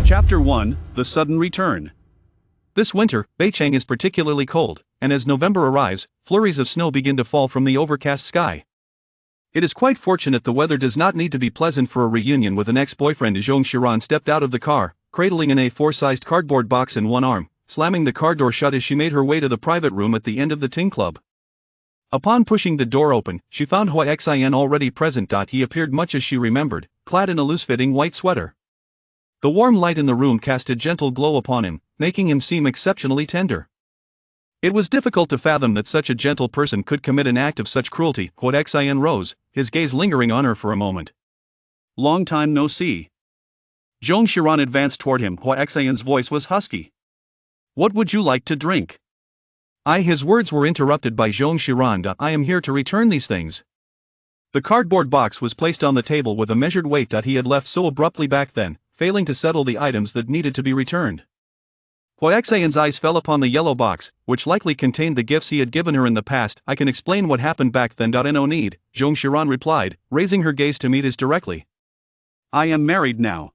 Chapter 1, The Sudden Return. This winter, Beicheng is particularly cold, and as November arrives, flurries of snow begin to fall from the overcast sky. It is quite fortunate the weather does not need to be pleasant for a reunion with an ex-boyfriend. Zhong Xiran stepped out of the car, cradling an A4-sized cardboard box in one arm, slamming the car door shut as she made her way to the private room at the end of the Ting Club. Upon pushing the door open, she found Beicheng already present. He appeared much as she remembered, clad in a loose-fitting white sweater. The warm light in the room cast a gentle glow upon him, making him seem exceptionally tender. It was difficult to fathom that such a gentle person could commit an act of such cruelty. Beicheng rose, his gaze lingering on her for a moment. "Long time no see." Zhong Xiran advanced toward him. Beicheng's voice was husky. "What would you like to drink?" His words were interrupted by Zhong Xiran. "I am here to return these things." The cardboard box was placed on the table with a measured weight. He had left so abruptly back then, failing to settle the items that needed to be returned. Beicheng's eyes fell upon the yellow box, which likely contained the gifts he had given her in the past. "I can explain what happened back then. No need," Zhong Xiran replied, raising her gaze to meet his directly. "I am married now."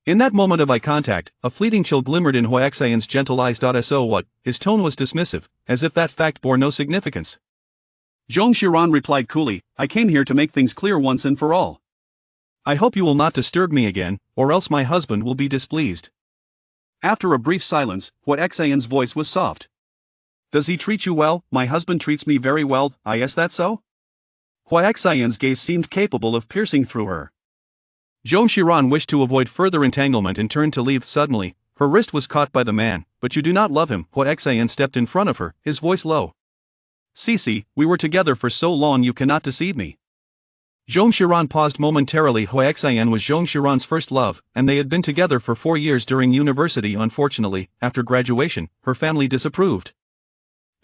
In that moment of eye contact, a fleeting chill glimmered in Beicheng's gentle eyes. "So what?" His tone was dismissive, as if that fact bore no significance. Zhong Xiran replied coolly, "I came here to make things clear once and for all. I hope you will not disturb me again, or else my husband will be displeased." After a brief silence, Beicheng's voice was soft. "Does he treat you well?" "My husband treats me very well." "Is that so?" Beicheng's gaze seemed capable of piercing through her. Zhong Xiran wished to avoid further entanglement and turned to leave. Suddenly, her wrist was caught by the man. "But you do not love him." Beicheng stepped in front of her, his voice low. "Cici, we were together for so long, you cannot deceive me." Zhong Xiran paused momentarily. Beicheng was Zhong Xiran's first love, and they had been together for 4 years during university. Unfortunately, after graduation, her family disapproved.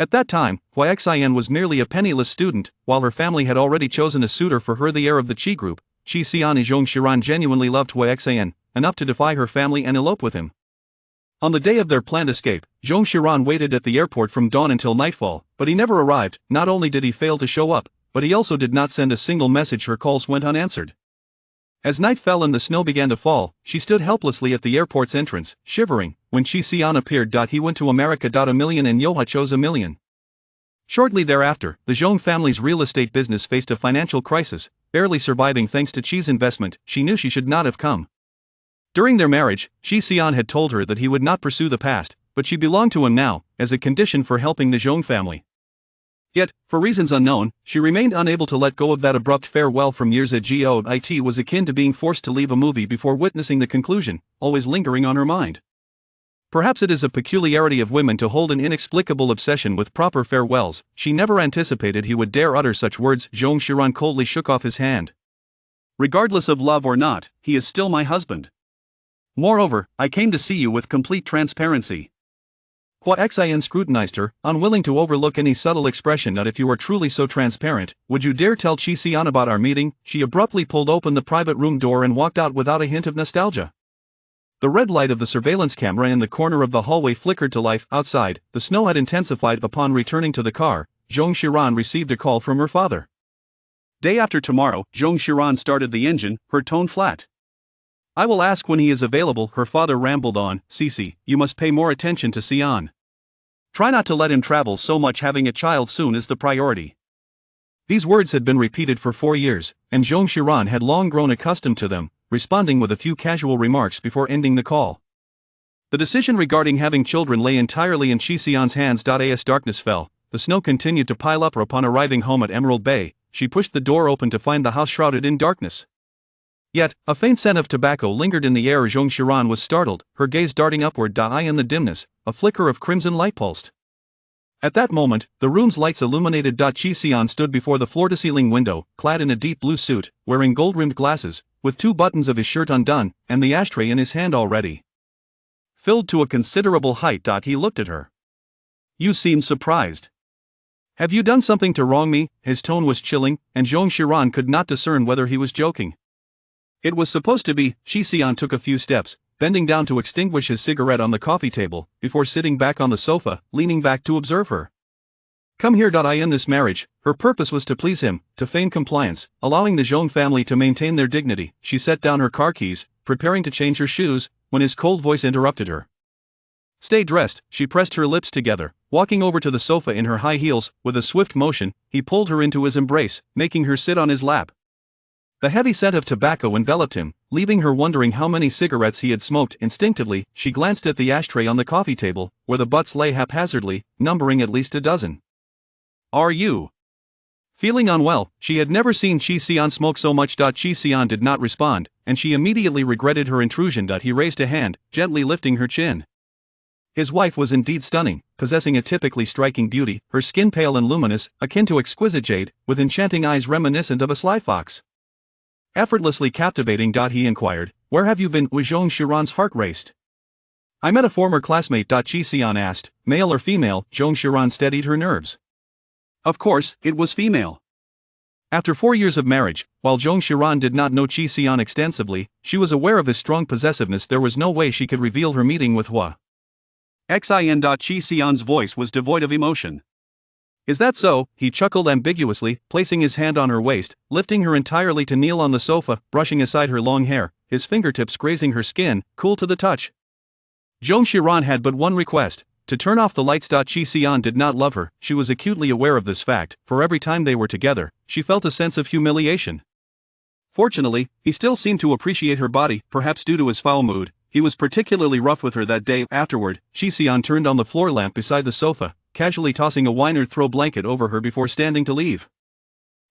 At that time, Beicheng was merely a penniless student, while her family had already chosen a suitor for her, the heir of the Qi group, Qi Sinian. Zhong Xiran genuinely loved Beicheng, enough to defy her family and elope with him. On the day of their planned escape, Zhong Xiran waited at the airport from dawn until nightfall, but he never arrived. Not only did he fail to show up, but he also did not send a single message. Her calls went unanswered. As night fell and the snow began to fall, she stood helplessly at the airport's entrance, shivering. When Qi Sinian appeared, he went to America. $1 million and Yoha chose $1 million. Shortly thereafter, the Zhong family's real estate business faced a financial crisis, barely surviving thanks to Qi's investment. She knew she should not have come. During their marriage, Qi Sinian had told her that he would not pursue the past, but she belonged to him now, as a condition for helping the Zhong family. Yet, for reasons unknown, she remained unable to let go of that abrupt farewell from years ago. It was akin to being forced to leave a movie before witnessing the conclusion, always lingering on her mind. Perhaps it is a peculiarity of women to hold an inexplicable obsession with proper farewells. She never anticipated he would dare utter such words. Zhong Xiran coldly shook off his hand. "Regardless of love or not, he is still my husband. Moreover, I came to see you with complete transparency." Beicheng scrutinized her, unwilling to overlook any subtle expression. "If you are truly so transparent, would you dare tell Qi Sinian about our meeting?" She abruptly pulled open the private room door and walked out without a hint of nostalgia. The red light of the surveillance camera in the corner of the hallway flickered to life. Outside, the snow had intensified. Upon returning to the car, Zhong Xiran received a call from her father. "Day after tomorrow." Zhong Xiran started the engine, her tone flat. "I will ask when he is available," her father rambled on. "Cici, you must pay more attention to Xian. Try not to let him travel so much. Having a child soon is the priority." These words had been repeated for 4 years, and Zhong Xiran had long grown accustomed to them, responding with a few casual remarks before ending the call. The decision regarding having children lay entirely in Qi Sinian's hands. As darkness fell, the snow continued to pile up. Upon arriving home at Emerald Bay, she pushed the door open to find the house shrouded in darkness. Yet, a faint scent of tobacco lingered in the air. Zhong Xiran was startled, her gaze darting upward. In the dimness, a flicker of crimson light pulsed. At that moment, the room's lights illuminated. Qi Sinian stood before the floor-to-ceiling window, clad in a deep blue suit, wearing gold-rimmed glasses, with 2 buttons of his shirt undone, and the ashtray in his hand already filled to a considerable height. He looked at her. "You seem surprised. Have you done something to wrong me?" His tone was chilling, and Zhong Xiran could not discern whether he was joking. It was supposed to be. Qi Sinian took a few steps, bending down to extinguish his cigarette on the coffee table, before sitting back on the sofa, leaning back to observe her. "Come here. In this marriage, her purpose was to please him, to feign compliance, allowing the Zhong family to maintain their dignity." She set down her car keys, preparing to change her shoes. when his cold voice interrupted her. "Stay dressed," she pressed her lips together, walking over to the sofa in her high heels. With a swift motion, he pulled her into his embrace, making her sit on his lap. The heavy scent of tobacco enveloped him, leaving her wondering how many cigarettes he had smoked. Instinctively, she glanced at the ashtray on the coffee table, where the butts lay haphazardly, numbering at least a dozen. "Are you feeling unwell?" She had never seen Qi Sinian smoke so much. Qi Sinian did not respond, and she immediately regretted her intrusion. He raised a hand, gently lifting her chin. His wife was indeed stunning, possessing a typically striking beauty, her skin pale and luminous, akin to exquisite jade, with enchanting eyes reminiscent of a sly fox. "Effortlessly captivating." He inquired, "Where have you been?" Beicheng.Zong Xiran's heart raced. "I met a former classmate." Qi Sinian asked, "Male or female?" Zong Xiran steadied her nerves. Of course, it was female. After 4 years of marriage, while Zong Xiran did not know Qi Sinian extensively, she was aware of his strong possessiveness. There was no way she could reveal her meeting with Hua Xin. Qi Sinian's voice was devoid of emotion. "Is that so?" He chuckled ambiguously, placing his hand on her waist, lifting her entirely to kneel on the sofa, brushing aside her long hair, his fingertips grazing her skin, cool to the touch. Zong Xiran had but one request: to turn off the lights. Qi Sinian did not love her, she was acutely aware of this fact, for every time they were together, she felt a sense of humiliation. Fortunately, he still seemed to appreciate her body, perhaps due to his foul mood. He was particularly rough with her that day. Afterward, Qi Sinian turned on the floor lamp beside the sofa, casually tossing a Weiner throw blanket over her before standing to leave.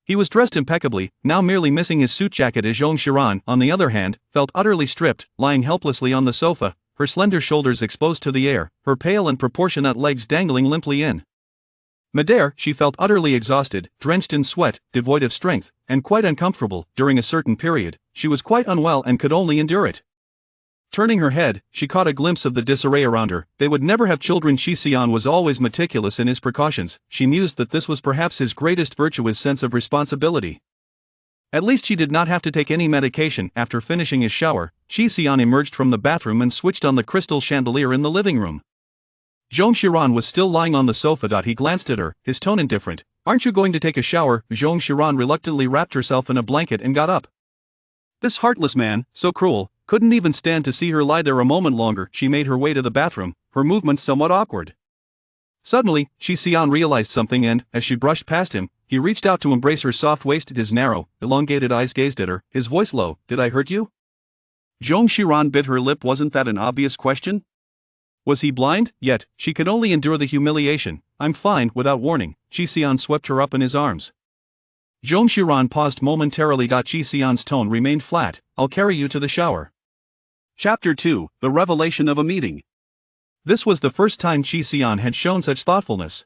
He was dressed impeccably, now merely missing his suit jacket. As Zong Xiran, on the other hand, felt utterly stripped, lying helplessly on the sofa, her slender shoulders exposed to the air, her pale and proportionate legs dangling limply in midair. She felt utterly exhausted, drenched in sweat, devoid of strength, and quite uncomfortable. During a certain period, she was quite unwell and could only endure it. Turning her head, she caught a glimpse of the disarray around her. They would never have children. Qi Sinian was always meticulous in his precautions. She mused that this was perhaps his greatest virtue, his sense of responsibility. At least she did not have to take any medication. After finishing his shower, Qi Sinian emerged from the bathroom and switched on the crystal chandelier in the living room. Zong Xiran was still lying on the sofa. He glanced at her, his tone indifferent. "Aren't you going to take a shower?" Zong Xiran reluctantly wrapped herself in a blanket and got up. This heartless man, so cruel, couldn't even stand to see her lie there a moment longer. She made her way to the bathroom, her movements somewhat awkward. Suddenly, Qi Sinian realized something and, as she brushed past him, he reached out to embrace her soft waist. His narrow, elongated eyes gazed at her, his voice low. "Did I hurt you?" Zong Xiran bit her lip. Wasn't that an obvious question? Was he blind? Yet, she could only endure the humiliation. "I'm fine." Without warning, Qi Sinian swept her up in his arms. Zong Xiran paused momentarily. Qi Sinian's tone remained flat. "I'll carry you to the shower." Chapter 2: The Revelation of a Meeting. This was the first time Qi Sinian had shown such thoughtfulness.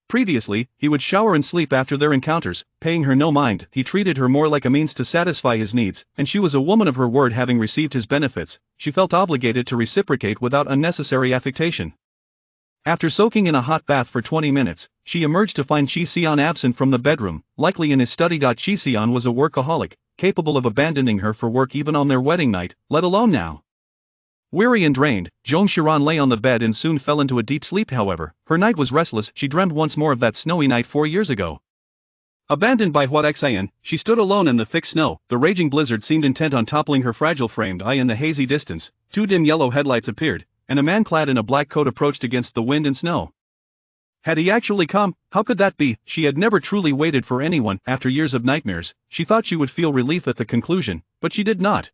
Previously, he would shower and sleep after their encounters, paying her no mind. He treated her more like a means to satisfy his needs, and she was a woman of her word. Having received his benefits, she felt obligated to reciprocate without unnecessary affectation. After soaking in a hot bath for 20 minutes, she emerged to find Qi Sinian absent from the bedroom, likely in his study. Qi Sinian was a workaholic, capable of abandoning her for work even on their wedding night, let alone now. Weary and drained, Zong Xiran lay on the bed and soon fell into a deep sleep. However, her night was restless. She dreamed once more of that snowy night 4 years ago. Abandoned by Hua Xin, she stood alone in the thick snow. The raging blizzard seemed intent on toppling her fragile framed eye. In the hazy distance, 2 dim yellow headlights appeared, and a man clad in a black coat approached against the wind and snow. Had he actually come? How could that be? She had never truly waited for anyone. After years of nightmares, she thought she would feel relief at the conclusion, but she did not.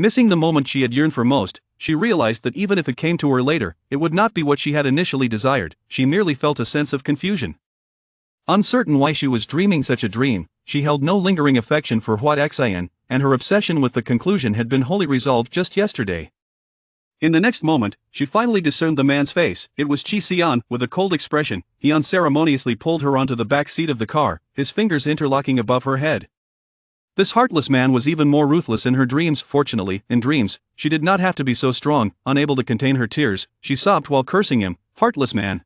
Missing the moment she had yearned for most, she realized that even if it came to her later, it would not be what she had initially desired. She merely felt a sense of confusion. Uncertain why she was dreaming such a dream, she held no lingering affection for Hua Xin, and her obsession with the conclusion had been wholly resolved just yesterday. In the next moment, she finally discerned the man's face. It was Qi Sinian. With a cold expression, he unceremoniously pulled her onto the back seat of the car, his fingers interlocking above her head. This heartless man was even more ruthless in her dreams. Fortunately, in dreams, she did not have to be so strong. Unable to contain her tears, she sobbed while cursing him. Heartless man.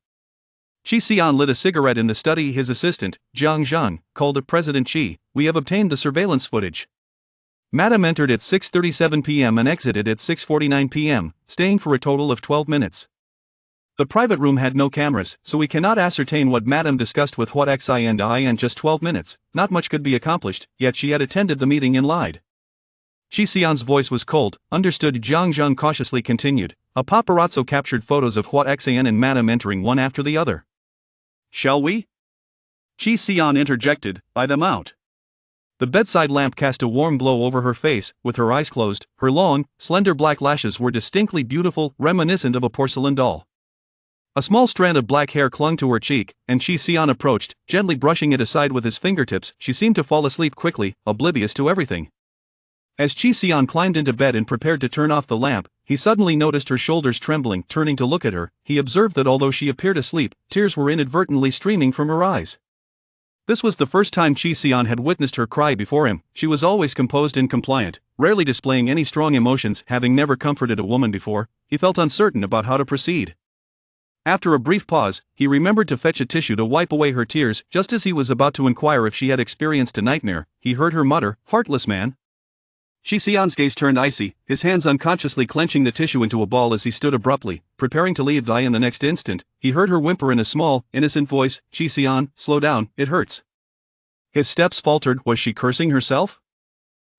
Qi Sinian lit a cigarette in the study. His assistant, Jiang Zhang, called President Qi. "We have obtained the surveillance footage." Madame entered at 6:37 p.m. and exited at 6:49 p.m., staying for a total of 12 minutes. The private room had no cameras, so we cannot ascertain what Madame discussed with Hua Xin in just 12 minutes. Not much could be accomplished, yet she had attended the meeting and lied. Qi Xian's voice was cold. Understood. Jiang Zheng cautiously continued. A paparazzo captured photos of Hua Xian and Madame entering one after the other. Shall we? Qi Xian interjected, buy them out. The bedside lamp cast a warm glow over her face. With her eyes closed, her long, slender black lashes were distinctly beautiful, reminiscent of a porcelain doll. A small strand of black hair clung to her cheek, and Qi Xian approached, gently brushing it aside with his fingertips. She seemed to fall asleep quickly, oblivious to everything. As Qi Xian climbed into bed and prepared to turn off the lamp, he suddenly noticed her shoulders trembling. Turning to look at her, he observed that although she appeared asleep, tears were inadvertently streaming from her eyes. This was the first time Qi Xian had witnessed her cry before him. She was always composed and compliant, rarely displaying any strong emotions. Having never comforted a woman before, he felt uncertain about how to proceed. After a brief pause, he remembered to fetch a tissue to wipe away her tears. Just as he was about to inquire if she had experienced a nightmare, he heard her mutter, "Heartless man." Qi Xian's gaze turned icy, his hands unconsciously clenching the tissue into a ball as he stood abruptly, preparing to leave. In the next instant, he heard her whimper in a small, innocent voice, "Qi Xian, slow down, it hurts." His steps faltered. Was she cursing herself?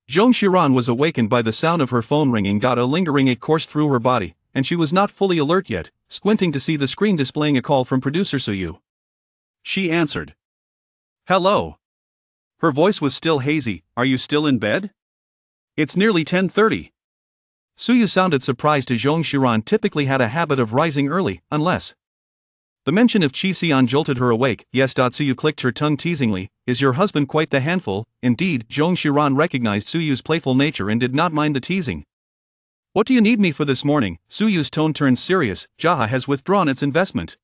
Zong Xiran was awakened by the sound of her phone ringing. A lingering ache coursed through her body, and she was not fully alert yet, squinting to see the screen displaying a call from producer Suyu. She answered. "Hello." Her voice was still hazy. "Are you still in bed? It's nearly 10:30. Suyu sounded surprised as Zong Xiran typically had a habit of rising early, unless. The mention of Qi Xian jolted her awake. Yes. Suyu clicked her tongue teasingly. Is your husband quite the handful? Indeed. Zong Xiran recognized Suyu's playful nature and did not mind the teasing. What do you need me for this morning? Suyu's tone turned serious. Jaha has withdrawn its investment.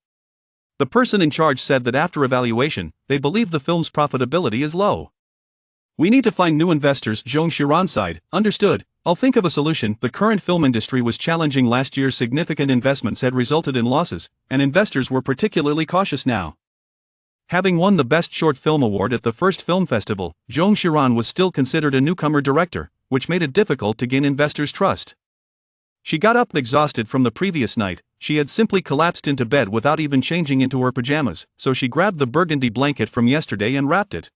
The person in charge said that after evaluation, they believe the film's profitability is low. We need to find new investors. Zong Xiran sighed. Understood. I'll think of a solution. The current film industry was challenging last year's significant investments had resulted in losses, and investors were particularly cautious now. Having won the Best Short Film Award at the first film festival, Zong Xiran was still considered a newcomer director, which made it difficult to gain investors' trust. She got up exhausted from the previous night. She had simply collapsed into bed without even changing into her pajamas, so she grabbed the burgundy blanket from yesterday and wrapped it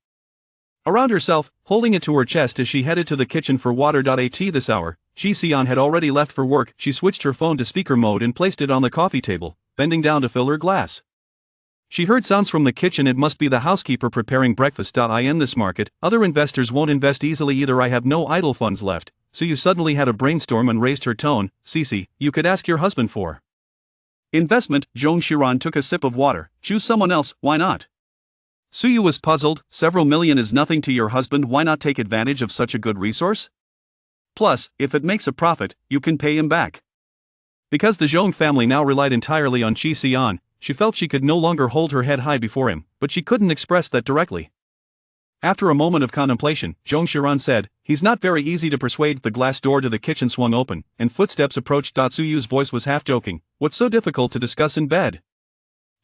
around herself, holding it to her chest as she headed to the kitchen for water. At this hour, Qi Xian had already left for work. She switched her phone to speaker mode and placed it on the coffee table, bending down to fill her glass. She heard sounds from the kitchen. It must be the housekeeper preparing breakfast. In this market, other investors won't invest easily either. I have no idle funds left. Suyu suddenly had a brainstorm and raised her tone. Cece, you could ask your husband for investment. Zong Xiran took a sip of water. Choose someone else, why not? Suyu was puzzled. Several million is nothing to your husband. Why not take advantage of such a good resource? Plus, if it makes a profit, you can pay him back. Because the Zhong family now relied entirely on Qi Xian, she felt she could no longer hold her head high before him, but she couldn't express that directly. After a moment of contemplation, Zong Xiran said, "He's not very easy to persuade." The glass door to the kitchen swung open, and footsteps approached. Suyu's voice was half joking. What's so difficult to discuss in bed?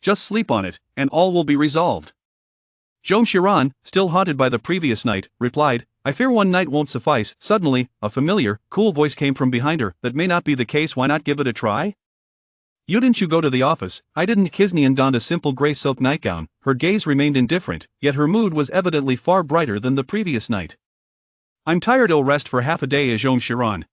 Just sleep on it, and all will be resolved. Zong Xiran, still haunted by the previous night, replied, I fear one night won't suffice. Suddenly, a familiar, cool voice came from behind her. That may not be the case. Why not give it a try? Didn't you go to the office? I didn't. Qi Sinian donned a simple gray silk nightgown. Her gaze remained indifferent, yet her mood was evidently far brighter than the previous night. I'm tired. I'll rest for half a day. Zong Xiran.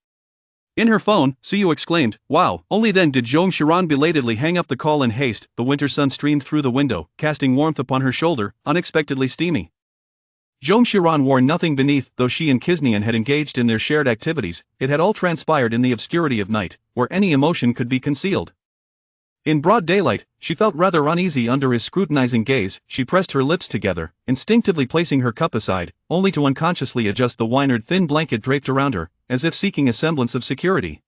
In her phone, Suyu exclaimed, wow. Only then did Zong Xiran belatedly hang up the call in haste. The winter sun streamed through the window, casting warmth upon her shoulder, unexpectedly steamy. Zong Xiran wore nothing beneath. Though she and Qi Sinian had engaged in their shared activities, it had all transpired in the obscurity of night, where any emotion could be concealed. In broad daylight, she felt rather uneasy under his scrutinizing gaze. She pressed her lips together, instinctively placing her cup aside, only to unconsciously adjust the winered thin blanket draped around her, as if seeking a semblance of security.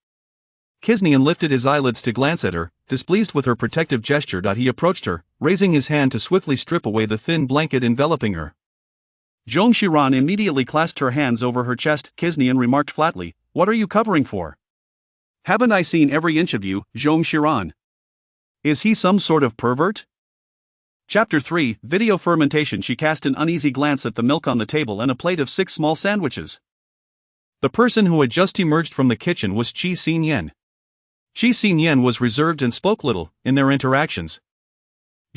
Qi Sinian lifted his eyelids to glance at her, displeased with her protective gesture. He approached her, raising his hand to swiftly strip away the thin blanket enveloping her. Zong Xiran immediately clasped her hands over her chest. Qi Sinian remarked flatly, what are you covering for? Haven't I seen every inch of you, Zong Xiran? Is he some sort of pervert? Chapter 3, Video Fermentation. She cast an uneasy glance at the milk on the table and a plate of 6 small sandwiches. The person who had just emerged from the kitchen was Qi Sinian. Qi Sinian was reserved and spoke little in their interactions.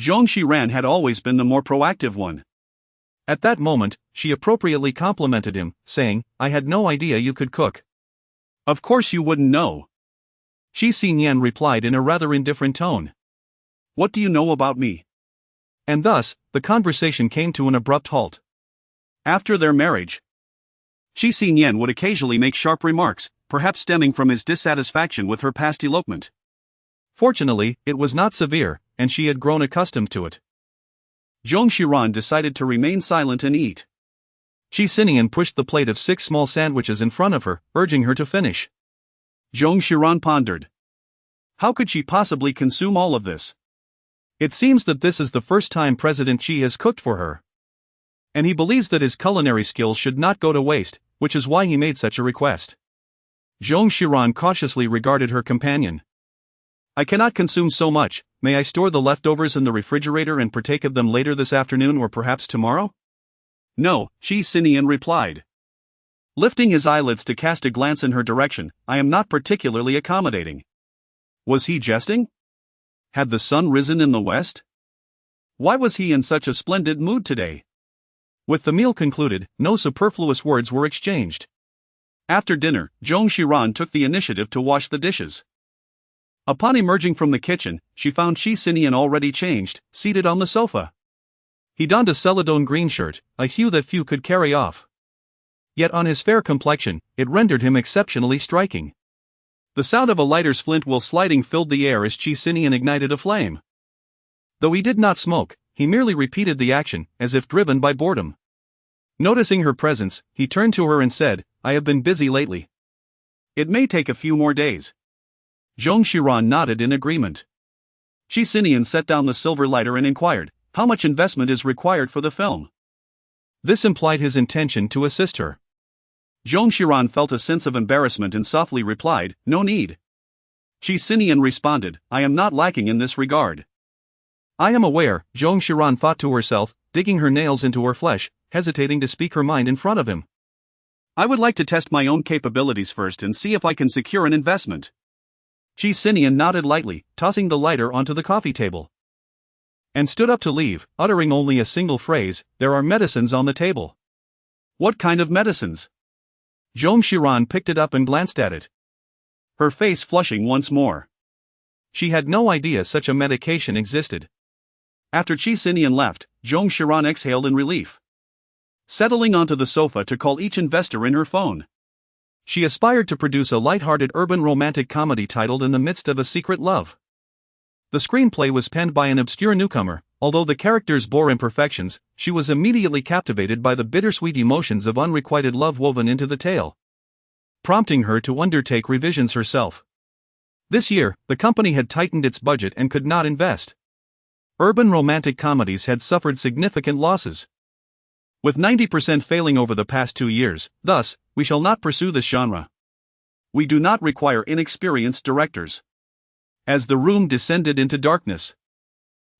Zong Xiran had always been the more proactive one. At that moment, she appropriately complimented him, saying, "I had no idea you could cook." "Of course you wouldn't know," Qi Sinian replied in a rather indifferent tone. "What do you know about me?" And thus, the conversation came to an abrupt halt. After their marriage, Qi Sinian would occasionally make sharp remarks, perhaps stemming from his dissatisfaction with her past elopement. Fortunately, it was not severe, and she had grown accustomed to it. Zong Xiran decided to remain silent and eat. Qi Sinian pushed the plate of 6 small sandwiches in front of her, urging her to finish. Zong Xiran pondered. How could she possibly consume all of this? It seems that this is the first time President Qi has cooked for her. And he believes that his culinary skills should not go to waste, which is why he made such a request. Zong Xiran cautiously regarded her companion. "I cannot consume so much. May I store the leftovers in the refrigerator and partake of them later this afternoon or perhaps tomorrow?" "No," Qi Sinian replied, lifting his eyelids to cast a glance in her direction. "I am not particularly accommodating." Was he jesting? Had the sun risen in the west? Why was he in such a splendid mood today? With the meal concluded, no superfluous words were exchanged. After dinner, Zong Xiran took the initiative to wash the dishes. Upon emerging from the kitchen, she found Qi Sinian already changed, seated on the sofa. He donned a celadone green shirt, a hue that few could carry off. Yet on his fair complexion, it rendered him exceptionally striking. The sound of a lighter's flint while sliding filled the air as Qi Sinian ignited a flame. Though he did not smoke, he merely repeated the action, as if driven by boredom. Noticing her presence, he turned to her and said, "I have been busy lately." "It may take a few more days." Zong Xiran nodded in agreement. Qi Sinian set down the silver lighter and inquired, "How much investment is required for the film?" This implied his intention to assist her. Zong Xiran felt a sense of embarrassment and softly replied, "No need." Qi Sinian responded, "I am not lacking in this regard." "I am aware," Zong Xiran thought to herself, digging her nails into her flesh, hesitating to speak her mind in front of him. "I would like to test my own capabilities first and see if I can secure an investment." Qi Sinian nodded lightly, tossing the lighter onto the coffee table. And stood up to leave, uttering only a single phrase, "There are medicines on the table." "What kind of medicines?" Zong Xiran picked it up and glanced at it. Her face flushing once more. She had no idea such a medication existed. After Qi Sinian left, Zong Xiran exhaled in relief. Settling onto the sofa to call each investor in her phone. She aspired to produce a light-hearted urban romantic comedy titled In the Midst of a Secret Love. The screenplay was penned by an obscure newcomer. Although the characters bore imperfections, she was immediately captivated by the bittersweet emotions of unrequited love woven into the tale, prompting her to undertake revisions herself. This year, the company had tightened its budget and could not invest. Urban romantic comedies had suffered significant losses, with 90% failing over the past 2 years. Thus, we shall not pursue this genre. We do not require inexperienced directors. As the room descended into darkness,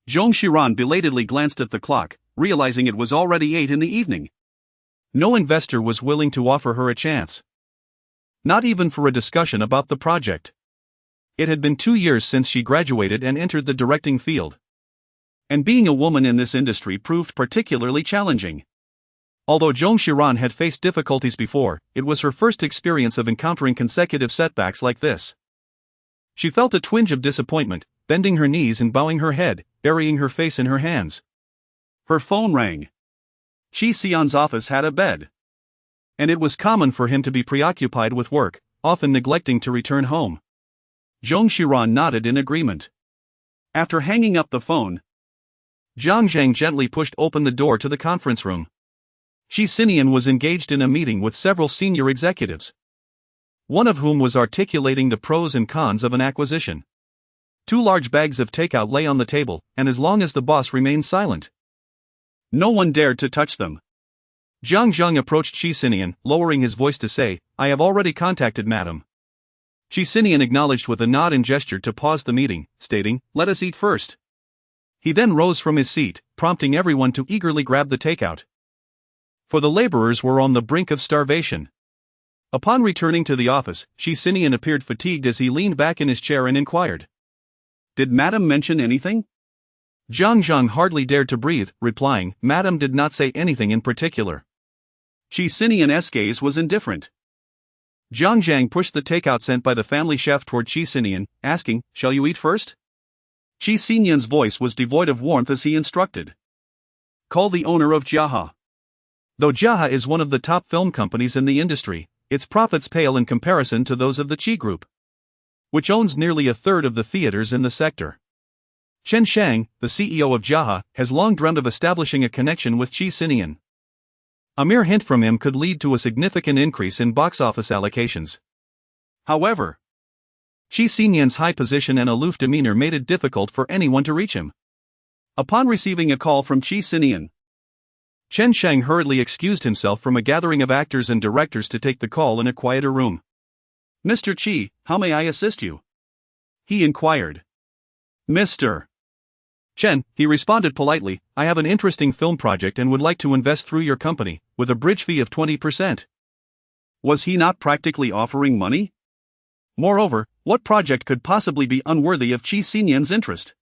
Zong Xiran belatedly glanced at the clock, realizing it was already 8 in the evening. No investor was willing to offer her a chance. Not even for a discussion about the project. It had been 2 years since she graduated and entered the directing field. And being a woman in this industry proved particularly challenging. Although Zong Xiran had faced difficulties before, it was her first experience of encountering consecutive setbacks like this. She felt a twinge of disappointment, bending her knees and bowing her head, burying her face in her hands. Her phone rang. Qi Sinian's office had a bed, and it was common for him to be preoccupied with work, often neglecting to return home. Zong Xiran nodded in agreement. After hanging up the phone, Zhang Zhang gently pushed open the door to the conference room. Qi Sinian was engaged in a meeting with several senior executives, one of whom was articulating the pros and cons of an acquisition. 2 large bags of takeout lay on the table, and as long as the boss remained silent, no one dared to touch them. Zhang Zhang approached Qi Sinian, lowering his voice to say, "I have already contacted Madam." Qi Sinian acknowledged with a nod and gesture to pause the meeting, stating, "Let us eat first." He then rose from his seat, prompting everyone to eagerly grab the takeout. For the laborers were on the brink of starvation. Upon returning to the office, Qi Sinian appeared fatigued as he leaned back in his chair and inquired, "Did Madam mention anything?" Zhang hardly dared to breathe, replying, "Madam did not say anything in particular." Qi Sinian's gaze was indifferent. Zhang pushed the takeout sent by the family chef toward Qi Sinian, asking, "Shall you eat first?" Qi Sinian's voice was devoid of warmth as he instructed. "Call the owner of Jiaha." Though Jiaha is one of the top film companies in the industry, its profits pale in comparison to those of the Qi Group, which owns nearly a third of the theaters in the sector. Chen Shang, the CEO of Jiaha, has long dreamt of establishing a connection with Qi Sinian. A mere hint from him could lead to a significant increase in box office allocations. However, Qi Sinian's high position and aloof demeanor made it difficult for anyone to reach him. Upon receiving a call from Qi Sinian, Chen Shang hurriedly excused himself from a gathering of actors and directors to take the call in a quieter room. "Mr. Qi, how may I assist you?" he inquired. "Mr. Chen," he responded politely, "I have an interesting film project and would like to invest through your company, with a bridge fee of 20%. Was he not practically offering money? Moreover, what project could possibly be unworthy of Qi Sinian's interest?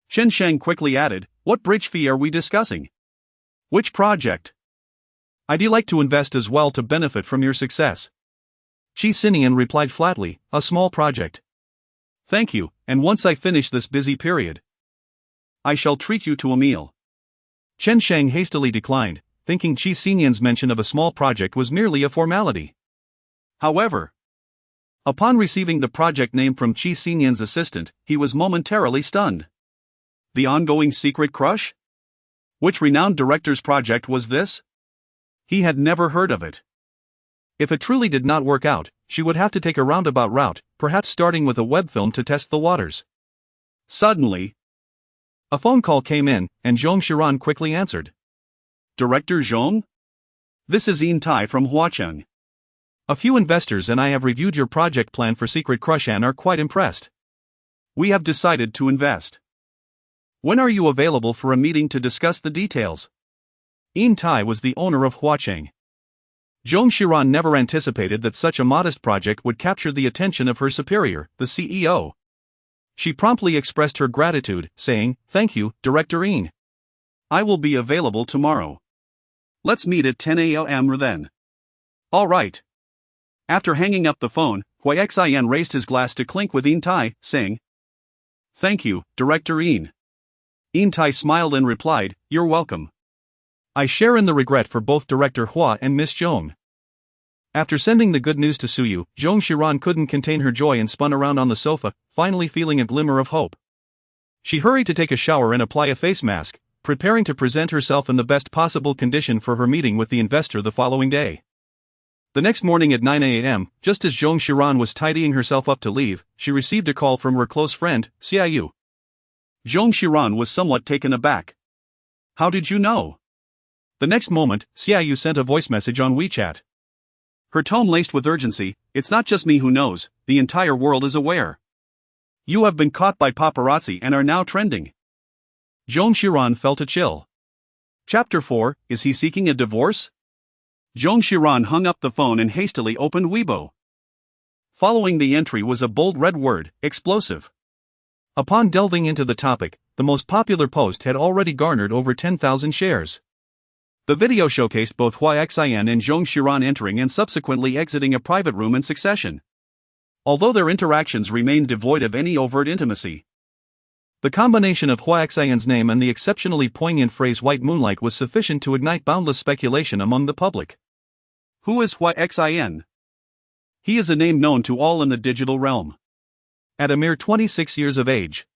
Chen Shang quickly added, "What bridge fee are we discussing? Which project?" "I'd like to invest as well to benefit from your success." Qi Sinian replied flatly, "A small project." "Thank you, and once I finish this busy period, I shall treat you to a meal." Chen Shang hastily declined, thinking Qi Sinian's mention of a small project was merely a formality. However, upon receiving the project name from Qi Sinian's assistant, he was momentarily stunned. The ongoing secret crush? Which renowned director's project was this? He had never heard of it. If it truly did not work out, she would have to take a roundabout route, perhaps starting with a web film to test the waters. Suddenly, a phone call came in, and Zong Xiran quickly answered. "Director Zhong? This is Yin Tai from Huacheng. A few investors and I have reviewed your project plan for Secret Crush and are quite impressed. We have decided to invest. When are you available for a meeting to discuss the details?" Yin Tai was the owner of Huacheng. Zhong Xiran never anticipated that such a modest project would capture the attention of her superior, the CEO. She promptly expressed her gratitude, saying, "Thank you, Director Yin. I will be available tomorrow. Let's meet at 10 a.m. then." "All right." After hanging up the phone, Beicheng raised his glass to clink with Yin Tai, saying, "Thank you, Director Yin." Yin Tai smiled and replied, "You're welcome. I share in the regret for both Director Hua and Miss Zhong." After sending the good news to Suyu, Zhong Xiran couldn't contain her joy and spun around on the sofa, finally feeling a glimmer of hope. She hurried to take a shower and apply a face mask, preparing to present herself in the best possible condition for her meeting with the investor the following day. The next morning at 9 a.m., just as Zhong Xiran was tidying herself up to leave, she received a call from her close friend, Xiaoyu. Zhong Xiran was somewhat taken aback. "How did you know?" The next moment, Xiaoyu sent a voice message on WeChat. Her tone laced with urgency, "It's not just me who knows, the entire world is aware. You have been caught by paparazzi and are now trending." Zhong Xiran felt a chill. Chapter 4, Is he seeking a divorce? Zhong Xiran hung up the phone and hastily opened Weibo. Following the entry was a bold red word, explosive. Upon delving into the topic, the most popular post had already garnered over 10,000 shares. The video showcased both Beicheng and Zhong Xiran entering and subsequently exiting a private room in succession, although their interactions remained devoid of any overt intimacy. The combination of Beicheng's name and the exceptionally poignant phrase "white moonlight" was sufficient to ignite boundless speculation among the public. Who is Beicheng? He is a name known to all in the digital realm. At a mere 26 years of age,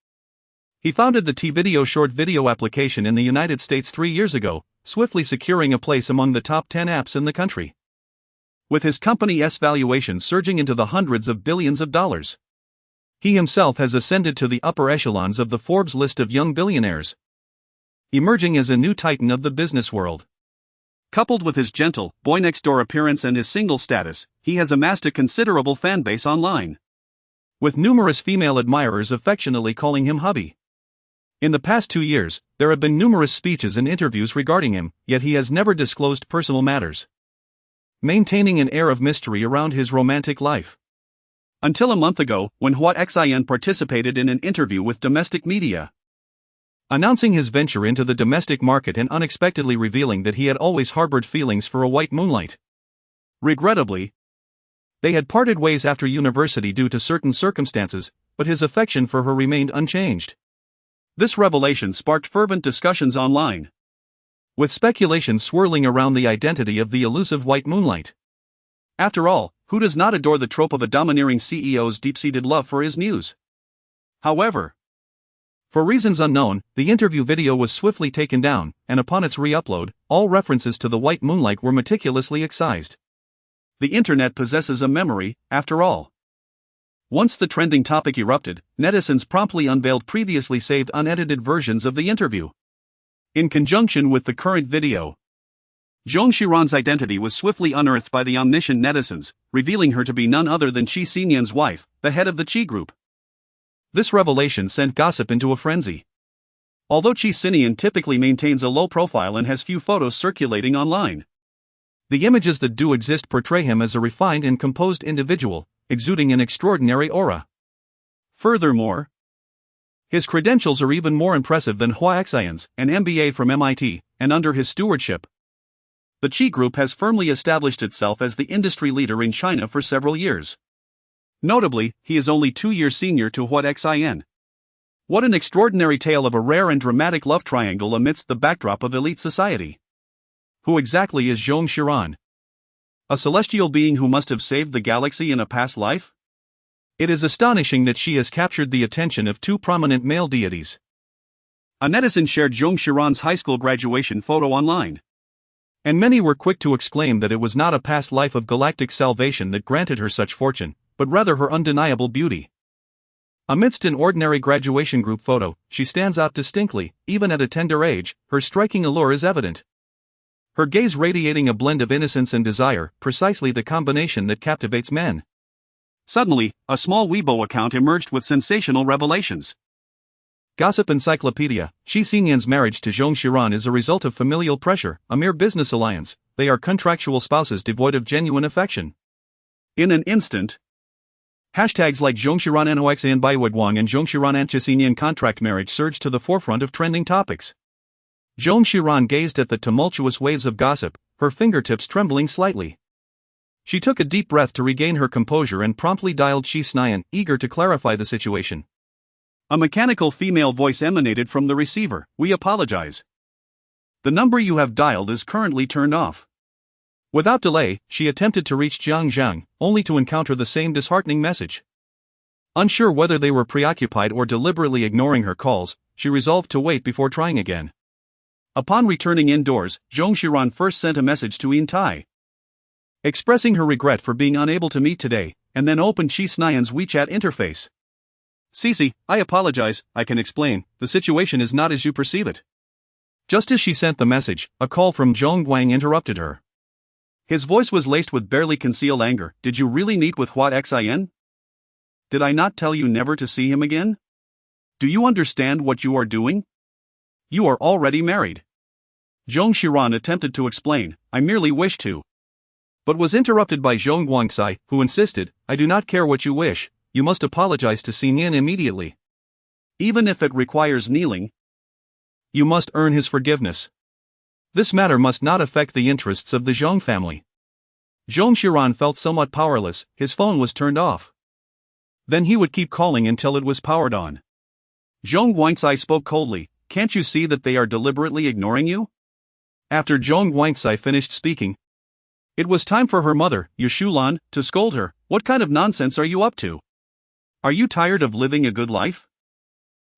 he founded the T-Video short video application in the United States 3 years ago, swiftly securing a place among the top 10 apps in the country. With his company's valuation surging into the hundreds of billions of dollars, he himself has ascended to the upper echelons of the Forbes list of young billionaires, emerging as a new titan of the business world. Coupled with his gentle, boy-next-door appearance and his single status, he has amassed a considerable fanbase online, with numerous female admirers affectionately calling him hubby. In the past 2 years, there have been numerous speeches and interviews regarding him, yet he has never disclosed personal matters, maintaining an air of mystery around his romantic life. Until a month ago, when Beicheng participated in an interview with domestic media. announcing his venture into the domestic market and unexpectedly revealing that he had always harbored feelings for a white moonlight. Regrettably, they had parted ways after university due to certain circumstances, but his affection for her remained unchanged. This revelation sparked fervent discussions online, with speculation swirling around the identity of the elusive white moonlight. After all, who does not adore the trope of a domineering CEO's deep-seated love for his muse? However, for reasons unknown, the interview video was swiftly taken down, and upon its re-upload, all references to the white moonlight were meticulously excised. The internet possesses a memory, after all. Once the trending topic erupted, netizens promptly unveiled previously saved unedited versions of the interview. In conjunction with the current video, Zong Xiran's identity was swiftly unearthed by the omniscient netizens, revealing her to be none other than Qi Sinian's wife, the head of the Qi Group. This revelation sent gossip into a frenzy. Although Qi Sinian typically maintains a low profile and has few photos circulating online, the images that do exist portray him as a refined and composed individual, exuding an extraordinary aura. Furthermore, his credentials are even more impressive than Hua Xian's, an MBA from MIT, and under his stewardship, the Qi Group has firmly established itself as the industry leader in China for several years. Notably, he is only 2 years senior to Hua Xian. What an extraordinary tale of a rare and dramatic love triangle amidst the backdrop of elite society. Who exactly is Zong Xiran? A celestial being who must have saved the galaxy in a past life? It is astonishing that she has captured the attention of 2 prominent male deities. A netizen shared Zong Xiran's high school graduation photo online, and many were quick to exclaim that it was not a past life of galactic salvation that granted her such fortune, but rather her undeniable beauty. Amidst an ordinary graduation group photo, she stands out distinctly. Even at a tender age, her striking allure is evident. Her gaze radiating a blend of innocence and desire, precisely the combination that captivates men. Suddenly, a small Weibo account emerged with sensational revelations. Gossip Encyclopedia: Qi Sinian's marriage to Zong Xiran is a result of familial pressure, a mere business alliance. They are contractual spouses devoid of genuine affection. In an instant, hashtags like Zong Xiran Noxian Baiwuguang and Zong Xiran and Qi Sinian contract marriage surged to the forefront of trending topics. Zong Xiran gazed at the tumultuous waves of gossip, her fingertips trembling slightly. She took a deep breath to regain her composure and promptly dialed Qi Sinian, eager to clarify the situation. A mechanical female voice emanated from the receiver. "We apologize. The number you have dialed is currently turned off." Without delay, she attempted to reach Jiang Zhang, only to encounter the same disheartening message. Unsure whether they were preoccupied or deliberately ignoring her calls, she resolved to wait before trying again. Upon returning indoors, Zong Xiran first sent a message to Yin Tai, expressing her regret for being unable to meet today, and then opened Qi Sinian's WeChat interface. "Cici, I apologize, I can explain, the situation is not as you perceive it." Just as she sent the message, a call from Zhong Guang interrupted her. His voice was laced with barely concealed anger. "Did you really meet with Hua Xian? Did I not tell you never to see him again? Do you understand what you are doing? You are already married." Zong Xiran attempted to explain, "I merely wish to," but was interrupted by Zhong Guangxi, who insisted, "I do not care what you wish, you must apologize to Sinian immediately. Even if it requires kneeling, you must earn his forgiveness. This matter must not affect the interests of the Zhong family." Zong Xiran felt somewhat powerless. His phone was turned off. Then he would keep calling until it was powered on. Zhong Guangxi spoke coldly, "Can't you see that they are deliberately ignoring you?" After Zhong Guangxi finished speaking, it was time for her mother, Yushulan, to scold her. "What kind of nonsense are you up to? Are you tired of living a good life?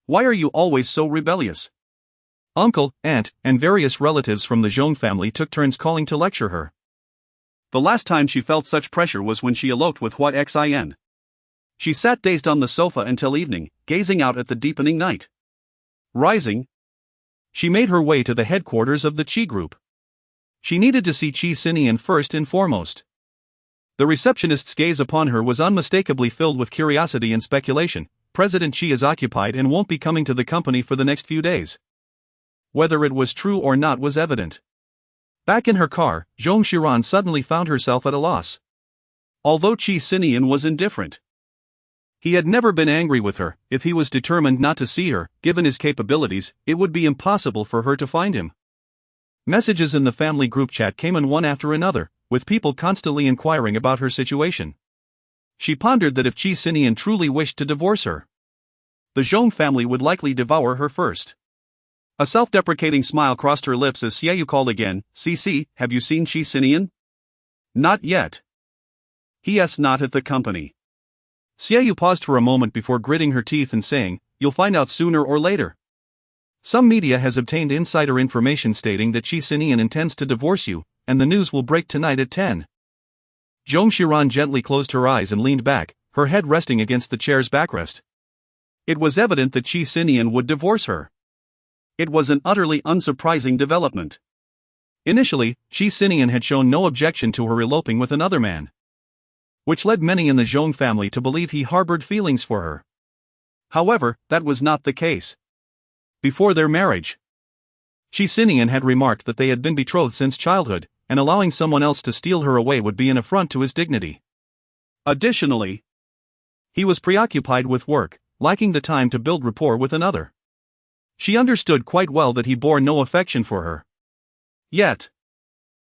Why are you always so rebellious?" Uncle, aunt, and various relatives from the Zhong family took turns calling to lecture her. The last time she felt such pressure was when she eloped with Hua Xian. She sat dazed on the sofa until evening, gazing out at the deepening night. Rising, she made her way to the headquarters of the Qi Group. She needed to see Qi Sinian first and foremost. The receptionist's gaze upon her was unmistakably filled with curiosity and speculation. "President Qi is occupied and won't be coming to the company for the next few days." Whether it was true or not was evident. Back in her car, Zong Xiran suddenly found herself at a loss. Although Qi Sinian was indifferent, He had never been angry with her. If he was determined not to see her, given his capabilities, it would be impossible for her to find him. Messages in the family group chat came in one after another, with people constantly inquiring about her situation. She pondered that if Qi Sinian truly wished to divorce her, the Zhong family would likely devour her first. A self-deprecating smile crossed her lips as Xiaoyu called again. "CC, have you seen Qi Sinian?" "Not yet. He.s. not at the company." Xiaoyu paused for a moment before gritting her teeth and saying, "You'll find out sooner or later. Some media has obtained insider information stating that Qi Sinian intends to divorce you, and the news will break tonight at 10. Zhong Xiran gently closed her eyes and leaned back, her head resting against the chair's backrest. It was evident that Qi Sinian would divorce her. It was an utterly unsurprising development. Initially, Qi Sinian had shown no objection to her eloping with another man, which led many in the Zhong family to believe he harbored feelings for her. However, that was not the case. Before their marriage, Qi Sinian had remarked that they had been betrothed since childhood, and allowing someone else to steal her away would be an affront to his dignity. Additionally, he was preoccupied with work, lacking the time to build rapport with another. She understood quite well that he bore no affection for her. Yet,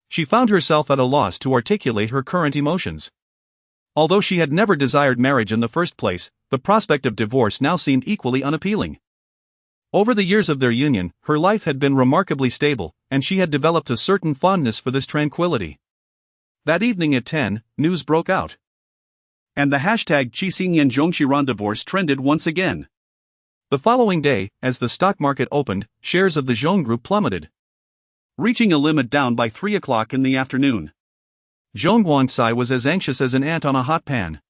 she found herself at a loss to articulate her current emotions. Although she had never desired marriage in the first place, the prospect of divorce now seemed equally unappealing. Over the years of their union, her life had been remarkably stable, and she had developed a certain fondness for this tranquility. That evening at 10, news broke out. And the hashtag Qi Sinian-Zhong Xiran divorce trended once again. The following day, as the stock market opened, shares of the Zhong group plummeted, reaching a limit down by 3 o'clock in the afternoon. Zhong Guangcai was as anxious as an ant on a hot pan,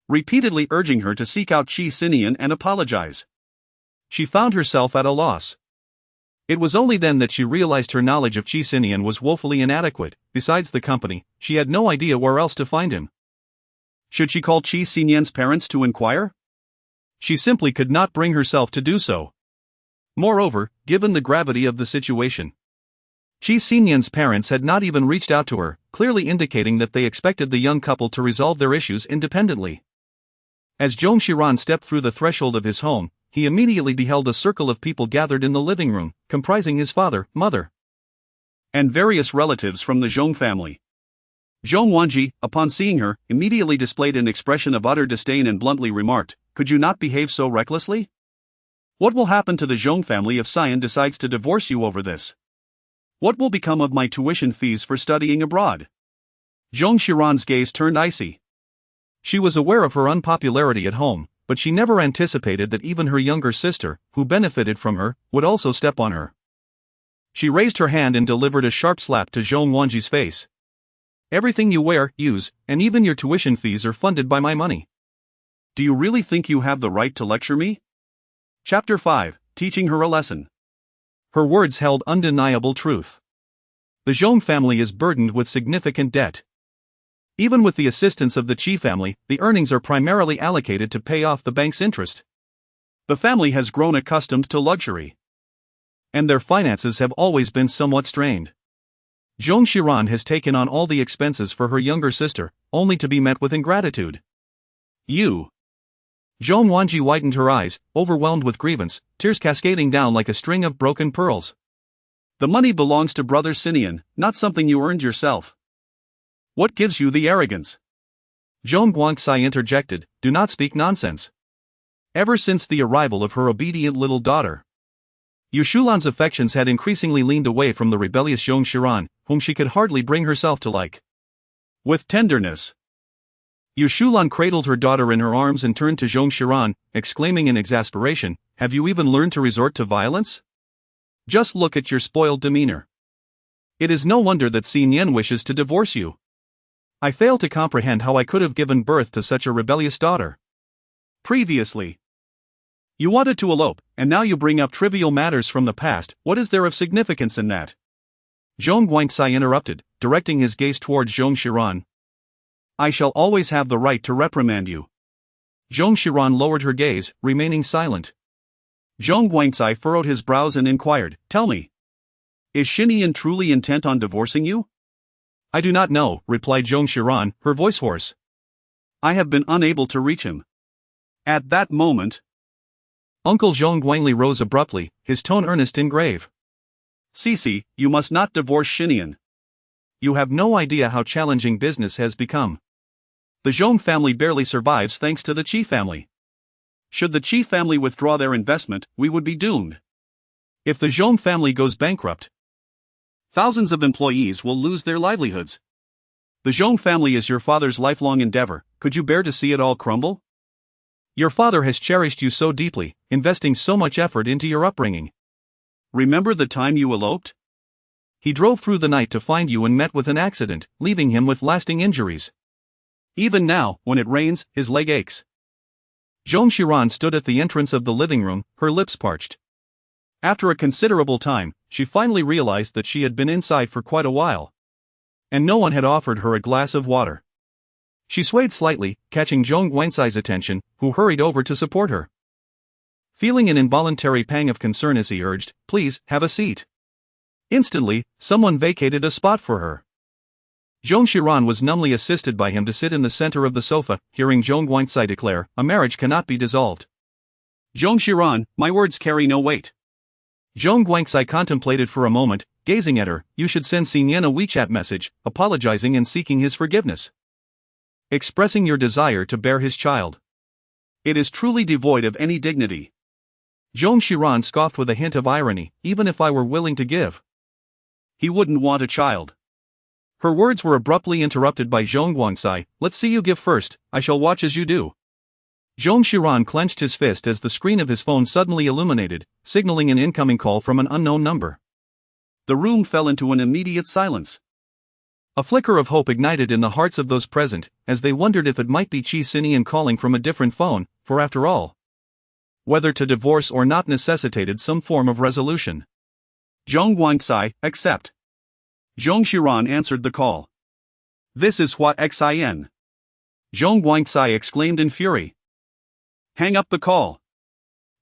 repeatedly urging her to seek out Qi Sinian and apologize. She found herself at a loss. It was only then that she realized her knowledge of Qi Sinian was woefully inadequate. Besides the company, she had no idea where else to find him. Should she call Qi Sinian's parents to inquire? She simply could not bring herself to do so. Moreover, given the gravity of the situation, Qi Sinian's parents had not even reached out to her, clearly indicating that they expected the young couple to resolve their issues independently. As Zhong Xiran stepped through the threshold of his home, he immediately beheld a circle of people gathered in the living room, comprising his father, mother, and various relatives from the Zhong family. Zhong Wanji, upon seeing her, immediately displayed an expression of utter disdain and bluntly remarked, "Could you not behave so recklessly? What will happen to the Zhong family if Xian decides to divorce you over this? What will become of my tuition fees for studying abroad?" Zhong Xiran's gaze turned icy. She was aware of her unpopularity at home, but she never anticipated that even her younger sister, who benefited from her, would also step on her. She raised her hand and delivered a sharp slap to Zhong Wanji's face. "Everything you wear, use, and even your tuition fees are funded by my money. Do you really think you have the right to lecture me?" Chapter 5, Teaching Her a Lesson. Her words held undeniable truth. The Zhong family is burdened with significant debt. Even with the assistance of the Qi family, the earnings are primarily allocated to pay off the bank's interest. The family has grown accustomed to luxury, and their finances have always been somewhat strained. Zhong Xiran has taken on all the expenses for her younger sister, only to be met with ingratitude. "You." Zhong Wanji widened her eyes, overwhelmed with grievance, tears cascading down like a string of broken pearls. "The money belongs to Brother Sinian, not something you earned yourself. What gives you the arrogance?" Zhong Guangcai interjected, "Do not speak nonsense. Ever since the arrival of her obedient little daughter, Yushulan's affections had increasingly leaned away from the rebellious Zhong Xiran, whom she could hardly bring herself to like. With tenderness, Yushulan cradled her daughter in her arms and turned to Zhong Xiran, exclaiming in exasperation, "Have you even learned to resort to violence? Just look at your spoiled demeanor. It is no wonder that Xinyan wishes to divorce you. I fail to comprehend how I could have given birth to such a rebellious daughter. Previously, you wanted to elope, and now you bring up trivial matters from the past. What is there of significance in that?" Zhong Guangcai interrupted, directing his gaze towards Zhong Xiran. "I shall always have the right to reprimand you." Zhong Xiran lowered her gaze, remaining silent. Zhong Guangcai furrowed his brows and inquired, "Tell me, is Xinian truly intent on divorcing you?" "I do not know," replied Zhong Xiran, her voice hoarse. "I have been unable to reach him. At that moment, Uncle Zhong Guangli rose abruptly, his tone earnest and grave. Cici, you must not divorce Xinian. You have no idea how challenging business has become. The Zhong family barely survives thanks to the Qi family. Should the Qi family withdraw their investment, we would be doomed. If the Zhong family goes bankrupt, thousands of employees will lose their livelihoods. The Zhong family is your father's lifelong endeavor. Could you bear to see it all crumble? Your father has cherished you so deeply, investing so much effort into your upbringing. Remember the time you eloped? He drove through the night to find you and met with an accident, leaving him with lasting injuries. Even now, when it rains, his leg aches. Zong Xiran stood at the entrance of the living room, her lips parched. After a considerable time, she finally realized that she had been inside for quite a while. And no one had offered her a glass of water. She swayed slightly, catching Zhong Guangxi's attention, who hurried over to support her. Feeling an involuntary pang of concern as he urged, "Please, have a seat." Instantly, someone vacated a spot for her. Zhong Xiran was numbly assisted by him to sit in the center of the sofa, hearing Zhong Guangxi declare, "A marriage cannot be dissolved." Zhong Xiran, my words carry no weight. Zhong Guangxi contemplated for a moment, gazing at her. "You should send Xinian a WeChat message, apologizing and seeking his forgiveness. Expressing your desire to bear his child. It is truly devoid of any dignity." Zhong Xiran scoffed with a hint of irony. "Even if I were willing to give, he wouldn't want a child." Her words were abruptly interrupted by Zhong Guangxi. "Let's see you give first, I shall watch as you do." Zhong Xiran clenched his fist as the screen of his phone suddenly illuminated, signaling an incoming call from an unknown number. The room fell into an immediate silence. A flicker of hope ignited in the hearts of those present, as they wondered if it might be Qi Sinian calling from a different phone, for after all, whether to divorce or not necessitated some form of resolution. Zhong Guangxi, accept. Zhong Xiran answered the call. This is what Xin. Zhong Guangxi exclaimed in fury. Hang up the call.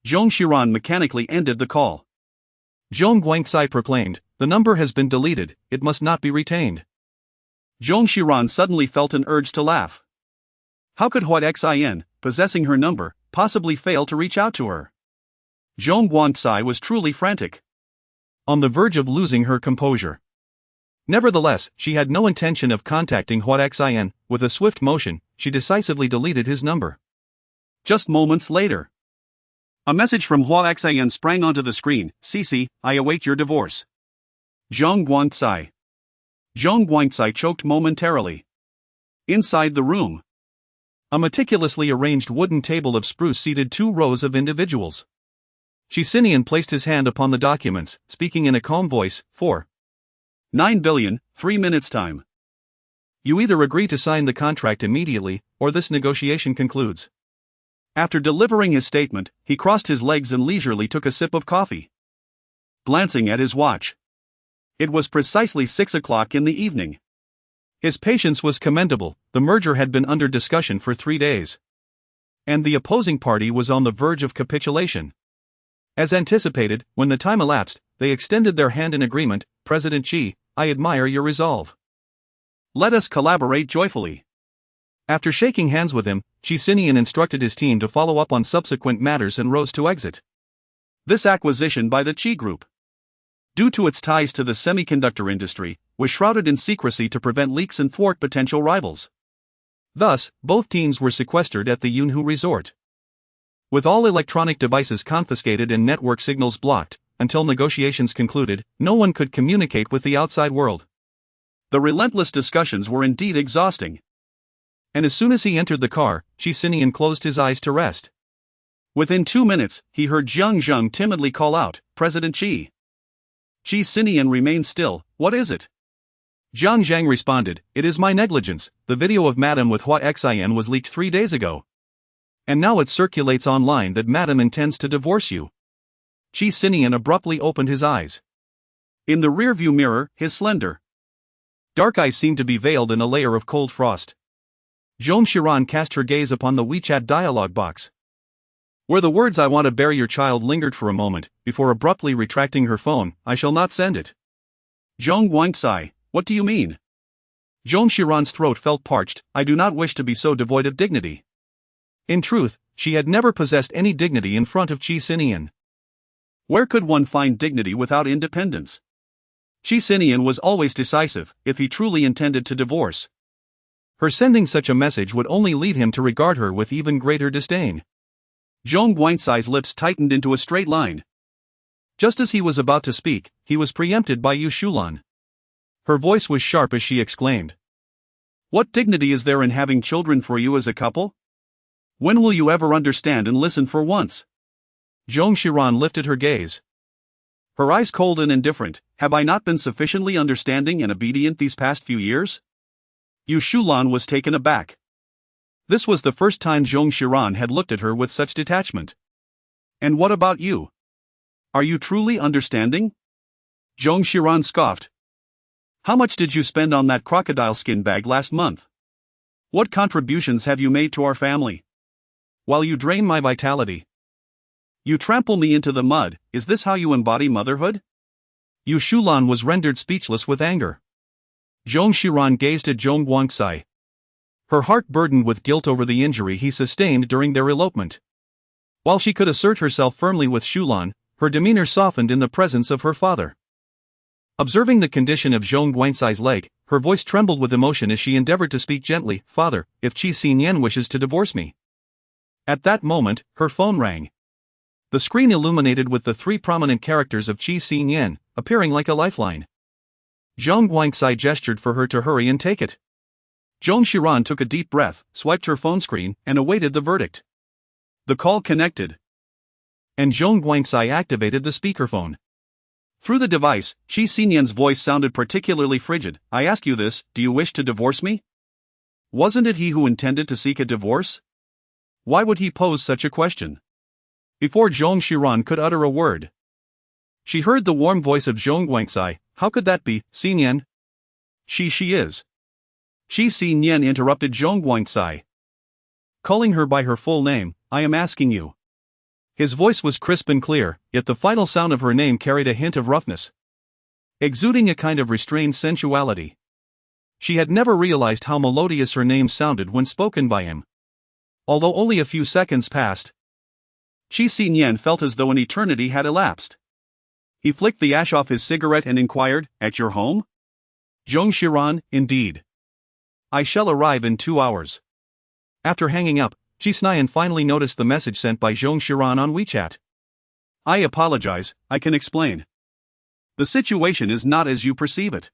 Zhong Xiran mechanically ended the call. Zhong Guangxi proclaimed, "The number has been deleted, it must not be retained." Zhong Xiran suddenly felt an urge to laugh. How could Xin, possessing her number, possibly fail to reach out to her? Zhong Guangxi was truly frantic. On the verge of losing her composure. Nevertheless, she had no intention of contacting Xin. With a swift motion, she decisively deleted his number. Just moments later, a message from Xin sprang onto the screen. "Cici, I await your divorce. Zhong Guangxi." Zhong Guangxi choked momentarily. Inside the room, a meticulously arranged wooden table of spruce seated 2 rows of individuals. Qi Sinian placed his hand upon the documents, speaking in a calm voice. 9 billion, 3 minutes time. You either agree to sign the contract immediately, or this negotiation concludes. After delivering his statement, he crossed his legs and leisurely took a sip of coffee. Glancing at his watch, it was precisely 6 o'clock in the evening. His patience was commendable. The merger had been under discussion for 3 days. And the opposing party was on the verge of capitulation. As anticipated, when the time elapsed, they extended their hand in agreement. "President Qi, I admire your resolve. Let us collaborate joyfully." After shaking hands with him, Qi Sinian instructed his team to follow up on subsequent matters and rose to exit. This acquisition by the Qi Group, due to its ties to the semiconductor industry, was shrouded in secrecy to prevent leaks and thwart potential rivals. Thus, both teams were sequestered at the Yunhu resort, with all electronic devices confiscated and network signals blocked. Until negotiations concluded, no one could communicate with the outside world. The relentless discussions were indeed exhausting. And as soon as he entered the car, Qi Sinian closed his eyes to rest. Within 2 minutes, he heard Jiang Zheng timidly call out, "President Qi." Qi Sinian remained still. "What is it?" Jiang Zhang responded, "It is my negligence. The video of Madame with Xin was leaked 3 days ago. And now it circulates online that Madame intends to divorce you." Qi Sinian abruptly opened his eyes. In the rearview mirror, his slender, dark eyes seemed to be veiled in a layer of cold frost. Zhong Xiran cast her gaze upon the WeChat dialog box, where the words "I want to bear your child" lingered for a moment, before abruptly retracting her phone. "I shall not send it." Zhong Guangxi, what do you mean? Zhong Xiran's throat felt parched. "I do not wish to be so devoid of dignity. In truth, she had never possessed any dignity in front of Qi Sinian. Where could one find dignity without independence? Qi Sinian was always decisive, if he truly intended to divorce. Her sending such a message would only lead him to regard her with even greater disdain. Zhong Guanxi's lips tightened into a straight line. Just as he was about to speak, he was preempted by Yu Shulan. Her voice was sharp as she exclaimed. What dignity is there in having children for you as a couple? When will you ever understand and listen for once? Zong Xiran lifted her gaze. Her eyes cold and indifferent. Have I not been sufficiently understanding and obedient these past few years? Yu Shulan was taken aback. This was the first time Zong Xiran had looked at her with such detachment. And what about you? Are you truly understanding? Zong Xiran scoffed. How much did you spend on that crocodile skin bag last month? What contributions have you made to our family? While you drain my vitality. You trample me into the mud. Is this how you embody motherhood? Yu Shulan was rendered speechless with anger. Zhong Xiran gazed at Zhong Guanxi. Her heart burdened with guilt over the injury he sustained during their elopement. While she could assert herself firmly with Shulan, her demeanor softened in the presence of her father. Observing the condition of Zhong Guanxi's leg, her voice trembled with emotion as she endeavored to speak gently. Father, if Qi Sinian wishes to divorce me. At that moment, her phone rang. The screen illuminated with the 3 prominent characters of Qi Sinian, appearing like a lifeline. Zhong Guanxi gestured for her to hurry and take it. Zhong Xiran took a deep breath, swiped her phone screen, and awaited the verdict. The call connected. And Zhong Guanxi activated the speakerphone. Through the device, Qi Sinian's voice sounded particularly frigid. I ask you this, do you wish to divorce me? Wasn't it he who intended to seek a divorce? Why would he pose such a question? Before Zhong Xiran could utter a word, she heard the warm voice of Zhong Guanxi. How could that be, Sinian? She is. Qi Sinian interrupted Zhong Guanxi. Calling her by her full name, I am asking you. His voice was crisp and clear, yet the final sound of her name carried a hint of roughness, exuding a kind of restrained sensuality. She had never realized how melodious her name sounded when spoken by him. Although only a few seconds passed, Qi Sinian felt as though an eternity had elapsed. He flicked the ash off his cigarette and inquired, At your home? Zhong Xiran, indeed. I shall arrive in 2 hours. After hanging up, Qi Sinian finally noticed the message sent by Zhong Xiran on WeChat. I apologize, I can explain. The situation is not as you perceive it.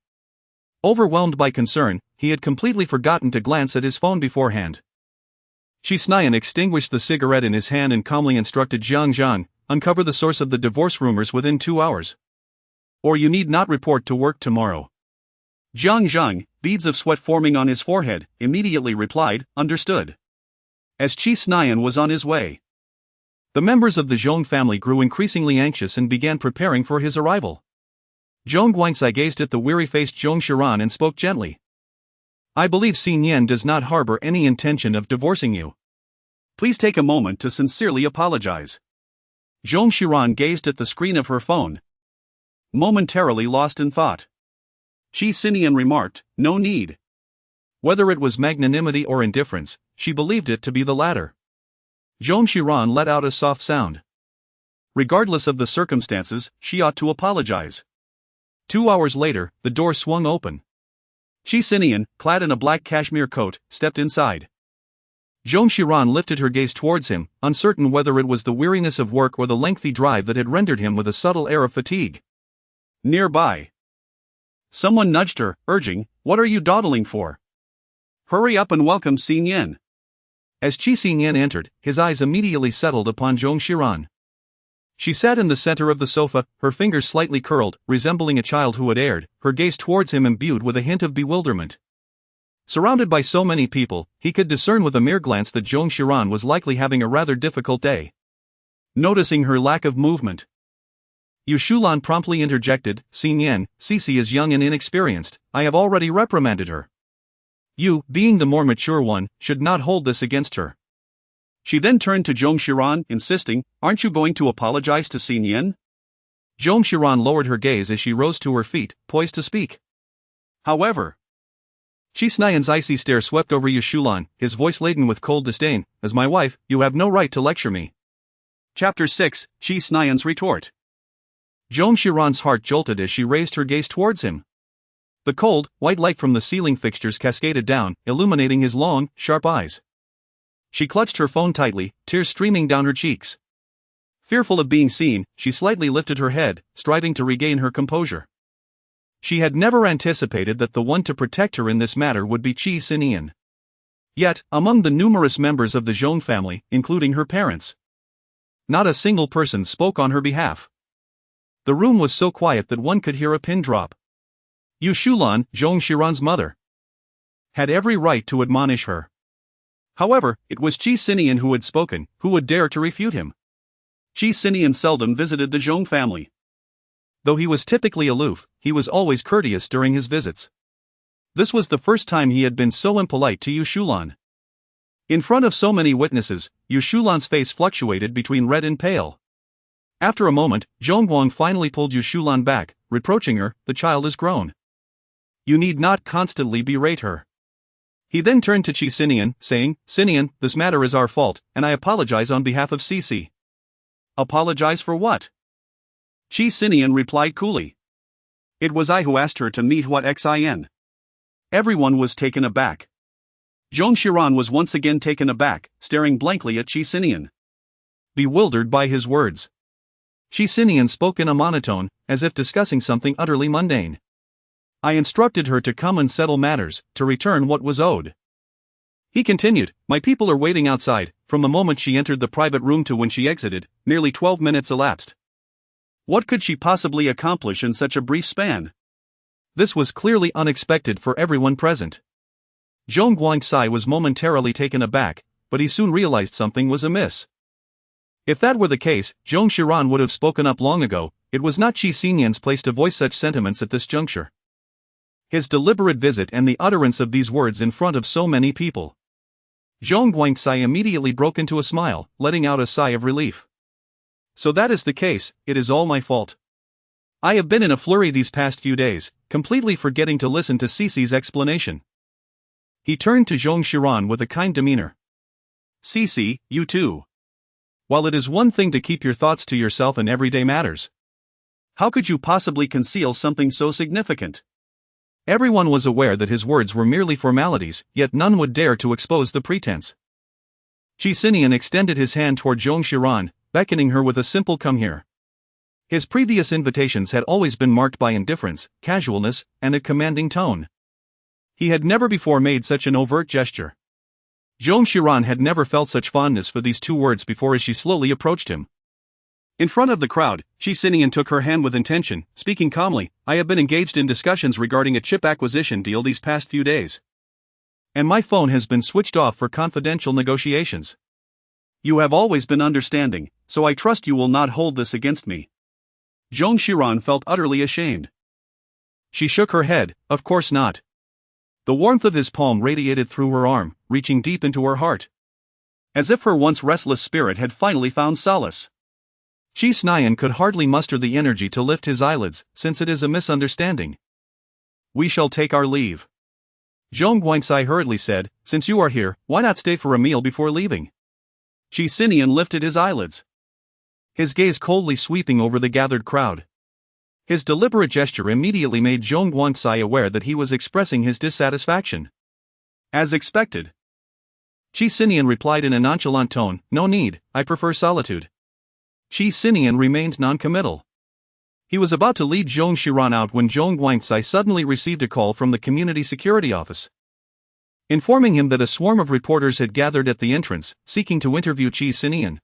Overwhelmed by concern, he had completely forgotten to glance at his phone beforehand. Qi Sinian extinguished the cigarette in his hand and calmly instructed Zhang, uncover the source of the divorce rumors within 2 hours. Or you need not report to work tomorrow. Zhang, beads of sweat forming on his forehead, immediately replied, understood. As Qi Sinian was on his way, the members of the Zhong family grew increasingly anxious and began preparing for his arrival. Zhong Guanxi gazed at the weary-faced Zhong Xiran and spoke gently. I believe Sinian does not harbor any intention of divorcing you. Please take a moment to sincerely apologize. Zhong Xiran gazed at the screen of her phone, momentarily lost in thought. Qi Sinian remarked, no need. Whether it was magnanimity or indifference, she believed it to be the latter. Zhong Xiran let out a soft sound. Regardless of the circumstances, she ought to apologize. 2 hours later, the door swung open. Qi Sinian, clad in a black cashmere coat, stepped inside. Zhong Xiran lifted her gaze towards him, uncertain whether it was the weariness of work or the lengthy drive that had rendered him with a subtle air of fatigue. Nearby, someone nudged her, urging, what are you dawdling for? Hurry up and welcome Sinian. As Qi Sinian entered, his eyes immediately settled upon Zhong Xiran. She sat in the center of the sofa, her fingers slightly curled, resembling a child who had erred, her gaze towards him imbued with a hint of bewilderment. Surrounded by so many people, he could discern with a mere glance that Zhong Xiran was likely having a rather difficult day. Noticing her lack of movement, Yu Shulan promptly interjected, Sinian, Sisi is young and inexperienced, I have already reprimanded her. You, being the more mature one, should not hold this against her. She then turned to Zhong Xiran, insisting, aren't you going to apologize to Sinian? Zhong Xiran lowered her gaze as she rose to her feet, poised to speak. However, Qi Sinian's icy stare swept over Yushulan, his voice laden with cold disdain. As my wife, you have no right to lecture me. Chapter 6, Qi Sinian's retort. Zong Xiran's heart jolted as she raised her gaze towards him. The cold, white light from the ceiling fixtures cascaded down, illuminating his long, sharp eyes. She clutched her phone tightly, tears streaming down her cheeks. Fearful of being seen, she slightly lifted her head, striving to regain her composure. She had never anticipated that the one to protect her in this matter would be Qi Sinian. Yet, among the numerous members of the Zhong family, including her parents, not a single person spoke on her behalf. The room was so quiet that one could hear a pin drop. Yushulan, Zong Xiran's mother, had every right to admonish her. However, it was Qi Sinian who had spoken. Who would dare to refute him? Qi Sinian seldom visited the Zhong family. Though he was typically aloof, he was always courteous during his visits. This was the first time he had been so impolite to Yushulan. In front of so many witnesses, Yushulan's face fluctuated between red and pale. After a moment, Zhongguang finally pulled Yushulan back, reproaching her, "The child is grown. You need not constantly berate her." He then turned to Qi Sinian, saying, "Sinian, this matter is our fault, and I apologize on behalf of Cici." "Apologize for what?" Qi Sinian replied coolly. "It was I who asked her to meet what xin." Everyone was taken aback. Zong Xiran was once again taken aback, staring blankly at Qi Sinian, bewildered by his words. Qi Sinian spoke in a monotone, as if discussing something utterly mundane. "I instructed her to come and settle matters, to return what was owed." He continued, "My people are waiting outside. From the moment she entered the private room to when she exited, nearly 12 minutes elapsed. What could she possibly accomplish in such a brief span?" This was clearly unexpected for everyone present. Zhong Guangxi was momentarily taken aback, but he soon realized something was amiss. If that were the case, Zhong Xiran would have spoken up long ago. It was not Qi Sinian's place to voice such sentiments at this juncture. His deliberate visit and the utterance of these words in front of so many people. Zhong Guangxi immediately broke into a smile, letting out a sigh of relief. "So that is the case, it is all my fault. I have been in a flurry these past few days, completely forgetting to listen to Cici's explanation." He turned to Zhong Xiran with a kind demeanor. "Cici, you too. While it is one thing to keep your thoughts to yourself in everyday matters, how could you possibly conceal something so significant?" Everyone was aware that his words were merely formalities, yet none would dare to expose the pretense. Qi Sinian extended his hand toward Zhong Xiran, beckoning her with a simple "come here." His previous invitations had always been marked by indifference, casualness, and a commanding tone. He had never before made such an overt gesture. Zhong Xiran had never felt such fondness for these two words before as she slowly approached him. In front of the crowd, Qi Sinian took her hand with intention, speaking calmly, "I have been engaged in discussions regarding a chip acquisition deal these past few days. And my phone has been switched off for confidential negotiations. You have always been understanding, so I trust you will not hold this against me." Zhong Xiran felt utterly ashamed. She shook her head, "Of course not." The warmth of his palm radiated through her arm, reaching deep into her heart. As if her once restless spirit had finally found solace. Qi Sinian could hardly muster the energy to lift his eyelids, since it is a misunderstanding. "We shall take our leave." Zhong Guangxi hurriedly said, "Since you are here, why not stay for a meal before leaving?" Qi Sinian lifted his eyelids, his gaze coldly sweeping over the gathered crowd. His deliberate gesture immediately made Zhong Guangxi aware that he was expressing his dissatisfaction. As expected, Qi Sinian replied in a nonchalant tone, "No need, I prefer solitude." Qi Sinian remained non-committal. He was about to lead Zhong Xiran out when Zhong Guangxi suddenly received a call from the community security office, informing him that a swarm of reporters had gathered at the entrance, seeking to interview Qi Sinian.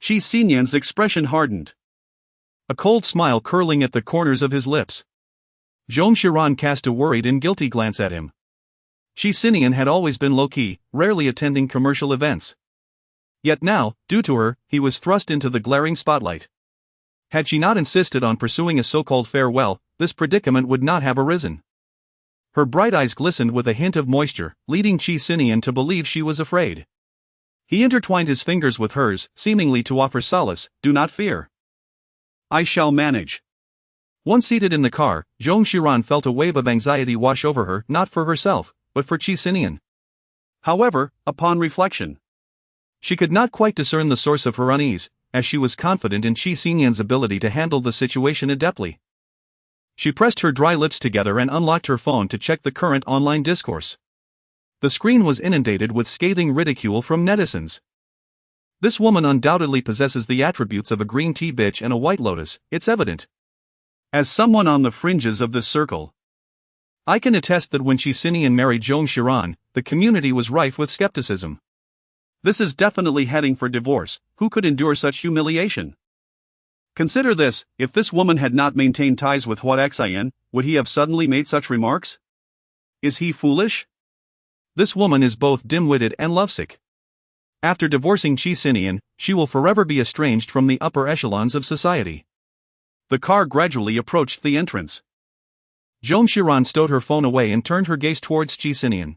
Qi Sinian's expression hardened, a cold smile curling at the corners of his lips. Zhong Xiran cast a worried and guilty glance at him. Qi Sinian had always been low-key, rarely attending commercial events. Yet now, due to her, he was thrust into the glaring spotlight. Had she not insisted on pursuing a so-called farewell, this predicament would not have arisen. Her bright eyes glistened with a hint of moisture, leading Qi Sinian to believe she was afraid. He intertwined his fingers with hers, seemingly to offer solace, "Do not fear. I shall manage." Once seated in the car, Zhong Xiran felt a wave of anxiety wash over her, not for herself, but for Qi Sinian. However, upon reflection, she could not quite discern the source of her unease, as she was confident in Qi Sinian's ability to handle the situation adeptly. She pressed her dry lips together and unlocked her phone to check the current online discourse. The screen was inundated with scathing ridicule from netizens. This woman undoubtedly possesses the attributes of a green tea bitch and a white lotus, it's evident. As someone on the fringes of this circle, I can attest that when Qi Sinian married Zhong Xiran, the community was rife with skepticism. This is definitely heading for divorce. Who could endure such humiliation? Consider this: if this woman had not maintained ties with Hua Xian, would he have suddenly made such remarks? Is he foolish? This woman is both dim-witted and lovesick. After divorcing Qi Sinian, she will forever be estranged from the upper echelons of society. The car gradually approached the entrance. Zhong Xiran stowed her phone away and turned her gaze towards Qi Sinian.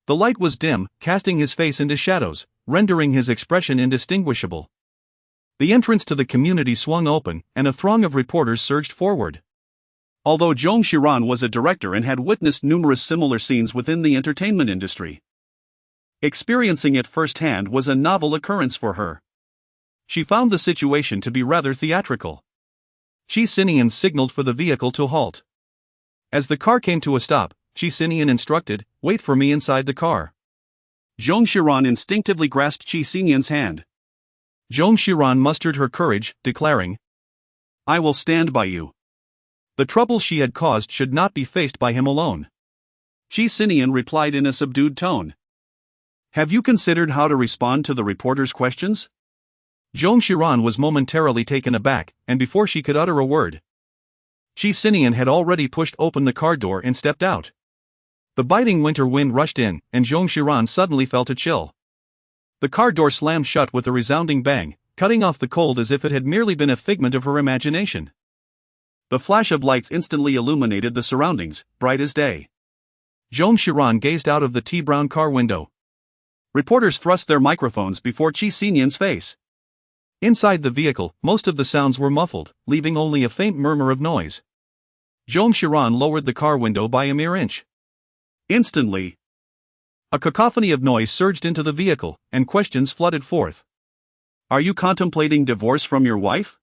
The light was dim, casting his face into shadows, rendering his expression indistinguishable. The entrance to the community swung open, and a throng of reporters surged forward. Although Zhong Xiran was a director and had witnessed numerous similar scenes within the entertainment industry, experiencing it firsthand was a novel occurrence for her. She found the situation to be rather theatrical. Qi Sinian signaled for the vehicle to halt. As the car came to a stop, Qi Sinian instructed, "Wait for me inside the car." Zhong Xiran instinctively grasped Qi Sinian's hand. Zhong Xiran mustered her courage, declaring, "I will stand by you." The trouble she had caused should not be faced by him alone. Qi Sinian replied in a subdued tone. "Have you considered how to respond to the reporter's questions?" Zhong Xiran was momentarily taken aback, and before she could utter a word, Qi Sinian had already pushed open the car door and stepped out. The biting winter wind rushed in, and Zhong Xiran suddenly felt a chill. The car door slammed shut with a resounding bang, cutting off the cold as if it had merely been a figment of her imagination. The flash of lights instantly illuminated the surroundings, bright as day. Zhong Xiran gazed out of the tea-brown car window. Reporters thrust their microphones before Qi Sinian's face. Inside the vehicle, most of the sounds were muffled, leaving only a faint murmur of noise. Zhong Xiran lowered the car window by a mere inch. Instantly, a cacophony of noise surged into the vehicle, and questions flooded forth. "Are you contemplating divorce from your wife?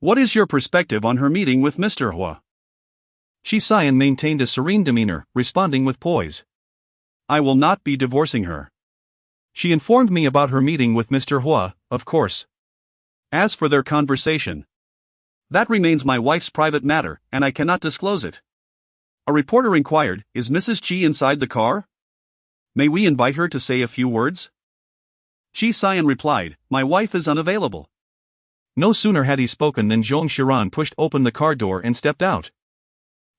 What is your perspective on her meeting with Mr. Hua?" Qi Sinian maintained a serene demeanor, responding with poise. "I will not be divorcing her. She informed me about her meeting with Mr. Hua, of course. As for their conversation, that remains my wife's private matter, and I cannot disclose it." A reporter inquired, "Is Mrs. Qi inside the car? May we invite her to say a few words?" Qi Sinian replied, "My wife is unavailable." No sooner had he spoken than Zhong Xiran pushed open the car door and stepped out.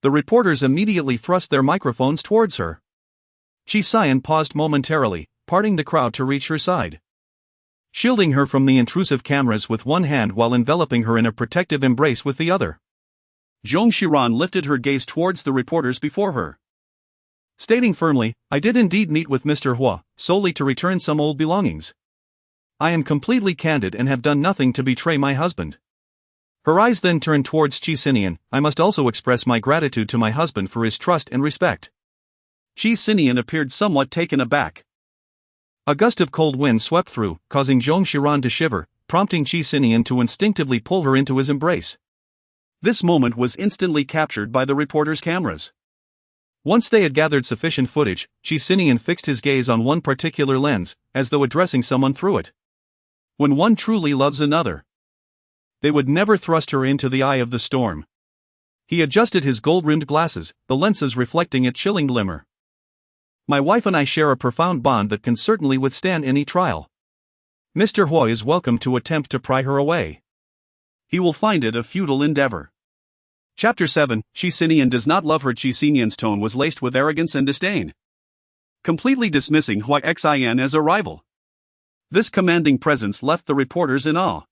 The reporters immediately thrust their microphones towards her. Qi Sinian paused momentarily, parting the crowd to reach her side. Shielding her from the intrusive cameras with one hand while enveloping her in a protective embrace with the other, Zhong Xiran lifted her gaze towards the reporters before her, stating firmly, "I did indeed meet with Mr. Hua, solely to return some old belongings. I am completely candid and have done nothing to betray my husband." Her eyes then turned towards Qi Sinian. "I must also express my gratitude to my husband for his trust and respect." Qi Sinian appeared somewhat taken aback. A gust of cold wind swept through, causing Zhong Xiran to shiver, prompting Qi Sinian to instinctively pull her into his embrace. This moment was instantly captured by the reporters' cameras. Once they had gathered sufficient footage, Qi Sinian fixed his gaze on one particular lens, as though addressing someone through it. When one truly loves another, they would never thrust her into the eye of the storm. He adjusted his gold-rimmed glasses, the lenses reflecting a chilling glimmer. "My wife and I share a profound bond that can certainly withstand any trial. Mr. Hua is welcome to attempt to pry her away. He will find it a futile endeavor." Chapter 7, Qi Sinian does not love her. Qi Sinian's tone was laced with arrogance and disdain, completely dismissing Hua Xian as a rival. This commanding presence left the reporters in awe.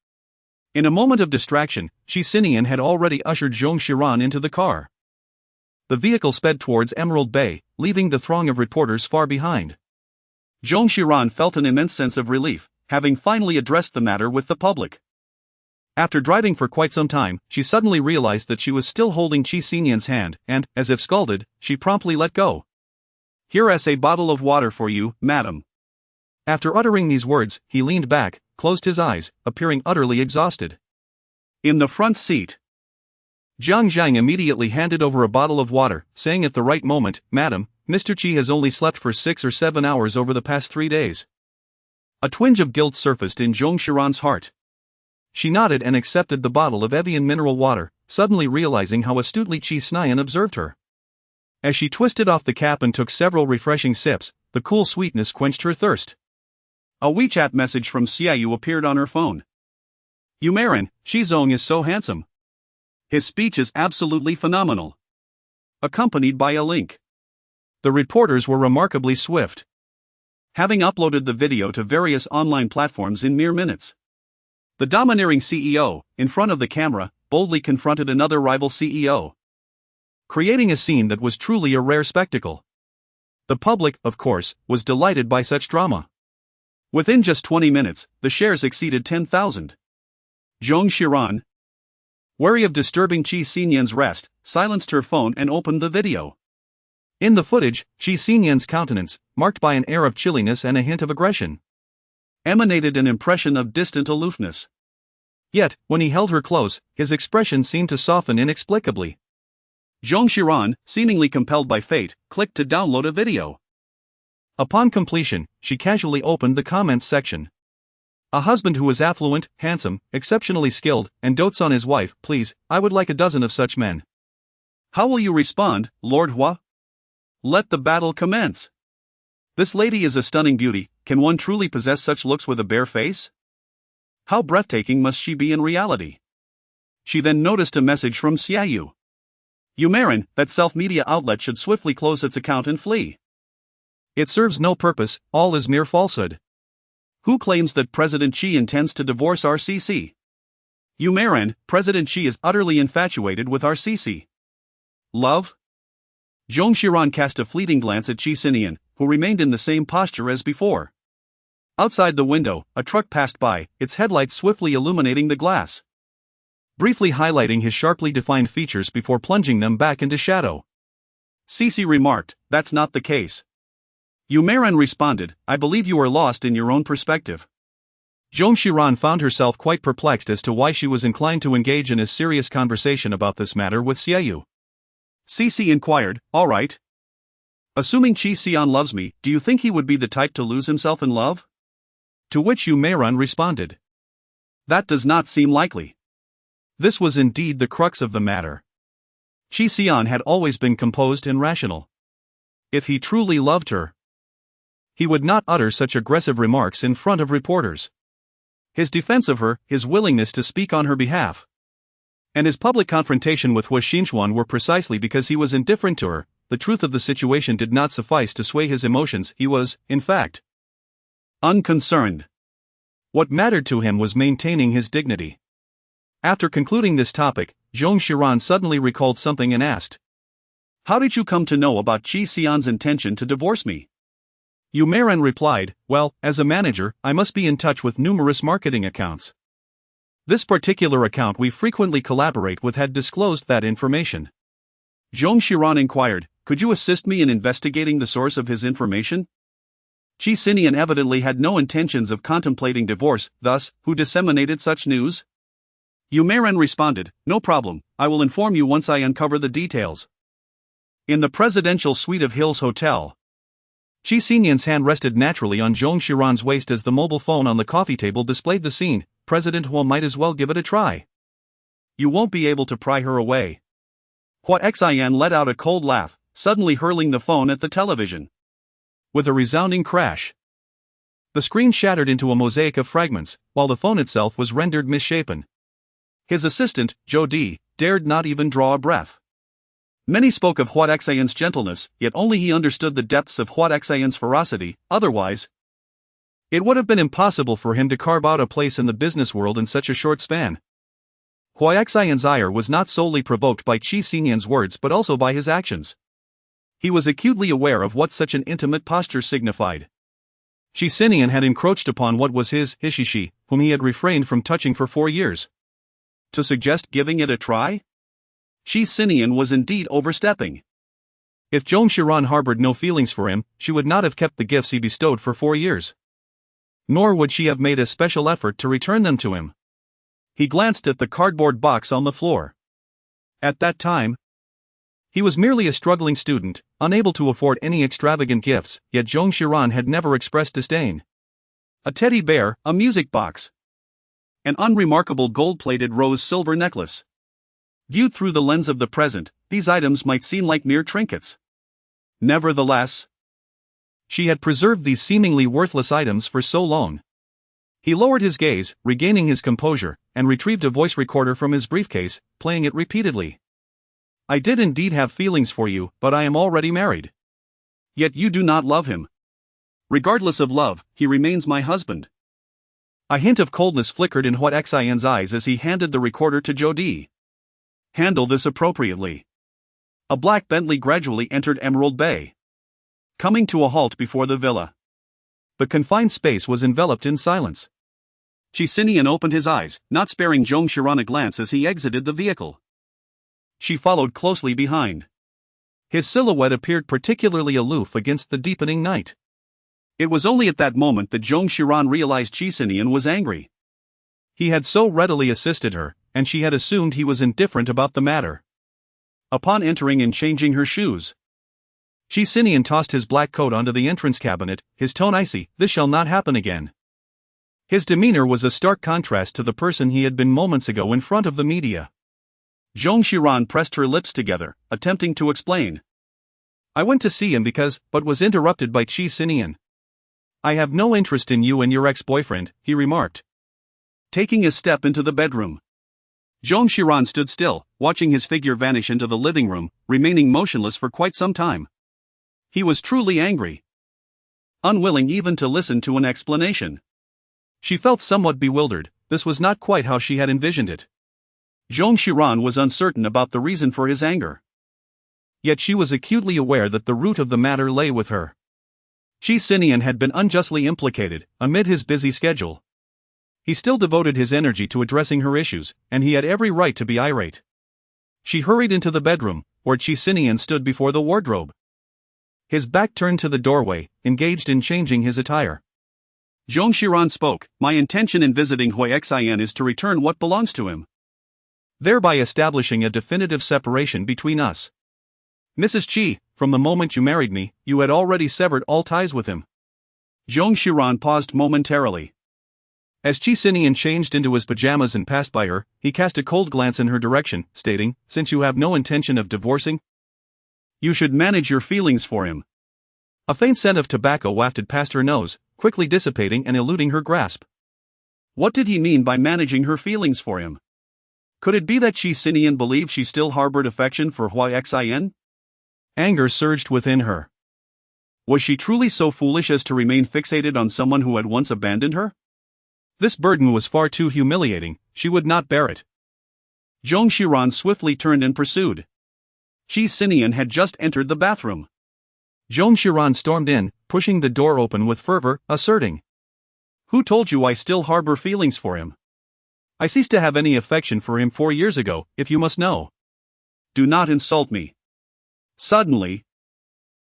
In a moment of distraction, Qi Sinian had already ushered Zhong Xiran into the car. The vehicle sped towards Emerald Bay, leaving the throng of reporters far behind. Zhong Xiran felt an immense sense of relief, having finally addressed the matter with the public. After driving for quite some time, she suddenly realized that she was still holding Qi Sinian's hand, and, as if scalded, she promptly let go. Here's a bottle of water for you, madam. After uttering these words, he leaned back, closed his eyes, appearing utterly exhausted. In the front seat, Jiang Zhang immediately handed over a bottle of water, saying at the right moment, "Madam, Mr. Qi has only slept for 6 or 7 hours over the past 3 days." A twinge of guilt surfaced in Zhong Xiran's heart. She nodded and accepted the bottle of Evian mineral water, suddenly realizing how astutely Qi Sinian observed her. As she twisted off the cap and took several refreshing sips, the cool sweetness quenched her thirst. A WeChat message from Xiaoyu appeared on her phone. "Yumarin, Shizong is so handsome. His speech is absolutely phenomenal." Accompanied by a link. The reporters were remarkably swift, having uploaded the video to various online platforms in mere minutes. The domineering CEO, in front of the camera, boldly confronted another rival CEO, creating a scene that was truly a rare spectacle. The public, of course, was delighted by such drama. Within just 20 minutes, the shares exceeded 10,000. Zhong Xiran, wary of disturbing Qi Sinian's rest, silenced her phone and opened the video. In the footage, Qi Sinian's countenance, marked by an air of chilliness and a hint of aggression, emanated an impression of distant aloofness. Yet, when he held her close, his expression seemed to soften inexplicably. Zhong Xiran, seemingly compelled by fate, clicked to download a video. Upon completion, she casually opened the comments section. "A husband who is affluent, handsome, exceptionally skilled, and dotes on his wife, please, I would like a dozen of such men." How will you respond, Lord Hua? Let the battle commence. This lady is a stunning beauty. Can one truly possess such looks with a bare face? How breathtaking must she be in reality? She then noticed a message from Xiaoyu. "Yumarin, that self-media outlet should swiftly close its account and flee. It serves no purpose, all is mere falsehood." Who claims that President Xi intends to divorce RCC? Yumarin, President Xi is utterly infatuated with RCC. Love? Zhong Xiran cast a fleeting glance at Qi Sinian, who remained in the same posture as before. Outside the window, a truck passed by, its headlights swiftly illuminating the glass, briefly highlighting his sharply defined features before plunging them back into shadow. Cici remarked, "That's not the case." Yumarin responded, "I believe you are lost in your own perspective." Zhong Xiran found herself quite perplexed as to why she was inclined to engage in a serious conversation about this matter with Xiaoyu. Cici inquired, "All right. Assuming Qi Sinian loves me, do you think he would be the type to lose himself in love?" To which Yumarin responded, "That does not seem likely." This was indeed the crux of the matter. Qi Sinian had always been composed and rational. If he truly loved her, he would not utter such aggressive remarks in front of reporters. His defense of her, his willingness to speak on her behalf, and his public confrontation with Hua Xinchuan were precisely because he was indifferent to her. The truth of the situation did not suffice to sway his emotions. He was, in fact, unconcerned. What mattered to him was maintaining his dignity. After concluding this topic, Zhong Xiran suddenly recalled something and asked, "How did you come to know about Qi Sinian's intention to divorce me?" Yumarin replied, "Well, as a manager, I must be in touch with numerous marketing accounts. This particular account we frequently collaborate with had disclosed that information." Zhong Xiran inquired, "Could you assist me in investigating the source of his information?" Qi Sinian evidently had no intentions of contemplating divorce, thus, who disseminated such news? Yumarin responded, "No problem, I will inform you once I uncover the details." In the presidential suite of Hills Hotel, Qi Sinian's hand rested naturally on Zhong Xiran's waist as the mobile phone on the coffee table displayed the scene. President Hua might as well give it a try. "You won't be able to pry her away." Hua Xian let out a cold laugh, suddenly hurling the phone at the television. With a resounding crash, the screen shattered into a mosaic of fragments, while the phone itself was rendered misshapen. His assistant, Zhou Di, dared not even draw a breath. Many spoke of Hua Xian's gentleness, yet only he understood the depths of Hua Xian's ferocity. Otherwise, it would have been impossible for him to carve out a place in the business world in such a short span. Hua Xian's ire was not solely provoked by Qi Sinian's words but also by his actions. He was acutely aware of what such an intimate posture signified. Qi Sinian had encroached upon what was his Hishishi, whom he had refrained from touching for 4 years. To suggest giving it a try? Qi Sinian was indeed overstepping. If Zong Xiran harbored no feelings for him, she would not have kept the gifts he bestowed for 4 years. Nor would she have made a special effort to return them to him. He glanced at the cardboard box on the floor. At that time, he was merely a struggling student, unable to afford any extravagant gifts, yet Zong Xiran had never expressed disdain. A teddy bear, a music box, an unremarkable gold-plated rose-silver necklace. Viewed through the lens of the present, these items might seem like mere trinkets. Nevertheless, she had preserved these seemingly worthless items for so long. He lowered his gaze, regaining his composure, and retrieved a voice recorder from his briefcase, playing it repeatedly. I did indeed have feelings for you, but I am already married. Yet you do not love him. Regardless of love, he remains my husband. A hint of coldness flickered in Hua Xian's eyes as he handed the recorder to Jodi. Handle this appropriately. A black Bentley gradually entered Emerald Bay, coming to a halt before the villa. The confined space was enveloped in silence. Qi Sinian opened his eyes, not sparing Zong Xiran a glance as he exited the vehicle. She followed closely behind. His silhouette appeared particularly aloof against the deepening night. It was only at that moment that Zong Xiran realized Qi Sinian was angry. He had so readily assisted her, and she had assumed he was indifferent about the matter. Upon entering and changing her shoes, Qi Sinian tossed his black coat onto the entrance cabinet, his tone icy. This shall not happen again. His demeanor was a stark contrast to the person he had been moments ago in front of the media. Zong Xiran pressed her lips together, attempting to explain. I went to see him but was interrupted by Qi Sinian. I have no interest in you and your ex-boyfriend, he remarked, taking a step into the bedroom. Zong Xiran stood still, watching his figure vanish into the living room, remaining motionless for quite some time. He was truly angry, unwilling even to listen to an explanation. She felt somewhat bewildered. This was not quite how she had envisioned it. Zong Xiran was uncertain about the reason for his anger. Yet she was acutely aware that the root of the matter lay with her. Qi Sinian had been unjustly implicated, amid his busy schedule. He still devoted his energy to addressing her issues, and he had every right to be irate. She hurried into the bedroom, where Qi Sinian stood before the wardrobe. His back turned to the doorway, engaged in changing his attire. Zong Xiran spoke, my intention in visiting Hua Xian is to return what belongs to him, thereby establishing a definitive separation between us. Mrs. Qi, from the moment you married me, you had already severed all ties with him. Zong Xiran paused momentarily. As Qi Sinian changed into his pajamas and passed by her, he cast a cold glance in her direction, stating, since you have no intention of divorcing, you should manage your feelings for him. A faint scent of tobacco wafted past her nose, quickly dissipating and eluding her grasp. What did he mean by managing her feelings for him? Could it be that Qi Sinian believed she still harbored affection for Hua Xian? Anger surged within her. Was she truly so foolish as to remain fixated on someone who had once abandoned her? This burden was far too humiliating, she would not bear it. Zong Xiran swiftly turned and pursued. Qi Sinian had just entered the bathroom. Zong Xiran stormed in, pushing the door open with fervor, asserting, who told you I still harbor feelings for him? I ceased to have any affection for him 4 years ago, if you must know. Do not insult me. Suddenly,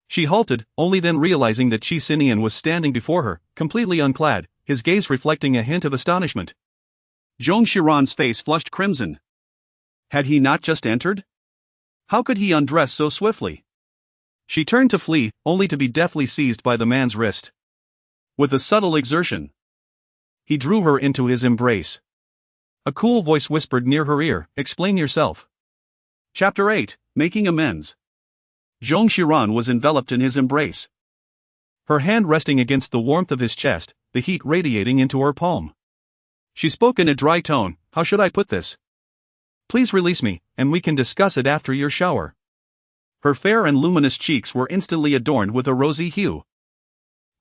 she halted, only then realizing that Qi Sinian was standing before her, completely unclad, his gaze reflecting a hint of astonishment. Zong Xiran's face flushed crimson. Had he not just entered? How could he undress so swiftly? She turned to flee, only to be deftly seized by the man's wrist. With a subtle exertion, he drew her into his embrace. A cool voice whispered near her ear, explain yourself. Chapter 8, Making Amends. Zong Xiran was enveloped in his embrace, her hand resting against the warmth of his chest, the heat radiating into her palm. She spoke in a dry tone, how should I put this? Please release me, and we can discuss it after your shower. Her fair and luminous cheeks were instantly adorned with a rosy hue,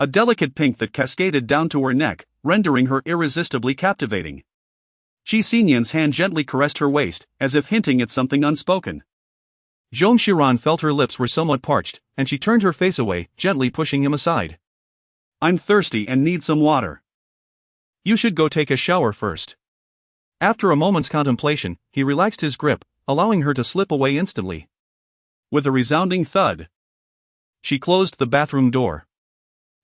a delicate pink that cascaded down to her neck, rendering her irresistibly captivating. Qi Sinian's hand gently caressed her waist, as if hinting at something unspoken. Zong Xiran felt her lips were somewhat parched, and she turned her face away, gently pushing him aside. I'm thirsty and need some water. You should go take a shower first. After a moment's contemplation, he relaxed his grip, allowing her to slip away instantly. With a resounding thud, She closed the bathroom door.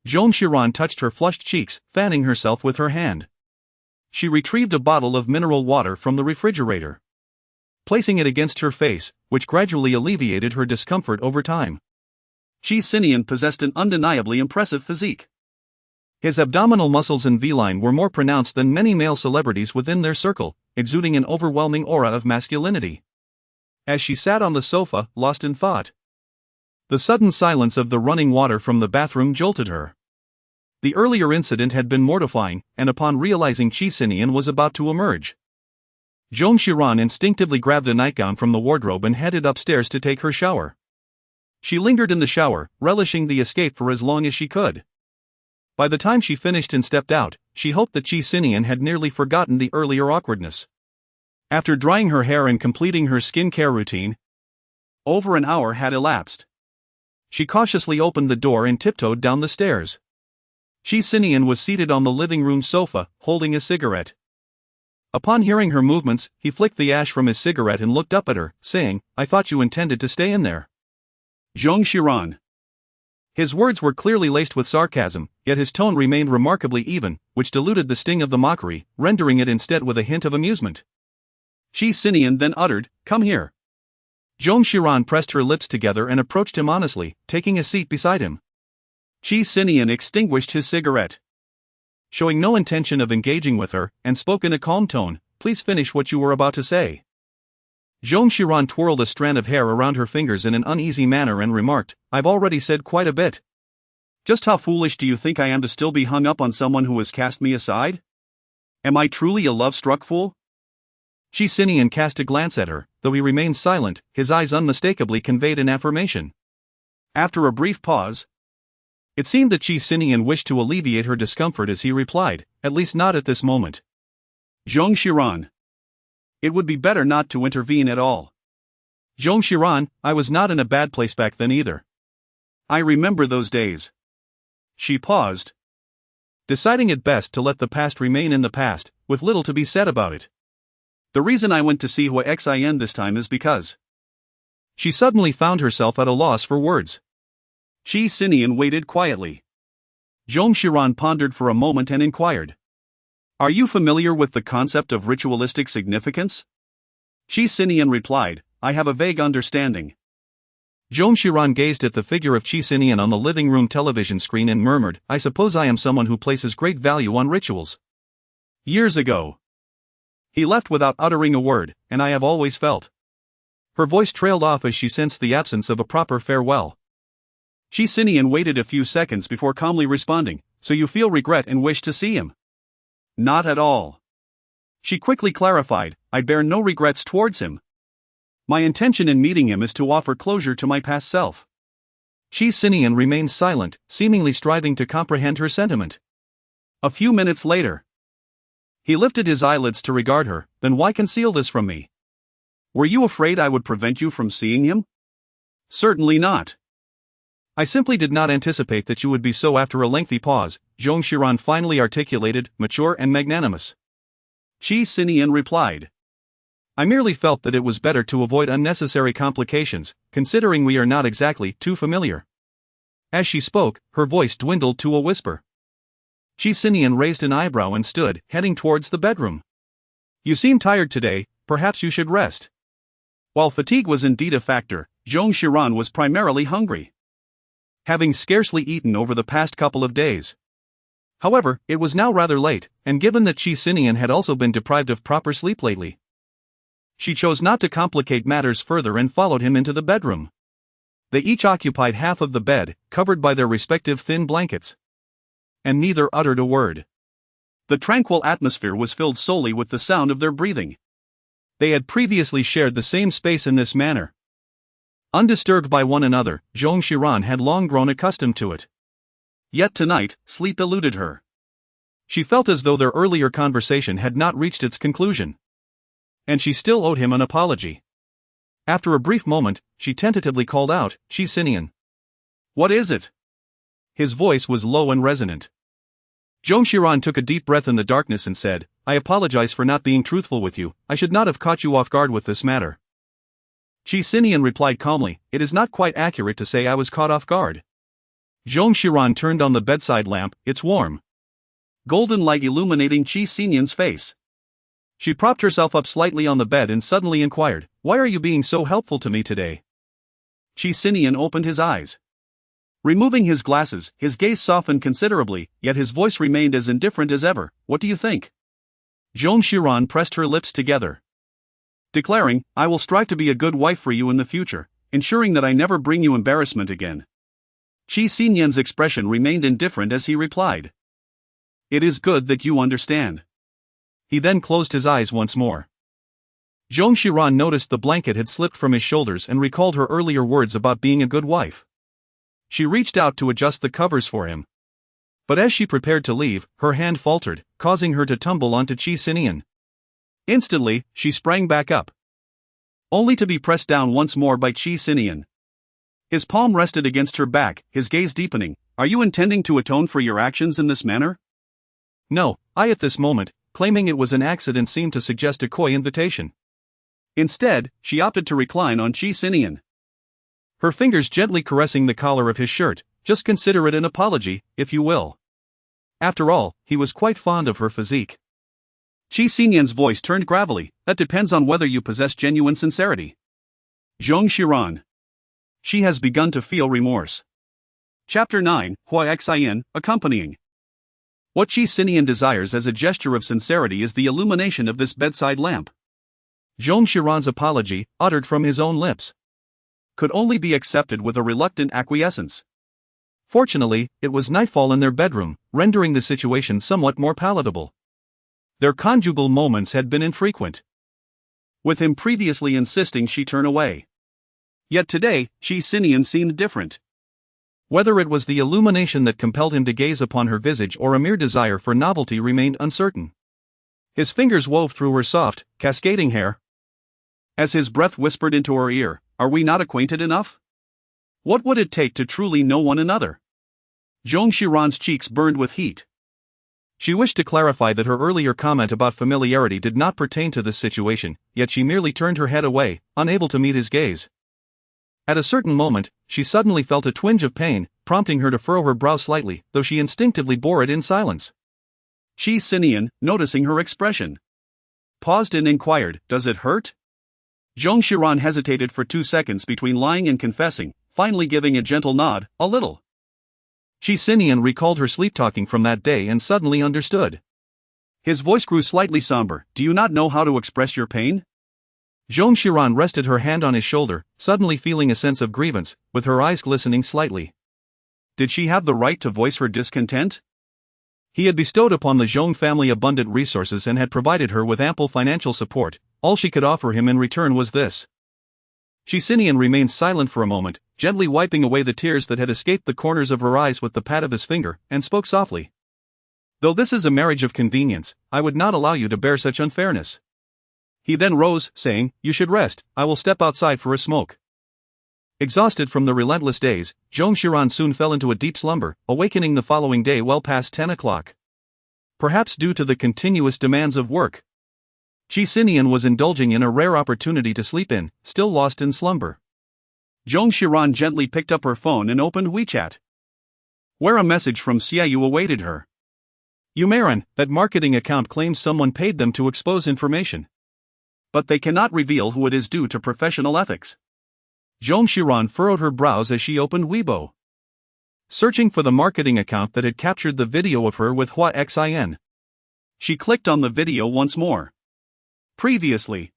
Zong Xiran touched her flushed cheeks, fanning herself with her hand. She retrieved a bottle of mineral water from the refrigerator, placing it against her face, which gradually alleviated her discomfort over time. Qi Sinian possessed an undeniably impressive physique. His abdominal muscles and V-line were more pronounced than many male celebrities within their circle, exuding an overwhelming aura of masculinity. As she sat on the sofa, lost in thought, the sudden silence of the running water from the bathroom jolted her. The earlier incident had been mortifying, and upon realizing Qi Sinian was about to emerge, Zong Xiran instinctively grabbed a nightgown from the wardrobe and headed upstairs to take her shower. She lingered in the shower, relishing the escape for as long as she could. By the time she finished and stepped out, she hoped that Qi Sinian had nearly forgotten the earlier awkwardness. After drying her hair and completing her skincare routine, over an hour had elapsed. She cautiously opened the door and tiptoed down the stairs. Qi Sinian was seated on the living room sofa, holding a cigarette. Upon hearing her movements, he flicked the ash from his cigarette and looked up at her, saying, "I thought you intended to stay in there." Zong Xiran. His words were clearly laced with sarcasm, yet his tone remained remarkably even, which diluted the sting of the mockery, rendering it instead with a hint of amusement. Qi Sinian then uttered, "Come here." Zong Xiran pressed her lips together and approached him honestly, taking a seat beside him. Qi Sinian extinguished his cigarette, showing no intention of engaging with her, and spoke in a calm tone, "Please finish what you were about to say." Zong Xiran twirled a strand of hair around her fingers in an uneasy manner and remarked, "I've already said quite a bit." Just how foolish do you think I am to still be hung up on someone who has cast me aside? Am I truly a love-struck fool? Qi Sinian cast a glance at her, though he remained silent, his eyes unmistakably conveyed an affirmation. After a brief pause, it seemed that Qi Sinian wished to alleviate her discomfort as he replied, "At least not at this moment." Zong Xiran. It would be better not to intervene at all. Zong Xiran, I was not in a bad place back then either. I remember those days. She paused, deciding it best to let the past remain in the past, with little to be said about it. The reason I went to see Xin this time is because. She suddenly found herself at a loss for words. Qi Sinian waited quietly. Zong Xiran pondered for a moment and inquired, "Are you familiar with the concept of ritualistic significance?" Qi Sinian replied, "I have a vague understanding." Zong Xiran gazed at the figure of Qi Sinian on the living room television screen and murmured, "I suppose I am someone who places great value on rituals. Years ago, he left without uttering a word, and I have always felt." Her voice trailed off as she sensed the absence of a proper farewell. Qi Sinian waited a few seconds before calmly responding, "So you feel regret and wish to see him?" "Not at all." She quickly clarified, "I bear no regrets towards him. My intention in meeting him is to offer closure to my past self." Qi Sinian remained silent, seemingly striving to comprehend her sentiment. A few minutes later, he lifted his eyelids to regard her. "Then why conceal this from me? Were you afraid I would prevent you from seeing him?" "Certainly not. I simply did not anticipate that you would be so." After a lengthy pause, Zong Xiran finally articulated, "Mature and magnanimous." Qi Sinian replied, "I merely felt that it was better to avoid unnecessary complications, considering we are not exactly too familiar." As she spoke, her voice dwindled to a whisper. Qi Sinian raised an eyebrow and stood, heading towards the bedroom. "You seem tired today, perhaps you should rest." While fatigue was indeed a factor, Zong Xiran was primarily hungry, having scarcely eaten over the past couple of days. However, it was now rather late, and given that Qi Sinian had also been deprived of proper sleep lately, she chose not to complicate matters further and followed him into the bedroom. They each occupied half of the bed, covered by their respective thin blankets, and neither uttered a word. The tranquil atmosphere was filled solely with the sound of their breathing. They had previously shared the same space in this manner. Undisturbed by one another, Zong Xiran had long grown accustomed to it. Yet tonight, sleep eluded her. She felt as though their earlier conversation had not reached its conclusion, and she still owed him an apology. After a brief moment, she tentatively called out, "Qi Sinian." "What is it?" His voice was low and resonant. Zong Xiran took a deep breath in the darkness and said, "I apologize for not being truthful with you. I should not have caught you off guard with this matter." Qi Sinian replied calmly, "It is not quite accurate to say I was caught off guard. Zhong Xiran turned on the bedside lamp, its warm golden light illuminating Qi Sinian's face. She propped herself up slightly on the bed and suddenly inquired, "Why are you being so helpful to me today?" Qi Sinian opened his eyes. Removing his glasses, his gaze softened considerably, yet his voice remained as indifferent as ever. "What do you think?" Zhong Xiran pressed her lips together, declaring, "I will strive to be a good wife for you in the future, ensuring that I never bring you embarrassment again." Qi Sinian's expression remained indifferent as he replied, "It is good that you understand." He then closed his eyes once more. Zhong Xiran noticed the blanket had slipped from his shoulders and recalled her earlier words about being a good wife. She reached out to adjust the covers for him. But as she prepared to leave, her hand faltered, causing her to tumble onto Qi Sinian. Instantly, she sprang back up, only to be pressed down once more by Qi Sinian. His palm rested against her back, his gaze deepening. "Are you intending to atone for your actions in this manner?" "No, I at this moment," claiming it was an accident seemed to suggest a coy invitation. Instead, she opted to recline on Qi Sinian, her fingers gently caressing the collar of his shirt. "Just consider it an apology, if you will." After all, he was quite fond of her physique. Qi Sinian's voice turned gravelly. "That depends on whether you possess genuine sincerity." Zhong Xiran. She has begun to feel remorse. Chapter 9, Xian, accompanying. What Qi Sinian desires as a gesture of sincerity is the illumination of this bedside lamp. Zhong Xiran's apology, uttered from his own lips, could only be accepted with a reluctant acquiescence. Fortunately, it was nightfall in their bedroom, rendering the situation somewhat more palatable. Their conjugal moments had been infrequent, with him previously insisting she turn away. Yet today, Qi Sinian seemed different. Whether it was the illumination that compelled him to gaze upon her visage or a mere desire for novelty remained uncertain. His fingers wove through her soft, cascading hair, as his breath whispered into her ear, "Are we not acquainted enough? What would it take to truly know one another?" Zhong Xiran's cheeks burned with heat. She wished to clarify that her earlier comment about familiarity did not pertain to this situation, yet she merely turned her head away, unable to meet his gaze. At a certain moment, she suddenly felt a twinge of pain, prompting her to furrow her brow slightly, though she instinctively bore it in silence. Qi Sinian, noticing her expression, paused and inquired, "Does it hurt?" Zhong Xiran hesitated for 2 seconds between lying and confessing, finally giving a gentle nod, "A little." Qi Sinian recalled her sleep-talking from that day and suddenly understood. His voice grew slightly somber. "Do you not know how to express your pain?" Zhong Xiran rested her hand on his shoulder, suddenly feeling a sense of grievance, with her eyes glistening slightly. Did she have the right to voice her discontent? He had bestowed upon the Zhong family abundant resources and had provided her with ample financial support. All she could offer him in return was this. Qi Sinian remained silent for a moment, gently wiping away the tears that had escaped the corners of her eyes with the pat of his finger, and spoke softly. "Though this is a marriage of convenience, I would not allow you to bear such unfairness." He then rose, saying, "You should rest, I will step outside for a smoke." Exhausted from the relentless days, Zhong Xiran soon fell into a deep slumber, awakening the following day well past 10 o'clock. Perhaps due to the continuous demands of work, Qi Sinian was indulging in a rare opportunity to sleep in, still lost in slumber. Zhong Xiran gently picked up her phone and opened WeChat, where a message from Xiaoyu awaited her. Yumaran, that marketing account claims someone paid them to expose information, but they cannot reveal who it is due to professional ethics. Zhong Xiran furrowed her brows as she opened Weibo, searching for the marketing account that had captured the video of her with Xian. She clicked on the video once more. Previously,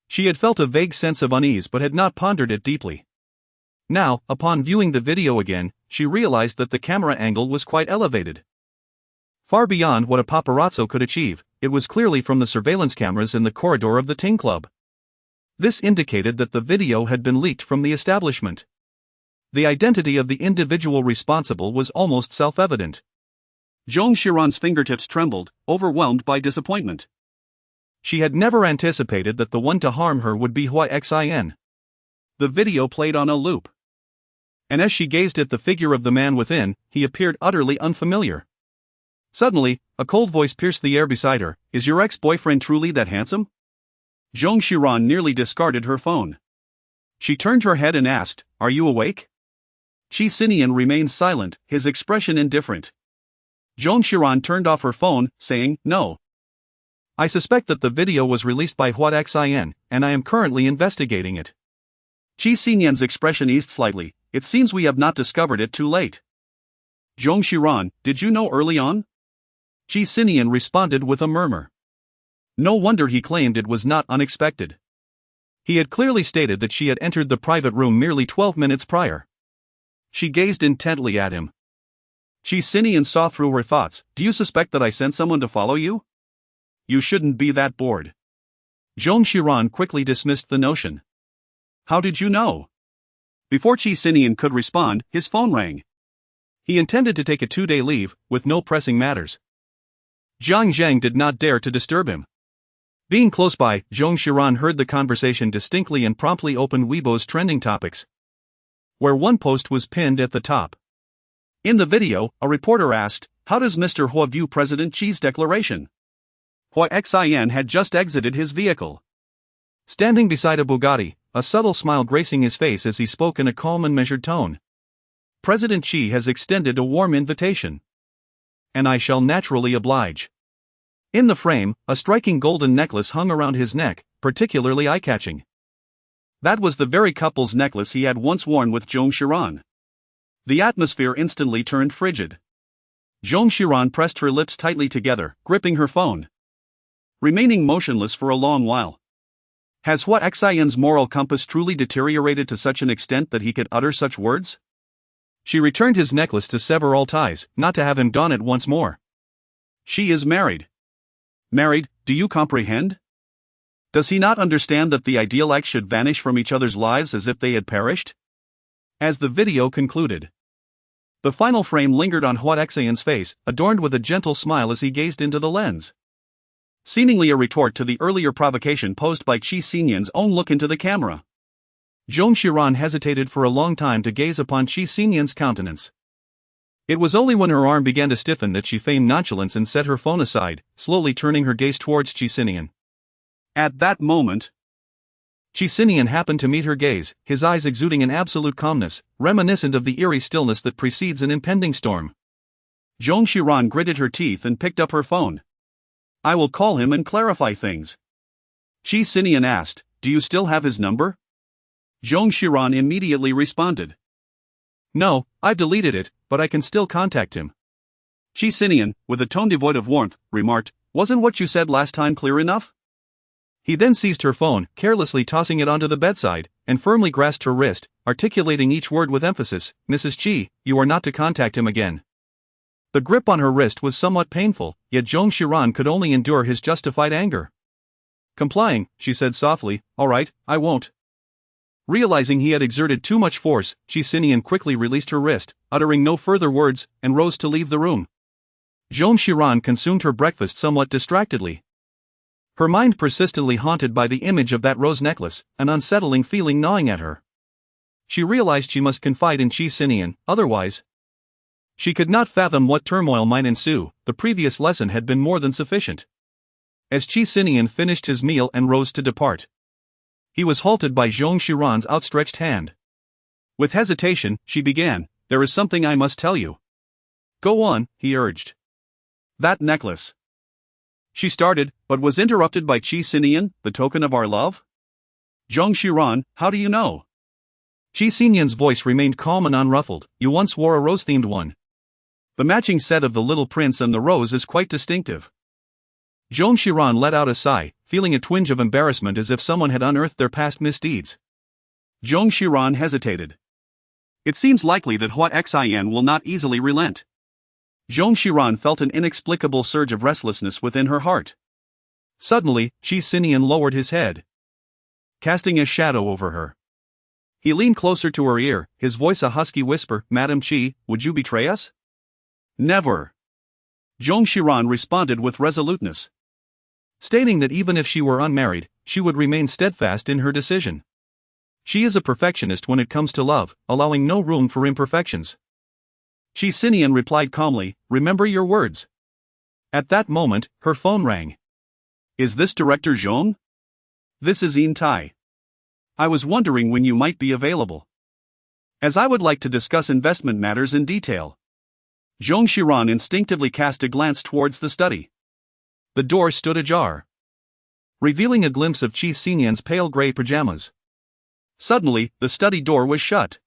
she had felt a vague sense of unease but had not pondered it deeply. Now, upon viewing the video again, she realized that the camera angle was quite elevated. Far beyond what a paparazzo could achieve, it was clearly from the surveillance cameras in the corridor of the Ting Club. This indicated that the video had been leaked from the establishment. The identity of the individual responsible was almost self-evident. Zhong Xiran's fingertips trembled, overwhelmed by disappointment. She had never anticipated that the one to harm her would be Xian. The video played on a loop, and as she gazed at the figure of the man within, he appeared utterly unfamiliar. Suddenly, a cold voice pierced the air beside her. "Is your ex-boyfriend truly that handsome?" Zhong Xiran nearly discarded her phone. She turned her head and asked, "Are you awake?" Qi Sinian remained silent, his expression indifferent. Zong Xiran turned off her phone, saying, "No. I suspect that the video was released by Xin, and I am currently investigating it." Qi Sinian's expression eased slightly. "It seems we have not discovered it too late." "Zong Xiran, did you know early on?" Qi Sinian responded with a murmur. No wonder he claimed it was not unexpected. He had clearly stated that she had entered the private room merely 12 minutes prior. She gazed intently at him. Qi Sinian saw through her thoughts. "Do you suspect that I sent someone to follow you? You shouldn't be that bored." Zong Xiran quickly dismissed the notion. "How did you know?" Before Qi Sinian could respond, his phone rang. He intended to take a 2-day leave, with no pressing matters. Zhang Zheng did not dare to disturb him. Being close by, Zong Xiran heard the conversation distinctly and promptly opened Weibo's trending topics, where one post was pinned at the top. In the video, a reporter asked, "How does Mr. Hua view President Xi's declaration?" Xin had just exited his vehicle. Standing beside a Bugatti, a subtle smile gracing his face as he spoke in a calm and measured tone. "President Xi has extended a warm invitation, and I shall naturally oblige." In the frame, a striking golden necklace hung around his neck, particularly eye-catching. That was the very couple's necklace he had once worn with Zong Xiran. The atmosphere instantly turned frigid. Zong Xiran pressed her lips tightly together, gripping her phone, remaining motionless for a long while. Has Xian's moral compass truly deteriorated to such an extent that he could utter such words? She returned his necklace to sever all ties, not to have him don it once more. She is married. Married, do you comprehend? Does he not understand that the idealites should vanish from each other's lives as if they had perished? As the video concluded, the final frame lingered on Xian's face, adorned with a gentle smile as he gazed into the lens. Seemingly a retort to the earlier provocation posed by Qi Sinian's own look into the camera. Zong Xiran hesitated for a long time to gaze upon Qi Sinian's countenance. It was only when her arm began to stiffen that she feigned nonchalance and set her phone aside, slowly turning her gaze towards Qi Sinian. At that moment, Qi Sinian happened to meet her gaze, his eyes exuding an absolute calmness, reminiscent of the eerie stillness that precedes an impending storm. Zong Xiran gritted her teeth and picked up her phone. "I will call him and clarify things." Qi Sinian asked, "Do you still have his number?" Zong Xiran immediately responded, "No, I've deleted it, but I can still contact him." Qi Sinian, with a tone devoid of warmth, remarked, "Wasn't what you said last time clear enough?" He then seized her phone, carelessly tossing it onto the bedside, and firmly grasped her wrist, articulating each word with emphasis. "Mrs. Qi, you are not to contact him again." The grip on her wrist was somewhat painful, yet Zong Xiran could only endure his justified anger. Complying, she said softly, "All right, I won't." Realizing he had exerted too much force, Qi Sinian quickly released her wrist, uttering no further words, and rose to leave the room. Zong Xiran consumed her breakfast somewhat distractedly, her mind persistently haunted by the image of that rose necklace, an unsettling feeling gnawing at her. She realized she must confide in Qi Sinian, otherwise she could not fathom what turmoil might ensue. The previous lesson had been more than sufficient. As Qi Sinian finished his meal and rose to depart, he was halted by Zong Xiran's outstretched hand. With hesitation, she began, "There is something I must tell you." "Go on," he urged. "That necklace." She started, but was interrupted by Qi Sinian, "The token of our love?" "Zong Xiran, how do you know?" Qi Sinian's voice remained calm and unruffled. "You once wore a rose-themed one. The matching set of the little prince and the rose is quite distinctive." Zong Xiran let out a sigh, feeling a twinge of embarrassment as if someone had unearthed their past misdeeds. Zong Xiran hesitated. It seems likely that Xian will not easily relent. Zong Xiran felt an inexplicable surge of restlessness within her heart. Suddenly, Qi Sinian lowered his head, casting a shadow over her. He leaned closer to her ear, his voice a husky whisper, "Madam Qi, would you betray us?" "Never." Zong Xiran responded with resoluteness, stating that even if she were unmarried, she would remain steadfast in her decision. She is a perfectionist when it comes to love, allowing no room for imperfections. Qi Sinian replied calmly, "Remember your words." At that moment, her phone rang. "Is this Director Zhong?" "This is Yin Tai. I was wondering when you might be available." as I would like to discuss investment matters in detail. Zhong Xiran instinctively cast a glance towards the study. The door stood ajar, revealing a glimpse of Qi Sinian's pale gray pajamas. Suddenly, the study door was shut.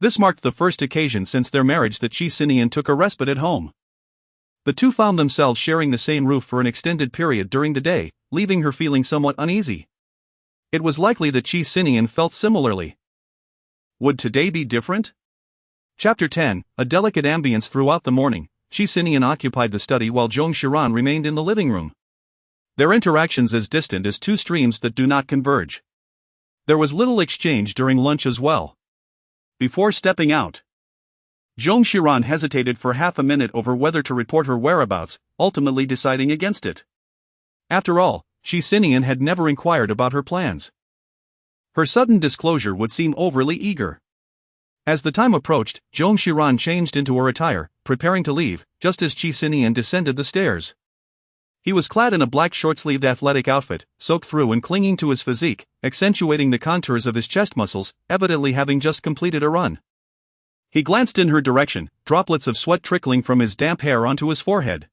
This marked the first occasion since their marriage that Qi Sinian took a respite at home. The two found themselves sharing the same roof for an extended period during the day, leaving her feeling somewhat uneasy. It was likely that Qi Sinian felt similarly. Would today be different? Chapter 10, a delicate ambience throughout the morning. Qi Sinian occupied the study while Zhong Xiran remained in the living room. Their interactions as distant as two streams that do not converge. There was little exchange during lunch as well. Before stepping out, Zhong Xiran hesitated for half a minute over whether to report her whereabouts, ultimately deciding against it. After all, Qi Sinian had never inquired about her plans. Her sudden disclosure would seem overly eager. As the time approached, Zhong Xiran changed into her attire, preparing to leave, just as Qi Sinian descended the stairs. He was clad in a black short-sleeved athletic outfit, soaked through and clinging to his physique, accentuating the contours of his chest muscles, evidently having just completed a run. He glanced in her direction, droplets of sweat trickling from his damp hair onto his forehead.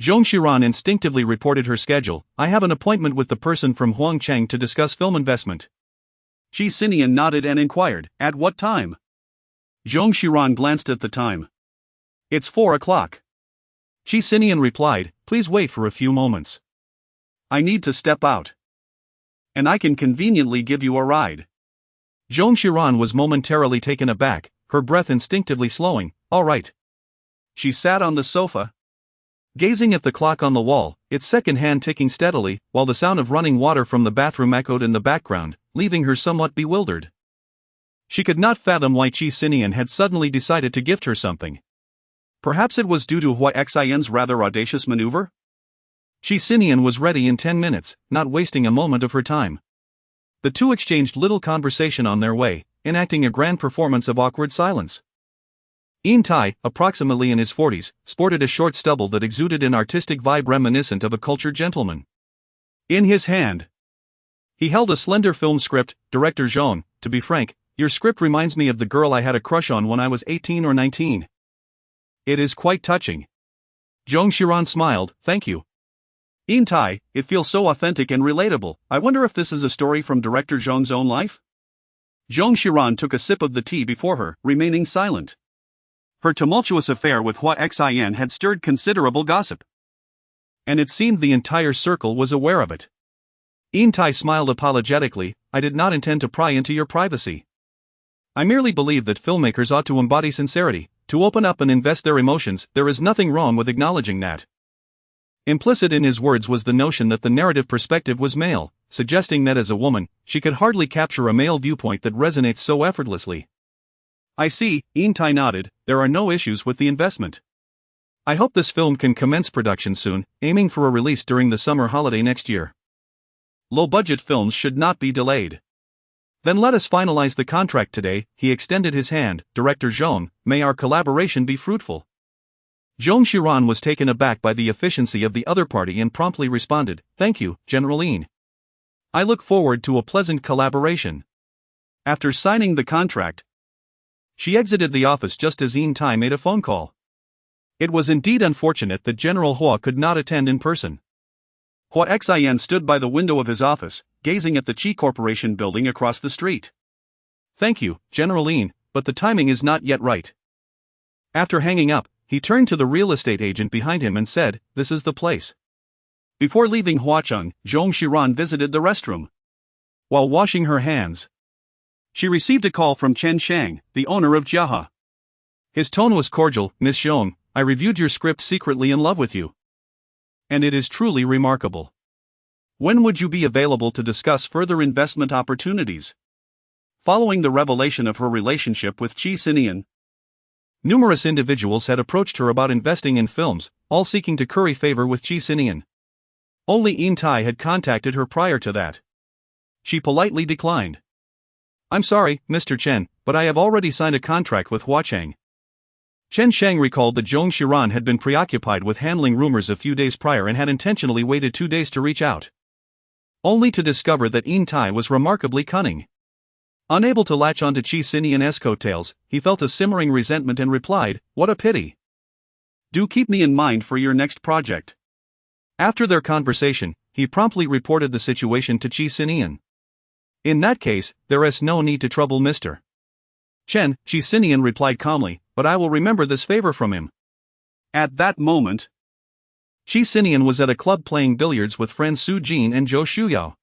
Zhong Xiran instinctively reported her schedule. I have an appointment with the person from Huangcheng to discuss film investment. Qi Sinian nodded and inquired, at what time? Zhong Xiran glanced at the time. It's 4 o'clock. Qi Sinian replied, please wait for a few moments. I need to step out. And I can conveniently give you a ride. Zhong Xiran was momentarily taken aback, her breath instinctively slowing. All right. She sat on the sofa, gazing at the clock on the wall, its second hand ticking steadily, while the sound of running water from the bathroom echoed in the background, leaving her somewhat bewildered. She could not fathom why Qi Sinian had suddenly decided to gift her something. Perhaps it was due to Huaxian's rather audacious maneuver? Qi Sinian was ready in 10 minutes, not wasting a moment of her time. The two exchanged little conversation on their way, enacting a grand performance of awkward silence. Tai, approximately in his 40s, sported a short stubble that exuded an artistic vibe reminiscent of a cultured gentleman. In his hand, he held a slender film script. Director Zhong, to be frank, your script reminds me of the girl I had a crush on when I was 18 or 19. It is quite touching. Zhong Xiran smiled, thank you. Tai, it feels so authentic and relatable. I wonder if this is a story from Director Zhong's own life? Zhong Xiran took a sip of the tea before her, remaining silent. Her tumultuous affair with Huaxian had stirred considerable gossip, and it seemed the entire circle was aware of it. Tai smiled apologetically, I did not intend to pry into your privacy. I merely believe that filmmakers ought to embody sincerity, to open up and invest their emotions. There is nothing wrong with acknowledging that. Implicit in his words was the notion that the narrative perspective was male, suggesting that as a woman, she could hardly capture a male viewpoint that resonates so effortlessly. I see, Tai nodded, there are no issues with the investment. I hope this film can commence production soon, aiming for a release during the summer holiday next year. Low-budget films should not be delayed. Then let us finalize the contract today. He extended his hand. Director Zhong, may our collaboration be fruitful. Zhong Xiran was taken aback by the efficiency of the other party and promptly responded, thank you, General Yin. I look forward to a pleasant collaboration. After signing the contract, she exited the office just as Tai made a phone call. It was indeed unfortunate that General Hua could not attend in person. Huaxian stood by the window of his office, gazing at the Qi Corporation building across the street. Thank you, General Yin, but the timing is not yet right. After hanging up, he turned to the real estate agent behind him and said, this is the place. Before leaving Huacheng, Zhong Xiran visited the restroom. While washing her hands, she received a call from Chen Shang, the owner of Jiaha. His tone was cordial, Miss Zhong, I reviewed your script secretly in love with you. And it is truly remarkable. When would you be available to discuss further investment opportunities? Following the revelation of her relationship with Qi Sinian, numerous individuals had approached her about investing in films, all seeking to curry favor with Qi Sinian. Only Tai had contacted her prior to that. She politely declined. I'm sorry, Mr. Chen, but I have already signed a contract with Huacheng. Chen Shang recalled that Zhong Xiran had been preoccupied with handling rumors a few days prior and had intentionally waited 2 days to reach out, only to discover that Tai was remarkably cunning. Unable to latch onto Qi Sinian's coattails, he felt a simmering resentment and replied, "What a pity. Do keep me in mind for your next project." After their conversation, he promptly reported the situation to Qi Sinian. "In that case, there is no need to trouble Mr. Chen," Qi Sinian replied calmly, "but I will remember this favor from him." At that moment, Qi Sinian was at a club playing billiards with friends Su Jin and Zhou Shuyao.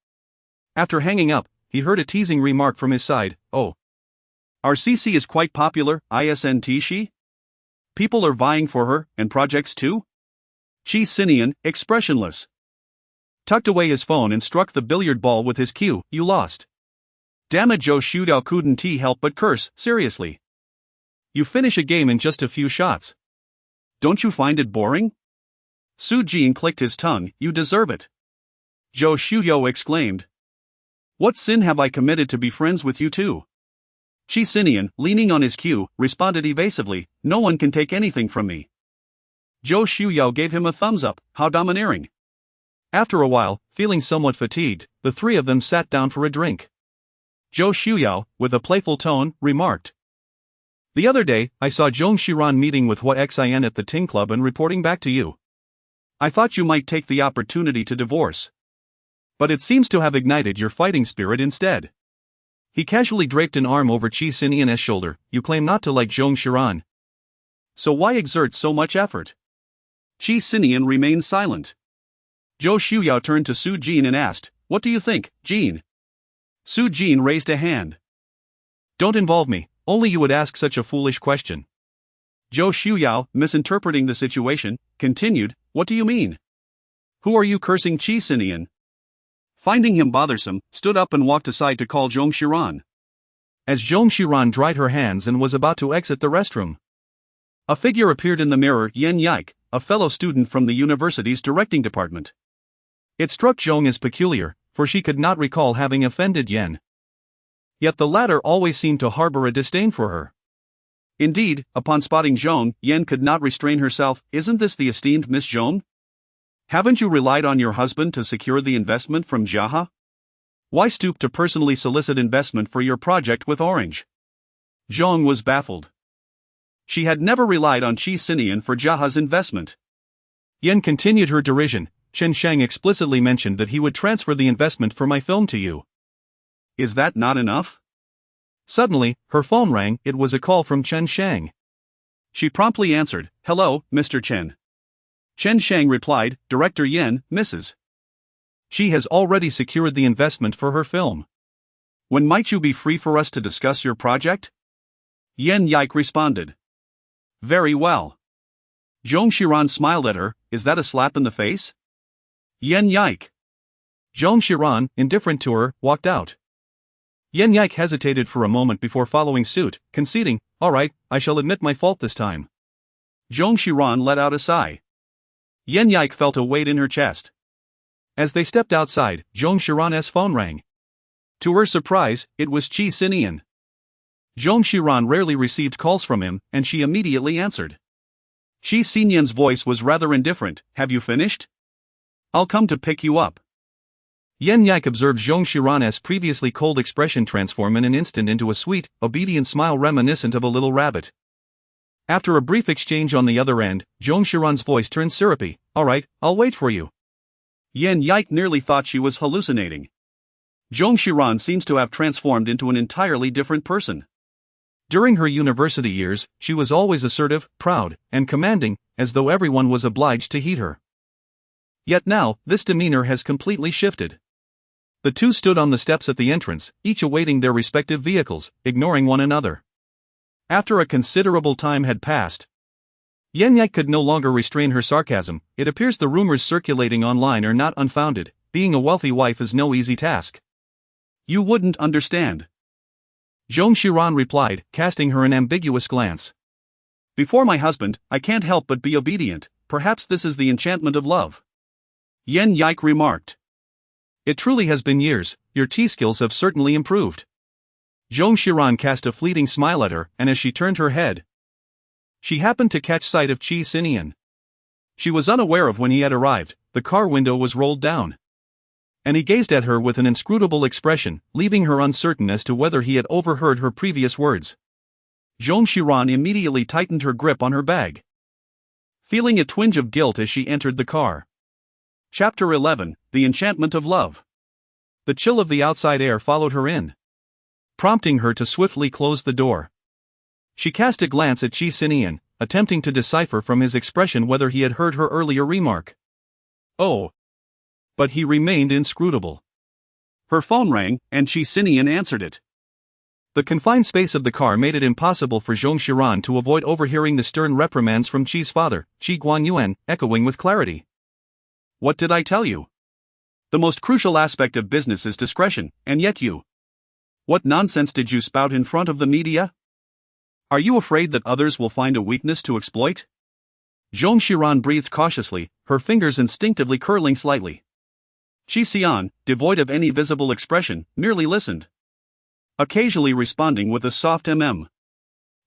After hanging up, he heard a teasing remark from his side, "Oh, our CC is quite popular, isn't she? People are vying for her, and projects too?" Qi Sinian, expressionless, tucked away his phone and struck the billiard ball with his cue. "You lost." Damn it, Zhou Shuyao couldn't help but curse, seriously. You finish a game in just a few shots. Don't you find it boring? Su Jin clicked his tongue. "You deserve it." Zhou Shuyao exclaimed. "What sin have I committed to be friends with you too?" Qi Sinian, leaning on his cue, responded evasively, "No one can take anything from me." Zhou Shuyao gave him a thumbs up. How domineering. After a while, feeling somewhat fatigued, the three of them sat down for a drink. Zhou Shuyao, with a playful tone, remarked, "The other day, I saw Zong Xiran meeting with Hua Xin at the Ting Club and reporting back to you. I thought you might take the opportunity to divorce. But it seems to have ignited your fighting spirit instead." He casually draped an arm over Qi Sinian's shoulder. "You claim not to like Zong Xiran. So why exert so much effort?" Qi Sinian remained silent. Zhou Shuyao turned to Su Jin and asked, "What do you think, Jin?" Su Jin raised a hand. "Don't involve me, only you would ask such a foolish question." Zhou Shuyao, misinterpreting the situation, continued, "What do you mean? Who are you cursing?" Qi Sinian, finding him bothersome, stood up and walked aside to call Zong Xiran. As Zong Xiran dried her hands and was about to exit the restroom, a figure appeared in the mirror. Yen Yike, a fellow student from the university's directing department. It struck Zhong as peculiar, for she could not recall having offended Yen. Yet the latter always seemed to harbor a disdain for her. Indeed, upon spotting Zhong, Yen could not restrain herself. "Isn't this the esteemed Miss Zhong? Haven't you relied on your husband to secure the investment from Jiaha? Why stoop to personally solicit investment for your project with Orange?" Zhong was baffled. She had never relied on Qi Sinian for Jiaha's investment. Yen continued her derision. "Chen Shang explicitly mentioned that he would transfer the investment for my film to you. Is that not enough?" Suddenly, her phone rang. It was a call from Chen Shang. She promptly answered, "Hello, Mr. Chen." Chen Shang replied, "Director Yen, Mrs. She has already secured the investment for her film. When might you be free for us to discuss your project?" Yen Yike responded. "Very well." Zhong Xiran smiled at her. "Is that a slap in the face?" Yen Yike. Zhong Xiran, indifferent to her, walked out. Yen Yike hesitated for a moment before following suit, conceding, "All right, I shall admit my fault this time." Zhong Xiran let out a sigh. Yen Yike felt a weight in her chest. As they stepped outside, Zhong Xiran's phone rang. To her surprise, it was Qi Sinian. Zhong Xiran rarely received calls from him, and she immediately answered. Qi Sinian's voice was rather indifferent. "Have you finished? I'll come to pick you up." Yen Yike observed Zhong Xiran's previously cold expression transform in an instant into a sweet, obedient smile reminiscent of a little rabbit. After a brief exchange on the other end, Zhong Xiran's voice turned syrupy. "All right, I'll wait for you." Yen Yike nearly thought she was hallucinating. Zhong Xiran seems to have transformed into an entirely different person. During her university years, she was always assertive, proud, and commanding, as though everyone was obliged to heed her. Yet now, this demeanor has completely shifted. The two stood on the steps at the entrance, each awaiting their respective vehicles, ignoring one another. After a considerable time had passed, Yen Yike could no longer restrain her sarcasm. "It appears the rumors circulating online are not unfounded. Being a wealthy wife is no easy task." "You wouldn't understand," Zhong Xiran replied, casting her an ambiguous glance. "Before my husband, I can't help but be obedient. Perhaps this is the enchantment of love." Yen Yike remarked. "It truly has been years. Your tea skills have certainly improved." Zhong Xiran cast a fleeting smile at her, and as she turned her head, she happened to catch sight of Qi Sinian. She was unaware of when he had arrived. The car window was rolled down. And he gazed at her with an inscrutable expression, leaving her uncertain as to whether he had overheard her previous words. Zong Xiran immediately tightened her grip on her bag, feeling a twinge of guilt as she entered the car. Chapter 11, The Enchantment of Love. The chill of the outside air followed her in, prompting her to swiftly close the door. She cast a glance at Qi Sinian, attempting to decipher from his expression whether he had heard her earlier remark. Oh. But he remained inscrutable. Her phone rang, and Qi Sinian answered it. The confined space of the car made it impossible for Zong Xiran to avoid overhearing the stern reprimands from Qi's father, Qi Guanyuan, echoing with clarity. What did I tell you? The most crucial aspect of business is discretion, and yet you. What nonsense did you spout in front of the media? Are you afraid that others will find a weakness to exploit? Zong Xiran breathed cautiously, her fingers instinctively curling slightly. Qi Sinian, devoid of any visible expression, merely listened, occasionally responding with a soft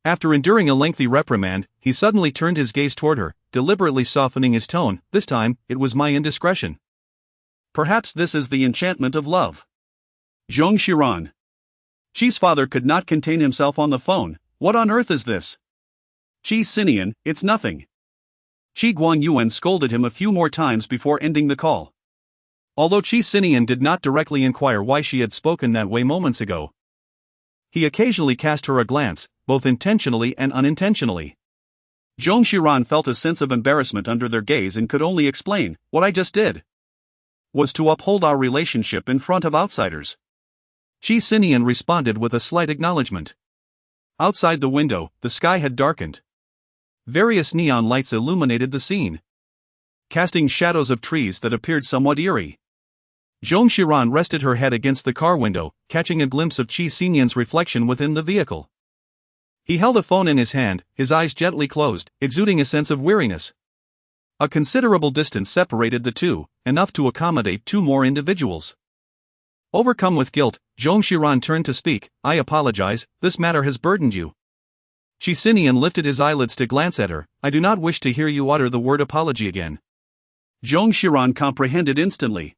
After enduring a lengthy reprimand, he suddenly turned his gaze toward her, deliberately softening his tone. This time, it was my indiscretion. Perhaps this is the enchantment of love. Zong Xiran. Qi's father could not contain himself on the phone. What on earth is this? Qi Sinian, it's nothing. Qi Guanyuan scolded him a few more times before ending the call. Although Qi Sinian did not directly inquire why she had spoken that way moments ago, he occasionally cast her a glance, both intentionally and unintentionally. Zong Xiran felt a sense of embarrassment under their gaze and could only explain, what I just did was to uphold our relationship in front of outsiders. Qi Sinian responded with a slight acknowledgement. Outside the window, the sky had darkened. Various neon lights illuminated the scene, casting shadows of trees that appeared somewhat eerie. Zong Xiran rested her head against the car window, catching a glimpse of Qi Sinian's reflection within the vehicle. He held a phone in his hand, his eyes gently closed, exuding a sense of weariness. A considerable distance separated the two, enough to accommodate two more individuals. Overcome with guilt, Zong Xiran turned to speak. I apologize, this matter has burdened you. Qi Sinian lifted his eyelids to glance at her. I do not wish to hear you utter the word apology again. Zong Xiran comprehended instantly.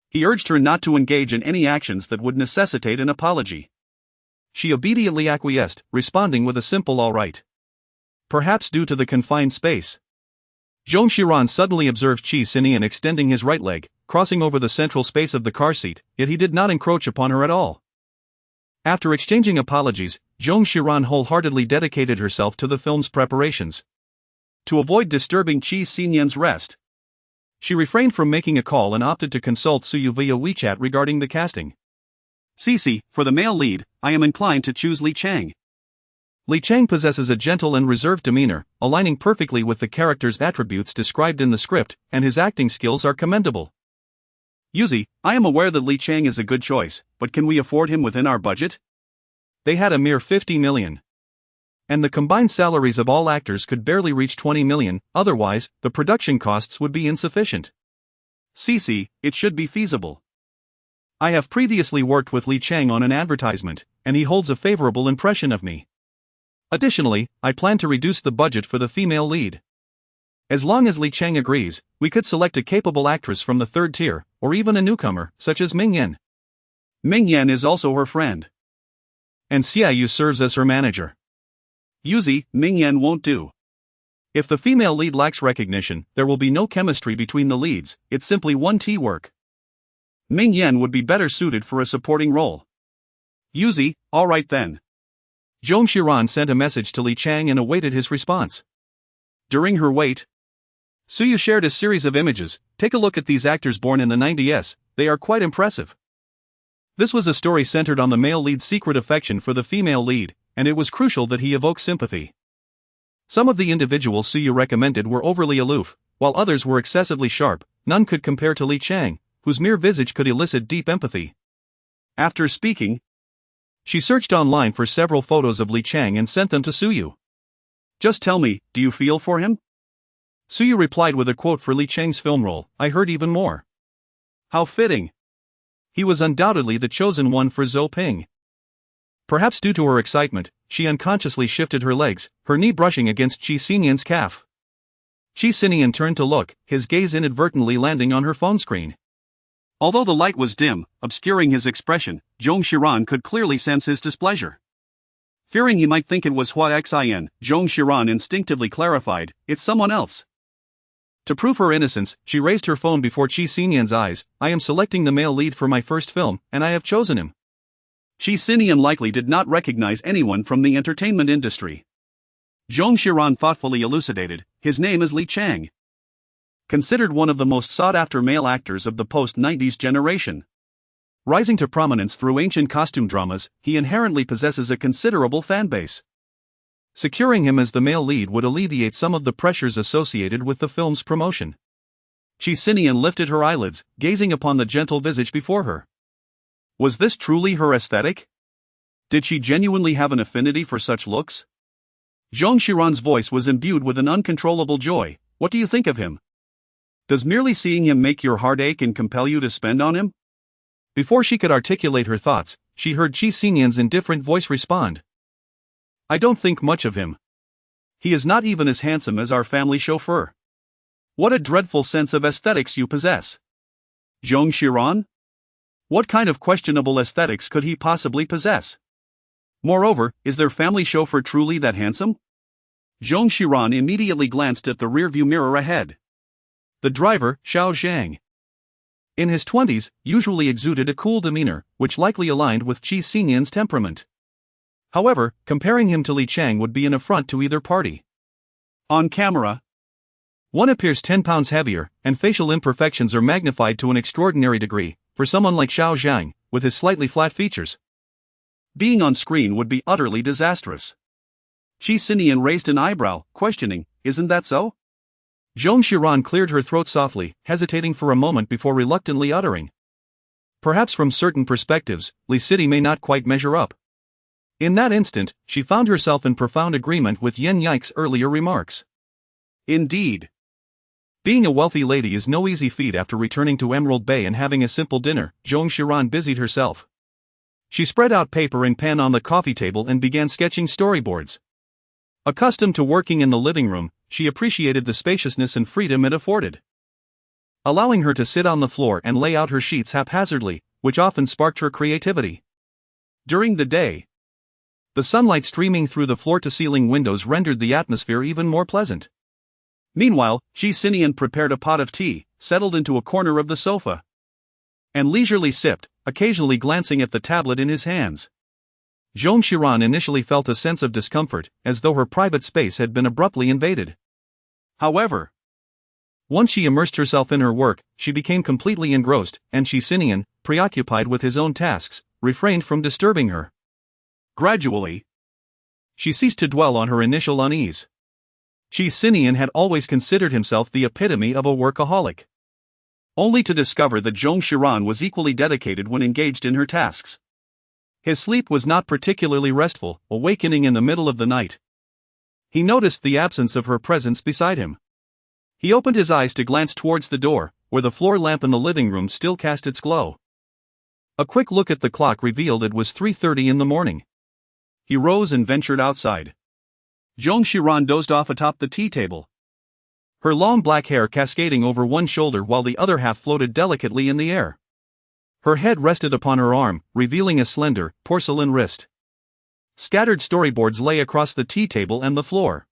He urged her not to engage in any actions that would necessitate an apology. She obediently acquiesced, responding with a simple all right. Perhaps due to the confined space. Zong Xiran suddenly observed Qi Sinian extending his right leg, crossing over the central space of the car seat, yet he did not encroach upon her at all. After exchanging apologies, Zong Xiran wholeheartedly dedicated herself to the film's preparations. To avoid disturbing Qi Sinian's rest, she refrained from making a call and opted to consult Suyu via WeChat regarding the casting. Cici, for the male lead, I am inclined to choose Li Chang. Li Chang possesses a gentle and reserved demeanor, aligning perfectly with the character's attributes described in the script, and his acting skills are commendable. Yuzi, I am aware that Li Chang is a good choice, but can we afford him within our budget? They had a mere 50 million. And the combined salaries of all actors could barely reach 20 million, otherwise, the production costs would be insufficient. Cici, it should be feasible. I have previously worked with Li Chang on an advertisement, and he holds a favorable impression of me. Additionally, I plan to reduce the budget for the female lead. As long as Li Chang agrees, we could select a capable actress from the third tier, or even a newcomer, such as Ming Yan. Ming Yan is also her friend. And Xiaoyu serves as her manager. Yuzi, Ming Yan won't do. If the female lead lacks recognition, there will be no chemistry between the leads, it's simply one T-work. Ming Yan would be better suited for a supporting role. Yuzi, alright then. Zong Xiran sent a message to Li Chang and awaited his response. During her wait, Suyu shared a series of images. Take a look at these actors born in the 90s, they are quite impressive. This was a story centered on the male lead's secret affection for the female lead, and it was crucial that he evoke sympathy. Some of the individuals Suyu recommended were overly aloof, while others were excessively sharp. None could compare to Li Chang, whose mere visage could elicit deep empathy. After speaking, she searched online for several photos of Li Chang and sent them to Suyu. Just tell me, do you feel for him? Suyu replied with a quote for Li Chang's film role. I heard even more. How fitting. He was undoubtedly the chosen one for Zhou Ping. Perhaps due to her excitement, she unconsciously shifted her legs, her knee brushing against Qi Sinian's calf. Qi Sinian turned to look, his gaze inadvertently landing on her phone screen. Although the light was dim, obscuring his expression, Zong Xiran could clearly sense his displeasure. Fearing he might think it was Hua Xian, Zong Xiran instinctively clarified, "It's someone else." To prove her innocence, she raised her phone before Qi Sinian's eyes. "I am selecting the male lead for my first film, and I have chosen him." Qi Sinian likely did not recognize anyone from the entertainment industry. Zong Xiran thoughtfully elucidated, "His name is Li Chang. Considered one of the most sought-after male actors of the post-90s generation. Rising to prominence through ancient costume dramas, he inherently possesses a considerable fanbase. Securing him as the male lead would alleviate some of the pressures associated with the film's promotion." Qi Sinian lifted her eyelids, gazing upon the gentle visage before her. Was this truly her aesthetic? Did she genuinely have an affinity for such looks? Zong Xiran's voice was imbued with an uncontrollable joy. "What do you think of him? Does merely seeing him make your heart ache and compel you to spend on him?" Before she could articulate her thoughts, she heard Qi Sinian's indifferent voice respond. "I don't think much of him. He is not even as handsome as our family chauffeur." "What a dreadful sense of aesthetics you possess. Zong Xiran? What kind of questionable aesthetics could he possibly possess? Moreover, is their family chauffeur truly that handsome?" Zong Xiran immediately glanced at the rearview mirror ahead. The driver, Xiao Zhang, in his 20s, usually exuded a cool demeanor, which likely aligned with Qi Sinian's temperament. However, comparing him to Li Chang would be an affront to either party. On camera, one appears 10 pounds heavier, and facial imperfections are magnified to an extraordinary degree, for someone like Xiao Zhang, with his slightly flat features. Being on screen would be utterly disastrous. Qi Sinian raised an eyebrow, questioning, "Isn't that so?" Zong Xiran cleared her throat softly, hesitating for a moment before reluctantly uttering, "Perhaps from certain perspectives, Li City may not quite measure up." In that instant, she found herself in profound agreement with Yen Yike's earlier remarks. Indeed. Being a wealthy lady is no easy feat. After returning to Emerald Bay and having a simple dinner, Zong Xiran busied herself. She spread out paper and pen on the coffee table and began sketching storyboards. Accustomed to working in the living room, she appreciated the spaciousness and freedom it afforded, allowing her to sit on the floor and lay out her sheets haphazardly, which often sparked her creativity. During the day, the sunlight streaming through the floor-to-ceiling windows rendered the atmosphere even more pleasant. Meanwhile, Qi Sinian prepared a pot of tea, settled into a corner of the sofa, and leisurely sipped, occasionally glancing at the tablet in his hands. Zong Xiran initially felt a sense of discomfort, as though her private space had been abruptly invaded. However, once she immersed herself in her work, she became completely engrossed, and Qi Sinian, preoccupied with his own tasks, refrained from disturbing her. Gradually, she ceased to dwell on her initial unease. Qi Sinian had always considered himself the epitome of a workaholic, only to discover that Zong Xiran was equally dedicated when engaged in her tasks. His sleep was not particularly restful, awakening in the middle of the night. He noticed the absence of her presence beside him. He opened his eyes to glance towards the door, where the floor lamp in the living room still cast its glow. A quick look at the clock revealed it was 3:30 in the morning. He rose and ventured outside. Zong Xiran dozed off atop the tea table, her long black hair cascading over one shoulder while the other half floated delicately in the air. Her head rested upon her arm, revealing a slender, porcelain wrist. Scattered storyboards lay across the tea table and the floor.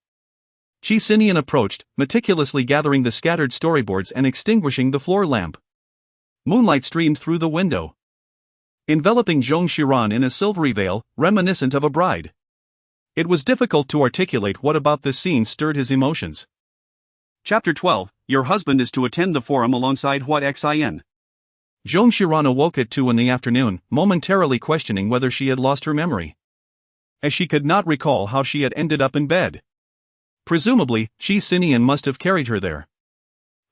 Qi Sinian approached, meticulously gathering the scattered storyboards and extinguishing the floor lamp. Moonlight streamed through the window, enveloping Zong Xiran in a silvery veil, reminiscent of a bride. It was difficult to articulate what about this scene stirred his emotions. Chapter 12, Your husband is to attend the forum alongside Hua Xian. Zong Xiran awoke at 2 in the afternoon, momentarily questioning whether she had lost her memory, as she could not recall how she had ended up in bed. Presumably, Qi Sinian must have carried her there.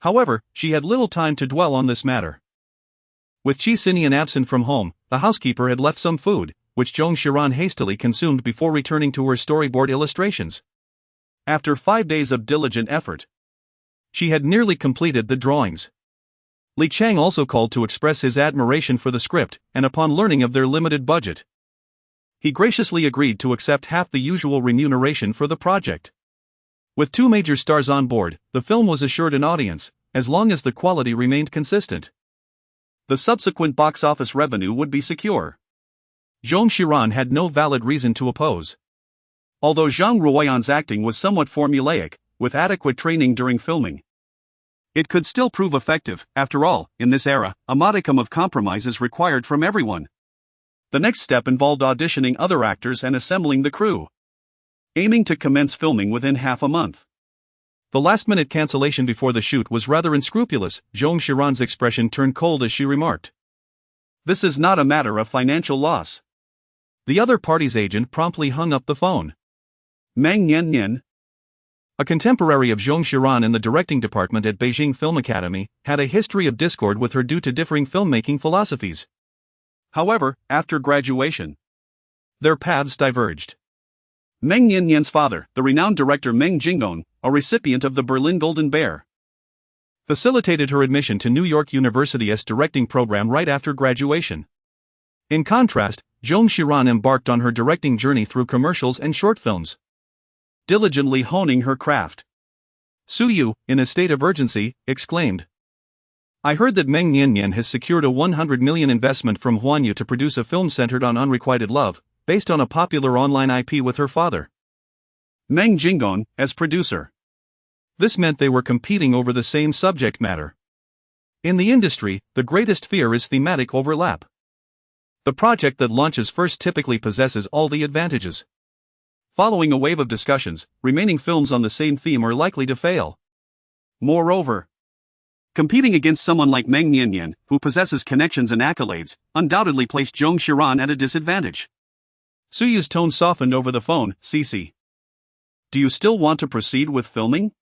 However, she had little time to dwell on this matter. With Qi Sinian absent from home, the housekeeper had left some food, which Zong Xiran hastily consumed before returning to her storyboard illustrations. After 5 days of diligent effort, she had nearly completed the drawings. Li Chang also called to express his admiration for the script, and upon learning of their limited budget, he graciously agreed to accept half the usual remuneration for the project. With 2 major stars on board, the film was assured an audience, as long as the quality remained consistent. the subsequent box office revenue would be secure. Zong Xiran had no valid reason to oppose. Although Zhang Ruoyan's acting was somewhat formulaic, with adequate training during filming, it could still prove effective. After all, in this era, a modicum of compromise is required from everyone. The next step involved auditioning other actors and assembling the crew, aiming to commence filming within half a month. The last-minute cancellation before the shoot was rather unscrupulous. Zong Xiran's expression turned cold as she remarked, "This is not a matter of financial loss." The other party's agent promptly hung up the phone. Meng Nian, a contemporary of Zong Xiran in the directing department at Beijing Film Academy, had a history of discord with her due to differing filmmaking philosophies. However, after graduation, their paths diverged. Meng Nian's father, the renowned director Meng Jingdong, a recipient of the Berlin Golden Bear, facilitated her admission to New York University's directing program right after graduation. In contrast, Zong Xiran embarked on her directing journey through commercials and short films, diligently honing her craft. Su Yu, in a state of urgency, exclaimed, "I heard that Meng Nian has secured a 100 million investment from Huan Yu to produce a film centered on unrequited love, based on a popular online IP with her father, Meng Jingdong, as producer." This meant they were competing over the same subject matter. In the industry, the greatest fear is thematic overlap. The project that launches first typically possesses all the advantages. Following a wave of discussions, remaining films on the same theme are likely to fail. Moreover, competing against someone like Meng Nian, who possesses connections and accolades, undoubtedly placed Zong Xiran at a disadvantage. Su Yu's tone softened over the phone. "Cici, do you still want to proceed with filming?"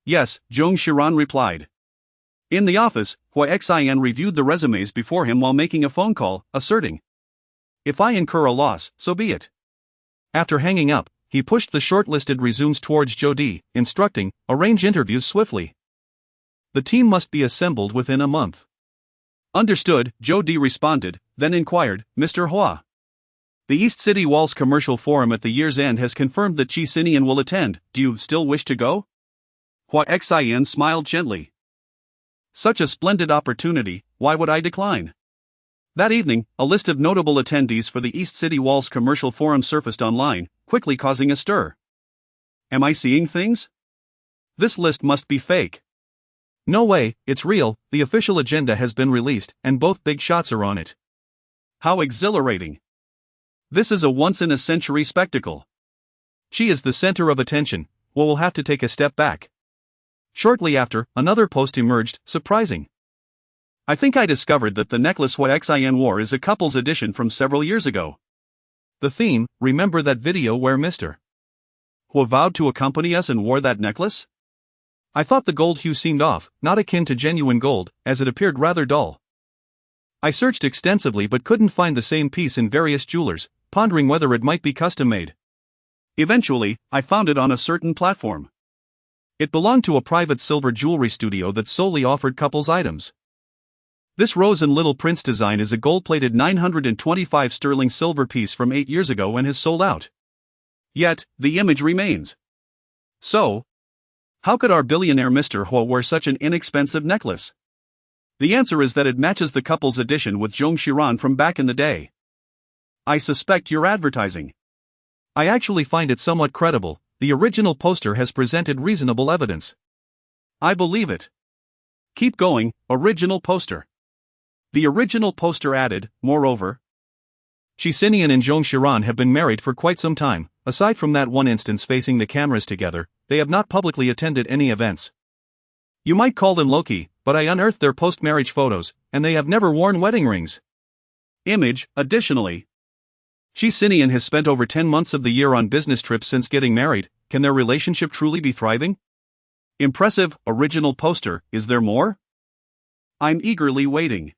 "Yes," Zong Xiran replied. In the office, Hua Xian reviewed the resumes before him while making a phone call, asserting, "If I incur a loss, so be it." After hanging up, he pushed the shortlisted resumes towards Zhou Di, instructing, "Arrange interviews swiftly. The team must be assembled within a month." "Understood," Zhou Di responded, then inquired, "Mr. Hua, the East City Walls Commercial Forum at the year's end has confirmed that Qi Sinian will attend. Do you still wish to go?" Hua Xian smiled gently. "Such a splendid opportunity, why would I decline?" That evening, a list of notable attendees for the East City Walls Commercial Forum surfaced online, quickly causing a stir. Am I seeing things? This list must be fake. No way, it's real. The official agenda has been released, and both big shots are on it. How exhilarating! This is a once-in-a-century spectacle. She is the center of attention. Well, we'll have to take a step back. Shortly after, another post emerged, surprising. I think I discovered that the necklace Hua Xian wore is a couple's edition from several years ago. The theme, remember that video where Mr. Hua vowed to accompany us and wore that necklace? I thought the gold hue seemed off, not akin to genuine gold, as it appeared rather dull. I searched extensively but couldn't find the same piece in various jewelers, pondering whether it might be custom-made. Eventually, I found it on a certain platform. It belonged to a private silver jewelry studio that solely offered couples items. This Rose and Little Prince design is a gold-plated 925 sterling silver piece from 8 years ago and has sold out. Yet, the image remains. So, how could our billionaire Mr. Hua wear such an inexpensive necklace? The answer is that it matches the couple's edition with Zong Xiran from back in the day. I suspect you're advertising. I actually find it somewhat credible. The original poster has presented reasonable evidence. I believe it. Keep going, original poster. The original poster added, moreover, Qi Sinian and Zong Xiran have been married for quite some time. Aside from that one instance facing the cameras together, they have not publicly attended any events. You might call them low-key, but I unearthed their post-marriage photos, and they have never worn wedding rings. Image, additionally, Qi Sinian has spent over 10 months of the year on business trips since getting married. Can their relationship truly be thriving? Impressive, original poster. Is there more? I'm eagerly waiting.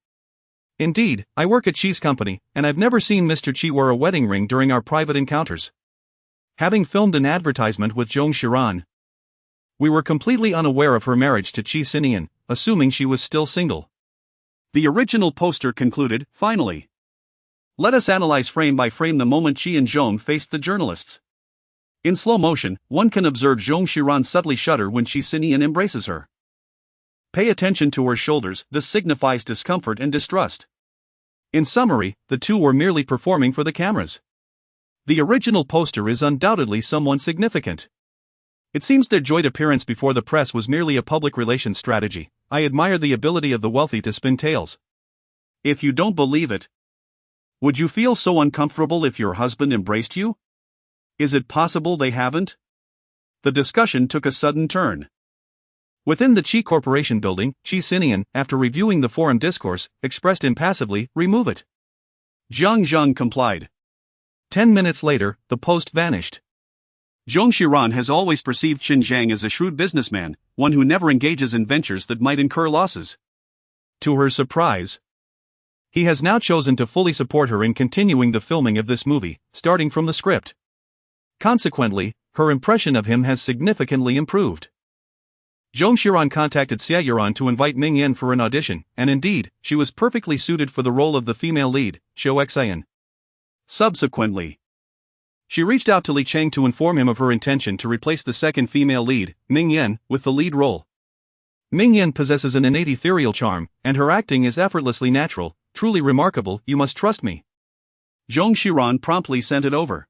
Indeed, I work at Qi's company, and I've never seen Mr. Qi wear a wedding ring during our private encounters. Having filmed an advertisement with Zong Xiran, we were completely unaware of her marriage to Qi Sinian, assuming she was still single. The original poster concluded, finally. Let us analyze frame by frame the moment Qi and Zhong faced the journalists. In slow motion, one can observe Zong Xiran subtly shudder when Qi Sinian embraces her. Pay attention to her shoulders, this signifies discomfort and distrust. In summary, the two were merely performing for the cameras. The original poster is undoubtedly someone significant. It seems their joint appearance before the press was merely a public relations strategy. I admire the ability of the wealthy to spin tales. If you don't believe it, would you feel so uncomfortable if your husband embraced you? Is it possible they haven't? The discussion took a sudden turn. Within the Qi Corporation building, Qi Sinian, after reviewing the forum discourse, expressed impassively, "Remove it." Zhang complied. 10 minutes later, the post vanished. Zong Xiran has always perceived Xinjiang as a shrewd businessman, one who never engages in ventures that might incur losses. To her surprise, he has now chosen to fully support her in continuing the filming of this movie, starting from the script. Consequently, her impression of him has significantly improved. Zong Xiran contacted Xia Yuran to invite Ming Yan for an audition, and indeed, she was perfectly suited for the role of the female lead, Subsequently, she reached out to Li Cheng to inform him of her intention to replace the second female lead, Ming Yan, with the lead role. Ming Yan possesses an innate ethereal charm, and her acting is effortlessly natural, truly remarkable, you must trust me. Zong Xiran promptly sent it over.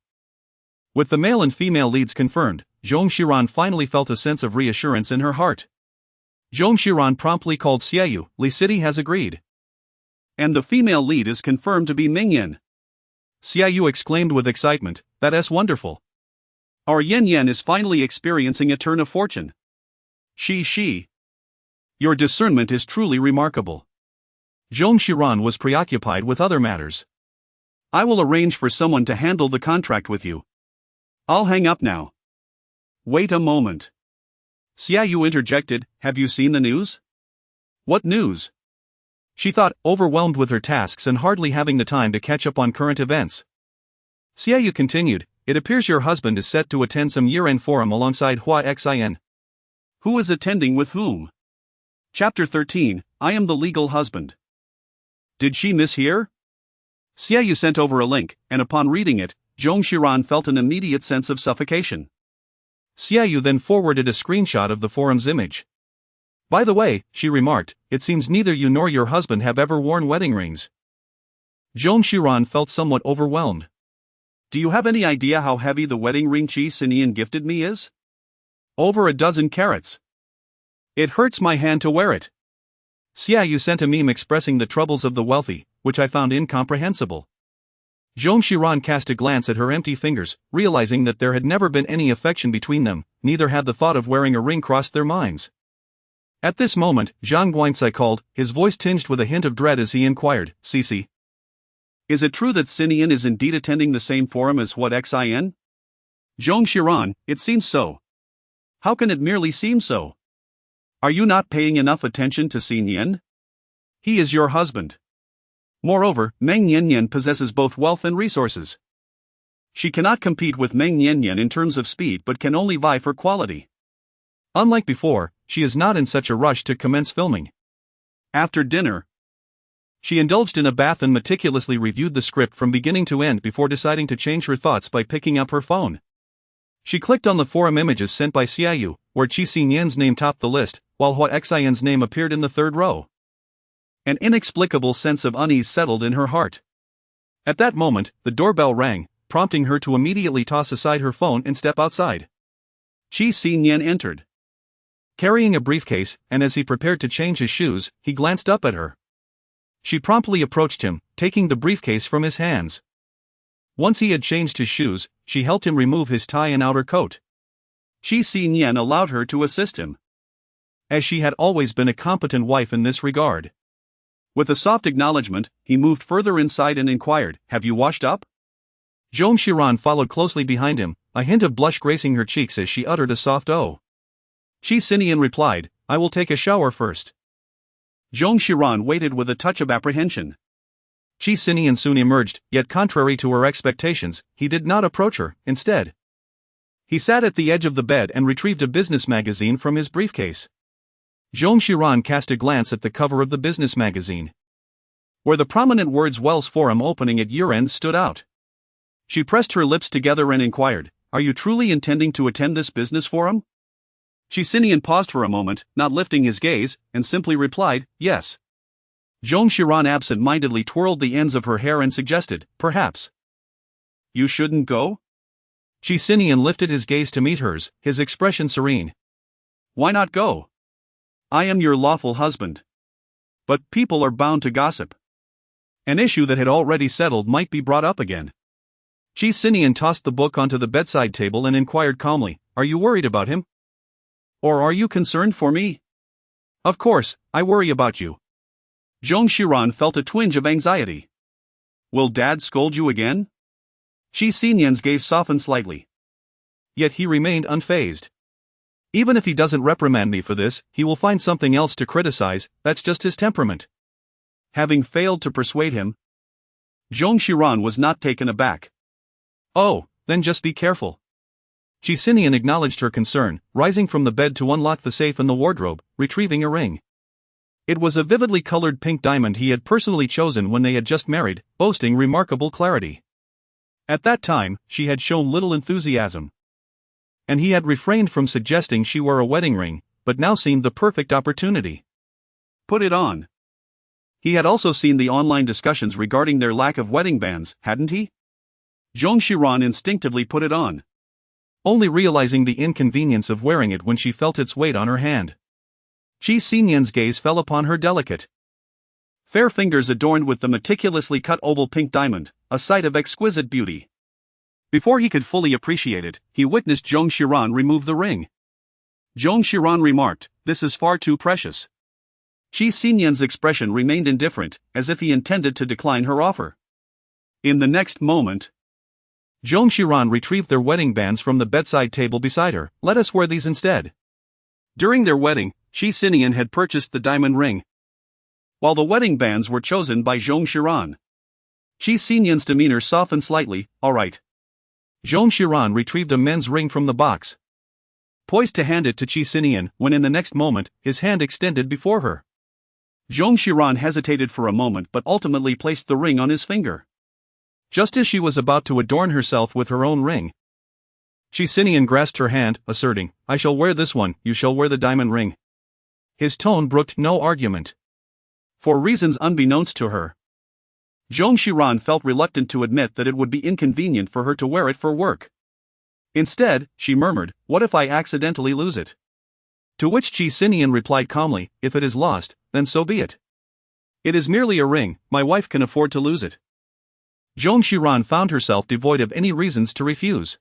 With the male and female leads confirmed, Zong Xiran finally felt a sense of reassurance in her heart. Zong Xiran promptly called Xiaoyu, Li City has agreed. And the female lead is confirmed to be Ming Yan. Xiaoyu exclaimed with excitement, that's wonderful. Our Yan is finally experiencing a turn of fortune. She. Your discernment is truly remarkable. Zong Xiran was preoccupied with other matters. I will arrange for someone to handle the contract with you. I'll hang up now. Wait a moment. Xiaoyu interjected, have you seen the news? What news? She thought, overwhelmed with her tasks and hardly having the time to catch up on current events. Xiaoyu continued, it appears your husband is set to attend some year-end forum alongside Hua Xin. Who is attending with whom? Chapter 13, I am the legal husband. Did she mishear? Xiaoyu sent over a link, and upon reading it, Zong Xiran felt an immediate sense of suffocation. Xiaoyu then forwarded a screenshot of the forum's image. By the way, she remarked, it seems neither you nor your husband have ever worn wedding rings. Zong Xiran felt somewhat overwhelmed. Do you have any idea how heavy the wedding ring Qi Sinian gifted me is? Over 12 carats. It hurts my hand to wear it. Xiaoyu sent a meme expressing the troubles of the wealthy, which I found incomprehensible. Zong Xiran cast a glance at her empty fingers, realizing that there had never been any affection between them, neither had the thought of wearing a ring crossed their minds. At this moment, Zhang Guanxi called, his voice tinged with a hint of dread as he inquired, Cici. Is it true that Sinian is indeed attending the same forum as Hua Xin? Zong Xiran, it seems so. How can it merely seem so? Are you not paying enough attention to Sinian? He is your husband. Moreover, Meng Yanyan possesses both wealth and resources. She cannot compete with Meng Yanyan in terms of speed but can only vie for quality. Unlike before, she is not in such a rush to commence filming. After dinner, she indulged in a bath and meticulously reviewed the script from beginning to end before deciding to change her thoughts by picking up her phone. She clicked on the forum images sent by Xiaoyu, where Qi Sinian's name topped the list, while Hua Xian's name appeared in the third row. An inexplicable sense of unease settled in her heart. At that moment, the doorbell rang, prompting her to immediately toss aside her phone and step outside. Qi Sinian entered, carrying a briefcase, and as he prepared to change his shoes, he glanced up at her. She promptly approached him, taking the briefcase from his hands. Once he had changed his shoes, she helped him remove his tie and outer coat. Qi Sinian allowed her to assist him, as she had always been a competent wife in this regard. With a soft acknowledgement, he moved further inside and inquired, have you washed up? Zong Xiran followed closely behind him, a hint of blush gracing her cheeks as she uttered a soft "oh." Qi Sinian replied, I will take a shower first. Zong Xiran waited with a touch of apprehension. Qi Sinian soon emerged, yet contrary to her expectations, he did not approach her. Instead, he sat at the edge of the bed and retrieved a business magazine from his briefcase. Zong Xiran cast a glance at the cover of the business magazine, where the prominent words Wells Forum opening at year-end stood out. She pressed her lips together and inquired, are you truly intending to attend this business forum? Qi Sinian paused for a moment, not lifting his gaze, and simply replied, yes. Zhong Xiran absent-mindedly twirled the ends of her hair and suggested, perhaps. You shouldn't go? Qi Sinian lifted his gaze to meet hers, his expression serene. Why not go? I am your lawful husband. But people are bound to gossip. An issue that had already settled might be brought up again. Qi Sinian tossed the book onto the bedside table and inquired calmly, are you worried about him? Or are you concerned for me? Of course, I worry about you. Zhong Xiran felt a twinge of anxiety. Will Dad scold you again? Qi Sinian's gaze softened slightly. Yet he remained unfazed. Even if he doesn't reprimand me for this, he will find something else to criticize, that's just his temperament. Having failed to persuade him, Zhong Xiran was not taken aback. Oh, then just be careful. Qi Sinian acknowledged her concern, rising from the bed to unlock the safe in the wardrobe, retrieving a ring. It was a vividly colored pink diamond he had personally chosen when they had just married, boasting remarkable clarity. At that time, she had shown little enthusiasm. And he had refrained from suggesting she wear a wedding ring, but now seemed the perfect opportunity. Put it on. He had also seen the online discussions regarding their lack of wedding bands, hadn't he? Zhong Xiran instinctively put it on, only realizing the inconvenience of wearing it when she felt its weight on her hand. Qi Sinian's gaze fell upon her delicate, fair fingers adorned with the meticulously cut oval pink diamond, a sight of exquisite beauty. Before he could fully appreciate it, he witnessed Zhong Xiran remove the ring. Zhong Xiran remarked, this is far too precious. Qi Sinian's expression remained indifferent, as if he intended to decline her offer. In the next moment, Zhong Xiran retrieved their wedding bands from the bedside table beside her. Let us wear these instead. During their wedding, Qi Sinian had purchased the diamond ring, while the wedding bands were chosen by Zhong Xiran. Qi Sinian's demeanor softened slightly, all right. Zhong Xiran retrieved a men's ring from the box, poised to hand it to Qi Sinian, when in the next moment, his hand extended before her. Zhong Xiran hesitated for a moment but ultimately placed the ring on his finger. Just as she was about to adorn herself with her own ring, Qi Sinian grasped her hand, asserting, I shall wear this one, you shall wear the diamond ring. His tone brooked no argument. For reasons unbeknownst to her, Zhong Xiran felt reluctant to admit that it would be inconvenient for her to wear it for work. Instead, she murmured, what if I accidentally lose it? To which Qi Sinian replied calmly, if it is lost, then so be it. It is merely a ring, my wife can afford to lose it. Zhong Xiran found herself devoid of any reasons to refuse.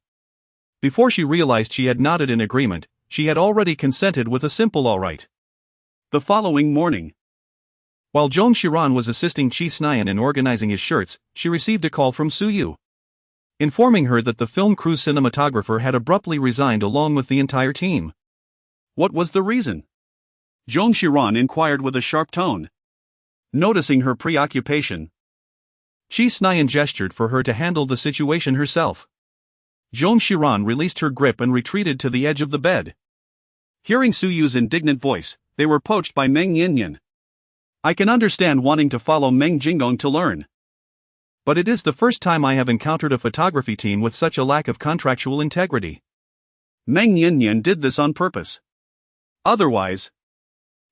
Before she realized she had nodded in agreement, she had already consented with a simple all right. The following morning, while Zhong Xiran was assisting Qi Sinian in organizing his shirts, she received a call from Su Yu, informing her that the film crew's cinematographer had abruptly resigned along with the entire team. What was the reason? Zhong Xiran inquired with a sharp tone. Noticing her preoccupation, Qi Sinian gestured for her to handle the situation herself. Zhong Xiran released her grip and retreated to the edge of the bed. Hearing Su Yu's indignant voice, they were poached by Meng Yinyan. I can understand wanting to follow Meng Jinggong to learn, but it is the first time I have encountered a photography team with such a lack of contractual integrity. Meng Yinyan did this on purpose. Otherwise,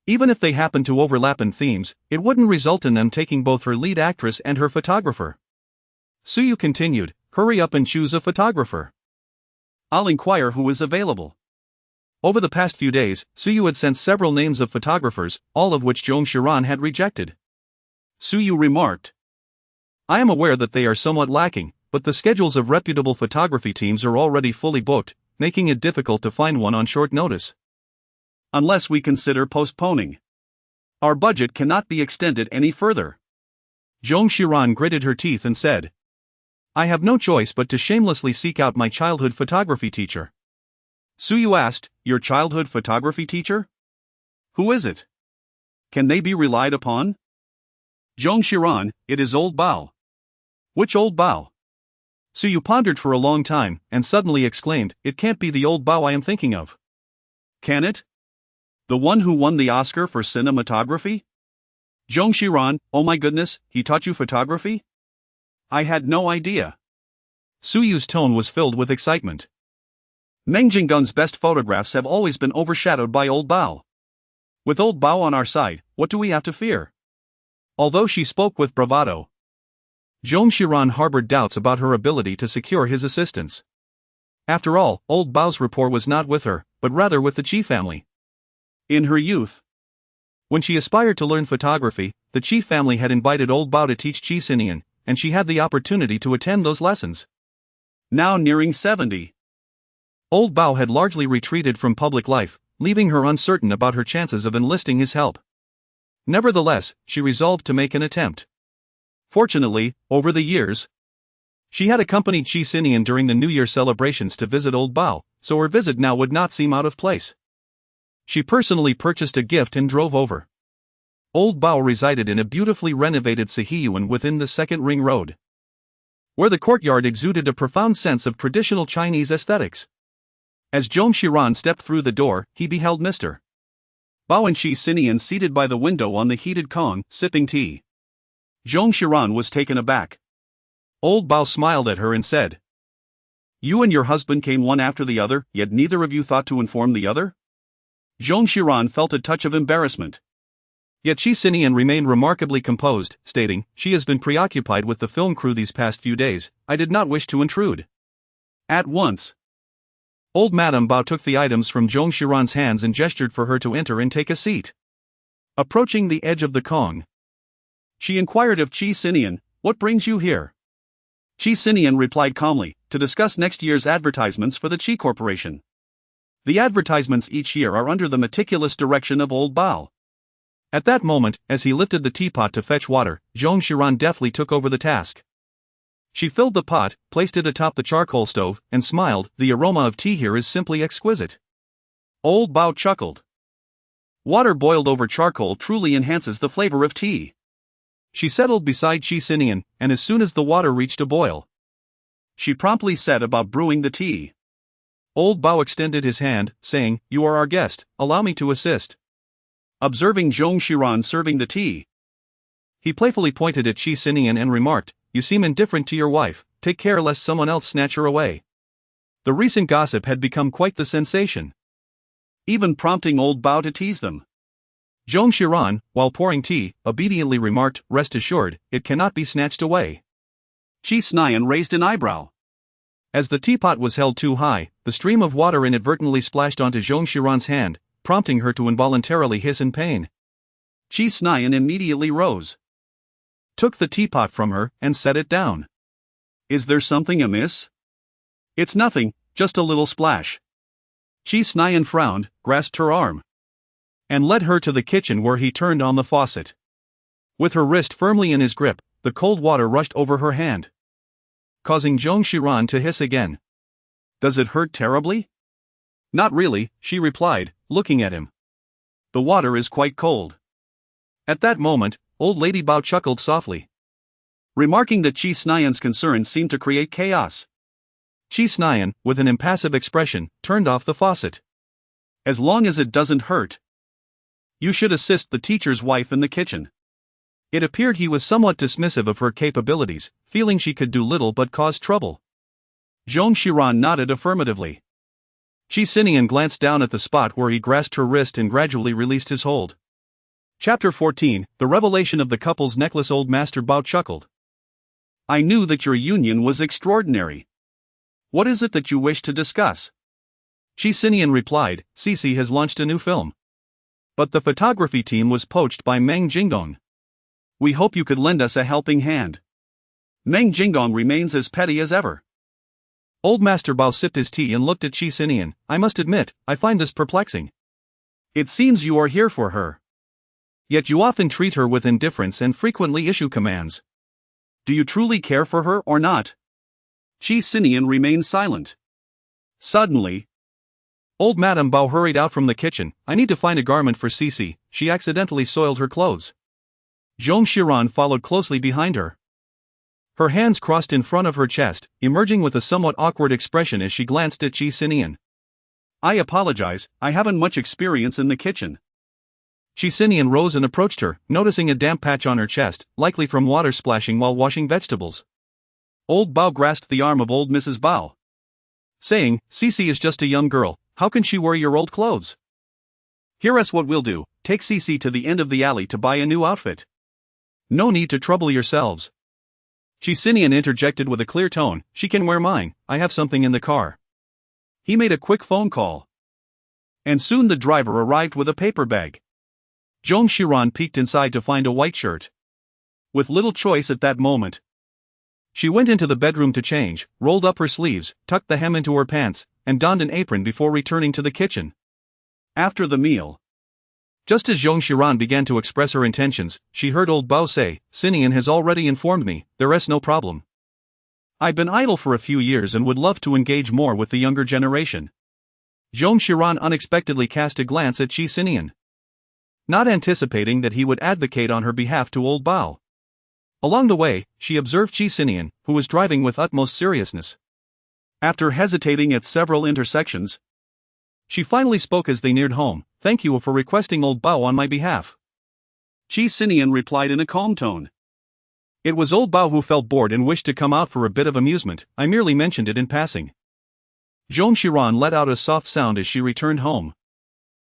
even if they happen to overlap in themes, it wouldn't result in them taking both her lead actress and her photographer. Su Yu continued, hurry up and choose a photographer. I'll inquire who is available. Over the past few days, Su Yu had sent several names of photographers, all of which Zhong Xiran had rejected. Su Yu remarked, I am aware that they are somewhat lacking, but the schedules of reputable photography teams are already fully booked, making it difficult to find one on short notice. Unless we consider postponing. Our budget cannot be extended any further. Zhong Xiran gritted her teeth and said, I have no choice but to shamelessly seek out my childhood photography teacher. Su Yu asked, your childhood photography teacher? Who is it? Can they be relied upon? Zhong Xiran, it is old Bao. Which old Bao? Su Yu pondered for a long time, and suddenly exclaimed, it can't be the old Bao I am thinking of. Can it? The one who won the Oscar for cinematography? Zhong Xiran, oh my goodness, he taught you photography? I had no idea. Su Yu's tone was filled with excitement. Meng Jinggong's best photographs have always been overshadowed by old Bao. With old Bao on our side, what do we have to fear? Although she spoke with bravado, Zhong Xiran harbored doubts about her ability to secure his assistance. After all, old Bao's rapport was not with her, but rather with the Qi family. In her youth, when she aspired to learn photography, the Qi family had invited old Bao to teach Qi Sinian, and she had the opportunity to attend those lessons. Now nearing 70, old Bao had largely retreated from public life, leaving her uncertain about her chances of enlisting his help. Nevertheless, she resolved to make an attempt. Fortunately, over the years, she had accompanied Qi Sinian during the New Year celebrations to visit old Bao, so her visit now would not seem out of place. She personally purchased a gift and drove over. Old Bao resided in a beautifully renovated Sihiyuan within the Second Ring Road, where the courtyard exuded a profound sense of traditional Chinese aesthetics. As Zhong Xiran stepped through the door, he beheld Mr. Bao and Qi Sinian seated by the window on the heated kong, sipping tea. Zhong Xiran was taken aback. Old Bao smiled at her and said, "You and your husband came one after the other, yet neither of you thought to inform the other?" Zhong Xiran felt a touch of embarrassment. Yet Qi Sinian remained remarkably composed, stating, "She has been preoccupied with the film crew these past few days, I did not wish to intrude." At once, old Madame Bao took the items from Zhong Xiran's hands and gestured for her to enter and take a seat. Approaching the edge of the kong, she inquired of Qi Sinian, "What brings you here?" Qi Sinian replied calmly, "To discuss next year's advertisements for the Qi Corporation. The advertisements each year are under the meticulous direction of old Bao." At that moment, as he lifted the teapot to fetch water, Zhong Xiran deftly took over the task. She filled the pot, placed it atop the charcoal stove, and smiled, "The aroma of tea here is simply exquisite." Old Bao chuckled. Water boiled over charcoal truly enhances the flavor of tea. She settled beside Qi Sinian, and as soon as the water reached a boil, she promptly set about brewing the tea. Old Bao extended his hand, saying, "You are our guest, allow me to assist." Observing Zhong Xiran serving the tea, he playfully pointed at Qi Sinian and remarked, "You seem indifferent to your wife, take care lest someone else snatch her away." The recent gossip had become quite the sensation, even prompting old Bao to tease them. Zhong Xiran, while pouring tea, obediently remarked, "Rest assured, it cannot be snatched away." Qi Sinian raised an eyebrow. As the teapot was held too high, the stream of water inadvertently splashed onto Zhong Xiran's hand, prompting her to involuntarily hiss in pain. Qi Sinian immediately rose, took the teapot from her, and set it down. "Is there something amiss?" "It's nothing, just a little splash." Qi Sinian frowned, grasped her arm, and led her to the kitchen where he turned on the faucet. With her wrist firmly in his grip, the cold water rushed over her hand, causing Zhong Xiran to hiss again. "Does it hurt terribly?" "Not really," she replied, looking at him. "The water is quite cold." At that moment, old Lady Bao chuckled softly, remarking that Qi Sinian's concern seemed to create chaos. Qi Sinian, with an impassive expression, turned off the faucet. "As long as it doesn't hurt, you should assist the teacher's wife in the kitchen." It appeared he was somewhat dismissive of her capabilities, feeling she could do little but cause trouble. Zhong Xiran nodded affirmatively. Qi Sinian glanced down at the spot where he grasped her wrist and gradually released his hold. Chapter 14, The Revelation of the Couple's Necklace. Old Master Bao chuckled. "I knew that your union was extraordinary. What is it that you wish to discuss?" Qi Sinian replied, "Cici has launched a new film. But the photography team was poached by Meng Jinggong. We hope you could lend us a helping hand. Meng Jinggong remains as petty as ever." Old Master Bao sipped his tea and looked at Qi Sinian. "I must admit, I find this perplexing. It seems you are here for her. Yet you often treat her with indifference and frequently issue commands. Do you truly care for her or not?" Qi Sinian remained silent. Suddenly, old Madame Bao hurried out from the kitchen. "I need to find a garment for Cici, she accidentally soiled her clothes." Zhong Xiran followed closely behind her. Her hands crossed in front of her chest, emerging with a somewhat awkward expression as she glanced at Qi Sinian. "I apologize, I haven't much experience in the kitchen." Qi Sinian rose and approached her, noticing a damp patch on her chest, likely from water splashing while washing vegetables. Old Bao grasped the arm of old Mrs. Bao. saying, Cece is just a young girl, how can she wear your old clothes? Here's what we'll do, take Cece to the end of the alley to buy a new outfit. No need to trouble yourselves. Qi Sinian interjected with a clear tone, she can wear mine, I have something in the car. He made a quick phone call. And soon the driver arrived with a paper bag. Zong Xiran peeked inside to find a white shirt. With little choice at that moment, she went into the bedroom to change, rolled up her sleeves, tucked the hem into her pants, and donned an apron before returning to the kitchen. After the meal, just as Zong Xiran began to express her intentions, she heard old Bao say, Sinian has already informed me, there's no problem. I've been idle for a few years and would love to engage more with the younger generation. Zong Xiran unexpectedly cast a glance at Qi Sinian, not anticipating that he would advocate on her behalf to old Bao. Along the way, she observed Qi Sinian, who was driving with utmost seriousness. After hesitating at several intersections, she finally spoke as they neared home, thank you for requesting old Bao on my behalf. Qi Sinian replied in a calm tone. It was old Bao who felt bored and wished to come out for a bit of amusement, I merely mentioned it in passing. Zong Xiran let out a soft sound as she returned home.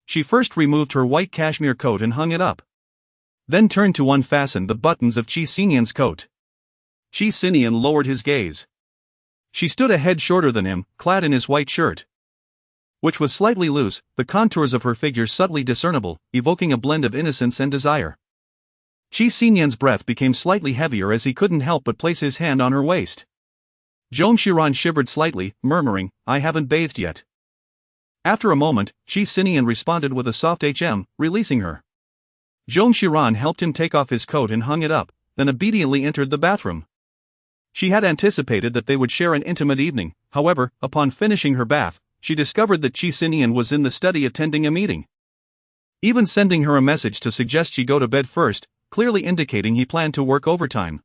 She first removed her white cashmere coat and hung it up, then turned to unfasten the buttons of Qi Sinian's coat. Qi Sinian lowered his gaze. She stood a head shorter than him, clad in his white shirt, which was slightly loose, the contours of her figure subtly discernible, evoking a blend of innocence and desire. Qi Sinian's breath became slightly heavier as he couldn't help but place his hand on her waist. Zong Xiran shivered slightly, murmuring, I haven't bathed yet. After a moment, Qi Sinian responded with a soft releasing her. Zong Xiran helped him take off his coat and hung it up, then obediently entered the bathroom. She had anticipated that they would share an intimate evening, however, upon finishing her bath, she discovered that Qi Sinian was in the study attending a meeting. Even sending her a message to suggest she go to bed first, clearly indicating he planned to work overtime.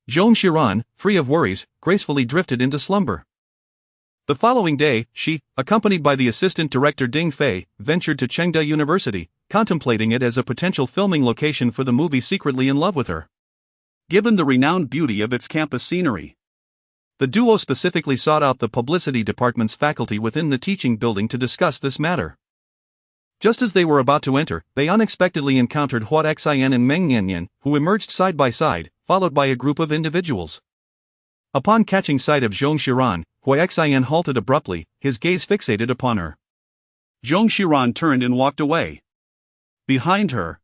Zong Xiran, free of worries, gracefully drifted into slumber. The following day, she, accompanied by the assistant director Ding Fei, ventured to Chengde University, contemplating it as a potential filming location for the movie Secretly in Love with Her. Given the renowned beauty of its campus scenery, the duo specifically sought out the publicity department's faculty within the teaching building to discuss this matter. Just as they were about to enter, they unexpectedly encountered Hua Xian and Meng Niannian, who emerged side by side, followed by a group of individuals. Upon catching sight of Zong Xiran, Hua Xian halted abruptly, his gaze fixated upon her. Zong Xiran turned and walked away. Behind her,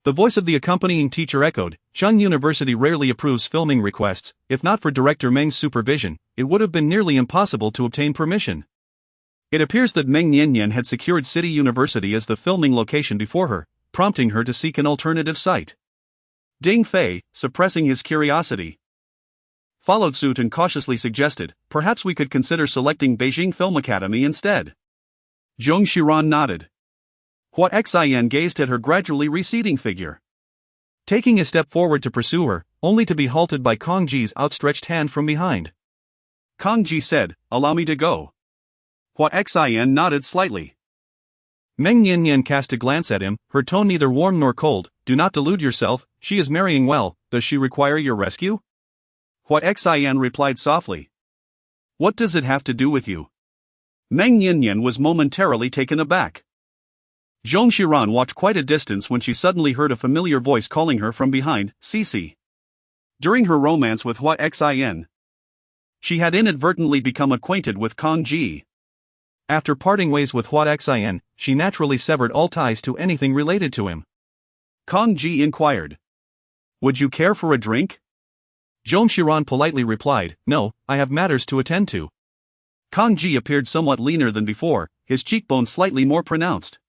the voice of the accompanying teacher echoed, Cheng University rarely approves filming requests, if not for Director Meng's supervision, it would have been nearly impossible to obtain permission. It appears that Meng Niannian had secured City University as the filming location before her, prompting her to seek an alternative site. Ding Fei, suppressing his curiosity, followed suit and cautiously suggested, perhaps we could consider selecting Beijing Film Academy instead. Zong Xiran nodded. Hua Xian gazed at her gradually receding figure, taking a step forward to pursue her, only to be halted by Kong Ji's outstretched hand from behind. Kong Ji said, allow me to go. Hua Xian nodded slightly. Meng Niannian cast a glance at him, her tone neither warm nor cold, do not delude yourself, she is marrying well, does she require your rescue? Hua Xian replied softly. What does it have to do with you? Meng Niannian was momentarily taken aback. Zong Xiran walked quite a distance when she suddenly heard a familiar voice calling her from behind, Cece. During her romance with Hua Xian, she had inadvertently become acquainted with Kong Ji. After parting ways with Hua Xian, she naturally severed all ties to anything related to him. Kong Ji inquired, would you care for a drink? Zong Xiran politely replied, no, I have matters to attend to. Kong Ji appeared somewhat leaner than before, his cheekbones slightly more pronounced.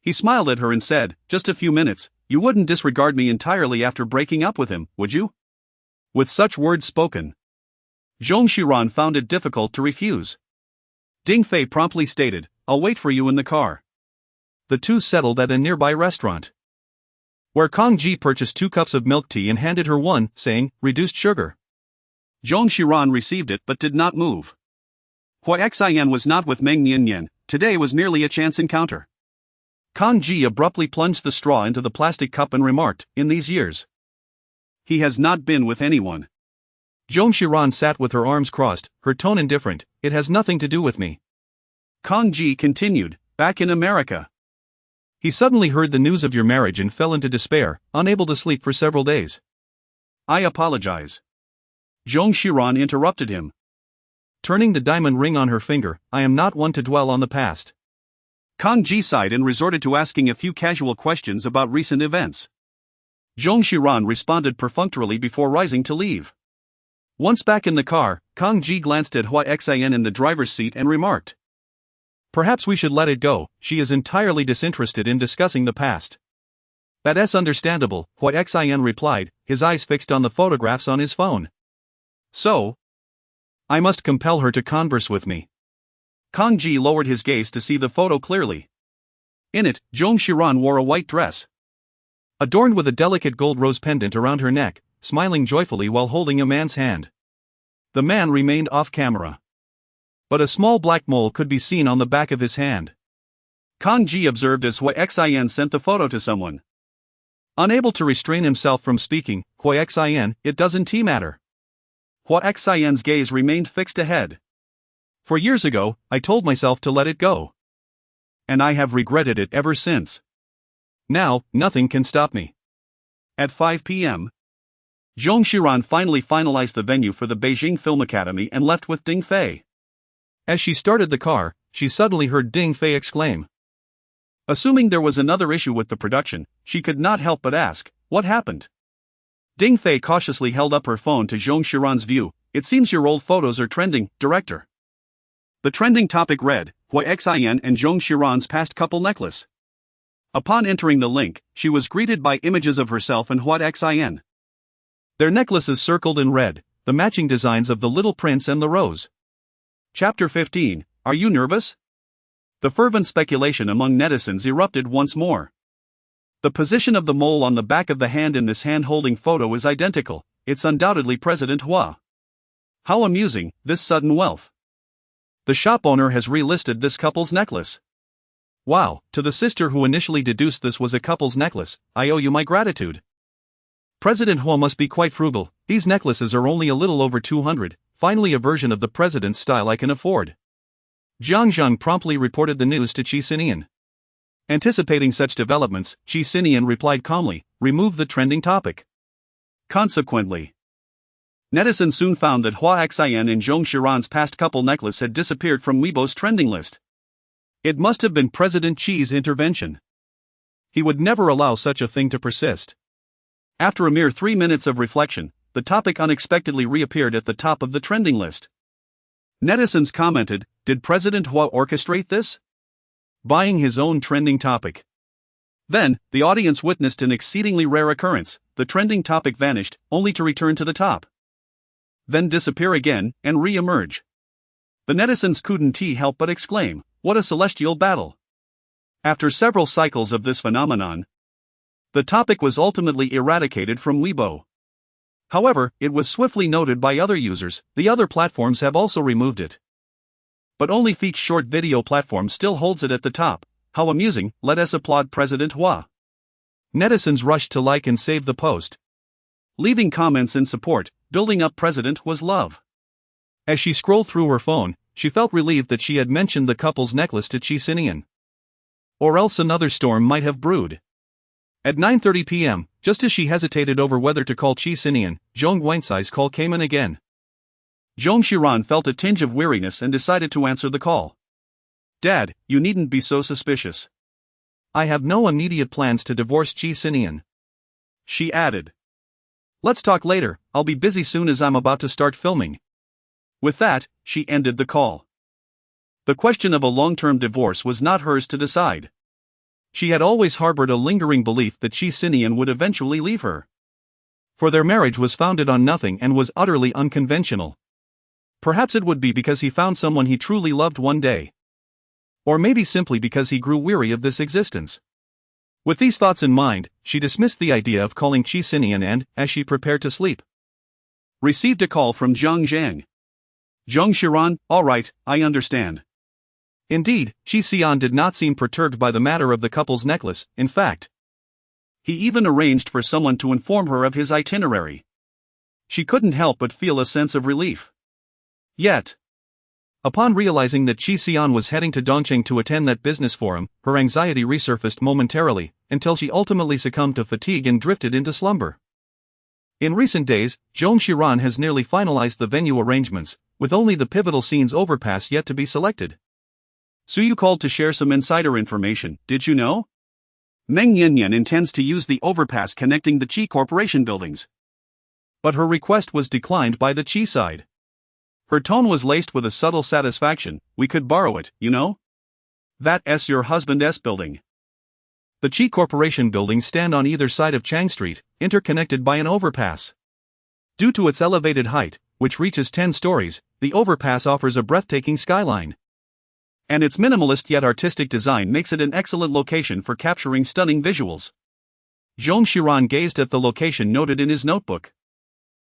He smiled at her and said, just a few minutes, you wouldn't disregard me entirely after breaking up with him, would you? With such words spoken, Zong Xiran found it difficult to refuse. Ding Fei promptly stated, I'll wait for you in the car. The two settled at a nearby restaurant, where Kong Ji purchased 2 cups of milk tea and handed her one, saying, reduced sugar. Zong Xiran received it but did not move. Hua Xian was not with Meng Niannian, today was merely a chance encounter. Kong Ji abruptly plunged the straw into the plastic cup and remarked, in these years, he has not been with anyone. Zhong Xiran sat with her arms crossed, her tone indifferent. It has nothing to do with me. Kang Ji continued, back in America. He suddenly heard the news of your marriage and fell into despair, unable to sleep for several days. I apologize. Zhong Xiran interrupted him. Turning the diamond ring on her finger, I am not one to dwell on the past. Kang Ji sighed and resorted to asking a few casual questions about recent events. Zhong Xiran responded perfunctorily before rising to leave. Once back in the car, Kang Ji glanced at Hua Xian in the driver's seat and remarked, perhaps we should let it go, she is entirely disinterested in discussing the past. That's understandable, Hua Xian replied, his eyes fixed on the photographs on his phone. So? I must compel her to converse with me. Kang Ji lowered his gaze to see the photo clearly. In it, Zhong Xiran wore a white dress, adorned with a delicate gold rose pendant around her neck, smiling joyfully while holding a man's hand. The man remained off camera, but a small black mole could be seen on the back of his hand. Kang Ji observed as Hua Xian sent the photo to someone. Unable to restrain himself from speaking, Hua Xian, it doesn't matter. Hua Xian's gaze remained fixed ahead. For years ago, I told myself to let it go. And I have regretted it ever since. Now, nothing can stop me. At 5 p.m., Zhong Xiran finally finalized the venue for the Beijing Film Academy and left with Ding Fei. As she started the car, she suddenly heard Ding Fei exclaim. Assuming there was another issue with the production, she could not help but ask, what happened? Ding Fei cautiously held up her phone to Zhong Xiran's view. It seems your old photos are trending, director. The trending topic read, Hua Xian and Zhong Xiran's past couple necklace. Upon entering the link, she was greeted by images of herself and Hua Xian. Their necklaces circled in red, the matching designs of the little prince and the rose. Chapter 15, Are you nervous? The fervent speculation among netizens erupted once more. The position of the mole on the back of the hand in this hand-holding photo is identical, it's undoubtedly President Hua. How amusing, this sudden wealth. The shop owner has relisted this couple's necklace. Wow, to the sister who initially deduced this was a couple's necklace, I owe you my gratitude. President Hua must be quite frugal, these necklaces are only a little over 200, finally a version of the president's style I can afford. Jiang Zhang promptly reported the news to Qi Sinian. Anticipating such developments, Qi Sinian replied calmly, remove the trending topic. Consequently, netizens soon found that Hua Xian and Zhong Xiran's past couple necklace had disappeared from Weibo's trending list. It must have been President Qi's intervention. He would never allow such a thing to persist. After a mere 3 minutes of reflection, the topic unexpectedly reappeared at the top of the trending list. Netizens commented, did President Hua orchestrate this? Buying his own trending topic. Then, the audience witnessed an exceedingly rare occurrence, the trending topic vanished, only to return to the top. Then disappear again, and re-emerge. The netizens couldn't help but exclaim, what a celestial battle. After several cycles of this phenomenon, the topic was ultimately eradicated from Weibo. However, it was swiftly noted by other users, the other platforms have also removed it. But only Feach short video platform still holds it at the top. How amusing, let us applaud President Hua. Netizens rushed to like and save the post, leaving comments in support, building up President Hua's love. As she scrolled through her phone, she felt relieved that she had mentioned the couple's necklace to Qi Sinian. Or else another storm might have brewed. At 9:30 p.m., just as she hesitated over whether to call Qi Sinian, Zhong Wencai's call came in again. Zhong Xiran felt a tinge of weariness and decided to answer the call. Dad, you needn't be so suspicious. I have no immediate plans to divorce Qi Sinian. She added. Let's talk later, I'll be busy soon as I'm about to start filming. With that, she ended the call. The question of a long-term divorce was not hers to decide. She had always harbored a lingering belief that Qi Sinian would eventually leave her. For their marriage was founded on nothing and was utterly unconventional. Perhaps it would be because he found someone he truly loved one day. Or maybe simply because he grew weary of this existence. With these thoughts in mind, she dismissed the idea of calling Qi Sinian and, as she prepared to sleep, received a call from Jiang Zhang. Zhong Xiran, all right, I understand. Indeed, Qi Sinian did not seem perturbed by the matter of the couple's necklace, in fact. He even arranged for someone to inform her of his itinerary. She couldn't help but feel a sense of relief. Yet, upon realizing that Qi Sinian was heading to Dongqing to attend that business forum, her anxiety resurfaced momentarily, until she ultimately succumbed to fatigue and drifted into slumber. In recent days, Zong Xiran has nearly finalized the venue arrangements, with only the pivotal scene's overpass yet to be selected. So you called to share some insider information, did you know? Meng Yanyan intends to use the overpass connecting the Qi Corporation buildings. But her request was declined by the Qi side. Her tone was laced with a subtle satisfaction. We could borrow it, you know? That's your husband's building. The Qi Corporation buildings stand on either side of Chang Street, interconnected by an overpass. Due to its elevated height, which reaches 10 stories, the overpass offers a breathtaking skyline. And its minimalist yet artistic design makes it an excellent location for capturing stunning visuals. Zong Xiran gazed at the location noted in his notebook.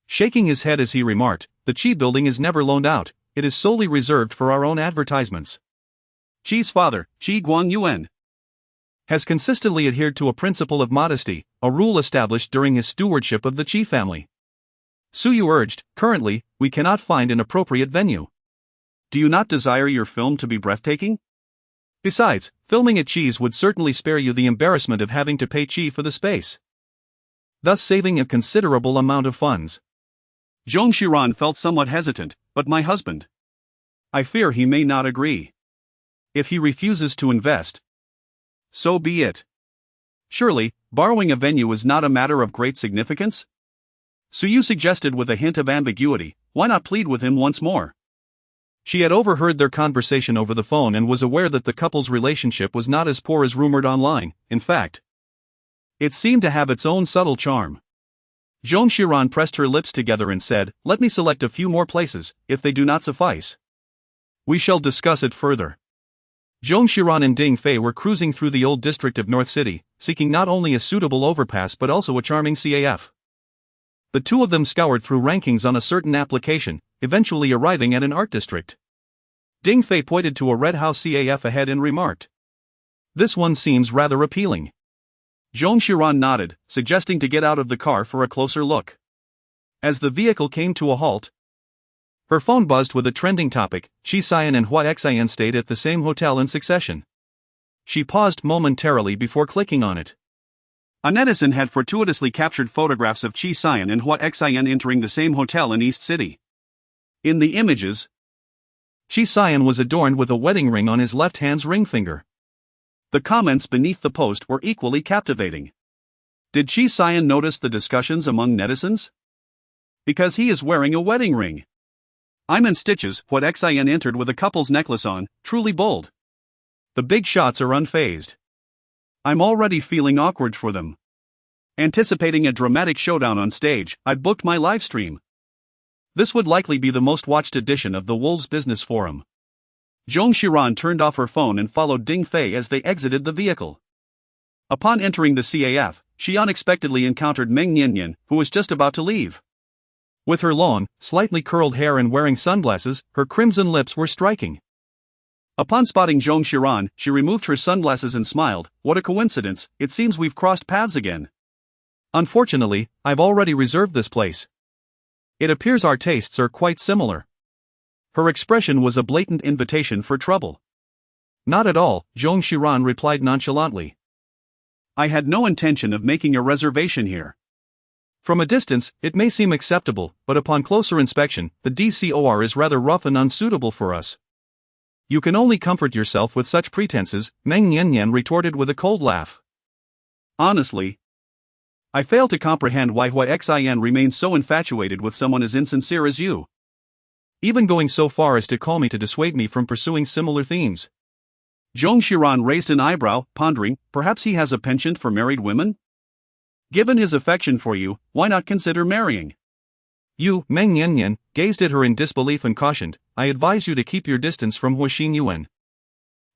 Shaking his head as he remarked, the Qi building is never loaned out, it is solely reserved for our own advertisements. Qi's father, Qi Guangyuan, has consistently adhered to a principle of modesty, a rule established during his stewardship of the Qi family. Su Yu urged, currently, we cannot find an appropriate venue. Do you not desire your film to be breathtaking? Besides, filming at Qi's would certainly spare you the embarrassment of having to pay Qi for the space, thus saving a considerable amount of funds. Zong Xiran felt somewhat hesitant, but my husband, I fear he may not agree. If he refuses to invest, so be it. Surely, borrowing a venue is not a matter of great significance? Su Yu suggested with a hint of ambiguity, why not plead with him once more? She had overheard their conversation over the phone and was aware that the couple's relationship was not as poor as rumored online. In fact, it seemed to have its own subtle charm. Zong Xiran pressed her lips together and said, let me select a few more places, if they do not suffice, we shall discuss it further. Zong Xiran and Ding Fei were cruising through the old district of North City, seeking not only a suitable overpass but also a charming CAF. The two of them scoured through rankings on a certain application, eventually arriving at an art district. Ding Fei pointed to a red house CAF ahead and remarked, this one seems rather appealing. Zong Xiran nodded, suggesting to get out of the car for a closer look. As the vehicle came to a halt, her phone buzzed with a trending topic. Qi Sinian and Hua Xian stayed at the same hotel in succession. She paused momentarily before clicking on it. A netizen had fortuitously captured photographs of Qi Sinian and Hua Xian entering the same hotel in East City. In the images, Qi Sinian was adorned with a wedding ring on his left hand's ring finger. The comments beneath the post were equally captivating. Did Qi Sinian notice the discussions among netizens? Because he is wearing a wedding ring. I'm in stitches. Hua Xian entered with a couple's necklace on, truly bold. The big shots are unfazed. I'm already feeling awkward for them. Anticipating a dramatic showdown on stage, I booked my live stream. This would likely be the most watched edition of the Wolves Business Forum. Zong Xiran turned off her phone and followed Ding Fei as they exited the vehicle. Upon entering the CAF, she unexpectedly encountered Meng Yanyan, who was just about to leave. With her long, slightly curled hair and wearing sunglasses, her crimson lips were striking. Upon spotting Zong Xiran, she removed her sunglasses and smiled. What a coincidence, it seems we've crossed paths again. Unfortunately, I've already reserved this place. It appears our tastes are quite similar. Her expression was a blatant invitation for trouble. Not at all, Zong Xiran replied nonchalantly. I had no intention of making a reservation here. From a distance, it may seem acceptable, but upon closer inspection, the DCOR is rather rough and unsuitable for us. You can only comfort yourself with such pretenses, Meng Yanyan retorted with a cold laugh. Honestly, I fail to comprehend why Hua Xian remains so infatuated with someone as insincere as you. Even going so far as to call me to dissuade me from pursuing similar themes. Zong Xiran raised an eyebrow, pondering, perhaps he has a penchant for married women? Given his affection for you, why not consider marrying? You, Meng Yanyan, gazed at her in disbelief and cautioned, I advise you to keep your distance from Hua Xinyuan.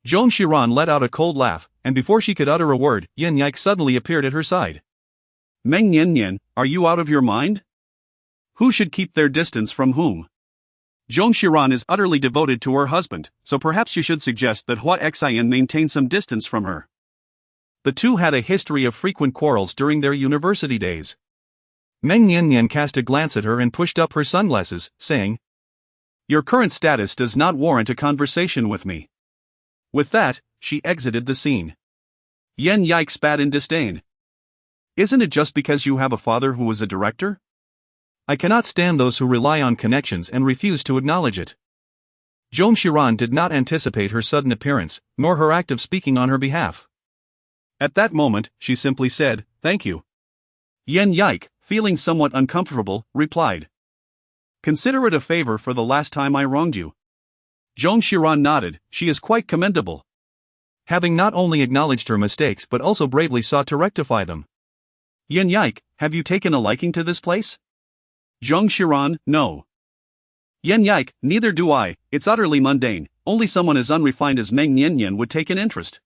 Zong Xiran let out a cold laugh, and before she could utter a word, Yin Yike suddenly appeared at her side. Meng Yanyan, are you out of your mind? Who should keep their distance from whom? Zong Xiran is utterly devoted to her husband, so perhaps you should suggest that Hua Xian maintain some distance from her. The two had a history of frequent quarrels during their university days. Meng Nian cast a glance at her and pushed up her sunglasses, saying, "Your current status does not warrant a conversation with me." With that, she exited the scene. Yen Yike spat in disdain. "Isn't it just because you have a father who was a director?" "I cannot stand those who rely on connections and refuse to acknowledge it." Zong Xiran did not anticipate her sudden appearance, nor her act of speaking on her behalf. At that moment, she simply said, "Thank you." Yen Yike, feeling somewhat uncomfortable, replied, "Consider it a favor for the last time I wronged you." Zong Xiran nodded. "She is quite commendable." Having not only acknowledged her mistakes but also bravely sought to rectify them. "Yen Yike, have you taken a liking to this place?" Zong Xiran, "No." "Yen Yike, neither do I, it's utterly mundane, only someone as unrefined as Meng Nian would take an interest."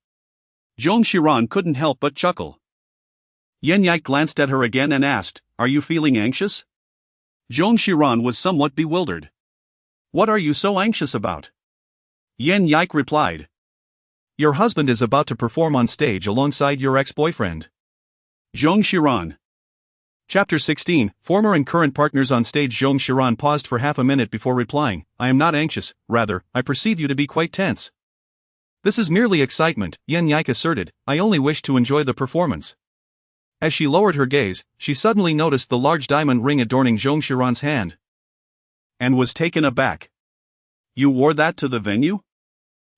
Zong Xiran couldn't help but chuckle. Yen Yike glanced at her again and asked, "Are you feeling anxious?" Zong Xiran was somewhat bewildered. "What are you so anxious about?" Yen Yike replied, "Your husband is about to perform on stage alongside your ex-boyfriend." Zong Xiran. Chapter 16, Former and Current Partners on Stage. Zong Xiran paused for half a minute before replying, "I am not anxious, rather, I perceive you to be quite tense." "This is merely excitement," Yen Yike asserted, "I only wish to enjoy the performance." As she lowered her gaze, she suddenly noticed the large diamond ring adorning Zong Xiran's hand. And was taken aback. "You wore that to the venue?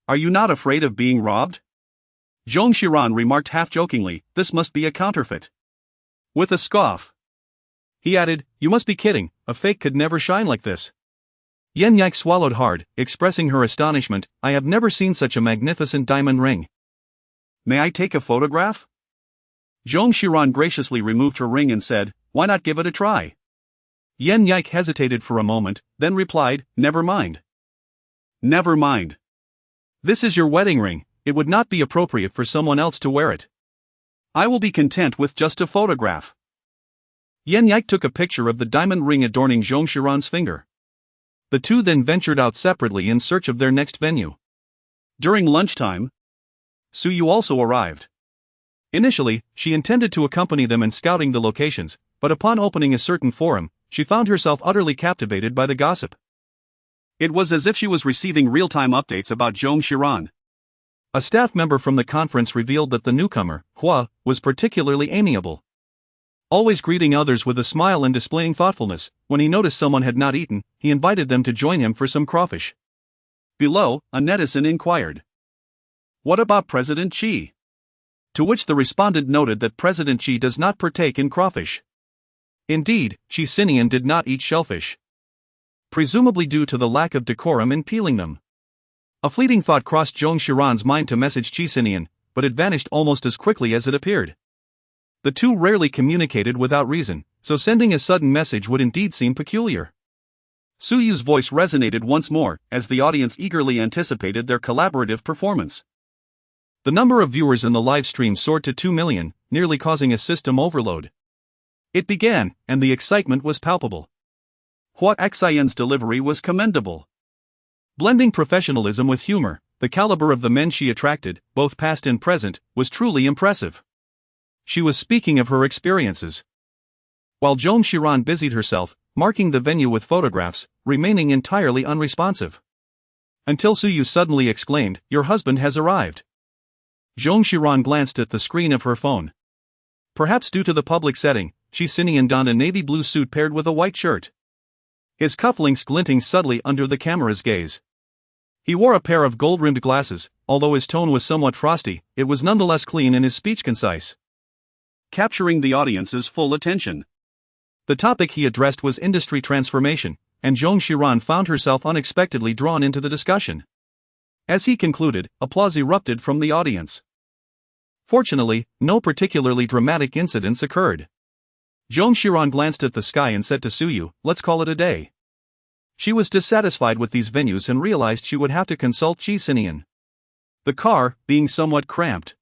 Are you not afraid of being robbed?" Zong Xiran remarked half-jokingly, "This must be a counterfeit." With a scoff, he added, "You must be kidding, a fake could never shine like this." Yen Yike swallowed hard, expressing her astonishment, "I have never seen such a magnificent diamond ring." "May I take a photograph?" Zong Xiran graciously removed her ring and said, "Why not give it a try?" Yen Yike hesitated for a moment, then replied, "Never mind." "Never mind. This is your wedding ring, it would not be appropriate for someone else to wear it." "I will be content with just a photograph." Yen Yike took a picture of the diamond ring adorning Zong Xiran's finger. The two then ventured out separately in search of their next venue. During lunchtime, Suyu also arrived. Initially, she intended to accompany them in scouting the locations, but upon opening a certain forum, she found herself utterly captivated by the gossip. It was as if she was receiving real-time updates about Zong Xiran. A staff member from the conference revealed that the newcomer, Hua, was particularly amiable. Always greeting others with a smile and displaying thoughtfulness, when he noticed someone had not eaten, he invited them to join him for some crawfish. Below, a netizen inquired, "What about President Qi?" To which the respondent noted that President Qi does not partake in crawfish. Indeed, Qi Sinian did not eat shellfish. Presumably due to the lack of decorum in peeling them. A fleeting thought crossed Zong Xiran's mind to message Qi Sinian, but it vanished almost as quickly as it appeared. The two rarely communicated without reason, so sending a sudden message would indeed seem peculiar. Suyu's voice resonated once more, as the audience eagerly anticipated their collaborative performance. The number of viewers in the live stream soared to 2 million, nearly causing a system overload. It began, and the excitement was palpable. Hua Xian's delivery was commendable. Blending professionalism with humor, the caliber of the men she attracted, both past and present, was truly impressive. She was speaking of her experiences. While Zong Xiran busied herself, marking the venue with photographs, remaining entirely unresponsive. Until Suyu suddenly exclaimed, "Your husband has arrived." Zong Xiran glanced at the screen of her phone. Perhaps due to the public setting, Qi Sinian donned a navy blue suit paired with a white shirt. His cufflinks glinting subtly under the camera's gaze. He wore a pair of gold-rimmed glasses, although his tone was somewhat frosty, it was nonetheless clean and his speech concise. Capturing the audience's full attention. The topic he addressed was industry transformation, and Zong Xiran found herself unexpectedly drawn into the discussion. As he concluded, applause erupted from the audience. Fortunately, no particularly dramatic incidents occurred. Zong Xiran glanced at the sky and said to Suyu, "Let's call it a day." She was dissatisfied with these venues and realized she would have to consult Qi Sinian. The car, being somewhat cramped,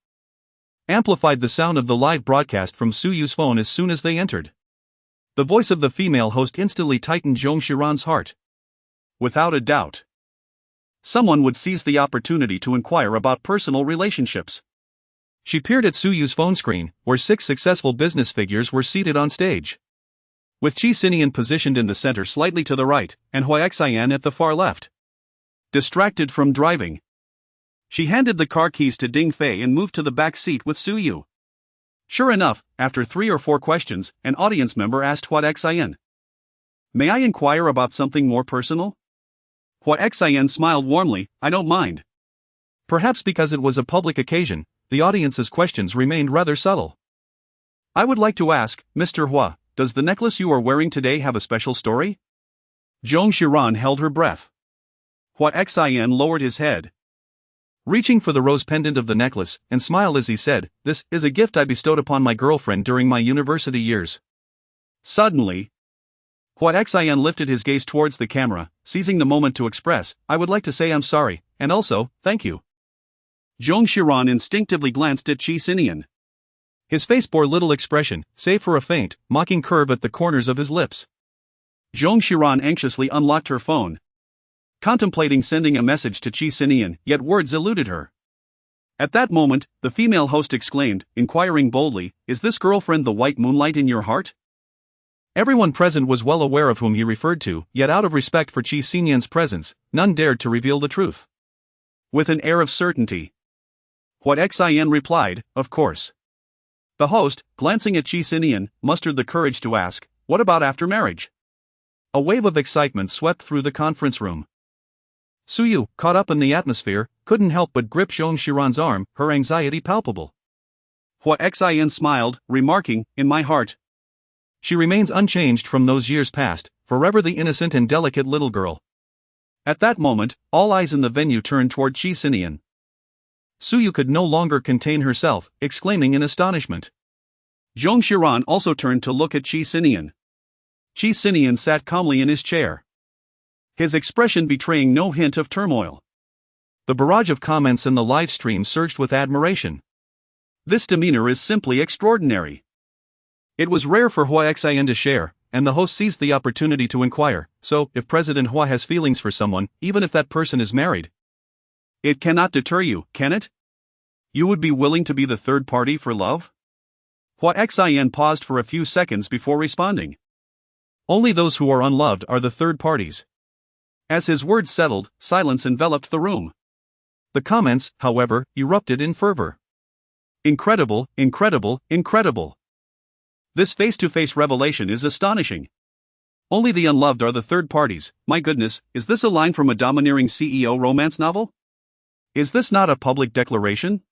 amplified the sound of the live broadcast from Suyu's phone as soon as they entered. The voice of the female host instantly tightened Zong Xiran's heart. Without a doubt, someone would seize the opportunity to inquire about personal relationships. She peered at Suyu's phone screen, where 6 successful business figures were seated on stage. with Qi Sinian positioned in the center slightly to the right, and Hua Xian at the far left. Distracted from driving, she handed the car keys to Ding Fei and moved to the back seat with Su Yu. Sure enough, after 3 or 4 questions, an audience member asked Hua Xian, "May I inquire about something more personal?" Hua Xian smiled warmly, "I don't mind." Perhaps because it was a public occasion, the audience's questions remained rather subtle. "I would like to ask, Mr. Hua, does the necklace you are wearing today have a special story?" Zong Xiran held her breath. Hua Xian lowered his head, reaching for the rose pendant of the necklace, and smiled as he said, "This is a gift I bestowed upon my girlfriend during my university years." Suddenly, Hua Xian lifted his gaze towards the camera, seizing the moment to express, "I would like to say I'm sorry, and also, thank you." Zong Xiran instinctively glanced at Qi Sinian. His face bore little expression, save for a faint, mocking curve at the corners of his lips. Zong Xiran anxiously unlocked her phone, contemplating sending a message to Qi Sinian, yet words eluded her. At that moment, the female host exclaimed, inquiring boldly, "Is this girlfriend the white moonlight in your heart?" Everyone present was well aware of whom he referred to, yet out of respect for Qi Sinian's presence, none dared to reveal the truth. With an air of certainty, Hua Xian replied, "Of course." The host, glancing at Qi Sinian, mustered the courage to ask, "What about after marriage?" A wave of excitement swept through the conference room. Su Yu, caught up in the atmosphere, couldn't help but grip Zong Xiran's arm, her anxiety palpable. Hua Xian smiled, remarking, "In my heart, she remains unchanged from those years past, forever the innocent and delicate little girl." At that moment, all eyes in the venue turned toward Qi Sinian. Su Yu could no longer contain herself, exclaiming in astonishment. Zong Xiran also turned to look at Qi Sinian. Qi Sinian sat calmly in his chair, his expression betraying no hint of turmoil. The barrage of comments in the live stream surged with admiration. "This demeanor is simply extraordinary." It was rare for Hua Xian to share, and the host seized the opportunity to inquire, "So, if President Hua has feelings for someone, even if that person is married, it cannot deter you, can it? You would be willing to be the third party for love?" Hua Xian paused for a few seconds before responding. "Only those who are unloved are the third parties." As his words settled, silence enveloped the room. The comments, however, erupted in fervor. "Incredible, incredible, incredible. This face-to-face revelation is astonishing. Only the unloved are the third parties. My goodness, is this a line from a domineering CEO romance novel? Is this not a public declaration?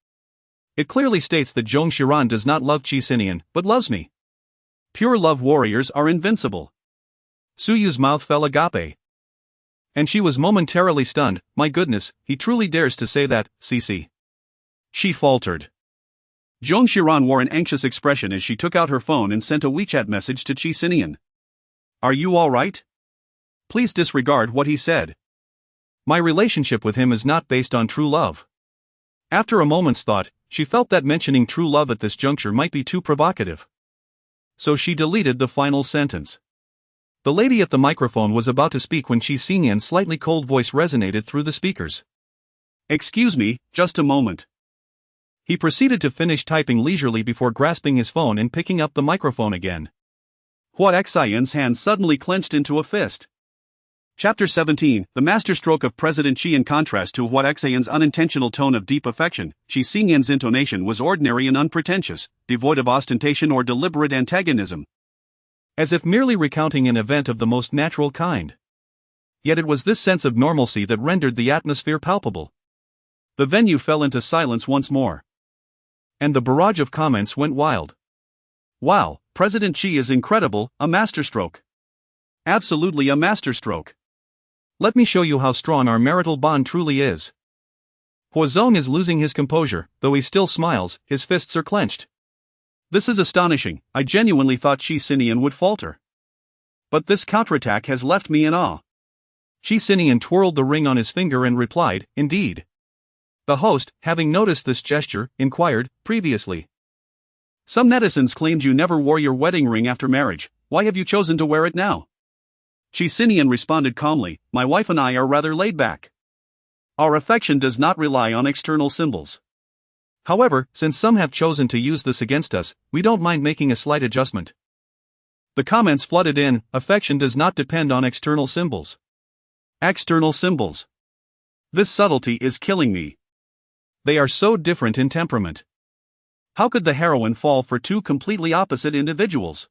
It clearly states that Zong Xiran does not love Qi Sinian, but loves me. Pure love warriors are invincible." Su Yu's mouth fell agape, and she was momentarily stunned. "My goodness, he truly dares to say that, Cici." She faltered. Zong Xiran wore an anxious expression as she took out her phone and sent a WeChat message to Qi Sinian. "Are you all right? Please disregard what he said. My relationship with him is not based on true love." After a moment's thought, she felt that mentioning true love at this juncture might be too provocative. So she deleted the final sentence. The lady at the microphone was about to speak when Qi Sinian's slightly cold voice resonated through the speakers. "Excuse me, just a moment." He proceeded to finish typing leisurely before grasping his phone and picking up the microphone again. Hua Xian's hand suddenly clenched into a fist. Chapter 17, The Masterstroke of President Qi. In contrast to Hua Xian's unintentional tone of deep affection, Qi Sinian's intonation was ordinary and unpretentious, devoid of ostentation or deliberate antagonism. As if merely recounting an event of the most natural kind. Yet it was this sense of normalcy that rendered the atmosphere palpable. The venue fell into silence once more, and the barrage of comments went wild. "Wow, President Qi is incredible, a masterstroke. Absolutely a masterstroke. Let me show you how strong our marital bond truly is." Huazong is losing his composure, though he still smiles, his fists are clenched. "This is astonishing, I genuinely thought Qi Sinian would falter. But this counterattack has left me in awe." Qi Sinian twirled the ring on his finger and replied, "Indeed." The host, having noticed this gesture, inquired, "Previously, some netizens claimed you never wore your wedding ring after marriage. Why have you chosen to wear it now?" Qi Sinian responded calmly, "My wife and I are rather laid back. Our affection does not rely on external symbols. However, since some have chosen to use this against us, we don't mind making a slight adjustment." The comments flooded in, affection does not depend on external symbols. External symbols. This subtlety is killing me. They are so different in temperament. How could the heroine fall for two completely opposite individuals?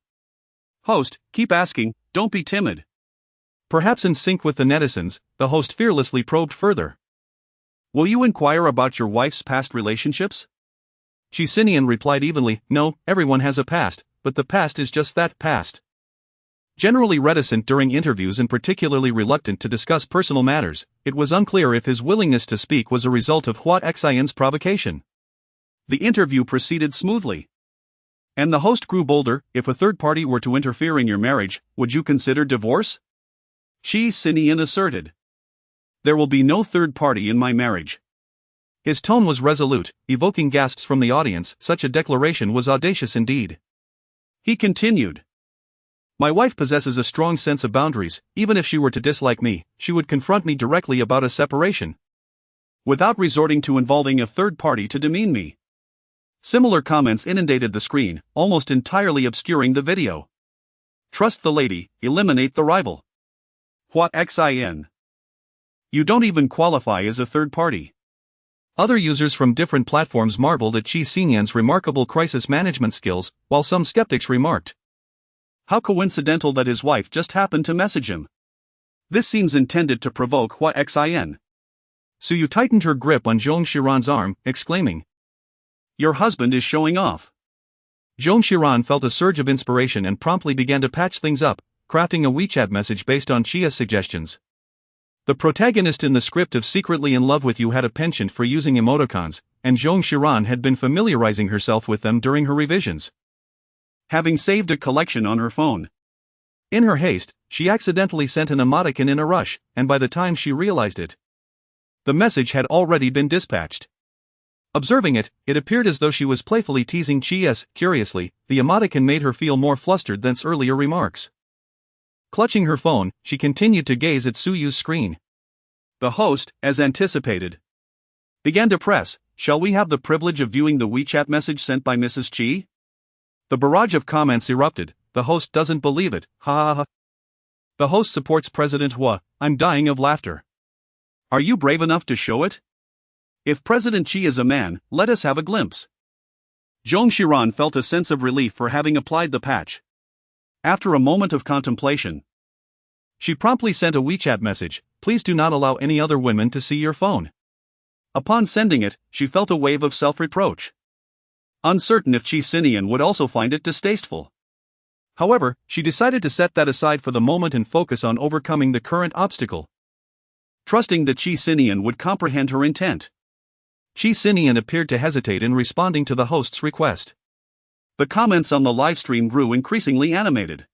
Host, keep asking, don't be timid. Perhaps in sync with the netizens, the host fearlessly probed further. Will you inquire about your wife's past relationships? Qi Sinian replied evenly, no, everyone has a past, but the past is just that, past. Generally reticent during interviews and particularly reluctant to discuss personal matters, it was unclear if his willingness to speak was a result of Hua Xian's provocation. The interview proceeded smoothly. And the host grew bolder. If a third party were to interfere in your marriage, would you consider divorce? Qi Sinian asserted. There will be no third party in my marriage. His tone was resolute, evoking gasps from the audience. Such a declaration was audacious indeed. He continued. My wife possesses a strong sense of boundaries. Even if she were to dislike me, she would confront me directly about a separation, without resorting to involving a third party to demean me. Similar comments inundated the screen, almost entirely obscuring the video. Trust the lady, eliminate the rival. Hua Xian. You don't even qualify as a third party. Other users from different platforms marveled at Qi Sinian's remarkable crisis management skills, while some skeptics remarked, how coincidental that his wife just happened to message him. This seems intended to provoke Hua Xian. Suyu tightened her grip on Zhong Xiran's arm, exclaiming, your husband is showing off. Zhong Xiran felt a surge of inspiration and promptly began to patch things up, crafting a WeChat message based on Qi's suggestions. The protagonist in the script of Secretly in Love with You had a penchant for using emoticons, and Zhong Xiran had been familiarizing herself with them during her revisions, having saved a collection on her phone. In her haste, she accidentally sent an emoticon in a rush, and by the time she realized it, the message had already been dispatched. Observing it, it appeared as though she was playfully teasing Qi. Curiously, the emoticon made her feel more flustered than earlier remarks. Clutching her phone, she continued to gaze at Suyu's screen. The host, as anticipated, began to press, shall we have the privilege of viewing the WeChat message sent by Mrs. Qi? The barrage of comments erupted. The host doesn't believe it, ha ha ha. The host supports President Hua, I'm dying of laughter. Are you brave enough to show it? If President Qi is a man, let us have a glimpse. Zhong Xiran felt a sense of relief for having applied the patch. After a moment of contemplation, she promptly sent a WeChat message, please do not allow any other women to see your phone. Upon sending it, she felt a wave of self-reproach, uncertain if Qi Sinian would also find it distasteful. However, she decided to set that aside for the moment and focus on overcoming the current obstacle, trusting that Qi Sinian would comprehend her intent. Qi Sinian appeared to hesitate in responding to the host's request. The comments on the livestream grew increasingly animated.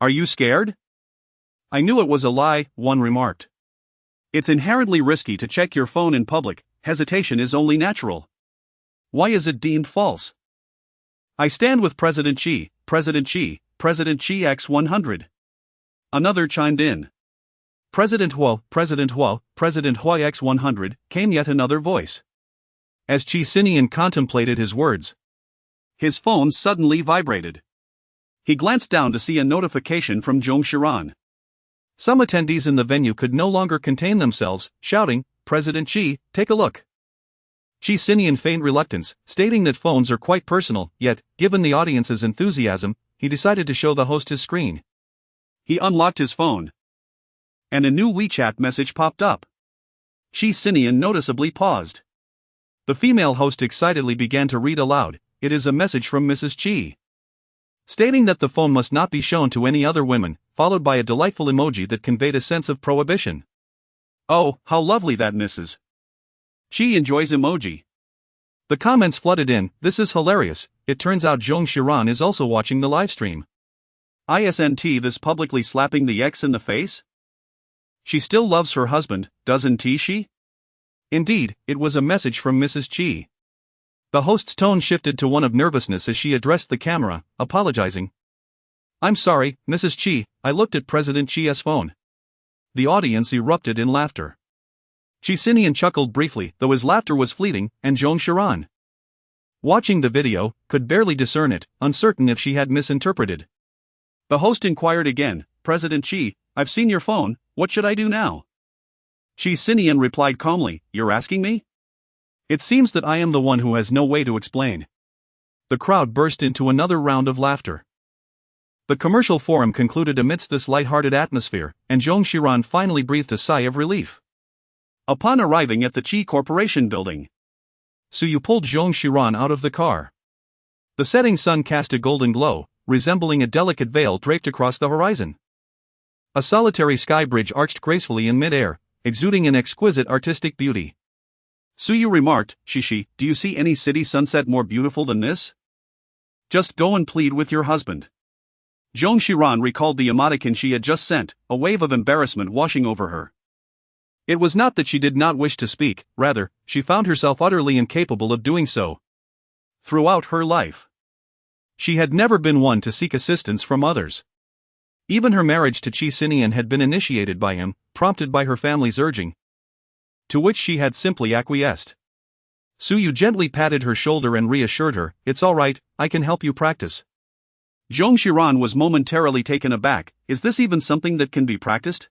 Are you scared? I knew it was a lie, one remarked. It's inherently risky to check your phone in public, hesitation is only natural. Why is it deemed false? I stand with President Qi, President Qi, President Qi X100. Another chimed in. President Hua, President Hua, President Hua X100, came yet another voice. As Qi Sinian contemplated his words, his phone suddenly vibrated. He glanced down to see a notification from Zhong Xiran. Some attendees in the venue could no longer contain themselves, shouting, President Qi, take a look. Qi Sinian feigned reluctance, stating that phones are quite personal, yet, given the audience's enthusiasm, he decided to show the host his screen. He unlocked his phone, and a new WeChat message popped up. Qi Sinian noticeably paused. The female host excitedly began to read aloud, it is a message from Mrs. Qi, stating that the phone must not be shown to any other women, followed by a delightful emoji that conveyed a sense of prohibition. Oh, how lovely that Mrs. Qi enjoys emoji. The comments flooded in, this is hilarious, it turns out Zhong Xiran is also watching the livestream. Isn't this publicly slapping the ex in the face? She still loves her husband, doesn't she? Indeed, it was a message from Mrs. Qi. The host's tone shifted to one of nervousness as she addressed the camera, apologizing. I'm sorry, Mrs. Qi, I looked at President Qi's phone. The audience erupted in laughter. Qi Sinian chuckled briefly, though his laughter was fleeting, and Zhong Xiran, watching the video, could barely discern it, uncertain if she had misinterpreted. The host inquired again. President Qi, I've seen your phone, what should I do now? Qi Sinian replied calmly, you're asking me? It seems that I am the one who has no way to explain. The crowd burst into another round of laughter. The commercial forum concluded amidst this light-hearted atmosphere, and Zong Xiran finally breathed a sigh of relief. Upon arriving at the Qi Corporation building, Su Yu pulled Zong Xiran out of the car. The setting sun cast a golden glow, resembling a delicate veil draped across the horizon. A solitary sky bridge arched gracefully in mid-air, exuding an exquisite artistic beauty. Su Yu remarked, Shishi, do you see any city sunset more beautiful than this? Just go and plead with your husband. Zong Xiran recalled the emoticon she had just sent, a wave of embarrassment washing over her. It was not that she did not wish to speak, rather, she found herself utterly incapable of doing so. Throughout her life, she had never been one to seek assistance from others. Even her marriage to Qi Sinian had been initiated by him, prompted by her family's urging, to which she had simply acquiesced. Su Yu gently patted her shoulder and reassured her, it's all right, I can help you practice. Zong Xiran was momentarily taken aback, is this even something that can be practiced?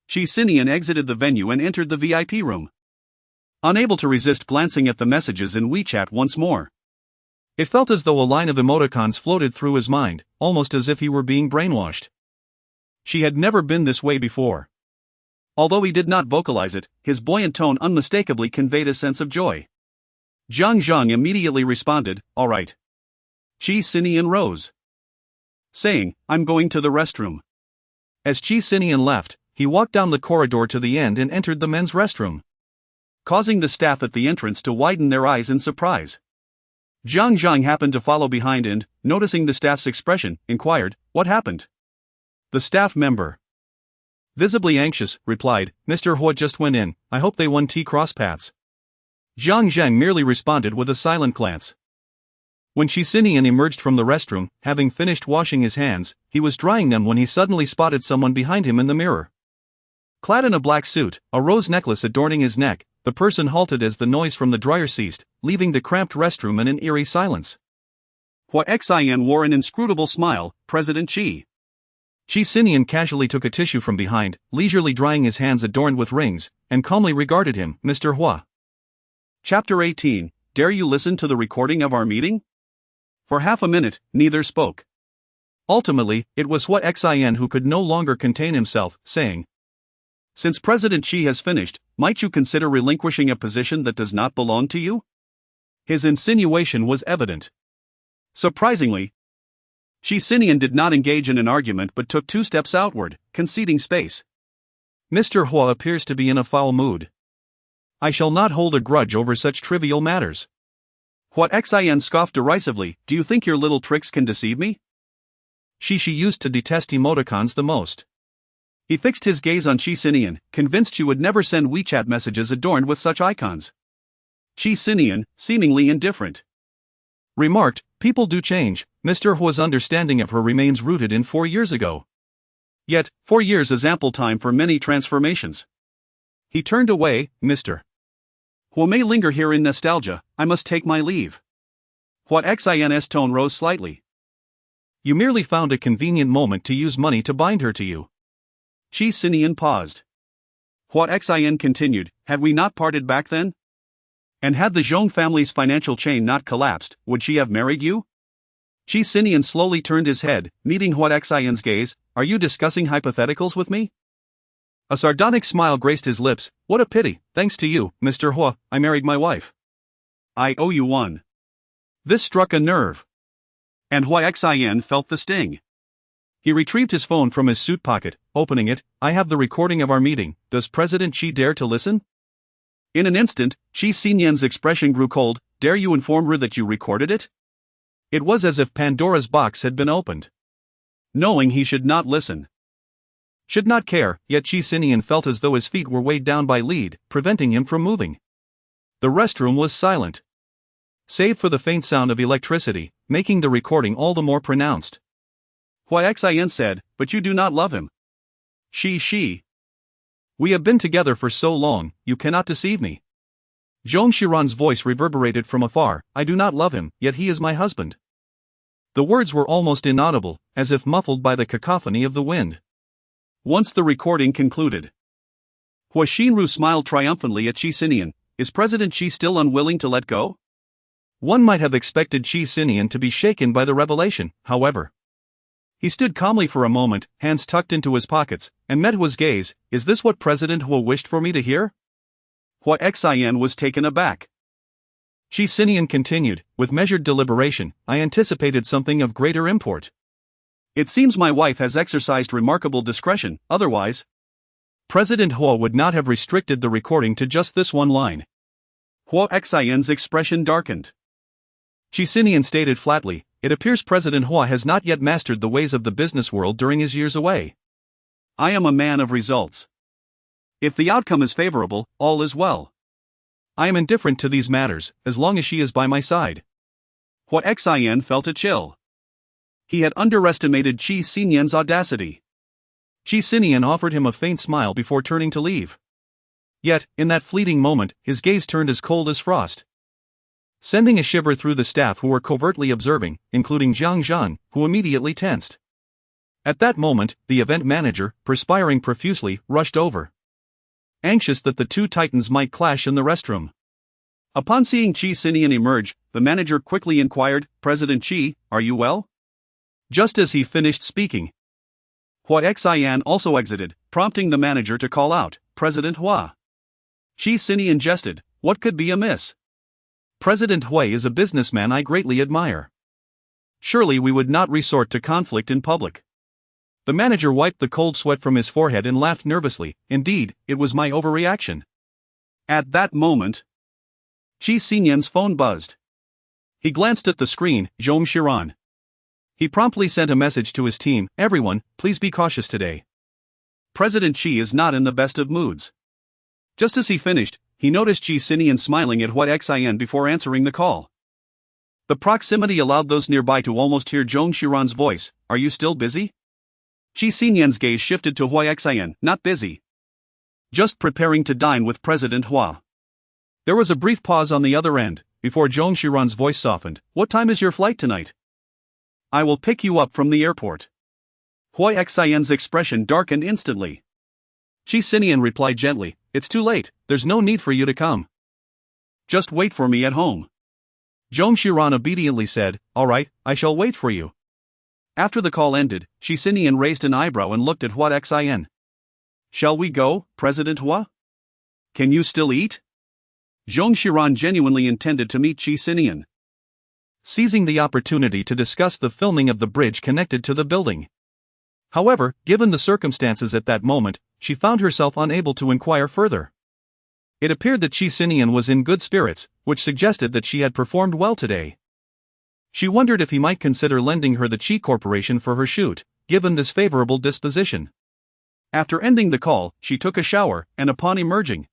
Qi Sinian exited the venue and entered the VIP room, unable to resist glancing at the messages in WeChat once more. It felt as though a line of emoticons floated through his mind, almost as if he were being brainwashed. She had never been this way before. Although he did not vocalize it, his buoyant tone unmistakably conveyed a sense of joy. Zhang immediately responded, all right. Qi Sinian rose, saying, I'm going to the restroom. As Qi Sinian left, he walked down the corridor to the end and entered the men's restroom, causing the staff at the entrance to widen their eyes in surprise. Zhang happened to follow behind and, noticing the staff's expression, inquired, what happened? The staff member, visibly anxious, replied, Mr. Hua just went in, I hope they won T-cross paths. Zhang merely responded with a silent glance. When Qi Sinian emerged from the restroom, having finished washing his hands, he was drying them when he suddenly spotted someone behind him in the mirror. Clad in a black suit, a rose necklace adorning his neck, the person halted as the noise from the dryer ceased, leaving the cramped restroom in an eerie silence. Hua Xian wore an inscrutable smile, President Qi. Qi Sinian casually took a tissue from behind, leisurely drying his hands adorned with rings, and calmly regarded him, Mr. Hua. Chapter 18, Dare you listen to the recording of our meeting? For half a minute, neither spoke. Ultimately, it was Hua Xian who could no longer contain himself, saying, Since President Qi has finished, might you consider relinquishing a position that does not belong to you? His insinuation was evident. Surprisingly, Qi Sinian did not engage in an argument but took 2 steps outward, conceding space. Mr. Hua appears to be in a foul mood. I shall not hold a grudge over such trivial matters. Hua Xian scoffed derisively, do you think your little tricks can deceive me? She used to detest emoticons the most. He fixed his gaze on Qi Sinian, convinced she would never send WeChat messages adorned with such icons. Qi Sinian, seemingly indifferent, remarked, people do change, Mr. Hua's understanding of her remains rooted in 4 years ago. Yet, 4 years is ample time for many transformations. He turned away, Mr. Hua may linger here in nostalgia, I must take my leave. Hua Xian's tone rose slightly. You merely found a convenient moment to use money to bind her to you. Qi Sinian paused. Hua Xian continued, had we not parted back then? And had the Zhong family's financial chain not collapsed, would she have married you? Qi Sinian slowly turned his head, meeting Hua Xian's gaze, are you discussing hypotheticals with me? A sardonic smile graced his lips, what a pity, thanks to you, Mr. Hua, I married my wife. I owe you one. This struck a nerve. And Hua Xian felt the sting. He retrieved his phone from his suit pocket, opening it, I have the recording of our meeting, does President Qi dare to listen? In an instant, Qi Sinian's expression grew cold, dare you inform her that you recorded it? It was as if Pandora's box had been opened. Knowing he should not listen, should not care, yet Qi Sinian felt as though his feet were weighed down by lead, preventing him from moving. The restroom was silent, save for the faint sound of electricity, making the recording all the more pronounced. Hua Xian said, but you do not love him. She. We have been together for so long, you cannot deceive me. Zong Xiran's voice reverberated from afar, I do not love him, yet he is my husband. The words were almost inaudible, as if muffled by the cacophony of the wind. Once the recording concluded, Hua Xinru smiled triumphantly at Qi Sinian. Is President Qi still unwilling to let go? One might have expected Qi Sinian to be shaken by the revelation, however. He stood calmly for a moment, hands tucked into his pockets, and met Hua's gaze. Is this what President Hua wished for me to hear? Hua Xian was taken aback. Qi Sinian continued, with measured deliberation, I anticipated something of greater import. It seems my wife has exercised remarkable discretion, otherwise President Hua would not have restricted the recording to just this one line. Hua Xian's expression darkened. Qi Sinian stated flatly, it appears President Hua has not yet mastered the ways of the business world during his years away. I am a man of results. If the outcome is favorable, all is well. I am indifferent to these matters, as long as she is by my side. Hua Xian felt a chill. He had underestimated Qi Sinian's audacity. Qi Sinian offered him a faint smile before turning to leave. Yet, in that fleeting moment, his gaze turned as cold as frost, sending a shiver through the staff who were covertly observing, including Jiang Zhan, who immediately tensed. At that moment, the event manager, perspiring profusely, rushed over, anxious that the two titans might clash in the restroom. Upon seeing Qi Sinian emerge, the manager quickly inquired, President Qi, are you well? Just as he finished speaking, Hua Xian also exited, prompting the manager to call out, President Hua. Qi Sinian jested, what could be amiss? President Hua is a businessman I greatly admire. Surely we would not resort to conflict in public. The manager wiped the cold sweat from his forehead and laughed nervously. Indeed, it was my overreaction. At that moment, Qi Sinian's phone buzzed. He glanced at the screen, Zhong Xiran. He promptly sent a message to his team, everyone, please be cautious today. President Qi is not in the best of moods. Just as he finished, he noticed Qi Sinian smiling at Hua Xian before answering the call. The proximity allowed those nearby to almost hear Zhong Xiran's voice, are you still busy? Qi Sinian's gaze shifted to Hua Xian, not busy. Just preparing to dine with President Hua. There was a brief pause on the other end, before Zhong Xiran's voice softened, what time is your flight tonight? I will pick you up from the airport. Hua Xian's expression darkened instantly. Qi Sinian replied gently, it's too late, there's no need for you to come. Just wait for me at home. Zhong Xiran obediently said, all right, I shall wait for you. After the call ended, Qi Sinian raised an eyebrow and looked at Hua Xian. Shall we go, President Hua? Can you still eat? Zhong Xiran genuinely intended to meet Qi Sinian, seizing the opportunity to discuss the filming of the bridge connected to the building. However, given the circumstances at that moment, she found herself unable to inquire further. It appeared that Qi Sinian was in good spirits, which suggested that she had performed well today. She wondered if he might consider lending her the Qi Corporation for her shoot, given this favorable disposition. After ending the call, she took a shower, and upon emerging,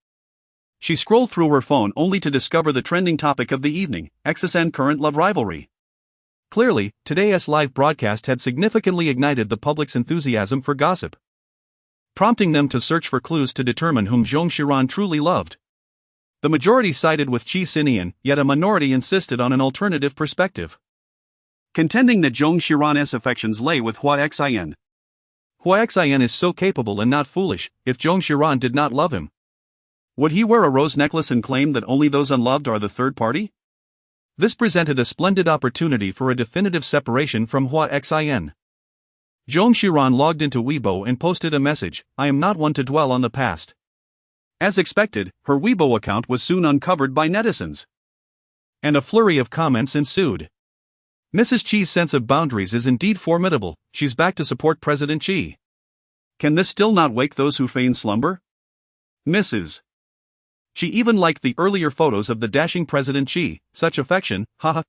she scrolled through her phone only to discover the trending topic of the evening, XSN current love rivalry. Clearly, today's live broadcast had significantly ignited the public's enthusiasm for gossip, prompting them to search for clues to determine whom Zhong Xiran truly loved. The majority sided with Qi Sinian, yet a minority insisted on an alternative perspective, contending that Zhong Xiran's affections lay with Hua Xian. Hua Xian is so capable and not foolish. If Zhong Xiran did not love him, would he wear a rose necklace and claim that only those unloved are the third party? This presented a splendid opportunity for a definitive separation from Hua Xian. Zhong Xiran logged into Weibo and posted a message, I am not one to dwell on the past. As expected, her Weibo account was soon uncovered by netizens, and a flurry of comments ensued. Mrs. Qi's sense of boundaries is indeed formidable, she's back to support President Qi. Can this still not wake those who feign slumber? Mrs. She even liked the earlier photos of the dashing President Qi, such affection, haha.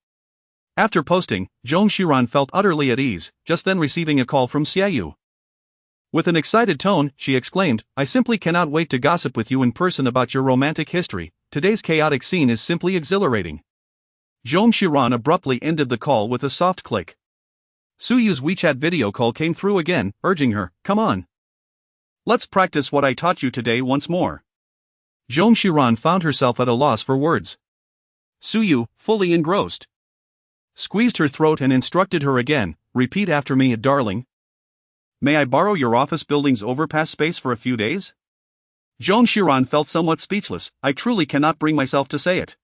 After posting, Zhong Xiran felt utterly at ease, just then receiving a call from Xiaoyu. With an excited tone, she exclaimed, I simply cannot wait to gossip with you in person about your romantic history, today's chaotic scene is simply exhilarating. Zhong Xiran abruptly ended the call with a soft click. Suyu's WeChat video call came through again, urging her, come on. Let's practice what I taught you today once more. Zhong Xiran found herself at a loss for words. Suyu, fully engrossed, squeezed her throat and instructed her again, repeat after me, darling. May I borrow your office building's overpass space for a few days? Zong Xiran felt somewhat speechless. I truly cannot bring myself to say it.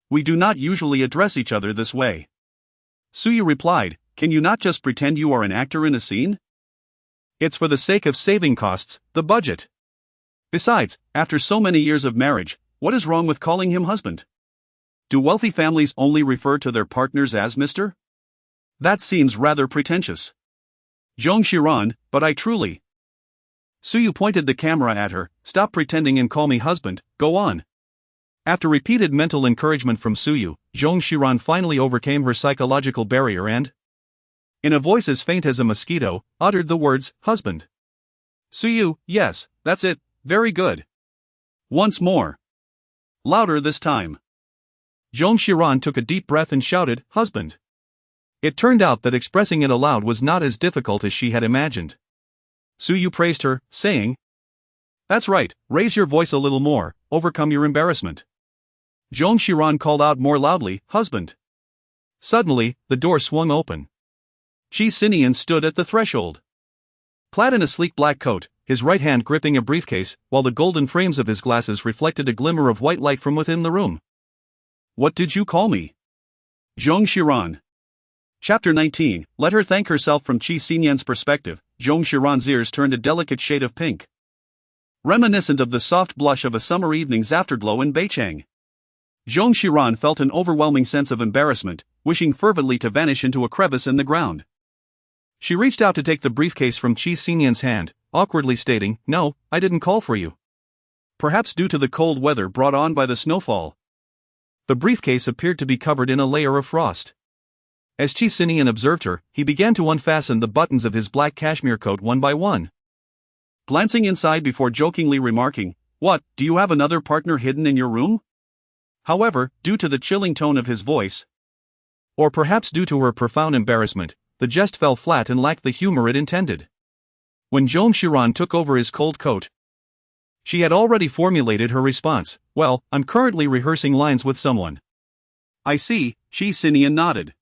We do not usually address each other this way. Suyu replied, can you not just pretend you are an actor in a scene? It's for the sake of saving costs, the budget. Besides, after so many years of marriage, what is wrong with calling him husband? Do wealthy families only refer to their partners as Mr.? That seems rather pretentious. Zong Xiran, but I truly. Suyu pointed the camera at her, stop pretending and call me husband, go on. After repeated mental encouragement from Suyu, Zong Xiran finally overcame her psychological barrier and, in a voice as faint as a mosquito, uttered the words, husband. Suyu, yes, that's it, very good. Once more. Louder this time. Zong Xiran took a deep breath and shouted, husband. It turned out that expressing it aloud was not as difficult as she had imagined. Suyu praised her, saying, that's right, raise your voice a little more, overcome your embarrassment. Zong Xiran called out more loudly, husband. Suddenly, the door swung open. Qi Sinian stood at the threshold. Clad in a sleek black coat, his right hand gripping a briefcase, while the golden frames of his glasses reflected a glimmer of white light from within the room. What did you call me? Zong Xiran. Chapter 19, Let her thank herself. From Qi Sinian's perspective, Zong Xiran's ears turned a delicate shade of pink, reminiscent of the soft blush of a summer evening's afterglow in Beicheng. Zong Xiran felt an overwhelming sense of embarrassment, wishing fervently to vanish into a crevice in the ground. She reached out to take the briefcase from Qi Sinian's hand, awkwardly stating, no, I didn't call for you. Perhaps due to the cold weather brought on by the snowfall. The briefcase appeared to be covered in a layer of frost. As Qi Sinian observed her, he began to unfasten the buttons of his black cashmere coat one by one. Glancing inside before jokingly remarking, what, do you have another partner hidden in your room? However, due to the chilling tone of his voice, or perhaps due to her profound embarrassment, the jest fell flat and lacked the humor it intended. When Zong Xiran took over his cold coat, she had already formulated her response, well, I'm currently rehearsing lines with someone. I see, Qi Sinian nodded.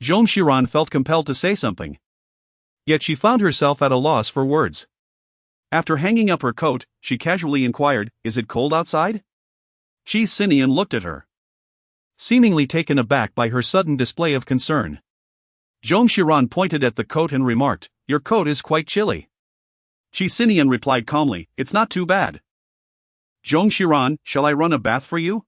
Zong Xiran felt compelled to say something. Yet she found herself at a loss for words. After hanging up her coat, she casually inquired, is it cold outside? Qi Sinian looked at her, seemingly taken aback by her sudden display of concern. Zong Xiran pointed at the coat and remarked, your coat is quite chilly. Qi Sinian replied calmly, it's not too bad. Zong Xiran, shall I run a bath for you?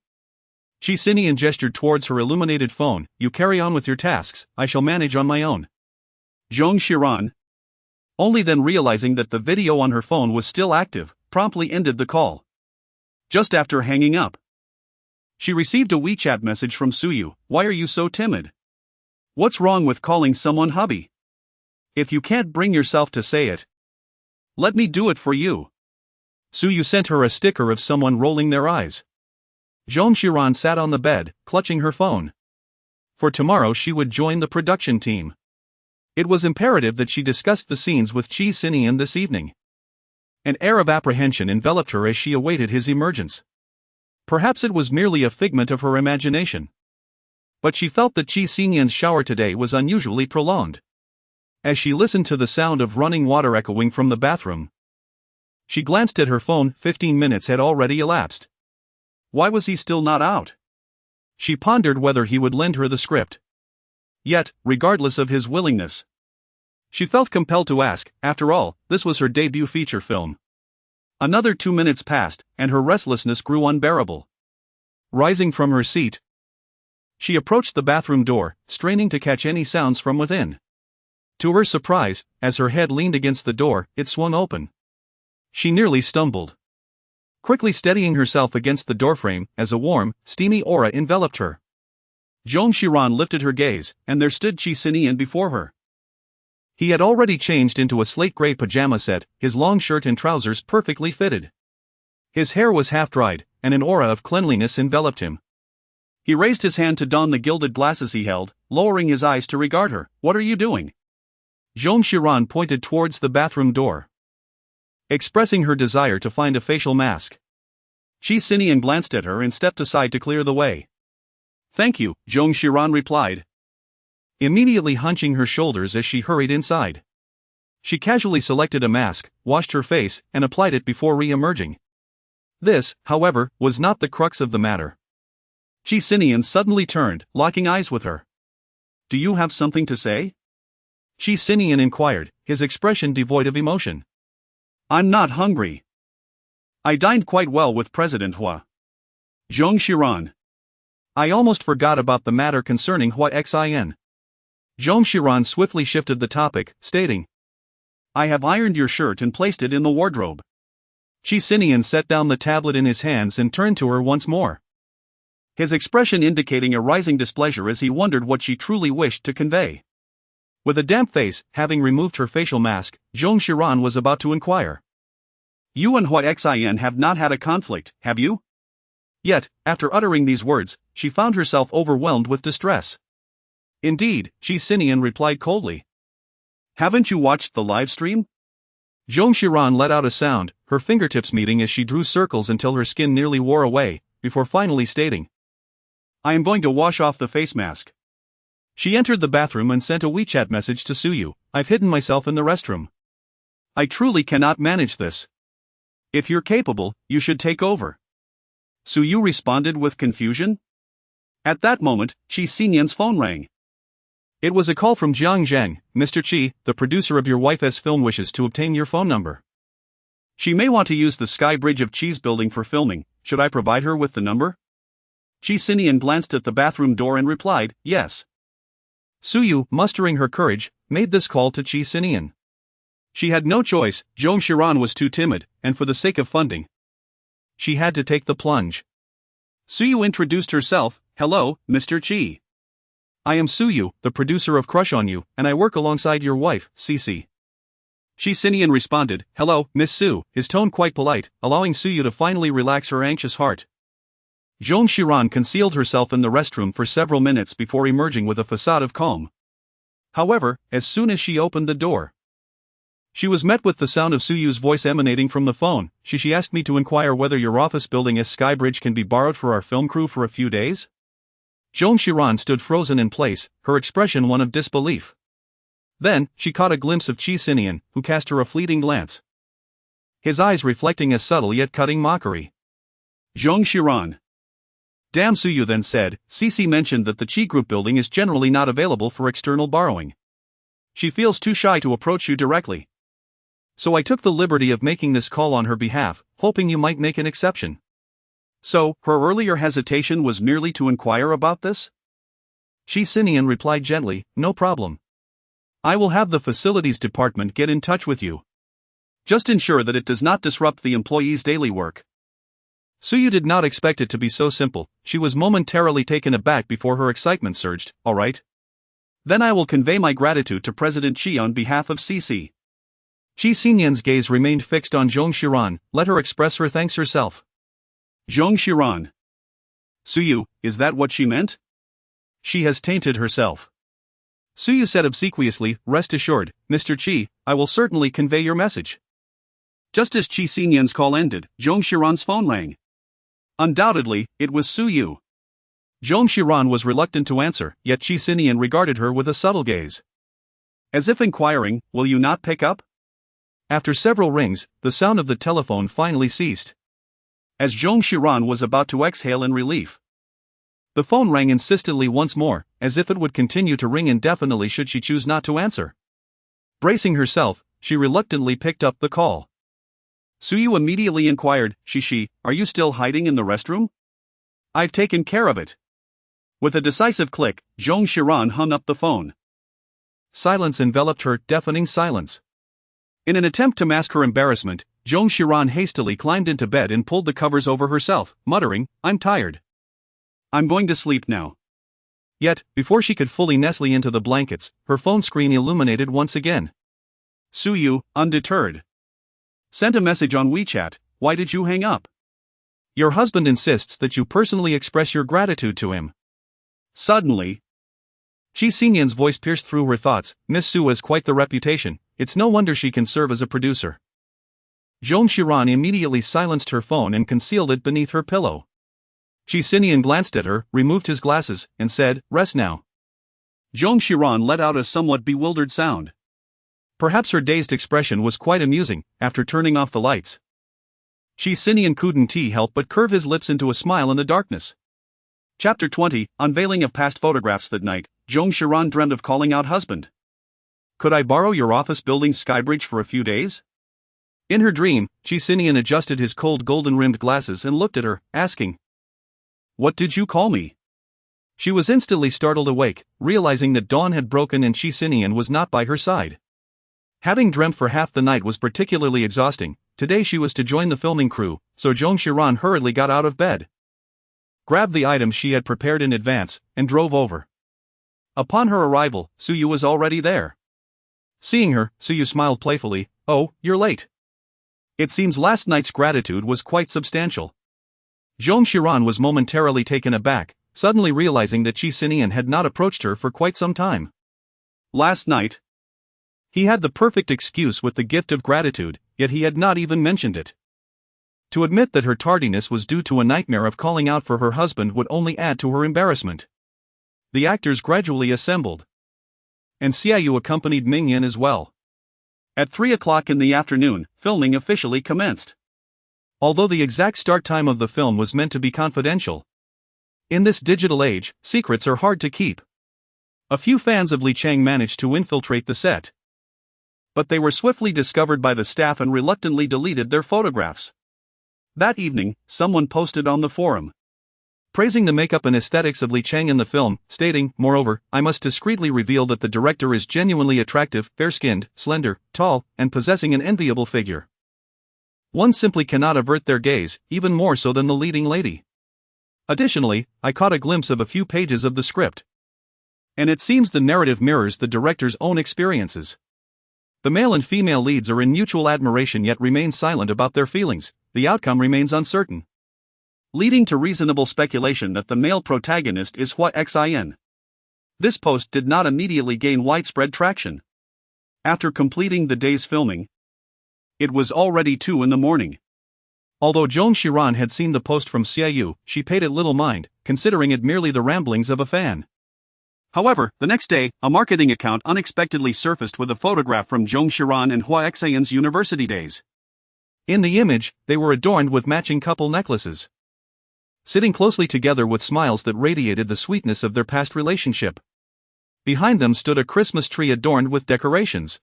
Qi Sinian gestured towards her illuminated phone, you carry on with your tasks, I shall manage on my own. Zong Xiran, only then realizing that the video on her phone was still active, promptly ended the call. Just after hanging up, she received a WeChat message from Suyu, why are you so timid? What's wrong with calling someone hubby? If you can't bring yourself to say it, let me do it for you. Suyu sent her a sticker of someone rolling their eyes. Zong Xiran sat on the bed, clutching her phone. For tomorrow she would join the production team. It was imperative that she discussed the scenes with Qi Sinian this evening. An air of apprehension enveloped her as she awaited his emergence. Perhaps it was merely a figment of her imagination. But she felt that Qi Sinian's shower today was unusually prolonged. As she listened to the sound of running water echoing from the bathroom, she glanced at her phone. 15 minutes had already elapsed. Why was he still not out? She pondered whether he would lend her the script. Yet, regardless of his willingness, she felt compelled to ask. After all, this was her debut feature film. Another 2 minutes passed, and her restlessness grew unbearable. Rising from her seat, she approached the bathroom door, straining to catch any sounds from within. To her surprise, as her head leaned against the door, it swung open. She nearly stumbled, quickly steadying herself against the doorframe as a warm, steamy aura enveloped her. Zong Xiran lifted her gaze, and there stood Qi Sinian before her. He had already changed into a slate-gray pajama set, his long shirt and trousers perfectly fitted. His hair was half-dried, and an aura of cleanliness enveloped him. He raised his hand to don the gilded glasses he held, lowering his eyes to regard her. What are you doing? Zong Xiran pointed towards the bathroom door, expressing her desire to find a facial mask. Qi Sinian glanced at her and stepped aside to clear the way. Thank you, Zong Xiran replied. immediately hunching her shoulders as she hurried inside. She casually selected a mask, washed her face, and applied it before re-emerging. This, however, was not the crux of the matter. Qi Sinian suddenly turned, locking eyes with her. "Do you have something to say?" Qi Sinian inquired, his expression devoid of emotion. "I'm not hungry. I dined quite well with President Hua.Zong Xiran. I almost forgot about the matter concerning Hua.Xin. Zong Xiran swiftly shifted the topic, stating, "I have ironed your shirt and placed it in the wardrobe." Qi Sinian set down the tablet in his hands and turned to her once more, his expression indicating a rising displeasure as he wondered what she truly wished to convey. With a damp face, having removed her facial mask, Zong Xiran was about to inquire. "You and Hua.Xin have not had a conflict, have you?" Yet, after uttering these words, she found herself overwhelmed with distress. "Indeed," Qi Sinian replied coldly. "Haven't you watched the live stream?" Zong Xiran let out a sound, her fingertips meeting as she drew circles until her skin nearly wore away, before finally stating, "I am going to wash off the face mask." She entered the bathroom and sent a WeChat message to Suyu. "I've hidden myself in the restroom. I truly cannot manage this. If you're capable, you should take over." Suyu responded with confusion. At that moment, Qi Sinian's phone rang. It was a call from Jiang Zheng. "Mr. Qi, the producer of your wife's film wishes to obtain your phone number. She may want to use the sky bridge of Qi's building for filming. Should I provide her with the number?" Qi Sinian glanced at the bathroom door and replied, "Yes." Suyu, mustering her courage, made this call to Qi Sinian. She had no choice. Zong Xiran was too timid, and for the sake of funding, she had to take the plunge. Suyu introduced herself. "Hello, Mr. Qi. I am Suyu, the producer of Crush on You, and I work alongside your wife, Cece." Qi Sinian responded, "Hello, Miss Su," his tone quite polite, allowing Suyu to finally relax her anxious heart. Zong Xiran concealed herself in the restroom for several minutes before emerging with a facade of calm. However, as soon as she opened the door, she was met with the sound of Suyu's voice emanating from the phone. She asked me to inquire whether your office building's sky bridge can be borrowed for our film crew for a few days?" Zong Xiran stood frozen in place, her expression one of disbelief. Then, she caught a glimpse of Qi Sinian, who cast her a fleeting glance, his eyes reflecting a subtle yet cutting mockery. "Zong Xiran. Damn." Suyu then said, "Cece mentioned that the Qi Group building is generally not available for external borrowing. She feels too shy to approach you directly. So I took the liberty of making this call on her behalf, hoping you might make an exception." "So, her earlier hesitation was merely to inquire about this?" Qi Sinian replied gently, "No problem. I will have the facilities department get in touch with you. Just ensure that it does not disrupt the employees' daily work." Suyu did not expect it to be so simple. She was momentarily taken aback before her excitement surged. "All right. Then I will convey my gratitude to President Qi on behalf of Cece." Qi Sinian's gaze remained fixed on Zong Xiran. "Let her express her thanks herself." Zong Xiran. "Suyu, is that what she meant?" "She has tainted herself." Suyu said obsequiously, "Rest assured, Mr. Qi, I will certainly convey your message." Just as Qi Sinian's call ended, Zong Xiran's phone rang. Undoubtedly, it was Suyu. Zong Xiran was reluctant to answer, yet Qi Sinian regarded her with a subtle gaze, as if inquiring, "Will you not pick up?" After several rings, the sound of the telephone finally ceased. As Zong Xiran was about to exhale in relief, the phone rang insistently once more, as if it would continue to ring indefinitely should she choose not to answer. Bracing herself, she reluctantly picked up the call. Suyu immediately inquired, "Shishi, are you still hiding in the restroom?" "I've taken care of it." With a decisive click, Zong Xiran hung up the phone. Silence enveloped her, deafening silence. In an attempt to mask her embarrassment, Zong Xiran hastily climbed into bed and pulled the covers over herself, muttering, "I'm tired. I'm going to sleep now." Yet, before she could fully nestle into the blankets, her phone screen illuminated once again. Suyu, undeterred, sent a message on WeChat. "Why did you hang up? Your husband insists that you personally express your gratitude to him." Suddenly, Qi Sinian's voice pierced through her thoughts. "Miss Su has quite the reputation. It's no wonder she can serve as a producer." Zong Xiran immediately silenced her phone and concealed it beneath her pillow. Qi Sinian glanced at her, removed his glasses, and said, "Rest now." Zhong Xiran let out a somewhat bewildered sound. Perhaps her dazed expression was quite amusing, after turning off the lights. Qi Sinian couldn't help but curve his lips into a smile in the darkness. Chapter 20, Unveiling of Past Photographs. That night, Zhong Xiran dreamed of calling out husband. Could I borrow your office building's skybridge for a few days? In her dream, Qi Sinian adjusted his cold golden-rimmed glasses and looked at her, asking, "What did you call me?" She was instantly startled awake, realizing that dawn had broken and Qi Sinian was not by her side. Having dreamt for half the night was particularly exhausting. Today she was to join the filming crew, so Zhong Xiran hurriedly got out of bed, grabbed the items she had prepared in advance, and drove over. Upon her arrival, Suyu was already there. Seeing her, Suyu smiled playfully. "Oh, you're late. It seems last night's gratitude was quite substantial." Zhong Xiran was momentarily taken aback, suddenly realizing that Qi Sinian had not approached her for quite some time. Last night? He had the perfect excuse with the gift of gratitude, yet he had not even mentioned it. To admit that her tardiness was due to a nightmare of calling out for her husband would only add to her embarrassment. The actors gradually assembled, and Xiaoyu accompanied Mingyan as well. At 3 o'clock in the afternoon, filming officially commenced. Although the exact start time of the film was meant to be confidential. In this digital age, secrets are hard to keep. A few fans of Li Chang managed to infiltrate the set, but they were swiftly discovered by the staff and reluctantly deleted their photographs. That evening, someone posted on the forum, praising the makeup and aesthetics of Li Chang in the film, stating, "Moreover, I must discreetly reveal that the director is genuinely attractive, fair-skinned, slender, tall, and possessing an enviable figure. One simply cannot avert their gaze, even more so than the leading lady. Additionally, I caught a glimpse of a few pages of the script, and it seems the narrative mirrors the director's own experiences. The male and female leads are in mutual admiration yet remain silent about their feelings. The outcome remains uncertain, leading to reasonable speculation that the male protagonist is Hua Xin. This post did not immediately gain widespread traction. After completing the day's filming, it was already 2 in the morning. Although Zhong Xiran had seen the post from Xiaoyu, she paid it little mind, considering it merely the ramblings of a fan. However, the next day, a marketing account unexpectedly surfaced with a photograph from Zhong Xiran and Hua Xin's university days. In the image, they were adorned with matching couple necklaces, sitting closely together with smiles that radiated the sweetness of their past relationship. Behind them stood a Christmas tree adorned with decorations.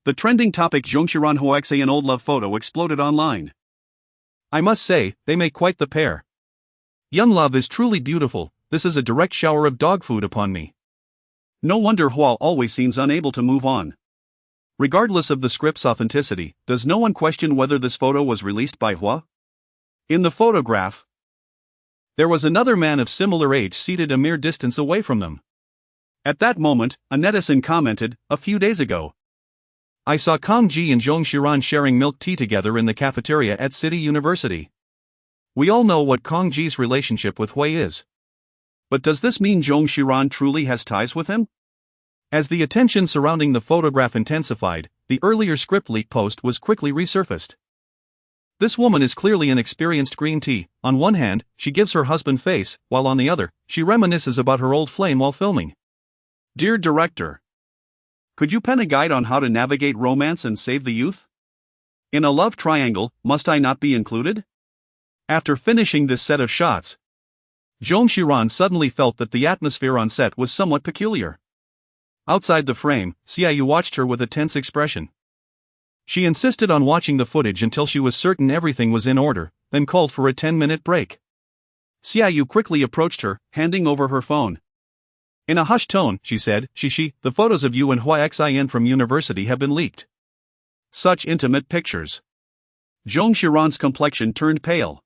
The trending topic Zhong Xiran Hua Xin old love photo exploded online. "I must say, they make quite the pair. Young love is truly beautiful. This is a direct shower of dog food upon me." No wonder Hua always seems unable to move on. Regardless of the script's authenticity, does no one question whether this photo was released by Hua? In the photograph, there was another man of similar age seated a mere distance away from them. At that moment, a netizen commented, "A few days ago, I saw Kang Ji and Zhong Xiran sharing milk tea together in the cafeteria at City University. We all know what Kang Ji's relationship with Hui is. But does this mean Zhong Xiran truly has ties with him?" As the attention surrounding the photograph intensified, the earlier script leak post was quickly resurfaced. This woman is clearly an experienced green tea. On one hand, she gives her husband face, while on the other, she reminisces about her old flame while filming. Dear director, could you pen a guide on how to navigate romance and save the youth? In a love triangle, must I not be included? After finishing this set of shots, Zhong Xiran suddenly felt that the atmosphere on set was somewhat peculiar. Outside the frame, Xiaoyu watched her with a tense expression. She insisted on watching the footage until she was certain everything was in order, then called for a 10-minute break. Xiaoyu quickly approached her, handing over her phone. In a hushed tone, she said, "Shishi, the photos of you and Hua Xin from university have been leaked." Such intimate pictures. Zhong Xiran's complexion turned pale.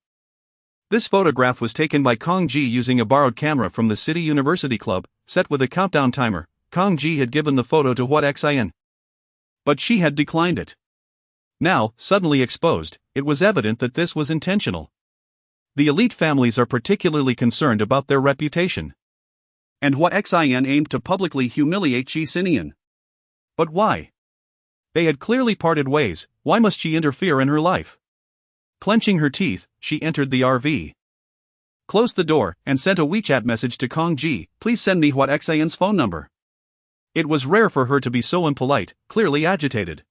This photograph was taken by Kang Ji using a borrowed camera from the City University Club, set with a countdown timer. Kang Ji had given the photo to Hua Xin, but she had declined it. Now, suddenly exposed, it was evident that this was intentional. The elite families are particularly concerned about their reputation, and Hua Xin aimed to publicly humiliate Qi Sinian. But why? They had clearly parted ways. Why must she interfere in her life? Clenching her teeth, she entered the RV, closed the door, and sent a WeChat message to Kang Ji, "Please send me Hua Xin's phone number. It was rare for her to be so impolite, clearly agitated.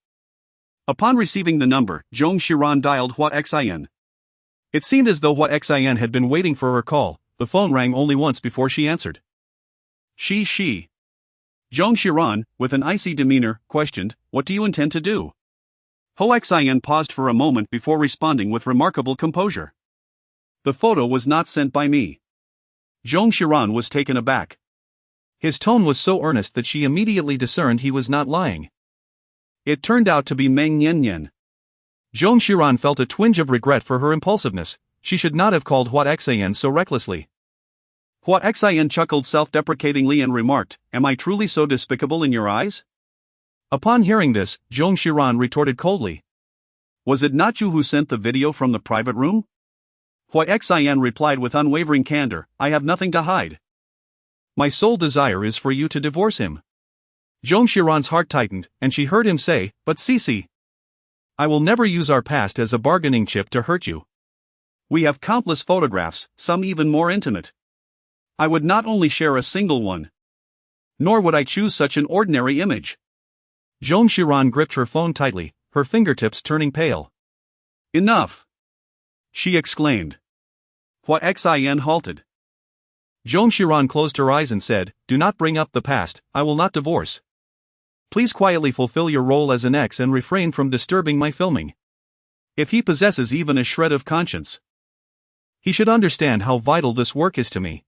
Upon receiving the number, Zong Xiran dialed Xian. It seemed as though Xian had been waiting for her call. The phone rang only once before she answered. She. Zong Xiran, with an icy demeanor, questioned, "What do you intend to do?" Xian paused for a moment before responding with remarkable composure. "The photo was not sent by me." Zong Xiran was taken aback. His tone was so earnest that she immediately discerned he was not lying. It turned out to be Meng Yanyan. Zong Xiran felt a twinge of regret for her impulsiveness. She should not have called Xian so recklessly. Xian chuckled self-deprecatingly and remarked, "Am I truly so despicable in your eyes?" Upon hearing this, Zong Xiran retorted coldly. "Was it not you who sent the video from the private room?" Xian replied with unwavering candor, "I have nothing to hide. My sole desire is for you to divorce him." Zong Xiran's heart tightened, and she heard him say, "But Cici, I will never use our past as a bargaining chip to hurt you. We have countless photographs, some even more intimate. I would not only share a single one, nor would I choose such an ordinary image." Zong Xiran gripped her phone tightly, her fingertips turning pale. "Enough!" she exclaimed. Xian halted. Zong Xiran closed her eyes and said, "Do not bring up the past, I will not divorce. Please quietly fulfill your role as an ex and refrain from disturbing my filming. If he possesses even a shred of conscience, he should understand how vital this work is to me."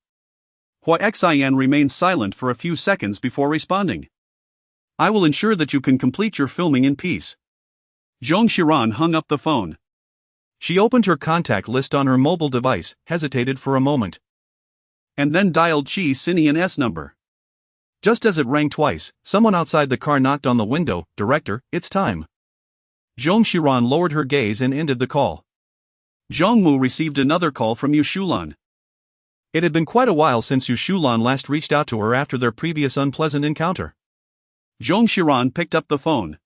Xian remained silent for a few seconds before responding. "I will ensure that you can complete your filming in peace." Zong Xiran hung up the phone. She opened her contact list on her mobile device, hesitated for a moment, and then dialed Qi Sinian's number. Just as it rang twice, someone outside the car knocked on the window. "Director, it's time." Zong Xiran lowered her gaze and ended the call. Zhang Mu received another call from Yushulan. It had been quite a while since Yushulan last reached out to her after their previous unpleasant encounter. Zong Xiran picked up the phone,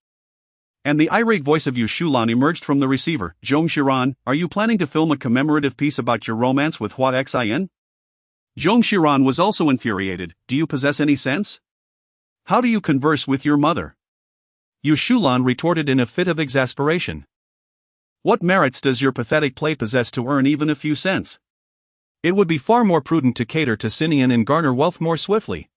and the irate voice of Yushulan emerged from the receiver. "Zong Xiran, are you planning to film a commemorative piece about your romance with Xian?" Zong Xiran was also infuriated. "Do you possess any sense? How do you converse with your mother?" Yushulan retorted in a fit of exasperation. "What merits does your pathetic play possess to earn even a few cents? It would be far more prudent to cater to Sinian and garner wealth more swiftly."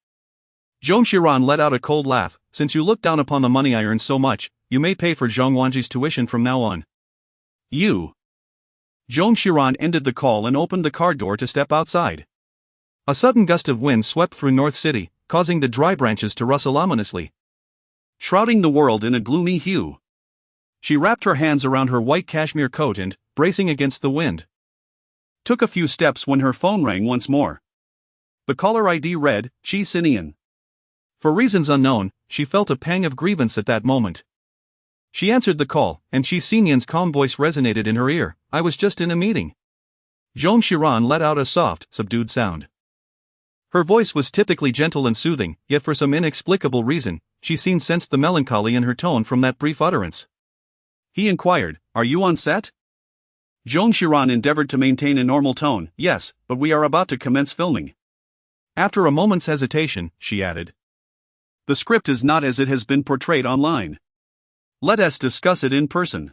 Zong Xiran let out a cold laugh. "Since you look down upon the money I earn so much, you may pay for Zhang Wanji's tuition from now on." "You." Zong Xiran ended the call and opened the car door to step outside. A sudden gust of wind swept through North City, causing the dry branches to rustle ominously, shrouding the world in a gloomy hue. She wrapped her hands around her white cashmere coat and, bracing against the wind, took a few steps when her phone rang once more. The caller ID read, Qi Sinian. For reasons unknown, she felt a pang of grievance at that moment. She answered the call, and Qi Sinian's calm voice resonated in her ear. "I was just in a meeting." Zong Xiran let out a soft, subdued sound. Her voice was typically gentle and soothing, yet for some inexplicable reason, Qi sensed the melancholy in her tone from that brief utterance. He inquired, "Are you on set?" Zong Xiran endeavored to maintain a normal tone. "Yes, but we are about to commence filming." After a moment's hesitation, she added, "The script is not as it has been portrayed online. Let us discuss it in person."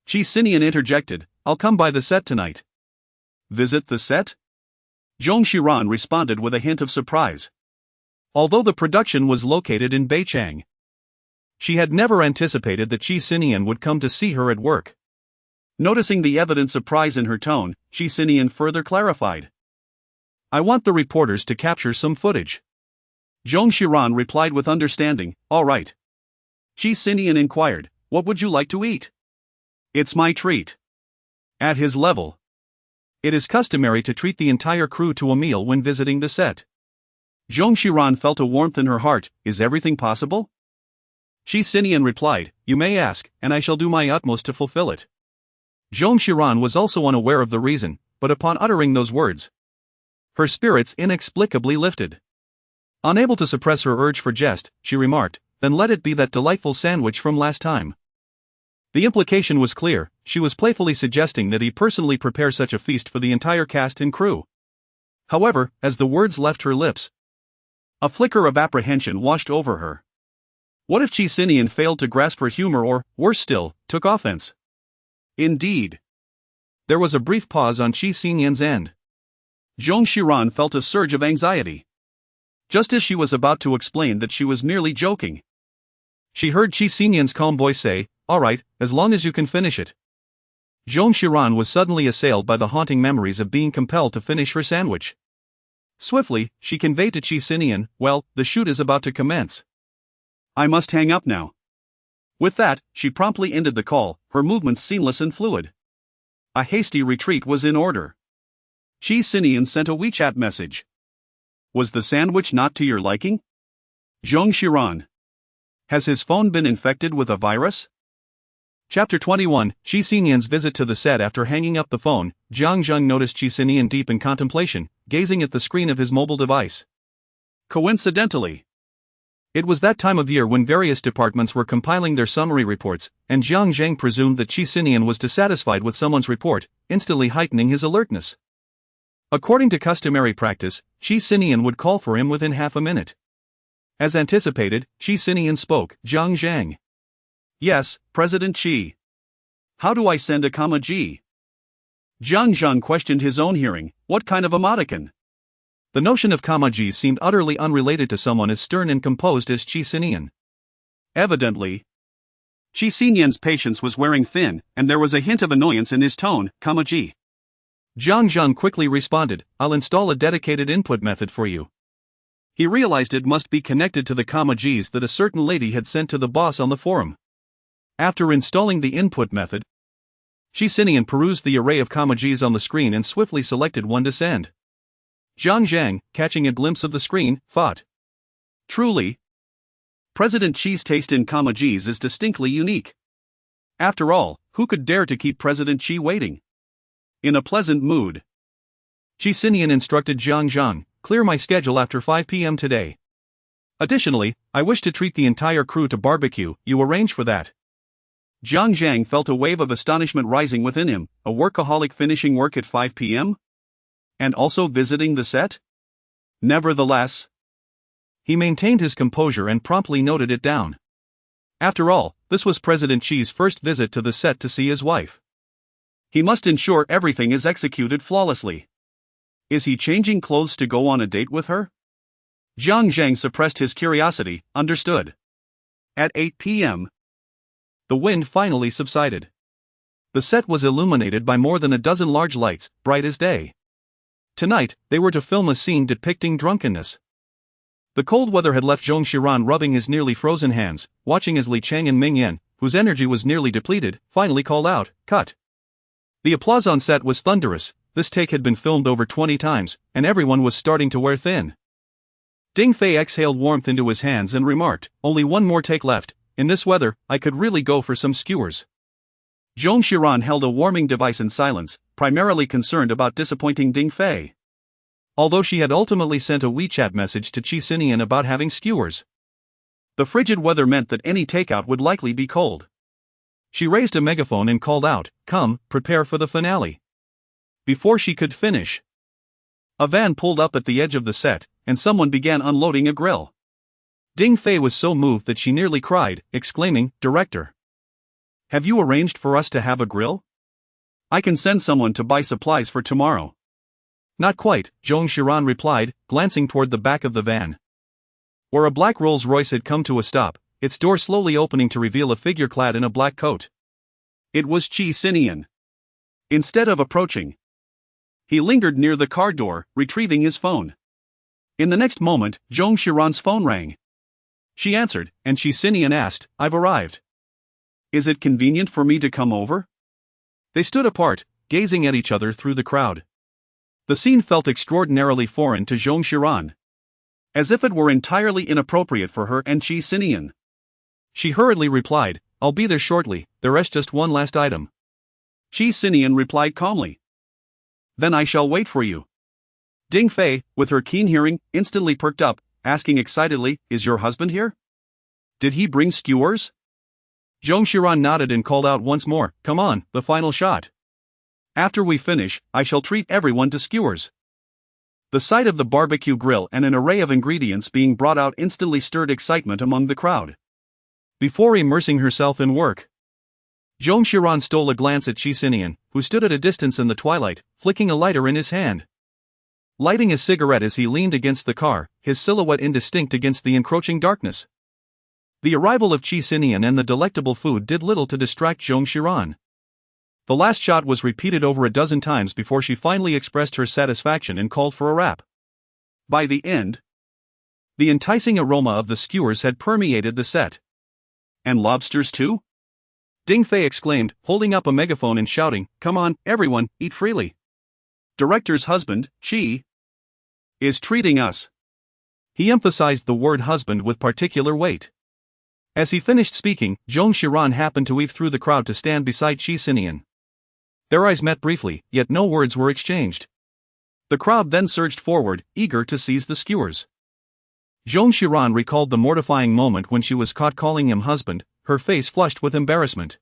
Qi Sinian interjected, "I'll come by the set tonight." "Visit the set?" Zong Xiran responded with a hint of surprise. Although the production was located in Beicheng, she had never anticipated that Qi Sinian would come to see her at work. Noticing the evident surprise in her tone, Qi Sinian further clarified, "I want the reporters to capture some footage." Zong Xiran replied with understanding, "All right." Qi Sinian inquired, "What would you like to eat?" "It's my treat." At his level, it is customary to treat the entire crew to a meal when visiting the set. Zong Xiran felt a warmth in her heart. "Is everything possible?" Qi Sinian replied, "You may ask, and I shall do my utmost to fulfill it." Zong Xiran was also unaware of the reason, but upon uttering those words, her spirits inexplicably lifted. Unable to suppress her urge for jest, she remarked, "Then let it be that delightful sandwich from last time." The implication was clear. She was playfully suggesting that he personally prepare such a feast for the entire cast and crew. However, as the words left her lips, A flicker of apprehension washed over her. What if Qi Sinian failed to grasp her humor or, worse still, took offense? Indeed. There was a brief pause on Qi Sinian's end. Zong Xiran felt a surge of anxiety. Just as she was about to explain that she was merely joking, she heard Qi Sinian's calm voice say, "All right, as long as you can finish it." Zong Xiran was suddenly assailed by the haunting memories of being compelled to finish her sandwich. Swiftly, she conveyed to Qi Sinian, "Well, the shoot is about to commence. I must hang up now." With that, she promptly ended the call, her movements seamless and fluid. A hasty retreat was in order. Qi Sinian sent a WeChat message. Was the sandwich not to your liking? Zong Xiran. Has his phone been infected with a virus? Chapter 21, Qi Sinian's visit to the set. After hanging up the phone, Jiang Zheng noticed Qi Sinian deep in contemplation, gazing at the screen of his mobile device. Coincidentally, it was that time of year when various departments were compiling their summary reports, and Jiang Zheng presumed that Qi Sinian was dissatisfied with someone's report, instantly heightening his alertness. According to customary practice, Qi Sinian would call for him within half a minute. As anticipated, Qi Sinian spoke. "Jiang Zheng." "Yes, President Qi. How do I send a comma G?" Jiang Zheng questioned his own hearing. What kind of emoticon? The notion of comma G seemed utterly unrelated to someone as stern and composed as Qi Sinian. Evidently, Qi Sinian's patience was wearing thin, and there was a hint of annoyance in his tone. "Comma G." Jiang Zheng quickly responded, "I'll install a dedicated input method for you." He realized it must be connected to the comma Gs that a certain lady had sent to the boss on the forum. After installing the input method, Qi Sinian perused the array of comma Gs on the screen and swiftly selected one to send. Jiang Zheng, catching a glimpse of the screen, thought, "Truly, President Qi's taste in comma Gs is distinctly unique. After all, who could dare to keep President Qi waiting?" In a pleasant mood, Qi Sinian instructed Jiang Zheng, "Clear my schedule after 5 p.m. today. Additionally, I wish to treat the entire crew to barbecue. You arrange for that." Jiang Zheng felt a wave of astonishment rising within him. A workaholic finishing work at 5 p.m.? And also visiting the set? Nevertheless, he maintained his composure and promptly noted it down. After all, this was President Qi's first visit to the set to see his wife. He must ensure everything is executed flawlessly. Is he changing clothes to go on a date with her? Jiang Zheng suppressed his curiosity. Understood. At 8 p.m., the wind finally subsided. The set was illuminated by more than a dozen large lights, bright as day. Tonight, they were to film a scene depicting drunkenness. The cold weather had left Zong Xiran rubbing his nearly frozen hands, watching as Li Cheng and Ming Yan, whose energy was nearly depleted, finally called out, "Cut." The applause on set was thunderous. This take had been filmed over 20 times, and everyone was starting to wear thin. Ding Fei exhaled warmth into his hands and remarked, "Only one more take left. In this weather, I could really go for some skewers." Zong Xiran held a warming device in silence, primarily concerned about disappointing Ding Fei. Although she had ultimately sent a WeChat message to Qi Sinian about having skewers, the frigid weather meant that any takeout would likely be cold. She raised a megaphone and called out, "Come, prepare for the finale." Before she could finish, a van pulled up at the edge of the set, and someone began unloading a grill. Ding Fei was so moved that she nearly cried, exclaiming, "Director, have you arranged for us to have a grill? I can send someone to buy supplies for tomorrow." "Not quite," Zong Xiran replied, glancing toward the back of the van, where a black Rolls-Royce had come to a stop, its door slowly opening to reveal a figure clad in a black coat. It was Qi Sinian. Instead of approaching, he lingered near the car door, retrieving his phone. In the next moment, Zong Xiran's phone rang. She answered, and Qi Sinian asked, "I've arrived. Is it convenient for me to come over?" They stood apart, gazing at each other through the crowd. The scene felt extraordinarily foreign to Zong Xiran, as if it were entirely inappropriate for her and Qi Sinian. She hurriedly replied, "I'll be there shortly, there's just one last item." Qi Sinian replied calmly, "Then I shall wait for you." Ding Fei, with her keen hearing, instantly perked up, asking excitedly, "Is your husband here? Did he bring skewers?" Zhong Xiran nodded and called out once more, "Come on, the final shot. After we finish, I shall treat everyone to skewers." The sight of the barbecue grill and an array of ingredients being brought out instantly stirred excitement among the crowd. Before immersing herself in work, Zong Xiran stole a glance at Qi Sinian, who stood at a distance in the twilight, flicking a lighter in his hand. Lighting a cigarette as he leaned against the car, his silhouette indistinct against the encroaching darkness. The arrival of Qi Sinian and the delectable food did little to distract Zong Xiran. The last shot was repeated over a dozen times before she finally expressed her satisfaction and called for a wrap. By the end, the enticing aroma of the skewers had permeated the set. And lobsters too? Ding Fei exclaimed, holding up a megaphone and shouting, "Come on, everyone, eat freely. Director's husband, Qi, is treating us." He emphasized the word husband with particular weight. As he finished speaking, Zong Xiran happened to weave through the crowd to stand beside Qi Sinian. Their eyes met briefly, yet no words were exchanged. The crowd then surged forward, eager to seize the skewers. Zong Xiran recalled the mortifying moment when she was caught calling him husband, her face flushed with embarrassment.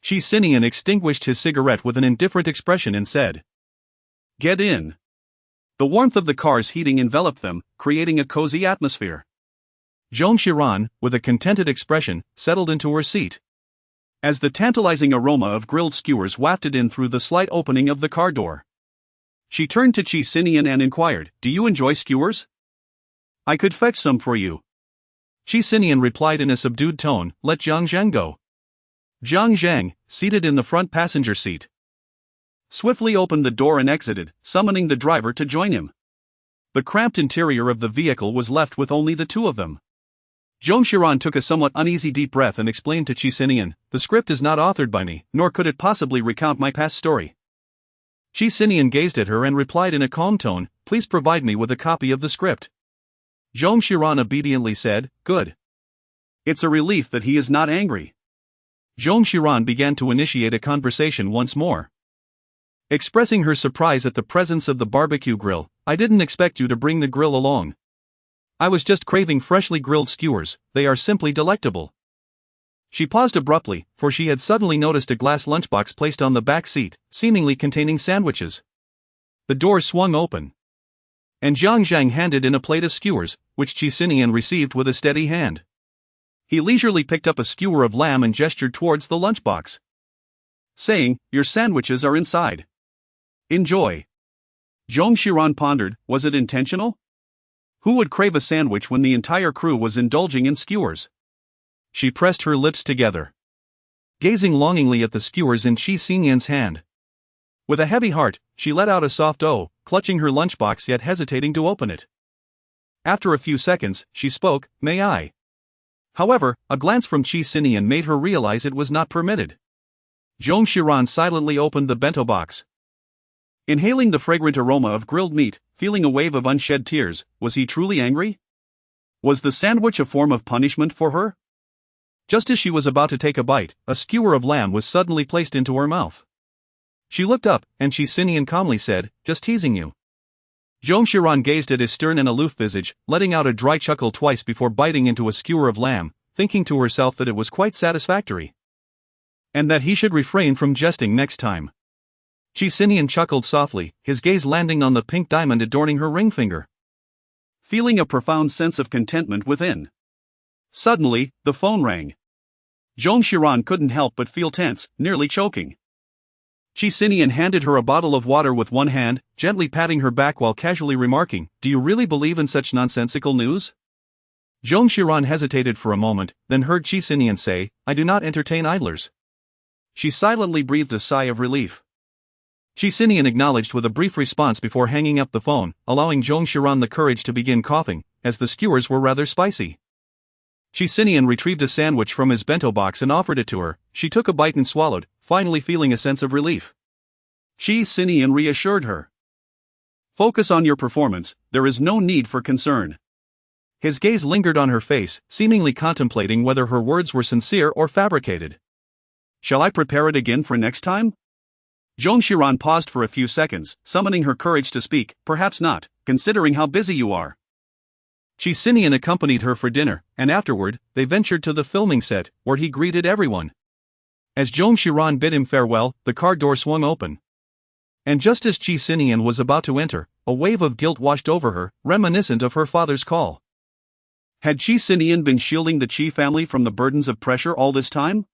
Qi Sinian extinguished his cigarette with an indifferent expression and said, "Get in." The warmth of the car's heating enveloped them, creating a cozy atmosphere. Zong Xiran, with a contented expression, settled into her seat. As the tantalizing aroma of grilled skewers wafted in through the slight opening of the car door, she turned to Qi Sinian and inquired, "Do you enjoy skewers? I could fetch some for you." Qi Sinian replied in a subdued tone, "Let Jiang Zhang go." Jiang Zhang, seated in the front passenger seat, swiftly opened the door and exited, summoning the driver to join him. The cramped interior of the vehicle was left with only the two of them. Zong Xiran took a somewhat uneasy deep breath and explained to Qi Sinian, "The script is not authored by me, nor could it possibly recount my past story." Qi Sinian gazed at her and replied in a calm tone, "Please provide me with a copy of the script." Zong Xiran obediently said, "Good." It's a relief that he is not angry. Zong Xiran began to initiate a conversation once more. Expressing her surprise at the presence of the barbecue grill, "I didn't expect you to bring the grill along. I was just craving freshly grilled skewers, they are simply delectable." She paused abruptly, for she had suddenly noticed a glass lunchbox placed on the back seat, seemingly containing sandwiches. The door swung open, and Jiang Zhang handed in a plate of skewers, which Qi Sinian received with a steady hand. He leisurely picked up a skewer of lamb and gestured towards the lunchbox, saying, "Your sandwiches are inside. Enjoy." Zong Xiran pondered, was it intentional? Who would crave a sandwich when the entire crew was indulging in skewers? She pressed her lips together, gazing longingly at the skewers in Qi Sinian's hand. With a heavy heart, she let out a soft "oh," clutching her lunchbox yet hesitating to open it. After a few seconds, she spoke, "May I?" However, a glance from Qi Sinian made her realize it was not permitted. Zong Xiran silently opened the bento box. Inhaling the fragrant aroma of grilled meat, feeling a wave of unshed tears, was he truly angry? Was the sandwich a form of punishment for her? Just as she was about to take a bite, a skewer of lamb was suddenly placed into her mouth. She looked up, and Qi Sinian calmly said, "Just teasing you." Zong Xiran gazed at his stern and aloof visage, letting out a dry chuckle twice before biting into a skewer of lamb, thinking to herself that it was quite satisfactory, and that he should refrain from jesting next time. Qi Sinian chuckled softly, his gaze landing on the pink diamond adorning her ring finger. Feeling a profound sense of contentment within. Suddenly, the phone rang. Zong Xiran couldn't help but feel tense, nearly choking. Qi Sinian handed her a bottle of water with one hand, gently patting her back while casually remarking, "Do you really believe in such nonsensical news?" Zong Xiran hesitated for a moment, then heard Qi Sinian say, "I do not entertain idlers." She silently breathed a sigh of relief. Qi Sinian acknowledged with a brief response before hanging up the phone, allowing Zong Xiran the courage to begin coughing, as the skewers were rather spicy. Qi Sinian retrieved a sandwich from his bento box and offered it to her. She took a bite and swallowed, finally feeling a sense of relief. Qi Sinian reassured her. "Focus on your performance, there is no need for concern." His gaze lingered on her face, seemingly contemplating whether her words were sincere or fabricated. "Shall I prepare it again for next time?" Zong Xiran paused for a few seconds, summoning her courage to speak. "Perhaps not, considering how busy you are." Qi Sinian accompanied her for dinner, and afterward, they ventured to the filming set, where he greeted everyone. As Zong Xiran bid him farewell, the car door swung open, And just as Qi Sinian was about to enter, a wave of guilt washed over her, reminiscent of her father's call. Had Qi Sinian been shielding the Qi family from the burdens of pressure all this time?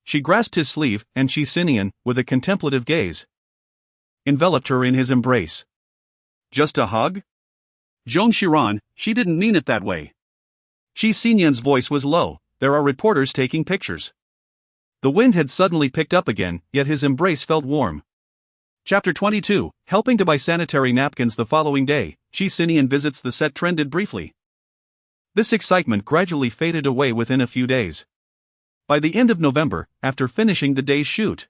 She grasped his sleeve, and Qi Sinian, with a contemplative gaze, enveloped her in his embrace. Just a hug? Zong Xiran, she didn't mean it that way. Qi Sinian's voice was low. There are reporters taking pictures. The wind had suddenly picked up again, yet his embrace felt warm. Chapter 22, helping to buy sanitary napkins the following day, Qi Sinian visits the set trended briefly. This excitement gradually faded away within a few days. By the end of November, after finishing the day's shoot,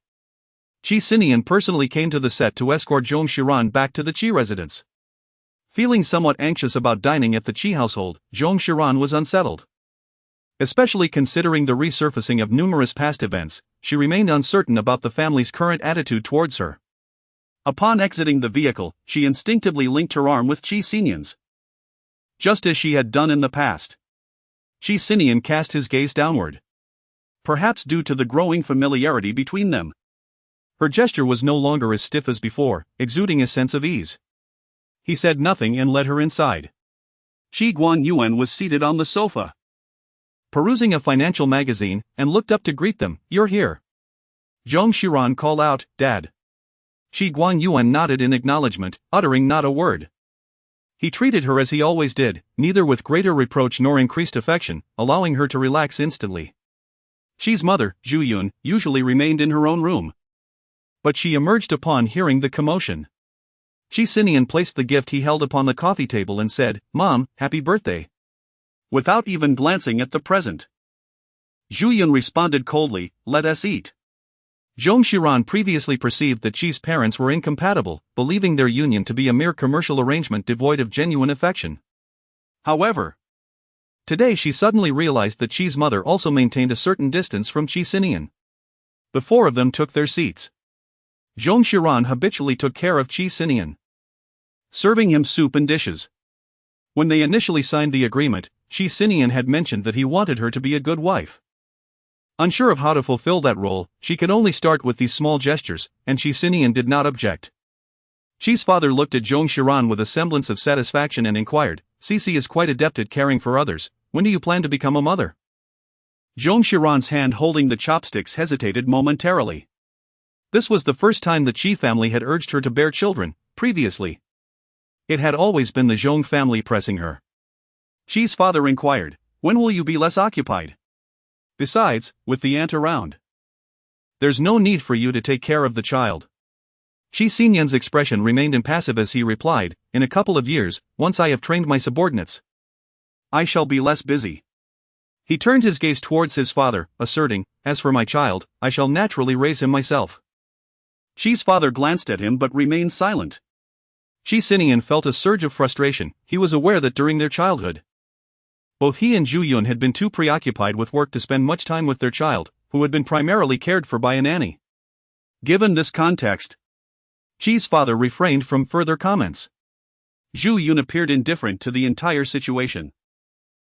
Qi Sinian personally came to the set to escort Zong Xiran back to the Qi residence. Feeling somewhat anxious about dining at the Qi household, Zong Xiran was unsettled. Especially considering the resurfacing of numerous past events, she remained uncertain about the family's current attitude towards her. Upon exiting the vehicle, she instinctively linked her arm with Qi Sinian's, just as she had done in the past. Qi Sinian cast his gaze downward. Perhaps due to the growing familiarity between them, her gesture was no longer as stiff as before, exuding a sense of ease. He said nothing and led her inside. Qi Guanyuan was seated on the sofa, perusing a financial magazine, and looked up to greet them. "You're here." Zong Xiran called out, "Dad." Qi Guanyuan nodded in acknowledgement, uttering not a word. He treated her as he always did, neither with greater reproach nor increased affection, allowing her to relax instantly. Qi's mother, Zhu Yun, usually remained in her own room, but she emerged upon hearing the commotion. Qi Sinian placed the gift he held upon the coffee table and said, "Mom, happy birthday," without even glancing at the present. Zhu Yun responded coldly, "Let us eat." Zong Xiran previously perceived that Qi's parents were incompatible, believing their union to be a mere commercial arrangement devoid of genuine affection. However, today she suddenly realized that Qi's mother also maintained a certain distance from Qi Sinian. The four of them took their seats. Zong Xiran habitually took care of Qi Sinian, serving him soup and dishes. When they initially signed the agreement, Qi Sinian had mentioned that he wanted her to be a good wife. Unsure of how to fulfill that role, she could only start with these small gestures, and Qi Sinian did not object. Qi's father looked at Zong Xiran with a semblance of satisfaction and inquired, "Cici is quite adept at caring for others. When do you plan to become a mother?" Zong Xiran's hand holding the chopsticks hesitated momentarily. This was the first time the Qi family had urged her to bear children. Previously, it had always been the Zhong family pressing her. Qi's father inquired, "When will you be less occupied? Besides, with the aunt around, there's no need for you to take care of the child." Qi Sinian's expression remained impassive as he replied, "In a couple of years, once I have trained my subordinates, I shall be less busy." He turned his gaze towards his father, asserting, "As for my child, I shall naturally raise him myself." Qi's father glanced at him but remained silent. Qi Sinian felt a surge of frustration. He was aware that during their childhood, both he and Zhu Yun had been too preoccupied with work to spend much time with their child, who had been primarily cared for by a nanny. Given this context, Qi's father refrained from further comments. Zhu Yun appeared indifferent to the entire situation.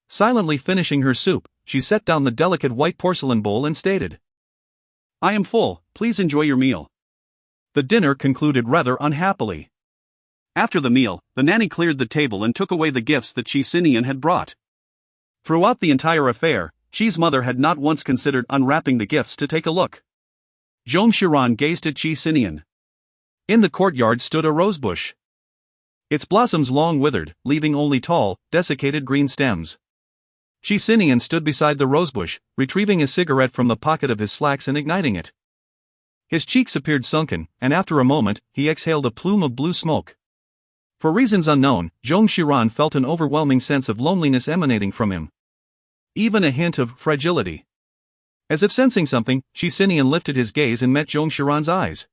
Silently finishing her soup, she set down the delicate white porcelain bowl and stated, "I am full, please enjoy your meal." The dinner concluded rather unhappily. After the meal, the nanny cleared the table and took away the gifts that Qi Sinian had brought. Throughout the entire affair, Qi's mother had not once considered unwrapping the gifts to take a look. Zong Xiran gazed at Qi Sinian. In the courtyard stood a rosebush, its blossoms long withered, leaving only tall, desiccated green stems. Qi Sinian stood beside the rosebush, retrieving a cigarette from the pocket of his slacks and igniting it. His cheeks appeared sunken, and after a moment, he exhaled a plume of blue smoke. For reasons unknown, Zong Xiran felt an overwhelming sense of loneliness emanating from him. Even a hint of fragility. As if sensing something, Qi Sinian lifted his gaze and met Zong Xiran's eyes.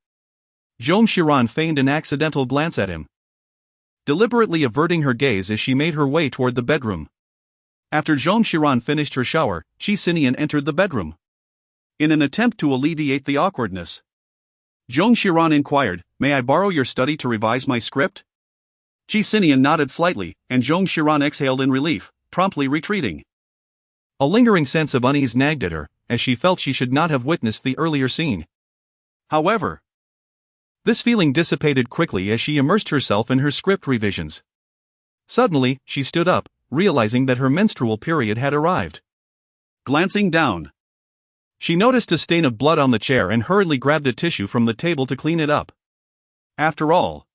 Zong Xiran feigned an accidental glance at him, deliberately averting her gaze as she made her way toward the bedroom. After Zong Xiran finished her shower, Qi Sinian entered the bedroom. In an attempt to alleviate the awkwardness, Zong Xiran inquired, "May I borrow your study to revise my script?" Qi Sinian nodded slightly, and Zong Xiran exhaled in relief, promptly retreating. A lingering sense of unease nagged at her, as she felt she should not have witnessed the earlier scene. However, This feeling dissipated quickly as she immersed herself in her script revisions. Suddenly, she stood up, realizing that her menstrual period had arrived. Glancing down, she noticed a stain of blood on the chair and hurriedly grabbed a tissue from the table to clean it up. After all,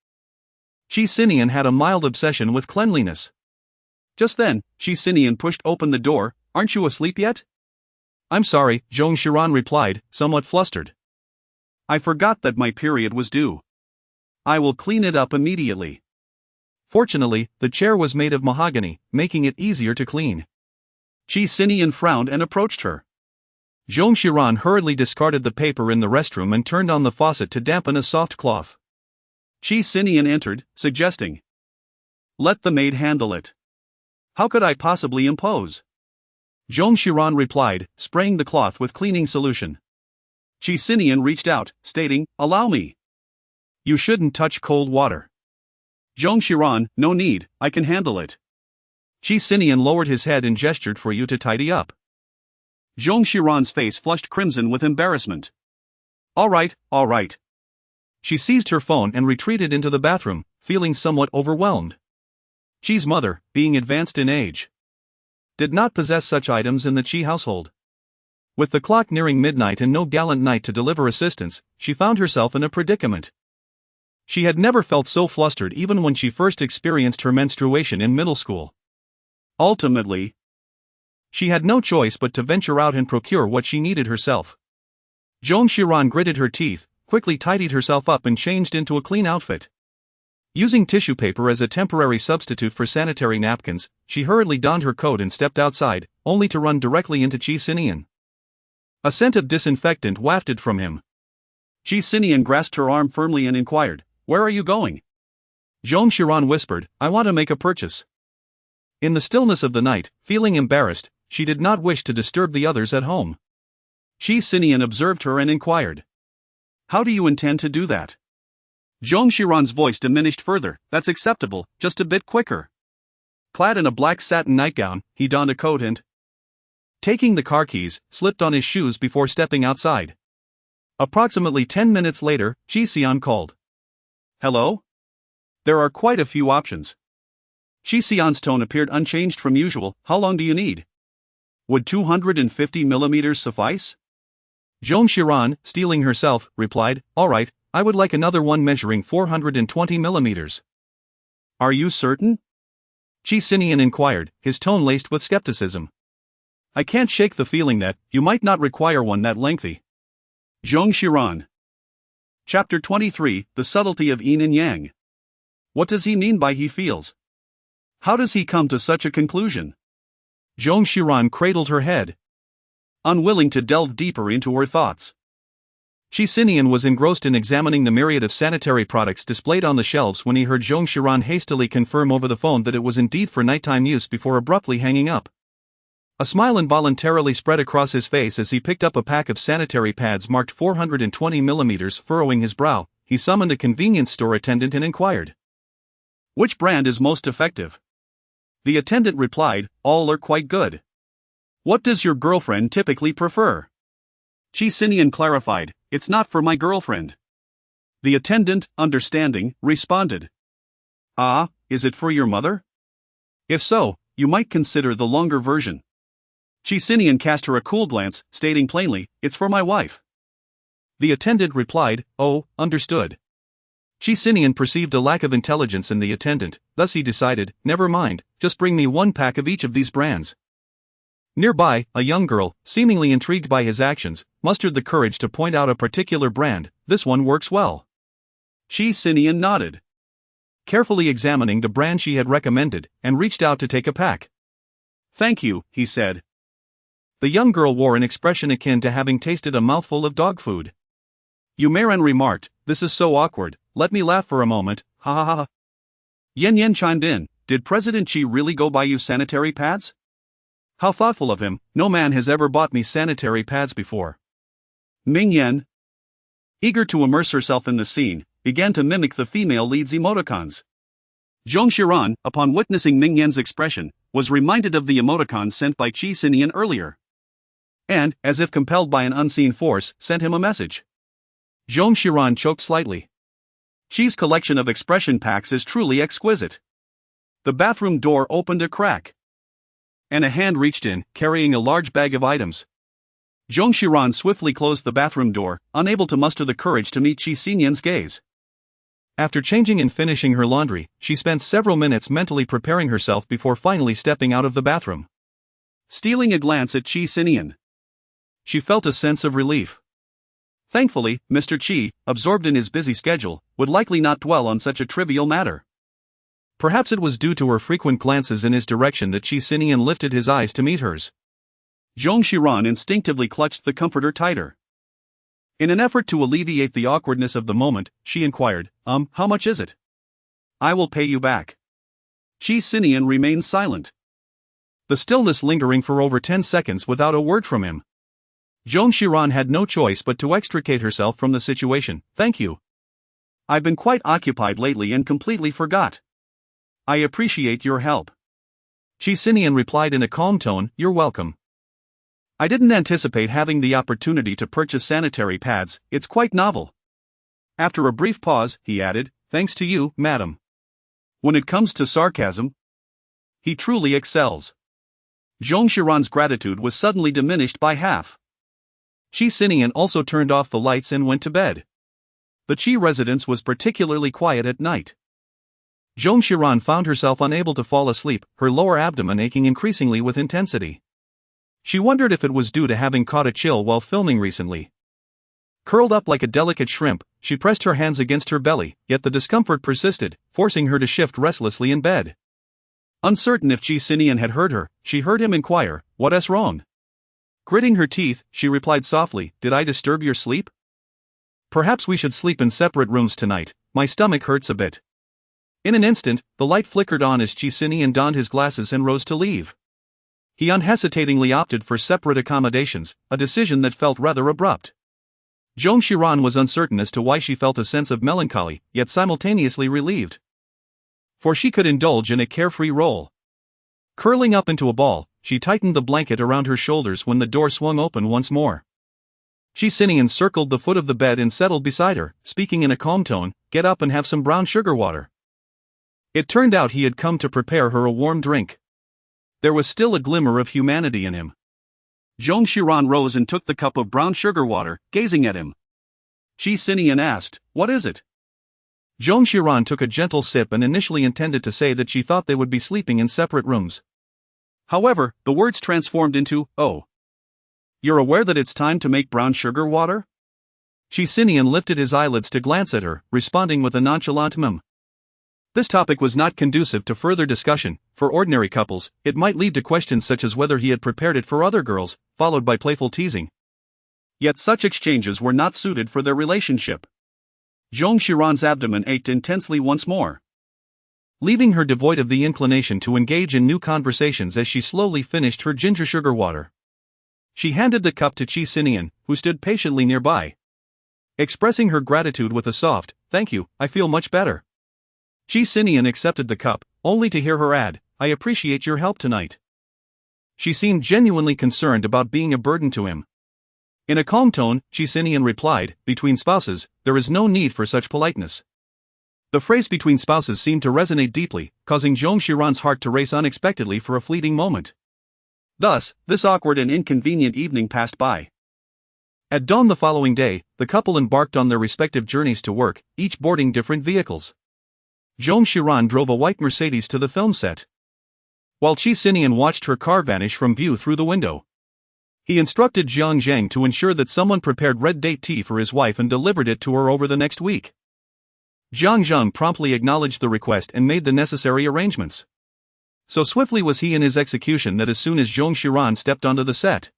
Qi Sinian had a mild obsession with cleanliness. Just then, Qi Sinian pushed open the door. Aren't you asleep yet? I'm sorry, Zhong Xiran replied, somewhat flustered. I forgot that my period was due. I will clean it up immediately. Fortunately, the chair was made of mahogany, making it easier to clean. Qi Sinian frowned and approached her. Zhong Xiran hurriedly discarded the paper in the restroom and turned on the faucet to dampen a soft cloth. Qi Sinian entered, suggesting, "Let the maid handle it. How could I possibly impose?" Zhong Xiran replied, spraying the cloth with cleaning solution. Qi Sinian reached out, stating, "Allow me." You shouldn't touch cold water. Zhong Xiran, no need, I can handle it. Qi Sinian lowered his head and gestured for you to tidy up. Zhong Xiran's face flushed crimson with embarrassment. All right. She seized her phone and retreated into the bathroom, feeling somewhat overwhelmed. Qi's mother, being advanced in age, did not possess such items in the Qi household. With the clock nearing midnight and no gallant knight to deliver assistance, she found herself in a predicament. She had never felt so flustered even when she first experienced her menstruation in middle school. Ultimately, she had no choice but to venture out and procure what she needed herself. Zhong Xiran gritted her teeth, quickly tidied herself up and changed into a clean outfit. Using tissue paper as a temporary substitute for sanitary napkins, she hurriedly donned her coat and stepped outside, only to run directly into Qi Sinian. A scent of disinfectant wafted from him. Qi Sinian grasped her arm firmly and inquired, "Where are you going?" Zhong Xiran whispered, "I want to make a purchase." In the stillness of the night, feeling embarrassed, she did not wish to disturb the others at home. Qi Sinian observed her and inquired, "How do you intend to do that?" Zhong Xiran's voice diminished further, "That's acceptable, just a bit quicker." Clad in a black satin nightgown, he donned a coat and, taking the car keys, slipped on his shoes before stepping outside. Approximately 10 minutes later, Qi Sinian called. "Hello? There are quite a few options." Qi Sinian's tone appeared unchanged from usual. "How long do you need? Would 250 millimeters suffice?" Zhong Xiran, steeling herself, replied, "All right, I would like another one measuring 420 millimeters. "Are you certain?" Qi Sinian inquired, his tone laced with skepticism. "I can't shake the feeling that you might not require one that lengthy." Zhong Xiran. Chapter 23, The Subtlety of Yin and Yang. What does he mean by he feels? How does he come to such a conclusion? Zhong Xiran cradled her head, unwilling to delve deeper into her thoughts. Qi Sinian was engrossed in examining the myriad of sanitary products displayed on the shelves when he heard Zhong Xiran hastily confirm over the phone that it was indeed for nighttime use before abruptly hanging up. A smile involuntarily spread across his face as he picked up a pack of sanitary pads marked 420 millimeters. Furrowing his brow, he summoned a convenience store attendant and inquired, "Which brand is most effective?" The attendant replied, "All are quite good." "What does your girlfriend typically prefer?" Qi Sinian clarified, "It's not for my girlfriend." The attendant, understanding, responded, "Ah, is it for your mother? If so, you might consider the longer version." Qi Sinian cast her a cool glance, stating plainly, "It's for my wife." The attendant replied, "Oh, understood." Qi Sinian perceived a lack of intelligence in the attendant, thus he decided, "Never mind, just bring me one pack of each of these brands." Nearby, a young girl, seemingly intrigued by his actions, mustered the courage to point out a particular brand. "This one works well." Qi Sinian nodded, carefully examining the brand she had recommended, and reached out to take a pack. "Thank you," he said. The young girl wore an expression akin to having tasted a mouthful of dog food. Yumeran remarked, "This is so awkward, let me laugh for a moment, ha ha ha." Yen chimed in, "Did President Qi really go buy you sanitary pads?" "How thoughtful of him, no man has ever bought me sanitary pads before." Ming Yan, eager to immerse herself in the scene, began to mimic the female lead's emoticons. Zhong Xiran, upon witnessing Ming Yan's expression, was reminded of the emoticons sent by Qi Sinian earlier, and, as if compelled by an unseen force, sent him a message. Zhong Xiran choked slightly. Qi's collection of expression packs is truly exquisite. The bathroom door opened a crack, and a hand reached in, carrying a large bag of items. Zong Xiran swiftly closed the bathroom door, unable to muster the courage to meet Qi Sinian's gaze. After changing and finishing her laundry, she spent several minutes mentally preparing herself before finally stepping out of the bathroom. Stealing a glance at Qi Sinian, she felt a sense of relief. Thankfully, Mr. Qi, absorbed in his busy schedule, would likely not dwell on such a trivial matter. Perhaps it was due to her frequent glances in his direction that Qi Sinian lifted his eyes to meet hers. Zong Xiran instinctively clutched the comforter tighter. In an effort to alleviate the awkwardness of the moment, she inquired, how much is it? I will pay you back. Qi Sinian remained silent, the stillness lingering for over 10 seconds without a word from him. Zong Xiran had no choice but to extricate herself from the situation. Thank you. I've been quite occupied lately and completely forgot. I appreciate your help. Qi Sinian replied in a calm tone, You're welcome. I didn't anticipate having the opportunity to purchase sanitary pads, it's quite novel. After a brief pause, he added, Thanks to you, madam. When it comes to sarcasm, he truly excels. Zong Xiran's gratitude was suddenly diminished by half. Qi Sinian also turned off the lights and went to bed. The Qi residence was particularly quiet at night. Zong Xiran found herself unable to fall asleep, her lower abdomen aching increasingly with intensity. She wondered if it was due to having caught a chill while filming recently. Curled up like a delicate shrimp, she pressed her hands against her belly, yet the discomfort persisted, forcing her to shift restlessly in bed. Uncertain if Qi Sinian had heard her, she heard him inquire, What's wrong? Gritting her teeth, she replied softly, Did I disturb your sleep? Perhaps we should sleep in separate rooms tonight, my stomach hurts a bit. In an instant, the light flickered on as Qi Sinian donned his glasses and rose to leave. He unhesitatingly opted for separate accommodations, a decision that felt rather abrupt. Zong Xiran was uncertain as to why she felt a sense of melancholy, yet simultaneously relieved. For she could indulge in a carefree role. Curling up into a ball, she tightened the blanket around her shoulders when the door swung open once more. Qi Sinian circled the foot of the bed and settled beside her, speaking in a calm tone, Get up and have some brown sugar water. It turned out he had come to prepare her a warm drink. There was still a glimmer of humanity in him. Zong Xiran rose and took the cup of brown sugar water, gazing at him. Qi Sinian asked, What is it? Zong Xiran took a gentle sip and initially intended to say that she thought they would be sleeping in separate rooms. However, the words transformed into, Oh. You're aware that it's time to make brown sugar water? Qi Sinian lifted his eyelids to glance at her, responding with a nonchalant mum. This topic was not conducive to further discussion. For ordinary couples, it might lead to questions such as whether he had prepared it for other girls, followed by playful teasing. Yet such exchanges were not suited for their relationship. Zong Xiran's abdomen ached intensely once more, leaving her devoid of the inclination to engage in new conversations as she slowly finished her ginger sugar water. She handed the cup to Qi Sinian, who stood patiently nearby. Expressing her gratitude with a soft, Thank you, I feel much better. Qi Sinian accepted the cup, only to hear her add, I appreciate your help tonight. She seemed genuinely concerned about being a burden to him. In a calm tone, Qi Sinian replied, Between spouses, there is no need for such politeness. The phrase between spouses seemed to resonate deeply, causing Zong Xiran's heart to race unexpectedly for a fleeting moment. Thus, this awkward and inconvenient evening passed by. At dawn the following day, the couple embarked on their respective journeys to work, each boarding different vehicles. Zong Xiran drove a white Mercedes to the film set, while Qi Sinian watched her car vanish from view through the window. He instructed Jiang Zheng to ensure that someone prepared red date tea for his wife and delivered it to her over the next week. Jiang Zheng promptly acknowledged the request and made the necessary arrangements. So swiftly was he in his execution that as soon as Zong Xiran stepped onto the set,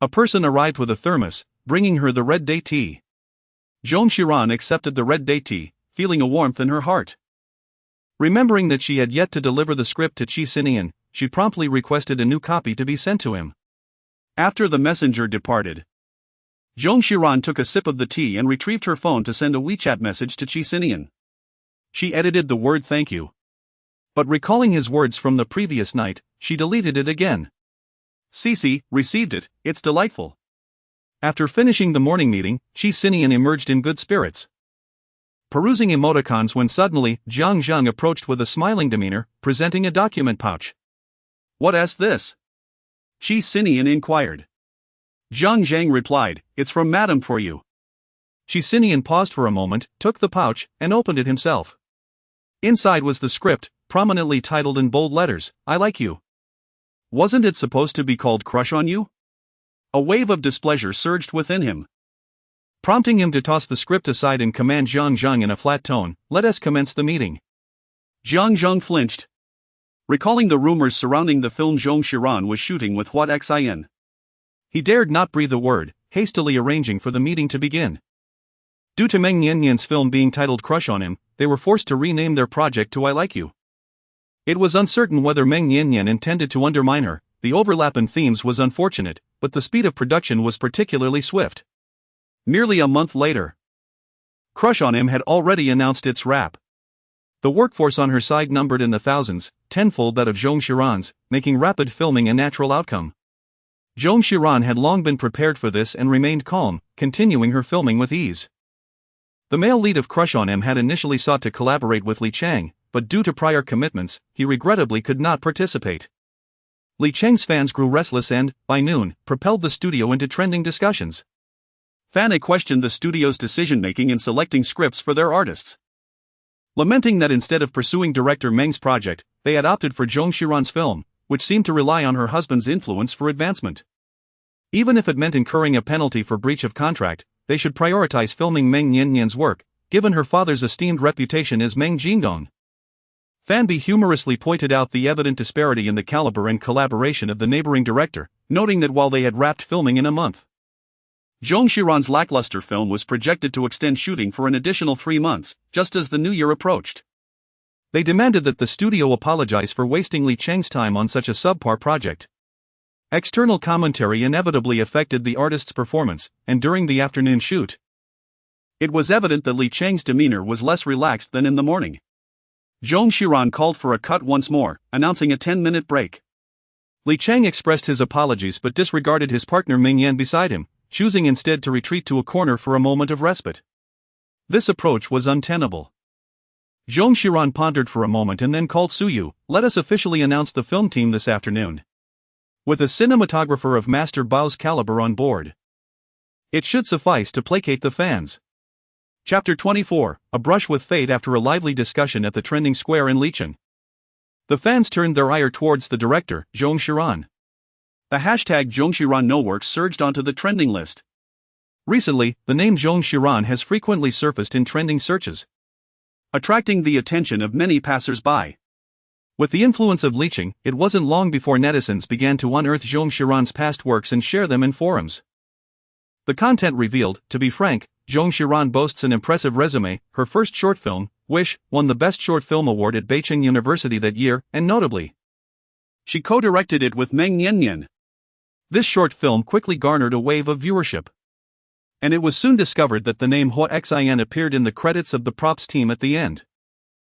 a person arrived with a thermos, bringing her the red date tea. Zong Xiran accepted the red date tea, feeling a warmth in her heart. Remembering that she had yet to deliver the script to Qi Sinian, she promptly requested a new copy to be sent to him. After the messenger departed, Zong Xiran took a sip of the tea and retrieved her phone to send a WeChat message to Qi Sinian. She edited the word thank you. But recalling his words from the previous night, she deleted it again. Cici, received it, it's delightful. After finishing the morning meeting, Qi Sinian emerged in good spirits. perusing emoticons when suddenly, Zhang approached with a smiling demeanor, presenting a document pouch. "What's this?" Qi Sinian inquired. Zhang replied, "It's from Madam for you." Qi Sinian paused for a moment, took the pouch, and opened it himself. Inside was the script, prominently titled in bold letters, "I like you." Wasn't it supposed to be called Crush on You? A wave of displeasure surged within him, prompting him to toss the script aside and command Zhang in a flat tone, "Let us commence the meeting." Zhang flinched, recalling the rumors surrounding the film Zong Xiran was shooting with Xin. He dared not breathe a word, hastily arranging for the meeting to begin. Due to Meng Yanyan's film being titled Crush on Him, they were forced to rename their project to I Like You. It was uncertain whether Meng Yanyan intended to undermine her. The overlap in themes was unfortunate, but the speed of production was particularly swift. Nearly a month later, Crush on Him had already announced its wrap. The workforce on her side numbered in the thousands, tenfold that of Zong Xiran's, making rapid filming a natural outcome. Zong Xiran had long been prepared for this and remained calm, continuing her filming with ease. The male lead of Crush on Him had initially sought to collaborate with Li Chang, but due to prior commitments, he regrettably could not participate. Li Chang's fans grew restless and, by noon, propelled the studio into trending discussions. Fans questioned the studio's decision-making in selecting scripts for their artists, lamenting that instead of pursuing director Meng's project, they had opted for Zong Xiran's film, which seemed to rely on her husband's influence for advancement. Even if it meant incurring a penalty for breach of contract, they should prioritize filming Meng Yanyan's work, given her father's esteemed reputation as Meng Jingdong. Fanbi humorously pointed out the evident disparity in the caliber and collaboration of the neighboring director, noting that while they had wrapped filming in a month, Zong Xiran's lackluster film was projected to extend shooting for an additional 3 months, just as the new year approached. They demanded that the studio apologize for wasting Li Chang's time on such a subpar project. External commentary inevitably affected the artist's performance, and during the afternoon shoot, it was evident that Li Chang's demeanor was less relaxed than in the morning. Zong Xiran called for a cut once more, announcing a 10-minute break. Li Chang expressed his apologies but disregarded his partner Meng Yan beside him, choosing instead to retreat to a corner for a moment of respite. This approach was untenable. Zong Xiran pondered for a moment and then called Suyu, "Let us officially announce the film team this afternoon, with a cinematographer of Master Bao's caliber on board. It should suffice to placate the fans." Chapter 24, A Brush with Fate. After a lively discussion at the trending square in Licheng, the fans turned their ire towards the director, Zong Xiran. The hashtag Zong Xiran NoWorks surged onto the trending list. Recently, the name Zong Xiran has frequently surfaced in trending searches, attracting the attention of many passers-by. With the influence of Licheng, it wasn't long before netizens began to unearth Zong Xiran's past works and share them in forums. The content revealed, to be frank, Zong Xiran boasts an impressive resume. Her first short film, Wish, won the Best Short Film Award at Beicheng University that year, and notably, she co-directed it with Meng Yanyan. This short film quickly garnered a wave of viewership, and it was soon discovered that the name Xian appeared in the credits of the props team at the end.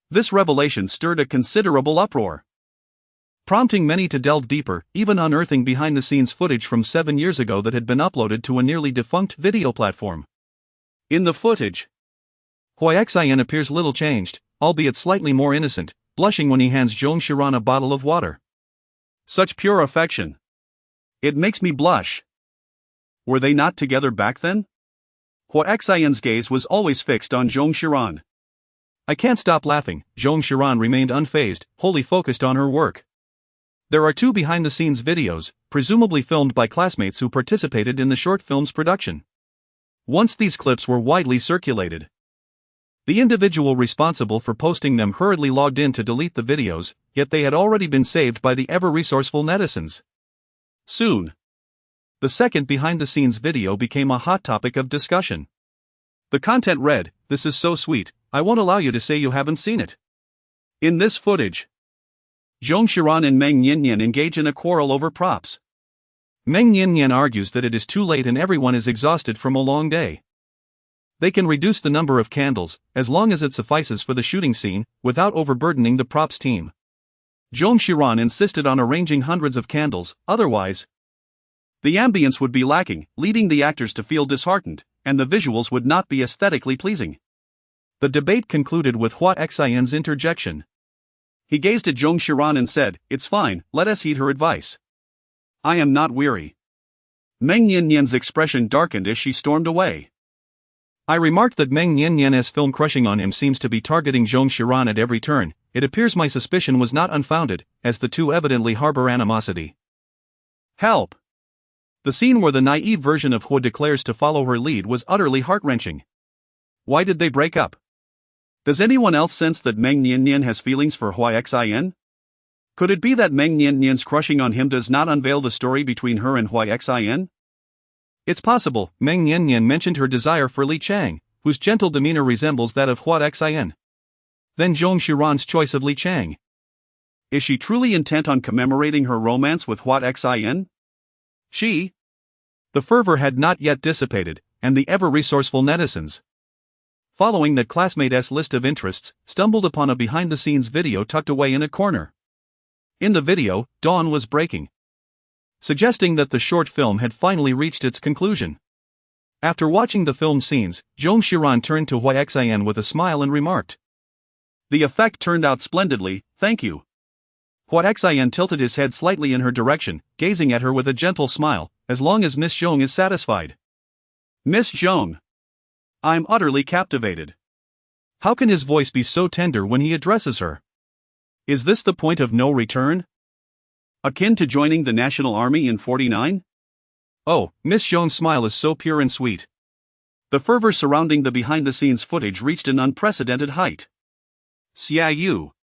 This revelation stirred a considerable uproar, prompting many to delve deeper, even unearthing behind-the-scenes footage from 7 years ago that had been uploaded to a nearly defunct video platform. In the footage, Xian appears little changed, albeit slightly more innocent, blushing when he hands Zong Xiran a bottle of water. Such pure affection. It makes me blush. Were they not together back then? Xian's gaze was always fixed on Zong Xiran. I can't stop laughing. Zong Xiran remained unfazed, wholly focused on her work. There are 2 behind-the-scenes videos, presumably filmed by classmates who participated in the short film's production. Once these clips were widely circulated, the individual responsible for posting them hurriedly logged in to delete the videos, yet they had already been saved by the ever-resourceful netizens. Soon, the second behind-the-scenes video became a hot topic of discussion. The content read, "This is so sweet, I won't allow you to say you haven't seen it." In this footage, Zong Xiran and Meng Yanyan engage in a quarrel over props. Meng Yanyan argues that it is too late and everyone is exhausted from a long day. They can reduce the number of candles, as long as it suffices for the shooting scene, without overburdening the props team. Zong Xiran insisted on arranging hundreds of candles, otherwise, the ambience would be lacking, leading the actors to feel disheartened, and the visuals would not be aesthetically pleasing. The debate concluded with Hua Xian's interjection. He gazed at Zong Xiran and said, "It's fine, let us heed her advice. I am not weary." Meng Nian's expression darkened as she stormed away. I remarked that Meng Nian's film crushing on him seems to be targeting Zong Xiran at every turn. It appears my suspicion was not unfounded, as the two evidently harbor animosity. Help! The scene where the naive version of Hua declares to follow her lead was utterly heart-wrenching. Why did they break up? Does anyone else sense that Meng Nian has feelings for Hua Xian? Could it be that Meng Nian's crushing on him does not unveil the story between her and Hua Xian? It's possible. Meng Nian mentioned her desire for Li Chang, whose gentle demeanor resembles that of Hua Xian. Then Zong Xiran's choice of Li Chang. Is she truly intent on commemorating her romance with Hua Xian? The fervor had not yet dissipated, and the ever-resourceful netizens, following the classmate's list of interests, stumbled upon a behind-the-scenes video tucked away in a corner. In the video, dawn was breaking, suggesting that the short film had finally reached its conclusion. After watching the film scenes, Zong Xiran turned to Hua Xian with a smile and remarked, "The effect turned out splendidly, thank you." Hua Xian tilted his head slightly in her direction, gazing at her with a gentle smile, "As long as Miss Zhong is satisfied." "Miss Zhong? I'm utterly captivated." How can his voice be so tender when he addresses her? Is this the point of no return? Akin to joining the National Army in 49? Oh, Miss Zhong's smile is so pure and sweet. The fervor surrounding the behind-the-scenes footage reached an unprecedented height. Xia Yu,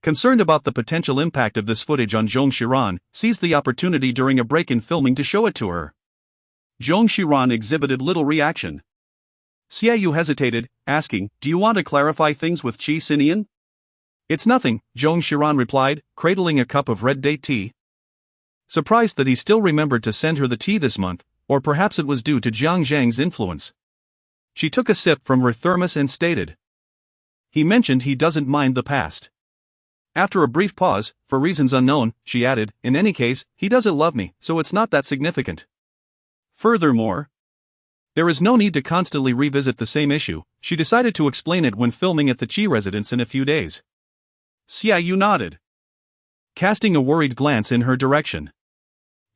concerned about the potential impact of this footage on Zong Xiran, seized the opportunity during a break in filming to show it to her. Zong Xiran exhibited little reaction. Xia Yu hesitated, asking, "Do you want to clarify things with Qi Sinian?" "It's nothing," Zong Xiran replied, cradling a cup of red date tea. Surprised that he still remembered to send her the tea this month, or perhaps it was due to Jiang Zhang's influence. She took a sip from her thermos and stated, "He mentioned he doesn't mind the past." After a brief pause, for reasons unknown, she added, "In any case, he doesn't love me, so it's not that significant. Furthermore, there is no need to constantly revisit the same issue." She decided to explain it when filming at the Qi residence in a few days. Xia Yu nodded, casting a worried glance in her direction.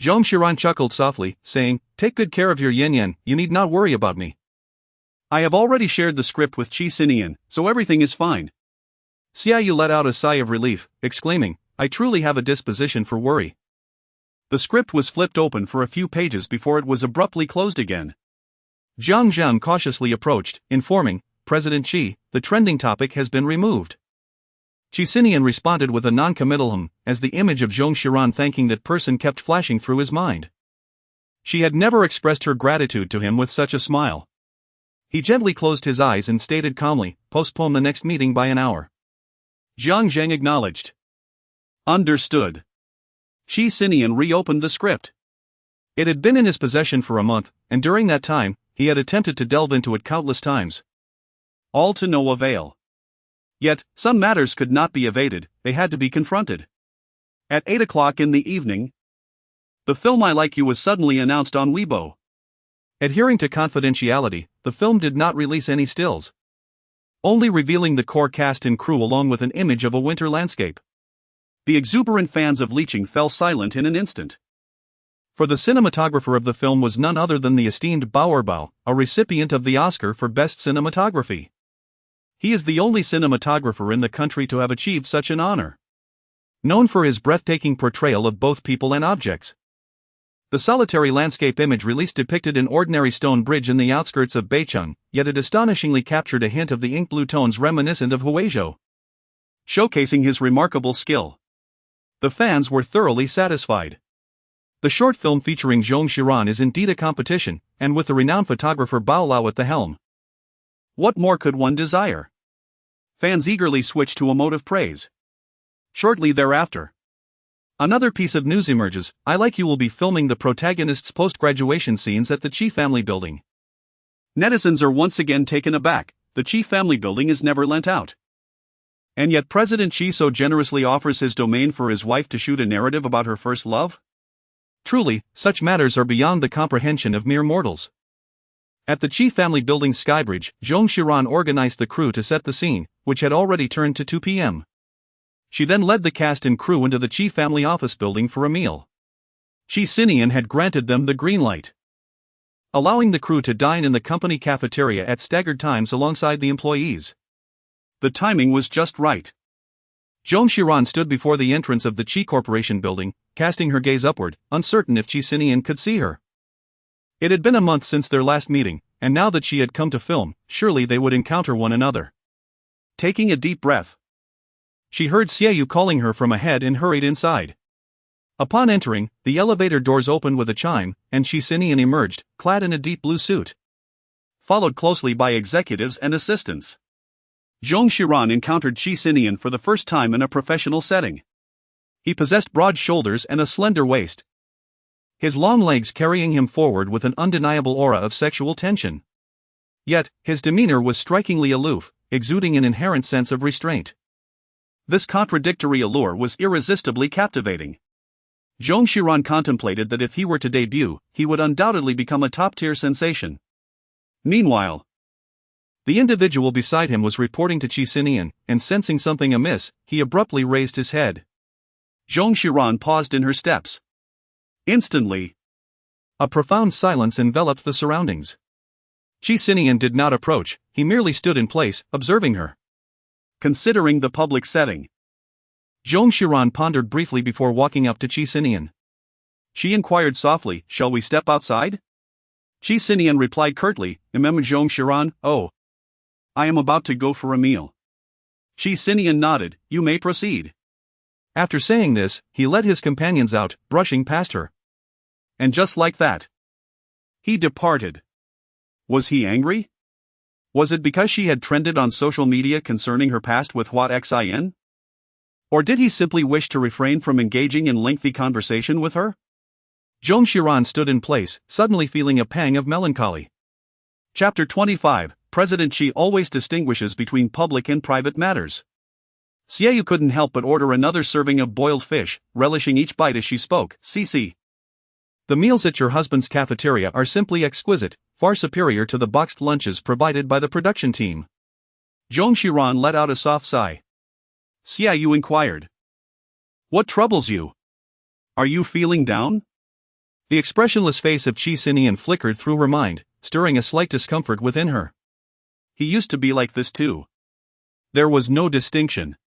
Zong Xiran chuckled softly, saying, "Take good care of your yin-yan, you need not worry about me. I have already shared the script with Qi Sinian, so everything is fine." Xia Yu let out a sigh of relief, exclaiming, "I truly have a disposition for worry." The script was flipped open for a few pages before it was abruptly closed again. Jiang Zhang cautiously approached, informing, "President Qi, the trending topic has been removed." Qi Sinian responded with a non-committal as the image of Zong Xiran thanking that person kept flashing through his mind. She had never expressed her gratitude to him with such a smile. He gently closed his eyes and stated calmly, "Postpone the next meeting by an hour." Jiang Zhang acknowledged. Understood. Qi Sinian reopened the script. It had been in his possession for a month, and during that time, he had attempted to delve into it countless times. All to no avail. Yet, some matters could not be evaded, they had to be confronted. At 8 o'clock in the evening, the film I Like You was suddenly announced on Weibo. Adhering to confidentiality, the film did not release any stills, only revealing the core cast and crew along with an image of a winter landscape. The exuberant fans of Li Chang fell silent in an instant. For the cinematographer of the film was none other than the esteemed Bao, a recipient of the Oscar for Best Cinematography. He is the only cinematographer in the country to have achieved such an honor. Known for his breathtaking portrayal of both people and objects, the solitary landscape image released depicted an ordinary stone bridge in the outskirts of Beicheng, yet it astonishingly captured a hint of the ink blue tones reminiscent of Huizhou, showcasing his remarkable skill. The fans were thoroughly satisfied. The short film featuring Zong Xiran is indeed a competition, and with the renowned photographer Bao Lao at the helm, what more could one desire? Fans eagerly switched to a mode of praise. Shortly thereafter, another piece of news emerges. I Like You will be filming the protagonist's post-graduation scenes at the Qi family building. Netizens are once again taken aback. The Qi family building is never lent out. And yet President Qi so generously offers his domain for his wife to shoot a narrative about her first love? Truly, such matters are beyond the comprehension of mere mortals. At the Qi family building's skybridge, Zhong Xiran organized the crew to set the scene, which had already turned to 2 p.m. She then led the cast and crew into the Qi family office building for a meal. Qi Sinian had granted them the green light, allowing the crew to dine in the company cafeteria at staggered times alongside the employees. The timing was just right. Zhong Xiran stood before the entrance of the Qi Corporation building, casting her gaze upward, uncertain if Qi Sinian could see her. It had been a month since their last meeting, and now that she had come to film, surely they would encounter one another. Taking a deep breath, she heard Xiaoyu calling her from ahead and hurried inside. Upon entering, the elevator doors opened with a chime, and Qi Sinian emerged, clad in a deep blue suit, followed closely by executives and assistants. Zhong Xiran encountered Qi Sinian for the first time in a professional setting. He possessed broad shoulders and a slender waist, his long legs carrying him forward with an undeniable aura of sexual tension. Yet, his demeanor was strikingly aloof, exuding an inherent sense of restraint. This contradictory allure was irresistibly captivating. Zhong Xiran contemplated that if he were to debut, he would undoubtedly become a top-tier sensation. Meanwhile, the individual beside him was reporting to Qi Sinian, and sensing something amiss, he abruptly raised his head. Zhong Xiran paused in her steps. Instantly, a profound silence enveloped the surroundings. Qi Sinian did not approach, he merely stood in place, observing her. Considering the public setting, Zhong Xiran pondered briefly before walking up to Qi Sinian. She inquired softly, "Shall we step outside?" Qi Sinian replied curtly, Zhong Xiran, "Oh, I am about to go for a meal." Qi Sinian nodded, "You may proceed." After saying this, he led his companions out, brushing past her. And just like that, he departed. Was he angry? Was it because she had trended on social media concerning her past with Hua Xin? Or did he simply wish to refrain from engaging in lengthy conversation with her? Zhong Xiran stood in place, suddenly feeling a pang of melancholy. Chapter 25, President Qi always distinguishes between public and private matters. Xiaoyu couldn't help but order another serving of boiled fish, relishing each bite as she spoke. "Cici, the meals at your husband's cafeteria are simply exquisite, far superior to the boxed lunches provided by the production team." Zhong Xiran let out a soft sigh. Xiaoyu inquired, "What troubles you? Are you feeling down?" The expressionless face of Qi Sinian flickered through her mind, stirring a slight discomfort within her. He used to be like this too. There was no distinction.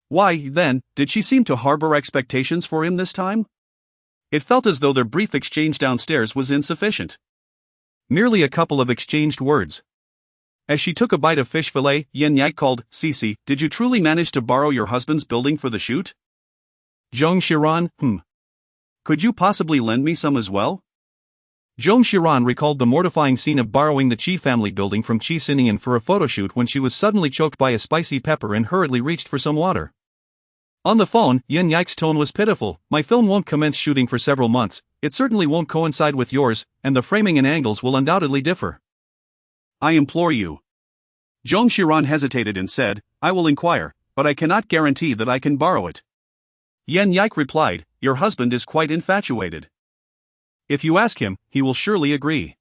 Why, then, did she seem to harbor expectations for him this time? It felt as though their brief exchange downstairs was insufficient. Merely a couple of exchanged words. As she took a bite of fish fillet, Yan called, "Cici, did you truly manage to borrow your husband's building for the shoot?" Zhong Xiran, Could you possibly lend me some as well? Zhong Xiran recalled the mortifying scene of borrowing the Qi family building from Qi Sinian for a photoshoot when she was suddenly choked by a spicy pepper and hurriedly reached for some water. On the phone, Yan Yike's tone was pitiful. "My film won't commence shooting for several months, it certainly won't coincide with yours, and the framing and angles will undoubtedly differ." "I implore you." Zhong Xiran hesitated and said, "I will inquire, but I cannot guarantee that I can borrow it." Yan Yike replied, "Your husband is quite infatuated. If you ask him, he will surely agree."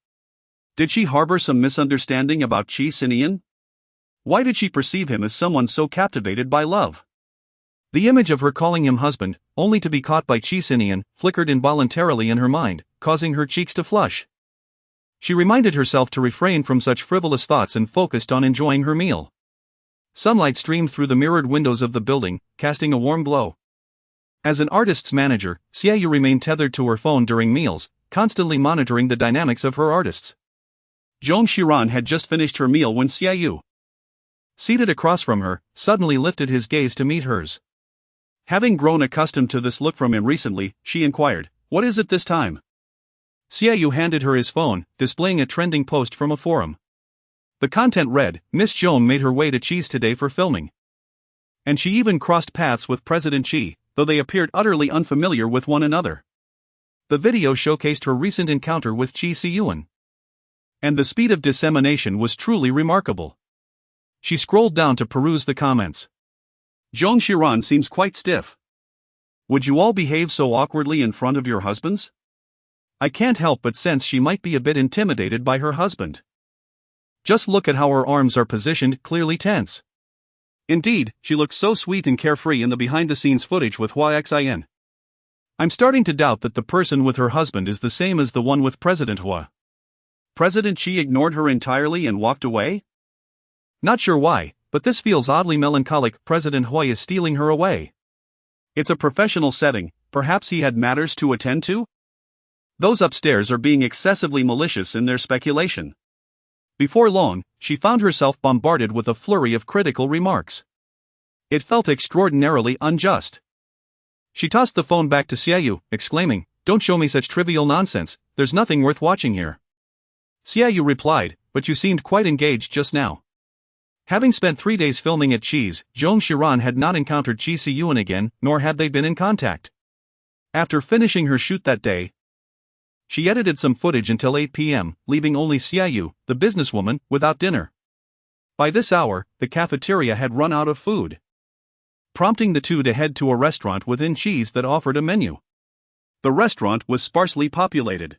Did she harbor some misunderstanding about Qi Sinian? Why did she perceive him as someone so captivated by love? The image of her calling him husband, only to be caught by Qi Sinian, flickered involuntarily in her mind, causing her cheeks to flush. She reminded herself to refrain from such frivolous thoughts and focused on enjoying her meal. Sunlight streamed through the mirrored windows of the building, casting a warm glow. As an artist's manager, Xiaoyu remained tethered to her phone during meals, constantly monitoring the dynamics of her artists. Zhong Xiran had just finished her meal when Xiaoyu, seated across from her, suddenly lifted his gaze to meet hers. Having grown accustomed to this look from him recently, she inquired, "What is it this time?" Xiaoyu handed her his phone, displaying a trending post from a forum. The content read, "Miss Zhong made her way to Qi's today for filming." And she even crossed paths with President Qi, though they appeared utterly unfamiliar with one another. The video showcased her recent encounter with Qi Siyuan. And the speed of dissemination was truly remarkable. She scrolled down to peruse the comments. "Zhong Xiran seems quite stiff. Would you all behave so awkwardly in front of your husbands? I can't help but sense she might be a bit intimidated by her husband." Just look at how her arms are positioned, clearly tense. Indeed, she looked so sweet and carefree in the behind-the-scenes footage with Xin. I'm starting to doubt that the person with her husband is the same as the one with President Hua. President Qi ignored her entirely and walked away? Not sure why, but this feels oddly melancholic. President Hua is stealing her away. It's a professional setting, perhaps he had matters to attend to? Those upstairs are being excessively malicious in their speculation. Before long, she found herself bombarded with a flurry of critical remarks. It felt extraordinarily unjust. She tossed the phone back to Xiaoyu, exclaiming, "Don't show me such trivial nonsense, there's nothing worth watching here." Xiaoyu replied, "But you seemed quite engaged just now." Having spent 3 days filming at Qi.Zong Xiran had not encountered Qi Sinian again, nor had they been in contact. After finishing her shoot that day, she edited some footage until 8 p.m., leaving only Xiaoyu, the businesswoman, without dinner. By this hour, the cafeteria had run out of food, prompting the two to head to a restaurant within Qi's that offered a menu. The restaurant was sparsely populated.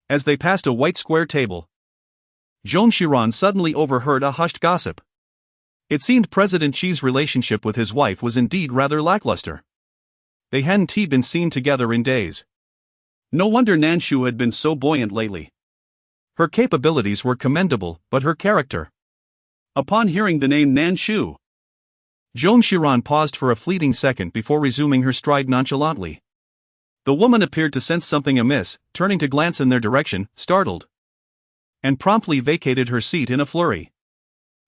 As they passed a white square table, Zong Xiran suddenly overheard a hushed gossip. It seemed President Qi's relationship with his wife was indeed rather lackluster. They hadn't been seen together in days. No wonder Nanshu had been so buoyant lately. Her capabilities were commendable, but her character. Upon hearing the name Nanshu, Zong Xiran paused for a fleeting second before resuming her stride nonchalantly. The woman appeared to sense something amiss, turning to glance in their direction, startled, and promptly vacated her seat in a flurry.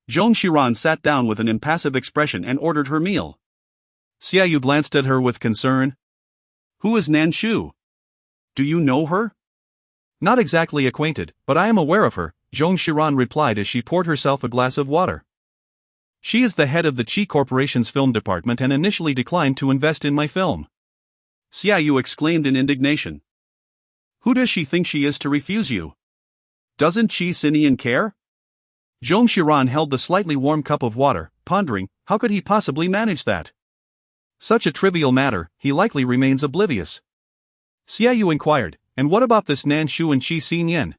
Zong Xiran sat down with an impassive expression and ordered her meal. Xiaoyu glanced at her with concern. "Who is Nanshu? Do you know her?" "Not exactly acquainted, but I am aware of her," Zong Xiran replied as she poured herself a glass of water. "She is the head of the Qi Corporation's film department and initially declined to invest in my film." Xiaoyu exclaimed in indignation. "Who does she think she is to refuse you? Doesn't Qi Sinian care?" Zong Xiran held the slightly warm cup of water, pondering, how could he possibly manage that? Such a trivial matter, he likely remains oblivious. Xiaoyu inquired, "And what about this Nanshu and Qi Sinian?"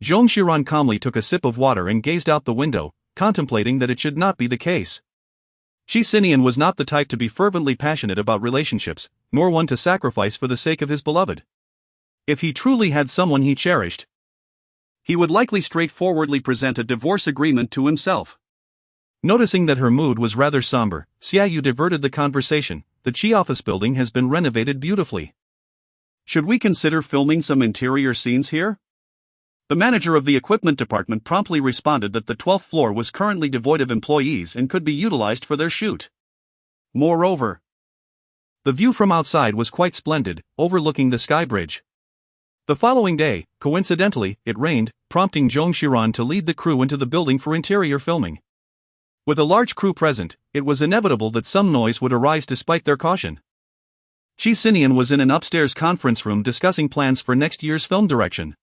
Zong Xiran calmly took a sip of water and gazed out the window, contemplating that it should not be the case. Qi Sinian was not the type to be fervently passionate about relationships, nor one to sacrifice for the sake of his beloved. If he truly had someone he cherished, he would likely straightforwardly present a divorce agreement to himself. Noticing that her mood was rather somber, Xiaoyu diverted the conversation. "The Qi office building has been renovated beautifully. Should we consider filming some interior scenes here?" The manager of the equipment department promptly responded that the 12th floor was currently devoid of employees and could be utilized for their shoot. Moreover, the view from outside was quite splendid, overlooking the sky bridge. The following day, coincidentally, it rained, prompting Zong Xiran to lead the crew into the building for interior filming. With a large crew present, it was inevitable that some noise would arise despite their caution. Qi Sinian was in an upstairs conference room discussing plans for next year's film direction.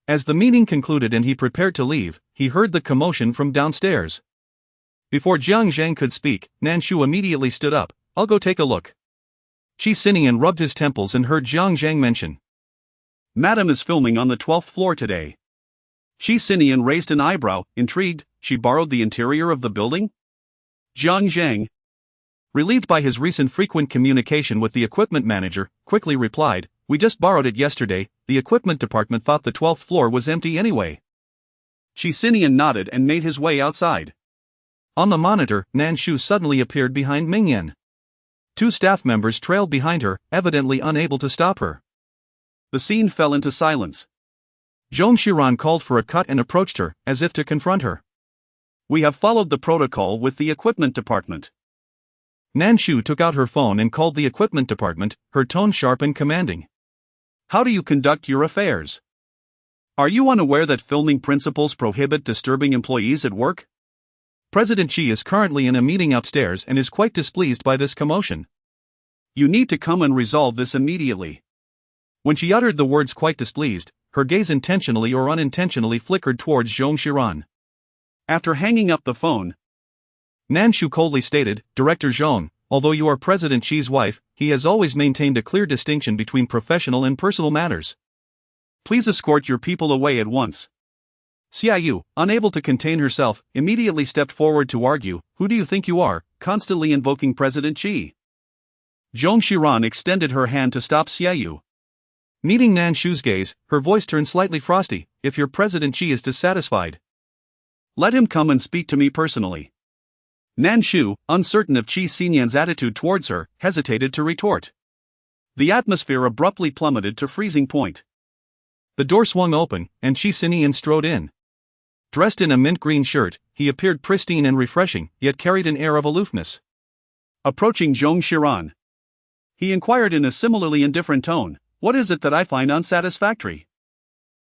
As the meeting concluded and he prepared to leave, he heard the commotion from downstairs. Before Jiang Zhang could speak, Nanshu immediately stood up. "I'll go take a look." Qi Sinian rubbed his temples and heard Jiang Zhang mention, "Madam is filming on the 12th floor today." Qi Sinian raised an eyebrow, intrigued. She borrowed the interior of the building? Jiang Zhang, relieved by his recent frequent communication with the equipment manager, quickly replied, "We just borrowed it yesterday. The equipment department thought the 12th floor was empty anyway." Qi Sinian nodded and made his way outside. On the monitor, Nanshu suddenly appeared behind Mingyan. 2 staff members trailed behind her, evidently unable to stop her. The scene fell into silence. Zong Xiran called for a cut and approached her, as if to confront her. "We have followed the protocol with the equipment department." Nanshu took out her phone and called the equipment department, her tone sharp and commanding. "How do you conduct your affairs? Are you unaware that filming principles prohibit disturbing employees at work? President Qi is currently in a meeting upstairs and is quite displeased by this commotion. You need to come and resolve this immediately." When she uttered the words "quite displeased," her gaze intentionally or unintentionally flickered towards Zong Xiran. After hanging up the phone, Nanshu coldly stated, "Director Zhong, although you are President Qi's wife, he has always maintained a clear distinction between professional and personal matters. Please escort your people away at once." Xiaoyu, unable to contain herself, immediately stepped forward to argue, "Who do you think you are, constantly invoking President Qi?" Zong Xiran extended her hand to stop Xiaoyu. Meeting Nan Shu's gaze, her voice turned slightly frosty. "If your President Qi is dissatisfied, let him come and speak to me personally." Nan Shu, uncertain of Qi Sinian's attitude towards her, hesitated to retort. The atmosphere abruptly plummeted to freezing point. The door swung open, and Qi Sinian strode in. Dressed in a mint green shirt, he appeared pristine and refreshing, yet carried an air of aloofness. Approaching Zong Xiran, he inquired in a similarly indifferent tone, "What is it that I find unsatisfactory?"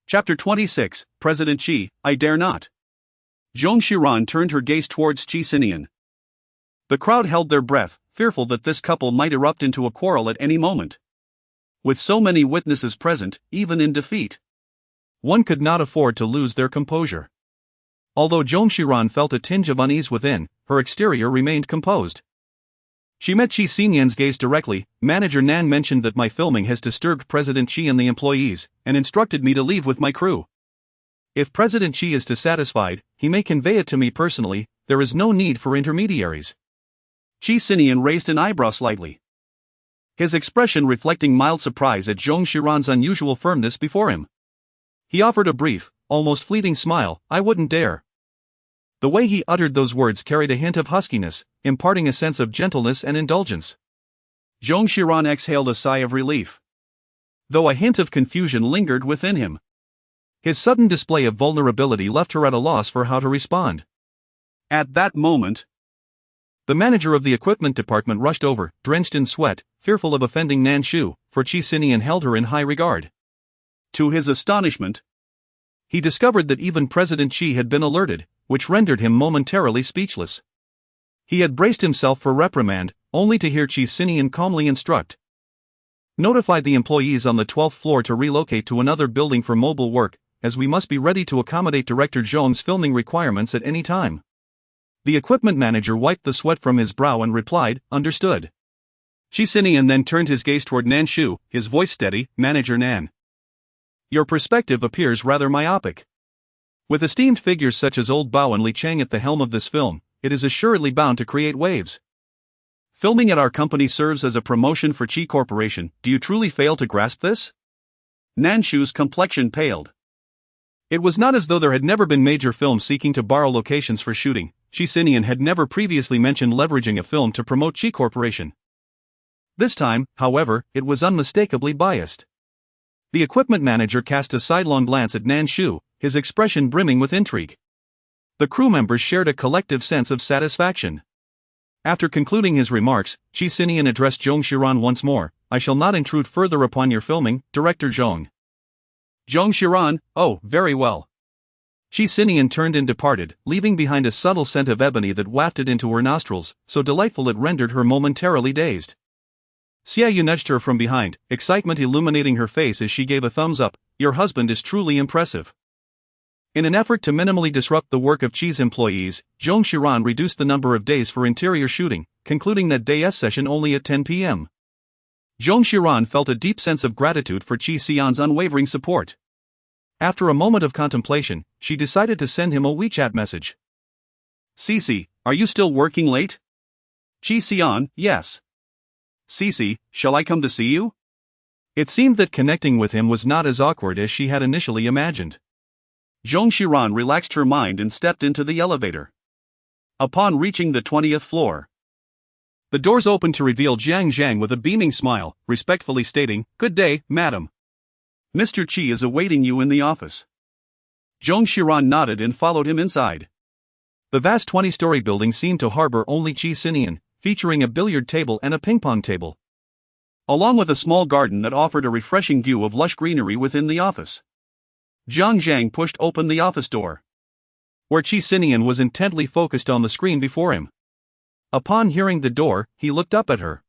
Chapter 26, President Qi, I dare not. Zong Xiran turned her gaze towards Qi Sinian. The crowd held their breath, fearful that this couple might erupt into a quarrel at any moment. With so many witnesses present, even in defeat, one could not afford to lose their composure. Although Zong Xiran felt a tinge of unease within, her exterior remained composed. She met Qi Sinian's gaze directly. "Manager Nan mentioned that my filming has disturbed President Qi and the employees, and instructed me to leave with my crew. If President Qi is dissatisfied, he may convey it to me personally. There is no need for intermediaries." Qi Sinian raised an eyebrow slightly, his expression reflecting mild surprise at Zong Xiran's unusual firmness before him. He offered a brief, almost fleeting smile. "I wouldn't dare." The way he uttered those words carried a hint of huskiness, imparting a sense of gentleness and indulgence. Zong Xiran exhaled a sigh of relief, though a hint of confusion lingered within him. His sudden display of vulnerability left her at a loss for how to respond. At that moment, the manager of the equipment department rushed over, drenched in sweat, fearful of offending Nan Shu, for Qi Sinian held her in high regard. To his astonishment, he discovered that even President Qi had been alerted, which rendered him momentarily speechless. He had braced himself for reprimand, only to hear Qi Sinian calmly instruct, "Notify the employees on the 12th floor to relocate to another building for mobile work, as we must be ready to accommodate Director Zhong's filming requirements at any time." The equipment manager wiped the sweat from his brow and replied, "Understood." Qi Sinian then turned his gaze toward Nan Shu, his voice steady. "Manager Nan, your perspective appears rather myopic. With esteemed figures such as old Bao and Li Chang at the helm of this film, it is assuredly bound to create waves. Filming at our company serves as a promotion for Qi Corporation. Do you truly fail to grasp this?" Nan Shu's complexion paled. It was not as though there had never been major films seeking to borrow locations for shooting. Qi Sinian had never previously mentioned leveraging a film to promote Qi Corporation. This time, however, it was unmistakably biased. The equipment manager cast a sidelong glance at Nan Shu, his expression brimming with intrigue. The crew members shared a collective sense of satisfaction. After concluding his remarks, Qi Sinian addressed Zong Xiran once more. "I shall not intrude further upon your filming, Director Zhong." Zong Xiran, "Oh, very well." Qi Sinian turned and departed, leaving behind a subtle scent of ebony that wafted into her nostrils, so delightful it rendered her momentarily dazed. Xiaoyu nudged her from behind, excitement illuminating her face as she gave a thumbs up. "Your husband is truly impressive." In an effort to minimally disrupt the work of Qi's employees, Zong Xiran reduced the number of days for interior shooting, concluding that day's session only at 10 p.m. Zong Xiran felt a deep sense of gratitude for Qi Xian's unwavering support. After a moment of contemplation, she decided to send him a WeChat message. "Cici, are you still working late?" "Qi Xian, yes." "Cici, shall I come to see you?" It seemed that connecting with him was not as awkward as she had initially imagined. Zong Xiran relaxed her mind and stepped into the elevator. Upon reaching the 20th floor, the doors opened to reveal Jiang Zhang with a beaming smile, respectfully stating, "Good day, madam. Mr. Qi is awaiting you in the office." Zong Xiran nodded and followed him inside. The vast 20-story building seemed to harbor only Qi Sinian, featuring a billiard table and a ping-pong table, along with a small garden that offered a refreshing view of lush greenery within the office. Jiang Zhang pushed open the office door, where Qi Sinian was intently focused on the screen before him. Upon hearing the door, he looked up at her.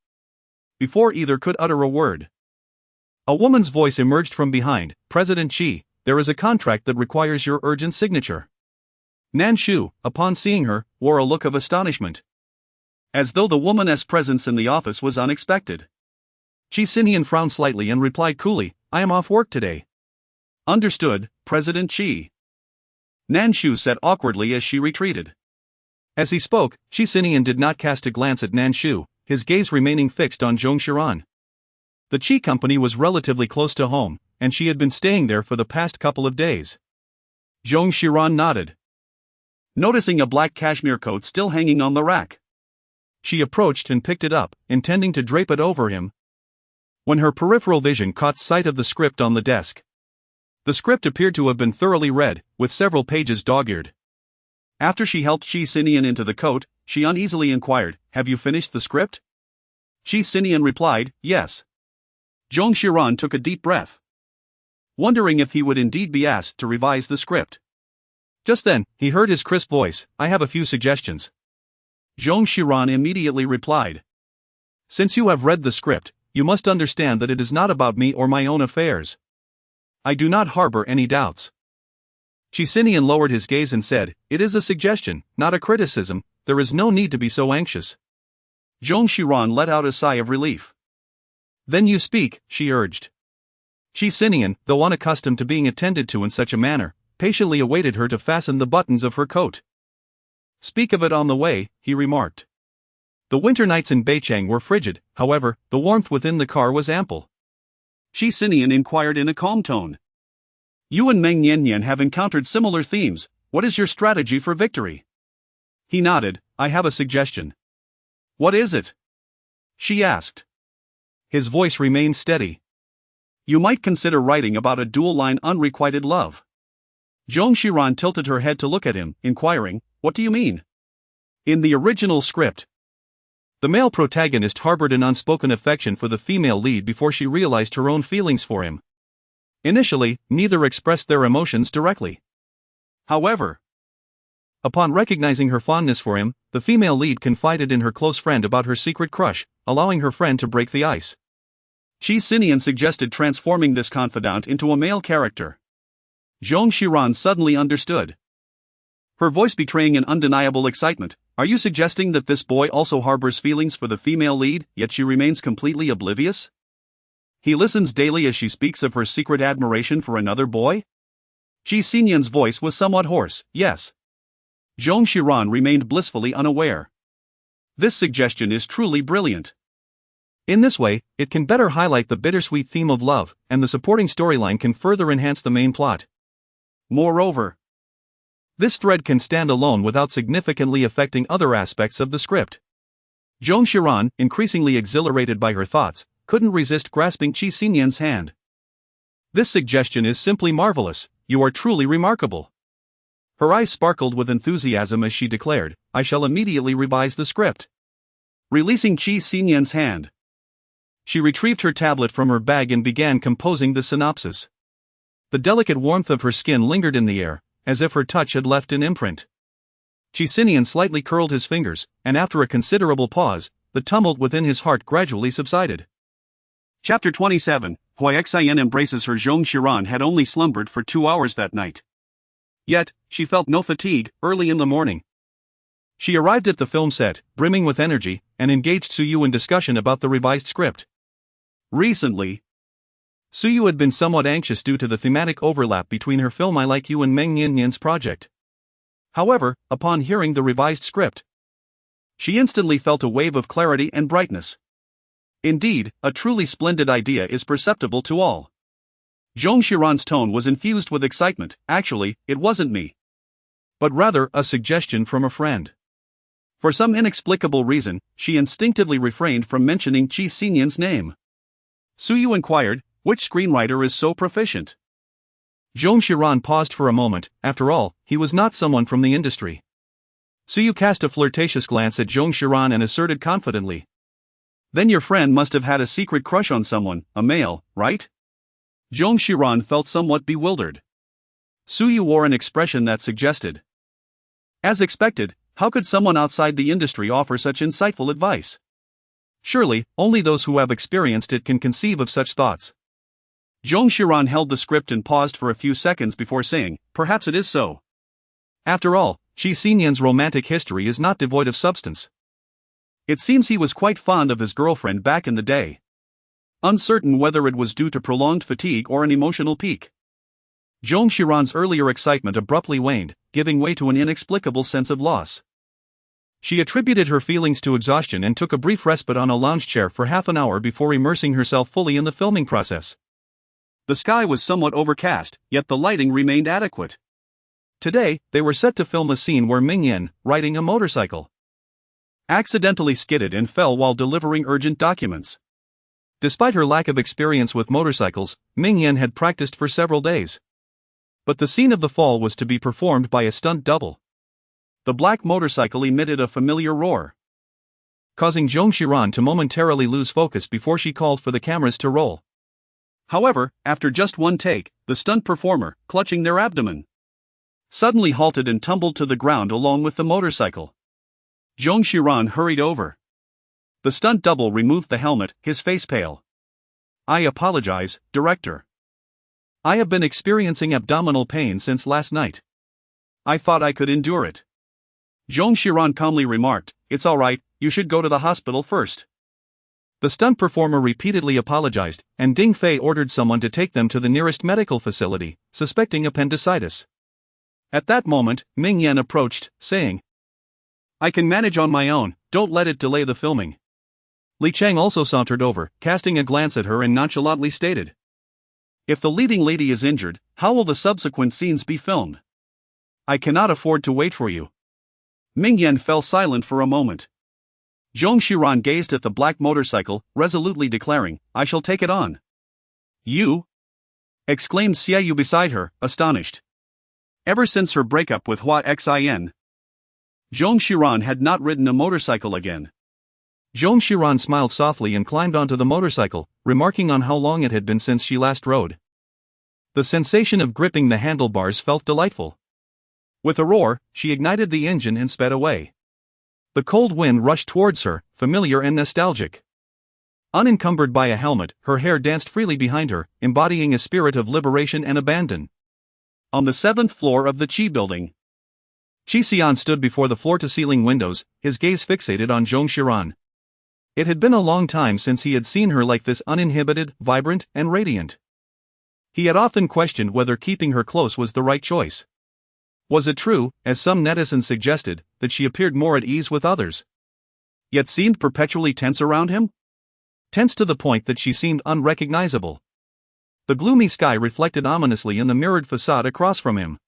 Before either could utter a word, a woman's voice emerged from behind. "President Qi, there is a contract that requires your urgent signature." Nan Shu, upon seeing her, wore a look of astonishment, as though the woman's presence in the office was unexpected. Qi Sinian frowned slightly and replied coolly, "I am off work today." "Understood, President Qi." Nanshu said awkwardly as she retreated. As he spoke, Qi Sinian did not cast a glance at Nanshu, his gaze remaining fixed on Zhong Xiran. The Qi company was relatively close to home, and she had been staying there for the past couple of days. Zhong Xiran nodded, noticing a black cashmere coat still hanging on the rack. She approached and picked it up, intending to drape it over him, when her peripheral vision caught sight of the script on the desk. The script appeared to have been thoroughly read, with several pages dog-eared. After she helped Qi Sinian into the coat, she uneasily inquired, "Have you finished the script?" Qi Sinian replied, "Yes." Zhong Xiran took a deep breath, wondering if he would indeed be asked to revise the script. Just then, he heard his crisp voice, "I have a few suggestions." Zhong Xiran immediately replied, "Since you have read the script, you must understand that it is not about me or my own affairs. I do not harbor any doubts." Qi Sinian lowered his gaze and said, "It is a suggestion, not a criticism. There is no need to be so anxious." Zhong Xiran let out a sigh of relief. "Then you speak," she urged. Qi Sinian, though unaccustomed to being attended to in such a manner, patiently awaited her to fasten the buttons of her coat. "Speak of it on the way," he remarked. The winter nights in Beicheng were frigid, however, the warmth within the car was ample. Qi Sinian inquired in a calm tone. "You and Meng Nian have encountered similar themes. What is your strategy for victory?" He nodded. "I have a suggestion." "What is it?" she asked. His voice remained steady. "You might consider writing about a dual-line unrequited love." Zhong Xiran tilted her head to look at him, inquiring, "What do you mean?" In the original script, the male protagonist harbored an unspoken affection for the female lead before she realized her own feelings for him. Initially, neither expressed their emotions directly. However, upon recognizing her fondness for him, the female lead confided in her close friend about her secret crush, allowing her friend to break the ice. Qi Sinian suggested transforming this confidant into a male character. Zhong Xiran suddenly understood, her voice betraying an undeniable excitement. "Are you suggesting that this boy also harbors feelings for the female lead, yet she remains completely oblivious? He listens daily as she speaks of her secret admiration for another boy?" Qi Sinian's voice was somewhat hoarse. "Yes." Zhong Xiran remained blissfully unaware. "This suggestion is truly brilliant." In this way, it can better highlight the bittersweet theme of love, and the supporting storyline can further enhance the main plot. Moreover, this thread can stand alone without significantly affecting other aspects of the script. Zhong Xiran, increasingly exhilarated by her thoughts, couldn't resist grasping Qi Sinian's hand. "This suggestion is simply marvelous. You are truly remarkable." Her eyes sparkled with enthusiasm as she declared, "I shall immediately revise the script." Releasing Qi Sinian's hand, she retrieved her tablet from her bag and began composing the synopsis. The delicate warmth of her skin lingered in the air, as if her touch had left an imprint. Qi Sinian slightly curled his fingers, and after a considerable pause, the tumult within his heart gradually subsided. Chapter 27, Beicheng embraces her. Zhong Xiran had only slumbered for 2 hours that night. Yet, she felt no fatigue. Early in the morning, she arrived at the film set, brimming with energy, and engaged Suyu in discussion about the revised script. Recently, Suyu had been somewhat anxious due to the thematic overlap between her film I Like You and Meng Nian's project. However, upon hearing the revised script, she instantly felt a wave of clarity and brightness. Indeed, a truly splendid idea is perceptible to all. Zhong Xiran's tone was infused with excitement. "Actually, it wasn't me, but rather a suggestion from a friend." For some inexplicable reason, she instinctively refrained from mentioning Qi Sinian's name. Suyu inquired, "Which screenwriter is so proficient?" Zhong Xiran paused for a moment. After all, he was not someone from the industry. Suyu cast a flirtatious glance at Zhong Xiran and asserted confidently, "Then your friend must have had a secret crush on someone, a male, right?" Zhong Xiran felt somewhat bewildered. Suyu wore an expression that suggested, as expected, how could someone outside the industry offer such insightful advice? Surely, only those who have experienced it can conceive of such thoughts. Zhong Xiran held the script and paused for a few seconds before saying, "Perhaps it is so." After all, Qi Sinian's romantic history is not devoid of substance. It seems he was quite fond of his girlfriend back in the day. Uncertain whether it was due to prolonged fatigue or an emotional peak, Zhong Xiran's earlier excitement abruptly waned, giving way to an inexplicable sense of loss. She attributed her feelings to exhaustion and took a brief respite on a lounge chair for half an hour before immersing herself fully in the filming process. The sky was somewhat overcast, yet the lighting remained adequate. Today, they were set to film a scene where Ming Yan, riding a motorcycle, accidentally skidded and fell while delivering urgent documents. Despite her lack of experience with motorcycles, Ming Yan had practiced for several days. But the scene of the fall was to be performed by a stunt double. The black motorcycle emitted a familiar roar, causing Zong Xiran to momentarily lose focus before she called for the cameras to roll. However, after just one take, the stunt performer, clutching their abdomen, suddenly halted and tumbled to the ground along with the motorcycle. Zong Xiran hurried over. The stunt double removed the helmet, his face pale. "I apologize, director. I have been experiencing abdominal pain since last night. I thought I could endure it." Zong Xiran calmly remarked, "It's alright, you should go to the hospital first." The stunt performer repeatedly apologized, and Ding Fei ordered someone to take them to the nearest medical facility, suspecting appendicitis. At that moment, Ming Yan approached, saying, "I can manage on my own, don't let it delay the filming." Li Cheng also sauntered over, casting a glance at her and nonchalantly stated, "If the leading lady is injured, how will the subsequent scenes be filmed? I cannot afford to wait for you." Ming Yan fell silent for a moment. Zong Xiran gazed at the black motorcycle, resolutely declaring, "I shall take it on." "You?" exclaimed Xiaoyu beside her, astonished. Ever since her breakup with Hua Xin, Zong Xiran had not ridden a motorcycle again. Zong Xiran smiled softly and climbed onto the motorcycle, remarking on how long it had been since she last rode. The sensation of gripping the handlebars felt delightful. With a roar, she ignited the engine and sped away. The cold wind rushed towards her, familiar and nostalgic. Unencumbered by a helmet, her hair danced freely behind her, embodying a spirit of liberation and abandon. On the 7th floor of the Qi building, Qi Sinian stood before the floor-to-ceiling windows, his gaze fixated on Zong Xiran. It had been a long time since he had seen her like this, uninhibited, vibrant, and radiant. He had often questioned whether keeping her close was the right choice. Was it true, as some netizens suggested, that she appeared more at ease with others, yet seemed perpetually tense around him? Tense to the point that she seemed unrecognizable. The gloomy sky reflected ominously in the mirrored facade across from him.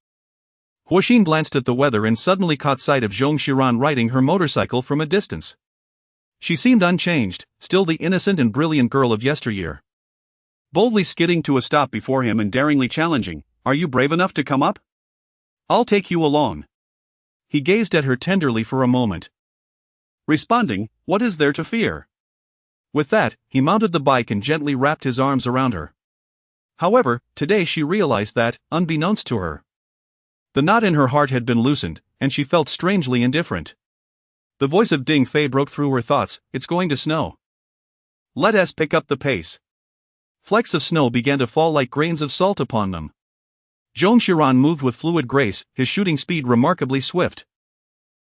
Huoxin glanced at the weather and suddenly caught sight of Zong Xiran riding her motorcycle from a distance. She seemed unchanged, still the innocent and brilliant girl of yesteryear. Boldly skidding to a stop before him and daringly challenging, "Are you brave enough to come up? I'll take you along." He gazed at her tenderly for a moment, responding, "What is there to fear?" With that, he mounted the bike and gently wrapped his arms around her. However, today she realized that, unbeknownst to her, the knot in her heart had been loosened, and she felt strangely indifferent. The voice of Ding Fei broke through her thoughts, "It's going to snow. Let us pick up the pace." Flecks of snow began to fall like grains of salt upon them. Zong Xiran moved with fluid grace, his shooting speed remarkably swift.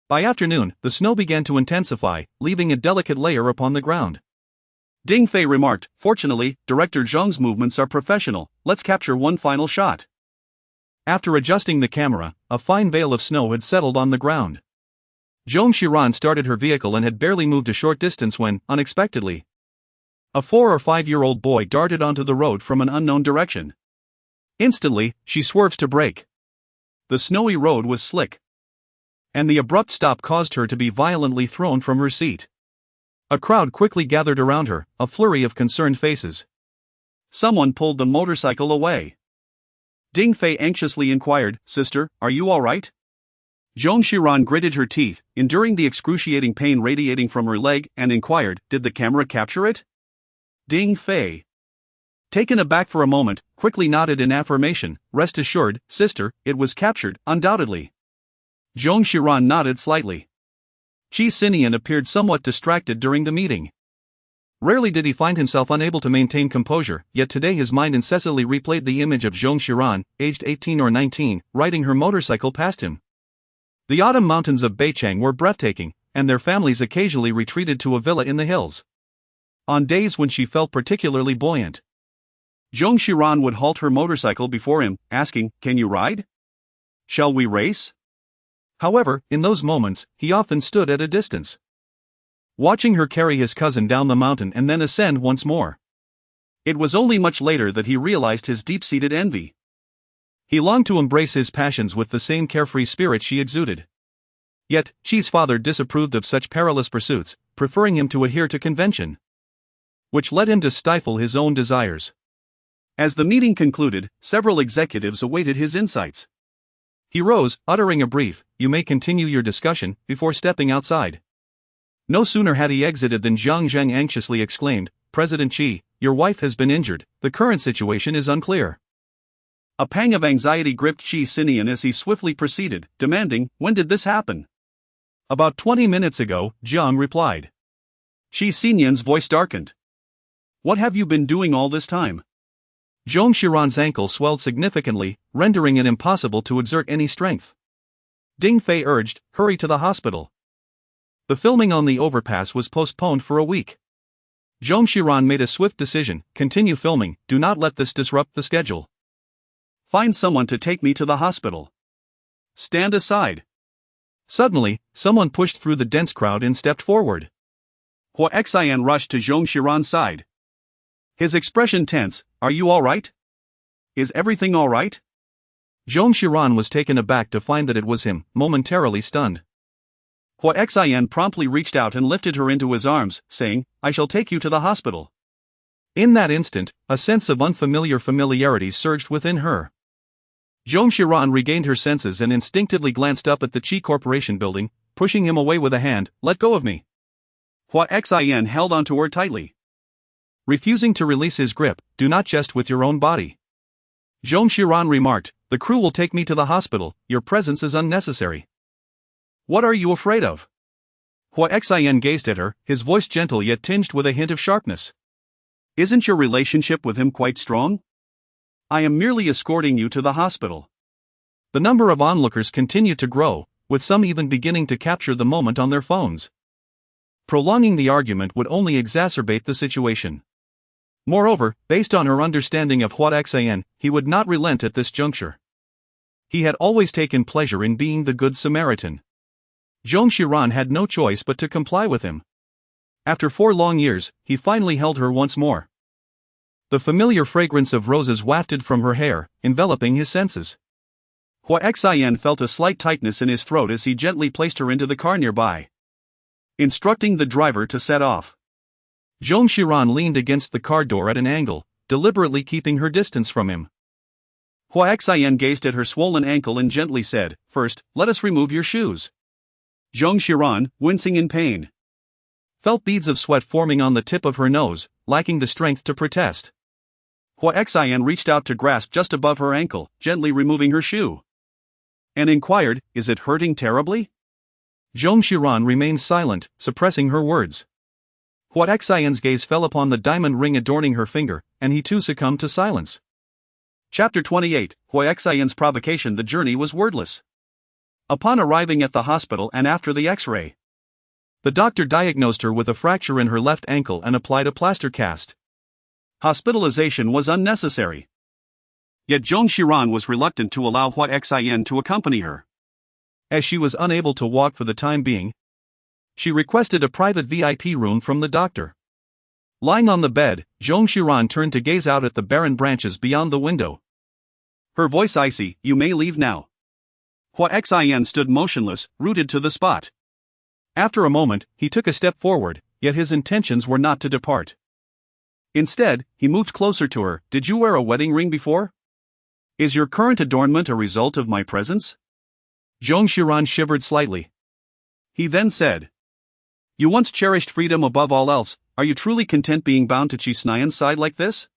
By afternoon, the snow began to intensify, leaving a delicate layer upon the ground. Ding Fei remarked, "Fortunately, Director Zhang's movements are professional, let's capture one final shot." After adjusting the camera, a fine veil of snow had settled on the ground. Zong Xiran started her vehicle and had barely moved a short distance when, unexpectedly, a 4 or 5-year-old boy darted onto the road from an unknown direction. Instantly, she swerved to brake. The snowy road was slick, and the abrupt stop caused her to be violently thrown from her seat. A crowd quickly gathered around her, a flurry of concerned faces. Someone pulled the motorcycle away. Ding Fei anxiously inquired, "Sister, are you all right?" Zong Xiran gritted her teeth, enduring the excruciating pain radiating from her leg, and inquired, "Did the camera capture it?" Ding Fei, taken aback for a moment, quickly nodded in affirmation, "Rest assured, sister, it was captured, undoubtedly." Zong Xiran nodded slightly. Qi Sinian appeared somewhat distracted during the meeting. Rarely did he find himself unable to maintain composure, yet today his mind incessantly replayed the image of Zong Xiran, aged 18 or 19, riding her motorcycle past him. The autumn mountains of Beicheng were breathtaking, and their families occasionally retreated to a villa in the hills. On days when she felt particularly buoyant, Zong Xiran would halt her motorcycle before him, asking, "Can you ride? Shall we race?" However, in those moments, he often stood at a distance, watching her carry his cousin down the mountain and then ascend once more. It was only much later that he realized his deep-seated envy. He longed to embrace his passions with the same carefree spirit she exuded. Yet, Qi's father disapproved of such perilous pursuits, preferring him to adhere to convention, which led him to stifle his own desires. As the meeting concluded, several executives awaited his insights. He rose, uttering a brief, "You may continue your discussion," before stepping outside. No sooner had he exited than Jiang Zheng anxiously exclaimed, "President Qi, your wife has been injured. The current situation is unclear." A pang of anxiety gripped Qi Sinian as he swiftly proceeded, demanding, "When did this happen?" "About 20 minutes ago," Jiang replied. Qi Sinian's voice darkened. "What have you been doing all this time?" Zhong Xiran's ankle swelled significantly, rendering it impossible to exert any strength. Ding Fei urged, "Hurry to the hospital." The filming on the overpass was postponed for a week. Zhong Xiran made a swift decision: continue filming, do not let this disrupt the schedule. Find someone to take me to the hospital. Stand aside. Suddenly, someone pushed through the dense crowd and stepped forward. Hua Xian rushed to Zhong Xiran's side. His expression tense. "Are you all right? Is everything all right?" Zhong Xiran was taken aback to find that it was him, momentarily stunned. Hua Xian promptly reached out and lifted her into his arms, saying, "I shall take you to the hospital." In that instant, a sense of unfamiliar familiarity surged within her. Zhong Xiran regained her senses and instinctively glanced up at the Qi Corporation building, pushing him away with a hand. "Let go of me." Hua Xian held onto her tightly, refusing to release his grip. "Do not jest with your own body." Zhong Xiran remarked, "The crew will take me to the hospital, your presence is unnecessary." "What are you afraid of?" Hua Xian gazed at her, his voice gentle yet tinged with a hint of sharpness. "Isn't your relationship with him quite strong? I am merely escorting you to the hospital." The number of onlookers continued to grow, with some even beginning to capture the moment on their phones. Prolonging the argument would only exacerbate the situation. Moreover, based on her understanding of Hua Xian, he would not relent at this juncture. He had always taken pleasure in being the Good Samaritan. Zhong Xiran had no choice but to comply with him. After 4 long years, he finally held her once more. The familiar fragrance of roses wafted from her hair, enveloping his senses. Hua Xian felt a slight tightness in his throat as he gently placed her into the car nearby, instructing the driver to set off. Zhong Xiran leaned against the car door at an angle, deliberately keeping her distance from him. Hua Xian gazed at her swollen ankle and gently said, "First, let us remove your shoes." Zhong Xiran, wincing in pain, felt beads of sweat forming on the tip of her nose, lacking the strength to protest. Hua Xian reached out to grasp just above her ankle, gently removing her shoe, and inquired, "Is it hurting terribly?" Zhong Xiran remained silent, suppressing her words. Hua Xian's gaze fell upon the diamond ring adorning her finger, and he too succumbed to silence. Chapter 28, Hua Xian's provocation. The journey was wordless. Upon arriving at the hospital and after the X-ray, the doctor diagnosed her with a fracture in her left ankle and applied a plaster cast. Hospitalization was unnecessary. Yet Zhong Xiran was reluctant to allow Hua Xian to accompany her. As she was unable to walk for the time being, she requested a private VIP room from the doctor. Lying on the bed, Zhong Xiran turned to gaze out at the barren branches beyond the window. Her voice icy, "You may leave now." Hua Xian stood motionless, rooted to the spot. After a moment, he took a step forward, yet his intentions were not to depart. Instead, he moved closer to her. "Did you wear a wedding ring before? Is your current adornment a result of my presence?" Zhong Xiran shivered slightly. He then said, "You once cherished freedom above all else. Are you truly content being bound to Qi Sinian's side like this?"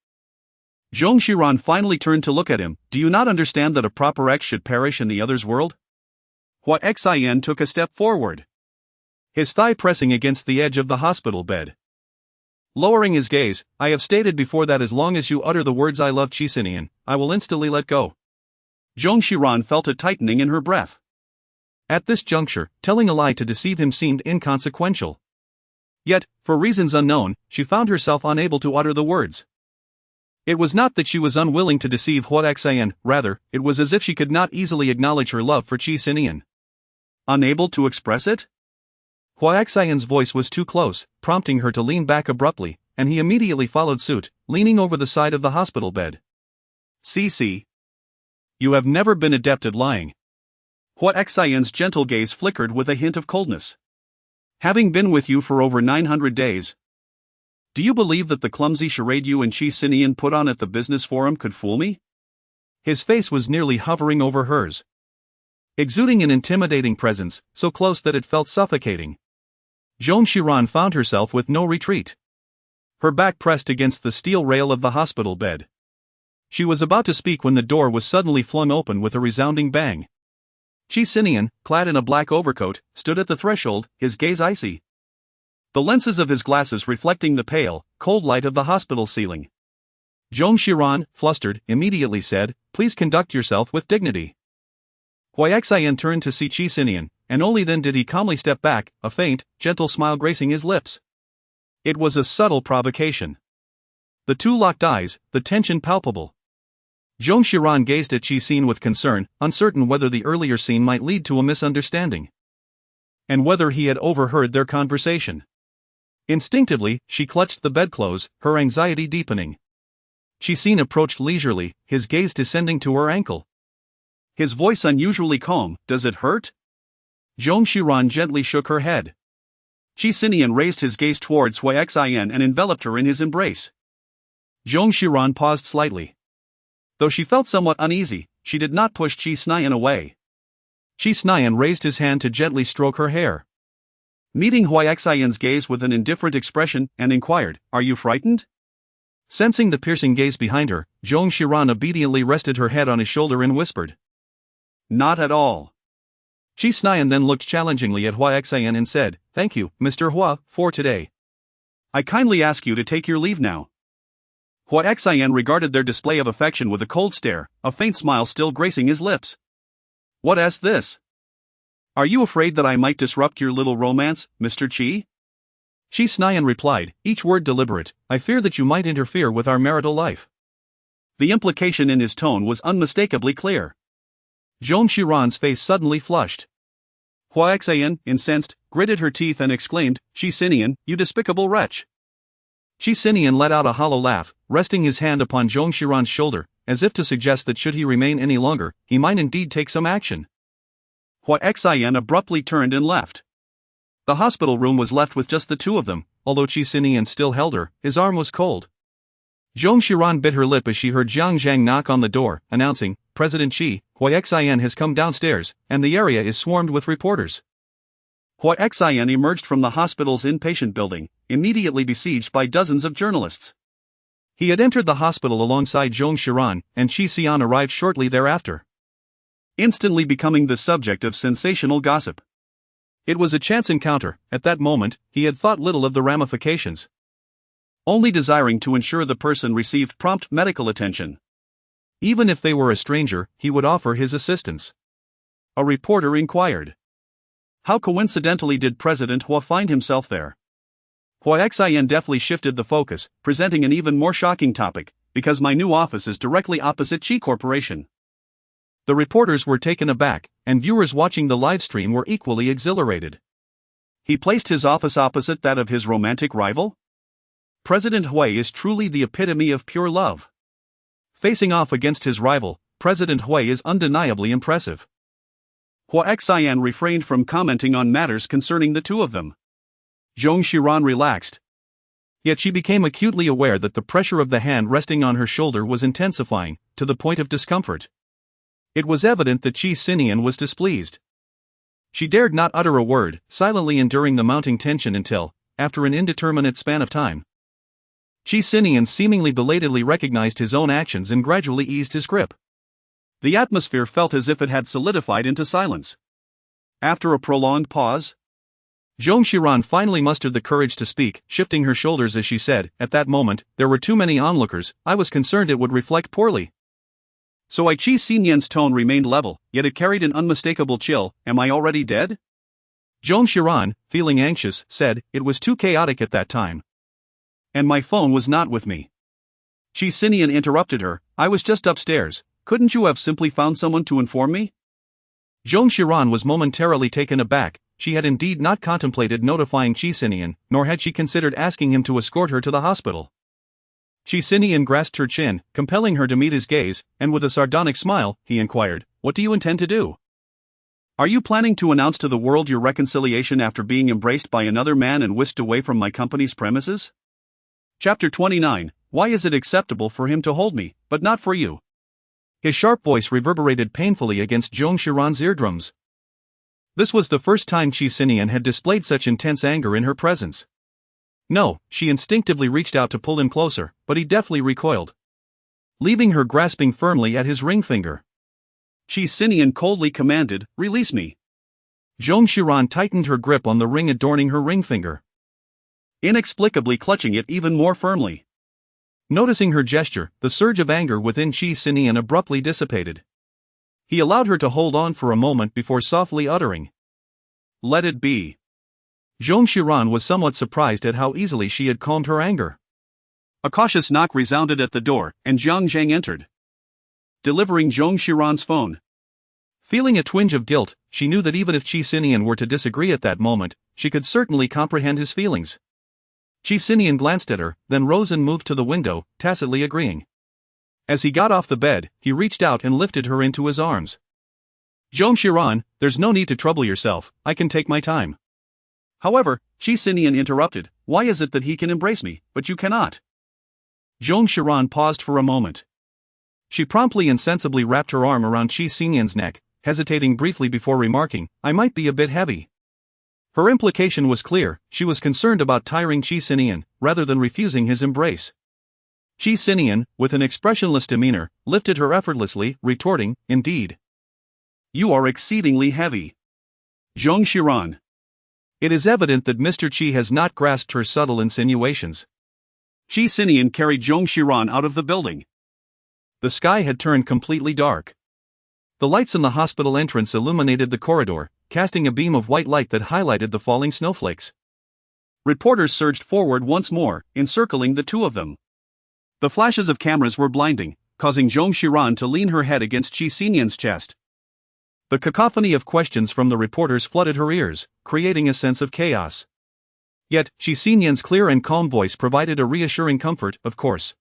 Zhong Xiran finally turned to look at him. "Do you not understand that a proper ex should perish in the other's world?" Hua Xian took a step forward, his thigh pressing against the edge of the hospital bed. Lowering his gaze, "I have stated before that as long as you utter the words 'I love Qi Sinian,' I will instantly let go." Zhong Xiran felt a tightening in her breath. At this juncture, telling a lie to deceive him seemed inconsequential. Yet, for reasons unknown, she found herself unable to utter the words. It was not that she was unwilling to deceive Hua Xian, rather, it was as if she could not easily acknowledge her love for Qi Sinian. Unable to express it? Hua Xian's voice was too close, prompting her to lean back abruptly, and he immediately followed suit, leaning over the side of the hospital bed. CC. You have never been adept at lying. Hua Xian's gentle gaze flickered with a hint of coldness. Having been with you for over 900 days, do you believe that the clumsy charade you and Qi Sinian put on at the business forum could fool me? His face was nearly hovering over hers, exuding an intimidating presence, so close that it felt suffocating. Zong Xiran found herself with no retreat. Her back pressed against the steel rail of the hospital bed. She was about to speak when the door was suddenly flung open with a resounding bang. Qi Sinian, clad in a black overcoat, stood at the threshold, his gaze icy, the lenses of his glasses reflecting the pale, cold light of the hospital ceiling. Zong Xiran, flustered, immediately said, "Please conduct yourself with dignity." Hua Xian turned to see Qi Sinian, and only then did he calmly step back, a faint, gentle smile gracing his lips. It was a subtle provocation. The two locked eyes, the tension palpable. Zong Xiran gazed at Qi Xin with concern, uncertain whether the earlier scene might lead to a misunderstanding, and whether he had overheard their conversation. Instinctively, she clutched the bedclothes, her anxiety deepening. Qi Xin approached leisurely, his gaze descending to her ankle. His voice unusually calm. "Does it hurt?" Zong Xiran gently shook her head. Qi Sinian raised his gaze towards Hua Xian and enveloped her in his embrace. Zong Xiran paused slightly. Though she felt somewhat uneasy, she did not push Qi Sinian away. Qi Sinian raised his hand to gently stroke her hair, meeting Hua Xian's gaze with an indifferent expression, and inquired, "Are you frightened?" Sensing the piercing gaze behind her, Zong Xiran obediently rested her head on his shoulder and whispered, "Not at all." Qi Sinian then looked challengingly at Hua Xian and said, "Thank you, Mr. Hua, for today. I kindly ask you to take your leave now." Hua Xian regarded their display of affection with a cold stare, a faint smile still gracing his lips. "What's this? Are you afraid that I might disrupt your little romance, Mr. Qi?" Qi Sinian replied, each word deliberate, "I fear that you might interfere with our marital life." The implication in his tone was unmistakably clear. Zong Xiran's face suddenly flushed. Hua Xian, incensed, gritted her teeth and exclaimed, "Qi Sinian, you despicable wretch." Qi Sinian let out a hollow laugh, resting his hand upon Zong Xiran's shoulder, as if to suggest that should he remain any longer, he might indeed take some action. Hua Xian abruptly turned and left. The hospital room was left with just the two of them, although Qi Sinian still held her, his arm was cold. Zong Xiran bit her lip as she heard Jiang Zhang knock on the door, announcing, "President Qi, Hua Xian has come downstairs, and the area is swarmed with reporters." Hua Xian emerged from the hospital's inpatient building, immediately besieged by dozens of journalists. He had entered the hospital alongside Zong Xiran, and Qi Xian arrived shortly thereafter, instantly becoming the subject of sensational gossip. It was a chance encounter. At that moment, he had thought little of the ramifications, only desiring to ensure the person received prompt medical attention. Even if they were a stranger, he would offer his assistance. A reporter inquired, "How coincidentally did President Hua find himself there?" Hua Xian deftly shifted the focus, presenting an even more shocking topic, "Because my new office is directly opposite Qi Corporation." The reporters were taken aback, and viewers watching the live stream were equally exhilarated. He placed his office opposite that of his romantic rival? President Hui is truly the epitome of pure love. Facing off against his rival, President Hui is undeniably impressive. Hua Xian refrained from commenting on matters concerning the two of them. Zong Xiran relaxed. Yet she became acutely aware that the pressure of the hand resting on her shoulder was intensifying, to the point of discomfort. It was evident that Qi Sinian was displeased. She dared not utter a word, silently enduring the mounting tension until, after an indeterminate span of time, Qi Sinian seemingly belatedly recognized his own actions and gradually eased his grip. The atmosphere felt as if it had solidified into silence. After a prolonged pause, Zong Xiran finally mustered the courage to speak, shifting her shoulders as she said, "At that moment, there were too many onlookers, I was concerned it would reflect poorly." So Qi Sinian's tone remained level, yet it carried an unmistakable chill. "Am I already dead?" Zong Xiran, feeling anxious, said, "It was too chaotic at that time. And my phone was not with me." Qi Sinian interrupted her, "I was just upstairs, couldn't you have simply found someone to inform me?" Zhong Xiran was momentarily taken aback. She had indeed not contemplated notifying Qi Sinian, nor had she considered asking him to escort her to the hospital. Qi Sinian grasped her chin, compelling her to meet his gaze, and with a sardonic smile, he inquired, "What do you intend to do? Are you planning to announce to the world your reconciliation after being embraced by another man and whisked away from my company's premises?" Chapter 29, Why is it acceptable for him to hold me, but not for you? His sharp voice reverberated painfully against Zhong Xiran's eardrums. This was the first time Qi Sinian had displayed such intense anger in her presence. No, she instinctively reached out to pull him closer, but he deftly recoiled, leaving her grasping firmly at his ring finger. Qi Sinian coldly commanded, "Release me." Zhong Xiran tightened her grip on the ring adorning her ring finger, inexplicably clutching it even more firmly. Noticing her gesture, the surge of anger within Qi Sinian abruptly dissipated. He allowed her to hold on for a moment before softly uttering, "Let it be." Zhong Xiran was somewhat surprised at how easily she had calmed her anger. A cautious knock resounded at the door, and Jiang Zhang entered, delivering Zhong Xiran's phone. Feeling a twinge of guilt, she knew that even if Qi Sinian were to disagree at that moment, she could certainly comprehend his feelings. Qi Sinian glanced at her, then rose and moved to the window, tacitly agreeing. As he got off the bed, he reached out and lifted her into his arms. "Zhong Xiran, there's no need to trouble yourself, I can take my time." However, Qi Sinian interrupted, "Why is it that he can embrace me, but you cannot?" Zhong Xiran paused for a moment. She promptly and sensibly wrapped her arm around Qi Sinian's neck, hesitating briefly before remarking, "I might be a bit heavy." Her implication was clear, she was concerned about tiring Qi Sinian, rather than refusing his embrace. Qi Sinian, with an expressionless demeanor, lifted her effortlessly, retorting, "Indeed. You are exceedingly heavy." Zhong Xiran. It is evident that Mr. Qi has not grasped her subtle insinuations. Qi Sinian carried Zhong Xiran out of the building. The sky had turned completely dark. The lights in the hospital entrance illuminated the corridor, casting a beam of white light that highlighted the falling snowflakes. Reporters surged forward once more, encircling the two of them. The flashes of cameras were blinding, causing Zhong Xiran to lean her head against Qi Sinian's chest. The cacophony of questions from the reporters flooded her ears, creating a sense of chaos. Yet, Qi Sinian's clear and calm voice provided a reassuring comfort, "Of course.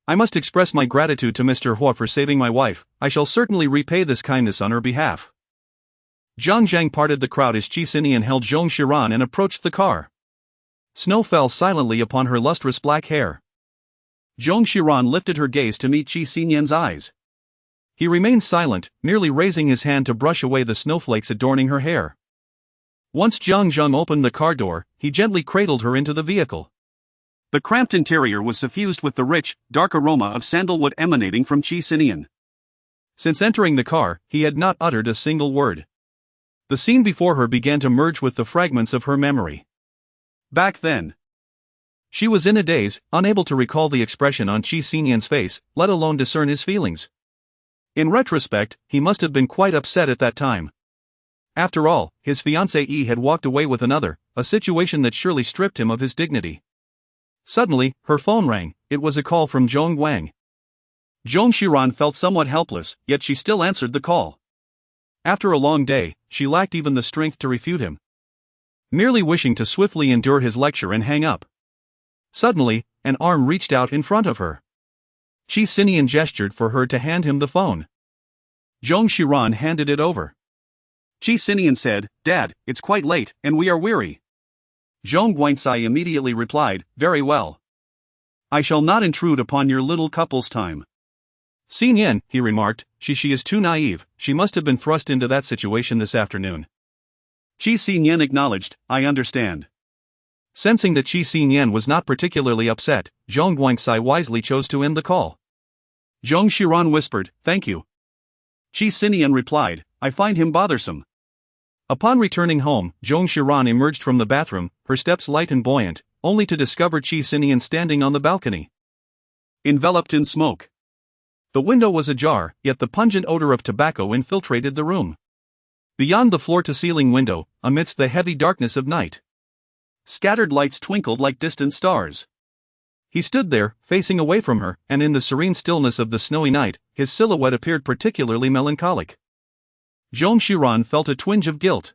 I must express my gratitude to Mr. Hua for saving my wife. I shall certainly repay this kindness on her behalf." Jiang Zhang parted the crowd as Qi Sinian held Zhong Xiran and approached the car. Snow fell silently upon her lustrous black hair. Zhong Xiran lifted her gaze to meet Qi Sinian's eyes. He remained silent, merely raising his hand to brush away the snowflakes adorning her hair. Once Jiang Zhang opened the car door, he gently cradled her into the vehicle. The cramped interior was suffused with the rich, dark aroma of sandalwood emanating from Qi Sinian. Since entering the car, he had not uttered a single word. The scene before her began to merge with the fragments of her memory. Back then, she was in a daze, unable to recall the expression on Qi Sinian's face, let alone discern his feelings. In retrospect, he must have been quite upset at that time. After all, his fiancée had walked away with another, a situation that surely stripped him of his dignity. Suddenly, her phone rang. It was a call from Zhong Wang. Zhong Xiran felt somewhat helpless, yet she still answered the call. After a long day, she lacked even the strength to refute him, merely wishing to swiftly endure his lecture and hang up. Suddenly, an arm reached out in front of her. Qi Sinian gestured for her to hand him the phone. Zhong Xiran handed it over. Qi Sinian said, "Dad, it's quite late, and we are weary." Zhong Guanxi immediately replied, "Very well. I shall not intrude upon your little couple's time." "Sinian," he remarked, she is too naive, she must have been thrust into that situation this afternoon." Qi Sinian acknowledged, "I understand." Sensing that Qi Sinian was not particularly upset, Zhong Guanxi wisely chose to end the call. Zhong Xiran whispered, "Thank you." Qi Sinian replied, "I find him bothersome." Upon returning home, Zhong Xiran emerged from the bathroom, her steps light and buoyant, only to discover Qi Sinian standing on the balcony, enveloped in smoke. The window was ajar, yet the pungent odor of tobacco infiltrated the room. Beyond the floor-to-ceiling window, amidst the heavy darkness of night, scattered lights twinkled like distant stars. He stood there, facing away from her, and in the serene stillness of the snowy night, his silhouette appeared particularly melancholic. Zhong Xiran felt a twinge of guilt.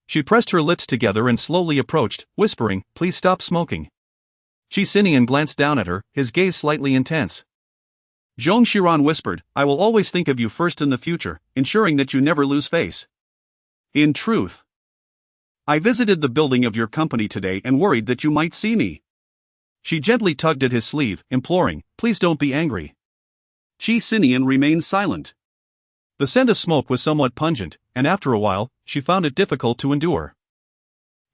She pressed her lips together and slowly approached, whispering, "Please stop smoking." Qi Sinian glanced down at her, his gaze slightly intense. Zhong Xiran whispered, "I will always think of you first in the future, ensuring that you never lose face. In truth, I visited the building of your company today and worried that you might see me." She gently tugged at his sleeve, imploring, "Please don't be angry." Qi Sinian remained silent. The scent of smoke was somewhat pungent, and after a while, she found it difficult to endure.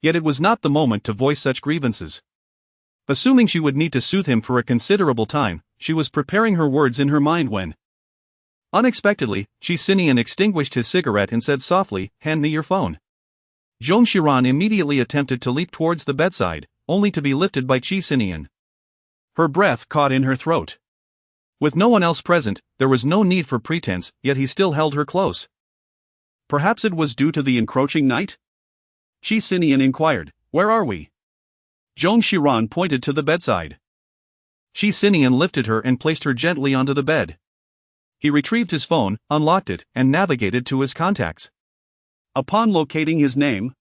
Yet it was not the moment to voice such grievances. Assuming she would need to soothe him for a considerable time, she was preparing her words in her mind when, unexpectedly, Qi Sinian extinguished his cigarette and said softly, "Hand me your phone." Zhong Xiran immediately attempted to leap towards the bedside, only to be lifted by Qi Sinian. Her breath caught in her throat. With no one else present, there was no need for pretense, yet he still held her close. Perhaps it was due to the encroaching night? Qi Sinian inquired, "Where are we?" Zhong Xiran pointed to the bedside. Qi Sinian lifted her and placed her gently onto the bed. He retrieved his phone, unlocked it, and navigated to his contacts. Upon locating his name,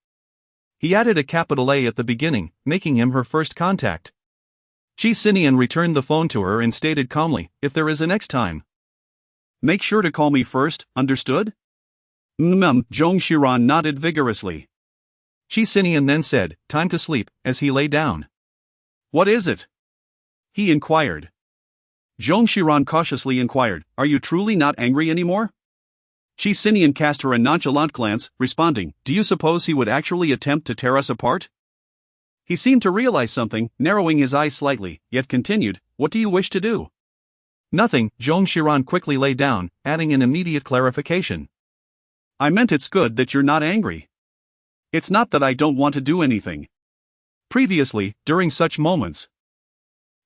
he added a capital A at the beginning, making him her first contact. Qi Sinian returned the phone to her and stated calmly, "If there is a next time, make sure to call me first, understood?" Zhong Xiran nodded vigorously. Qi Sinian then said, "Time to sleep," as he lay down. "What is it?" he inquired. Zhong Xiran cautiously inquired, "Are you truly not angry anymore?" Qi Sinian cast her a nonchalant glance, responding, "Do you suppose he would actually attempt to tear us apart?" He seemed to realize something, narrowing his eyes slightly, yet continued, "What do you wish to do?" "Nothing," Zhong Xiran quickly lay down, adding an immediate clarification. "I meant it's good that you're not angry. It's not that I don't want to do anything." Previously, during such moments,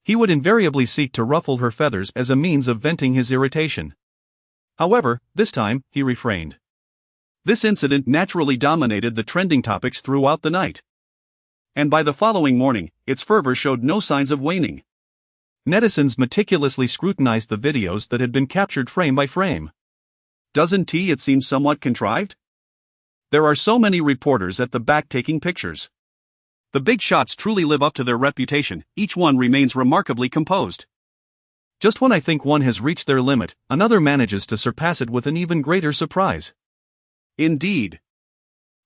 he would invariably seek to ruffle her feathers as a means of venting his irritation. However, this time, he refrained. This incident naturally dominated the trending topics throughout the night. And by the following morning, its fervor showed no signs of waning. Netizens meticulously scrutinized the videos that had been captured frame by frame. Doesn't it seem somewhat contrived? There are so many reporters at the back taking pictures. The big shots truly live up to their reputation, each one remains remarkably composed. Just when I think one has reached their limit, another manages to surpass it with an even greater surprise. Indeed.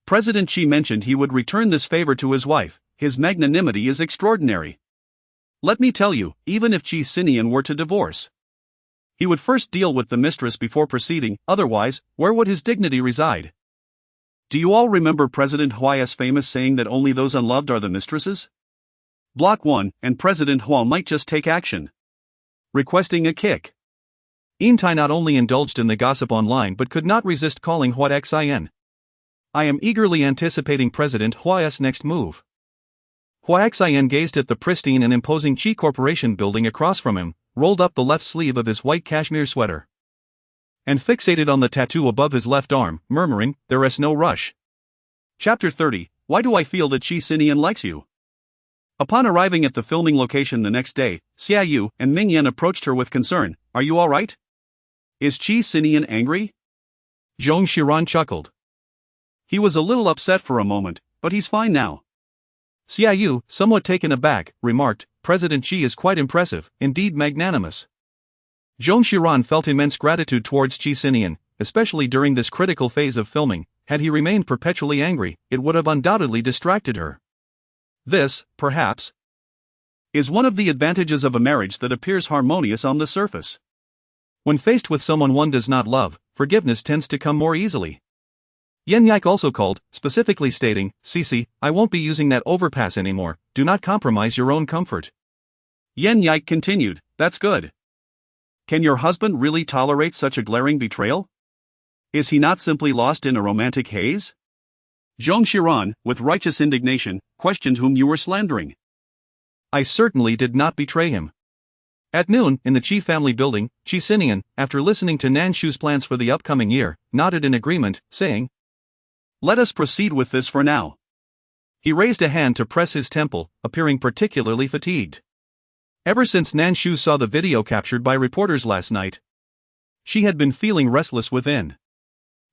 President Xi mentioned he would return this favor to his wife. His magnanimity is extraordinary. Let me tell you, even if Qi Sinian were to divorce, he would first deal with the mistress before proceeding, otherwise, where would his dignity reside? Do you all remember President Huai's famous saying that only those unloved are the mistresses? Block 1, and President Hua might just take action. Requesting a kick. Imtai not only indulged in the gossip online but could not resist calling Hua Xin. I am eagerly anticipating President Huai's next move. Hua Xin gazed at the pristine and imposing Qi Corporation building across from him, rolled up the left sleeve of his white cashmere sweater, and fixated on the tattoo above his left arm, murmuring, "There is no rush." Chapter 30, Why do I feel that Qi Sinian likes you? Upon arriving at the filming location the next day, Xiaoyu and Mingyan approached her with concern. "Are you alright? Is Qi Sinian angry?" Zhong Xiran chuckled. "He was a little upset for a moment, but he's fine now." Xiaoyu, somewhat taken aback, remarked, "President Qi is quite impressive, indeed magnanimous." Zhong Xiran felt immense gratitude towards Qi Sinian, especially during this critical phase of filming. Had he remained perpetually angry, it would have undoubtedly distracted her. This, perhaps, is one of the advantages of a marriage that appears harmonious on the surface. When faced with someone one does not love, forgiveness tends to come more easily. Yen Yike also called, specifically stating, "Cici, I won't be using that overpass anymore, do not compromise your own comfort." Yen Yike continued, "That's good. Can your husband really tolerate such a glaring betrayal? Is he not simply lost in a romantic haze?" Zhong Xiran, with righteous indignation, questioned whom you were slandering. "I certainly did not betray him." At noon, in the Qi family building, Qi Sinian, after listening to Nanshu's plans for the upcoming year, nodded in agreement, saying, "Let us proceed with this for now." He raised a hand to press his temple, appearing particularly fatigued. Ever since Nanshu saw the video captured by reporters last night, she had been feeling restless within.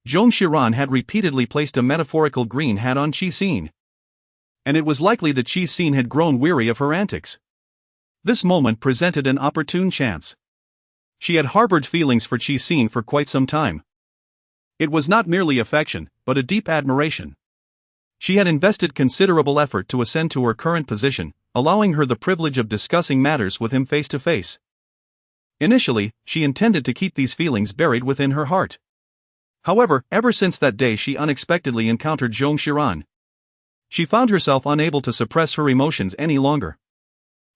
Zhong Xiran had repeatedly placed a metaphorical green hat on Qi Xin. And it was likely that Qi Xin had grown weary of her antics. This moment presented an opportune chance. She had harbored feelings for Qi Xin for quite some time. It was not merely affection, but a deep admiration. She had invested considerable effort to ascend to her current position, allowing her the privilege of discussing matters with him face to face. Initially, she intended to keep these feelings buried within her heart. However, ever since that day she unexpectedly encountered Zhong Xiran, she found herself unable to suppress her emotions any longer.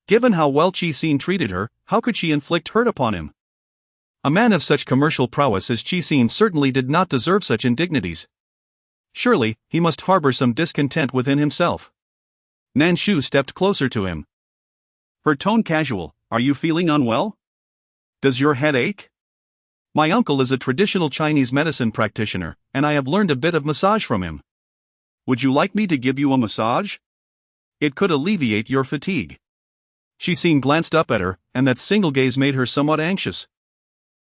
Given how well Qi Xin treated her, how could she inflict hurt upon him? A man of such commercial prowess as Qi Xin certainly did not deserve such indignities. Surely, he must harbor some discontent within himself. Nan Shu stepped closer to him. Her tone casual. Are you feeling unwell? Does your head ache? My uncle is a traditional Chinese medicine practitioner, and I have learned a bit of massage from him. Would you like me to give you a massage? It could alleviate your fatigue. Qi Xin glanced up at her, and that single gaze made her somewhat anxious,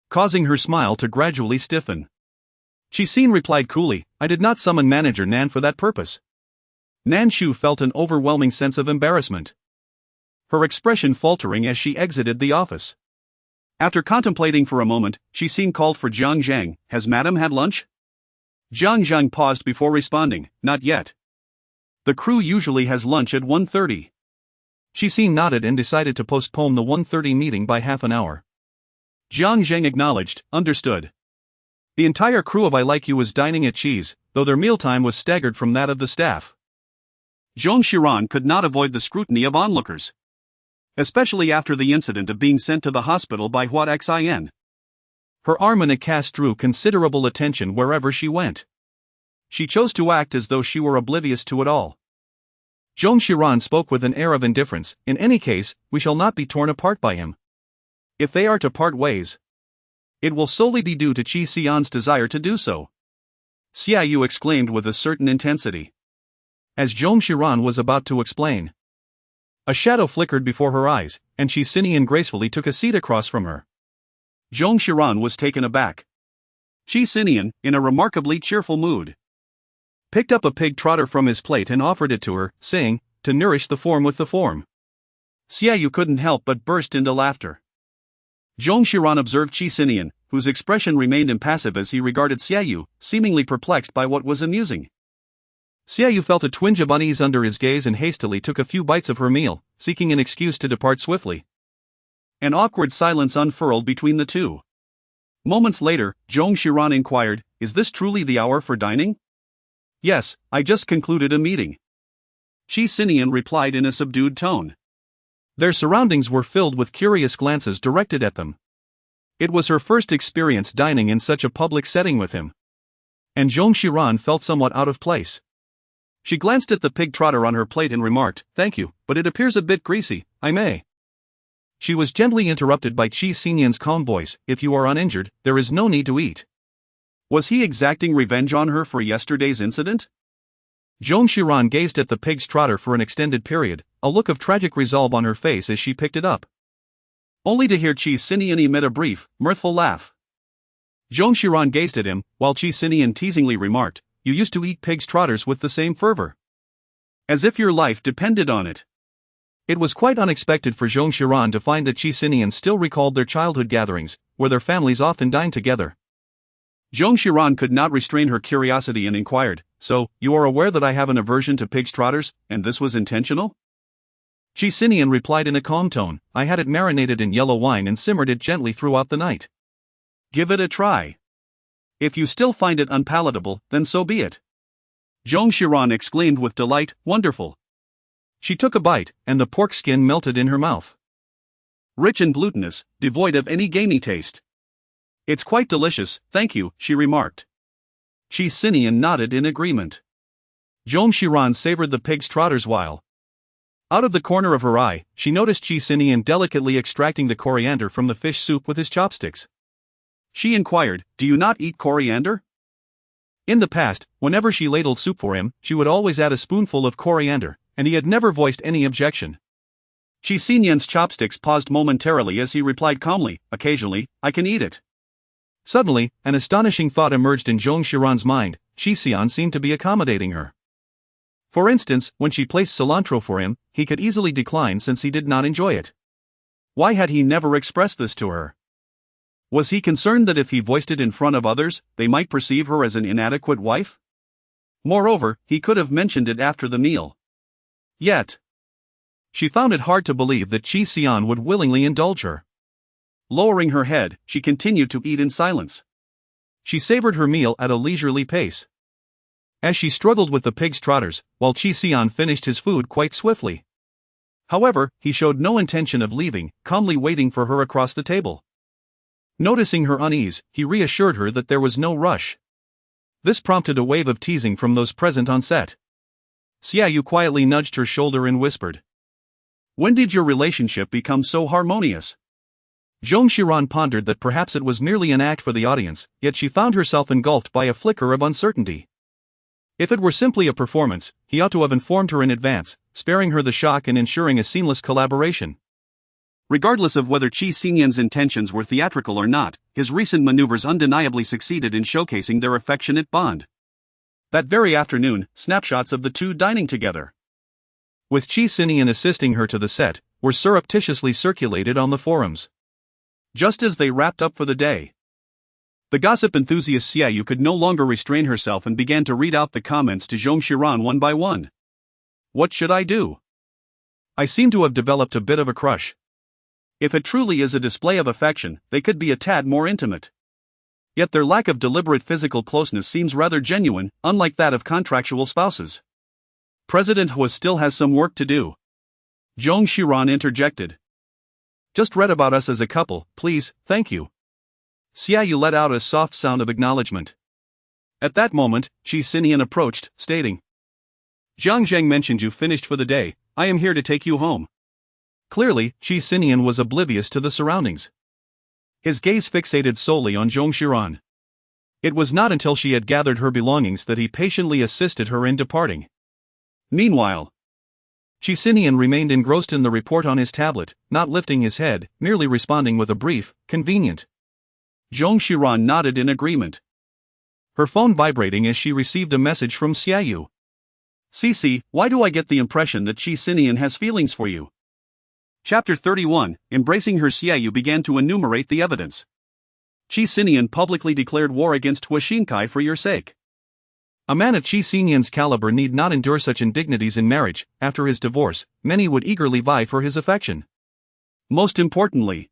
causing her smile to gradually stiffen. Qi Xin replied coolly, I did not summon Manager Nan for that purpose. Nan Shu felt an overwhelming sense of embarrassment, her expression faltering as she exited the office. After contemplating for a moment, Qi Xin called for Jiang Zhang. Has Madame had lunch? Jiang Zhang paused before responding, not yet. The crew usually has lunch at 1:30. Qi Xin nodded and decided to postpone the 1:30 meeting by half an hour. Jiang Zhang acknowledged, understood. The entire crew of I Like You was dining at Qi's, though their mealtime was staggered from that of the staff. Zhong Xiran could not avoid the scrutiny of onlookers, especially after the incident of being sent to the hospital by Hua Xin. Her arm in a cast drew considerable attention wherever she went. She chose to act as though she were oblivious to it all. Zhong Xiran spoke with an air of indifference. In any case, we shall not be torn apart by him. If they are to part ways, it will solely be due to Qi Xian's desire to do so. Xiaoyu exclaimed with a certain intensity. As Zhong Xiran was about to explain, a shadow flickered before her eyes, and Qi Sinian gracefully took a seat across from her. Zhong Xiran was taken aback. Qi Sinian, in a remarkably cheerful mood, picked up a pig trotter from his plate and offered it to her, saying, to nourish the form with the form. Xiaoyu couldn't help but burst into laughter. Zhong Xiran observed Qi Sinian, whose expression remained impassive as he regarded Xiaoyu, seemingly perplexed by what was amusing. Xiaoyu felt a twinge of unease under his gaze and hastily took a few bites of her meal, seeking an excuse to depart swiftly. An awkward silence unfurled between the two. Moments later, Zhong Xiran inquired, is this truly the hour for dining? Yes, I just concluded a meeting. Qi Sinian replied in a subdued tone. Their surroundings were filled with curious glances directed at them. It was her first experience dining in such a public setting with him, and Zhong Xiran felt somewhat out of place. She glanced at the pig trotter on her plate and remarked, thank you, but it appears a bit greasy, I may. She was gently interrupted by Qi Sinian's calm voice, if you are uninjured, there is no need to eat. Was he exacting revenge on her for yesterday's incident? Zhong Xiran gazed at the pig's trotter for an extended period, a look of tragic resolve on her face as she picked it up, only to hear Qi Sinian emit a brief, mirthful laugh. Zhong Xiran gazed at him, while Qi Sinian teasingly remarked, you used to eat pig's trotters with the same fervor, as if your life depended on it. It was quite unexpected for Zhong Xiran to find that Qi Sinian still recalled their childhood gatherings, where their families often dined together. Zhong Xiran could not restrain her curiosity and inquired, so, you are aware that I have an aversion to pig's trotters, and this was intentional? Qi Sinian replied in a calm tone, I had it marinated in yellow wine and simmered it gently throughout the night. Give it a try. If you still find it unpalatable, then so be it. Zhong Xiran exclaimed with delight, wonderful. She took a bite, and the pork skin melted in her mouth. Rich and glutinous, devoid of any gamey taste. It's quite delicious, thank you, she remarked. Qi Sinian nodded in agreement. Zhong Xiran savored the pig's trotters while, out of the corner of her eye, she noticed Qi Sinian delicately extracting the coriander from the fish soup with his chopsticks. She inquired, do you not eat coriander? In the past, whenever she ladled soup for him, she would always add a spoonful of coriander, and he had never voiced any objection. Qi Sinian's chopsticks paused momentarily as he replied calmly, occasionally, I can eat it. Suddenly, an astonishing thought emerged in Zhong Xiran's mind. Qi Sinian seemed to be accommodating her. For instance, when she placed cilantro for him, he could easily decline since he did not enjoy it. Why had he never expressed this to her? Was he concerned that if he voiced it in front of others, they might perceive her as an inadequate wife? Moreover, he could have mentioned it after the meal. Yet, she found it hard to believe that Qi Sinian would willingly indulge her. Lowering her head, she continued to eat in silence. She savored her meal at a leisurely pace. As she struggled with the pig's trotters, while Qi Sinian finished his food quite swiftly. However, he showed no intention of leaving, calmly waiting for her across the table. Noticing her unease, he reassured her that there was no rush. This prompted a wave of teasing from those present on set. Xiaoyu quietly nudged her shoulder and whispered, "When did your relationship become so harmonious?" Zhong Xiran pondered that perhaps it was merely an act for the audience, yet she found herself engulfed by a flicker of uncertainty. If it were simply a performance, he ought to have informed her in advance, sparing her the shock and ensuring a seamless collaboration. Regardless of whether Qi Sinian's intentions were theatrical or not, his recent maneuvers undeniably succeeded in showcasing their affectionate bond. That very afternoon, snapshots of the two dining together, with Qi Sinian assisting her to the set, were surreptitiously circulated on the forums. Just as they wrapped up for the day, the gossip enthusiast Xiaoyu could no longer restrain herself and began to read out the comments to Zhong Xiran one by one. "What should I do? I seem to have developed a bit of a crush. If it truly is a display of affection, they could be a tad more intimate. Yet their lack of deliberate physical closeness seems rather genuine, unlike that of contractual spouses. President He still has some work to do." Zhong Xiran interjected. "Just read about us as a couple, please, thank you." Xiaoyu let out a soft sound of acknowledgement. At that moment, Qi Sinian approached, stating, "Jiang Zheng mentioned you finished for the day. I am here to take you home." Clearly, Qi Sinian was oblivious to the surroundings. His gaze fixated solely on Zhong Xiran. It was not until she had gathered her belongings that he patiently assisted her in departing. Meanwhile, Qi Sinian remained engrossed in the report on his tablet, not lifting his head, merely responding with a brief, "Convenient." Zhong Xiran nodded in agreement, her phone vibrating as she received a message from Xiaoyu. "Cici, why do I get the impression that Qi Sinian has feelings for you?" Chapter 31, embracing her, Xiaoyu began to enumerate the evidence. "Qi Sinian publicly declared war against Huashinkai for your sake. A man of Qi Sinian's caliber need not endure such indignities in marriage. After his divorce, many would eagerly vie for his affection. Most importantly,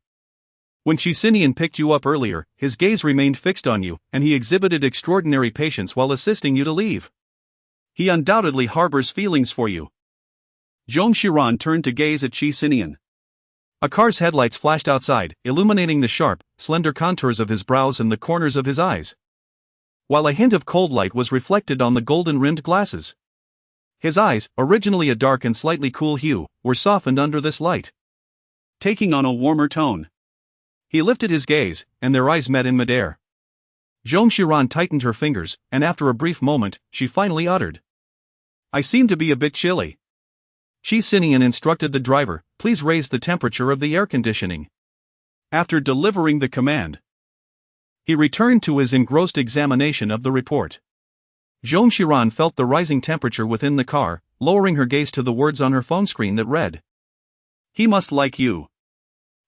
when Qi Sinian picked you up earlier, his gaze remained fixed on you, and he exhibited extraordinary patience while assisting you to leave. He undoubtedly harbors feelings for you." Zhong Xiran turned to gaze at Qi Sinian. A car's headlights flashed outside, illuminating the sharp, slender contours of his brows and the corners of his eyes, while a hint of cold light was reflected on the golden-rimmed glasses. His eyes, originally a dark and slightly cool hue, were softened under this light, taking on a warmer tone. He lifted his gaze, and their eyes met in midair. Zhong Xiran tightened her fingers, and after a brief moment, she finally uttered, "I seem to be a bit chilly." Qi Sinian instructed the driver, "Please raise the temperature of the air conditioning." After delivering the command, he returned to his engrossed examination of the report. Zhong Xiran felt the rising temperature within the car, lowering her gaze to the words on her phone screen that read, "He must like you."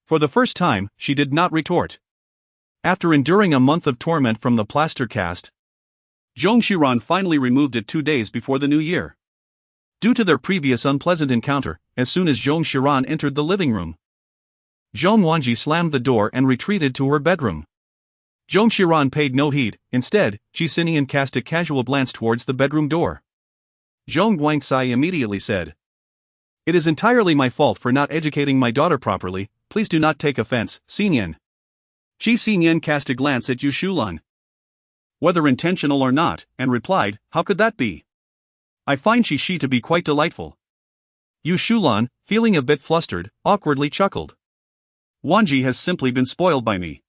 For the first time, she did not retort. After enduring a month of torment from the plaster cast, Zhong Xiran finally removed it 2 days before the new year. Due to their previous unpleasant encounter, as soon as Zhong Xiran entered the living room, Zhong Wanji slammed the door and retreated to her bedroom. Zhong Xiran paid no heed. Instead, Qi Sinian cast a casual glance towards the bedroom door. Zhong Guangxi immediately said, "It is entirely my fault for not educating my daughter properly, please do not take offense, Sinian." Qi Sinian cast a glance at Yu Shulan, whether intentional or not, and replied, "How could that be? I find Shi to be quite delightful." Yu Shulan, feeling a bit flustered, awkwardly chuckled. "Wanji has simply been spoiled by me."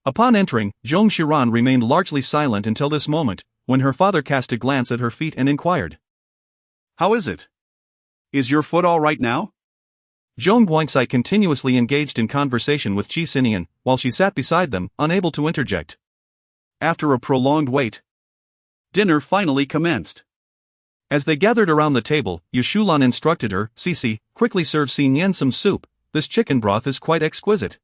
Upon entering, Zhong Xiran remained largely silent until this moment, when her father cast a glance at her feet and inquired, "How is it? Is your foot all right now?" Zhong Guanxi continuously engaged in conversation with Qi Sinian, while she sat beside them, unable to interject. After a prolonged wait, dinner finally commenced. As they gathered around the table, Yushulan instructed her, "Cici, quickly serve Xinyan some soup, this chicken broth is quite exquisite."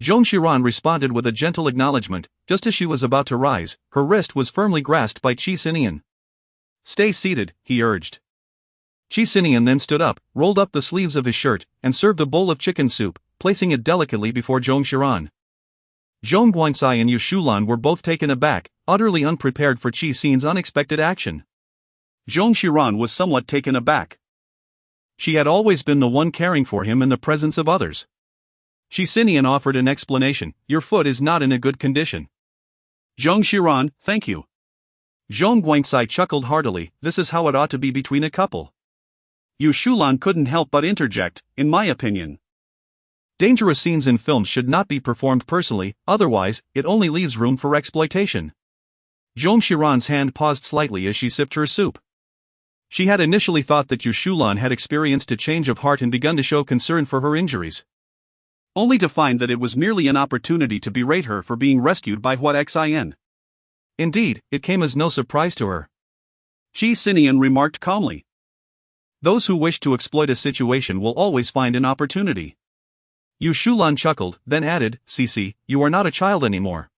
Zhong Xiran responded with a gentle acknowledgement. Just as she was about to rise, her wrist was firmly grasped by Qi Sinian. "Stay seated," he urged. Qi Sinian then stood up, rolled up the sleeves of his shirt, and served a bowl of chicken soup, placing it delicately before Zhong Xiran. Zhong Guanxi and Yushulan were both taken aback, utterly unprepared for Qi Xian's unexpected action. Zhong Xiran was somewhat taken aback. She had always been the one caring for him in the presence of others. Qi Sinian offered an explanation. "Your foot is not in a good condition." Zhong Xiran, thank you. Zhong Guanxi chuckled heartily. "This is how it ought to be between a couple." Yushulan couldn't help but interject, "In my opinion, dangerous scenes in films should not be performed personally, otherwise, it only leaves room for exploitation. Zhong Xiran's hand paused slightly as she sipped her soup. She had initially thought that Yushulan had experienced a change of heart and begun to show concern for her injuries, only to find that it was merely an opportunity to berate her for being rescued by what Xin. Indeed, it came as no surprise to her. Qi Sinian remarked calmly. Those who wish to exploit a situation will always find an opportunity. Yushulan chuckled, then added, "Cici, you are not a child anymore.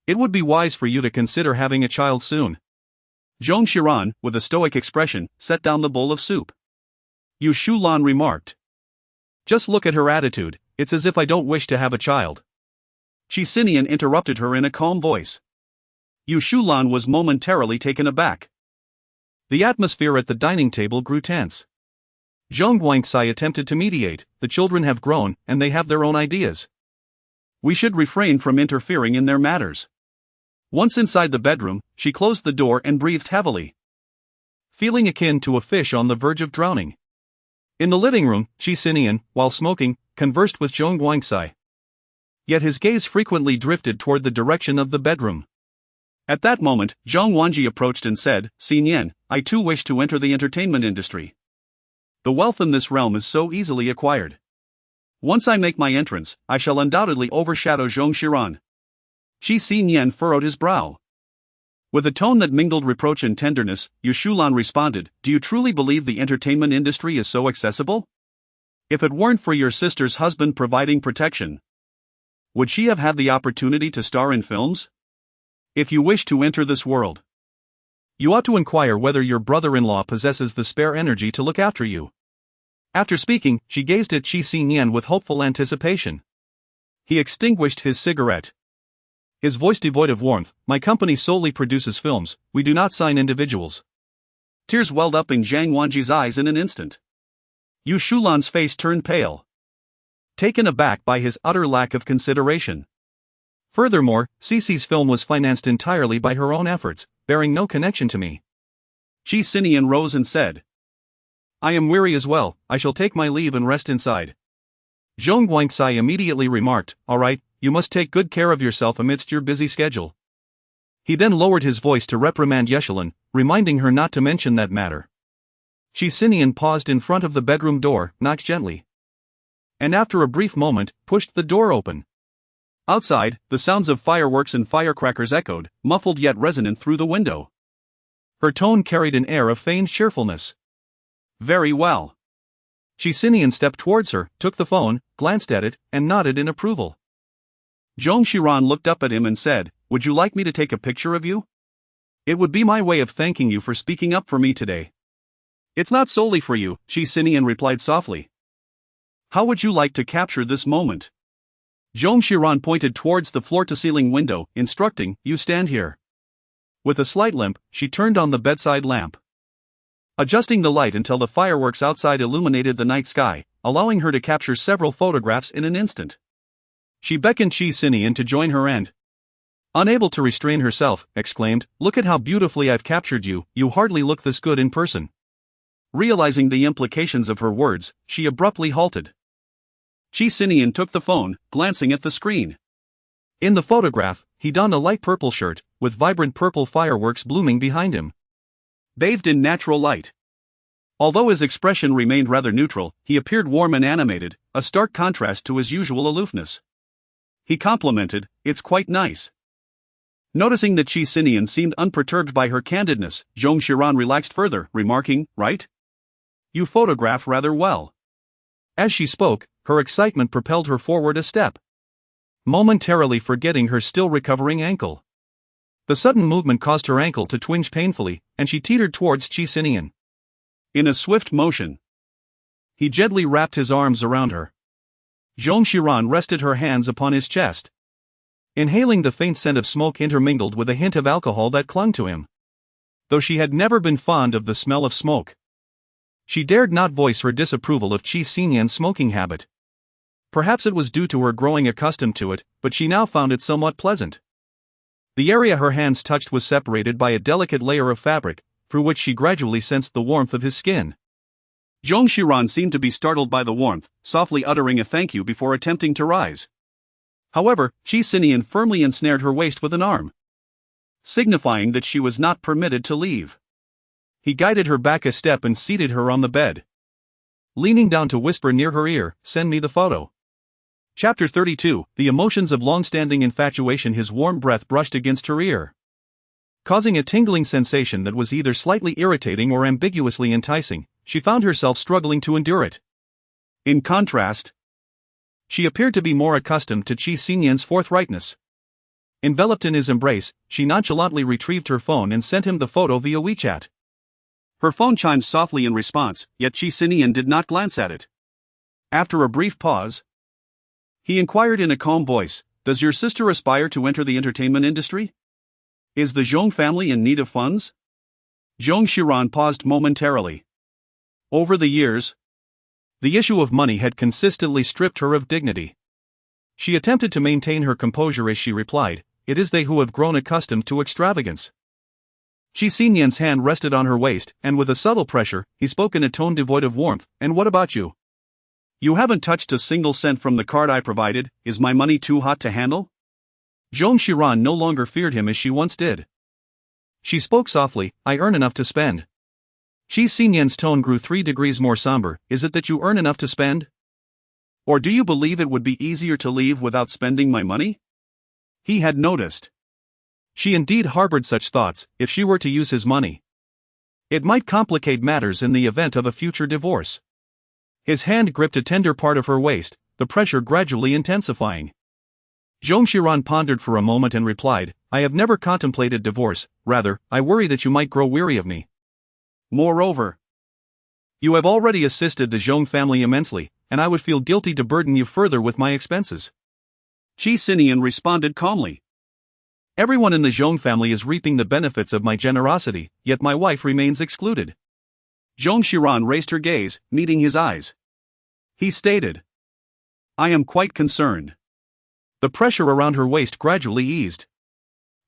It would be wise for you to consider having a child soon." Zhong Xiran, with a stoic expression, set down the bowl of soup. Yushulan remarked, "Just look at her attitude, it's as if I don't wish to have a child." Qi Sinian interrupted her in a calm voice. Yushulan was momentarily taken aback. The atmosphere at the dining table grew tense. Zhong Guanxi attempted to mediate. "The children have grown, and they have their own ideas. We should refrain from interfering in their matters." Once inside the bedroom, she closed the door and breathed heavily, feeling akin to a fish on the verge of drowning. In the living room, Qi Sinian, while smoking, conversed with Zhong Guanxi. Yet his gaze frequently drifted toward the direction of the bedroom. At that moment, Zhong Wanji approached and said, "Xinyan, I too wish to enter the entertainment industry. The wealth in this realm is so easily acquired. Once I make my entrance, I shall undoubtedly overshadow Zhong Xiran." Qi Sinian furrowed his brow. With a tone that mingled reproach and tenderness, Yushulan responded, "Do you truly believe the entertainment industry is so accessible? If it weren't for your sister's husband providing protection, would she have had the opportunity to star in films? If you wish to enter this world, you ought to inquire whether your brother-in-law possesses the spare energy to look after you." After speaking, she gazed at Qi Sinian with hopeful anticipation. He extinguished his cigarette. His voice devoid of warmth, "My company solely produces films, we do not sign individuals." Tears welled up in Zhang Wanji's eyes in an instant. Yushulan's face turned pale, taken aback by his utter lack of consideration. Furthermore, Cici's film was financed entirely by her own efforts, bearing no connection to me. Qi Sinian rose and said, "I am weary as well, I shall take my leave and rest inside." Zhong Guanxi immediately remarked, "All right, you must take good care of yourself amidst your busy schedule." He then lowered his voice to reprimand Yeshelin, reminding her not to mention that matter. Qi Sinian paused in front of the bedroom door, knocked gently, and after a brief moment, pushed the door open. Outside, the sounds of fireworks and firecrackers echoed, muffled yet resonant through the window. Her tone carried an air of feigned cheerfulness. "Very well." Qi Sinian stepped towards her, took the phone, glanced at it, and nodded in approval. Zhong Xiran looked up at him and said, "Would you like me to take a picture of you? It would be my way of thanking you for speaking up for me today." "It's not solely for you," Qi Sinian replied softly. "How would you like to capture this moment?" Zhong Xiran pointed towards the floor-to-ceiling window, instructing, "You stand here." With a slight limp, she turned on the bedside lamp, adjusting the light until the fireworks outside illuminated the night sky, allowing her to capture several photographs in an instant. She beckoned Qi Sinian to join her and, unable to restrain herself, exclaimed, "Look at how beautifully I've captured you, you hardly look this good in person." Realizing the implications of her words, she abruptly halted. Qi Sinian took the phone, glancing at the screen. In the photograph, he donned a light purple shirt, with vibrant purple fireworks blooming behind him, bathed in natural light. Although his expression remained rather neutral, he appeared warm and animated, a stark contrast to his usual aloofness. He complimented, "It's quite nice." Noticing that Qi Sinian seemed unperturbed by her candidness, Zhong Xiran relaxed further, remarking, "Right? You photograph rather well." As she spoke, her excitement propelled her forward a step, momentarily forgetting her still recovering ankle. The sudden movement caused her ankle to twinge painfully, and she teetered towards Qi Sinian. In a swift motion, he gently wrapped his arms around her. Zhong Xiran rested her hands upon his chest, inhaling the faint scent of smoke intermingled with a hint of alcohol that clung to him. Though she had never been fond of the smell of smoke, she dared not voice her disapproval of Qi Sinian's smoking habit. Perhaps it was due to her growing accustomed to it, but she now found it somewhat pleasant. The area her hands touched was separated by a delicate layer of fabric, through which she gradually sensed the warmth of his skin. Zhong Xiran seemed to be startled by the warmth, softly uttering a thank you before attempting to rise. However, Qi Sinian firmly ensnared her waist with an arm, signifying that she was not permitted to leave. He guided her back a step and seated her on the bed, leaning down to whisper near her ear, "Send me the photo." Chapter 32, The Emotions of Long-Standing Infatuation. His warm breath brushed against her ear, causing a tingling sensation that was either slightly irritating or ambiguously enticing. She found herself struggling to endure it. In contrast, she appeared to be more accustomed to Qi Sinian's forthrightness. Enveloped in his embrace, she nonchalantly retrieved her phone and sent him the photo via WeChat. Her phone chimed softly in response, yet Qi Sinian did not glance at it. After a brief pause, he inquired in a calm voice, "Does your sister aspire to enter the entertainment industry? Is the Zhong family in need of funds?" Zhong Xiran paused momentarily. Over the years, the issue of money had consistently stripped her of dignity. She attempted to maintain her composure as she replied, "It is they who have grown accustomed to extravagance." Qi Sinian's hand rested on her waist, and with a subtle pressure, he spoke in a tone devoid of warmth, "And what about you? You haven't touched a single cent from the card I provided. Is my money too hot to handle?" Zhong Xiran no longer feared him as she once did. She spoke softly, "I earn enough to spend." Qi Sinian's tone grew 3 degrees more somber. "Is it that you earn enough to spend? Or do you believe it would be easier to leave without spending my money?" He had noticed. She indeed harbored such thoughts. If she were to use his money, it might complicate matters in the event of a future divorce. His hand gripped a tender part of her waist, the pressure gradually intensifying. Zhong Xiran pondered for a moment and replied, "I have never contemplated divorce, rather, I worry that you might grow weary of me. Moreover, you have already assisted the Zhong family immensely, and I would feel guilty to burden you further with my expenses." Qi Sinian responded calmly, "Everyone in the Zhong family is reaping the benefits of my generosity, yet my wife remains excluded." Zhong Xiran raised her gaze, meeting his eyes. He stated, "I am quite concerned." The pressure around her waist gradually eased.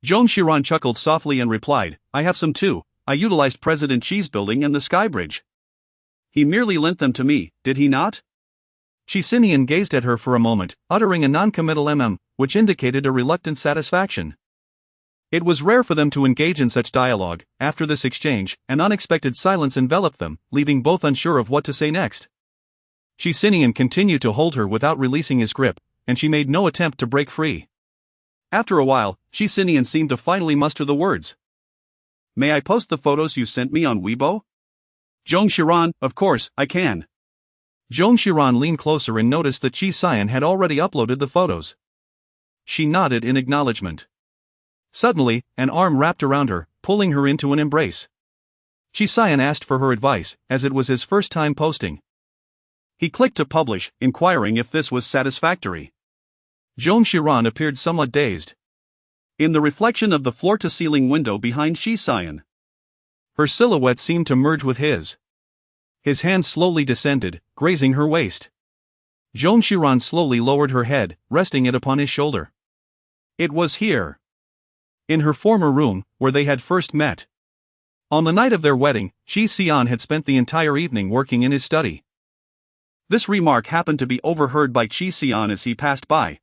Zhong Xiran chuckled softly and replied, "I have some too. I utilized President Xi's building and the Sky Bridge. He merely lent them to me, did he not?" Qi Sinian gazed at her for a moment, uttering a non-committal which indicated a reluctant satisfaction. It was rare for them to engage in such dialogue. After this exchange, an unexpected silence enveloped them, leaving both unsure of what to say next. Qi Sinian continued to hold her without releasing his grip, and she made no attempt to break free. After a while, Qi Sinian seemed to finally muster the words, "May I post the photos you sent me on Weibo?" Zhong Xiran, "Of course, I can." Zhong Xiran leaned closer and noticed that Qi Sinian had already uploaded the photos. She nodded in acknowledgement. Suddenly, an arm wrapped around her, pulling her into an embrace. Qi Sinian asked for her advice, as it was his first time posting. He clicked to publish, inquiring if this was satisfactory. Zhong Xiran appeared somewhat dazed. In the reflection of the floor-to-ceiling window behind Qi Sinian, her silhouette seemed to merge with his. His hand slowly descended, grazing her waist. Zhong Xiran slowly lowered her head, resting it upon his shoulder. It was here, in her former room, where they had first met. On the night of their wedding, Qi Sinian had spent the entire evening working in his study. This remark happened to be overheard by Qi Sinian as he passed by.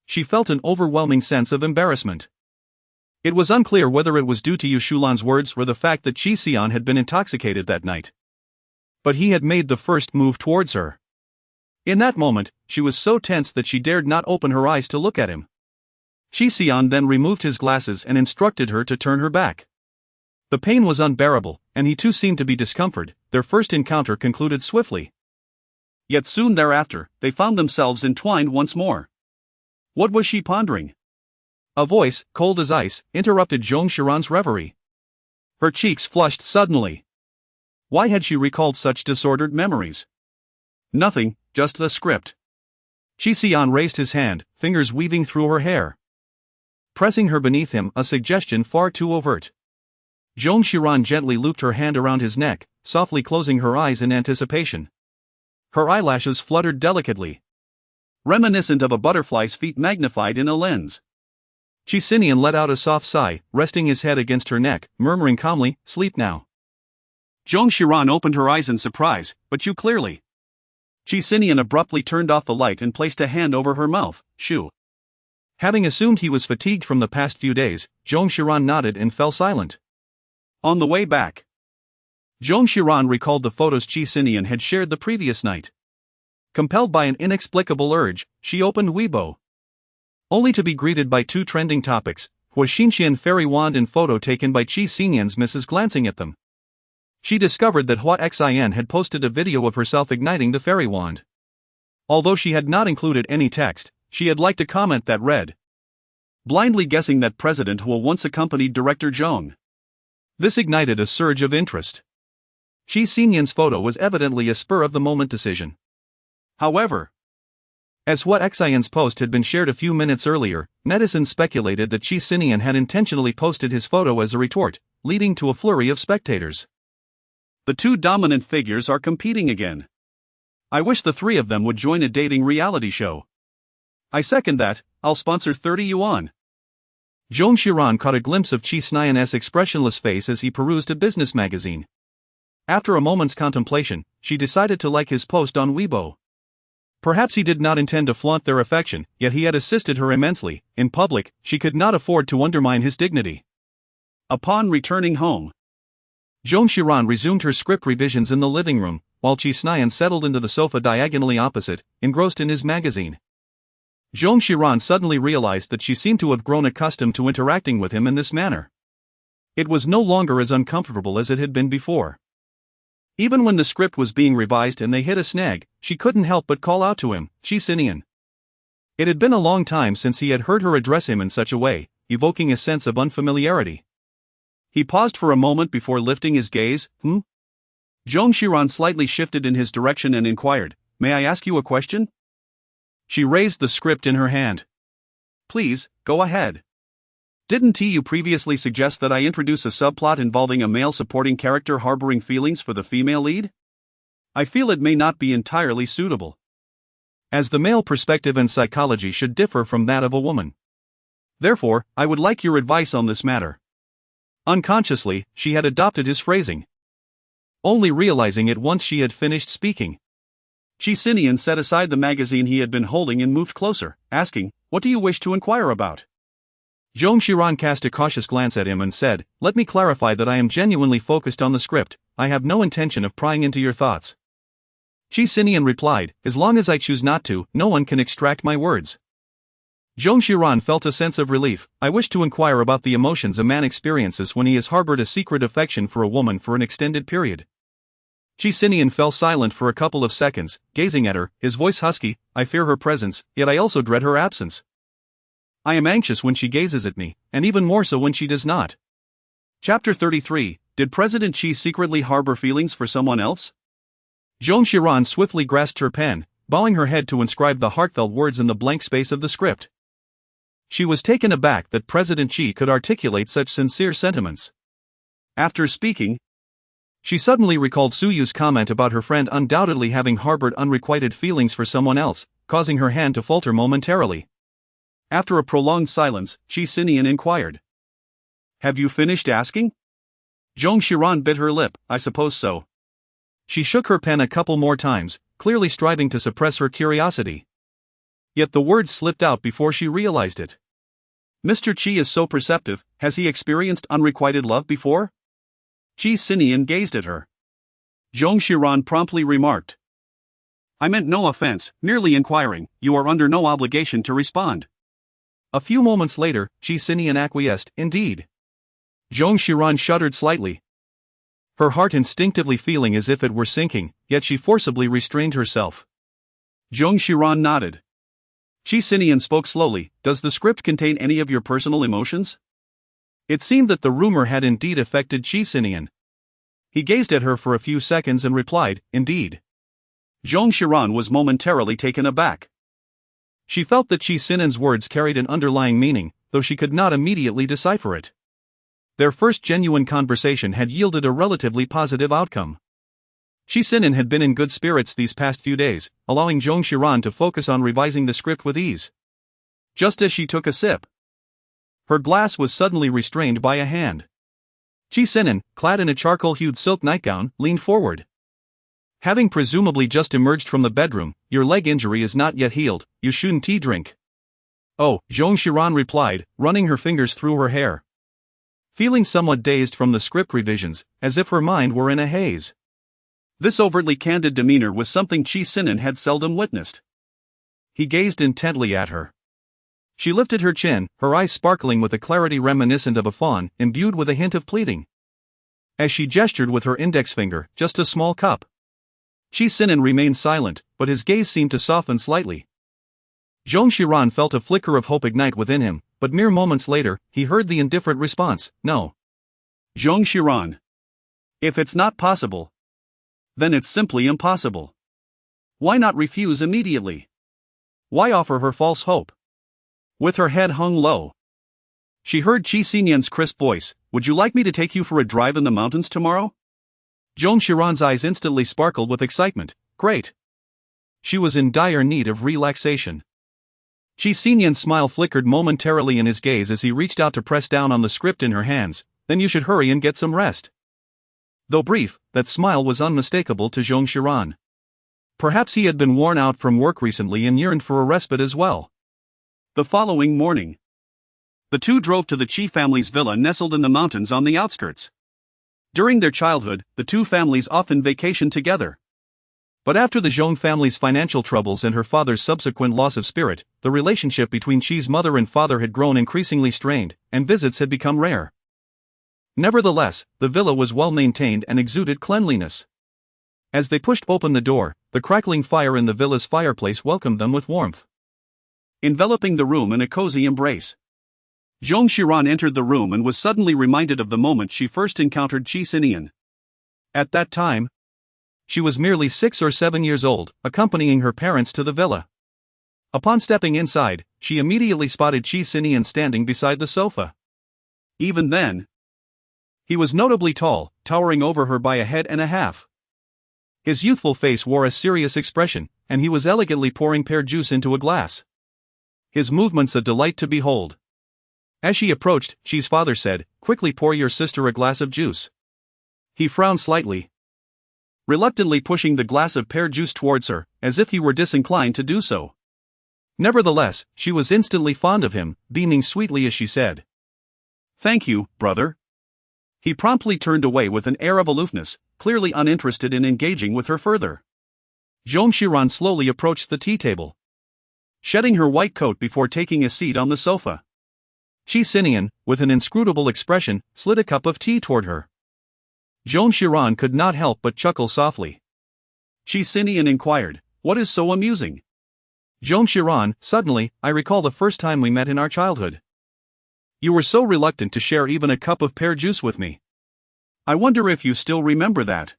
She felt an overwhelming sense of embarrassment. It was unclear whether it was due to Yu Shulan's words or the fact that Qi Sinian had been intoxicated that night. But he had made the first move towards her. In that moment, she was so tense that she dared not open her eyes to look at him. Qi Sinian then removed his glasses and instructed her to turn her back. The pain was unbearable, and he too seemed to be discomforted. Their first encounter concluded swiftly. Yet soon thereafter, they found themselves entwined once more. What was she pondering? A voice, cold as ice, interrupted.Zong Xiran's reverie. Her cheeks flushed suddenly. Why had she recalled such disordered memories? Nothing, just the script. Qi Sinian raised his hand, fingers weaving through her hair. Pressing her beneath him, a suggestion far too overt. Zong Xiran gently looped her hand around his neck, softly closing her eyes in anticipation. Her eyelashes fluttered delicately, reminiscent of a butterfly's feet magnified in a lens. Qi Sinian let out a soft sigh, resting his head against her neck, murmuring calmly, "Sleep now." Zong Xiran opened her eyes in surprise, "But you clearly." Qi Sinian abruptly turned off the light and placed a hand over her mouth. "Shoo." Having assumed he was fatigued from the past few days, Zong Xiran nodded and fell silent. On the way back, Zong Xiran recalled the photos Qi Sinian had shared the previous night. Compelled by an inexplicable urge, she opened Weibo. Only to be greeted by two trending topics: was Xinxian fairy wand and photo taken by Qi Sinian's missus glancing at them. She discovered that Hua Xin had posted a video of herself igniting the fairy wand. Although she had not included any text, she had liked a comment that read, "Blindly guessing that President Hua once accompanied Director Zhong." This ignited a surge of interest. Qi Sinian's photo was evidently a spur-of-the-moment decision. However, as Hua Xian's post had been shared a few minutes earlier, netizens speculated that Qi Sinian had intentionally posted his photo as a retort, leading to a flurry of spectators. The two dominant figures are competing again. I wish the three of them would join a dating reality show. I second that. I'll sponsor 30 yuan. Zong Xiran caught a glimpse of Qi Sinian's expressionless face as he perused a business magazine. After a moment's contemplation, she decided to like his post on Weibo. Perhaps he did not intend to flaunt their affection, yet he had assisted her immensely. In public, she could not afford to undermine his dignity. Upon returning home, Zong Xiran resumed her script revisions in the living room, while Qi Sinian settled into the sofa diagonally opposite, engrossed in his magazine. Zong Xiran suddenly realized that she seemed to have grown accustomed to interacting with him in this manner. It was no longer as uncomfortable as it had been before. Even when the script was being revised and they hit a snag, she couldn't help but call out to him, "Qi Sinian." It had been a long time since he had heard her address him in such a way, evoking a sense of unfamiliarity. He paused for a moment before lifting his gaze. Zong Xiran slightly shifted in his direction and inquired, "May I ask you a question?" She raised the script in her hand. "Please, go ahead." "Didn't you previously suggest that I introduce a subplot involving a male supporting character harboring feelings for the female lead? I feel it may not be entirely suitable, as the male perspective and psychology should differ from that of a woman. Therefore, I would like your advice on this matter." Unconsciously, she had adopted his phrasing, only realizing it once she had finished speaking. Qi Sinian set aside the magazine he had been holding and moved closer, asking, "What do you wish to inquire about?" Zong Xiran cast a cautious glance at him and said, "Let me clarify that I am genuinely focused on the script. I have no intention of prying into your thoughts." Qi Sinian replied, "As long as I choose not to, no one can extract my words." Zong Xiran felt a sense of relief. "I wish to inquire about the emotions a man experiences when he has harbored a secret affection for a woman for an extended period." Qi Sinian fell silent for a couple of seconds, gazing at her, his voice husky. "I fear her presence, yet I also dread her absence. I am anxious when she gazes at me, and even more so when she does not." Chapter 33. Did President Qi secretly harbor feelings for someone else? Zong Xiran swiftly grasped her pen, bowing her head to inscribe the heartfelt words in the blank space of the script. She was taken aback that President Qi could articulate such sincere sentiments. After speaking, she suddenly recalled Suyu's comment about her friend undoubtedly having harbored unrequited feelings for someone else, causing her hand to falter momentarily. After a prolonged silence, Qi Sinian inquired, "Have you finished asking?" Zong Xiran bit her lip. "I suppose so." She shook her pen a couple more times, clearly striving to suppress her curiosity. Yet the words slipped out before she realized it. "Mr. Qi is so perceptive. Has he experienced unrequited love before?" Qi Sinian gazed at her. Zhong Xiran promptly remarked. I meant no offense, merely inquiring. You are under no obligation to respond. A few moments later, Qi Sinian acquiesced, indeed. Zhong Xiran shuddered slightly. Her heart instinctively feeling as if it were sinking, yet she forcibly restrained herself. Zhong Xiran nodded. Qi Sinian spoke slowly. Does the script contain any of your personal emotions? It seemed that the rumor had indeed affected Qi Sinian. He gazed at her for a few seconds and replied, indeed. Zhong Xiran was momentarily taken aback. She felt that Qi Sinian's words carried an underlying meaning, though she could not immediately decipher it. Their first genuine conversation had yielded a relatively positive outcome. Qi Sinian had been in good spirits these past few days, allowing Zhong Xiran to focus on revising the script with ease. Just as she took a sip, her glass was suddenly restrained by a hand. Qi Sinian, clad in a charcoal-hued silk nightgown, leaned forward. Having presumably just emerged from the bedroom, your leg injury is not yet healed, you shouldn't drink. Oh, Zhong Xiran replied, running her fingers through her hair. Feeling somewhat dazed from the script revisions, as if her mind were in a haze. This overtly candid demeanor was something Qi Sinian had seldom witnessed. He gazed intently at her. She lifted her chin, her eyes sparkling with a clarity reminiscent of a fawn, imbued with a hint of pleading. As she gestured with her index finger, just a small cup. Qi Sinian remained silent, but his gaze seemed to soften slightly. Zhong Xiran felt a flicker of hope ignite within him, but mere moments later, he heard the indifferent response, no. Zhong Xiran. If it's not possible, then it's simply impossible. Why not refuse immediately? Why offer her false hope? With her head hung low, she heard Qi Sinian's crisp voice, would you like me to take you for a drive in the mountains tomorrow? Zhong Xiran's eyes instantly sparkled with excitement. Great. She was in dire need of relaxation. Qi Sinian's smile flickered momentarily in his gaze as he reached out to press down on the script in her hands. Then you should hurry and get some rest. Though brief, that smile was unmistakable to Zhong Xiran. Perhaps he had been worn out from work recently and yearned for a respite as well. The following morning, the two drove to the Qi family's villa nestled in the mountains on the outskirts. During their childhood, the two families often vacationed together. But after the Zhong family's financial troubles and her father's subsequent loss of spirit, the relationship between Qi's mother and father had grown increasingly strained, and visits had become rare. Nevertheless, the villa was well maintained and exuded cleanliness. As they pushed open the door, the crackling fire in the villa's fireplace welcomed them with warmth, enveloping the room in a cozy embrace. Zhong Xiran entered the room and was suddenly reminded of the moment she first encountered Qi Sinian. At that time, she was merely 6 or 7 years old, accompanying her parents to the villa. Upon stepping inside, she immediately spotted Qi Sinian standing beside the sofa. Even then, he was notably tall, towering over her by a head and a half. His youthful face wore a serious expression, and he was elegantly pouring pear juice into a glass. His movements a delight to behold. As she approached, Qi's father said, quickly pour your sister a glass of juice. He frowned slightly, reluctantly pushing the glass of pear juice towards her, as if he were disinclined to do so. Nevertheless, she was instantly fond of him, beaming sweetly as she said, thank you, brother. He promptly turned away with an air of aloofness, clearly uninterested in engaging with her further. Zhong Xiran slowly approached the tea table, shedding her white coat before taking a seat on the sofa. Qi Sinian, with an inscrutable expression, slid a cup of tea toward her. Zhong Xiran could not help but chuckle softly. Qi Sinian inquired, what is so amusing? Zhong Xiran, suddenly, I recall the first time we met in our childhood. You were so reluctant to share even a cup of pear juice with me. I wonder if you still remember that.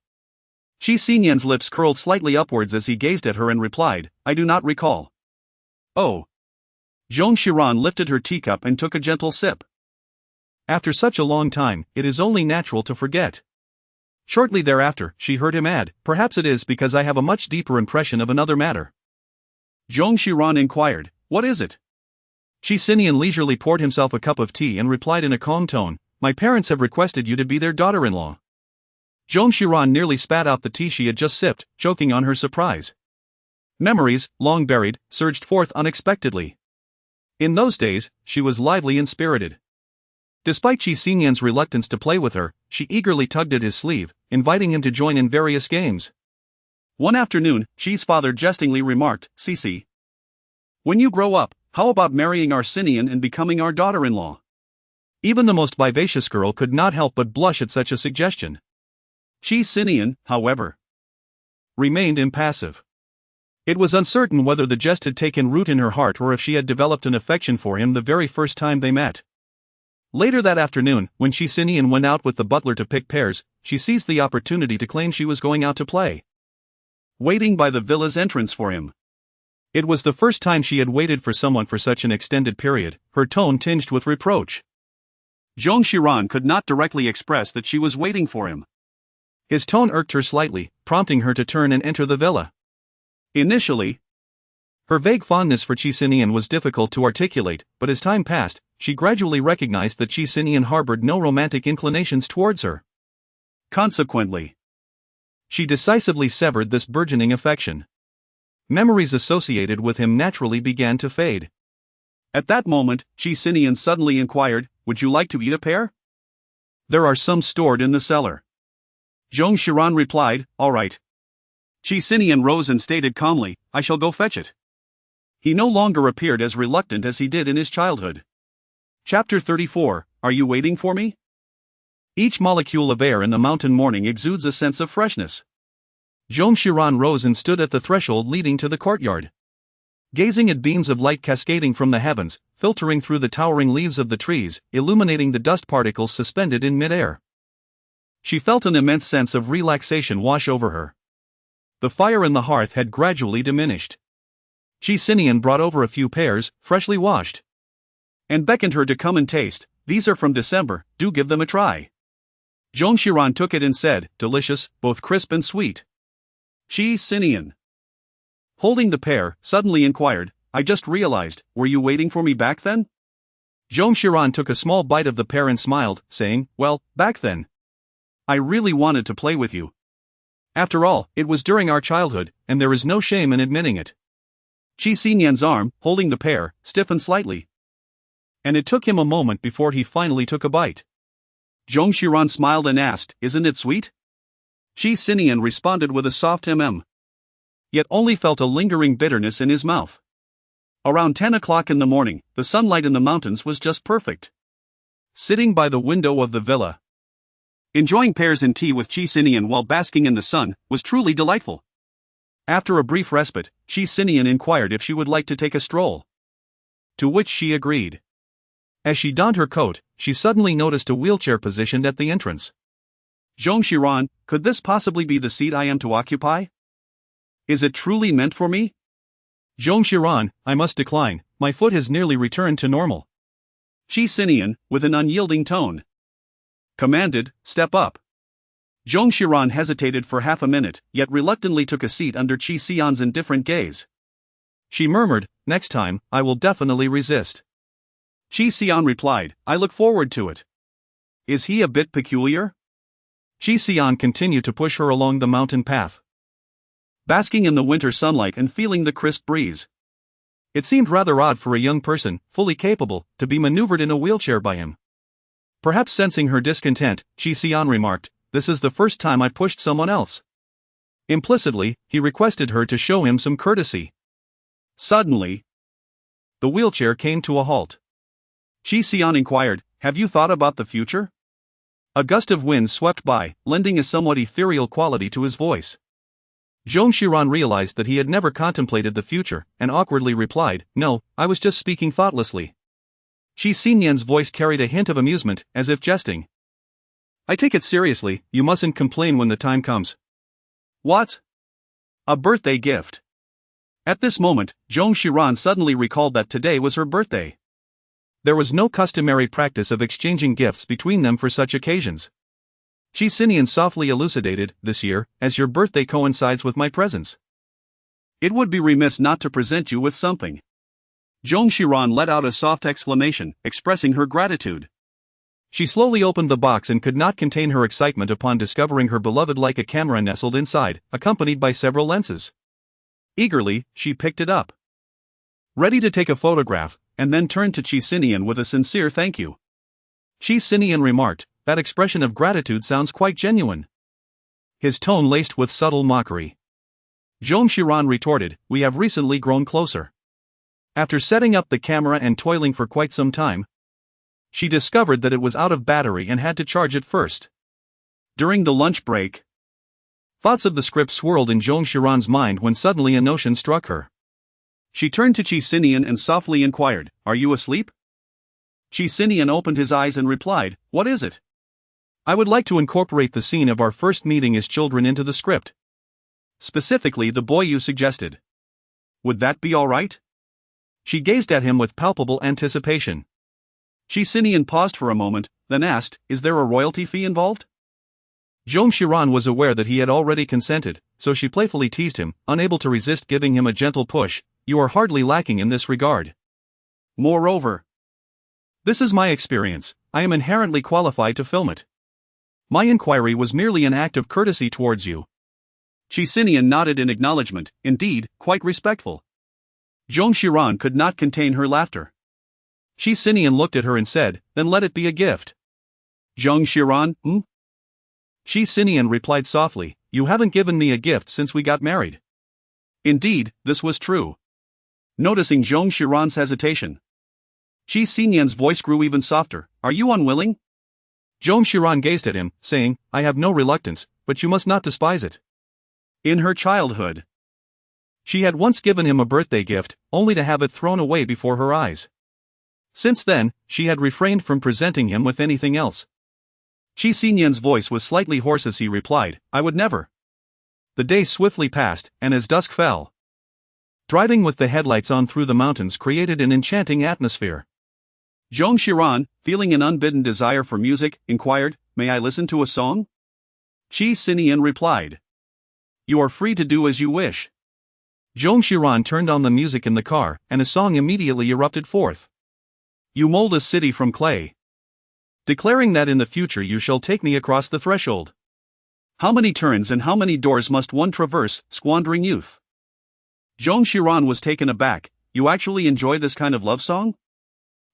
Qi Sinian's lips curled slightly upwards as he gazed at her and replied, I do not recall. Oh. Zhong Xiran lifted her teacup and took a gentle sip. After such a long time, it is only natural to forget. Shortly thereafter, she heard him add, perhaps it is because I have a much deeper impression of another matter. Zhong Xiran inquired, what is it? Qi Sinian leisurely poured himself a cup of tea and replied in a calm tone, my parents have requested you to be their daughter-in-law. Zhong Xiran nearly spat out the tea she had just sipped, choking on her surprise. Memories, long buried, surged forth unexpectedly. In those days, she was lively and spirited. Despite Qi Sinian's reluctance to play with her, she eagerly tugged at his sleeve, inviting him to join in various games. One afternoon, Qi's father jestingly remarked, "Cici, when you grow up, how about marrying our Sinian and becoming our daughter-in-law?" Even the most vivacious girl could not help but blush at such a suggestion. Qi Sinian, however, remained impassive. It was uncertain whether the jest had taken root in her heart or if she had developed an affection for him the very first time they met. Later that afternoon, when Qi Sinian went out with the butler to pick pears, she seized the opportunity to claim she was going out to play, waiting by the villa's entrance for him. It was the first time she had waited for someone for such an extended period, her tone tinged with reproach. Zong Xiran could not directly express that she was waiting for him. His tone irked her slightly, prompting her to turn and enter the villa. Initially, her vague fondness for Qi Sinian was difficult to articulate, but as time passed, she gradually recognized that Qi Sinian harbored no romantic inclinations towards her. Consequently, she decisively severed this burgeoning affection. Memories associated with him naturally began to fade. At that moment, Qi Sinian suddenly inquired, "Would you like to eat a pear?" "There are some stored in the cellar." Zong Xiran replied, "All right." Qi Sinian rose and stated calmly, "I shall go fetch it." He no longer appeared as reluctant as he did in his childhood. Chapter 34, Are You Waiting for Me? Each molecule of air in the mountain morning exudes a sense of freshness. Zong Xiran rose and stood at the threshold leading to the courtyard. Gazing at beams of light cascading from the heavens, filtering through the towering leaves of the trees, illuminating the dust particles suspended in midair, she felt an immense sense of relaxation wash over her. The fire in the hearth had gradually diminished. Qi Sinian brought over a few pears, freshly washed, and beckoned her to come and taste. "These are from December, do give them a try." Zong Xiran took it and said, "Delicious, both crisp and sweet." Qi Sinian, holding the pear, suddenly inquired, "I just realized, were you waiting for me back then?" Zong Xiran took a small bite of the pear and smiled, saying, "Well, back then, I really wanted to play with you. After all, it was during our childhood, and there is no shame in admitting it." Qi Sinian's arm, holding the pear, stiffened slightly, and it took him a moment before he finally took a bite. Zong Xiran smiled and asked, "Isn't it sweet?" Qi Sinian responded with a soft yet only felt a lingering bitterness in his mouth. Around 10 o'clock in the morning, the sunlight in the mountains was just perfect. Sitting by the window of the villa, enjoying pears and tea with Qi Sinian while basking in the sun, was truly delightful. After a brief respite, Qi Sinian inquired if she would like to take a stroll, to which she agreed. As she donned her coat, she suddenly noticed a wheelchair positioned at the entrance. "Zong Xiran, could this possibly be the seat I am to occupy? Is it truly meant for me?" "Zong Xiran, I must decline, my foot has nearly returned to normal." Qi Sinian, with an unyielding tone, commanded, "Step up." Zong Xiran hesitated for half a minute, yet reluctantly took a seat under Qi Sinian's indifferent gaze. She murmured, "Next time, I will definitely resist." Qi Sinian replied, "I look forward to it." "Is he a bit peculiar?" Qi Sinian continued to push her along the mountain path, basking in the winter sunlight and feeling the crisp breeze. It seemed rather odd for a young person, fully capable, to be maneuvered in a wheelchair by him. Perhaps sensing her discontent, Qi Sinian remarked, "This is the first time I've pushed someone else." Implicitly, he requested her to show him some courtesy. Suddenly, the wheelchair came to a halt. Qi Sinian inquired, "Have you thought about the future?" A gust of wind swept by, lending a somewhat ethereal quality to his voice. Zong Xiran realized that he had never contemplated the future, and awkwardly replied, "No, I was just speaking thoughtlessly." Qi Sinian's voice carried a hint of amusement, as if jesting. "I take it seriously, you mustn't complain when the time comes." "What? A birthday gift?" At this moment, Zong Xiran suddenly recalled that today was her birthday. There was no customary practice of exchanging gifts between them for such occasions. Qi Sinian softly elucidated, "This year, as your birthday coincides with my presence, it would be remiss not to present you with something." Zong Xiran let out a soft exclamation, expressing her gratitude. She slowly opened the box and could not contain her excitement upon discovering her beloved Leica camera nestled inside, accompanied by several lenses. Eagerly, she picked it up, ready to take a photograph, and then turned to Qi Sinian with a sincere "Thank you." Qi Sinian remarked, that expression of gratitude sounds quite genuine." His tone laced with subtle mockery. Zong Xiran retorted, "We have recently grown closer." After setting up the camera and toiling for quite some time, she discovered that it was out of battery and had to charge it first. During the lunch break, thoughts of the script swirled in Zong Xiran's mind when suddenly a notion struck her. She turned to Qi Sinian and softly inquired, "Are you asleep?" Qi Sinian opened his eyes and replied, "What is it?" "I would like to incorporate the scene of our first meeting as children into the script. Specifically the boy you suggested. Would that be all right?" She gazed at him with palpable anticipation. Qi Sinian paused for a moment, then asked, "Is there a royalty fee involved?" Zong Xiran was aware that he had already consented, so she playfully teased him, unable to resist giving him a gentle push. "You are hardly lacking in this regard. Moreover, this is my experience, I am inherently qualified to film it. My inquiry was merely an act of courtesy towards you." Qi Sinian nodded in acknowledgement, indeed, quite respectful. Zong Xiran could not contain her laughter. Qi Sinian looked at her and said, "Then let it be a gift." "Zong Xiran, Qi Sinian replied softly, "You haven't given me a gift since we got married." Indeed, this was true. Noticing Zong Xiran's hesitation, Qi Sinian's voice grew even softer. "Are you unwilling?" Zong Xiran gazed at him, saying, "I have no reluctance, but you must not despise it." In her childhood, she had once given him a birthday gift, only to have it thrown away before her eyes. Since then, she had refrained from presenting him with anything else. Qi Sinian's voice was slightly hoarse as he replied, "I would never." The day swiftly passed, and as dusk fell, driving with the headlights on through the mountains created an enchanting atmosphere. Zong Xiran, feeling an unbidden desire for music, inquired, "May I listen to a song?" Qi Sinian replied, "You are free to do as you wish." Zong Xiran turned on the music in the car, and a song immediately erupted forth. "You mold a city from clay, declaring that in the future you shall take me across the threshold. How many turns and how many doors must one traverse, squandering youth?" Zong Xiran was taken aback. "You actually enjoy this kind of love song?"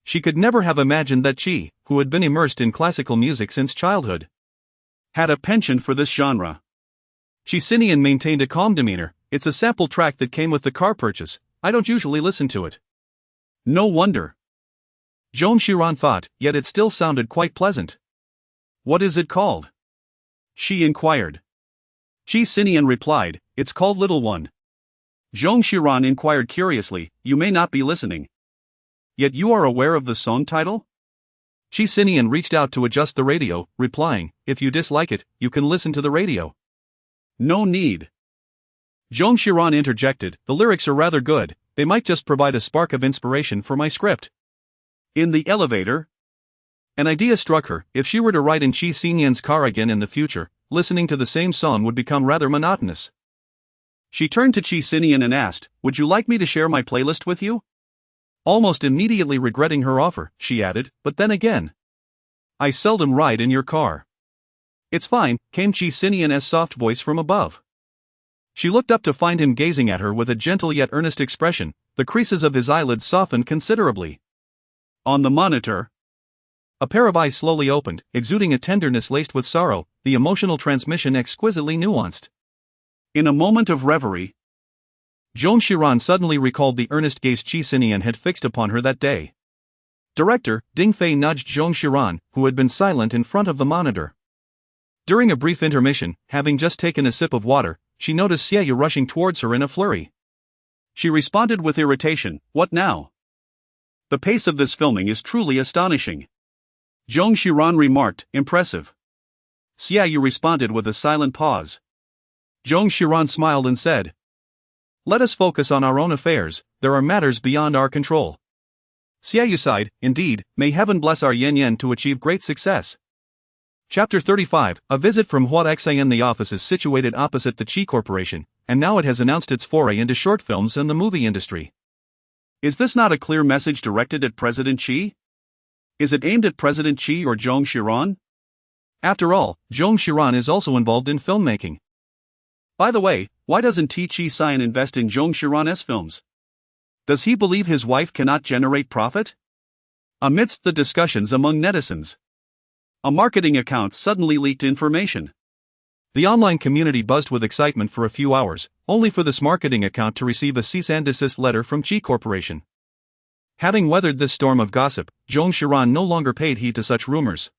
She could never have imagined that Qi, who had been immersed in classical music since childhood, had a penchant for this genre. Qi Sinian maintained a calm demeanor. "It's a sample track that came with the car purchase, I don't usually listen to it." No wonder, Zong Xiran thought, yet it still sounded quite pleasant. "What is it called?" she inquired. Qi Sinian replied, "It's called Little One." Zong Xiran inquired curiously, "You may not be listening, yet you are aware of the song title?" Qi Sinian reached out to adjust the radio, replying, "If you dislike it, you can listen to the radio." "No need." Zong Xiran interjected, "The lyrics are rather good, they might just provide a spark of inspiration for my script." In the elevator, an idea struck her. If she were to ride in Qi Sinian's car again in the future, listening to the same song would become rather monotonous. She turned to Qi Sinian and asked, "Would you like me to share my playlist with you?" Almost immediately regretting her offer, she added, "But then again, I seldom ride in your car." "It's fine," came Qi Sinian's soft voice from above. She looked up to find him gazing at her with a gentle yet earnest expression. The creases of his eyelids softened considerably. On the monitor, a pair of eyes slowly opened, exuding a tenderness laced with sorrow, the emotional transmission exquisitely nuanced. In a moment of reverie, Zong Xiran suddenly recalled the earnest gaze Qi Sinian had fixed upon her that day. Director Ding Fei nudged Zong Xiran, who had been silent in front of the monitor. During a brief intermission, having just taken a sip of water, she noticed Xiaoyu rushing towards her in a flurry. She responded with irritation, "What now? The pace of this filming is truly astonishing." Zong Xiran remarked, "Impressive." Xiaoyu responded with a silent pause. Zong Xiran smiled and said, "Let us focus on our own affairs, there are matters beyond our control." Xiaoyu sighed, "Indeed, may heaven bless our Yan Yan to achieve great success." Chapter 35, A visit from Hua Xian. The office is situated opposite the Qi Corporation, and now it has announced its foray into short films and the movie industry. Is this not a clear message directed at President Qi? Is it aimed at President Qi or Zong Xiran? After all, Zong Xiran is also involved in filmmaking. By the way, why doesn't Qi Sinian invest in Zong Xiran's films? Does he believe his wife cannot generate profit? Amidst the discussions among netizens, a marketing account suddenly leaked information. The online community buzzed with excitement for a few hours, only for this marketing account to receive a cease and desist letter from Qi Corporation. Having weathered this storm of gossip, Zong Xiran no longer paid heed to such rumors.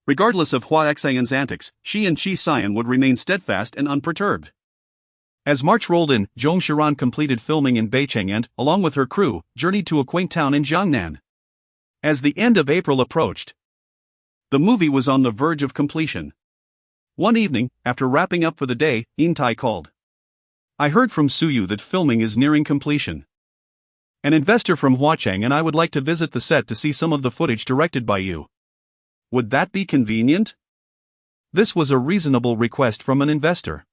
Regardless of Hua Xian's antics, she and Qi Sinian would remain steadfast and unperturbed. As March rolled in, Zong Xiran completed filming in Beicheng and, along with her crew, journeyed to a quaint town in Jiangnan. As the end of April approached, the movie was on the verge of completion. One evening, after wrapping up for the day, Tai called. "I heard from Suyu that filming is nearing completion. An investor from Huacheng and I would like to visit the set to see some of the footage directed by you. Would that be convenient?" This was a reasonable request from an investor.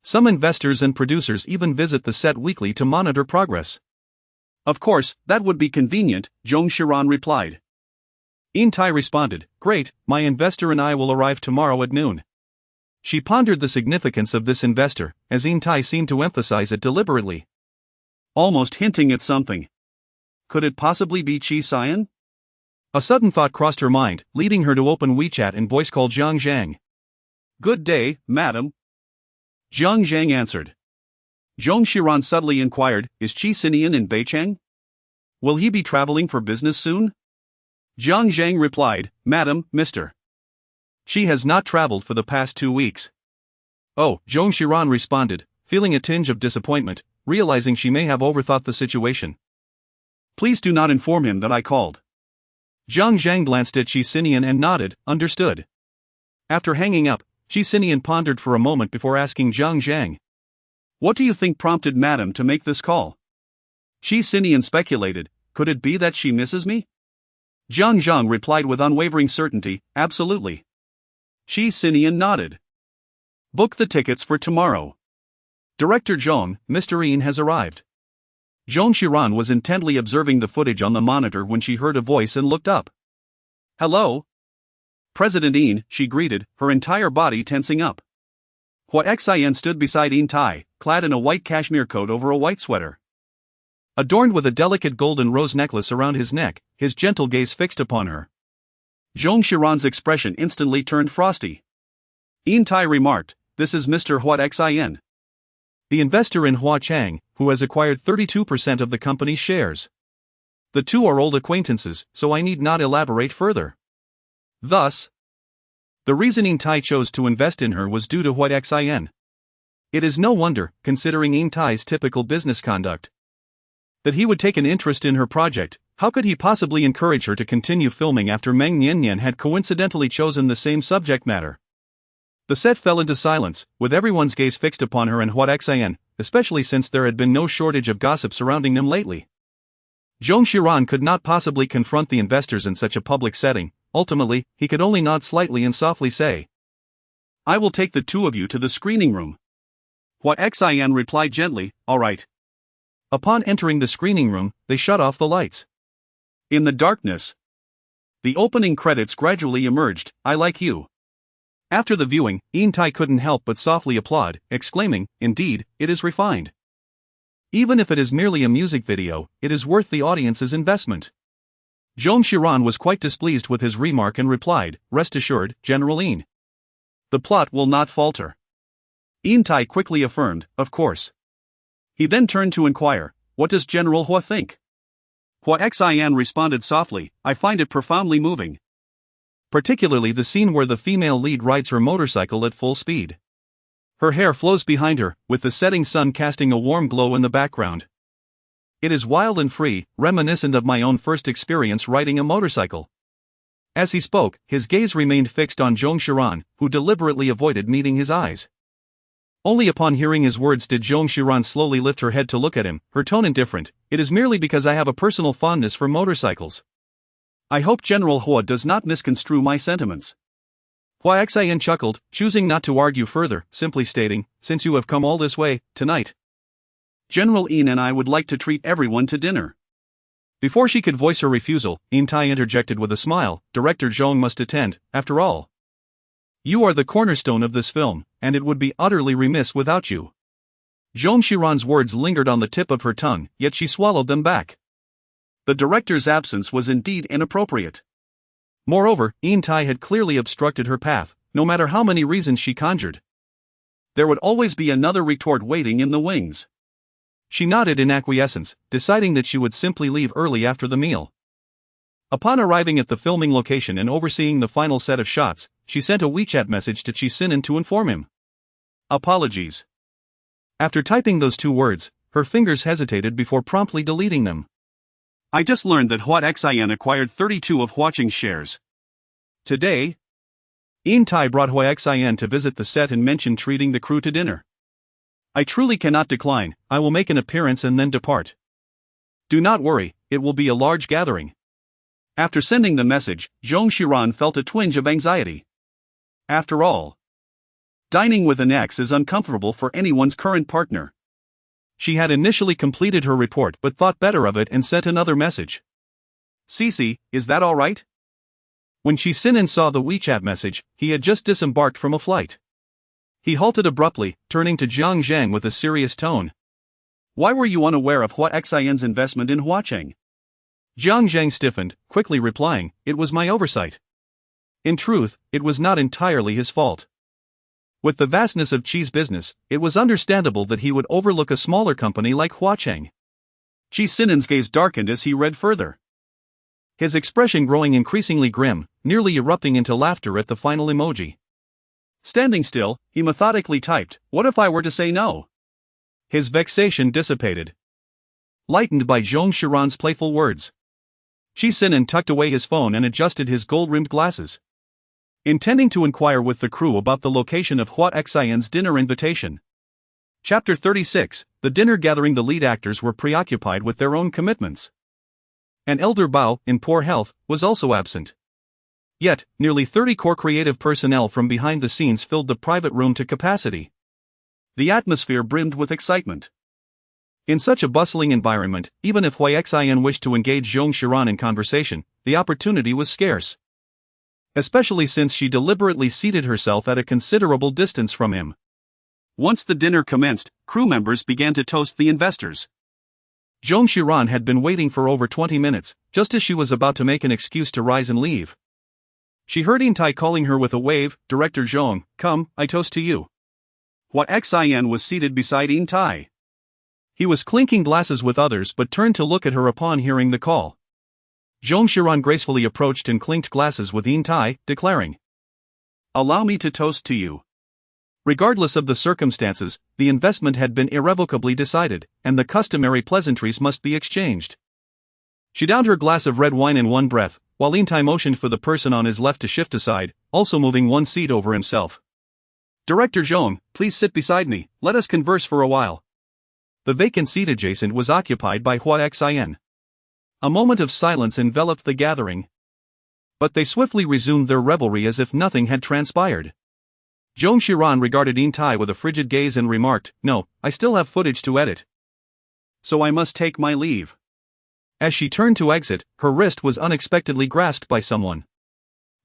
Some investors and producers even visit the set weekly to monitor progress. "Of course, that would be convenient," Zong Xiran replied. Tai responded, "Great, my investor and I will arrive tomorrow at noon." She pondered the significance of this investor, as Tai seemed to emphasize it deliberately, almost hinting at something. Could it possibly be Qi Sinian? A sudden thought crossed her mind, leading her to open WeChat and voice call Jiang Zhang. "Good day, madam." Jiang Zhang answered. Zong Xiran subtly inquired, "Is Qi Sinian in Beicheng? Will he be traveling for business soon?" Jiang Zhang replied, "Madam, Mr. She has not traveled for the past 2 weeks. Oh, Zong Xiran responded, feeling a tinge of disappointment, realizing she may have overthought the situation. "Please do not inform him that I called." Jiang Zhang glanced at Qi Sinian and nodded, understood. After hanging up, Qi Sinian pondered for a moment before asking Jiang Zhang, "What do you think prompted Madam to make this call?" Qi Sinian speculated, "Could it be that she misses me?" Jiang Zhang replied with unwavering certainty, "Absolutely." Qi Sinian nodded. "Book the tickets for tomorrow. Director Zhong, Mr. Yin has arrived." Zong Xiran was intently observing the footage on the monitor when she heard a voice and looked up. "Hello? President Yin," she greeted, her entire body tensing up. Hua Xian stood beside Tai, clad in a white cashmere coat over a white sweater. Adorned with a delicate golden rose necklace around his neck, his gentle gaze fixed upon her. Zong Xiran's expression instantly turned frosty. Tai remarked, "This is Mr. Hua Xian, the investor in Huacheng, who has acquired 32% of the company's shares. The two are old acquaintances, so I need not elaborate further." Thus, the reason Tai chose to invest in her was due to Hua Xian. It is no wonder, considering Tai's typical business conduct, that he would take an interest in her project. How could he possibly encourage her to continue filming after Meng Niannian had coincidentally chosen the same subject matter? The set fell into silence, with everyone's gaze fixed upon her and Hua Xian, especially since there had been no shortage of gossip surrounding them lately. Zong Xiran could not possibly confront the investors in such a public setting. Ultimately, he could only nod slightly and softly say, "I will take the two of you to the screening room." Hua Xian replied gently, "All right." Upon entering the screening room, they shut off the lights. In the darkness, the opening credits gradually emerged, "I like you." After the viewing, Tai couldn't help but softly applaud, exclaiming, "Indeed, it is refined. Even if it is merely a music video, it is worth the audience's investment." Zong Xiran was quite displeased with his remark and replied, "Rest assured, General Yin, the plot will not falter." Tai quickly affirmed, "Of course." He then turned to inquire, "What does General Hua think?" Hua Xian responded softly, "I find it profoundly moving. Particularly the scene where the female lead rides her motorcycle at full speed. Her hair flows behind her, with the setting sun casting a warm glow in the background. It is wild and free, reminiscent of my own first experience riding a motorcycle." As he spoke, his gaze remained fixed on Zong Xiran, who deliberately avoided meeting his eyes. Only upon hearing his words did Zong Xiran slowly lift her head to look at him, her tone indifferent. "It is merely because I have a personal fondness for motorcycles. I hope General Hua does not misconstrue my sentiments." Hua Xian chuckled, choosing not to argue further, simply stating, "Since you have come all this way, tonight, General Yin and I would like to treat everyone to dinner." Before she could voice her refusal, Tai interjected with a smile, "Director Zhong must attend, after all. You are the cornerstone of this film, and it would be utterly remiss without you." Zong Xiran's words lingered on the tip of her tongue, yet she swallowed them back. The director's absence was indeed inappropriate. Moreover, Yin Tai had clearly obstructed her path, no matter how many reasons she conjured. There would always be another retort waiting in the wings. She nodded in acquiescence, deciding that she would simply leave early after the meal. Upon arriving at the filming location and overseeing the final set of shots, she sent a WeChat message to Qi Sinian to inform him. Apologies. After typing those 2 words, her fingers hesitated before promptly deleting them. I just learned that Xian acquired 32 of Huacheng's shares. Today, Yin Tai brought Xian to visit the set and mentioned treating the crew to dinner. I truly cannot decline. I will make an appearance and then depart. Do not worry, it will be a large gathering. After sending the message, Zong Xiran felt a twinge of anxiety. After all, dining with an ex is uncomfortable for anyone's current partner. She had initially completed her report but thought better of it and sent another message. Cici, is that all right? When Qi Sinian saw the WeChat message, he had just disembarked from a flight. He halted abruptly, turning to Jiang Zhang with a serious tone. Why were you unaware of Xian's investment in Huacheng? Jiang Zhang stiffened, quickly replying, it was my oversight. In truth, it was not entirely his fault. With the vastness of Qi's business, it was understandable that he would overlook a smaller company like Huacheng. Qi Sinian's gaze darkened as he read further. His expression growing increasingly grim, nearly erupting into laughter at the final emoji. Standing still, he methodically typed, what if I were to say no? His vexation dissipated, lightened by Zong Xiran's playful words. Qi Sinian tucked away his phone and adjusted his gold-rimmed glasses, intending to inquire with the crew about the location of Xian's dinner invitation. Chapter 36, the dinner gathering. The lead actors were preoccupied with their own commitments. An elder Bao, in poor health, was also absent. Yet, nearly 30 core creative personnel from behind the scenes filled the private room to capacity. The atmosphere brimmed with excitement. In such a bustling environment, even if Xian wished to engage Zong Xiran in conversation, the opportunity was scarce. Especially since she deliberately seated herself at a considerable distance from him. Once the dinner commenced, crew members began to toast the investors. Zong Xiran had been waiting for over 20 minutes, just as she was about to make an excuse to rise and leave. She heard Yin Tai calling her with a wave, Director Zhong, come, I toast to you. Xian was seated beside Yin Tai. He was clinking glasses with others but turned to look at her upon hearing the call. Zong Xiran gracefully approached and clinked glasses with Yin Tai, declaring, allow me to toast to you. Regardless of the circumstances, the investment had been irrevocably decided, and the customary pleasantries must be exchanged. She downed her glass of red wine in one breath, while Yin Tai motioned for the person on his left to shift aside, also moving one seat over himself. Director Zhong, please sit beside me, let us converse for a while. The vacant seat adjacent was occupied by Xian. A moment of silence enveloped the gathering. But they swiftly resumed their revelry as if nothing had transpired. Zong Xiran regarded Yin Tai with a frigid gaze and remarked, no, I still have footage to edit. So I must take my leave. As she turned to exit, her wrist was unexpectedly grasped by someone.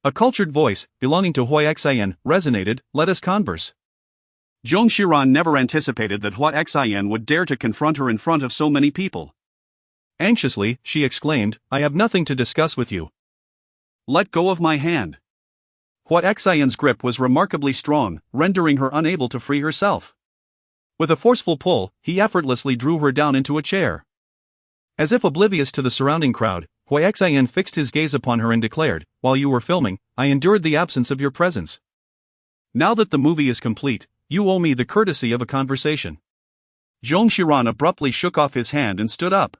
A cultured voice, belonging to Xian, resonated, let us converse. Zong Xiran never anticipated that Xian would dare to confront her in front of so many people. Anxiously, she exclaimed, I have nothing to discuss with you. Let go of my hand. Xian's grip was remarkably strong, rendering her unable to free herself. With a forceful pull, he effortlessly drew her down into a chair. As if oblivious to the surrounding crowd, Xian fixed his gaze upon her and declared, while you were filming, I endured the absence of your presence. Now that the movie is complete, you owe me the courtesy of a conversation. Zong Xiran abruptly shook off his hand and stood up.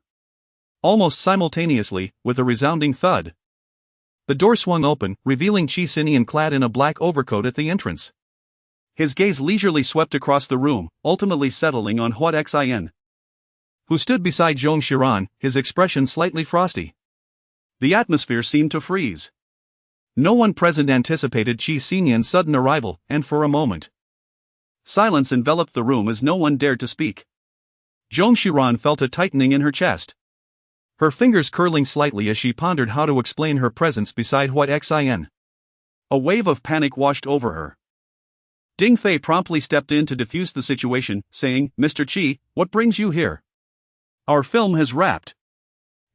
Almost simultaneously, with a resounding thud, the door swung open, revealing Qi Sinian clad in a black overcoat at the entrance. His gaze leisurely swept across the room, ultimately settling on Xian, who stood beside Zong Xiran, his expression slightly frosty. The atmosphere seemed to freeze. No one present anticipated Qi Sinian's sudden arrival, and for a moment, silence enveloped the room as no one dared to speak. Zong Xiran felt a tightening in her chest, her fingers curling slightly as she pondered how to explain her presence beside Xian. A wave of panic washed over her. Ding Fei promptly stepped in to defuse the situation, saying, Mr. Qi, what brings you here? Our film has wrapped,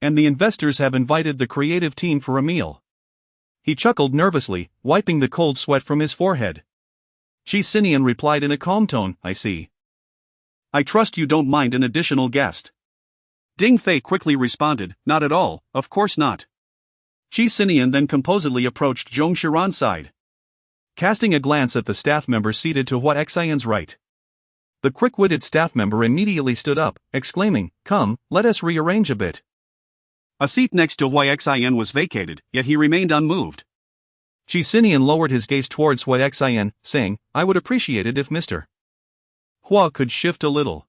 and the investors have invited the creative team for a meal. He chuckled nervously, wiping the cold sweat from his forehead. Qi Sinian replied in a calm tone, I see. I trust you don't mind an additional guest. Ding Fei quickly responded, not at all, of course not. Qi Sinian then composedly approached Zhong Xiran's side, casting a glance at the staff member seated to Hua Xian's right. The quick-witted staff member immediately stood up, exclaiming, Come, let us rearrange a bit. A seat next to Hua Xian was vacated, yet he remained unmoved. Qi Sinian lowered his gaze towards Hua Xian, saying, I would appreciate it if Mr. Hua could shift a little.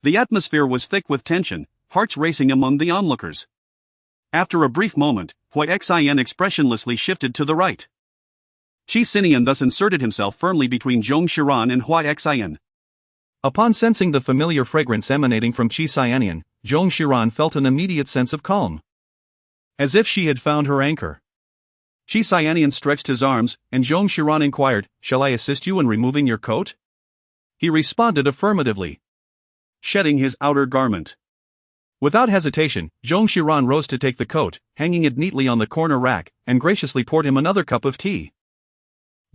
The atmosphere was thick with tension, hearts racing among the onlookers. After a brief moment, Hua Xian expressionlessly shifted to the right. Qi Sinian thus inserted himself firmly between Zhong Xiran and Hua Xian. Upon sensing the familiar fragrance emanating from Qi Sinian, Zhong Xiran felt an immediate sense of calm. As if she had found her anchor. Qi Sinian stretched his arms, and Zhong Xiran inquired, Shall I assist you in removing your coat? He responded affirmatively, shedding his outer garment. Without hesitation, Zhong Xiran rose to take the coat, hanging it neatly on the corner rack, and graciously poured him another cup of tea.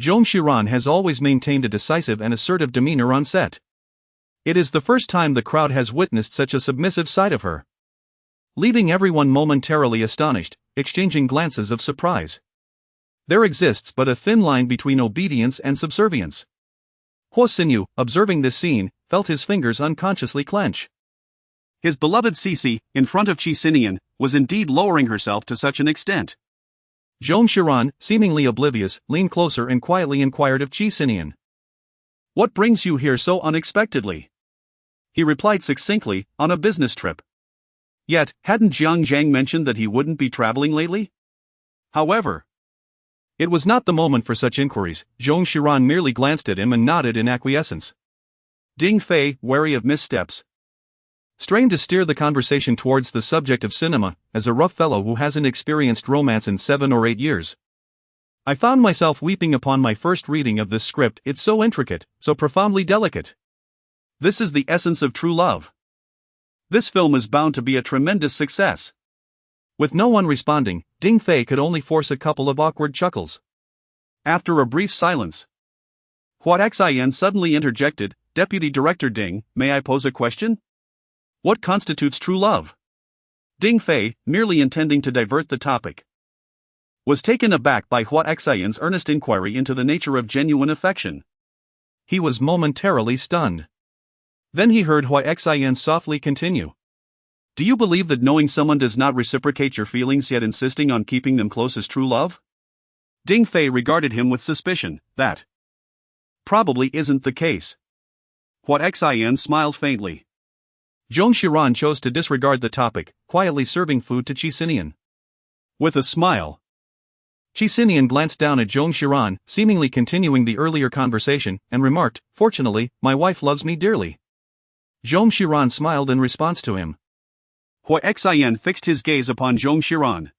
Zhong Xiran has always maintained a decisive and assertive demeanor on set. It is the first time the crowd has witnessed such a submissive side of her, leaving everyone momentarily astonished, exchanging glances of surprise. There exists but a thin line between obedience and subservience. Hua Xinyu, observing this scene, felt his fingers unconsciously clench. His beloved Cici, in front of Qi Sinian, was indeed lowering herself to such an extent. Zhong Xiran, seemingly oblivious, leaned closer and quietly inquired of Qi Sinian. What brings you here so unexpectedly? He replied succinctly, on a business trip. Yet, hadn't Jiang Zhang mentioned that he wouldn't be traveling lately? However, it was not the moment for such inquiries. Zhong Xiran merely glanced at him and nodded in acquiescence. Ding Fei, wary of missteps, strained to steer the conversation towards the subject of cinema, as a rough fellow who hasn't experienced romance in 7 or 8 years. I found myself weeping upon my first reading of this script. It's so intricate, so profoundly delicate. This is the essence of true love. This film is bound to be a tremendous success. With no one responding, Ding Fei could only force a couple of awkward chuckles. After a brief silence, Hua Xian suddenly interjected, Deputy Director Ding, may I pose a question? What constitutes true love? Ding Fei, merely intending to divert the topic, was taken aback by Hua Xian's earnest inquiry into the nature of genuine affection. He was momentarily stunned. Then he heard Hua Xian softly continue. Do you believe that knowing someone does not reciprocate your feelings yet insisting on keeping them close is true love? Ding Fei regarded him with suspicion. That probably isn't the case. Hua Xian smiled faintly. Zhong Xiran chose to disregard the topic, quietly serving food to Qi Sinian. With a smile, Qi Sinian glanced down at Zhong Xiran, seemingly continuing the earlier conversation, and remarked, Fortunately, my wife loves me dearly. Zhong Xiran smiled in response to him. Hua Xian fixed his gaze upon Zhong Xiran.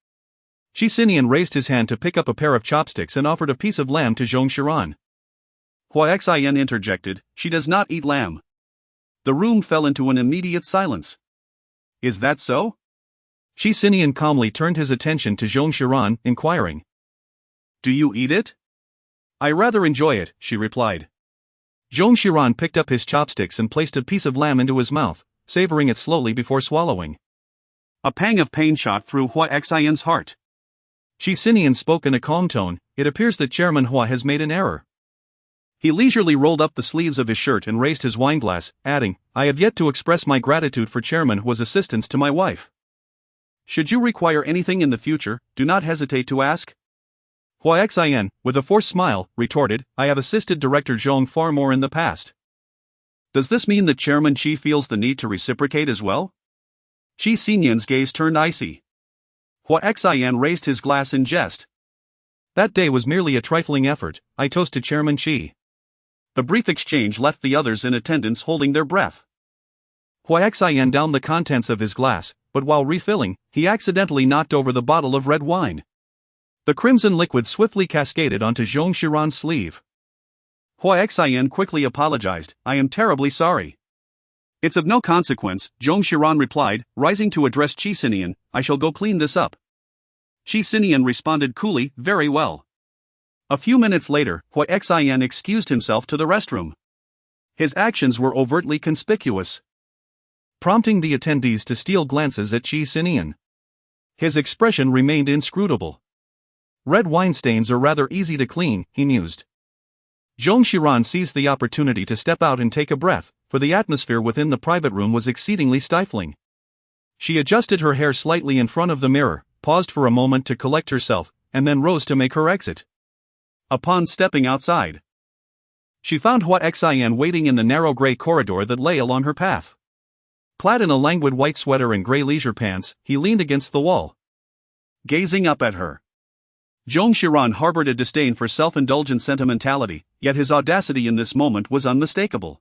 Qi Sinian raised his hand to pick up a pair of chopsticks and offered a piece of lamb to Zhong Xiran. Hua Xian interjected, She does not eat lamb. The room fell into an immediate silence. Is that so? Qi Sinian calmly turned his attention to Zhong Xiran, inquiring. Do you eat it? I rather enjoy it, she replied. Zhong Xiran picked up his chopsticks and placed a piece of lamb into his mouth, savoring it slowly before swallowing. A pang of pain shot through Hua Xian's heart. Qi Sinian spoke in a calm tone, It appears that Chairman Hua has made an error. He leisurely rolled up the sleeves of his shirt and raised his wineglass, adding, I have yet to express my gratitude for Chairman Hua's assistance to my wife. Should you require anything in the future, do not hesitate to ask. Hua Xian, with a forced smile, retorted, I have assisted Director Zhong far more in the past. Does this mean that Chairman Qi feels the need to reciprocate as well? Qi Sinian's gaze turned icy. Hua Xian raised his glass in jest. That day was merely a trifling effort, I toast to Chairman Qi. The brief exchange left the others in attendance holding their breath. Hua Xian downed the contents of his glass, but while refilling, he accidentally knocked over the bottle of red wine. The crimson liquid swiftly cascaded onto Zhong Xiran's sleeve. Hua Xian quickly apologized, I am terribly sorry. It's of no consequence, Zhong Xiran replied, rising to address Qi Sinian, I shall go clean this up. Qi Sinian responded coolly, very well. A few minutes later, Beicheng excused himself to the restroom. His actions were overtly conspicuous, prompting the attendees to steal glances at Qi Sinian. His expression remained inscrutable. Red wine stains are rather easy to clean, he mused. Zong Xiran seized the opportunity to step out and take a breath, for the atmosphere within the private room was exceedingly stifling. She adjusted her hair slightly in front of the mirror, paused for a moment to collect herself, and then rose to make her exit. Upon stepping outside, she found Beicheng waiting in the narrow gray corridor that lay along her path. Clad in a languid white sweater and gray leisure pants, he leaned against the wall, gazing up at her. Zong Xiran harbored a disdain for self-indulgent sentimentality, yet his audacity in this moment was unmistakable.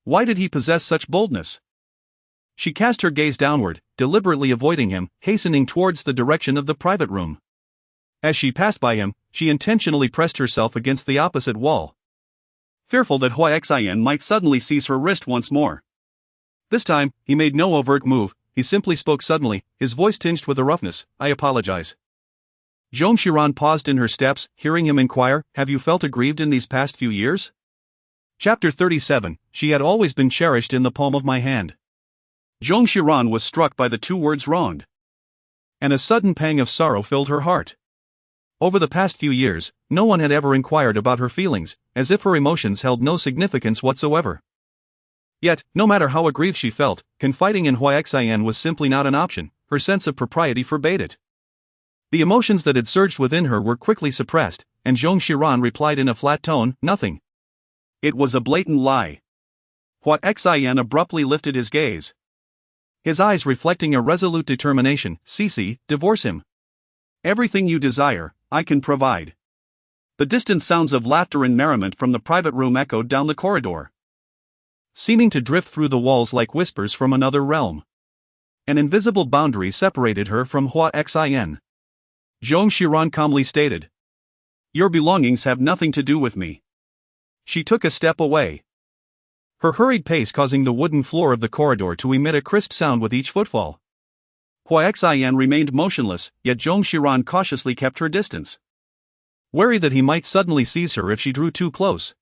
Why did he possess such boldness? She cast her gaze downward, deliberately avoiding him, hastening towards the direction of the private room. As she passed by him, she intentionally pressed herself against the opposite wall, fearful that Beicheng might suddenly seize her wrist once more. This time, he made no overt move, he simply spoke suddenly, his voice tinged with a roughness, "I apologize." Zong Xiran paused in her steps, hearing him inquire, "Have you felt aggrieved in these past few years?" Chapter 37, She had always been cherished in the palm of my hand. Zong Xiran was struck by the two words wronged, and a sudden pang of sorrow filled her heart. Over the past few years, no one had ever inquired about her feelings, as if her emotions held no significance whatsoever. Yet, no matter how aggrieved she felt, confiding in Beicheng was simply not an option, her sense of propriety forbade it. The emotions that had surged within her were quickly suppressed, and Zong Xiran replied in a flat tone, "Nothing." It was a blatant lie. Beicheng abruptly lifted his gaze, his eyes reflecting a resolute determination. "Cici, divorce him. Everything you desire, I can provide." The distant sounds of laughter and merriment from the private room echoed down the corridor, seeming to drift through the walls like whispers from another realm. An invisible boundary separated her from Beicheng. Zong Xiran calmly stated, "Your belongings have nothing to do with me." She took a step away, her hurried pace causing the wooden floor of the corridor to emit a crisp sound with each footfall. Beicheng remained motionless, yet Zong Xiran cautiously kept her distance, wary that he might suddenly seize her if she drew too close.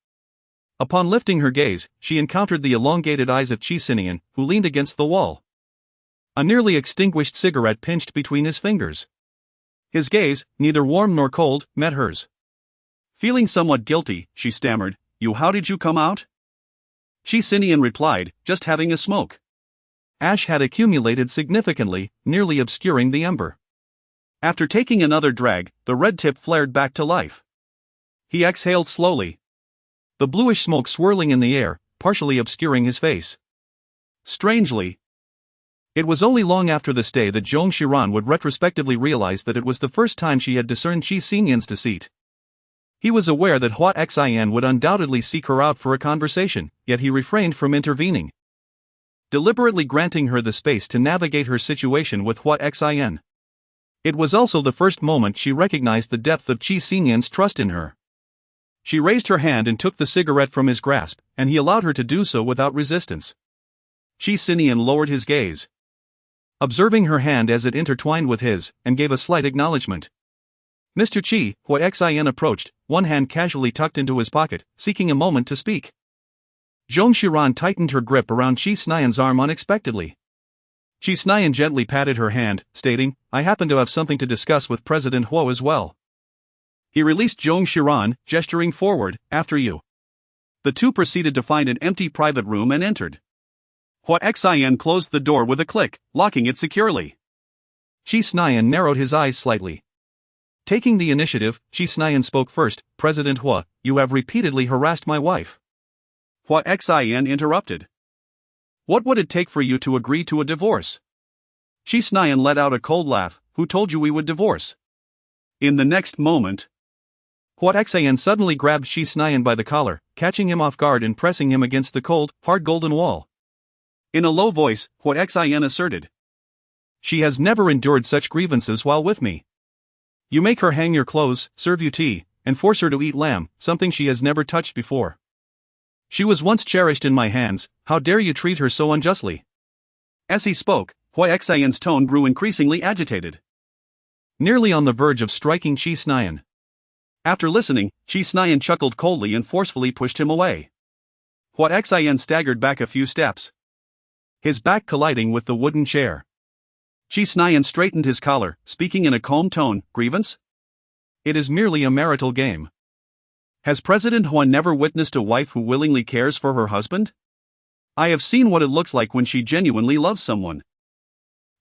Upon lifting her gaze, she encountered the elongated eyes of Qi Sinian, who leaned against the wall, a nearly extinguished cigarette pinched between his fingers. His gaze, neither warm nor cold, met hers. Feeling somewhat guilty, she stammered, How did you come out?" Qi Sinian replied, "Just having a smoke." Ash had accumulated significantly, nearly obscuring the ember. After taking another drag, the red tip flared back to life. He exhaled slowly, the bluish smoke swirling in the air, partially obscuring his face. Strangely, it was only long after this day that Zong Xiran would retrospectively realize that it was the first time she had discerned Qi Sinian's deceit. He was aware that Beicheng would undoubtedly seek her out for a conversation, yet he refrained from intervening, deliberately granting her the space to navigate her situation with Beicheng. It was also the first moment she recognized the depth of Qi Sinian's trust in her. She raised her hand and took the cigarette from his grasp, and he allowed her to do so without resistance. Qi Sinian lowered his gaze, observing her hand as it intertwined with his, and gave a slight acknowledgement. "Mr. Qi," Beicheng approached, one hand casually tucked into his pocket, seeking a moment to speak. Zong Xiran tightened her grip around Qi Sinian's arm unexpectedly. Qi Sinian gently patted her hand, stating, "I happen to have something to discuss with President Huo as well." He released Zong Xiran, gesturing forward, "After you." The two proceeded to find an empty private room and entered. Beicheng closed the door with a click, locking it securely. Qi Sinian narrowed his eyes slightly. Taking the initiative, Qi Sinian spoke first, "President Huo, you have repeatedly harassed my wife." Beicheng interrupted. "What would it take for you to agree to a divorce?" Qi Sinian let out a cold laugh. "Who told you we would divorce?" In the next moment, Beicheng suddenly grabbed Qi Sinian by the collar, catching him off guard and pressing him against the cold, hard golden wall. In a low voice, Beicheng asserted, "She has never endured such grievances while with me. You make her hang your clothes, serve you tea, and force her to eat lamb, something she has never touched before. She was once cherished in my hands, how dare you treat her so unjustly?" As he spoke, Beicheng's tone grew increasingly agitated. nearly on the verge of striking Qi Sinian. After listening, Qi Sinian chuckled coldly and forcefully pushed him away. Hua Xian staggered back a few steps, his back colliding with the wooden chair. Qi Sinian straightened his collar, speaking in a calm tone. Grievance? It is merely a marital game. Has President Hua never witnessed a wife who willingly cares for her husband? I have seen what it looks like when she genuinely loves someone.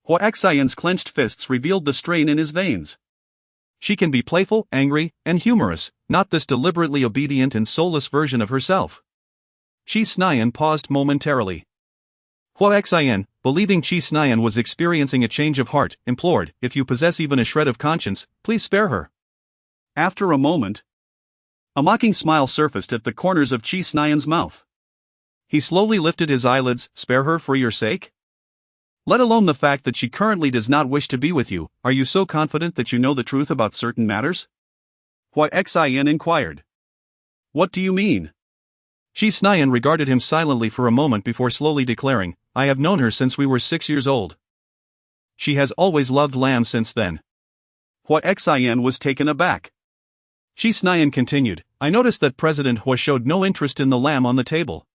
Hua Xian's clenched fists revealed the strain in his veins. She can be playful, angry, and humorous, not this deliberately obedient and soulless version of herself. Qi Sinian paused momentarily. Hua Xian, believing Qi Sinian was experiencing a change of heart, implored, if you possess even a shred of conscience, please spare her. After a moment, a mocking smile surfaced at the corners of Qi Sinian's mouth. He slowly lifted his eyelids. Spare her for your sake? Let alone the fact that she currently does not wish to be with you, are you so confident that you know the truth about certain matters? Hua Xian inquired. What do you mean? Qi Sinian regarded him silently for a moment before slowly declaring, I have known her since we were 6 years old. She has always loved lamb since then. Hua Xian was taken aback. Qi Sinian continued, I noticed that President Hua showed no interest in the lamb on the table.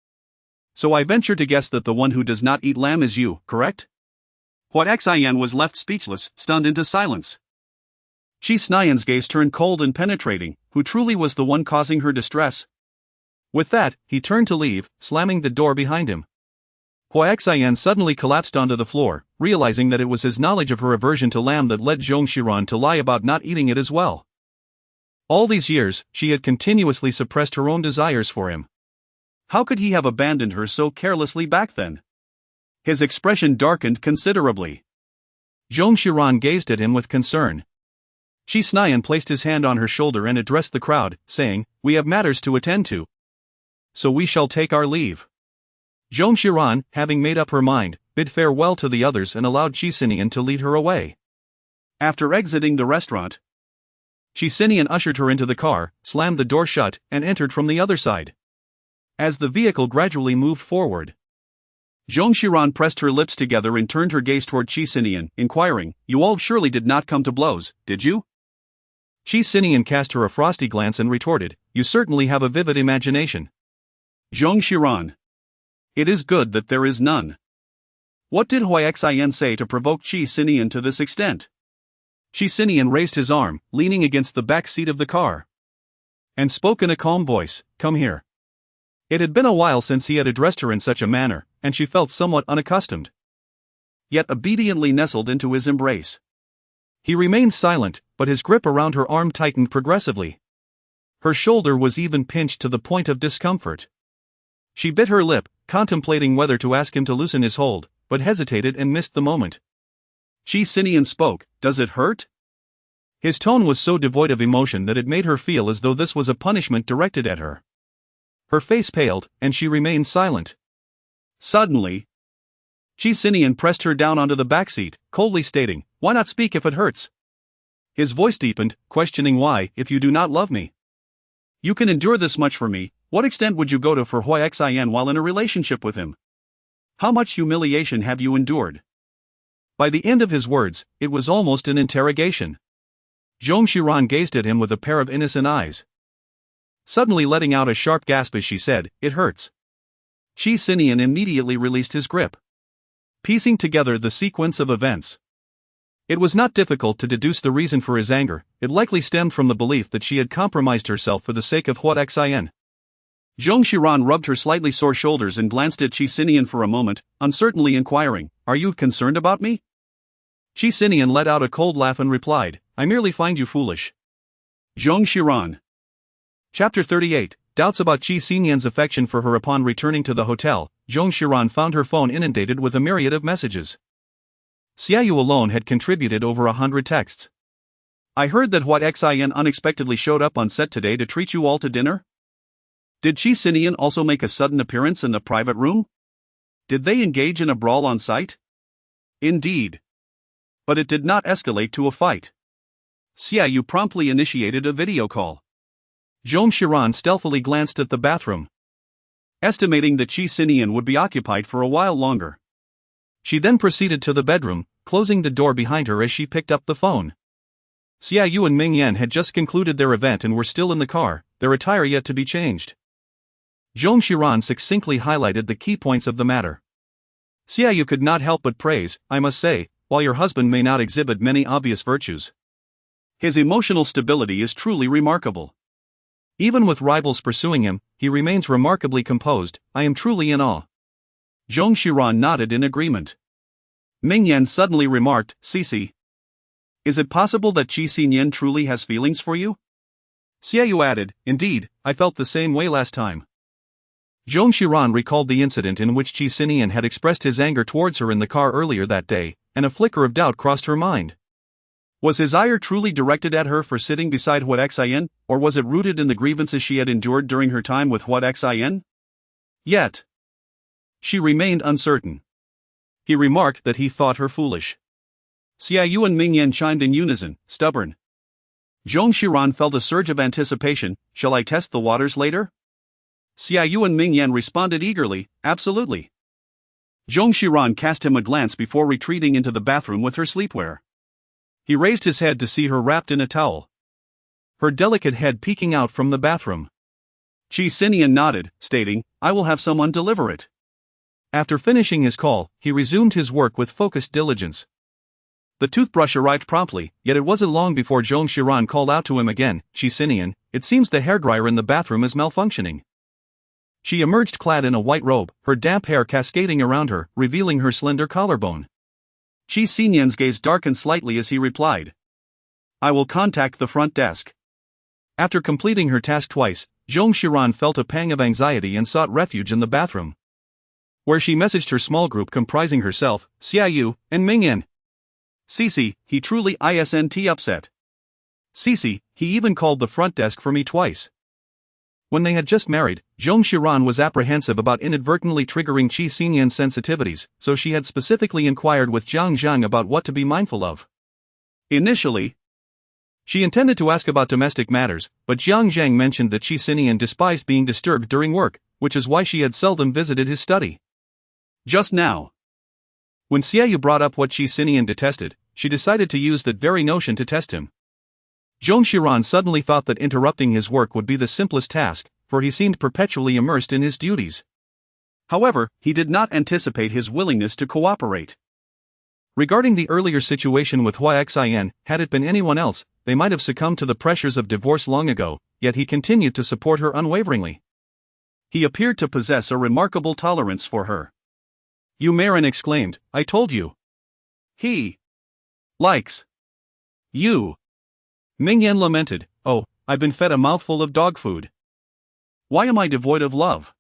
So I venture to guess that the one who does not eat lamb is you, correct? Hua Xian was left speechless, stunned into silence. Qi Sinian's gaze turned cold and penetrating. Who truly was the one causing her distress? With that, he turned to leave, slamming the door behind him. Hua Xian suddenly collapsed onto the floor, realizing that it was his knowledge of her aversion to lamb that led Zong Xiran to lie about not eating it as well. All these years, she had continuously suppressed her own desires for him. How could he have abandoned her so carelessly back then? His expression darkened considerably. Zong Xiran gazed at him with concern. Qi Sinian placed his hand on her shoulder and addressed the crowd, saying, We have matters to attend to. So we shall take our leave. Zong Xiran, having made up her mind, bid farewell to the others and allowed Qi Sinian to lead her away. After exiting the restaurant, Qi Sinian ushered her into the car, slammed the door shut, and entered from the other side. As the vehicle gradually moved forward, Zong Xiran pressed her lips together and turned her gaze toward Qi Sinian, inquiring, You all surely did not come to blows, did you? Qi Sinian cast her a frosty glance and retorted, You certainly have a vivid imagination. Zong Xiran. It is good that there is none. What did Hua Xian say to provoke Qi Sinian to this extent? Qi Sinian raised his arm, leaning against the back seat of the car, and spoke in a calm voice, Come here. It had been a while since he had addressed her in such a manner, and she felt somewhat unaccustomed, yet obediently nestled into his embrace. He remained silent, but his grip around her arm tightened progressively. Her shoulder was even pinched to the point of discomfort. She bit her lip, contemplating whether to ask him to loosen his hold, but hesitated and missed the moment. Qi Sinian spoke, Does it hurt? His tone was so devoid of emotion that it made her feel as though this was a punishment directed at her. Her face paled, and she remained silent. Suddenly, Qi Sinian pressed her down onto the back seat, coldly stating, Why not speak if it hurts? His voice deepened, questioning why, if you do not love me. You can endure this much for me, what extent would you go to for Hua Xian while in a relationship with him? How much humiliation have you endured? By the end of his words, it was almost an interrogation. Zong Xiran gazed at him with a pair of innocent eyes, suddenly letting out a sharp gasp as she said, It hurts. Qi Sinian immediately released his grip, piecing together the sequence of events. It was not difficult to deduce the reason for his anger, it likely stemmed from the belief that she had compromised herself for the sake of Hua Xian. Zong Xiran rubbed her slightly sore shoulders and glanced at Qi Sinian for a moment, uncertainly inquiring, Are you concerned about me? Qi Sinian let out a cold laugh and replied, I merely find you foolish. Zong Xiran. Chapter 38, Doubts about Qi Sinian's affection for her. Upon returning to the hotel, Zong Xiran found her phone inundated with a myriad of messages. Xiaoyu alone had contributed over 100 texts. I heard that Hua Xian unexpectedly showed up on set today to treat you all to dinner. Did Qi Sinian also make a sudden appearance in the private room? Did they engage in a brawl on site? Indeed. But it did not escalate to a fight. Xiaoyu promptly initiated a video call. Zong Xiran stealthily glanced at the bathroom, estimating that Qi Sinian would be occupied for a while longer. She then proceeded to the bedroom, closing the door behind her as she picked up the phone. Xiaoyu and Ming Yan had just concluded their event and were still in the car, their attire yet to be changed. Zong Xiran succinctly highlighted the key points of the matter. Xiaoyu could not help but praise, I must say, while your husband may not exhibit many obvious virtues, his emotional stability is truly remarkable. Even with rivals pursuing him, he remains remarkably composed. I am truly in awe. Zong Xiran nodded in agreement. Ming Yan suddenly remarked, Cici, is it possible that Qi Sinian truly has feelings for you? Xiaoyu added, indeed, I felt the same way last time. Zong Xiran recalled the incident in which Qi Sinian had expressed his anger towards her in the car earlier that day, and a flicker of doubt crossed her mind. Was his ire truly directed at her for sitting beside Huat Xian, or was it rooted in the grievances she had endured during her time with Huat Xian? Yet, she remained uncertain. He remarked that he thought her foolish. Xiaoyu and Ming Yan chimed in unison, stubborn. Zong Xiran felt a surge of anticipation, shall I test the waters later? Xiaoyu and Ming Yan responded eagerly, absolutely. Zong Xiran cast him a glance before retreating into the bathroom with her sleepwear. He raised his head to see her wrapped in a towel, her delicate head peeking out from the bathroom. Qi Sinian nodded, stating, I will have someone deliver it. After finishing his call, he resumed his work with focused diligence. The toothbrush arrived promptly, yet it wasn't long before Zong Xiran called out to him again, Qi Sinian, it seems the hairdryer in the bathroom is malfunctioning. She emerged clad in a white robe, her damp hair cascading around her, revealing her slender collarbone. Qi Sinian's gaze darkened slightly as he replied, I will contact the front desk. After completing her task twice, Zong Xiran felt a pang of anxiety and sought refuge in the bathroom, where she messaged her small group comprising herself, Xiaoyu, and Ming Yan. Cici, he truly isn't upset. Cici, he even called the front desk for me twice. When they had just married, Zong Xiran was apprehensive about inadvertently triggering Qi Sinian's sensitivities, so she had specifically inquired with Jiang Zhang about what to be mindful of. Initially, she intended to ask about domestic matters, but Jiang Zhang mentioned that Qi Sinian despised being disturbed during work, which is why she had seldom visited his study. Just now, when Xiaoyu brought up what Qi Sinian detested, she decided to use that very notion to test him. Zong Xiran suddenly thought that interrupting his work would be the simplest task, for he seemed perpetually immersed in his duties. However, he did not anticipate his willingness to cooperate. Regarding the earlier situation with Huat Xian, had it been anyone else, they might have succumbed to the pressures of divorce long ago, yet he continued to support her unwaveringly. He appeared to possess a remarkable tolerance for her. Yu Marin exclaimed, I told you. He likes you. Ming Yan lamented, oh, I've been fed a mouthful of dog food. Why am I devoid of love?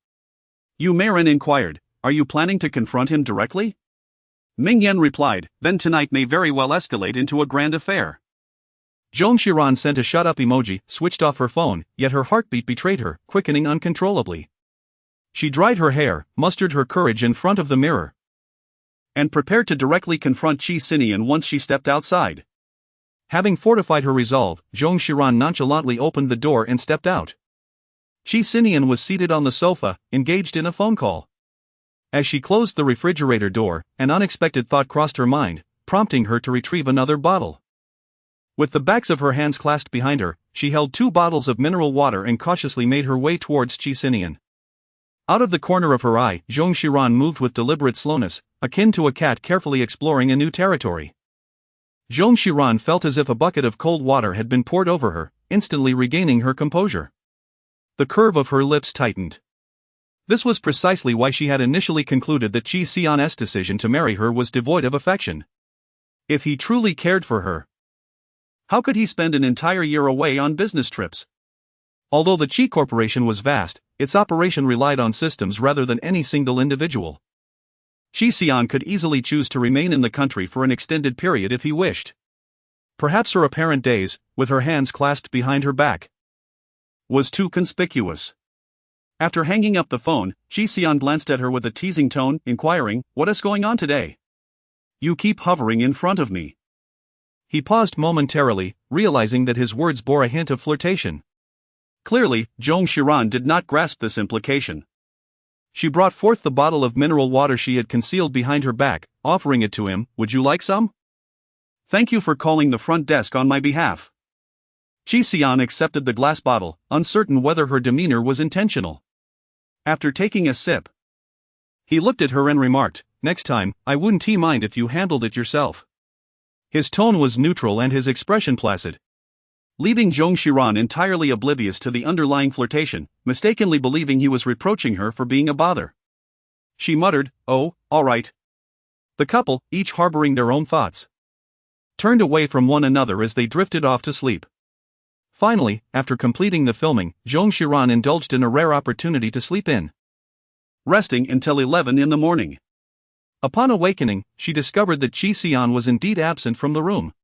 Yu Marin inquired, are you planning to confront him directly? Ming Yan replied, then tonight may very well escalate into a grand affair. Zong Xiran sent a shut up emoji, switched off her phone, yet her heartbeat betrayed her, quickening uncontrollably. She dried her hair, mustered her courage in front of the mirror, and prepared to directly confront Qi Sinian once she stepped outside. Having fortified her resolve, Zong Xiran nonchalantly opened the door and stepped out. Qi Sinian was seated on the sofa, engaged in a phone call. As she closed the refrigerator door, an unexpected thought crossed her mind, prompting her to retrieve another bottle. With the backs of her hands clasped behind her, she held 2 bottles of mineral water and cautiously made her way towards Qi Sinian. Out of the corner of her eye, Zong Xiran moved with deliberate slowness, akin to a cat carefully exploring a new territory. Zong Xiran felt as if a bucket of cold water had been poured over her, instantly regaining her composure. The curve of her lips tightened. This was precisely why she had initially concluded that Qi Sinian's decision to marry her was devoid of affection. If he truly cared for her, how could he spend an entire year away on business trips? Although the Qi Corporation was vast, its operation relied on systems rather than any single individual. Qi Sinian could easily choose to remain in the country for an extended period if he wished. Perhaps her apparent daze, with her hands clasped behind her back, was too conspicuous. After hanging up the phone, Qi Sinian glanced at her with a teasing tone, inquiring, what is going on today? You keep hovering in front of me. He paused momentarily, realizing that his words bore a hint of flirtation. Clearly, Zong Xiran did not grasp this implication. She brought forth the bottle of mineral water she had concealed behind her back, offering it to him, would you like some? Thank you for calling the front desk on my behalf. Qi Sinian accepted the glass bottle, uncertain whether her demeanor was intentional. After taking a sip, he looked at her and remarked, "Next time, I wouldn't mind if you handled it yourself." His tone was neutral and his expression placid, leaving Zong Xiran entirely oblivious to the underlying flirtation, mistakenly believing he was reproaching her for being a bother. She muttered, "Oh, all right." The couple, each harboring their own thoughts, turned away from one another as they drifted off to sleep. Finally, after completing the filming, Zong Xiran indulged in a rare opportunity to sleep in, resting until 11 in the morning. Upon awakening, she discovered that Qi Sinian was indeed absent from the room.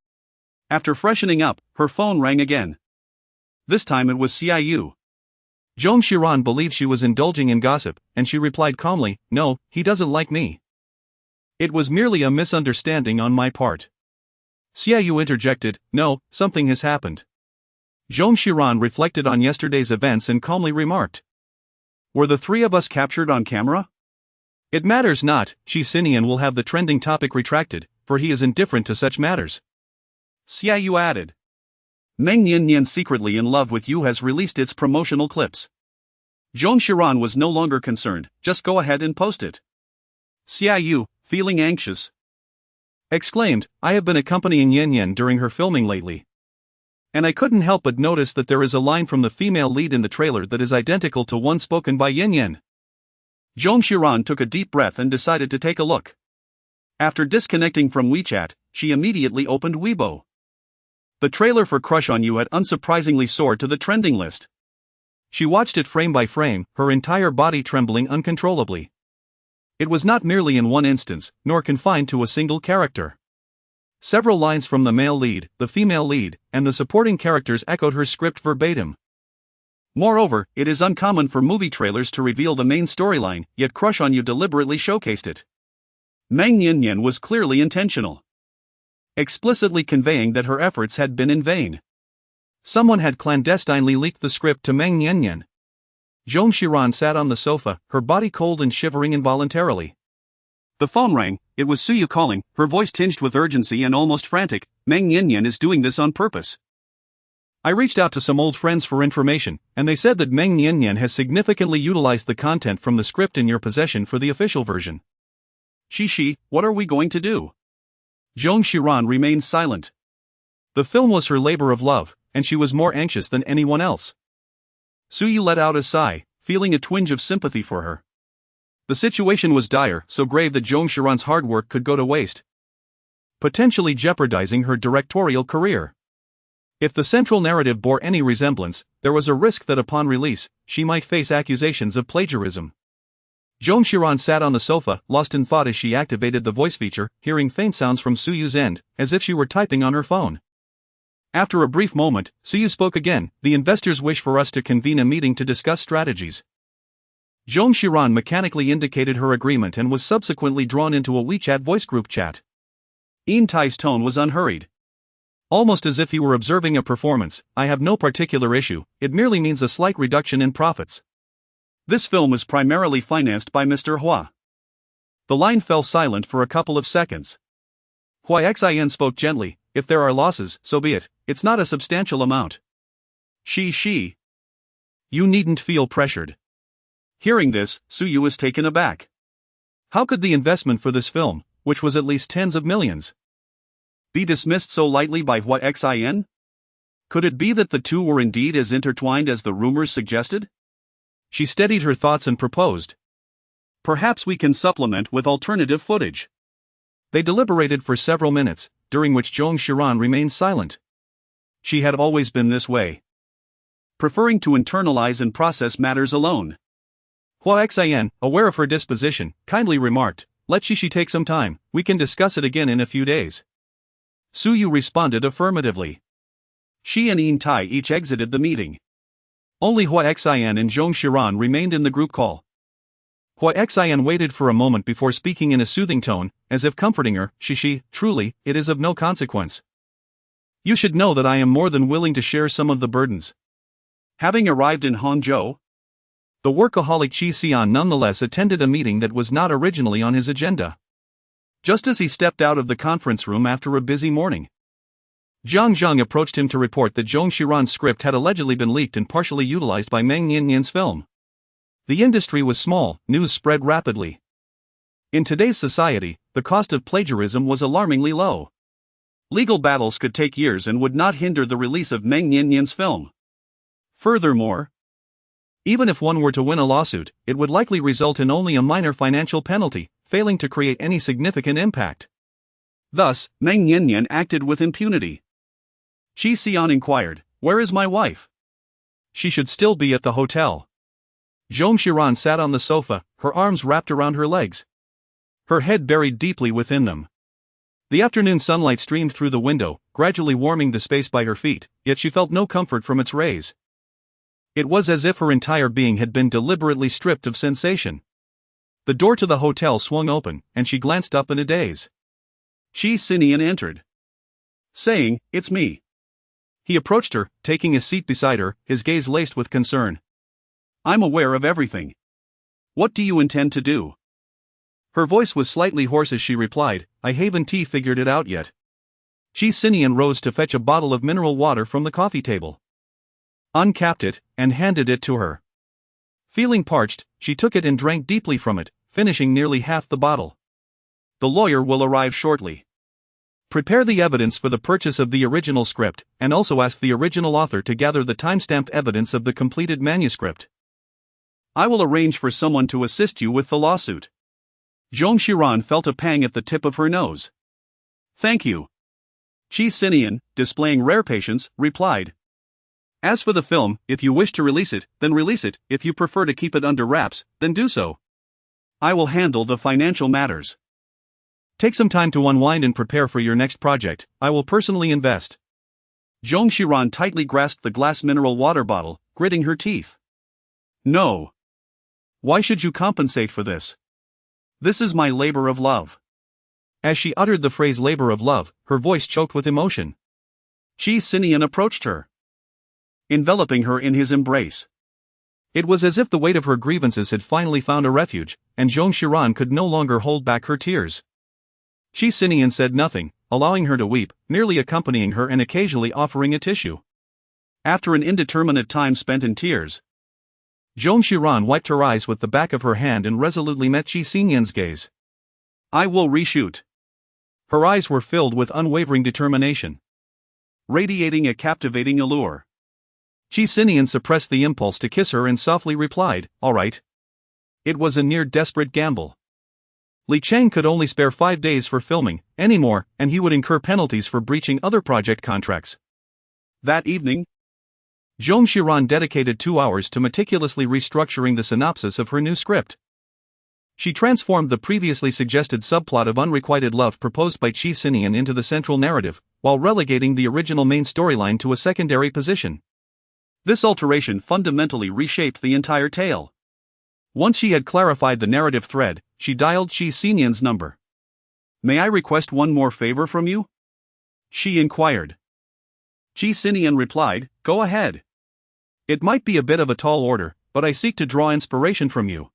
After freshening up, her phone rang again. This time it was Xiaoyu. Zong Xiran believed she was indulging in gossip, and she replied calmly, "No, he doesn't like me. It was merely a misunderstanding on my part." Xiaoyu interjected, "No, something has happened." Zong Xiran reflected on yesterday's events and calmly remarked, "Were the three of us captured on camera?" "It matters not, Qi Sinian will have the trending topic retracted, for he is indifferent to such matters." Xiaoyu added, "Meng Yanyan secretly in love with you has released its promotional clips." Zhong Xiran was no longer concerned, "Just go ahead and post it." Xiaoyu, feeling anxious, exclaimed, "I have been accompanying Yanyan during her filming lately, and I couldn't help but notice that there is a line from the female lead in the trailer that is identical to one spoken by Yanyan." Zhong Xiran took a deep breath and decided to take a look. After disconnecting from WeChat, she immediately opened Weibo. The trailer for Crush on You had unsurprisingly soared to the trending list. She watched it frame by frame, her entire body trembling uncontrollably. It was not merely in one instance, nor confined to a single character. Several lines from the male lead, the female lead, and the supporting characters echoed her script verbatim. Moreover, it is uncommon for movie trailers to reveal the main storyline, yet Crush on You deliberately showcased it. Meng Yanyan was clearly intentional, explicitly conveying that her efforts had been in vain. Someone had clandestinely leaked the script to Meng Yanyan. Zhong Xiran sat on the sofa, her body cold and shivering involuntarily. The phone rang. It was Suyu calling, her voice tinged with urgency and almost frantic. "Meng Yanyan is doing this on purpose. I reached out to some old friends for information, and they said that Meng Yanyan has significantly utilized the content from the script in your possession for the official version." "Shi, what are we going to do?" Zhong Xiran remained silent. The film was her labor of love, and she was more anxious than anyone else. Suyu let out a sigh, feeling a twinge of sympathy for her. The situation was dire, so grave that Zhong Xiran's hard work could go to waste, potentially jeopardizing her directorial career. If the central narrative bore any resemblance, there was a risk that upon release, she might face accusations of plagiarism. Zhong Xiran sat on the sofa, lost in thought as she activated the voice feature, hearing faint sounds from Suyu's end, as if she were typing on her phone. After a brief moment, Suyu spoke again, "The investors wish for us to convene a meeting to discuss strategies." Zhong Xiran mechanically indicated her agreement and was subsequently drawn into a WeChat voice group chat. Yin Tai's tone was unhurried, almost as if he were observing a performance. "I have no particular issue, it merely means a slight reduction in profits. This film is primarily financed by Mr. Hua." The line fell silent for a couple of seconds. Hua Xin spoke gently, "If there are losses, so be it, it's not a substantial amount." She. "You needn't feel pressured." Hearing this, Suyu was taken aback. How could the investment for this film, which was at least tens of millions, be dismissed so lightly by Hua Xin? Could it be that the two were indeed as intertwined as the rumors suggested? She steadied her thoughts and proposed, "Perhaps we can supplement with alternative footage." They deliberated for several minutes, during which Zhong Xiran remained silent. She had always been this way, preferring to internalize and process matters alone. Hua Xin, aware of her disposition, kindly remarked, "Let Shishi take some time, we can discuss it again in a few days." Suyu responded affirmatively. She and Yin Tai each exited the meeting. Only Hua Xin and Zhong Xiran remained in the group call. Hua Xin waited for a moment before speaking in a soothing tone, as if comforting her. "Shishi, truly, it is of no consequence. You should know that I am more than willing to share some of the burdens." Having arrived in Hangzhou, the workaholic Qi Sinian nonetheless attended a meeting that was not originally on his agenda. Just as he stepped out of the conference room after a busy morning, Zhang approached him to report that Zhong Xiran's script had allegedly been leaked and partially utilized by Meng Nian's film. The industry was small, news spread rapidly. In today's society, the cost of plagiarism was alarmingly low. Legal battles could take years and would not hinder the release of Meng Nian's film. Furthermore, even if one were to win a lawsuit, it would likely result in only a minor financial penalty, failing to create any significant impact. Thus, Meng Nian acted with impunity. Qi Sinian inquired, "Where is my wife?" "She should still be at the hotel." Zhong Xiran sat on the sofa, her arms wrapped around her legs, her head buried deeply within them. The afternoon sunlight streamed through the window, gradually warming the space by her feet, yet she felt no comfort from its rays. It was as if her entire being had been deliberately stripped of sensation. The door to the hotel swung open, and she glanced up in a daze. Qi Sinian entered, saying, "It's me." He approached her, taking a seat beside her, his gaze laced with concern. "I'm aware of everything. What do you intend to do?" Her voice was slightly hoarse as she replied, "I haven't figured it out yet." Qi Sinian rose to fetch a bottle of mineral water from the coffee table, uncapped it, and handed it to her. Feeling parched, she took it and drank deeply from it, finishing nearly half the bottle. "The lawyer will arrive shortly. Prepare the evidence for the purchase of the original script, and also ask the original author to gather the timestamped evidence of the completed manuscript. I will arrange for someone to assist you with the lawsuit." Zhong Xiran felt a pang at the tip of her nose. "Thank you." Qi Sinian, displaying rare patience, replied. "As for the film, if you wish to release it, then release it. If you prefer to keep it under wraps, then do so. I will handle the financial matters. Take some time to unwind and prepare for your next project. I will personally invest." Zhong Xiran tightly grasped the glass mineral water bottle, gritting her teeth. "No. Why should you compensate for this? This is my labor of love." As she uttered the phrase labor of love, her voice choked with emotion. Qi Sinian approached her, enveloping her in his embrace. It was as if the weight of her grievances had finally found a refuge, and Zhong Xiran could no longer hold back her tears. Qi Sinian said nothing, allowing her to weep, merely accompanying her and occasionally offering a tissue. After an indeterminate time spent in tears, Zhong Xiran wiped her eyes with the back of her hand and resolutely met Qi Sinian's gaze. "I will reshoot." Her eyes were filled with unwavering determination, radiating a captivating allure. Qi Sinian suppressed the impulse to kiss her and softly replied, "All right." It was a near desperate gamble. Li Cheng could only spare 5 days for filming, anymore, and he would incur penalties for breaching other project contracts. That evening, Zhong Xiran dedicated 2 hours to meticulously restructuring the synopsis of her new script. She transformed the previously suggested subplot of unrequited love proposed by Qi Sinian into the central narrative, while relegating the original main storyline to a secondary position. This alteration fundamentally reshaped the entire tale. Once she had clarified the narrative thread, she dialed Qi Sinian's number. "May I request one more favor from you?" she inquired. Qi Sinian replied, "Go ahead. It might be a bit of a tall order, but I seek to draw inspiration from you."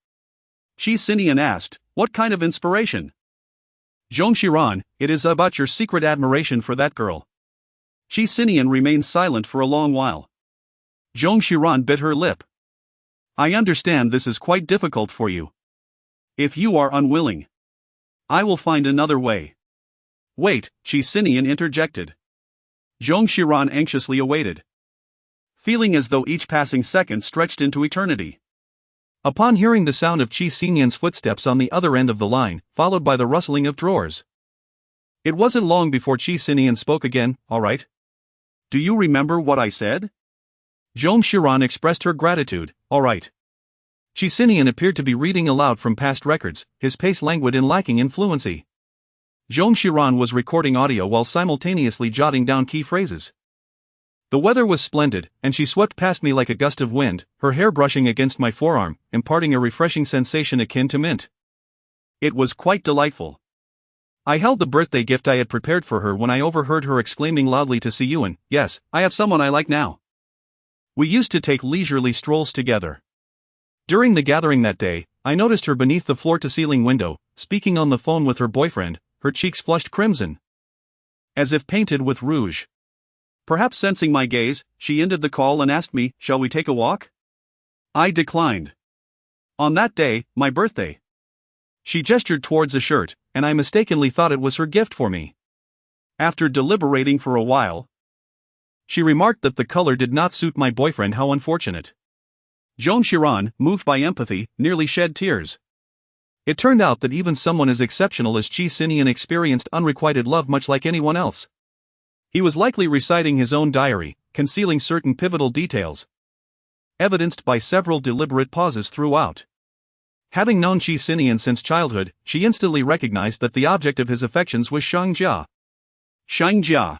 Qi Sinian asked, "What kind of inspiration?" "Zhong Xiran, it is about your secret admiration for that girl." Qi Sinian remained silent for a long while. Zhong Xiran bit her lip. "I understand this is quite difficult for you. If you are unwilling, I will find another way." "Wait," Qi Sinian interjected. Zhong Xiran anxiously awaited, feeling as though each passing second stretched into eternity. Upon hearing the sound of Qi Sinian's footsteps on the other end of the line, followed by the rustling of drawers, it wasn't long before Qi Sinian spoke again. "All right. Do you remember what I said?" Zhong Xiran expressed her gratitude. "All right." Qi Sinian appeared to be reading aloud from past records, his pace languid and lacking in fluency. Zhong Xiran was recording audio while simultaneously jotting down key phrases. "The weather was splendid, and she swept past me like a gust of wind, her hair brushing against my forearm, imparting a refreshing sensation akin to mint. It was quite delightful. I held the birthday gift I had prepared for her when I overheard her exclaiming loudly to Siyuan, 'Yes, I have someone I like now.' We used to take leisurely strolls together. During the gathering that day, I noticed her beneath the floor-to-ceiling window, speaking on the phone with her boyfriend, her cheeks flushed crimson, as if painted with rouge. Perhaps sensing my gaze, she ended the call and asked me, "Shall we take a walk?" I declined. On that day, my birthday. She gestured towards a shirt, and I mistakenly thought it was her gift for me. After deliberating for a while, she remarked that the color did not suit my boyfriend. How unfortunate. Zong Xiran, moved by empathy, nearly shed tears. It turned out that even someone as exceptional as Qi Sinian experienced unrequited love much like anyone else. He was likely reciting his own diary, concealing certain pivotal details, evidenced by several deliberate pauses throughout. Having known Qi Sinian since childhood, she instantly recognized that the object of his affections was Shang Jia. Shang Jia,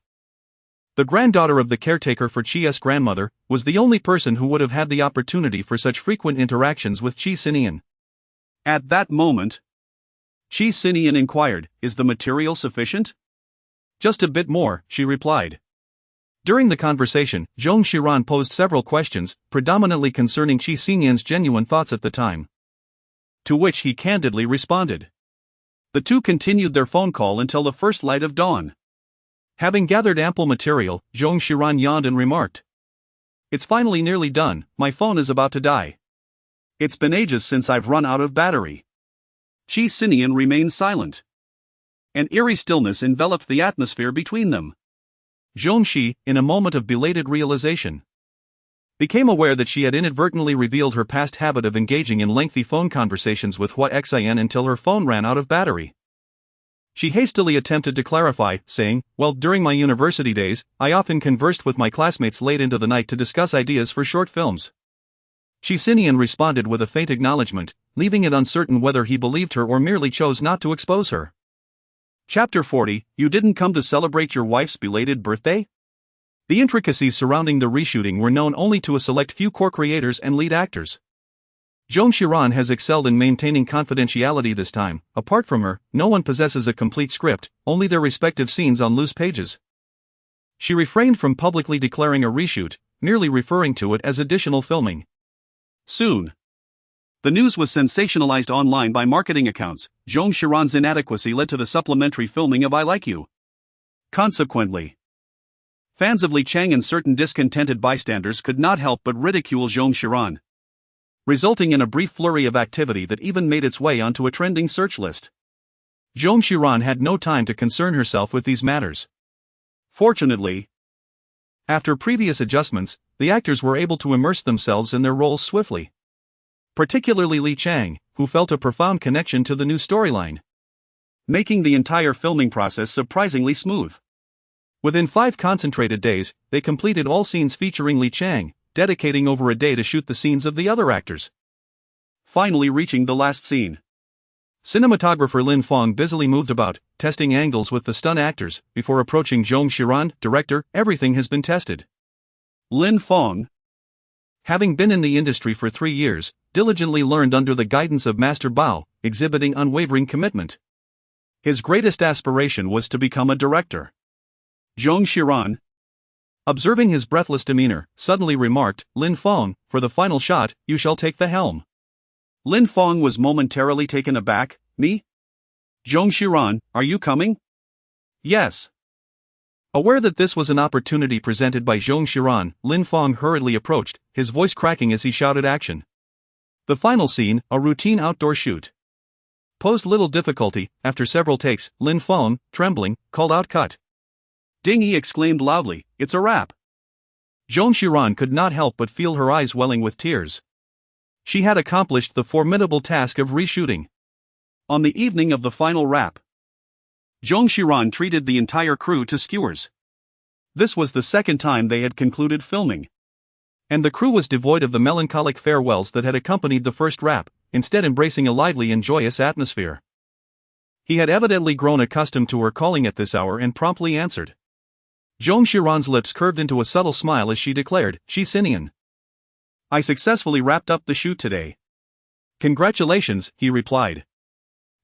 the granddaughter of the caretaker for Qi's grandmother, was the only person who would have had the opportunity for such frequent interactions with Qi Sinian. At that moment, Qi Sinian inquired, "Is the material sufficient?" "Just a bit more," she replied. During the conversation, Zong Xiran posed several questions, predominantly concerning Qi Sinian's genuine thoughts at the time, to which he candidly responded. The two continued their phone call until the first light of dawn. Having gathered ample material, Zong Xiran yawned and remarked, "It's finally nearly done, my phone is about to die. It's been ages since I've run out of battery." Qi Sinian remained silent. An eerie stillness enveloped the atmosphere between them. Zhong Shi, in a moment of belated realization, became aware that she had inadvertently revealed her past habit of engaging in lengthy phone conversations with Hua Xian until her phone ran out of battery. She hastily attempted to clarify, saying, "Well, during my university days, I often conversed with my classmates late into the night to discuss ideas for short films." Qi Sinian responded with a faint acknowledgement, leaving it uncertain whether he believed her or merely chose not to expose her. Chapter 40, You didn't come to celebrate your wife's belated birthday? The intricacies surrounding the reshooting were known only to a select few core creators and lead actors. Zong Xiran has excelled in maintaining confidentiality this time. Apart from her, no one possesses a complete script, only their respective scenes on loose pages. She refrained from publicly declaring a reshoot, merely referring to it as additional filming. Soon, the news was sensationalized online by marketing accounts. Zong Xiran's inadequacy led to the supplementary filming of I Like You. Consequently, fans of Li Chang and certain discontented bystanders could not help but ridicule Zong Xiran, resulting in a brief flurry of activity that even made its way onto a trending search list. Zong Xiran had no time to concern herself with these matters. Fortunately, after previous adjustments, the actors were able to immerse themselves in their roles swiftly. Particularly Li Chang, who felt a profound connection to the new storyline, making the entire filming process surprisingly smooth. Within 5 concentrated days, they completed all scenes featuring Li Chang, dedicating over a day to shoot the scenes of the other actors. Finally reaching the last scene, cinematographer Lin Fong busily moved about, testing angles with the stunt actors, before approaching Zong Xiran. "Director, everything has been tested." Lin Fong, having been in the industry for 3 years, diligently learned under the guidance of Master Bao, exhibiting unwavering commitment. His greatest aspiration was to become a director. Zong Xiran, observing his breathless demeanor, suddenly remarked, "Lin Fong, for the final shot, you shall take the helm." Lin Fong was momentarily taken aback. "Me? Zong Xiran, are you coming?" "Yes." Aware that this was an opportunity presented by Zong Xiran, Lin Fong hurriedly approached, his voice cracking as he shouted action. The final scene, a routine outdoor shoot, posed little difficulty. After several takes, Lin Fong, trembling, called out cut. "Ding!" he exclaimed loudly, "It's a wrap." Zhong Xiran could not help but feel her eyes welling with tears. She had accomplished the formidable task of reshooting. On the evening of the final wrap, Zhong Xiran treated the entire crew to skewers. This was the second time they had concluded filming, and the crew was devoid of the melancholic farewells that had accompanied the first wrap, instead embracing a lively and joyous atmosphere. He had evidently grown accustomed to her calling at this hour and promptly answered. Zhong Xiran's lips curved into a subtle smile as she declared, "Qi Sinian, I successfully wrapped up the shoot today." "Congratulations," he replied.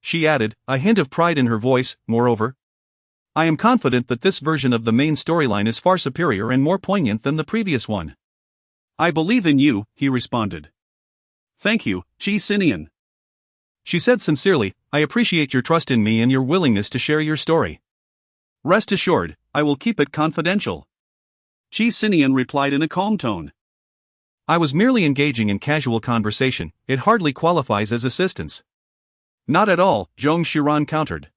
She added, a hint of pride in her voice, "Moreover, I am confident that this version of the main storyline is far superior and more poignant than the previous one." "I believe in you," he responded. "Thank you, Qi Sinian." She said sincerely, "I appreciate your trust in me and your willingness to share your story. Rest assured, I will keep it confidential." Qi Sinian replied in a calm tone. I was merely engaging in casual conversation, it hardly qualifies as assistance. Not at all, Zhong Xiran countered.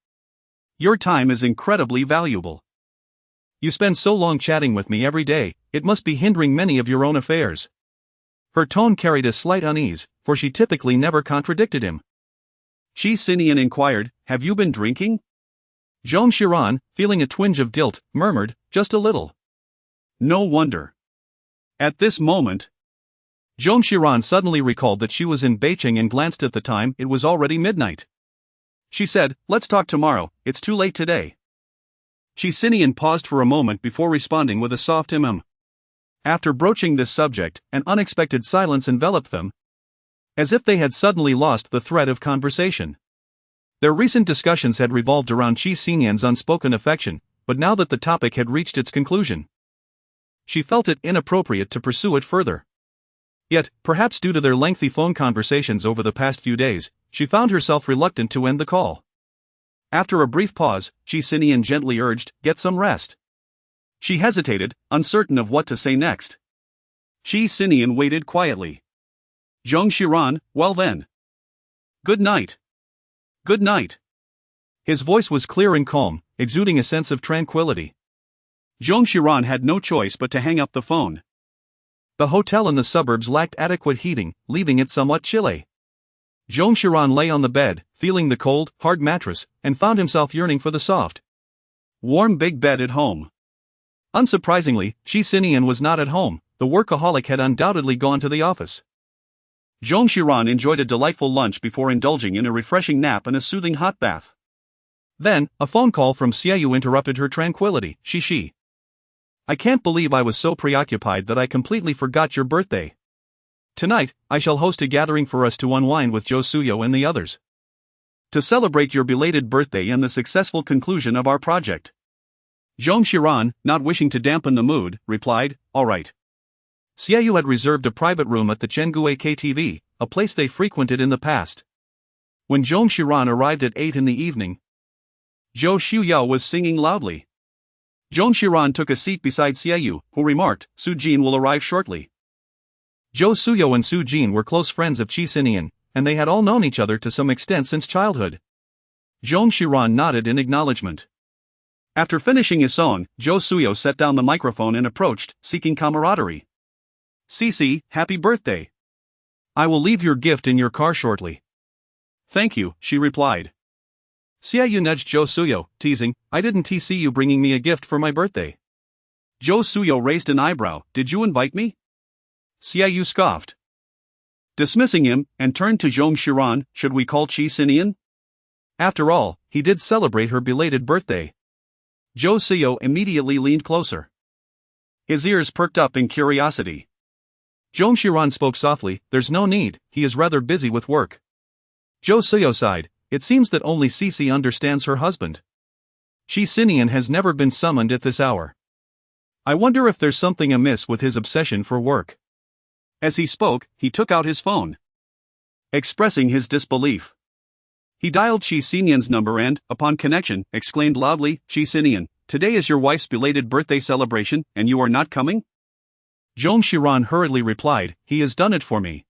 Your time is incredibly valuable. You spend so long chatting with me every day, it must be hindering many of your own affairs. Her tone carried a slight unease, for she typically never contradicted him. Qi Sinian inquired, have you been drinking? Zhong Xiran, feeling a twinge of guilt, murmured, just a little. No wonder. At this moment, Zhong Xiran suddenly recalled that she was in Beicheng and glanced at the time, it was already midnight. She said, let's talk tomorrow, it's too late today. Qi Sinian paused for a moment before responding with a soft After broaching this subject, an unexpected silence enveloped them, as if they had suddenly lost the thread of conversation. Their recent discussions had revolved around Qi Sinian's unspoken affection, but now that the topic had reached its conclusion, she felt it inappropriate to pursue it further. Yet, perhaps due to their lengthy phone conversations over the past few days, she found herself reluctant to end the call. After a brief pause, Qi Sinian gently urged, get some rest. She hesitated, uncertain of what to say next. Qi Sinian waited quietly. Zhong Xiran, well then. Good night. Good night. His voice was clear and calm, exuding a sense of tranquility. Zhong Xiran had no choice but to hang up the phone. The hotel in the suburbs lacked adequate heating, leaving it somewhat chilly. Zhong Xiran lay on the bed, feeling the cold, hard mattress, and found himself yearning for the soft, warm big bed at home. Unsurprisingly, Qi Sinian was not at home, the workaholic had undoubtedly gone to the office. Zhong Xiran enjoyed a delightful lunch before indulging in a refreshing nap and a soothing hot bath. Then, a phone call from Xiaoyu interrupted her tranquility. Shi. I can't believe I was so preoccupied that I completely forgot your birthday. Tonight, I shall host a gathering for us to unwind with Zhou Suyo and the others. To celebrate your belated birthday and the successful conclusion of our project. Zhong Xiran, not wishing to dampen the mood, replied, all right. Xiaoyu had reserved a private room at the Chengguo KTV, a place they frequented in the past. When Zhong Xiran arrived at 8 in the evening, Zhou Shuyao was singing loudly. Zhong Xiran took a seat beside Xiaoyu, who remarked, Su Jin will arrive shortly. Zhou Suyo and Su Jin were close friends of Qi Sinian, and they had all known each other to some extent since childhood. Zhong Xiran nodded in acknowledgement. After finishing his song, Zhou Suyo set down the microphone and approached, seeking camaraderie. Cici, happy birthday. I will leave your gift in your car shortly. Thank you, she replied. Xiaoyu nudged Zhou Suyo, teasing, I didn't see you bringing me a gift for my birthday. Zhou Suyo raised an eyebrow, did you invite me? Xiaoyu scoffed, dismissing him, and turned to Zhong Xiran, should we call Qi Sinian? After all, he did celebrate her belated birthday. Zhou Suyo immediately leaned closer. His ears perked up in curiosity. Zhong Xiran spoke softly, there's no need, he is rather busy with work. Zhou Suyo sighed, it seems that only Cici understands her husband. Qi Sinian has never been summoned at this hour. I wonder if there's something amiss with his obsession for work. As he spoke, he took out his phone, expressing his disbelief. He dialed Qi Sinian's number and, upon connection, exclaimed loudly, Qi Sinian, today is your wife's belated birthday celebration, and you are not coming? Zhong Xiran hurriedly replied, he has done it for me.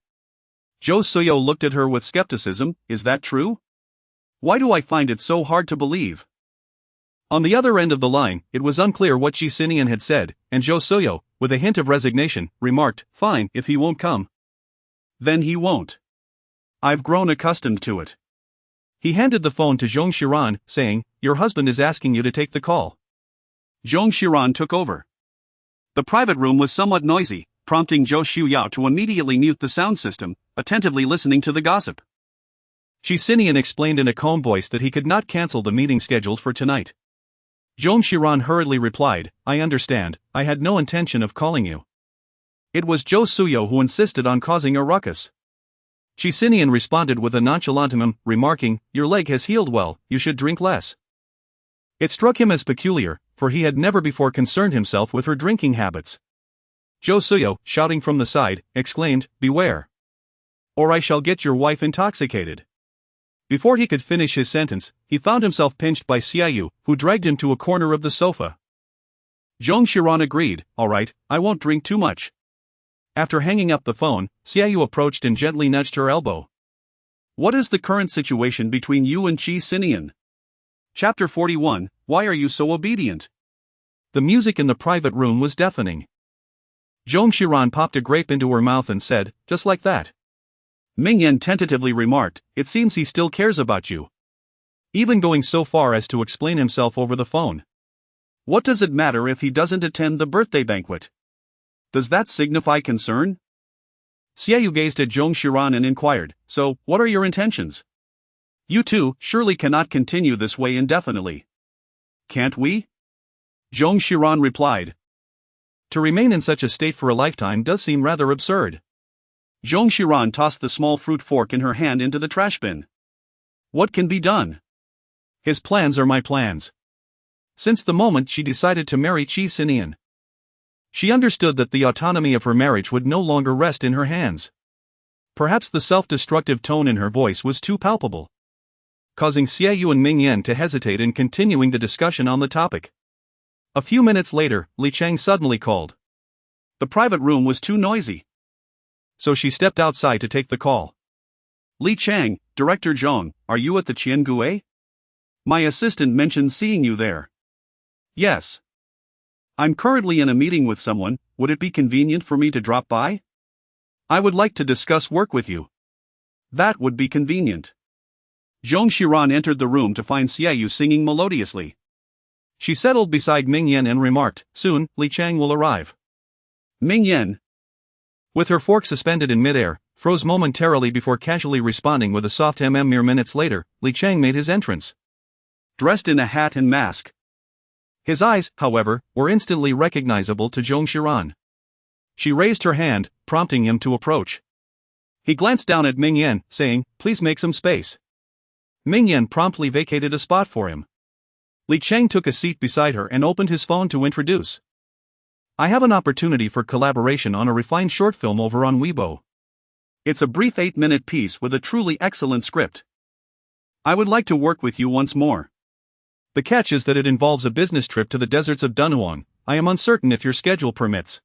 Zhou Suyo looked at her with skepticism, is that true? Why do I find it so hard to believe? On the other end of the line, it was unclear what Qi Sinian had said, and Zhou Suyo, with a hint of resignation, remarked, fine, if he won't come. Then he won't. I've grown accustomed to it. He handed the phone to Zhong Xiran, saying, your husband is asking you to take the call. Zhong Xiran took over. The private room was somewhat noisy, prompting Zhou Shuyao to immediately mute the sound system, attentively listening to the gossip. Qi Sinian explained in a calm voice that he could not cancel the meeting scheduled for tonight. Zhong Xiran hurriedly replied, I understand, I had no intention of calling you. It was Zhou Suyo who insisted on causing a ruckus. Qi Sinian responded with a nonchalant remarking, your leg has healed well, you should drink less. It struck him as peculiar, for he had never before concerned himself with her drinking habits. Zhou Suyo, shouting from the side, exclaimed, beware. Or I shall get your wife intoxicated. Before he could finish his sentence, he found himself pinched by Xiaoyu, who dragged him to a corner of the sofa. Zhong Xiran agreed, alright, I won't drink too much. After hanging up the phone, Xiaoyu approached and gently nudged her elbow. What is the current situation between you and Qi Sinian? Chapter 41, Why are you so obedient? The music in the private room was deafening. Zhong Xiran popped a grape into her mouth and said, just like that. Ming-Yan tentatively remarked, it seems he still cares about you. Even going so far as to explain himself over the phone. What does it matter if he doesn't attend the birthday banquet? Does that signify concern? Xiaoyu gazed at Zhong Xiran and inquired, so, what are your intentions? You two surely cannot continue this way indefinitely. Can't we? Zhong Xiran replied. To remain in such a state for a lifetime does seem rather absurd. Zhong Xiran tossed the small fruit fork in her hand into the trash bin. What can be done? His plans are my plans. Since the moment she decided to marry Qi Sinian, she understood that the autonomy of her marriage would no longer rest in her hands. Perhaps the self-destructive tone in her voice was too palpable, causing Xiaoyu and Ming-Yan to hesitate in continuing the discussion on the topic. A few minutes later, Li Chang suddenly called. The private room was too noisy, so she stepped outside to take the call. Li Chang, Director Zhong, are you at the Qiangue? My assistant mentioned seeing you there. Yes. I'm currently in a meeting with someone, would it be convenient for me to drop by? I would like to discuss work with you. That would be convenient. Zhong Xiran entered the room to find Xiaoyu singing melodiously. She settled beside Ming-Yan and remarked, soon, Li Chang will arrive. Ming-Yan, with her fork suspended in midair, froze momentarily before casually responding with a soft mere minutes later, Li Chang made his entrance. Dressed in a hat and mask. His eyes, however, were instantly recognizable to Zhong Xiran. She raised her hand, prompting him to approach. He glanced down at Ming-Yan, saying, please make some space. Ming-Yan promptly vacated a spot for him. Li Chang took a seat beside her and opened his phone to introduce. I have an opportunity for collaboration on a refined short film over on Weibo. It's a brief 8-minute piece with a truly excellent script. I would like to work with you once more. The catch is that it involves a business trip to the deserts of Dunhuang. I am uncertain if your schedule permits.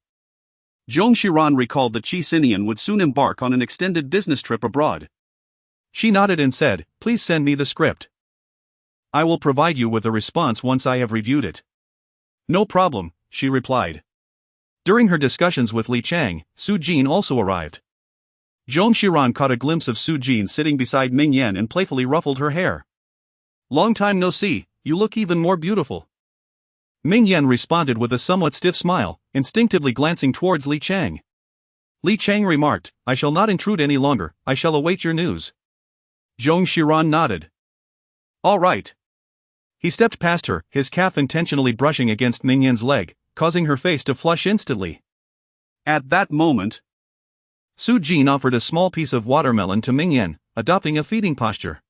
Zhong Xiran recalled that Qi Sinian would soon embark on an extended business trip abroad. She nodded and said, please send me the script. I will provide you with a response once I have reviewed it. No problem, she replied. During her discussions with Li Chang, Su Jin also arrived. Zhong Xiran caught a glimpse of Su Jin sitting beside Ming-Yan and playfully ruffled her hair. Long time no see, you look even more beautiful. Ming-Yan responded with a somewhat stiff smile, instinctively glancing towards Li Chang. Li Chang remarked, I shall not intrude any longer, I shall await your news. Zhong Xiran nodded. All right. He stepped past her, his calf intentionally brushing against Ming-Yan's leg, causing her face to flush instantly. At that moment, Su Jin offered a small piece of watermelon to Ming-Yan, adopting a feeding posture.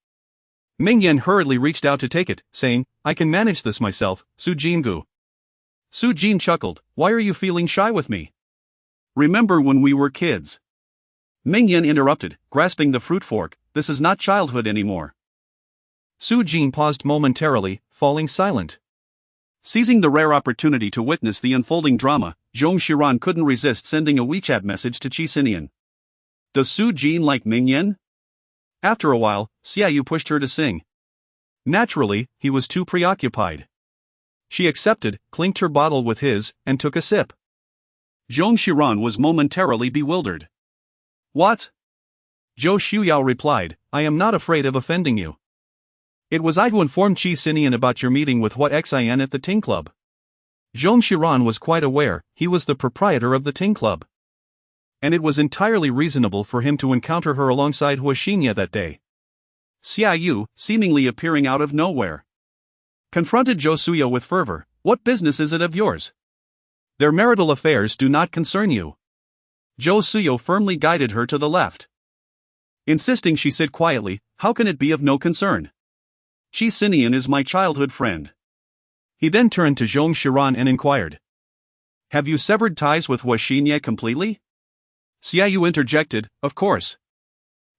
Ming-Yan hurriedly reached out to take it, saying, I can manage this myself, Su Jin-gu. Su Jin chuckled, why are you feeling shy with me? Remember when we were kids? Ming-Yan interrupted, grasping the fruit fork, this is not childhood anymore. Su Jin paused momentarily, falling silent. Seizing the rare opportunity to witness the unfolding drama, Zhong Xiran couldn't resist sending a WeChat message to Qi Sinian. Does Su Jin like Ming-Yan? After a while, Xiaoyu pushed her to sing. Naturally, he was too preoccupied. She accepted, clinked her bottle with his, and took a sip. Zhong Xiran was momentarily bewildered. What? Zhou Shuyao replied, I am not afraid of offending you. It was I who informed Qi Sinian about your meeting with What Xin at the Ting Club. Zhong Xiran was quite aware, he was the proprietor of the Ting Club. And it was entirely reasonable for him to encounter her alongside Hua Xinya that day. Xiaoyu, seemingly appearing out of nowhere, confronted Zhou Suyo with fervor, what business is it of yours? Their marital affairs do not concern you. Zhou Suyo firmly guided her to the left, insisting she sit quietly, how can it be of no concern? Qi Sinian is my childhood friend. He then turned to Zhong Xiran and inquired. Have you severed ties with Hua Xinya completely? Xiaoyu interjected, of course.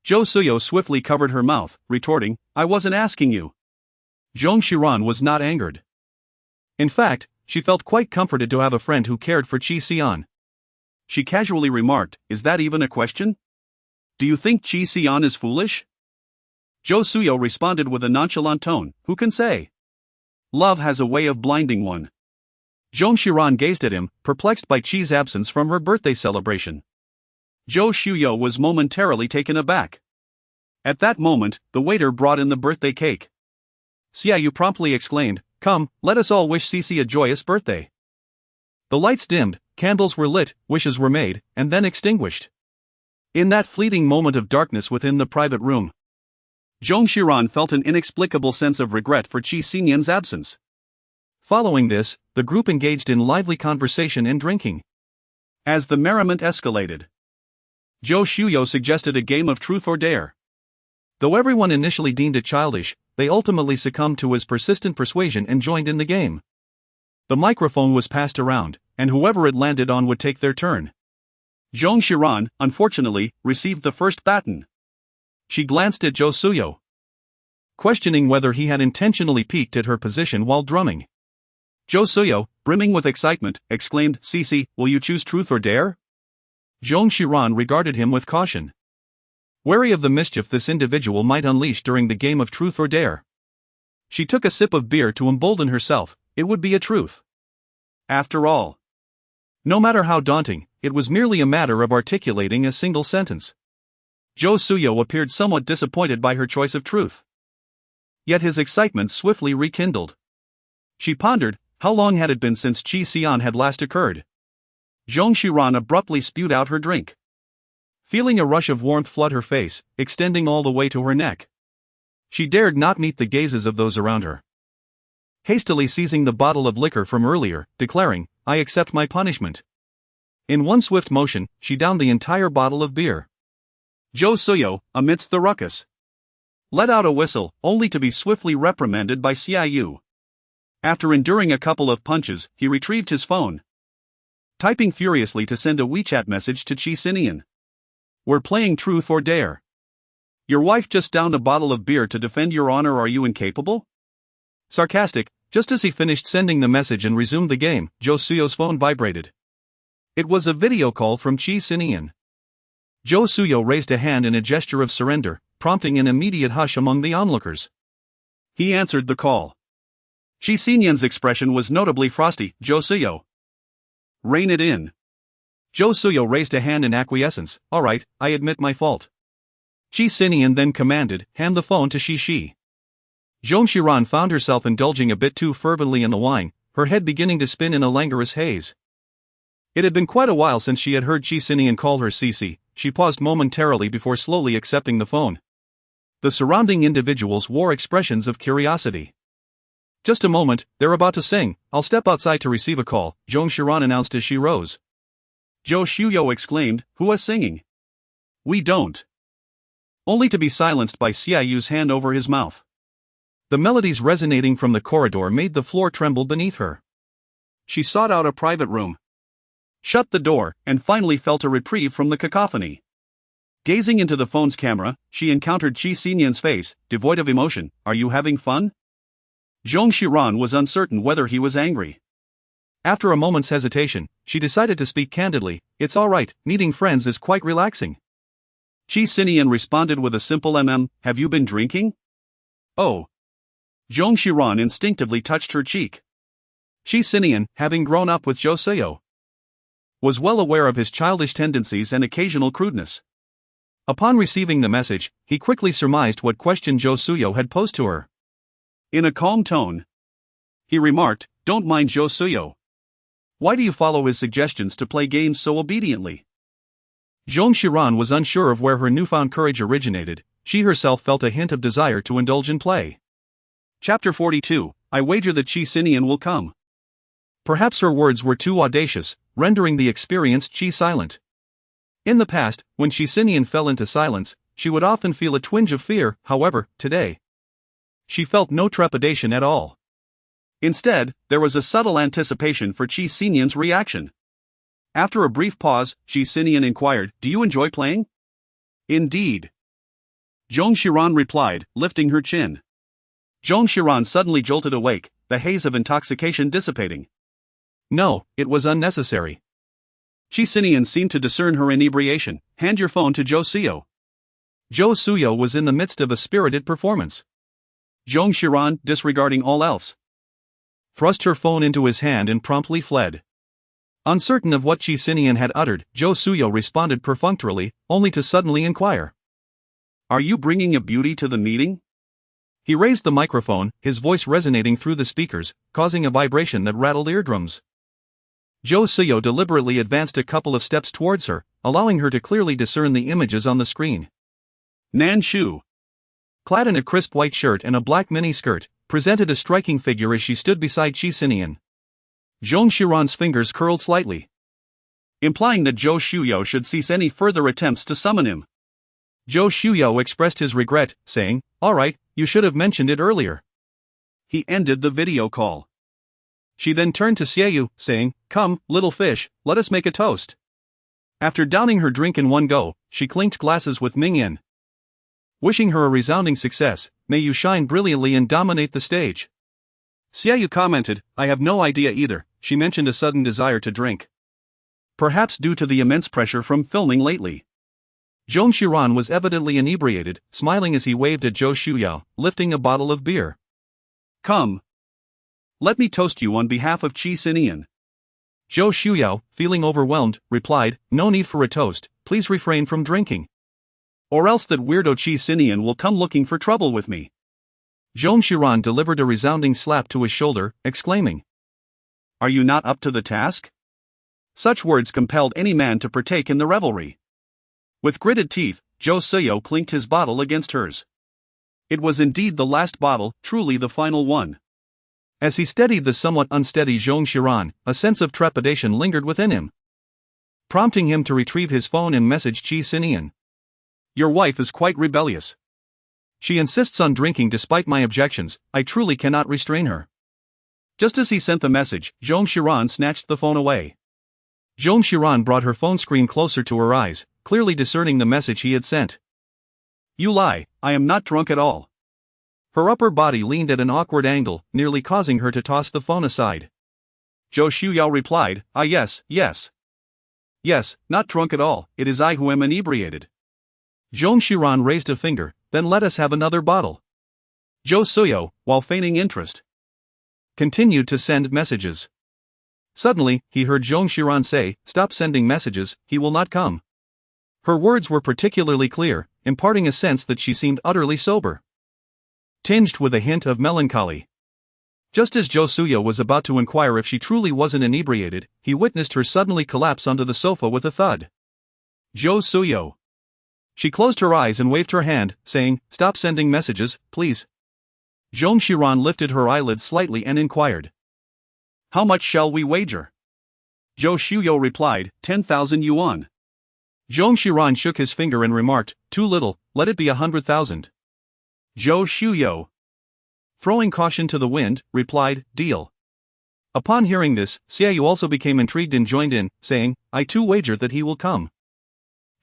Zhou Suyo swiftly covered her mouth, retorting, I wasn't asking you. Zhong Xiran was not angered. In fact, she felt quite comforted to have a friend who cared for Qi Xian. She casually remarked, "Is that even a question? Do you think Qi Xian is foolish?" Zhou Suyo responded with a nonchalant tone, "Who can say? Love has a way of blinding one." Zong Xiran gazed at him, perplexed by Qi's absence from her birthday celebration. Zhou Shuyo was momentarily taken aback. At that moment, the waiter brought in the birthday cake. Xiaoyu promptly exclaimed, "Come, let us all wish Cici a joyous birthday." The lights dimmed, candles were lit, wishes were made, and then extinguished. In that fleeting moment of darkness within the private room, Zhong Xiran felt an inexplicable sense of regret for Qi Sinian's absence. Following this, the group engaged in lively conversation and drinking. As the merriment escalated, Zhou Shuyo suggested a game of truth or dare. Though everyone initially deemed it childish, they ultimately succumbed to his persistent persuasion and joined in the game. The microphone was passed around, and whoever it landed on would take their turn. Zhong Xiran, unfortunately, received the first baton. She glanced at Zhou Suyo, questioning whether he had intentionally peeked at her position while drumming. Zhou Suyo, brimming with excitement, exclaimed, "Cici, will you choose truth or dare?" Zhong Xiran regarded him with caution, wary of the mischief this individual might unleash during the game of truth or dare. She took a sip of beer to embolden herself. It would be a truth. After all, no matter how daunting, it was merely a matter of articulating a single sentence. Zhou Suyo appeared somewhat disappointed by her choice of truth. Yet his excitement swiftly rekindled. She pondered, how long had it been since Qi Xian had last occurred? Zhong Xiran abruptly spewed out her drink. Feeling a rush of warmth flood her face, extending all the way to her neck, she dared not meet the gazes of those around her. Hastily seizing the bottle of liquor from earlier, declaring, "I accept my punishment." In one swift motion, she downed the entire bottle of beer. Zhou Suyo, amidst the ruckus, let out a whistle, only to be swiftly reprimanded by Xiaoyu. After enduring a couple of punches, he retrieved his phone, typing furiously to send a WeChat message to Qi Sinian. "We're playing truth or dare. Your wife just downed a bottle of beer to defend your honor. Are you incapable?" Sarcastic, just as he finished sending the message and resumed the game, Zhou Suyo's phone vibrated. It was a video call from Qi Sinian. Zhou Suyo raised a hand in a gesture of surrender, prompting an immediate hush among the onlookers. He answered the call. Qi Sinian's expression was notably frosty. "Zhou Suyo, rein it in." Zhou Suyo raised a hand in acquiescence. "All right, I admit my fault." Qi Sinian then commanded, "Hand the phone to Shi." Zhong Xiran found herself indulging a bit too fervently in the wine, her head beginning to spin in a languorous haze. It had been quite a while since she had heard Qi Sinian call her Cici. She paused momentarily before slowly accepting the phone. The surrounding individuals wore expressions of curiosity. "Just a moment, they're about to sing. I'll step outside to receive a call," Zhong Xiran announced as she rose. Zhou Shuyo exclaimed, "Who is singing?" "We don't." Only to be silenced by Xiaoyu's hand over his mouth. The melodies resonating from the corridor made the floor tremble beneath her. She sought out a private room, shut the door, and finally felt a reprieve from the cacophony. Gazing into the phone's camera, she encountered Qi Sinian's face, devoid of emotion. "Are you having fun?" Zhong Xiran was uncertain whether he was angry. After a moment's hesitation, she decided to speak candidly. "It's all right, meeting friends is quite relaxing." Qi Sinian responded with a simple "Have you been drinking?" "Oh." Zhong Xiran instinctively touched her cheek. Qi Sinian, having grown up with Zhou Suyo, was well aware of his childish tendencies and occasional crudeness. Upon receiving the message, he quickly surmised what question Zhou Suyo had posed to her. In a calm tone, he remarked, "Don't mind Zhou Suyo. Why do you follow his suggestions to play games so obediently?" Zhong Xiran was unsure of where her newfound courage originated. She herself felt a hint of desire to indulge in play. Chapter 42, I wager that Qi Sinian will come. Perhaps her words were too audacious, rendering the experienced Qi silent. In the past, when Qi Sinian fell into silence, she would often feel a twinge of fear. However, today, she felt no trepidation at all. Instead, there was a subtle anticipation for Qi Sinian's reaction. After a brief pause, Qi Sinian inquired, "Do you enjoy playing?" "Indeed." Zhong Xiran replied, lifting her chin. Zhong Xiran suddenly jolted awake, the haze of intoxication dissipating. No, it was unnecessary. Qi Sinian seemed to discern her inebriation. Hand your phone to Zhou Suyo. Zhou Suyo was in the midst of a spirited performance. Zong Xiran, disregarding all else, thrust her phone into his hand and promptly fled. Uncertain of what Qi Sinian had uttered, Zhou Suyo responded perfunctorily, only to suddenly inquire. Are you bringing a beauty to the meeting? He raised the microphone, his voice resonating through the speakers, causing a vibration that rattled eardrums. Zhou Suyo deliberately advanced a couple of steps towards her, allowing her to clearly discern the images on the screen. Nan Shu, clad in a crisp white shirt and a black mini-skirt, presented a striking figure as she stood beside Qi Sinian. Zong Xiran's fingers curled slightly, implying that Zhou Suyo should cease any further attempts to summon him. Zhou Suyo expressed his regret, saying, "All right, you should have mentioned it earlier." He ended the video call. She then turned to Xiaoyu, saying, "Come, little fish, let us make a toast." After downing her drink in one go, she clinked glasses with Mingyan. Wishing her a resounding success, may you shine brilliantly and dominate the stage. Xiaoyu commented, I have no idea either. She mentioned a sudden desire to drink, perhaps due to the immense pressure from filming lately. Zong Xiran was evidently inebriated, smiling as he waved at Zhou Suyo, lifting a bottle of beer. Come. Let me toast you on behalf of Qi Sinian. Zhou Suyo, feeling overwhelmed, replied, "No need for a toast, please refrain from drinking. Or else that weirdo Qi Sinian will come looking for trouble with me." Zong Xiran delivered a resounding slap to his shoulder, exclaiming, "Are you not up to the task?" Such words compelled any man to partake in the revelry. With gritted teeth, Zhou Suyo clinked his bottle against hers. It was indeed the last bottle, truly the final one. As he steadied the somewhat unsteady Zong Xiran, a sense of trepidation lingered within him, prompting him to retrieve his phone and message Qi Sinian. Your wife is quite rebellious. She insists on drinking despite my objections, I truly cannot restrain her. Just as he sent the message, Zong Xiran snatched the phone away. Zong Xiran brought her phone screen closer to her eyes, clearly discerning the message he had sent. You lie, I am not drunk at all. Her upper body leaned at an awkward angle, nearly causing her to toss the phone aside. Zhou Suyo replied, yes. Yes, not drunk at all, it is I who am inebriated. Zong Xiran raised a finger, then let us have another bottle. Zhou Suyo, while feigning interest, continued to send messages. Suddenly, he heard Zong Xiran say, "Stop sending messages, he will not come." Her words were particularly clear, imparting a sense that she seemed utterly sober, tinged with a hint of melancholy. Just as Zhou Suyo was about to inquire if she truly wasn't inebriated, he witnessed her suddenly collapse onto the sofa with a thud. Zhou Suyo. She closed her eyes and waved her hand, saying, "Stop sending messages, please." Zhong Xiran lifted her eyelids slightly and inquired, How much shall we wager? Zhou Suyo replied, 10,000 yuan. Zhong Xiran shook his finger and remarked, "Too little, let it be 100,000. Zhou Suyo, throwing caution to the wind, replied, "Deal." Upon hearing this, Xiaoyu also became intrigued and joined in, saying, "I too wager that he will come."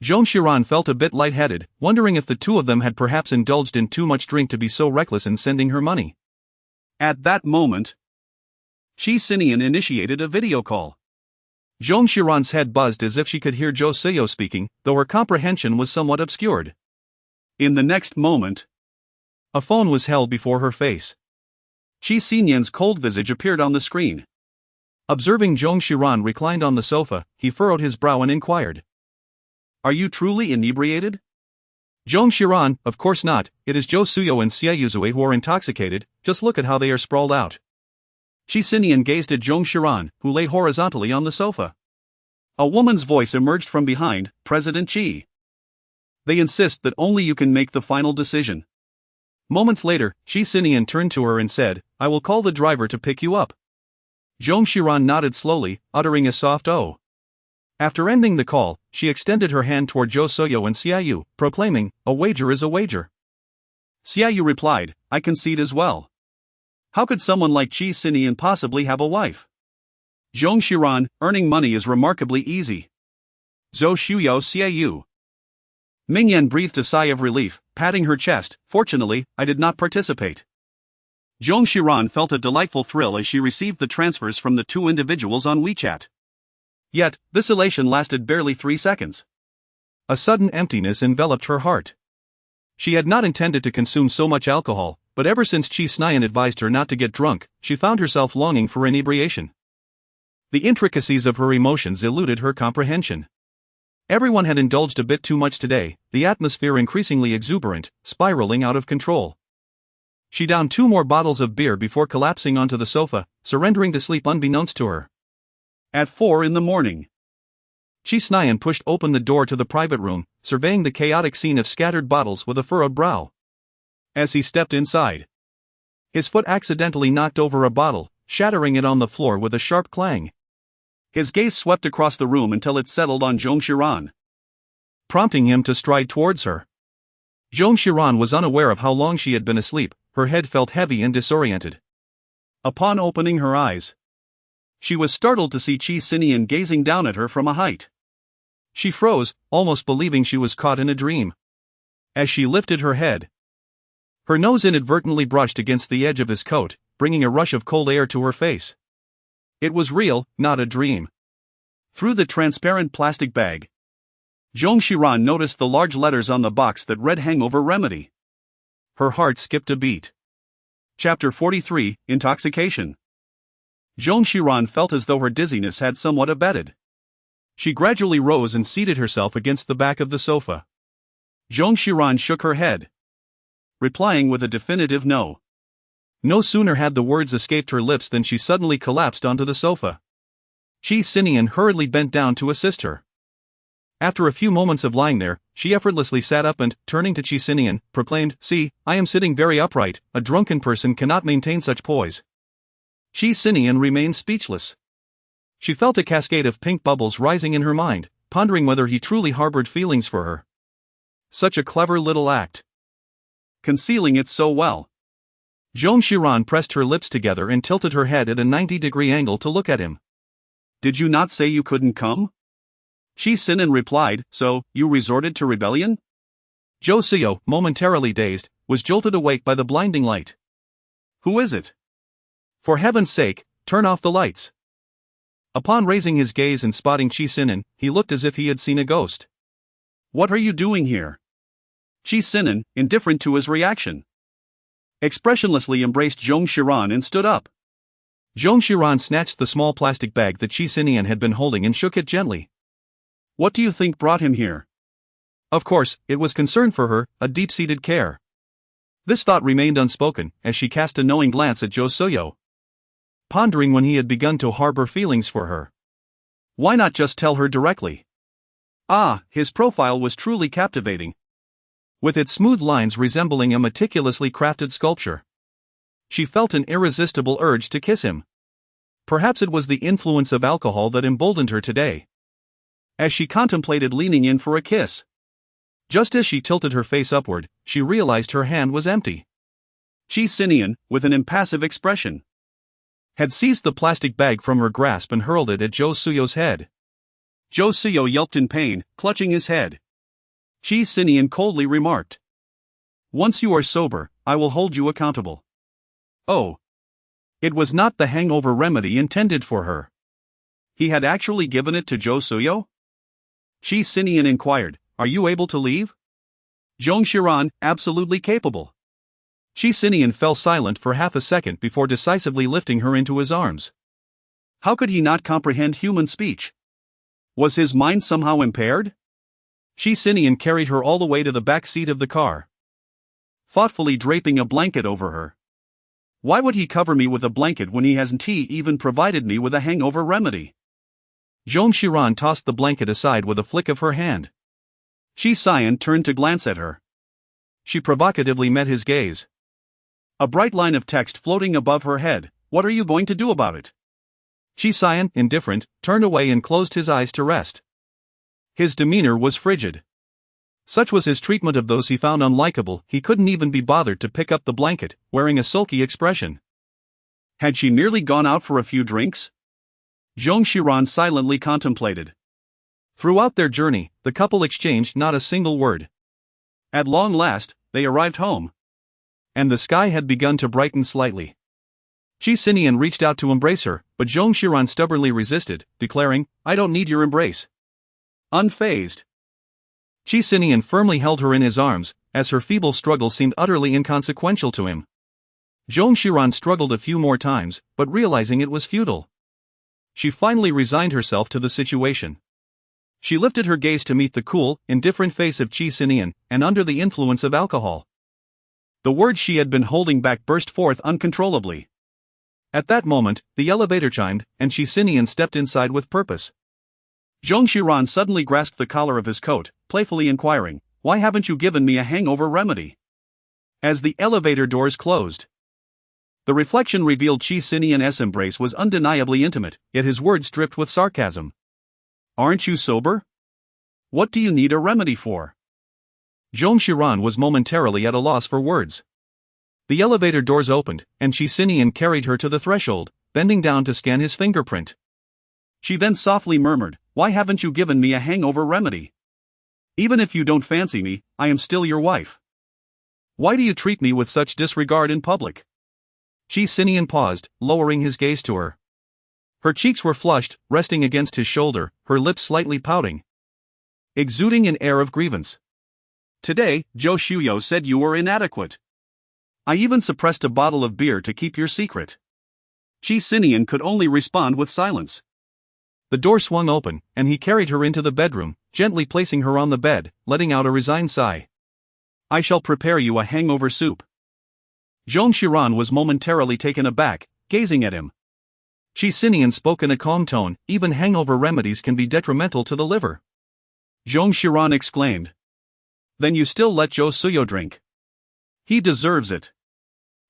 Zhong Xiran felt a bit lightheaded, wondering if the two of them had perhaps indulged in too much drink to be so reckless in sending her money. At that moment, Qi Sinian initiated a video call. Zhong Xiran's head buzzed as if she could hear Zhou Suyo speaking, though her comprehension was somewhat obscured. In the next moment, a phone was held before her face. Qi Sinian's cold visage appeared on the screen. Observing Zhong Xiran reclined on the sofa, he furrowed his brow and inquired, Are you truly inebriated? Zhong Xiran, of course not, it is Zhou Suyo and Xiaoyu who are intoxicated, just look at how they are sprawled out. Qi Sinian gazed at Zhong Xiran, who lay horizontally on the sofa. A woman's voice emerged from behind, President Qi. They insist that only you can make the final decision. Moments later, Qi Sinian turned to her and said, "I will call the driver to pick you up." Zhong Xiran nodded slowly, uttering a soft "oh." After ending the call, she extended her hand toward Zhou Suyo and Xiaoyu, proclaiming, "A wager is a wager." Xiaoyu replied, "I concede as well. How could someone like Qi Sinian possibly have a wife? Zhong Xiran, earning money is remarkably easy. Zhou Suyo Xiaoyu." Mingyan breathed a sigh of relief, patting her chest. "Fortunately, I did not participate." Zhong Xiran felt a delightful thrill as she received the transfers from the two individuals on WeChat. Yet, this elation lasted barely 3 seconds. A sudden emptiness enveloped her heart. She had not intended to consume so much alcohol, but ever since Qi Sinian advised her not to get drunk, she found herself longing for inebriation. The intricacies of her emotions eluded her comprehension. Everyone had indulged a bit too much today, the atmosphere increasingly exuberant, spiraling out of control. She downed 2 more bottles of beer before collapsing onto the sofa, surrendering to sleep unbeknownst to her. At 4 in the morning. Qi Sinian pushed open the door to the private room, surveying the chaotic scene of scattered bottles with a furrowed brow. As he stepped inside, his foot accidentally knocked over a bottle, shattering it on the floor with a sharp clang. His gaze swept across the room until it settled on Zhong Xiran, prompting him to stride towards her. Zhong Xiran was unaware of how long she had been asleep, her head felt heavy and disoriented. Upon opening her eyes, she was startled to see Qi Sinian gazing down at her from a height. She froze, almost believing she was caught in a dream. As she lifted her head, her nose inadvertently brushed against the edge of his coat, bringing a rush of cold air to her face. It was real, not a dream. Through the transparent plastic bag, Zhong Xiran noticed the large letters on the box that read Hangover Remedy. Her heart skipped a beat. Chapter 43, Intoxication. Zhong Xiran felt as though her dizziness had somewhat abated. She gradually rose and seated herself against the back of the sofa. Zhong Xiran shook her head, replying with a definitive no. No sooner had the words escaped her lips than she suddenly collapsed onto the sofa. Qi Sinian hurriedly bent down to assist her. After a few moments of lying there, she effortlessly sat up and, turning to Qi Sinian, proclaimed, "See, I am sitting very upright, a drunken person cannot maintain such poise." Qi Sinian remained speechless. She felt a cascade of pink bubbles rising in her mind, pondering whether he truly harbored feelings for her. Such a clever little act. Concealing it so well. Zhong Xiran pressed her lips together and tilted her head at a 90-degree angle to look at him. "Did you not say you couldn't come?" Qi Sinian replied, "So, you resorted to rebellion?" Zhou Suyo, momentarily dazed, was jolted awake by the blinding light. "Who is it?" "For heaven's sake, turn off the lights." Upon raising his gaze and spotting Qi Sinian, he looked as if he had seen a ghost. "What are you doing here?" Qi Sinian, indifferent to his reaction, expressionlessly embraced Zhong Xiran and stood up. Zhong Xiran snatched the small plastic bag that Qi Sinian had been holding and shook it gently. "What do you think brought him here?" Of course, it was concern for her, a deep-seated care. This thought remained unspoken, as she cast a knowing glance at Zhou Suyo, pondering when he had begun to harbor feelings for her. Why not just tell her directly? His profile was truly captivating, with its smooth lines resembling a meticulously crafted sculpture. She felt an irresistible urge to kiss him. Perhaps it was the influence of alcohol that emboldened her today. As she contemplated leaning in for a kiss, just as she tilted her face upward, she realized her hand was empty. Qi Sinian, with an impassive expression, had seized the plastic bag from her grasp and hurled it at Zhou Suyo's head. Zhou Suyo yelped in pain, clutching his head. Qi Sinian coldly remarked, "Once you are sober, I will hold you accountable." Oh. It was not the hangover remedy intended for her. He had actually given it to Zhou Suyo? Qi Sinian inquired, "Are you able to leave?" Zhong Xiran, absolutely capable. Qi Sinian fell silent for half a second before decisively lifting her into his arms. How could he not comprehend human speech? Was his mind somehow impaired? Qi Sinian carried her all the way to the back seat of the car, thoughtfully draping a blanket over her. Why would he cover me with a blanket when he hasn't even provided me with a hangover remedy? Zhong Xiran tossed the blanket aside with a flick of her hand. Qi Sinian turned to glance at her. She provocatively met his gaze. A bright line of text floating above her head. "What are you going to do about it?" Qi Sinian, indifferent, turned away and closed his eyes to rest. His demeanor was frigid. Such was his treatment of those he found unlikable, he couldn't even be bothered to pick up the blanket, wearing a sulky expression. Had she merely gone out for a few drinks? Zhong Xiran silently contemplated. Throughout their journey, the couple exchanged not a single word. At long last, they arrived home. and the sky had begun to brighten slightly. Qi Sinian reached out to embrace her, but Zong Xiran stubbornly resisted, declaring, "I don't need your embrace." Unfazed, Qi Sinian firmly held her in his arms, as her feeble struggle seemed utterly inconsequential to him. Zong Xiran struggled a few more times, but realizing it was futile, she finally resigned herself to the situation. She lifted her gaze to meet the cool, indifferent face of Qi Sinian, and under the influence of alcohol, the words she had been holding back burst forth uncontrollably. At that moment, the elevator chimed, and Qi Sinian stepped inside with purpose. Zong Xiran suddenly grasped the collar of his coat, playfully inquiring, "Why haven't you given me a hangover remedy?" As the elevator doors closed, the reflection revealed Qi Sinian's embrace was undeniably intimate, yet his words dripped with sarcasm. "Aren't you sober? What do you need a remedy for?" Zong Xiran was momentarily at a loss for words. The elevator doors opened, and Qi Sinian carried her to the threshold, bending down to scan his fingerprint. She then softly murmured, "Why haven't you given me a hangover remedy? Even if you don't fancy me, I am still your wife. Why do you treat me with such disregard in public?" Qi Sinian paused, lowering his gaze to her. Her cheeks were flushed, resting against his shoulder, her lips slightly pouting, exuding an air of grievance. "Today, Zhou Shuyo said you were inadequate. I even suppressed a bottle of beer to keep your secret." Qi Sinian could only respond with silence. The door swung open, and he carried her into the bedroom, gently placing her on the bed, letting out a resigned sigh. "I shall prepare you a hangover soup." Zong Xiran was momentarily taken aback, gazing at him. Qi Sinian spoke in a calm tone, "Even hangover remedies can be detrimental to the liver." Zong Xiran exclaimed. "Then you still let Zhou Suyo drink? He deserves it."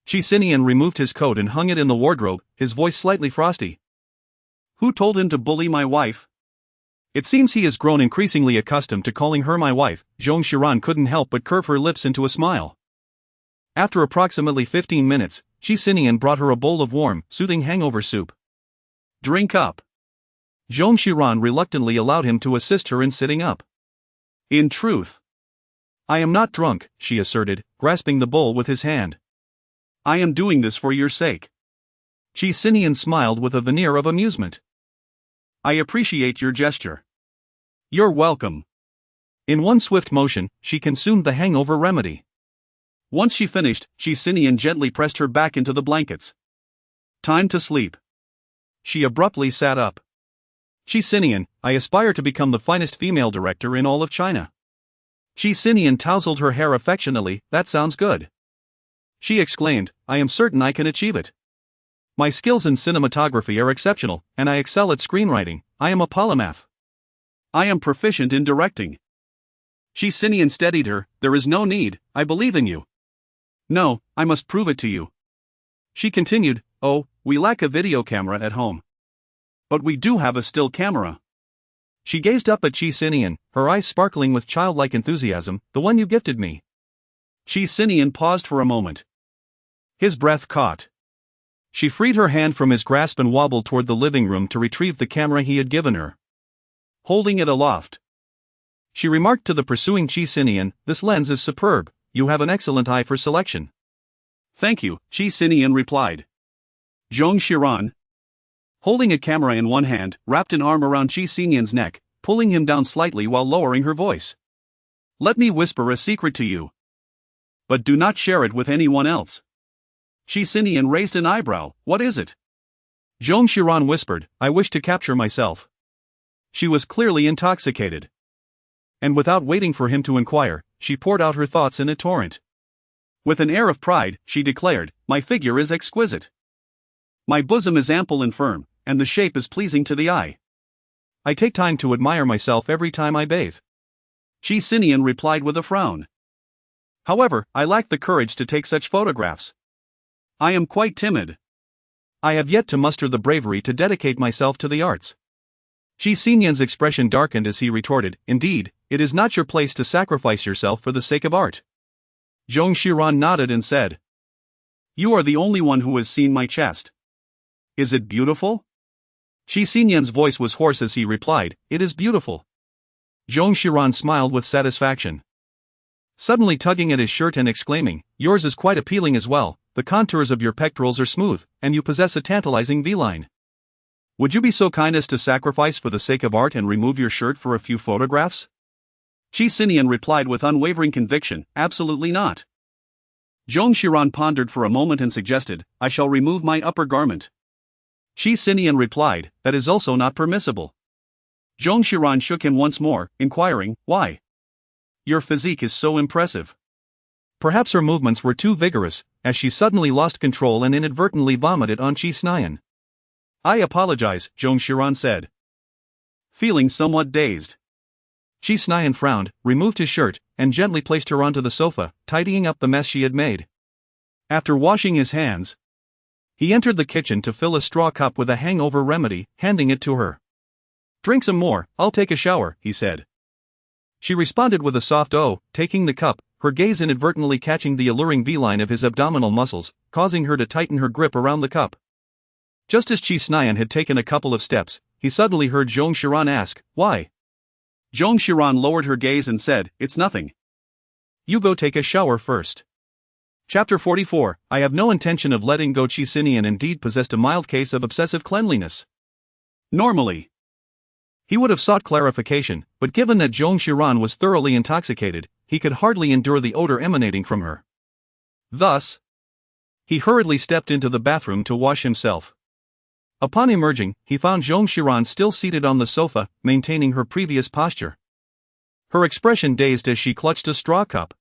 Qi Sinian removed his coat and hung it in the wardrobe, his voice slightly frosty. "Who told him to bully my wife?" "It seems he has grown increasingly accustomed to calling her my wife." Zhong Xiran couldn't help but curve her lips into a smile. After approximately 15 minutes, Qi Sinian brought her a bowl of warm, soothing hangover soup. "Drink up." Zhong Xiran reluctantly allowed him to assist her in sitting up. "In truth, I am not drunk," she asserted, grasping the bowl with his hand. "I am doing this for your sake." Qi Sinian smiled with a veneer of amusement. "I appreciate your gesture." "You're welcome." In one swift motion, she consumed the hangover remedy. Once she finished, Qi Sinian gently pressed her back into the blankets. "Time to sleep." She abruptly sat up. "Qi Sinian, I aspire to become the finest female director in all of China." Qi Sinian tousled her hair affectionately. "That sounds good." She exclaimed, "I am certain I can achieve it. My skills in cinematography are exceptional, and I excel at screenwriting. I am a polymath. I am proficient in directing." Qi Sinian steadied her. "There is no need, I believe in you." "No, I must prove it to you." She continued, "Oh, we lack a video camera at home. But we do have a still camera." She gazed up at Qi Sinian, her eyes sparkling with childlike enthusiasm. "The one you gifted me." Qi Sinian paused for a moment. His breath caught. She freed her hand from his grasp and wobbled toward the living room to retrieve the camera he had given her. Holding it aloft, she remarked to the pursuing Qi Sinian, "This lens is superb. You have an excellent eye for selection." "Thank you," Qi Sinian replied. Zhong Xiran, holding a camera in one hand, wrapped an arm around Qi Sinian's neck, pulling him down slightly while lowering her voice. "Let me whisper a secret to you. But do not share it with anyone else." Qi Sinian raised an eyebrow. "What is it?" Zhong Xiran whispered, "I wish to capture myself." She was clearly intoxicated. And without waiting for him to inquire, she poured out her thoughts in a torrent. With an air of pride, she declared, "My figure is exquisite. My bosom is ample and firm, and the shape is pleasing to the eye. I take time to admire myself every time I bathe." Qi Sinian replied with a frown. "However, I lack the courage to take such photographs. I am quite timid. I have yet to muster the bravery to dedicate myself to the arts." Qi Sinian's expression darkened as he retorted, "Indeed, it is not your place to sacrifice yourself for the sake of art." Zhong Xiran nodded and said, "You are the only one who has seen my chest. Is it beautiful?" Qi Sinian's voice was hoarse as he replied, "It is beautiful." Zhong Xiran smiled with satisfaction. suddenly tugging at his shirt and exclaiming, "Yours is quite appealing as well, the contours of your pectorals are smooth, and you possess a tantalizing V-line. Would you be so kind as to sacrifice for the sake of art and remove your shirt for a few photographs?" Qi Sinian replied with unwavering conviction, "Absolutely not." Zong Xiran pondered for a moment and suggested, "I shall remove my upper garment." Qi Sinian replied, "That is also not permissible." Zong Xiran shook him once more, inquiring, "Why? Your physique is so impressive." Perhaps her movements were too vigorous, as she suddenly lost control and inadvertently vomited on Qi Sinian. "I apologize," Zong Xiran said, feeling somewhat dazed. Qi Sinian frowned, removed his shirt, and gently placed her onto the sofa, tidying up the mess she had made. After washing his hands, he entered the kitchen to fill a straw cup with a hangover remedy, handing it to her. "Drink some more, I'll take a shower," he said. She responded with a soft "oh," taking the cup, her gaze inadvertently catching the alluring V-line of his abdominal muscles, causing her to tighten her grip around the cup. Just as Qi Sinian had taken a couple of steps, he suddenly heard Zong Xiran ask, "Why?" Zong Xiran lowered her gaze and said, "It's nothing." "You go take a shower first." Chapter 44, I have no intention of letting go. Qi Sinian indeed possessed a mild case of obsessive cleanliness. Normally, he would have sought clarification, but given that Zong Xiran was thoroughly intoxicated, he could hardly endure the odor emanating from her. Thus, he hurriedly stepped into the bathroom to wash himself. Upon emerging, he found Zong Xiran still seated on the sofa, maintaining her previous posture. Her expression dazed as she clutched a straw cup.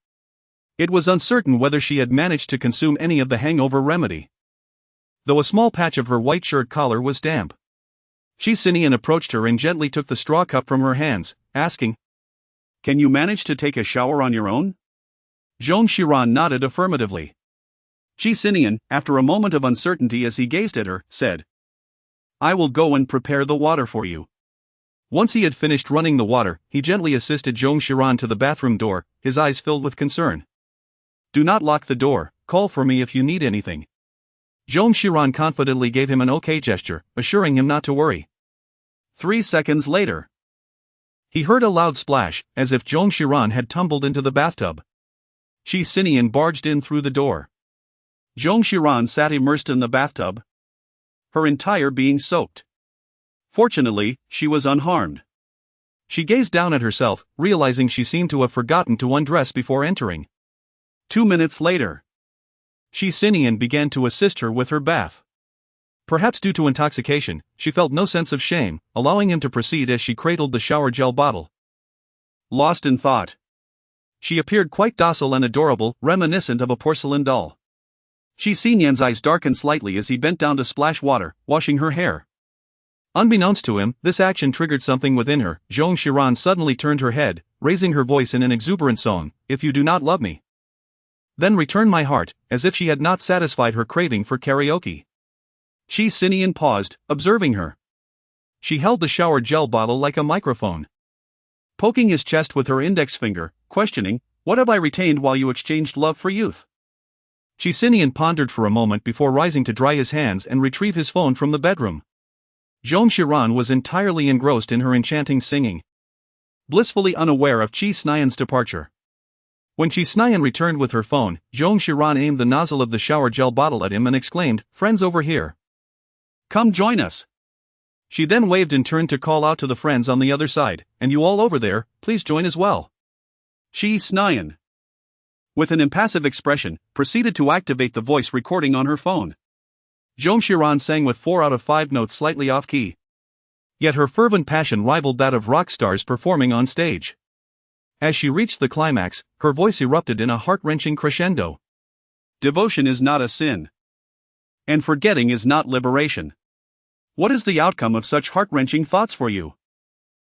It was uncertain whether she had managed to consume any of the hangover remedy, though a small patch of her white shirt collar was damp. Qi Sinian approached her and gently took the straw cup from her hands, asking, "Can you manage to take a shower on your own?" Zong Xiran nodded affirmatively. Qi Sinian, after a moment of uncertainty as he gazed at her, said, "I will go and prepare the water for you." Once he had finished running the water, he gently assisted Zong Xiran to the bathroom door, his eyes filled with concern. "Do not lock the door, call for me if you need anything." Zong Xiran confidently gave him an okay gesture, assuring him not to worry. 3 seconds later, he heard a loud splash, as if Zong Xiran had tumbled into the bathtub. Qi Sinian barged in through the door. Zong Xiran sat immersed in the bathtub, her entire being soaked. Fortunately, she was unharmed. She gazed down at herself, realizing she seemed to have forgotten to undress before entering. 2 minutes later, Qi Sinian began to assist her with her bath. Perhaps due to intoxication, she felt no sense of shame, allowing him to proceed as she cradled the shower gel bottle. Lost in thought, she appeared quite docile and adorable, reminiscent of a porcelain doll. Qi Sinian's eyes darkened slightly as he bent down to splash water, washing her hair. Unbeknownst to him, this action triggered something within her. Zong Xiran suddenly turned her head, raising her voice in an exuberant song, "If you do not love me, then return my heart," as if she had not satisfied her craving for karaoke. Qi Sinian paused, observing her. She held the shower gel bottle like a microphone, poking his chest with her index finger, questioning, "What have I retained while you exchanged love for youth?" Qi Sinian pondered for a moment before rising to dry his hands and retrieve his phone from the bedroom. Zong Xiran was entirely engrossed in her enchanting singing, blissfully unaware of Qi Sinian's departure. When Qi Sinian returned with her phone, Zong Xiran aimed the nozzle of the shower gel bottle at him and exclaimed, "Friends over here. Come join us." She then waved and turned to call out to the friends on the other side, "And you all over there, please join as well." Qi Sinian, with an impassive expression, proceeded to activate the voice recording on her phone. Zong Xiran sang with 4 out of 5 notes slightly off key. Yet her fervent passion rivaled that of rock stars performing on stage. As she reached the climax, her voice erupted in a heart-wrenching crescendo. "Devotion is not a sin, and forgetting is not liberation. What is the outcome of such heart-wrenching thoughts for you?"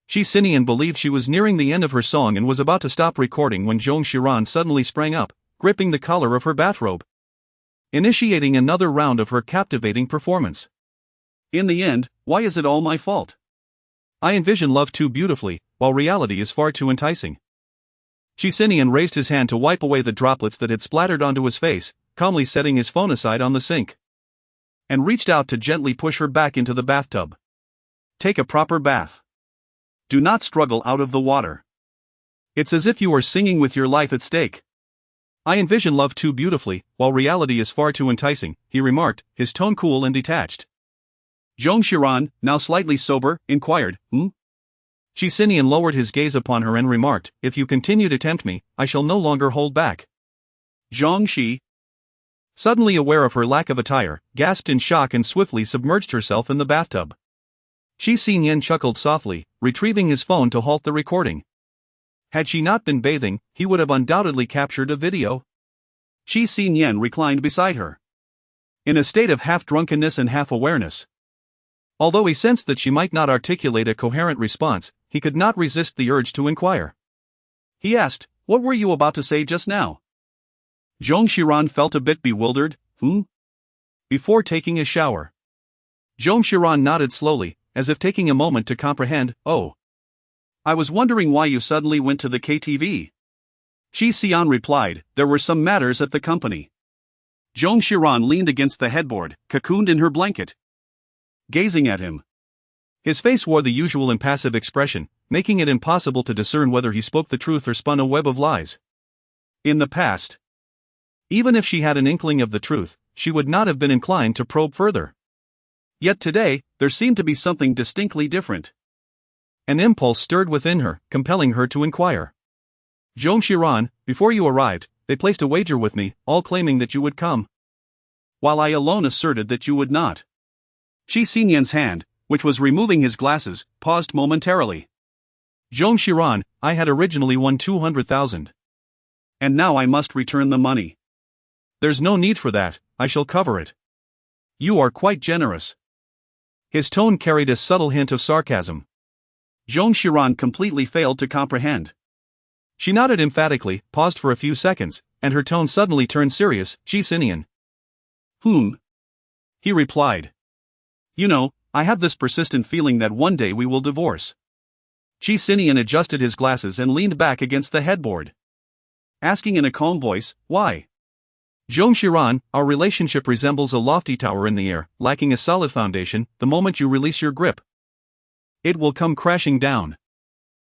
Qi Sinian believed she was nearing the end of her song and was about to stop recording when Zong Xiran suddenly sprang up, gripping the collar of her bathrobe, initiating another round of her captivating performance. "In the end, why is it all my fault? I envision love too beautifully, while reality is far too enticing." Qi Sinian raised his hand to wipe away the droplets that had splattered onto his face, calmly setting his phone aside on the sink, and reached out to gently push her back into the bathtub. "Take a proper bath. Do not struggle out of the water. It's as if you are singing with your life at stake. I envision love too beautifully, while reality is far too enticing, he remarked, his tone cool and detached. Zong Xiran, now slightly sober, inquired, Qi Sinian lowered his gaze upon her and remarked, if you continue to tempt me, I shall no longer hold back. Zhang Shi, suddenly aware of her lack of attire, gasped in shock and swiftly submerged herself in the bathtub. Qi Sinian chuckled softly, retrieving his phone to halt the recording. Had she not been bathing, he would have undoubtedly captured a video. Qi Sinian reclined beside her, in a state of half-drunkenness and half-awareness. Although he sensed that she might not articulate a coherent response, he could not resist the urge to inquire. He asked, what were you about to say just now? Zong Xiran felt a bit bewildered, before taking a shower. Zong Xiran nodded slowly, as if taking a moment to comprehend, oh. I was wondering why you suddenly went to the KTV. Qi Sinian replied, there were some matters at the company. Zong Xiran leaned against the headboard, cocooned in her blanket, gazing at him. His face wore the usual impassive expression, making it impossible to discern whether he spoke the truth or spun a web of lies. In the past, even if she had an inkling of the truth, she would not have been inclined to probe further. Yet today, there seemed to be something distinctly different. An impulse stirred within her, compelling her to inquire. Zong Xiran, before you arrived, they placed a wager with me, all claiming that you would come, while I alone asserted that you would not. Qi Sinian's hand, which was removing his glasses, paused momentarily. Zong Xiran, I had originally won 200,000. And now I must return the money. There's no need for that, I shall cover it. You are quite generous. His tone carried a subtle hint of sarcasm. Zong Xiran completely failed to comprehend. She nodded emphatically, paused for a few seconds, and her tone suddenly turned serious. Qi Sinian. He replied. You know, I have this persistent feeling that one day we will divorce. Qi Sinian adjusted his glasses and leaned back against the headboard, asking in a calm voice, why? Zong Xiran, our relationship resembles a lofty tower in the air, lacking a solid foundation. The moment you release your grip, it will come crashing down.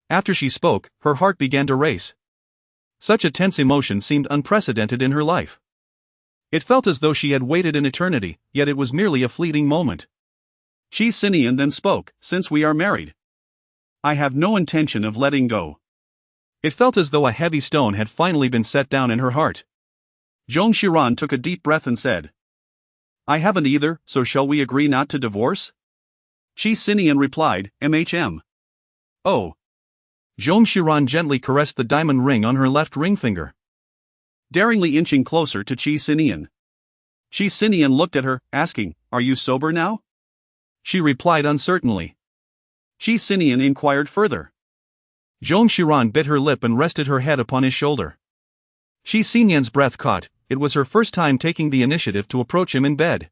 After she spoke, her heart began to race. Such a tense emotion seemed unprecedented in her life. It felt as though she had waited an eternity, yet it was merely a fleeting moment. Qi Sinian then spoke, since we are married, I have no intention of letting go. It felt as though a heavy stone had finally been set down in her heart. Zong Xiran took a deep breath and said, I haven't either, so shall we agree not to divorce? Qi Sinian replied, Oh. Zong Xiran gently caressed the diamond ring on her left ring finger, daringly inching closer to Qi Sinian. Qi Sinian looked at her, asking, are you sober now? She replied uncertainly. Qi Sinian inquired further. Zong Xiran bit her lip and rested her head upon his shoulder. Qi Sinian's breath caught. It was her first time taking the initiative to approach him in bed.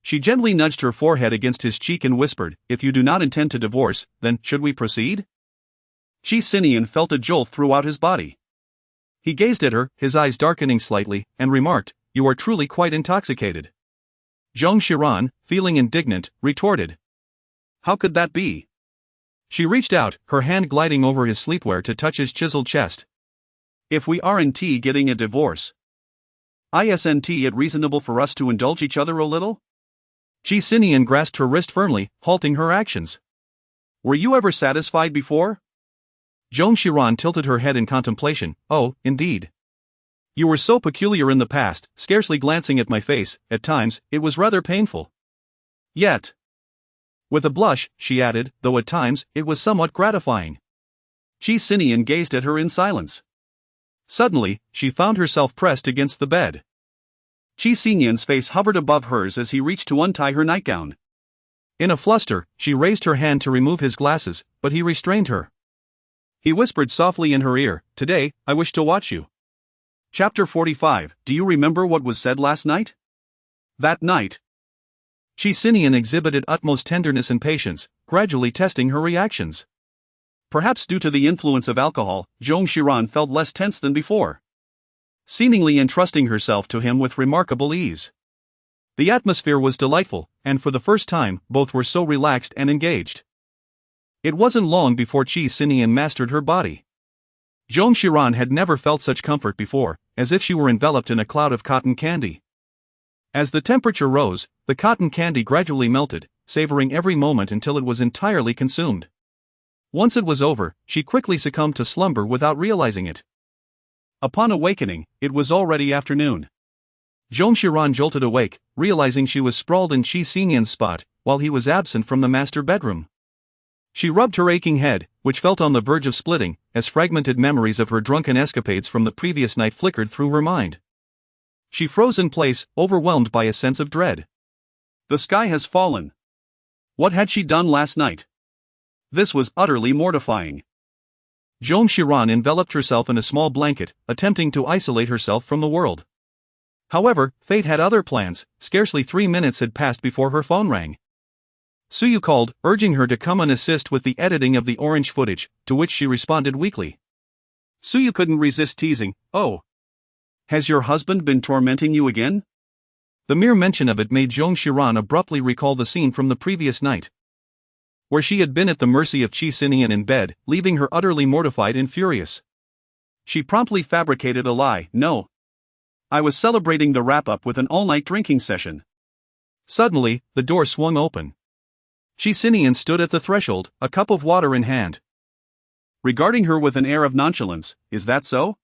She gently nudged her forehead against his cheek and whispered, if you do not intend to divorce, then should we proceed? Qi Sinian felt a jolt throughout his body. He gazed at her, his eyes darkening slightly, and remarked, you are truly quite intoxicated. Zong Xiran, feeling indignant, retorted. How could that be? She reached out, her hand gliding over his sleepwear to touch his chiseled chest. If we aren't getting a divorce, isn't it reasonable for us to indulge each other a little? Qi Sinian grasped her wrist firmly, halting her actions. Were you ever satisfied before? Zong Xiran tilted her head in contemplation. Oh, indeed. You were so peculiar in the past, scarcely glancing at my face. At times, it was rather painful. Yet, with a blush, she added, though at times, it was somewhat gratifying. Qi Sinian gazed at her in silence. Suddenly, she found herself pressed against the bed. Qi Sinian's face hovered above hers as he reached to untie her nightgown. In a fluster, she raised her hand to remove his glasses, but he restrained her. He whispered softly in her ear, today, I wish to watch you. Chapter 45. Do you remember what was said last night? That night, Qi Sinian exhibited utmost tenderness and patience, gradually testing her reactions. Perhaps due to the influence of alcohol, Zong Xiran felt less tense than before, seemingly entrusting herself to him with remarkable ease. The atmosphere was delightful, and for the first time, both were so relaxed and engaged. It wasn't long before Qi Sinian mastered her body. Zhong Xiran had never felt such comfort before, as if she were enveloped in a cloud of cotton candy. As the temperature rose, the cotton candy gradually melted, savoring every moment until it was entirely consumed. Once it was over, she quickly succumbed to slumber without realizing it. Upon awakening, it was already afternoon. Zhong Xiran jolted awake, realizing she was sprawled in Qi Sinian's spot, while he was absent from the master bedroom. She rubbed her aching head, which felt on the verge of splitting, as fragmented memories of her drunken escapades from the previous night flickered through her mind. She froze in place, overwhelmed by a sense of dread. The sky has fallen. What had she done last night? This was utterly mortifying. Zhong Xiran enveloped herself in a small blanket, attempting to isolate herself from the world. However, fate had other plans. Scarcely 3 minutes had passed before her phone rang. Suyu called, urging her to come and assist with the editing of the orange footage, to which she responded weakly. Suyu couldn't resist teasing, "Oh, has your husband been tormenting you again?" The mere mention of it made Zhong Xiran abruptly recall the scene from the previous night, where she had been at the mercy of Qi Sinian in bed, leaving her utterly mortified and furious. She promptly fabricated a lie. "No. I was celebrating the wrap-up with an all-night drinking session." Suddenly, the door swung open. Qi Sinian stood at the threshold, a cup of water in hand. Regarding her with an air of nonchalance, "Is that so?"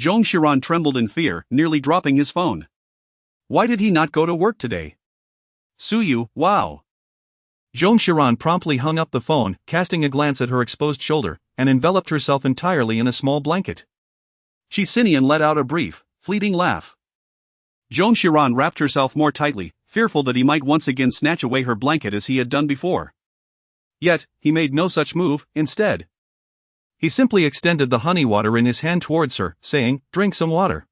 Zhong Xiran trembled in fear, nearly dropping his phone. Why did he not go to work today? Suyu, wow. Zhong Xiran promptly hung up the phone, casting a glance at her exposed shoulder, and enveloped herself entirely in a small blanket. Qi Sinian let out a brief, fleeting laugh. Zhong Xiran wrapped herself more tightly, fearful that he might once again snatch away her blanket as he had done before. Yet, he made no such move. Instead, he simply extended the honey water in his hand towards her, saying, "Drink some water."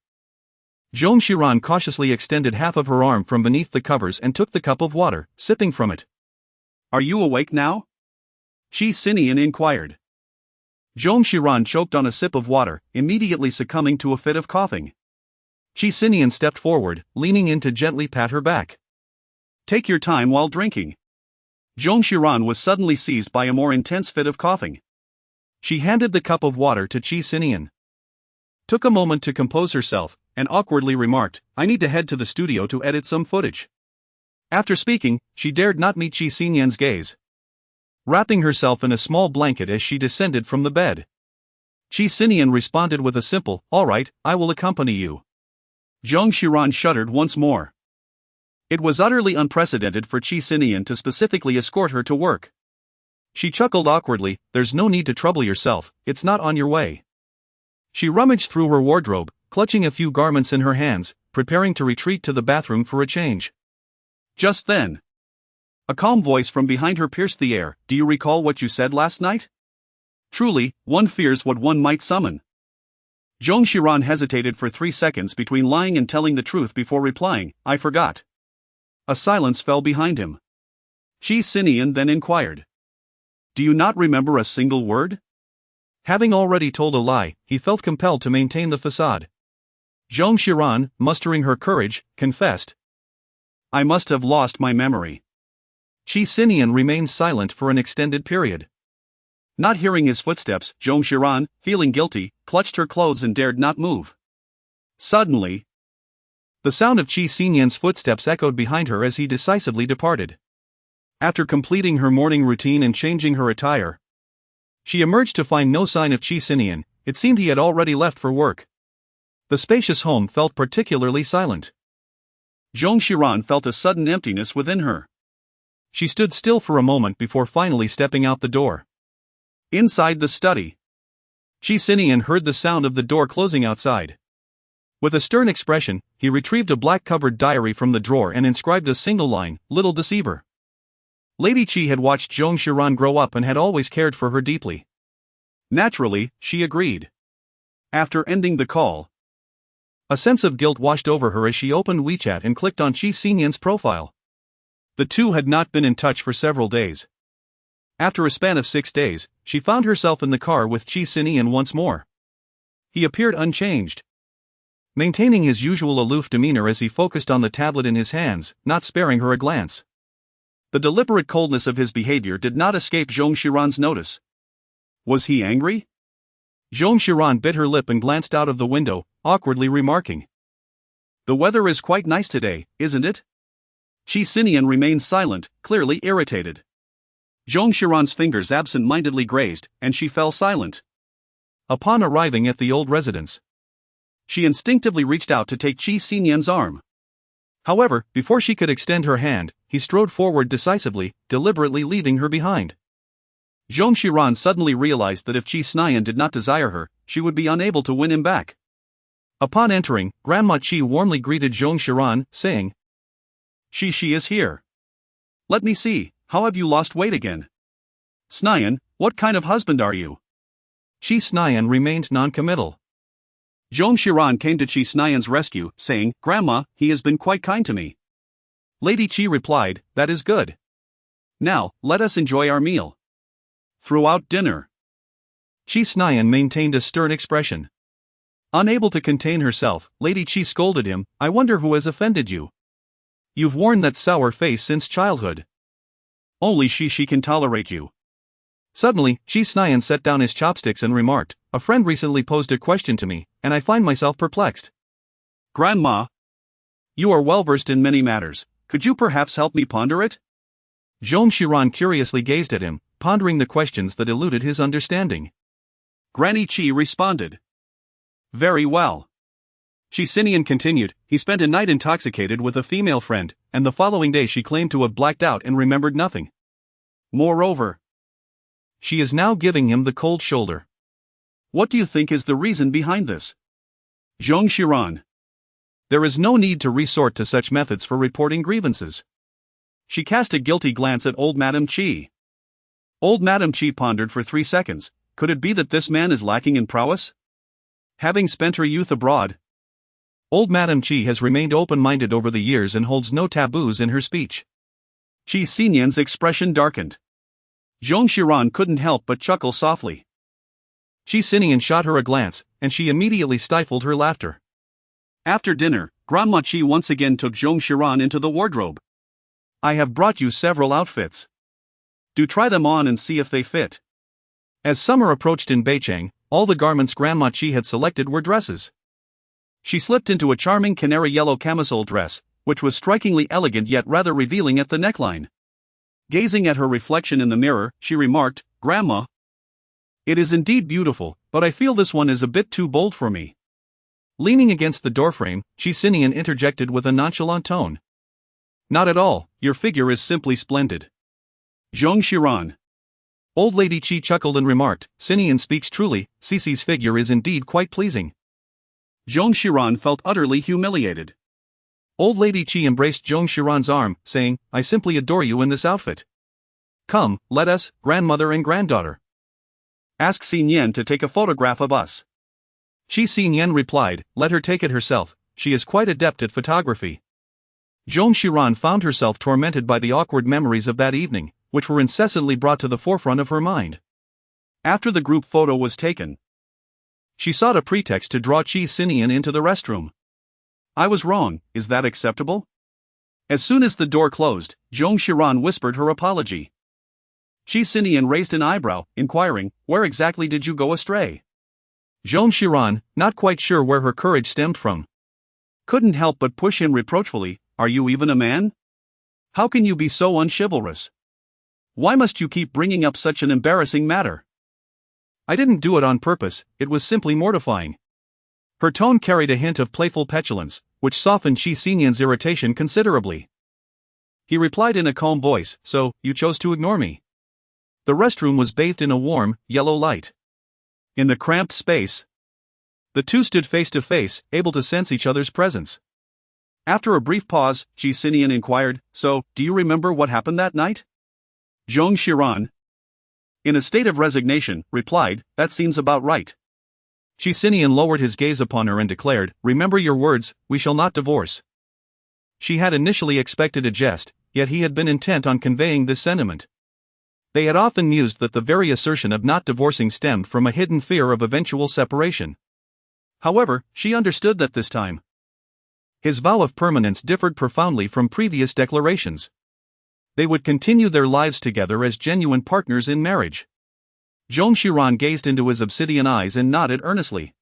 Zhong Xiran cautiously extended half of her arm from beneath the covers and took the cup of water, sipping from it. "Are you awake now?" Qi Sinian inquired. Zhong Xiran choked on a sip of water, immediately succumbing to a fit of coughing. Qi Sinian stepped forward, leaning in to gently pat her back. "Take your time while drinking." Zhong Xiran was suddenly seized by a more intense fit of coughing. She handed the cup of water to Qi Sinian, took a moment to compose herself, and awkwardly remarked, "I need to head to the studio to edit some footage." After speaking, she dared not meet Qi Sinian's gaze, wrapping herself in a small blanket as she descended from the bed. Qi Sinian responded with a simple, "All right, I will accompany you." Zhong Xiran shuddered once more. It was utterly unprecedented for Qi Sinian to specifically escort her to work. She chuckled awkwardly, "There's no need to trouble yourself, it's not on your way." She rummaged through her wardrobe, clutching a few garments in her hands, preparing to retreat to the bathroom for a change. Just then, a calm voice from behind her pierced the air. "Do you recall what you said last night?" Truly, one fears what one might summon. Zhong Xiran hesitated for 3 seconds between lying and telling the truth before replying, "I forgot." A silence fell behind him. Qi Sinian then inquired, "Do you not remember a single word?" Having already told a lie, he felt compelled to maintain the facade. Zhong Xiran, mustering her courage, confessed, "I must have lost my memory." Qi Sinian remained silent for an extended period. Not hearing his footsteps, Zhong Xiran, feeling guilty, clutched her clothes and dared not move. Suddenly, the sound of Qi Sinian's footsteps echoed behind her as he decisively departed. After completing her morning routine and changing her attire, she emerged to find no sign of Qi Sinian. It seemed he had already left for work. The spacious home felt particularly silent. Zhong Xiran felt a sudden emptiness within her. She stood still for a moment before finally stepping out the door. Inside the study, Qi Sinian heard the sound of the door closing outside. With a stern expression, he retrieved a black-covered diary from the drawer and inscribed a single line, "Little deceiver." Lady Qi had watched Zhong Xiran grow up and had always cared for her deeply. Naturally, she agreed. After ending the call, a sense of guilt washed over her as she opened WeChat and clicked on Qi Sinian's profile. The two had not been in touch for several days. After a span of 6 days, she found herself in the car with Qi Sinian once more. He appeared unchanged, maintaining his usual aloof demeanor as he focused on the tablet in his hands, not sparing her a glance. The deliberate coldness of his behavior did not escape Zhong Xiran's notice. Was he angry? Zhong Xiran bit her lip and glanced out of the window, awkwardly remarking. The weather is quite nice today, isn't it? Qi Sinian remained silent, clearly irritated. Zhong Xiran's fingers absent-mindedly grazed, and she fell silent. Upon arriving at the old residence, she instinctively reached out to take Qi Sinian's arm. However, before she could extend her hand, he strode forward decisively, deliberately leaving her behind. Zhong Xiran suddenly realized that if Qi Sinian did not desire her, she would be unable to win him back. Upon entering, Grandma Qi warmly greeted Zhong Xiran, saying, She is here. Let me see, how have you lost weight again? Sinian, what kind of husband are you? Qi Sinian remained non-committal. Zhong Xiran came to Qi Sinian's rescue, saying, Grandma, he has been quite kind to me. Lady Qi replied, that is good. Now, let us enjoy our meal. Throughout dinner, Qi Sinian maintained a stern expression. Unable to contain herself, Lady Qi scolded him, I wonder who has offended you. You've worn that sour face since childhood. Only she can tolerate you. Suddenly, Qi Sinian set down his chopsticks and remarked, a friend recently posed a question to me, and I find myself perplexed. Grandma, you are well versed in many matters, could you perhaps help me ponder it? Zhong Xiran curiously gazed at him, pondering the questions that eluded his understanding. Granny Qi responded. Very well. Qi Sinian continued, he spent a night intoxicated with a female friend, and the following day she claimed to have blacked out and remembered nothing. Moreover, she is now giving him the cold shoulder. What do you think is the reason behind this? Zhong Xiran. There is no need to resort to such methods for reporting grievances. She cast a guilty glance at old Madame Qi. Old Madame Qi pondered for 3 seconds, could it be that this man is lacking in prowess? Having spent her youth abroad, old Madame Qi has remained open-minded over the years and holds no taboos in her speech. Qi Sinian's expression darkened. Zhong Xiran couldn't help but chuckle softly. Qi Sinian shot her a glance, and she immediately stifled her laughter. After dinner, Grandma Qi once again took Zhong Xiran into the wardrobe. I have brought you several outfits. Do try them on and see if they fit. As summer approached in Beicheng, all the garments Grandma Qi had selected were dresses. She slipped into a charming canary yellow camisole dress, which was strikingly elegant yet rather revealing at the neckline. Gazing at her reflection in the mirror, she remarked, Grandma, it is indeed beautiful, but I feel this one is a bit too bold for me. Leaning against the doorframe, Qi Sinian interjected with a nonchalant tone. Not at all, your figure is simply splendid. Zhong Xiran. Old Lady Qi chuckled and remarked, Sinian speaks truly, Cici's figure is indeed quite pleasing. Zhong Xiran felt utterly humiliated. Old Lady Qi embraced Zhong Xiran's arm, saying, I simply adore you in this outfit. Come, let us, grandmother and granddaughter. Ask Sinian to take a photograph of us. Qi Sinian replied, let her take it herself, she is quite adept at photography. Zhong Xiran found herself tormented by the awkward memories of that evening, which were incessantly brought to the forefront of her mind. After the group photo was taken, she sought a pretext to draw Qi Sinian into the restroom. I was wrong, is that acceptable? As soon as the door closed, Zhong Xiran whispered her apology. Qi Sinian raised an eyebrow, inquiring, where exactly did you go astray? Zhong Xiran, not quite sure where her courage stemmed from, couldn't help but push him reproachfully, are you even a man? How can you be so unchivalrous? Why must you keep bringing up such an embarrassing matter? I didn't do it on purpose, it was simply mortifying. Her tone carried a hint of playful petulance, which softened Qi Sinian's irritation considerably. He replied in a calm voice, so, you chose to ignore me. The restroom was bathed in a warm, yellow light. In the cramped space, the two stood face to face, able to sense each other's presence. After a brief pause, Qi Sinian inquired, so, do you remember what happened that night? Zhong Xiran, in a state of resignation, replied, that seems about right. Qi Sinian lowered his gaze upon her and declared, remember your words, we shall not divorce. She had initially expected a jest, yet he had been intent on conveying this sentiment. They had often mused that the very assertion of not divorcing stemmed from a hidden fear of eventual separation. However, she understood that this time, his vow of permanence differed profoundly from previous declarations. They would continue their lives together as genuine partners in marriage. Zhong Xiran gazed into his obsidian eyes and nodded earnestly.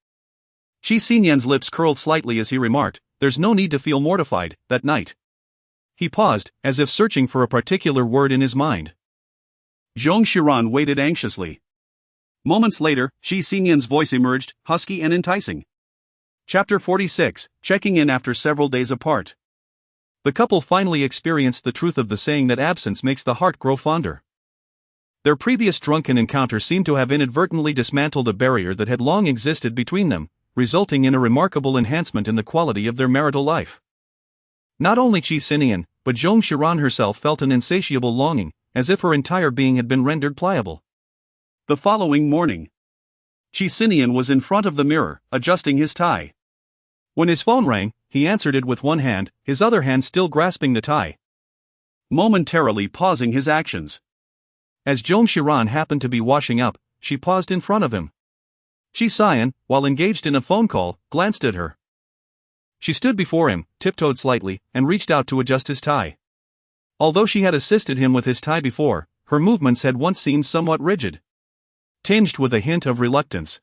Qi Sinian's lips curled slightly as he remarked, "There's no need to feel mortified, that night." He paused, as if searching for a particular word in his mind. Zhong Xiran waited anxiously. Moments later, Qi Sinian's voice emerged, husky and enticing. Chapter 46, Checking in after several days apart. The couple finally experienced the truth of the saying that absence makes the heart grow fonder. Their previous drunken encounter seemed to have inadvertently dismantled a barrier that had long existed between them, resulting in a remarkable enhancement in the quality of their marital life. Not only Qi Sinian, but Zhong Xiran herself felt an insatiable longing, as if her entire being had been rendered pliable. The following morning, Qi Sinian was in front of the mirror, adjusting his tie. When his phone rang, he answered it with one hand, his other hand still grasping the tie, momentarily pausing his actions. As Zhong Xiran happened to be washing up, she paused in front of him. Qi Sinian, while engaged in a phone call, glanced at her. She stood before him, tiptoed slightly, and reached out to adjust his tie. Although she had assisted him with his tie before, her movements had once seemed somewhat rigid, tinged with a hint of reluctance.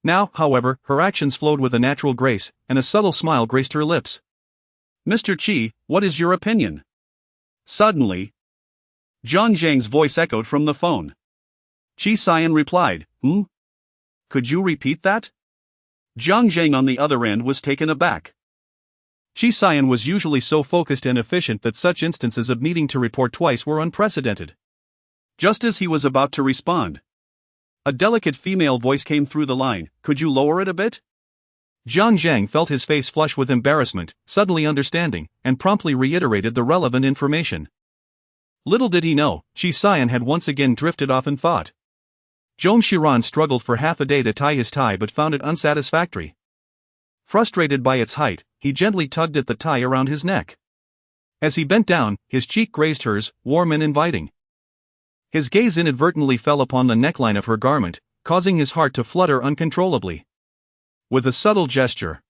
Now, however, her actions flowed with a natural grace, and a subtle smile graced her lips. "Mr. Qi, what is your opinion?" Suddenly, Zhang Zhang's voice echoed from the phone. Qi Sinian replied, Could you repeat that?" Zhang Zhang on the other end was taken aback. Qi Sinian was usually so focused and efficient that such instances of needing to report twice were unprecedented. Just as he was about to respond, a delicate female voice came through the line, "Could you lower it a bit?" Zhang Zhang felt his face flush with embarrassment, suddenly understanding, and promptly reiterated the relevant information. Little did he know, Qi Sinian had once again drifted off in thought. Zhong Xiran struggled for half a day to tie his tie but found it unsatisfactory. Frustrated by its height, he gently tugged at the tie around his neck. As he bent down, his cheek grazed hers, warm and inviting. His gaze inadvertently fell upon the neckline of her garment, causing his heart to flutter uncontrollably. With a subtle gesture,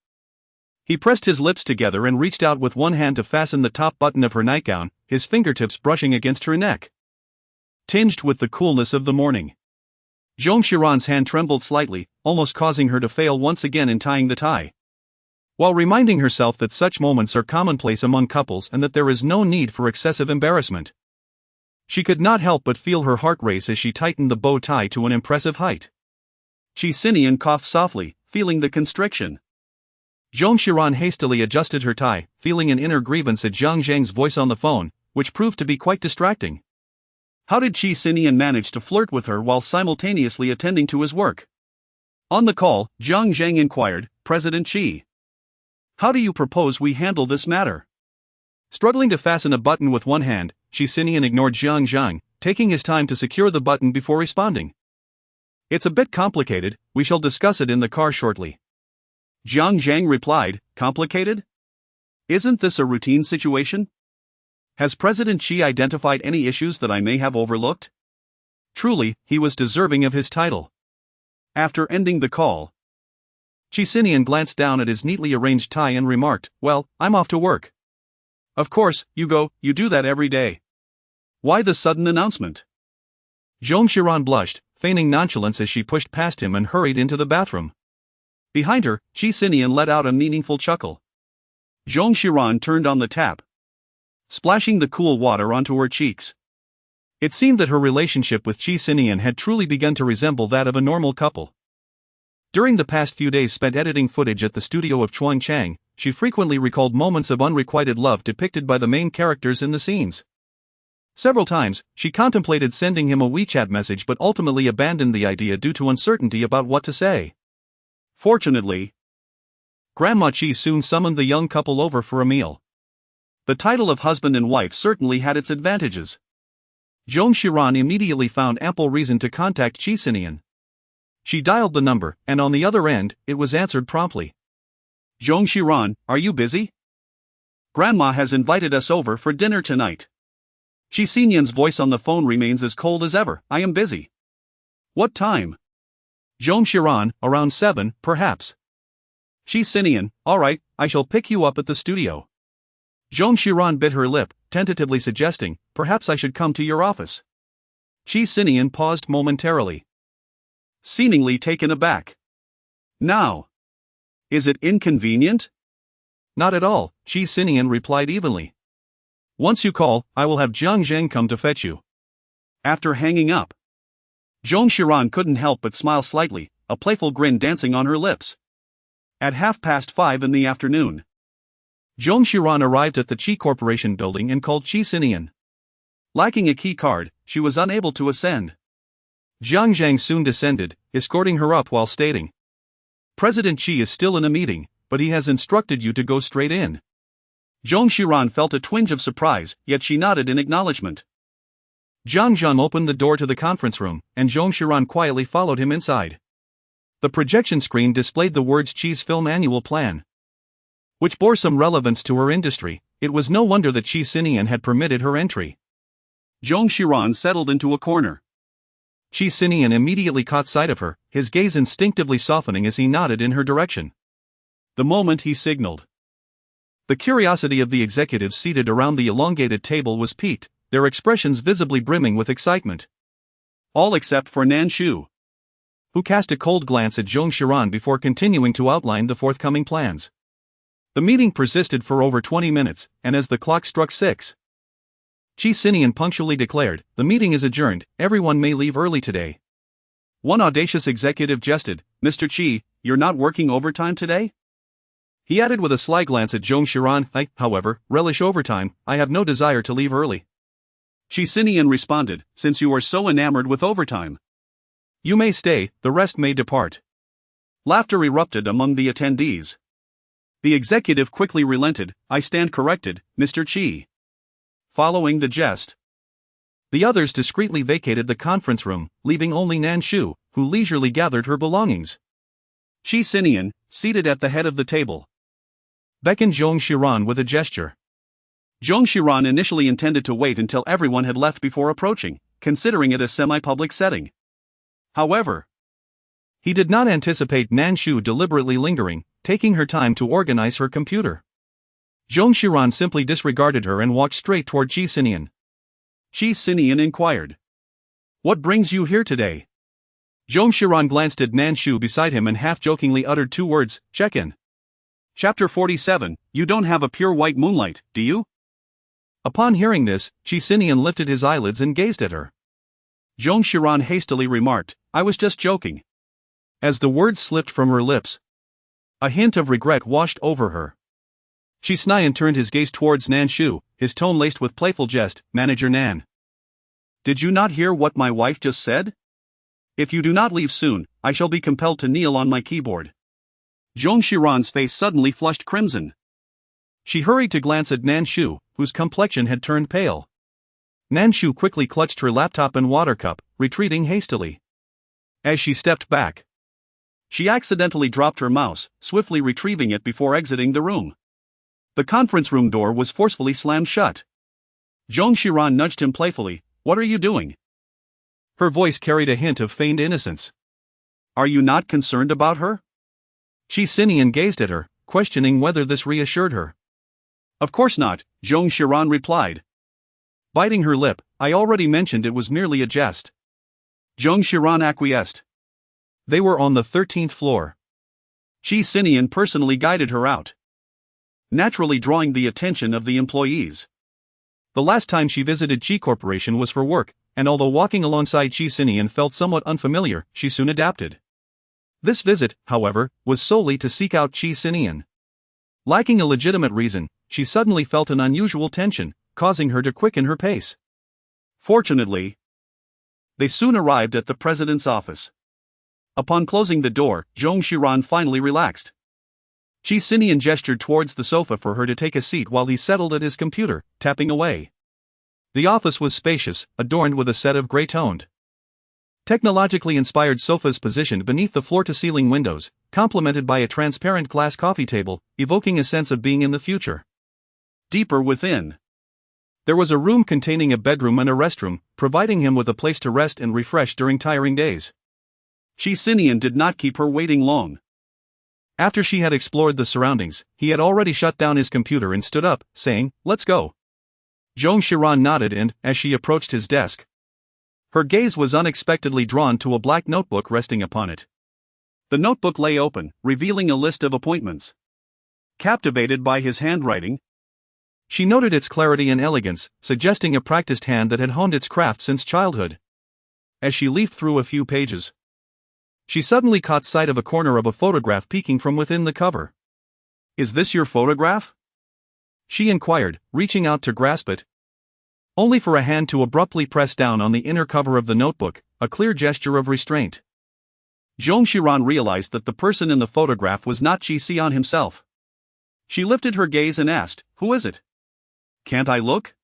he pressed his lips together and reached out with one hand to fasten the top button of her nightgown, his fingertips brushing against her neck. Tinged with the coolness of the morning, Zhong Xiran's hand trembled slightly, almost causing her to fail once again in tying the tie. While reminding herself that such moments are commonplace among couples and that there is no need for excessive embarrassment, she could not help but feel her heart race as she tightened the bow tie to an impressive height. Qi Sinian coughed softly, feeling the constriction. Zhong Xiran hastily adjusted her tie, feeling an inner grievance at Zhang Zhang's voice on the phone, which proved to be quite distracting. How did Qi Sinian manage to flirt with her while simultaneously attending to his work? On the call, Zhang Zhang inquired, "President Qi, how do you propose we handle this matter?" Struggling to fasten a button with one hand, Qi Sinian ignored Zhang Zhang, taking his time to secure the button before responding. "It's a bit complicated, we shall discuss it in the car shortly." Zhang Zhang replied, "Complicated? Isn't this a routine situation? Has President Qi identified any issues that I may have overlooked?" Truly, he was deserving of his title. After ending the call, Qi Sinian glanced down at his neatly arranged tie and remarked, "Well, I'm off to work." "Of course, you do that every day. Why the sudden announcement?" Zhong Xiran blushed, feigning nonchalance as she pushed past him and hurried into the bathroom. Behind her, Qi Sinian let out a meaningful chuckle. Zhong Xiran turned on the tap, splashing the cool water onto her cheeks. It seemed that her relationship with Qi Sinian had truly begun to resemble that of a normal couple. During the past few days spent editing footage at the studio of Chuang Chang, she frequently recalled moments of unrequited love depicted by the main characters in the scenes. Several times, she contemplated sending him a WeChat message but ultimately abandoned the idea due to uncertainty about what to say. Fortunately, Grandma Qi soon summoned the young couple over for a meal. The title of husband and wife certainly had its advantages. Zhong Xiran immediately found ample reason to contact Qi Sinian. She dialed the number, and on the other end, it was answered promptly. "Zhong Xiran, are you busy? Grandma has invited us over for dinner tonight." Qi Sinian's voice on the phone remains as cold as ever, "I am busy." "What time?" Zhong Xiran, "Around 7, perhaps." Qi Sinian, "All right, I shall pick you up at the studio." Zhong Xiran bit her lip, tentatively suggesting, "Perhaps I should come to your office." Qi Sinian paused momentarily. seemingly taken aback. Now, is it inconvenient? Not at all, Qi Sinian replied evenly. Once you call, I will have Jiang Zheng come to fetch you. After hanging up, Zong Xiran couldn't help but smile slightly, a playful grin dancing on her lips. At 5:30 in the afternoon, Zong Xiran arrived at the Qi Corporation building and called Qi Sinian. Lacking a key card, she was unable to ascend. Jiang Zheng soon descended, escorting her up while stating, President Qi is still in a meeting, but he has instructed you to go straight in. Zong Xiran felt a twinge of surprise, yet she nodded in acknowledgement. Jiang Zheng opened the door to the conference room, and Zong Xiran quietly followed him inside. The projection screen displayed the words Qi's film annual plan, which bore some relevance to her industry. It was no wonder that Qi Sinian had permitted her entry. Zong Xiran settled into a corner. Qi Sinian immediately caught sight of her, his gaze instinctively softening as he nodded in her direction. The moment he signaled, the curiosity of the executives seated around the elongated table was piqued, their expressions visibly brimming with excitement. All except for Nan Shu, who cast a cold glance at Zong Xiran before continuing to outline the forthcoming plans. The meeting persisted for over 20 minutes, and as the clock struck 6, Qi Sinian punctually declared, the meeting is adjourned, everyone may leave early today. One audacious executive jested, Mr. Qi, you're not working overtime today? He added with a sly glance at Zong Xiran, I, however, relish overtime, I have no desire to leave early. Qi Sinian responded, since you are so enamored with overtime, you may stay, the rest may depart. Laughter erupted among the attendees. The executive quickly relented, I stand corrected, Mr. Qi. Following the jest, the others discreetly vacated the conference room, leaving only Nan Shu, who leisurely gathered her belongings. Qi Sinian, seated at the head of the table, beckoned Zong Xiran with a gesture. Zong Xiran initially intended to wait until everyone had left before approaching, considering it a semi-public setting. However, he did not anticipate Nan Shu deliberately lingering, taking her time to organize her computer. Zong Xiran simply disregarded her and walked straight toward Qi Sinian. Qi Sinian inquired, what brings you here today? Zong Xiran glanced at Nan Shu beside him and half-jokingly uttered 2 words, check-in. Chapter 47, You don't have a pure white moonlight, do you? Upon hearing this, Qi Sinian lifted his eyelids and gazed at her. Zong Xiran hastily remarked, I was just joking. As the words slipped from her lips, a hint of regret washed over her. Qi Sinian turned his gaze towards Nan Shu, his tone laced with playful jest, Manager Nan. Did you not hear what my wife just said? If you do not leave soon, I shall be compelled to kneel on my keyboard. Zong Xiran's face suddenly flushed crimson. She hurried to glance at Nan Shu, whose complexion had turned pale. Nan Shu quickly clutched her laptop and water cup, retreating hastily. As she stepped back, she accidentally dropped her mouse, swiftly retrieving it before exiting the room. The conference room door was forcefully slammed shut. Zong Xiran nudged him playfully, what are you doing? Her voice carried a hint of feigned innocence. Are you not concerned about her? Qi Sinian gazed at her, questioning whether this reassured her. Of course not, Zong Xiran replied. Biting her lip, I already mentioned it was merely a jest. Zong Xiran acquiesced. They were on the 13th floor. Qi Sinian personally guided her out, naturally drawing the attention of the employees. The last time she visited Qi Corporation was for work, and although walking alongside Qi Sinian felt somewhat unfamiliar, she soon adapted. This visit, however, was solely to seek out Qi Sinian. Lacking a legitimate reason, she suddenly felt an unusual tension, causing her to quicken her pace. Fortunately, they soon arrived at the president's office. Upon closing the door, Zong Xiran finally relaxed. Qi Sinian gestured towards the sofa for her to take a seat while he settled at his computer, tapping away. The office was spacious, adorned with a set of gray-toned, technologically inspired sofas positioned beneath the floor-to-ceiling windows, complemented by a transparent glass coffee table, evoking a sense of being in the future. Deeper within, there was a room containing a bedroom and a restroom, providing him with a place to rest and refresh during tiring days. Qi Sinian did not keep her waiting long. After she had explored the surroundings, he had already shut down his computer and stood up, saying, "Let's go." Zong Xiran nodded and, as she approached his desk, Her gaze was unexpectedly drawn to a black notebook resting upon it. The notebook lay open, revealing a list of appointments. Captivated by his handwriting, she noted its clarity and elegance, suggesting a practiced hand that had honed its craft since childhood. As she leafed through a few pages, she suddenly caught sight of a corner of a photograph peeking from within the cover. "Is this your photograph?" she inquired, reaching out to grasp it. Only for a hand to abruptly press down on the inner cover of the notebook, a clear gesture of restraint. Zhong Xiran realized that the person in the photograph was not Qi Sinian himself. She lifted her gaze and asked, "Who is it?" "Can't I look?"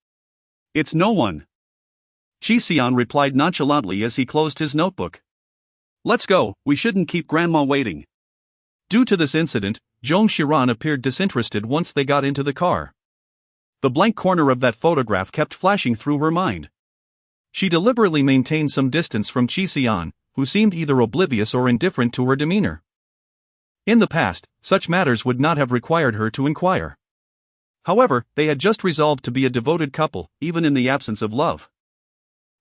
"It's no one." Qi Sinian replied nonchalantly as he closed his notebook. "Let's go, we shouldn't keep Grandma waiting." Due to this incident, Zhong Xiran appeared disinterested once they got into the car. The blank corner of that photograph kept flashing through her mind. She deliberately maintained some distance from Qi Sinian, who seemed either oblivious or indifferent to her demeanor. In the past, such matters would not have required her to inquire. However, they had just resolved to be a devoted couple, even in the absence of love.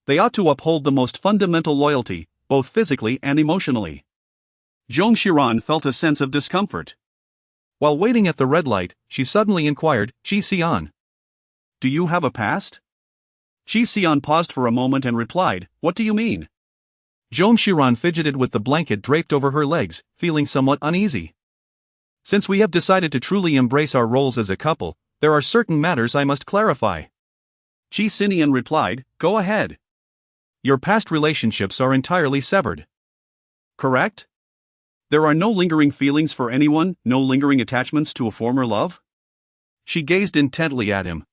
They ought to uphold the most fundamental loyalty, both physically and emotionally. Zhong Xiran felt a sense of discomfort. While waiting at the red light, she suddenly inquired, "Qi Sinian, do you have a past?" Qi Sinian paused for a moment and replied, "What do you mean?" Zhong Xiran fidgeted with the blanket draped over her legs, feeling somewhat uneasy. "Since we have decided to truly embrace our roles as a couple, there are certain matters I must clarify." Qi Sinian replied, "Go ahead." "Your past relationships are entirely severed. Correct? There are no lingering feelings for anyone, no lingering attachments to a former love?" She gazed intently at him.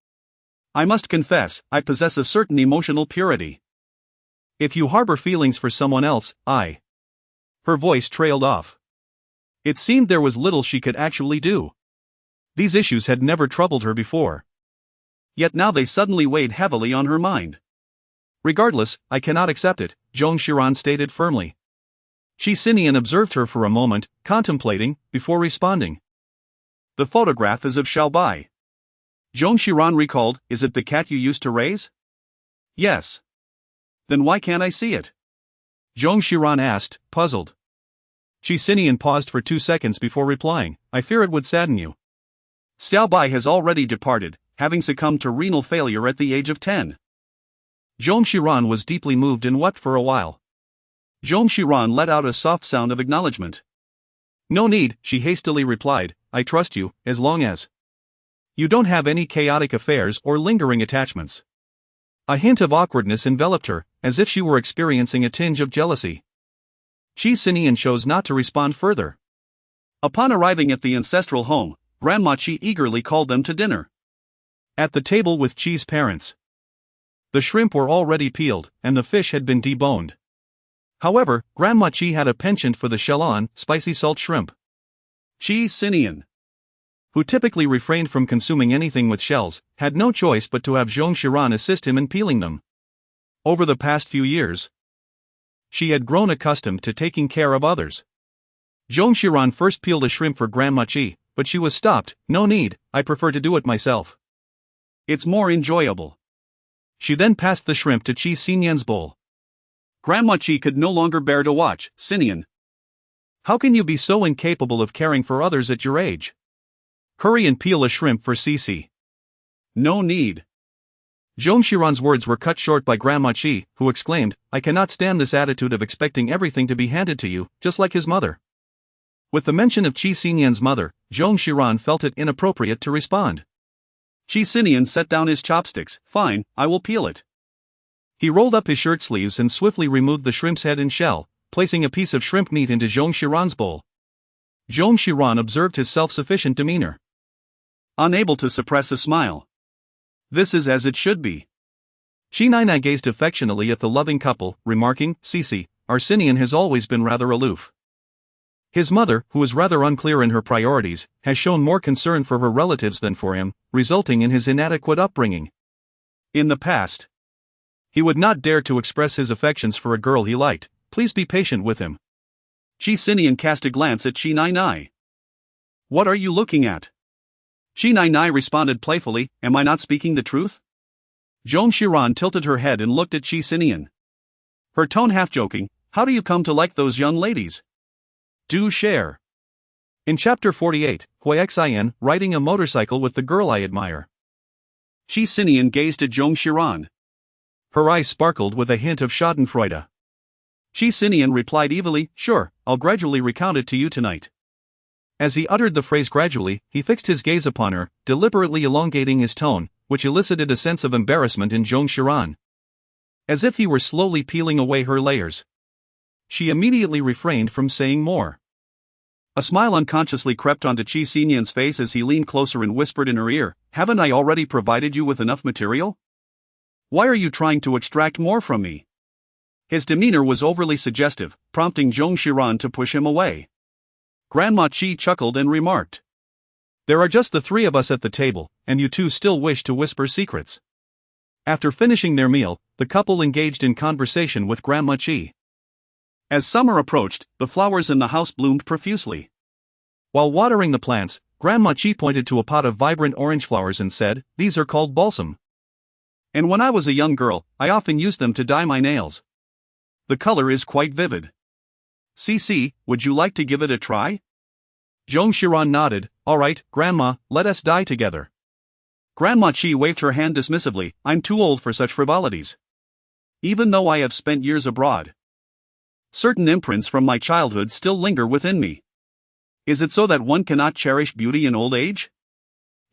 "I must confess, I possess a certain emotional purity." "If you harbor feelings for someone else, Her voice trailed off. It seemed there was little she could actually do. These issues had never troubled her before. Yet now they suddenly weighed heavily on her mind. "Regardless, I cannot accept it," Zhong Xiran stated firmly. Qi Sinian observed her for a moment, contemplating, before responding. "The photograph is of Xiaobai." Zhong Xiran recalled, "Is it the cat you used to raise?" "Yes." "Then why can't I see it?" Zhong Xiran asked, puzzled. Qi Sinian paused for 2 seconds before replying, "I fear it would sadden you. Xiaobai has already departed, having succumbed to renal failure at the age of 10. Zhong Xiran was deeply moved and wept for a while. Zhong Xiran let out a soft sound of acknowledgement. "No need," she hastily replied, "I trust you, as long as you don't have any chaotic affairs or lingering attachments." A hint of awkwardness enveloped her, as if she were experiencing a tinge of jealousy. Qi Sinian chose not to respond further. Upon arriving at the ancestral home, Grandma Qi eagerly called them to dinner. At the table with Qi's parents, the shrimp were already peeled, and the fish had been deboned. However, Grandma Qi had a penchant for the shellon, spicy salt shrimp. Qi Sinian, who typically refrained from consuming anything with shells, had no choice but to have Zhong Xiran assist him in peeling them. Over the past few years, she had grown accustomed to taking care of others. Zhong Xiran first peeled a shrimp for Grandma Qi, but she was stopped. "No need, I prefer to do it myself. It's more enjoyable." She then passed the shrimp to Qi Sinian's bowl. Grandma Qi could no longer bear to watch. "Sinian, how can you be so incapable of caring for others at your age? Hurry and peel a shrimp for Cici." "No need." Zhong Xiran's words were cut short by Grandma Qi, who exclaimed, "I cannot stand this attitude of expecting everything to be handed to you, just like his mother." With the mention of Qi Sinian's mother, Zhong Xiran felt it inappropriate to respond. Qi Sinian set down his chopsticks. "Fine, I will peel it." He rolled up his shirt sleeves and swiftly removed the shrimp's head and shell, placing a piece of shrimp meat into Zhong Xiran's bowl. Zhong Xiran observed his self-sufficient demeanor, unable to suppress a smile. This is as it should be. Qi Nainai gazed affectionately at the loving couple, remarking, "Cici, our Sinian has always been rather aloof. His mother, who is rather unclear in her priorities, has shown more concern for her relatives than for him, resulting in his inadequate upbringing. In the past, he would not dare to express his affections for a girl he liked. Please be patient with him." Qi Sinian cast a glance at Qi Nainai. "What are you looking at?" Qi Nainai responded playfully, "Am I not speaking the truth?" Zhong Xiran tilted her head and looked at Qi Sinian. Her tone half-joking, how do you come to like those young ladies? Do share. In Chapter 48, Beicheng, riding a motorcycle with the girl I admire. Qi Sinian gazed at Zong Xiran. Her eyes sparkled with a hint of schadenfreude. Qi Sinian replied evilly, sure, I'll gradually recount it to you tonight. As he uttered the phrase gradually, he fixed his gaze upon her, deliberately elongating his tone, which elicited a sense of embarrassment in Zong Xiran. As if he were slowly peeling away her layers. She immediately refrained from saying more. A smile unconsciously crept onto Qi Sinian's face as he leaned closer and whispered in her ear, haven't I already provided you with enough material? Why are you trying to extract more from me? His demeanor was overly suggestive, prompting Zong Xiran to push him away. Grandma Qi chuckled and remarked, there are just the three of us at the table, and you two still wish to whisper secrets. After finishing their meal, the couple engaged in conversation with Grandma Qi. As summer approached, the flowers in the house bloomed profusely. While watering the plants, Grandma Qi pointed to a pot of vibrant orange flowers and said, these are called balsam. And when I was a young girl, I often used them to dye my nails. The color is quite vivid. CC, would you like to give it a try? Zong Xiran nodded, all right, Grandma, let us dye together. Grandma Qi waved her hand dismissively, I'm too old for such frivolities. Even though I have spent years abroad, certain imprints from my childhood still linger within me. Is it so that one cannot cherish beauty in old age?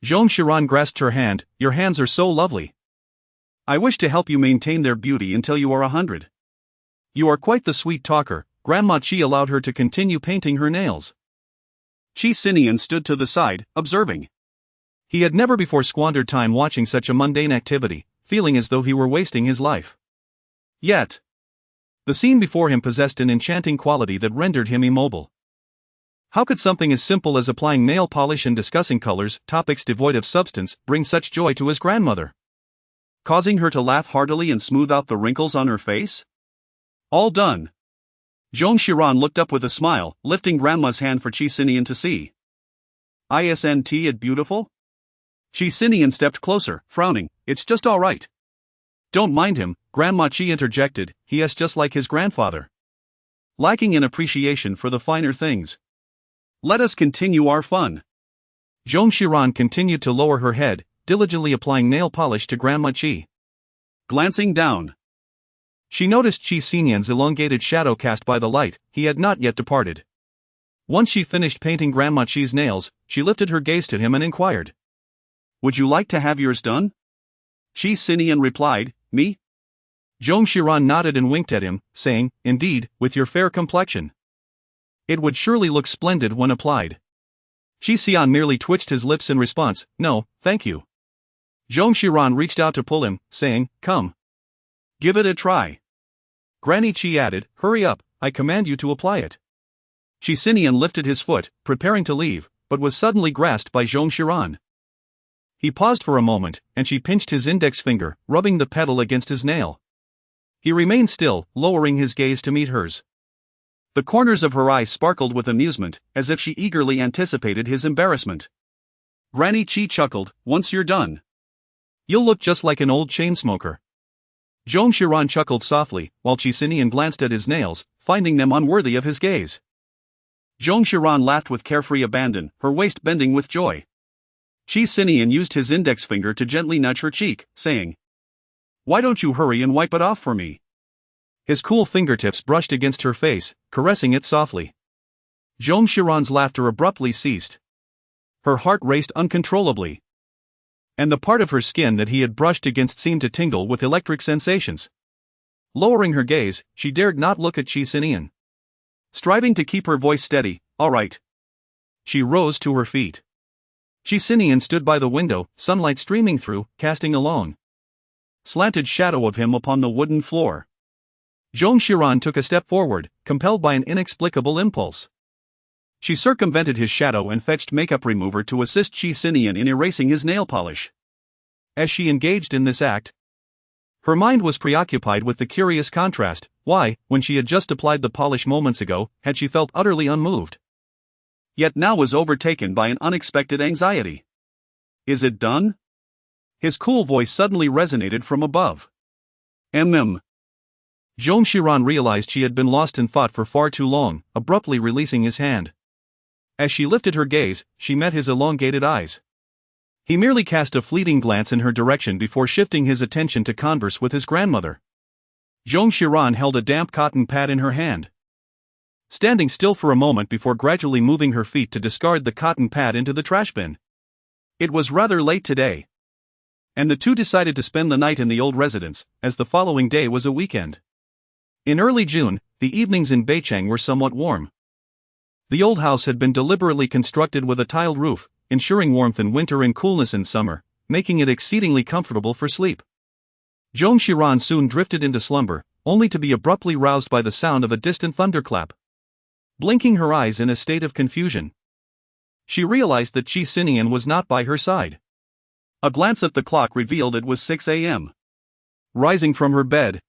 Zong Xiran grasped her hand, your hands are so lovely. I wish to help you maintain their beauty until you are 100. You are quite the sweet talker. Grandma Qi allowed her to continue painting her nails. Qi Sinian stood to the side, observing. He had never before squandered time watching such a mundane activity, feeling as though he were wasting his life. Yet, the scene before him possessed an enchanting quality that rendered him immobile. How could something as simple as applying nail polish and discussing colors, topics devoid of substance, bring such joy to his grandmother? Causing her to laugh heartily and smooth out the wrinkles on her face? All done. Zong Xiran looked up with a smile, lifting Grandma's hand for Qi Sinian to see. Isn't it beautiful? Qi Sinian stepped closer, frowning, it's just all right. Don't mind him, Grandma Qi interjected, he is just like his grandfather. Lacking in appreciation for the finer things. Let us continue our fun. Zong Xiran continued to lower her head, diligently applying nail polish to Grandma Qi. Glancing down, she noticed Qi Sinian's elongated shadow cast by the light. He had not yet departed. Once she finished painting Grandma Qi's nails, she lifted her gaze to him and inquired. Would you like to have yours done? Qi Sinian replied, me? Zong Xiran nodded and winked at him, saying, indeed, with your fair complexion. It would surely look splendid when applied. Qi Sinian merely twitched his lips in response, no, thank you. Zong Xiran reached out to pull him, saying, come. Give it a try. Granny Qi added, hurry up, I command you to apply it. Qi Sinian lifted his foot, preparing to leave, but was suddenly grasped by Zong Xiran. He paused for a moment, and she pinched his index finger, rubbing the petal against his nail. He remained still, lowering his gaze to meet hers. The corners of her eyes sparkled with amusement, as if she eagerly anticipated his embarrassment. Granny Qi chuckled, once you're done, you'll look just like an old chain smoker. Zong Xiran chuckled softly, while Qi Sinian glanced at his nails, finding them unworthy of his gaze. Zong Xiran laughed with carefree abandon, her waist bending with joy. Qi Sinian used his index finger to gently nudge her cheek, saying, why don't you hurry and wipe it off for me? His cool fingertips brushed against her face, caressing it softly. Zong Xiran's laughter abruptly ceased. Her heart raced uncontrollably. And the part of her skin that he had brushed against seemed to tingle with electric sensations. Lowering her gaze, she dared not look at Qi Sinian. Striving to keep her voice steady, all right. She rose to her feet. Qi Sinian stood by the window, sunlight streaming through, casting a long, slanted shadow of him upon the wooden floor. Zong Xiran took a step forward, compelled by an inexplicable impulse. She circumvented his shadow and fetched makeup remover to assist Qi Sinian in erasing his nail polish. As she engaged in this act, her mind was preoccupied with the curious contrast. Why, when she had just applied the polish moments ago, had she felt utterly unmoved? Yet now was overtaken by an unexpected anxiety. Is it done? His cool voice suddenly resonated from above. Zhong Xiran realized she had been lost in thought for far too long, abruptly releasing his hand. As she lifted her gaze, she met his elongated eyes. He merely cast a fleeting glance in her direction before shifting his attention to converse with his grandmother. Zhong Xiran held a damp cotton pad in her hand, standing still for a moment before gradually moving her feet to discard the cotton pad into the trash bin. It was rather late today, and the two decided to spend the night in the old residence, as the following day was a weekend. In early June, the evenings in Beicheng were somewhat warm. The old house had been deliberately constructed with a tiled roof, ensuring warmth in winter and coolness in summer, making it exceedingly comfortable for sleep. Zhong Xiran soon drifted into slumber, only to be abruptly roused by the sound of a distant thunderclap. Blinking her eyes in a state of confusion, she realized that Qi Sinian was not by her side. A glance at the clock revealed it was 6 a.m. Rising from her bed,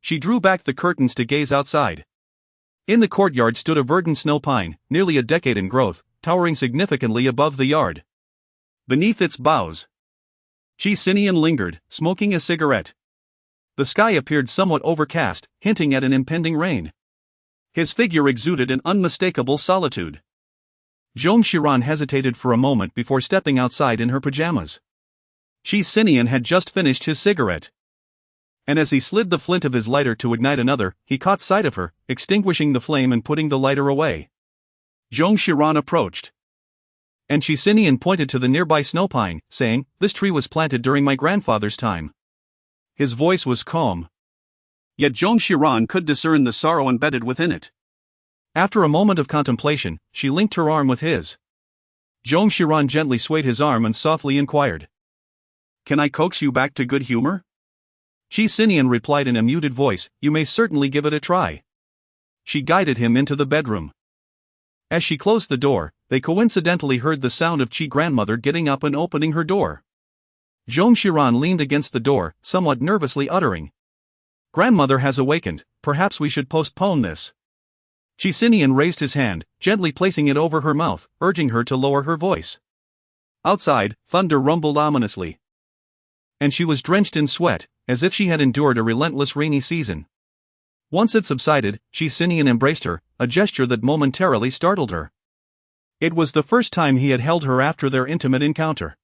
she drew back the curtains to gaze outside. In the courtyard stood a verdant snow pine, nearly a decade in growth, towering significantly above the yard. Beneath its boughs, Qi Sinian lingered, smoking a cigarette. The sky appeared somewhat overcast, hinting at an impending rain. His figure exuded an unmistakable solitude. Zhong Xiran hesitated for a moment before stepping outside in her pajamas. Qi Sinian had just finished his cigarette, and as he slid the flint of his lighter to ignite another, he caught sight of her, extinguishing the flame and putting the lighter away. Zhong Xiran approached, and Qi Sinian pointed to the nearby snow pine, saying, "This tree was planted during my grandfather's time." His voice was calm, yet Zhong Xiran could discern the sorrow embedded within it. After a moment of contemplation, she linked her arm with his. Zhong Xiran gently swayed his arm and softly inquired, "Can I coax you back to good humor?" Qi Sinian replied in a muted voice, "You may certainly give it a try." She guided him into the bedroom. As she closed the door, they coincidentally heard the sound of Qi grandmother getting up and opening her door. Zhong Xiran leaned against the door, somewhat nervously uttering, "Grandmother has awakened, perhaps we should postpone this." Qi Sinian raised his hand, gently placing it over her mouth, urging her to lower her voice. Outside, thunder rumbled ominously, and she was drenched in sweat, as if she had endured a relentless rainy season. Once it subsided, Qi Sinian embraced her, a gesture that momentarily startled her. It was the first time he had held her after their intimate encounter.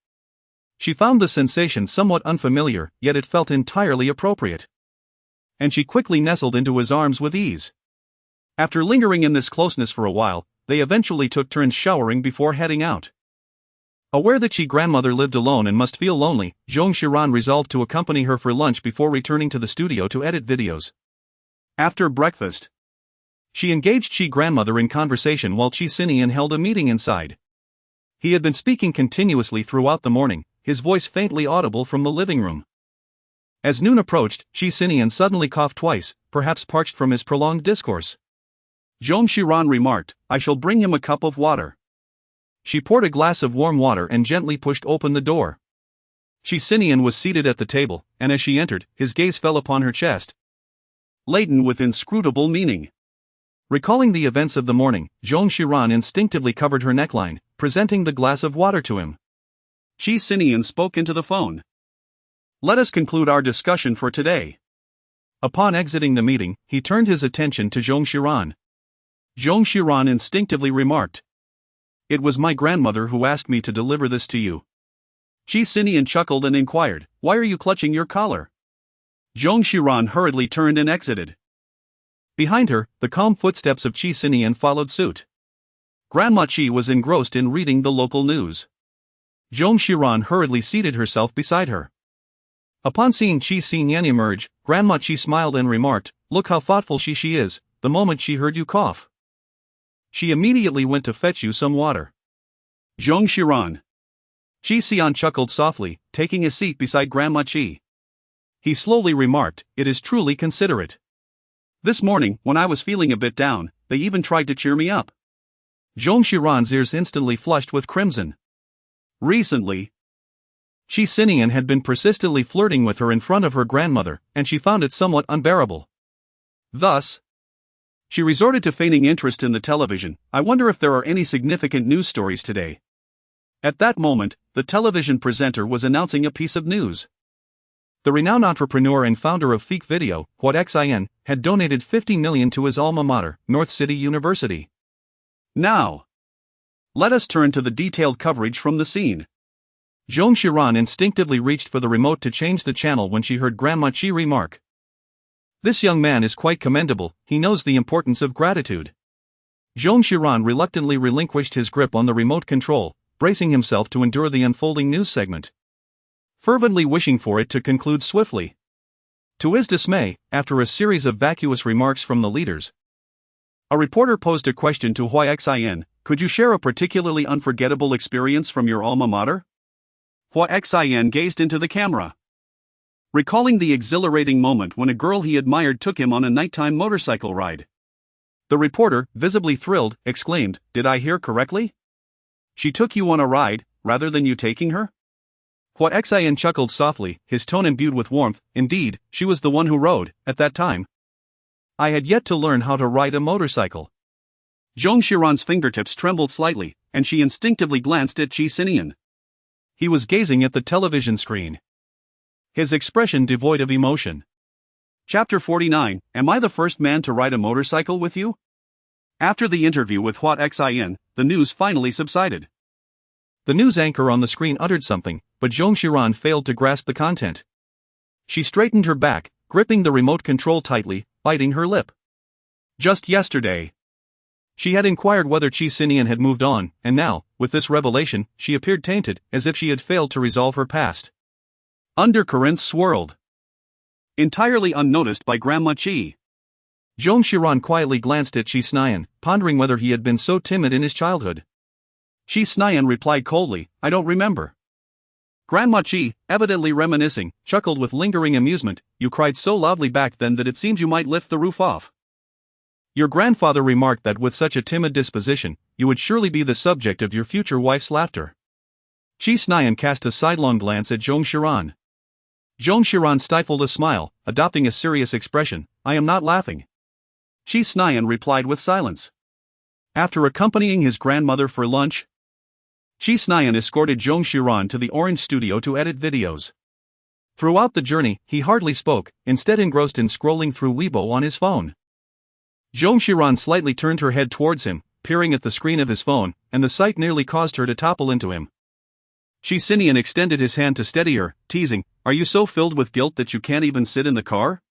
She found the sensation somewhat unfamiliar, yet it felt entirely appropriate, and she quickly nestled into his arms with ease. After lingering in this closeness for a while, they eventually took turns showering before heading out. Aware that Qi grandmother lived alone and must feel lonely, Zhong Xiran resolved to accompany her for lunch before returning to the studio to edit videos. After breakfast, she engaged Qi grandmother in conversation while Qi Sinian held a meeting inside. He had been speaking continuously throughout the morning, his voice faintly audible from the living room. As noon approached, Qi Sinian suddenly coughed twice, perhaps parched from his prolonged discourse. Zhong Xiran remarked, "I shall bring him a cup of water." She poured a glass of warm water and gently pushed open the door. Qi Sinian was seated at the table, and as she entered, his gaze fell upon her chest, laden with inscrutable meaning. Recalling the events of the morning, Zhong Xiran instinctively covered her neckline, presenting the glass of water to him. Qi Sinian spoke into the phone. "Let us conclude our discussion for today." Upon exiting the meeting, he turned his attention to Zhong Xiran. Zhong Xiran instinctively remarked, "It was my grandmother who asked me to deliver this to you." Qi Sinian chuckled and inquired, "Why are you clutching your collar?" Zhong Xiran hurriedly turned and exited. Behind her, the calm footsteps of Qi Sinian followed suit. Grandma Qi was engrossed in reading the local news. Zhong Xiran hurriedly seated herself beside her. Upon seeing Qi Sinian emerge, Grandma Qi smiled and remarked, "Look how thoughtful she is, the moment she heard you cough. She immediately went to fetch you some water." Zhong Xiran. Qi Sinian chuckled softly, taking a seat beside Grandma Qi. He slowly remarked, "It is truly considerate. This morning, when I was feeling a bit down, they even tried to cheer me up." Zhong Xiran's ears instantly flushed with crimson. Recently, Qi Sinian had been persistently flirting with her in front of her grandmother, and she found it somewhat unbearable. Thus, she resorted to feigning interest in the television. "I wonder if there are any significant news stories today." At that moment, the television presenter was announcing a piece of news. The renowned entrepreneur and founder of Fake Video, Xin, had donated $50 million to his alma mater, North City University. Now, let us turn to the detailed coverage from the scene. Zong Xiran instinctively reached for the remote to change the channel when she heard Grandma Qi remark, "This young man is quite commendable, he knows the importance of gratitude." Zong Xiran reluctantly relinquished his grip on the remote control, bracing himself to endure the unfolding news segment, fervently wishing for it to conclude swiftly. To his dismay, after a series of vacuous remarks from the leaders, a reporter posed a question to Xin, "Could you share a particularly unforgettable experience from your alma mater?" Xin gazed into the camera, recalling the exhilarating moment when a girl he admired took him on a nighttime motorcycle ride. The reporter, visibly thrilled, exclaimed, "Did I hear correctly? She took you on a ride, rather than you taking her?" Xin chuckled softly, his tone imbued with warmth. "Indeed, she was the one who rode, at that time. I had yet to learn how to ride a motorcycle." Zong Xiran's fingertips trembled slightly, and she instinctively glanced at Qi Sinian. He was gazing at the television screen, his expression devoid of emotion. Chapter 49, Am I the first man to ride a motorcycle with you? After the interview with Xin, the news finally subsided. The news anchor on the screen uttered something, but Zong Xiran failed to grasp the content. She straightened her back, gripping the remote control tightly, biting her lip. Just yesterday, she had inquired whether Qi Sinian had moved on, and now, with this revelation, she appeared tainted, as if she had failed to resolve her past. Undercurrents swirled, entirely unnoticed by Grandma Qi. Zong Xiran quietly glanced at Qi Sinian, pondering whether he had been so timid in his childhood. Qi Sinian replied coldly, "I don't remember." Grandma Qi, evidently reminiscing, chuckled with lingering amusement, "You cried so loudly back then that it seemed you might lift the roof off. Your grandfather remarked that with such a timid disposition, you would surely be the subject of your future wife's laughter." Qi Sinian cast a sidelong glance at Zong Xiran. Zong Xiran stifled a smile, adopting a serious expression, "I am not laughing." Qi Sinian replied with silence. After accompanying his grandmother for lunch, Qi Sinian escorted Zong Xiran to the Orange studio to edit videos. Throughout the journey, he hardly spoke, instead engrossed in scrolling through Weibo on his phone. Zong Xiran slightly turned her head towards him, peering at the screen of his phone, and the sight nearly caused her to topple into him. Qi Sinian extended his hand to steady her, teasing, "Are you so filled with guilt that you can't even sit in the car?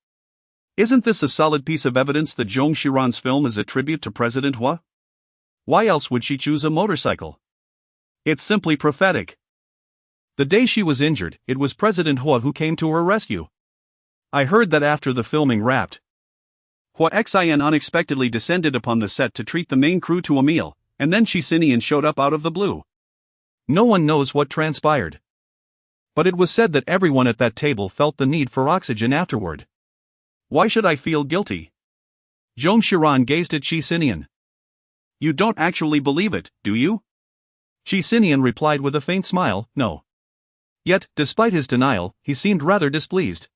Isn't this a solid piece of evidence that Zong Xiran's film is a tribute to President Hua? Why else would she choose a motorcycle? It's simply prophetic. The day she was injured, it was President Hua who came to her rescue. I heard that after the filming wrapped, Xin unexpectedly descended upon the set to treat the main crew to a meal, and then Qi Sinian showed up out of the blue. No one knows what transpired, but it was said that everyone at that table felt the need for oxygen afterward. Why should I feel guilty?" Zong Xiran gazed at Qi Sinian. "You don't actually believe it, do you?" Qi Sinian replied with a faint smile, "No." Yet, despite his denial, he seemed rather displeased.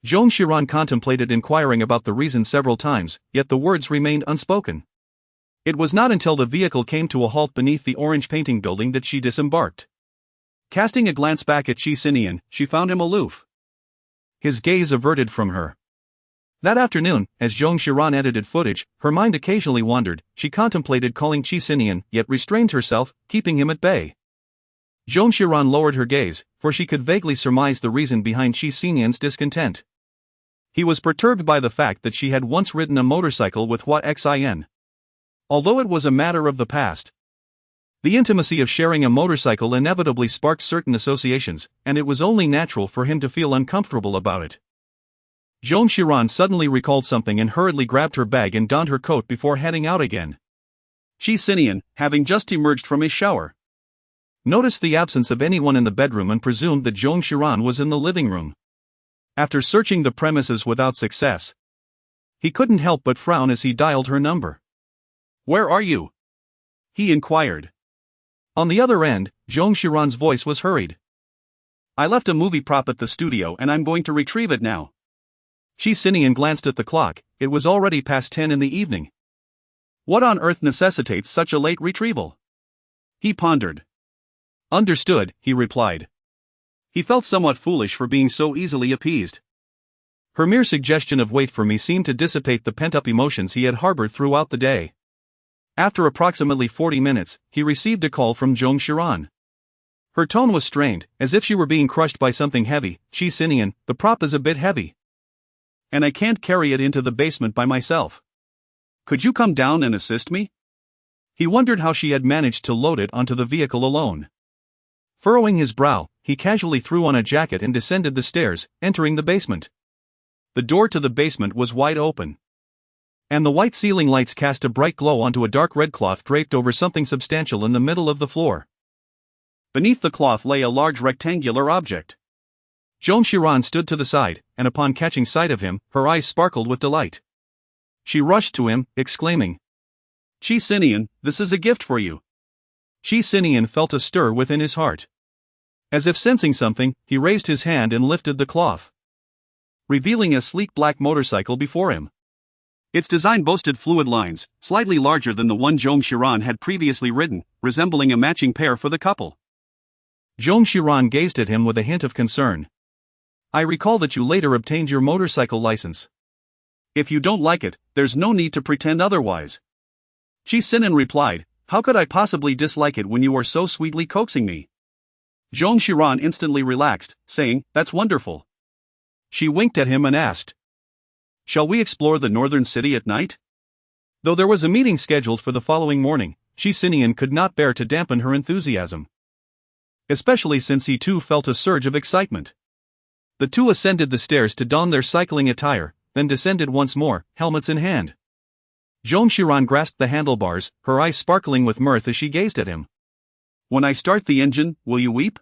Zong Xiran contemplated inquiring about the reason several times, yet the words remained unspoken. It was not until the vehicle came to a halt beneath the orange painting building that she disembarked. Casting a glance back at Qi Sinian, she found him aloof, his gaze averted from her. That afternoon, as Zong Xiran edited footage, her mind occasionally wandered. She contemplated calling Qi Sinian, yet restrained herself, keeping him at bay. Zong Xiran lowered her gaze, for she could vaguely surmise the reason behind Qi Sinian's discontent. He was perturbed by the fact that she had once ridden a motorcycle with Xin. Although it was a matter of the past, the intimacy of sharing a motorcycle inevitably sparked certain associations, and it was only natural for him to feel uncomfortable about it. Zong Xiran suddenly recalled something and hurriedly grabbed her bag and donned her coat before heading out again. Qi Sinian, having just emerged from his shower, noticed the absence of anyone in the bedroom and presumed that Zong Xiran was in the living room. After searching the premises without success, he couldn't help but frown as he dialed her number. "Where are you?" he inquired. On the other end, Zong Xiran's voice was hurried. "I left a movie prop at the studio and I'm going to retrieve it now." Qi Sinian glanced at the clock. It was already past 10 in the evening. What on earth necessitates such a late retrieval? He pondered. "Understood," he replied. He felt somewhat foolish for being so easily appeased. Her mere suggestion of wait for me seemed to dissipate the pent-up emotions he had harbored throughout the day. After approximately 40 minutes, he received a call from Zong Xiran. Her tone was strained, as if she were being crushed by something heavy. Qi Sinian, the prop is a bit heavy. And I can't carry it into the basement by myself. Could you come down and assist me? He wondered how she had managed to load it onto the vehicle alone. Furrowing his brow, he casually threw on a jacket and descended the stairs, entering the basement. The door to the basement was wide open, and the white ceiling lights cast a bright glow onto a dark red cloth draped over something substantial in the middle of the floor. Beneath the cloth lay a large rectangular object. Zong Xiran stood to the side, and upon catching sight of him, her eyes sparkled with delight. She rushed to him, exclaiming, "Qi Sinian, this is a gift for you." Qi Sinian felt a stir within his heart. As if sensing something, he raised his hand and lifted the cloth, revealing a sleek black motorcycle before him. Its design boasted fluid lines, slightly larger than the one Zong Xiran had previously ridden, resembling a matching pair for the couple. Zong Xiran gazed at him with a hint of concern. "I recall that you later obtained your motorcycle license." "If you don't like it, there's no need to pretend otherwise." Qi Sinian replied, "How could I possibly dislike it when you are so sweetly coaxing me?" Zong Xiran instantly relaxed, saying, "That's wonderful." She winked at him and asked, "Shall we explore the northern city at night?" Though there was a meeting scheduled for the following morning, Qi Sinian could not bear to dampen her enthusiasm, especially since he too felt a surge of excitement. The two ascended the stairs to don their cycling attire, then descended once more, helmets in hand. Zong Xiran grasped the handlebars, her eyes sparkling with mirth as she gazed at him. "When I start the engine, will you weep?"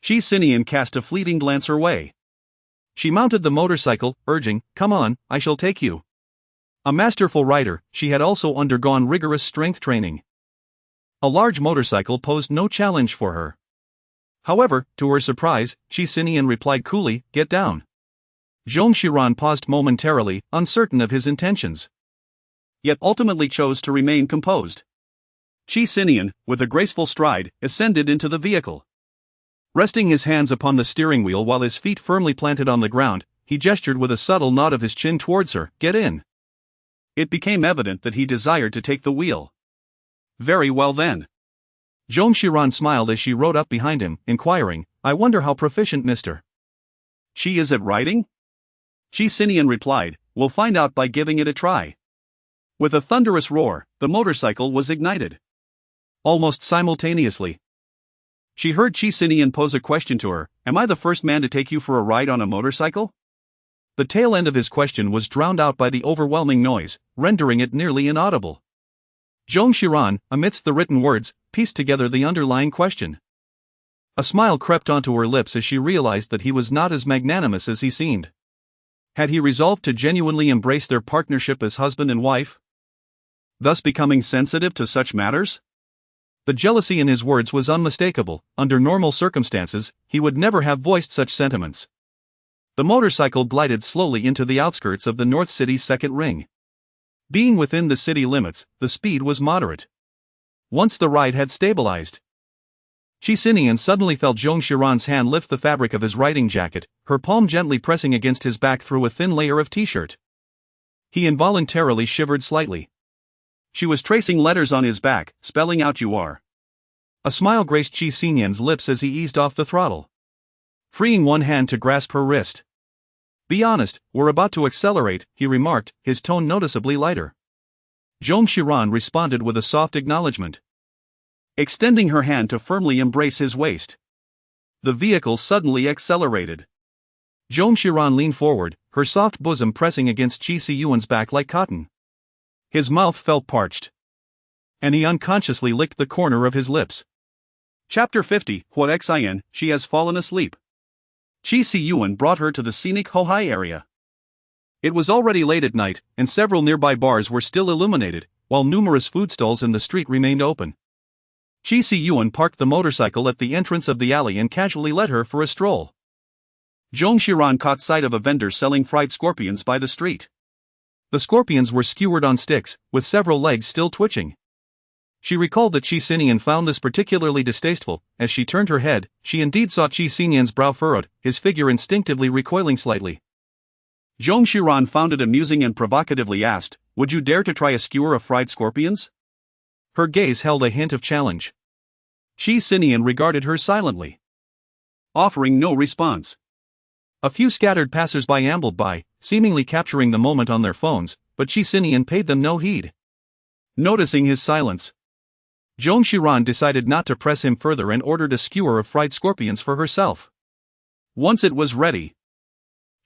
Qi Sinian cast a fleeting glance her way. She mounted the motorcycle, urging, "Come on, I shall take you." A masterful rider, she had also undergone rigorous strength training. A large motorcycle posed no challenge for her. However, to her surprise, Qi Sinian replied coolly, "Get down." Zong Xiran paused momentarily, uncertain of his intentions, yet ultimately chose to remain composed. Qi Sinian, with a graceful stride, ascended into the vehicle. Resting his hands upon the steering wheel while his feet firmly planted on the ground, he gestured with a subtle nod of his chin towards her, "Get in." It became evident that he desired to take the wheel. "Very well then." Zong Xiran smiled as she rode up behind him, inquiring, "I wonder how proficient Mr. Qi is at riding?" Qi Sinian replied, "We'll find out by giving it a try." With a thunderous roar, the motorcycle was ignited. Almost simultaneously, she heard Qi Sinian pose a question to her, "Am I the first man to take you for a ride on a motorcycle?" The tail end of his question was drowned out by the overwhelming noise, rendering it nearly inaudible. Zong Xiran, amidst the written words, pieced together the underlying question. A smile crept onto her lips as she realized that he was not as magnanimous as he seemed. Had he resolved to genuinely embrace their partnership as husband and wife, thus becoming sensitive to such matters? The jealousy in his words was unmistakable. Under normal circumstances, he would never have voiced such sentiments. The motorcycle glided slowly into the outskirts of the North City's second ring. Being within the city limits, the speed was moderate. Once the ride had stabilized, Qi Sinian suddenly felt Zong Xiran's hand lift the fabric of his riding jacket, her palm gently pressing against his back through a thin layer of t-shirt. He involuntarily shivered slightly. She was tracing letters on his back, spelling out "You are." A smile graced Qi Sinian's lips as he eased off the throttle, freeing one hand to grasp her wrist. "Be honest, we're about to accelerate," he remarked, his tone noticeably lighter. Zong Xiran responded with a soft acknowledgement, extending her hand to firmly embrace his waist. The vehicle suddenly accelerated. Zong Xiran leaned forward, her soft bosom pressing against Qi Sinian's back like cotton. His mouth felt parched, and he unconsciously licked the corner of his lips. Chapter 50, Xian, she has fallen asleep. Qi Sinian brought her to the scenic Hohai area. It was already late at night, and several nearby bars were still illuminated, while numerous food stalls in the street remained open. Qi Sinian parked the motorcycle at the entrance of the alley and casually led her for a stroll. Zong Xiran caught sight of a vendor selling fried scorpions by the street. The scorpions were skewered on sticks, with several legs still twitching. She recalled that Qi Sinian found this particularly distasteful. As she turned her head, she indeed saw Qi Sinian's brow furrowed, his figure instinctively recoiling slightly. Zong Xiran found it amusing and provocatively asked, "Would you dare to try a skewer of fried scorpions?" Her gaze held a hint of challenge. Qi Sinian regarded her silently, offering no response. A few scattered passers-by ambled by, seemingly capturing the moment on their phones, but Qi Sinian paid them no heed. Noticing his silence, Zong Xiran decided not to press him further and ordered a skewer of fried scorpions for herself. Once it was ready,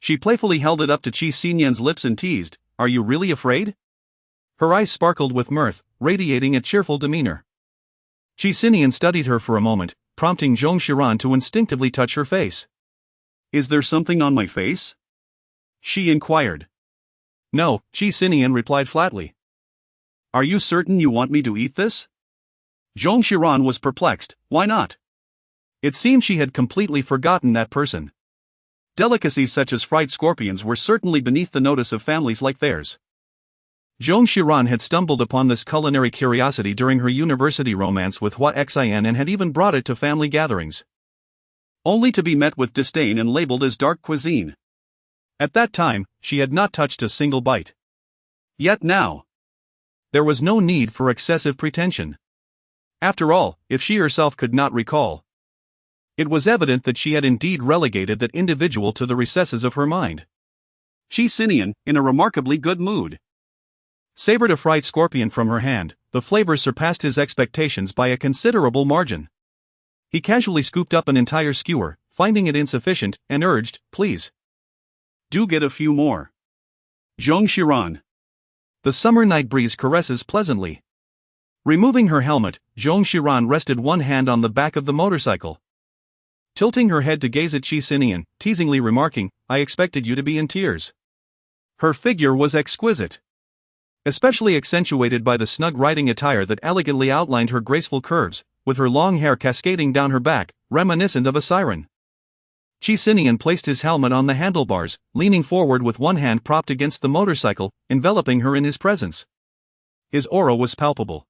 she playfully held it up to Qi Sinian's lips and teased, "Are you really afraid?" Her eyes sparkled with mirth, radiating a cheerful demeanor. Qi Sinian studied her for a moment, prompting Zong Xiran to instinctively touch her face. "Is there something on my face?" she inquired. "No," Qi Sinian replied flatly. "Are you certain you want me to eat this?" Zong Xiran was perplexed. Why not? It seemed she had completely forgotten that person. Delicacies such as fried scorpions were certainly beneath the notice of families like theirs. Zong Xiran had stumbled upon this culinary curiosity during her university romance with Hua Xian and had even brought it to family gatherings, only to be met with disdain and labeled as dark cuisine. At that time, she had not touched a single bite. Yet now, there was no need for excessive pretension. After all, if she herself could not recall, it was evident that she had indeed relegated that individual to the recesses of her mind. Qi Sinian, in a remarkably good mood, savored a fried scorpion from her hand. The flavor surpassed his expectations by a considerable margin. He casually scooped up an entire skewer, finding it insufficient, and urged, "Please, do get a few more." Zong Xiran. The summer night breeze caresses pleasantly. Removing her helmet, Zong Xiran rested one hand on the back of the motorcycle, tilting her head to gaze at Qi Sinian, teasingly remarking, "I expected you to be in tears." Her figure was exquisite, especially accentuated by the snug riding attire that elegantly outlined her graceful curves, with her long hair cascading down her back, reminiscent of a siren. Qi Sinian placed his helmet on the handlebars, leaning forward with one hand propped against the motorcycle, enveloping her in his presence. His aura was palpable,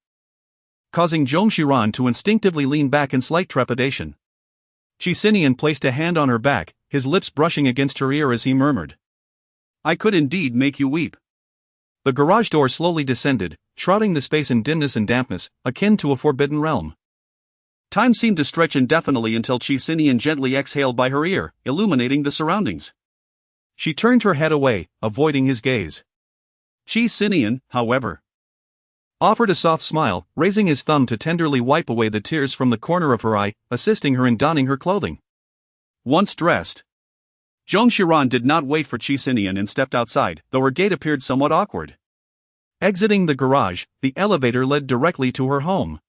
causing Zong Xiran to instinctively lean back in slight trepidation. Qi Sinian placed a hand on her back, his lips brushing against her ear as he murmured, "I could indeed make you weep." The garage door slowly descended, shrouding the space in dimness and dampness, akin to a forbidden realm. Time seemed to stretch indefinitely until Qi Sinian gently exhaled by her ear, illuminating the surroundings. She turned her head away, avoiding his gaze. Qi Sinian, however, offered a soft smile, raising his thumb to tenderly wipe away the tears from the corner of her eye, assisting her in donning her clothing. Once dressed, Zong Xiran did not wait for Qi Sinian and stepped outside, though her gait appeared somewhat awkward. Exiting the garage, the elevator led directly to her home.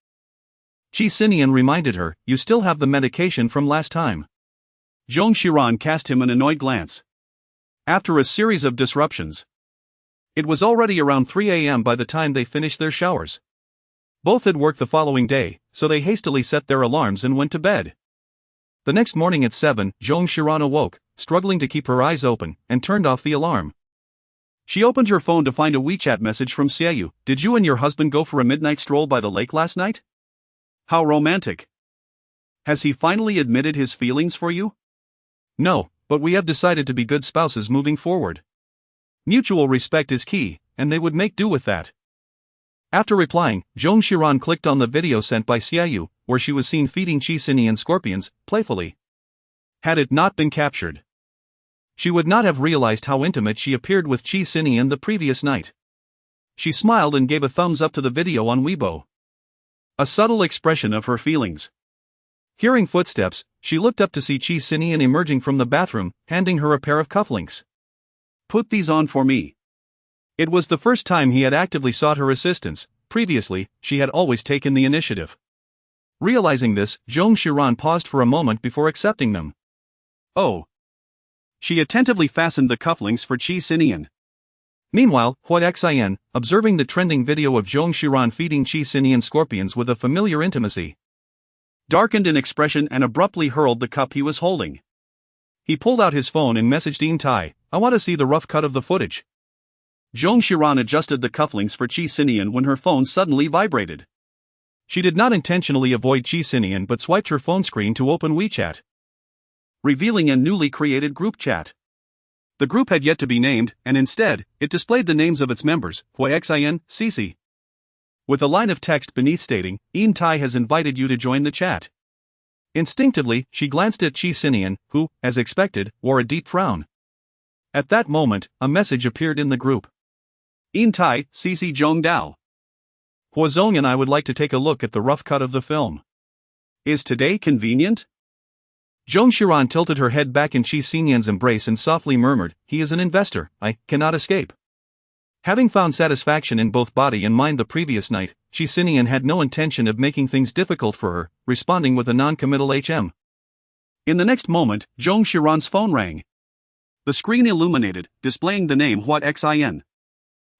Qi Sinian reminded her, "You still have the medication from last time." Zong Xiran cast him an annoyed glance. After a series of disruptions, it was already around 3 a.m. by the time they finished their showers. Both had worked the following day, so they hastily set their alarms and went to bed. The next morning at 7, Zong Xiran awoke, struggling to keep her eyes open, and turned off the alarm. She opened her phone to find a WeChat message from Xiaoyu. "Did you and your husband go for a midnight stroll by the lake last night? How romantic. Has he finally admitted his feelings for you?" "No, but we have decided to be good spouses moving forward. Mutual respect is key, and they would make do with that." After replying, Zong Xiran clicked on the video sent by Xiaoyu, where she was seen feeding Qi Sinian scorpions, playfully. Had it not been captured, she would not have realized how intimate she appeared with Qi Sinian the previous night. She smiled and gave a thumbs up to the video on Weibo, a subtle expression of her feelings. Hearing footsteps, she looked up to see Qi Sinian emerging from the bathroom, handing her a pair of cufflinks. "Put these on for me." It was the first time he had actively sought her assistance. Previously, she had always taken the initiative. Realizing this, Zong Xiran paused for a moment before accepting them. "Oh." She attentively fastened the cufflinks for Qi Sinian. Meanwhile, Hua Xian, observing the trending video of Zong Xiran feeding Qi Sinian scorpions with a familiar intimacy, darkened in expression and abruptly hurled the cup he was holding. He pulled out his phone and messaged Yin Tai, "I want to see the rough cut of the footage." Zong Xiran adjusted the cufflinks for Qi Sinian when her phone suddenly vibrated. She did not intentionally avoid Qi Sinian but swiped her phone screen to open WeChat, revealing a newly created group chat. The group had yet to be named, and instead, it displayed the names of its members, Beicheng, Cici, with a line of text beneath stating, Tai has invited you to join the chat. Instinctively, she glanced at Qi Sinian, who, as expected, wore a deep frown. At that moment, a message appeared in the group. Tai, Cici Zhong Dao. Zong and I would like to take a look at the rough cut of the film. Is today convenient? Zong Xiran tilted her head back in Qi Sinian's embrace and softly murmured, he is an investor, I cannot escape. Having found satisfaction in both body and mind the previous night, Qi Sinian had no intention of making things difficult for her, responding with a non-committal HM. In the next moment, Zong Xiran's phone rang. The screen illuminated, displaying the name Xin.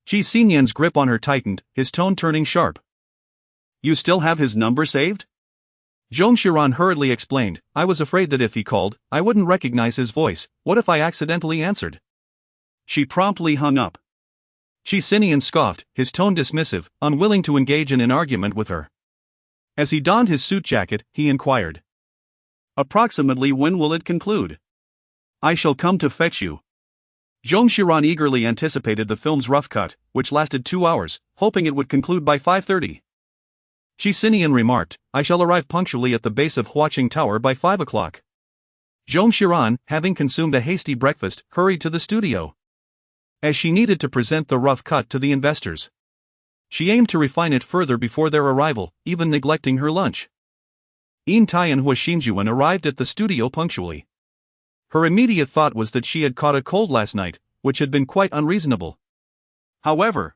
Qi Sinian's grip on her tightened, his tone turning sharp. You still have his number saved? Zong Xiran hurriedly explained, I was afraid that if he called, I wouldn't recognize his voice. What if I accidentally answered? She promptly hung up. Qi Sinian scoffed, his tone dismissive, unwilling to engage in an argument with her. As he donned his suit jacket, he inquired. Approximately when will it conclude? I shall come to fetch you. Zong Xiran eagerly anticipated the film's rough cut, which lasted 2 hours, hoping it would conclude by 5:30. Qi Sinian remarked, I shall arrive punctually at the base of Huaqing Tower by 5 o'clock. Zong Xiran, having consumed a hasty breakfast, hurried to the studio. As she needed to present the rough cut to the investors, she aimed to refine it further before their arrival, even neglecting her lunch. Tai and Hua Xinjuan arrived at the studio punctually. Her immediate thought was that she had caught a cold last night, which had been quite unreasonable. However,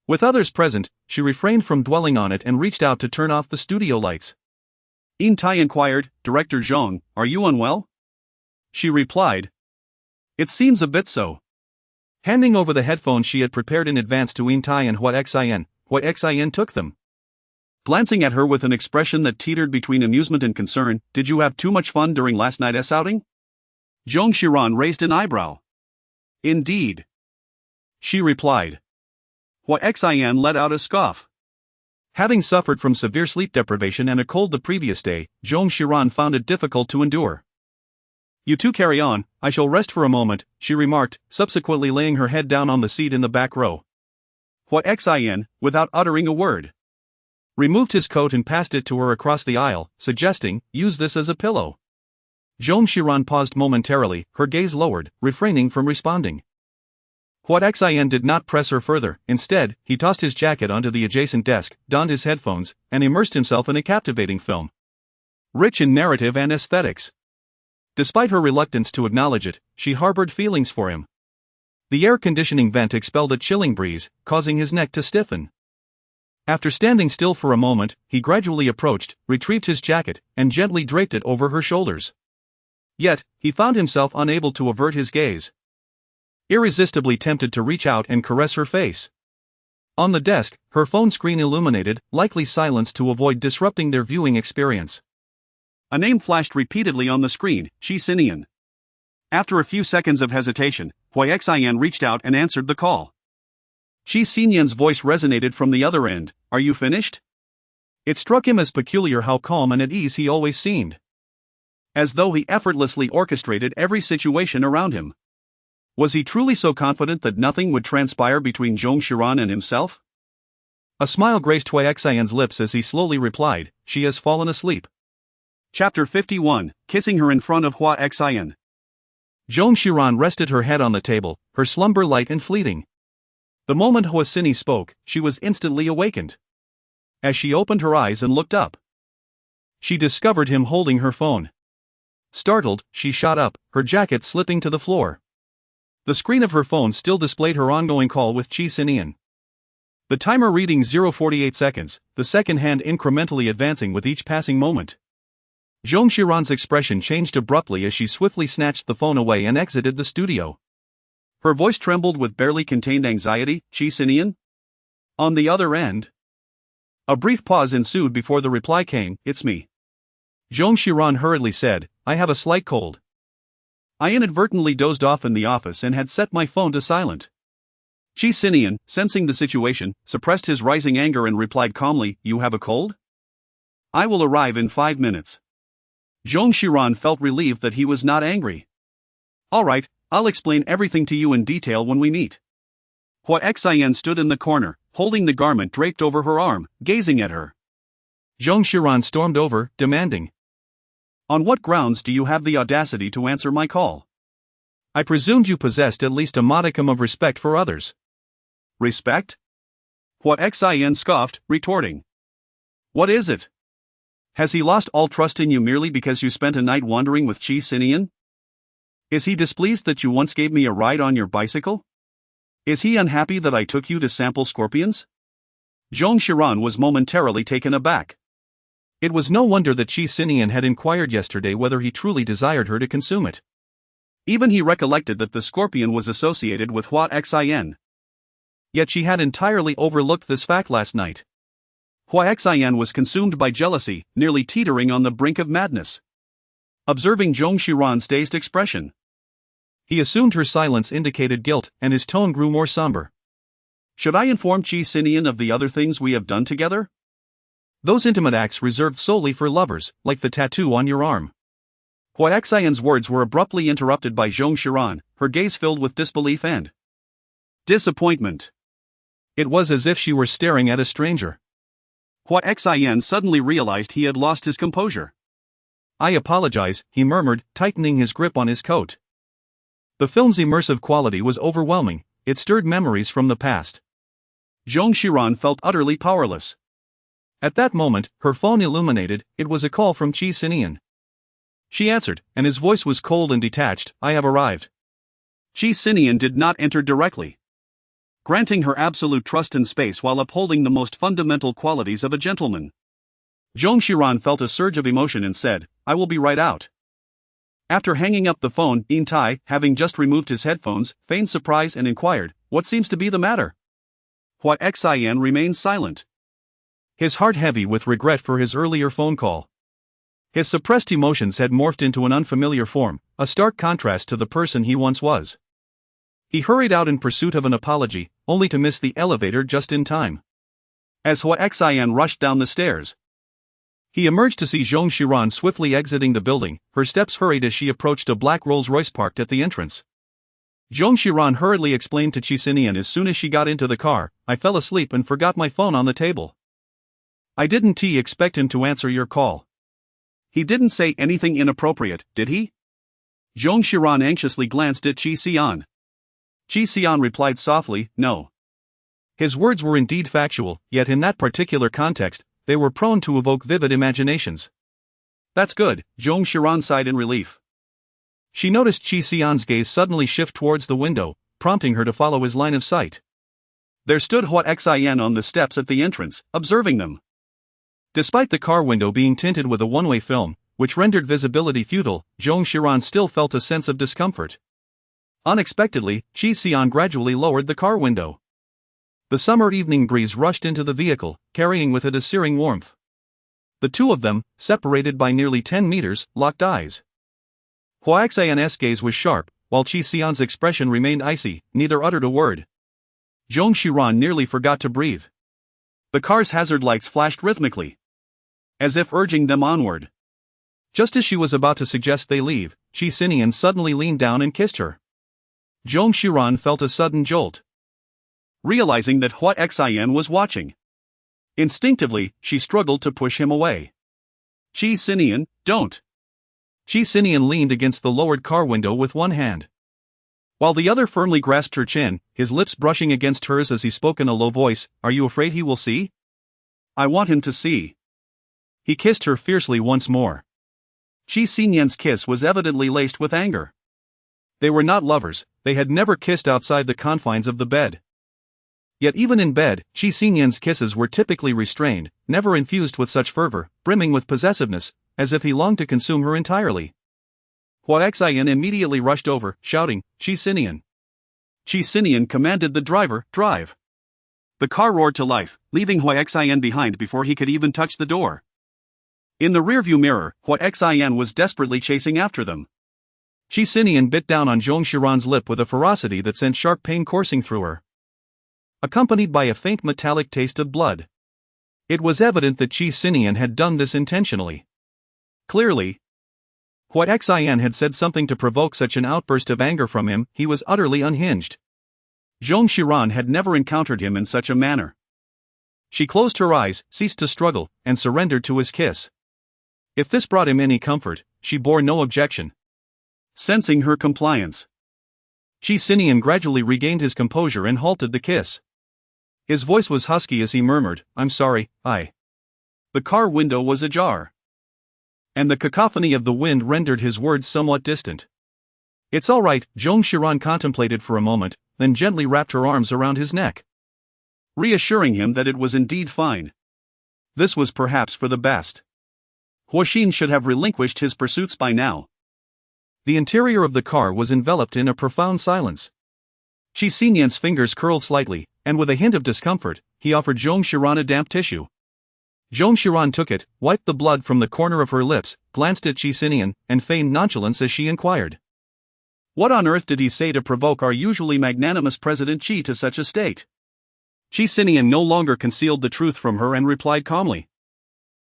with others present, she refrained from dwelling on it and reached out to turn off the studio lights. Tai inquired, Director Zhong, are you unwell? She replied, it seems a bit so. Handing over the headphones she had prepared in advance to Tai and Huaxian took them. Glancing at her with an expression that teetered between amusement and concern, did you have too much fun during last night's outing? Zong Xiran raised an eyebrow. Indeed, she replied. Huaxian let out a scoff. Having suffered from severe sleep deprivation and a cold the previous day, Zong Xiran found it difficult to endure. You two carry on, I shall rest for a moment, she remarked, subsequently laying her head down on the seat in the back row. Huaxian, without uttering a word, removed his coat and passed it to her across the aisle, suggesting, use this as a pillow. Zong Xiran paused momentarily, her gaze lowered, refraining from responding. Huaxian did not press her further, instead, he tossed his jacket onto the adjacent desk, donned his headphones, and immersed himself in a captivating film, rich in narrative and aesthetics. Despite her reluctance to acknowledge it, she harbored feelings for him. The air conditioning vent expelled a chilling breeze, causing his neck to stiffen. After standing still for a moment, he gradually approached, retrieved his jacket, and gently draped it over her shoulders. Yet, he found himself unable to avert his gaze. Irresistibly tempted to reach out and caress her face. On the desk, her phone screen illuminated, likely silenced to avoid disrupting their viewing experience. A name flashed repeatedly on the screen, Qi Sinian. After a few seconds of hesitation, Huaxian reached out and answered the call. Qi Sinian's voice resonated from the other end, are you finished? It struck him as peculiar how calm and at ease he always seemed. As though he effortlessly orchestrated every situation around him. Was he truly so confident that nothing would transpire between Zong Xiran and himself? A smile graced Huaxian's lips as he slowly replied, she has fallen asleep. Chapter 51, Kissing her in front of Huaxian. Zong Xiran rested her head on the table, her slumber light and fleeting. The moment Huaxini spoke, she was instantly awakened. As she opened her eyes and looked up, she discovered him holding her phone. Startled, she shot up, her jacket slipping to the floor. The screen of her phone still displayed her ongoing call with Qi Sinian. The timer reading 0:48 seconds, the second hand incrementally advancing with each passing moment. Zhong Xiran's expression changed abruptly as she swiftly snatched the phone away and exited the studio. Her voice trembled with barely contained anxiety, Qi Sinian? On the other end. A brief pause ensued before the reply came, it's me. Zhong Xiran hurriedly said, I have a slight cold. I inadvertently dozed off in the office and had set my phone to silent. Qi Sinian, sensing the situation, suppressed his rising anger and replied calmly, "You have a cold? I will arrive in 5 minutes." Zong Xiran felt relieved that he was not angry. "All right, I'll explain everything to you in detail when we meet." Hua Xian stood in the corner, holding the garment draped over her arm, gazing at her. Zong Xiran stormed over, demanding, "On what grounds do you have the audacity to answer my call?" "I presumed you possessed at least a modicum of respect for others." "Respect?" Hua Xian scoffed, retorting. "What is it? Has he lost all trust in you merely because you spent a night wandering with Qi Sinian? Is he displeased that you once gave me a ride on your bicycle? Is he unhappy that I took you to sample scorpions?" Zong Xiran was momentarily taken aback. It was no wonder that Qi Sinian had inquired yesterday whether he truly desired her to consume it. Even he recollected that the scorpion was associated with Hua Xian. Yet she had entirely overlooked this fact last night. Hua Xian was consumed by jealousy, nearly teetering on the brink of madness. Observing Zong Xiran's dazed expression, he assumed her silence indicated guilt, and his tone grew more somber. "Should I inform Qi Sinian of the other things we have done together?" "Those intimate acts reserved solely for lovers, like the tattoo on your arm." Hua Xian's words were abruptly interrupted by Zong Xiran, her gaze filled with disbelief and disappointment. It was as if she were staring at a stranger. Hua Xian suddenly realized he had lost his composure. "I apologize," he murmured, tightening his grip on his coat. The film's immersive quality was overwhelming, it stirred memories from the past. Zong Xiran felt utterly powerless. At that moment, her phone illuminated, it was a call from Qi Sinian. She answered, and his voice was cold and detached, "I have arrived." Qi Sinian did not enter directly, granting her absolute trust and space while upholding the most fundamental qualities of a gentleman. Zong Xiran felt a surge of emotion and said, "I will be right out." After hanging up the phone, Yin Tai, having just removed his headphones, feigned surprise and inquired, "What seems to be the matter?" Hua Xian remained silent, his heart heavy with regret for his earlier phone call. His suppressed emotions had morphed into an unfamiliar form, a stark contrast to the person he once was. He hurried out in pursuit of an apology, only to miss the elevator just in time. As Hua Xian rushed down the stairs, he emerged to see Zong Xiran swiftly exiting the building, her steps hurried as she approached a black Rolls-Royce parked at the entrance. Zong Xiran hurriedly explained to Qi Sinian as soon as she got into the car, "I fell asleep and forgot my phone on the table." "I didn't expect him to answer your call." "He didn't say anything inappropriate, did he?" Zong Xiran anxiously glanced at Qi Sinian. Qi Sinian replied softly, "No." His words were indeed factual, yet in that particular context, they were prone to evoke vivid imaginations. "That's good," Zong Xiran sighed in relief. She noticed Qi Sinian's gaze suddenly shift towards the window, prompting her to follow his line of sight. There stood Hua Xian on the steps at the entrance, observing them. Despite the car window being tinted with a one-way film, which rendered visibility futile, Zong Xiran still felt a sense of discomfort. Unexpectedly, Qi Sinian gradually lowered the car window. The summer evening breeze rushed into the vehicle, carrying with it a searing warmth. The two of them, separated by nearly 10 meters, locked eyes. Hua Xian's gaze was sharp, while Qi Sinian's expression remained icy, neither uttered a word. Zong Xiran nearly forgot to breathe. The car's hazard lights flashed rhythmically, as if urging them onward. Just as she was about to suggest they leave, Qi Sinian suddenly leaned down and kissed her. Zong Xiran felt a sudden jolt, realizing that Hua Xian was watching. Instinctively, she struggled to push him away. "Qi Sinian, don't." Qi Sinian leaned against the lowered car window with one hand, while the other firmly grasped her chin, his lips brushing against hers as he spoke in a low voice, "Are you afraid he will see?" "I want him to see." He kissed her fiercely once more. Qi Sinian's kiss was evidently laced with anger. They were not lovers, they had never kissed outside the confines of the bed. Yet even in bed, Qi Sinian's kisses were typically restrained, never infused with such fervor, brimming with possessiveness, as if he longed to consume her entirely. Hua Xian immediately rushed over, shouting, "Qi Sinian." Qi Sinian commanded the driver, "Drive." The car roared to life, leaving Hua Xian behind before he could even touch the door. In the rearview mirror, Hua Xian was desperately chasing after them. Qi Sinian bit down on Zong Xiran's lip with a ferocity that sent sharp pain coursing through her. accompanied by a faint metallic taste of blood. It was evident that Qi Sinian had done this intentionally. Clearly, Beicheng had said something to provoke such an outburst of anger from him. He was utterly unhinged. Zong Xiran had never encountered him in such a manner. She closed her eyes, ceased to struggle, and surrendered to his kiss. If this brought him any comfort, she bore no objection. Sensing her compliance, Qi Sinian gradually regained his composure and halted the kiss. His voice was husky as he murmured, "I'm sorry, I." The car window was ajar, and the cacophony of the wind rendered his words somewhat distant. "It's all right," Zong Xiran contemplated for a moment, then gently wrapped her arms around his neck, reassuring him that it was indeed fine. This was perhaps for the best. Huoxin should have relinquished his pursuits by now. The interior of the car was enveloped in a profound silence. Qi Sinian's fingers curled slightly, and with a hint of discomfort, he offered Zong Xiran a damp tissue. Zong Xiran took it, wiped the blood from the corner of her lips, glanced at Qi Sinian, and feigned nonchalance as she inquired, "What on earth did he say to provoke our usually magnanimous President Qi to such a state?" Qi Sinian no longer concealed the truth from her and replied calmly,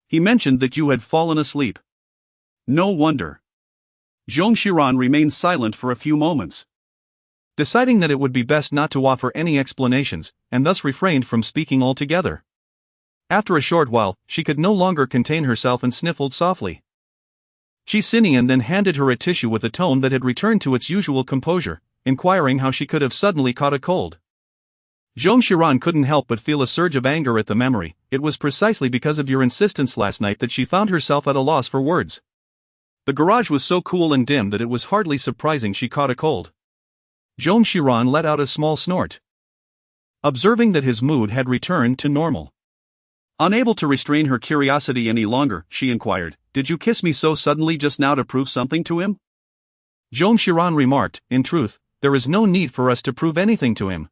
"He mentioned that you had fallen asleep." No wonder. Zong Xiran remained silent for a few moments, deciding that it would be best not to offer any explanations, and thus refrained from speaking altogether. After a short while, she could no longer contain herself and sniffled softly. Qi Sinian then handed her a tissue with a tone that had returned to its usual composure, inquiring how she could have suddenly caught a cold. Zong Xiran couldn't help but feel a surge of anger at the memory. "It was precisely because of your insistence last night that she found herself at a loss for words. The garage was so cool and dim that it was hardly surprising she caught a cold." Zong Xiran let out a small snort, observing that his mood had returned to normal. Unable to restrain her curiosity any longer, she inquired, "Did you kiss me so suddenly just now to prove something to him?" Zong Xiran remarked, "In truth, there is no need for us to prove anything to him.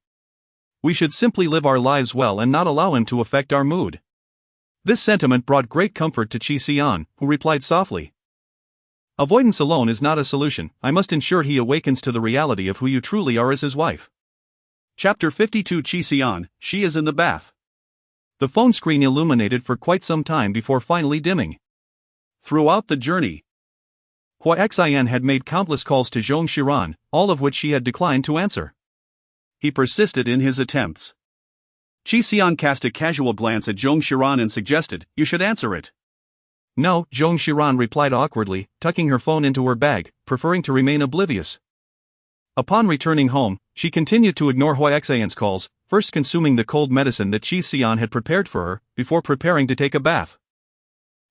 We should simply live our lives well and not allow him to affect our mood." This sentiment brought great comfort to Qi Sinian, who replied softly, "Avoidance alone is not a solution. I must ensure he awakens to the reality of who you truly are as his wife." Chapter 52. Qi Sinian, she is in the bath. The phone screen illuminated for quite some time before finally dimming. Throughout the journey, Beicheng had made countless calls to Zong Xiran, all of which she had declined to answer. He persisted in his attempts. Qi Sinian cast a casual glance at Zong Xiran and suggested, "You should answer it." "No," Zong Xiran replied awkwardly, tucking her phone into her bag, preferring to remain oblivious. Upon returning home, she continued to ignore Beicheng's calls, first consuming the cold medicine that Qi Sinian had prepared for her, before preparing to take a bath.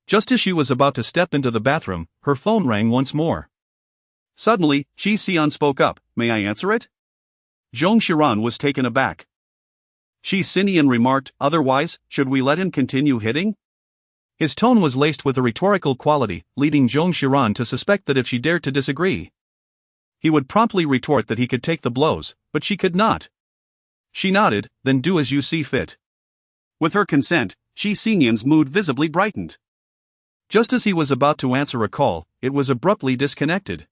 Just as she was about to step into the bathroom, her phone rang once more. Suddenly, Qi Sinian spoke up, "May I answer it?" Zong Xiran was taken aback. Qi Sinian remarked, "Otherwise, should we let him continue hitting?" His tone was laced with a rhetorical quality, leading Zong Xiran to suspect that if she dared to disagree, he would promptly retort that he could take the blows, but she could not. She nodded, "Then do as you see fit." With her consent, Qi Sinian's mood visibly brightened. Just as he was about to answer a call, it was abruptly disconnected.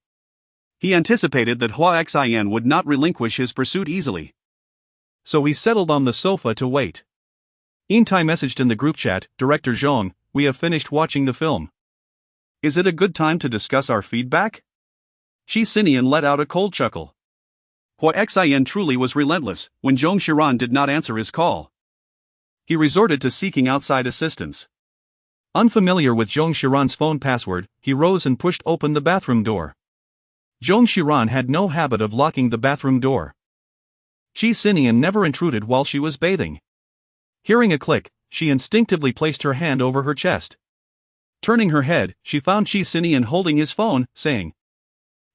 He anticipated that Beicheng would not relinquish his pursuit easily, so he settled on the sofa to wait. Intai messaged in the group chat, "Director Zhong, we have finished watching the film. Is it a good time to discuss our feedback?" Qi Sinian let out a cold chuckle. Beicheng truly was relentless. When Zong Xiran did not answer his call, he resorted to seeking outside assistance. Unfamiliar with Zong Xiran's phone password, he rose and pushed open the bathroom door. Zong Xiran had no habit of locking the bathroom door. Qi Sinian never intruded while she was bathing. Hearing a click, she instinctively placed her hand over her chest. Turning her head, she found Qi Sinian holding his phone, saying,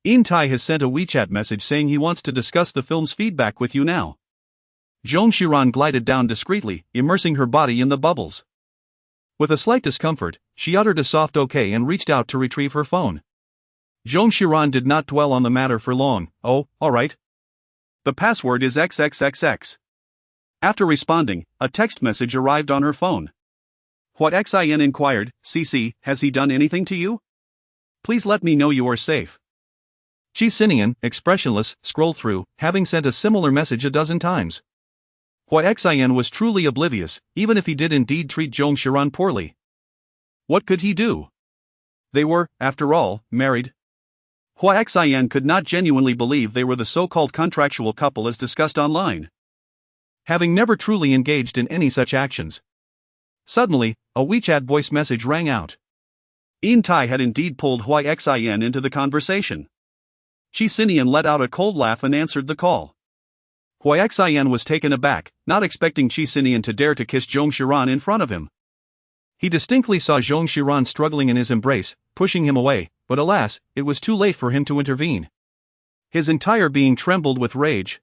"Intai has sent a WeChat message saying he wants to discuss the film's feedback with you now." Zong Xiran glided down discreetly, immersing her body in the bubbles. With a slight discomfort, she uttered a soft okay and reached out to retrieve her phone. Zong Xiran did not dwell on the matter for long. "Oh, all right. The password is XXXX. After responding, a text message arrived on her phone. Beicheng inquired, "CC, has he done anything to you? Please let me know you are safe." Qi Sinian, expressionless, scrolled through, having sent a similar message a dozen times. Xian was truly oblivious, even if he did indeed treat Zong Xiran poorly. What could he do? They were, after all, married. Xian could not genuinely believe they were the so-called contractual couple as discussed online, having never truly engaged in any such actions. Suddenly, a WeChat voice message rang out. Tai had indeed pulled Xian into the conversation. Qi Sinian let out a cold laugh and answered the call. Xian was taken aback, not expecting Qi Sinian to dare to kiss Zong Xiran in front of him. He distinctly saw Zong Xiran struggling in his embrace, pushing him away, but alas, it was too late for him to intervene. His entire being trembled with rage,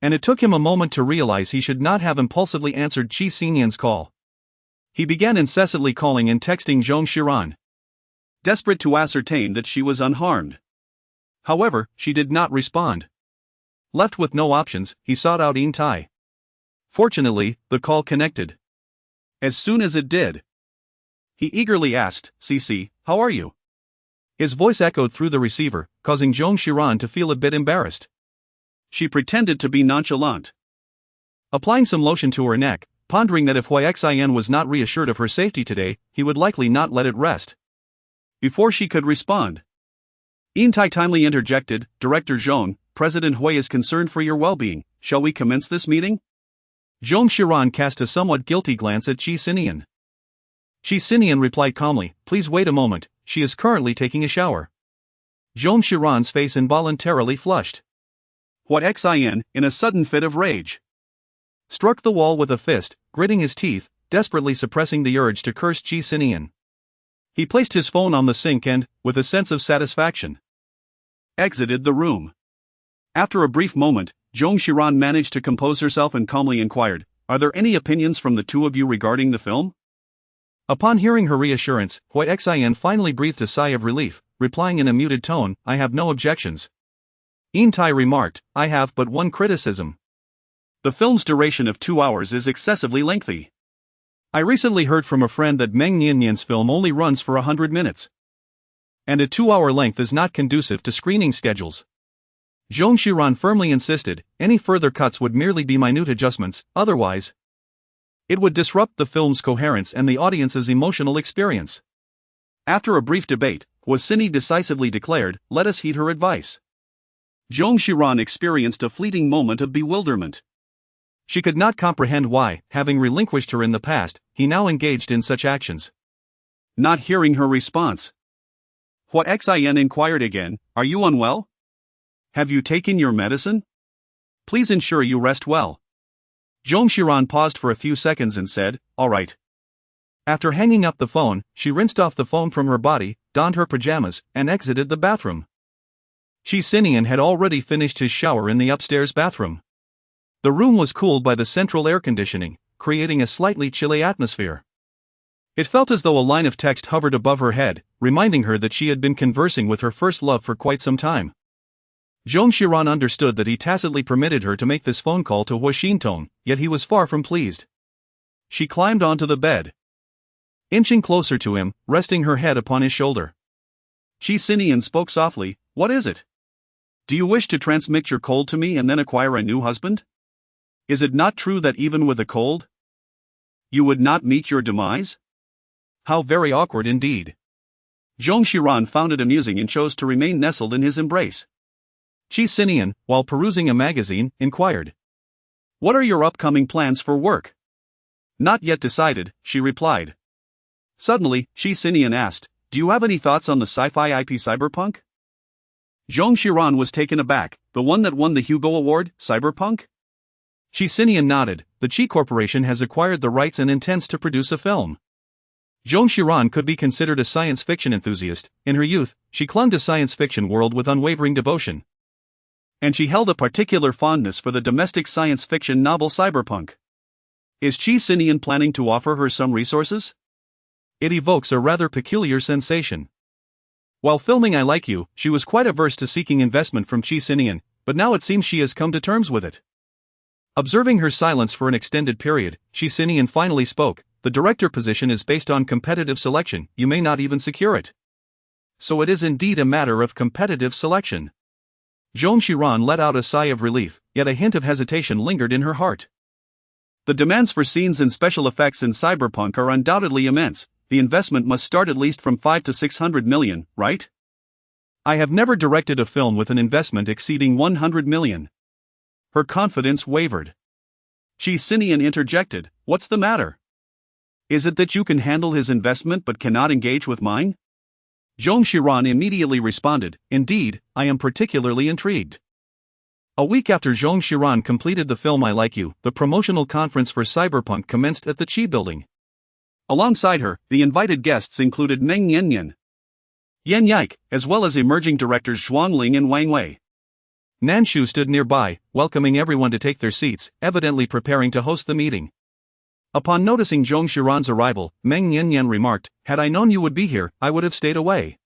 and it took him a moment to realize he should not have impulsively answered Qi Sinian's call. He began incessantly calling and texting Zong Xiran, desperate to ascertain that she was unharmed. However, she did not respond. Left with no options, he sought out Tai. Fortunately, the call connected. As soon as it did, he eagerly asked, "Cici, how are you?" His voice echoed through the receiver, causing Zong Xiran to feel a bit embarrassed. She pretended to be nonchalant, applying some lotion to her neck, pondering that if Xian was not reassured of her safety today, he would likely not let it rest. Before she could respond, Tai timely interjected, "Director Zhong, President Hui is concerned for your well-being. Shall we commence this meeting?" Zong Xiran cast a somewhat guilty glance at Qi Sinian. Qi Sinian replied calmly, "Please wait a moment, she is currently taking a shower." Zong Xiran's face involuntarily flushed. Xian, in a sudden fit of rage, struck the wall with a fist, gritting his teeth, desperately suppressing the urge to curse Qi Sinian. He placed his phone on the sink and, with a sense of satisfaction, exited the room. After a brief moment, Zong Xiran managed to compose herself and calmly inquired, "Are there any opinions from the two of you regarding the film?" Upon hearing her reassurance, Xian finally breathed a sigh of relief, replying in a muted tone, "I have no objections." Tai remarked, "I have but one criticism. The film's duration of 2 hours is excessively lengthy. I recently heard from a friend that Meng Nianyan's film only runs for 100 minutes. And a 2-hour length is not conducive to screening schedules." Zong Xiran firmly insisted, any further cuts would merely be minute adjustments, otherwise it would disrupt the film's coherence and the audience's emotional experience. After a brief debate, Sini decisively declared, "Let us heed her advice." Zong Xiran experienced a fleeting moment of bewilderment. She could not comprehend why, having relinquished her in the past, he now engaged in such actions. Not hearing her response, Xian inquired again, "Are you unwell? Have you taken your medicine? Please ensure you rest well." Zong Xiran paused for a few seconds and said, "All right." After hanging up the phone, she rinsed off the foam from her body, donned her pajamas, and exited the bathroom. Qi Sinian had already finished his shower in the upstairs bathroom. The room was cooled by the central air conditioning, creating a slightly chilly atmosphere. It felt as though a line of text hovered above her head, reminding her that she had been conversing with her first love for quite some time. Zong Xiran understood that he tacitly permitted her to make this phone call to Huashintong, yet he was far from pleased. She climbed onto the bed, inching closer to him, resting her head upon his shoulder. Qi Sinian spoke softly, "What is it? Do you wish to transmit your cold to me and then acquire a new husband? Is it not true that even with a cold, you would not meet your demise?" How very awkward indeed. Zong Xiran found it amusing and chose to remain nestled in his embrace. Qi Sinian, while perusing a magazine, inquired, "What are your upcoming plans for work?" "Not yet decided," she replied. Suddenly, Qi Sinian asked, "Do you have any thoughts on the sci-fi IP Cyberpunk?" Zong Xiran was taken aback, "The one that won the Hugo Award, Cyberpunk?" Qi Sinian nodded, "The Qi Corporation has acquired the rights and intends to produce a film." Zong Xiran could be considered a science fiction enthusiast. In her youth, she clung to science fiction world with unwavering devotion. And she held a particular fondness for the domestic science fiction novel Cyberpunk. Is Qi Sinian planning to offer her some resources? It evokes a rather peculiar sensation. While filming I Like You, she was quite averse to seeking investment from Qi Sinian, but now it seems she has come to terms with it. Observing her silence for an extended period, Qi Sinian finally spoke, "The director position is based on competitive selection, you may not even secure it." So it is indeed a matter of competitive selection. Zong Xiran let out a sigh of relief, yet a hint of hesitation lingered in her heart. The demands for scenes and special effects in Cyberpunk are undoubtedly immense. The investment must start at least from 5 to 600 million, right? I have never directed a film with an investment exceeding 100 million. Her confidence wavered. Qi Sinian interjected, "What's the matter? Is it that you can handle his investment but cannot engage with mine?" Zong Xiran immediately responded, "Indeed, I am particularly intrigued." A week after Zong Xiran completed the film I Like You, the promotional conference for Cyberpunk commenced at the Qi building. Alongside her, the invited guests included Meng Yanyan, Yan Yike, as well as emerging directors Zhuang Ling and Wang Wei. Nanshu stood nearby, welcoming everyone to take their seats, evidently preparing to host the meeting. Upon noticing Zong Xiran's arrival, Meng Yanyan remarked, "Had I known you would be here, I would have stayed away.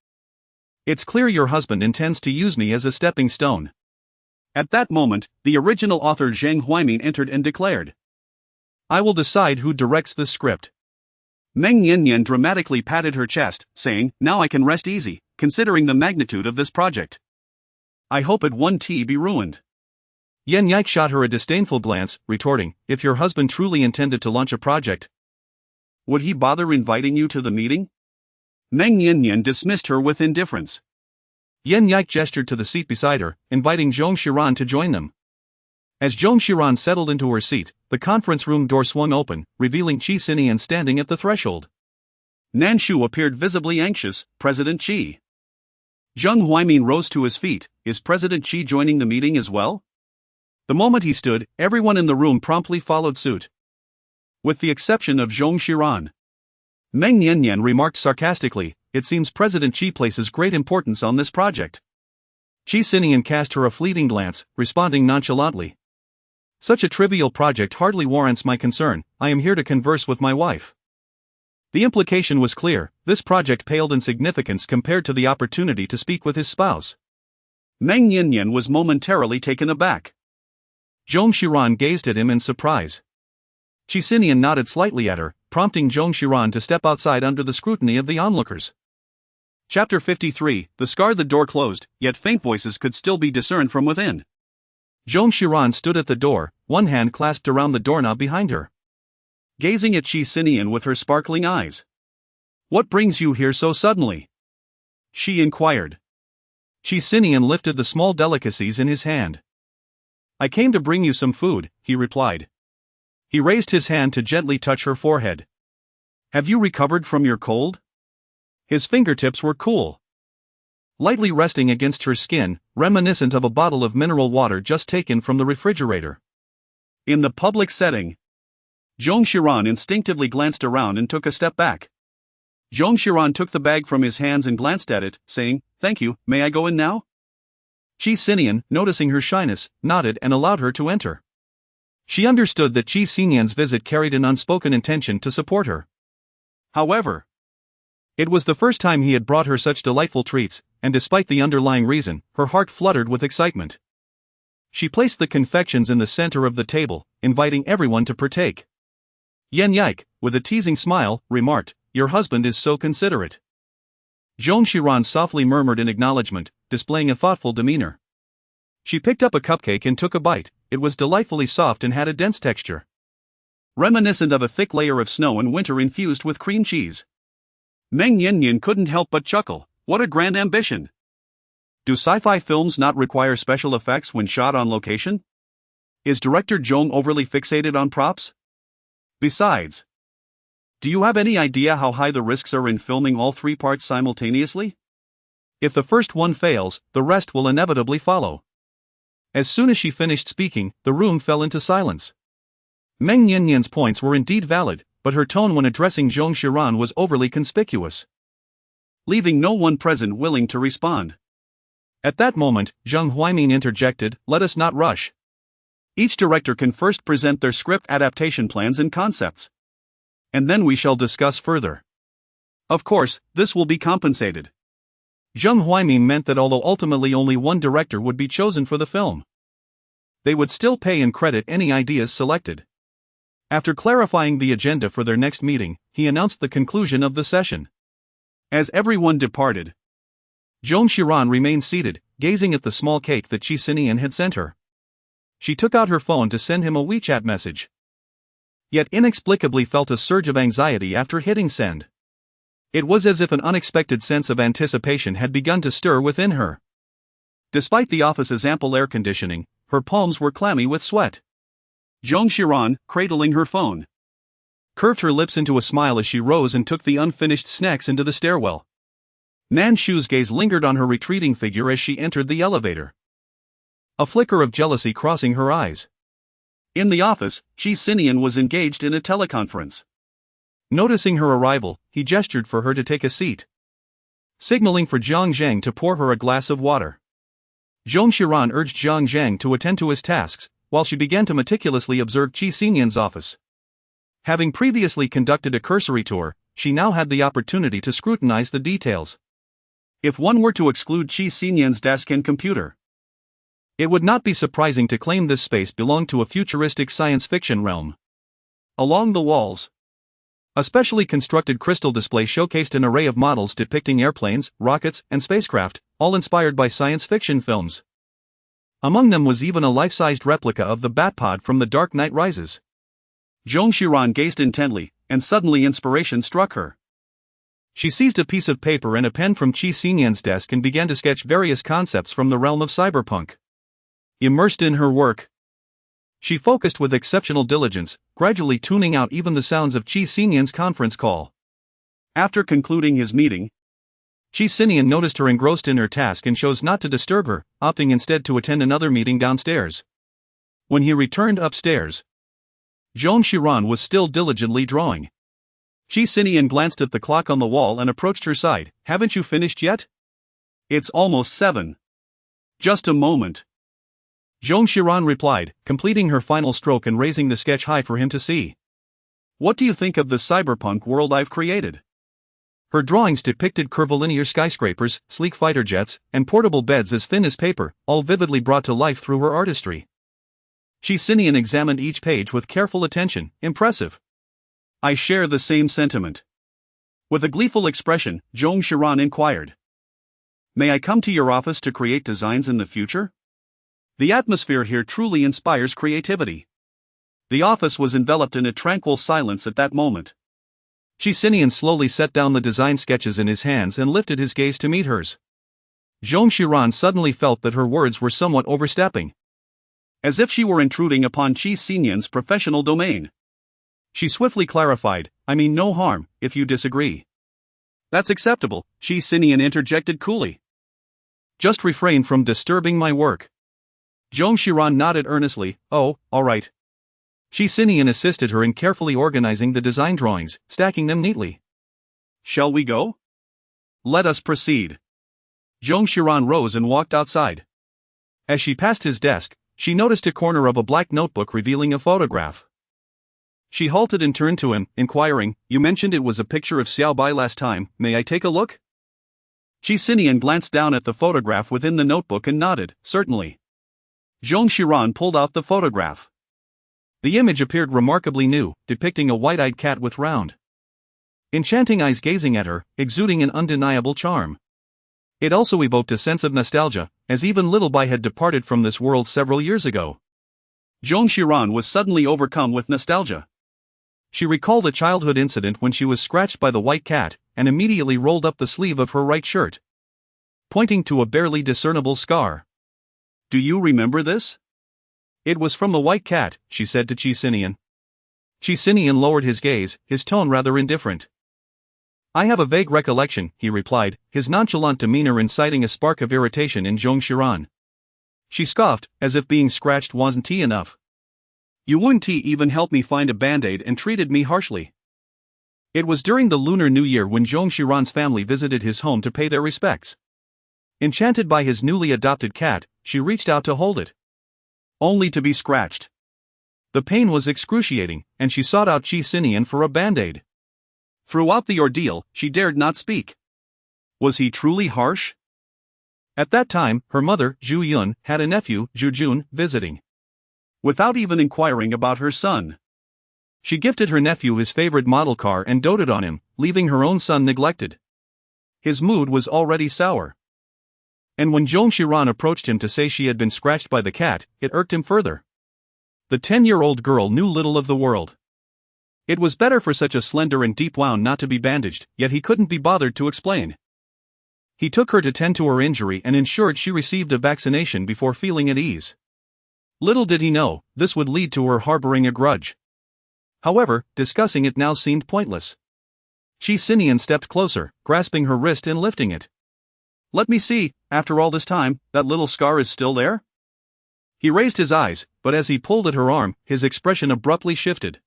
It's clear your husband intends to use me as a stepping stone." At that moment, the original author Zheng Huaimin entered and declared, "I will decide who directs this script." Meng Yanyan dramatically patted her chest, saying, "Now I can rest easy, considering the magnitude of this project. I hope it won't be ruined." Yan Yike shot her a disdainful glance, retorting, "If your husband truly intended to launch a project, would he bother inviting you to the meeting?" Meng Yanyan dismissed her with indifference. Yan Yike gestured to the seat beside her, inviting Zong Xiran to join them. As Zong Xiran settled into her seat, the conference room door swung open, revealing Qi Sinian standing at the threshold. Nanshu appeared visibly anxious. "President Qi." Zheng Huaimin rose to his feet. "Is President Qi joining the meeting as well?" The moment he stood, everyone in the room promptly followed suit, with the exception of Zong Xiran. Meng Yanyan remarked sarcastically, "It seems President Qi places great importance on this project." Qi Sinian cast her a fleeting glance, responding nonchalantly, "Such a trivial project hardly warrants my concern. I am here to converse with my wife." The implication was clear: this project paled in significance compared to the opportunity to speak with his spouse. Meng Yanyan was momentarily taken aback. Zong Xiran gazed at him in surprise. Qi Sinian nodded slightly at her, prompting Zong Xiran to step outside under the scrutiny of the onlookers. Chapter 53, The Scar. The door closed, yet faint voices could still be discerned from within. Zong Xiran stood at the door, one hand clasped around the doorknob behind her, gazing at Qi Sinian with her sparkling eyes. "What brings you here so suddenly?" she inquired. Qi Sinian lifted the small delicacies in his hand. "I came to bring you some food," he replied. He raised his hand to gently touch her forehead. "Have you recovered from your cold?" His fingertips were cool, lightly resting against her skin, reminiscent of a bottle of mineral water just taken from the refrigerator. In the public setting, Zong Xiran instinctively glanced around and took a step back. Zong Xiran took the bag from his hands and glanced at it, saying, "Thank you, may I go in now?" Qi Sinian, noticing her shyness, nodded and allowed her to enter. She understood that Qi Sinian's visit carried an unspoken intention to support her. However, it was the first time he had brought her such delightful treats, and despite the underlying reason, her heart fluttered with excitement. She placed the confections in the center of the table, inviting everyone to partake. Yan Yike, with a teasing smile, remarked, "Your husband is so considerate." Zhong Xiran softly murmured in acknowledgement, displaying a thoughtful demeanor. She picked up a cupcake and took a bite. It was delightfully soft and had a dense texture, reminiscent of a thick layer of snow in winter infused with cream cheese. Meng Yanyan couldn't help but chuckle. What a grand ambition! Do sci-fi films not require special effects when shot on location? Is director Zhong overly fixated on props? Besides, do you have any idea how high the risks are in filming all three parts simultaneously? If the first one fails, the rest will inevitably follow. As soon as she finished speaking, the room fell into silence. Meng Yanyan's points were indeed valid, but her tone when addressing Zong Xiran was overly conspicuous, leaving no one present willing to respond. At that moment, Zheng Huaimin interjected, "Let us not rush. Each director can first present their script adaptation plans and concepts, and then we shall discuss further. Of course, this will be compensated." Zheng Huaimin meant that although ultimately only one director would be chosen for the film, they would still pay and credit any ideas selected. After clarifying the agenda for their next meeting, he announced the conclusion of the session. As everyone departed, Zhong Xiran remained seated, gazing at the small cake that Qi Sinian had sent her. She took out her phone to send him a WeChat message. yet inexplicably felt a surge of anxiety after hitting send. It was as if an unexpected sense of anticipation had begun to stir within her. Despite the office's ample air conditioning, her palms were clammy with sweat. Zhong Xiran, cradling her phone, curved her lips into a smile as she rose and took the unfinished snacks into the stairwell. Nan Shu's gaze lingered on her retreating figure as she entered the elevator, a flicker of jealousy crossing her eyes. In the office, Qi Sinian was engaged in a teleconference. Noticing her arrival, he gestured for her to take a seat, signaling for Jiang Zhang to pour her a glass of water. Zhong Xiran urged Jiang Zhang to attend to his tasks, while she began to meticulously observe Qi Sinian's office. Having previously conducted a cursory tour, she now had the opportunity to scrutinize the details. If one were to exclude Qi Sinian's desk and computer, it would not be surprising to claim this space belonged to a futuristic science fiction realm. Along the walls, a specially constructed crystal display showcased an array of models depicting airplanes, rockets, and spacecraft, all inspired by science fiction films. Among them was even a life-sized replica of the Batpod from The Dark Knight Rises. Zhong Xiran gazed intently, and suddenly inspiration struck her. She seized a piece of paper and a pen from Qi Sinian's desk and began to sketch various concepts from the realm of cyberpunk. Immersed in her work, she focused with exceptional diligence, gradually tuning out even the sounds of Qi Sinian's conference call. After concluding his meeting, Qi Sinian noticed her engrossed in her task and chose not to disturb her, opting instead to attend another meeting downstairs. When he returned upstairs, Zhong Xiran was still diligently drawing. Qi Sinian glanced at the clock on the wall and approached her side. "Haven't you finished yet?" "It's almost 7. Just a moment," Zhong Xiran replied, completing her final stroke and raising the sketch high for him to see. "What do you think of the cyberpunk world I've created?" Her drawings depicted curvilinear skyscrapers, sleek fighter jets, and portable beds as thin as paper, all vividly brought to life through her artistry. Qi Sinian examined each page with careful attention. "Impressive." "I share the same sentiment." With a gleeful expression, Zhong Xiran inquired, "May I come to your office to create designs in the future? The atmosphere here truly inspires creativity." The office was enveloped in a tranquil silence at that moment. Qi Sinian slowly set down the design sketches in his hands and lifted his gaze to meet hers. Zhong Xiran suddenly felt that her words were somewhat overstepping, as if she were intruding upon Qi Sinian's professional domain. She swiftly clarified, "I mean no harm, if you disagree." "That's acceptable," Qi Sinian interjected coolly. "Just refrain from disturbing my work." Zhong Xiran nodded earnestly. "Oh, all right." Qi Sinian assisted her in carefully organizing the design drawings, stacking them neatly. "Shall we go?" "Let us proceed." Zhong Xiran rose and walked outside. As she passed his desk, she noticed a corner of a black notebook revealing a photograph. She halted and turned to him, inquiring, "You mentioned it was a picture of Xiaobai last time, may I take a look?" Qi Sinian glanced down at the photograph within the notebook and nodded, "Certainly." Zhong Xiran pulled out the photograph. The image appeared remarkably new, depicting a white-eyed cat with round, enchanting eyes gazing at her, exuding an undeniable charm. It also evoked a sense of nostalgia, as even Little Bai had departed from this world several years ago. Zhong Xiran was suddenly overcome with nostalgia. She recalled a childhood incident when she was scratched by the white cat, and immediately rolled up the sleeve of her right shirt, pointing to a barely discernible scar. "Do you remember this?" "It was from the white cat," she said to Qi Sinian. Qi Sinian lowered his gaze, his tone rather indifferent. "I have a vague recollection," he replied, his nonchalant demeanor inciting a spark of irritation in Zhong Xiran. She scoffed, as if being scratched wasn't enough. "You wouldn't even help me find a band-aid and treated me harshly." It was during the Lunar New Year when Zhong Xiran's family visited his home to pay their respects. Enchanted by his newly adopted cat, she reached out to hold it, only to be scratched. The pain was excruciating, and she sought out Qi Sinian for a band-aid. Throughout the ordeal, she dared not speak. Was he truly harsh? At that time, her mother, Zhu Yun, had a nephew, Zhu Jun, visiting. Without even inquiring about her son, she gifted her nephew his favorite model car and doted on him, leaving her own son neglected. His mood was already sour. And when Zhong Xiran approached him to say she had been scratched by the cat, it irked him further. The 10-year-old girl knew little of the world. It was better for such a slender and deep wound not to be bandaged, yet he couldn't be bothered to explain. He took her to tend to her injury and ensured she received a vaccination before feeling at ease. Little did he know, this would lead to her harboring a grudge. However, discussing it now seemed pointless. Qi Sinian stepped closer, grasping her wrist and lifting it. "Let me see, after all this time, that little scar is still there?" He raised his eyes, but as he pulled at her arm, his expression abruptly shifted.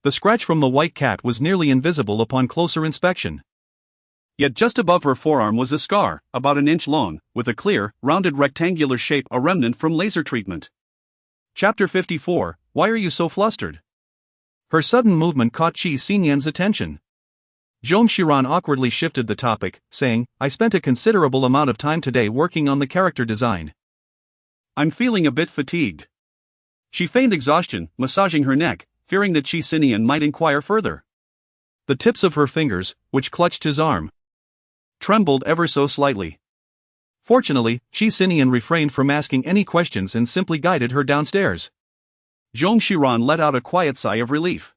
The scratch from the white cat was nearly invisible upon closer inspection. Yet just above her forearm was a scar, about an inch long, with a clear, rounded rectangular shape, a remnant from laser treatment. Chapter 54, Why Are You So Flustered? Her sudden movement caught Qi Sinian's attention. Zong Xiran awkwardly shifted the topic, saying, "I spent a considerable amount of time today working on the character design. I'm feeling a bit fatigued." She feigned exhaustion, massaging her neck, fearing that Qi Sinian might inquire further. The tips of her fingers, which clutched his arm, trembled ever so slightly. Fortunately, Qi Sinian refrained from asking any questions and simply guided her downstairs. Zong Xiran let out a quiet sigh of relief.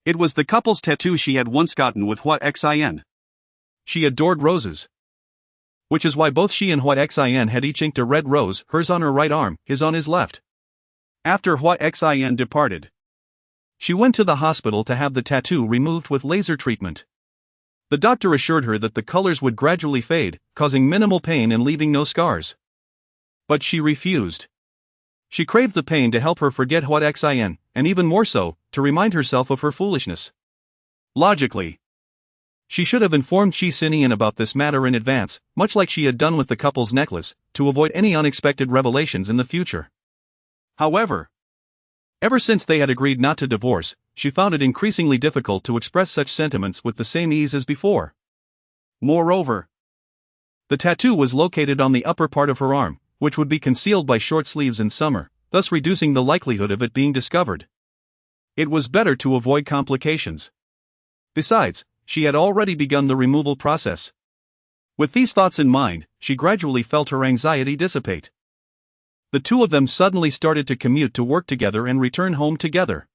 It was the couple's tattoo she had once gotten with Xin. She adored roses. Which is why both she and Xin had each inked a red rose, hers on her right arm, his on his left. After Xin departed, she went to the hospital to have the tattoo removed with laser treatment. The doctor assured her that the colors would gradually fade, causing minimal pain and leaving no scars. But she refused. She craved the pain to help her forget Xin, and even more so, to remind herself of her foolishness. Logically, she should have informed Qi Sinian about this matter in advance, much like she had done with the couple's necklace, to avoid any unexpected revelations in the future. However, ever since they had agreed not to divorce, she found it increasingly difficult to express such sentiments with the same ease as before. Moreover, the tattoo was located on the upper part of her arm, which would be concealed by short sleeves in summer, thus reducing the likelihood of it being discovered. It was better to avoid complications. Besides, she had already begun the removal process. With these thoughts in mind, she gradually felt her anxiety dissipate. The two of them suddenly started to commute to work together and return home together.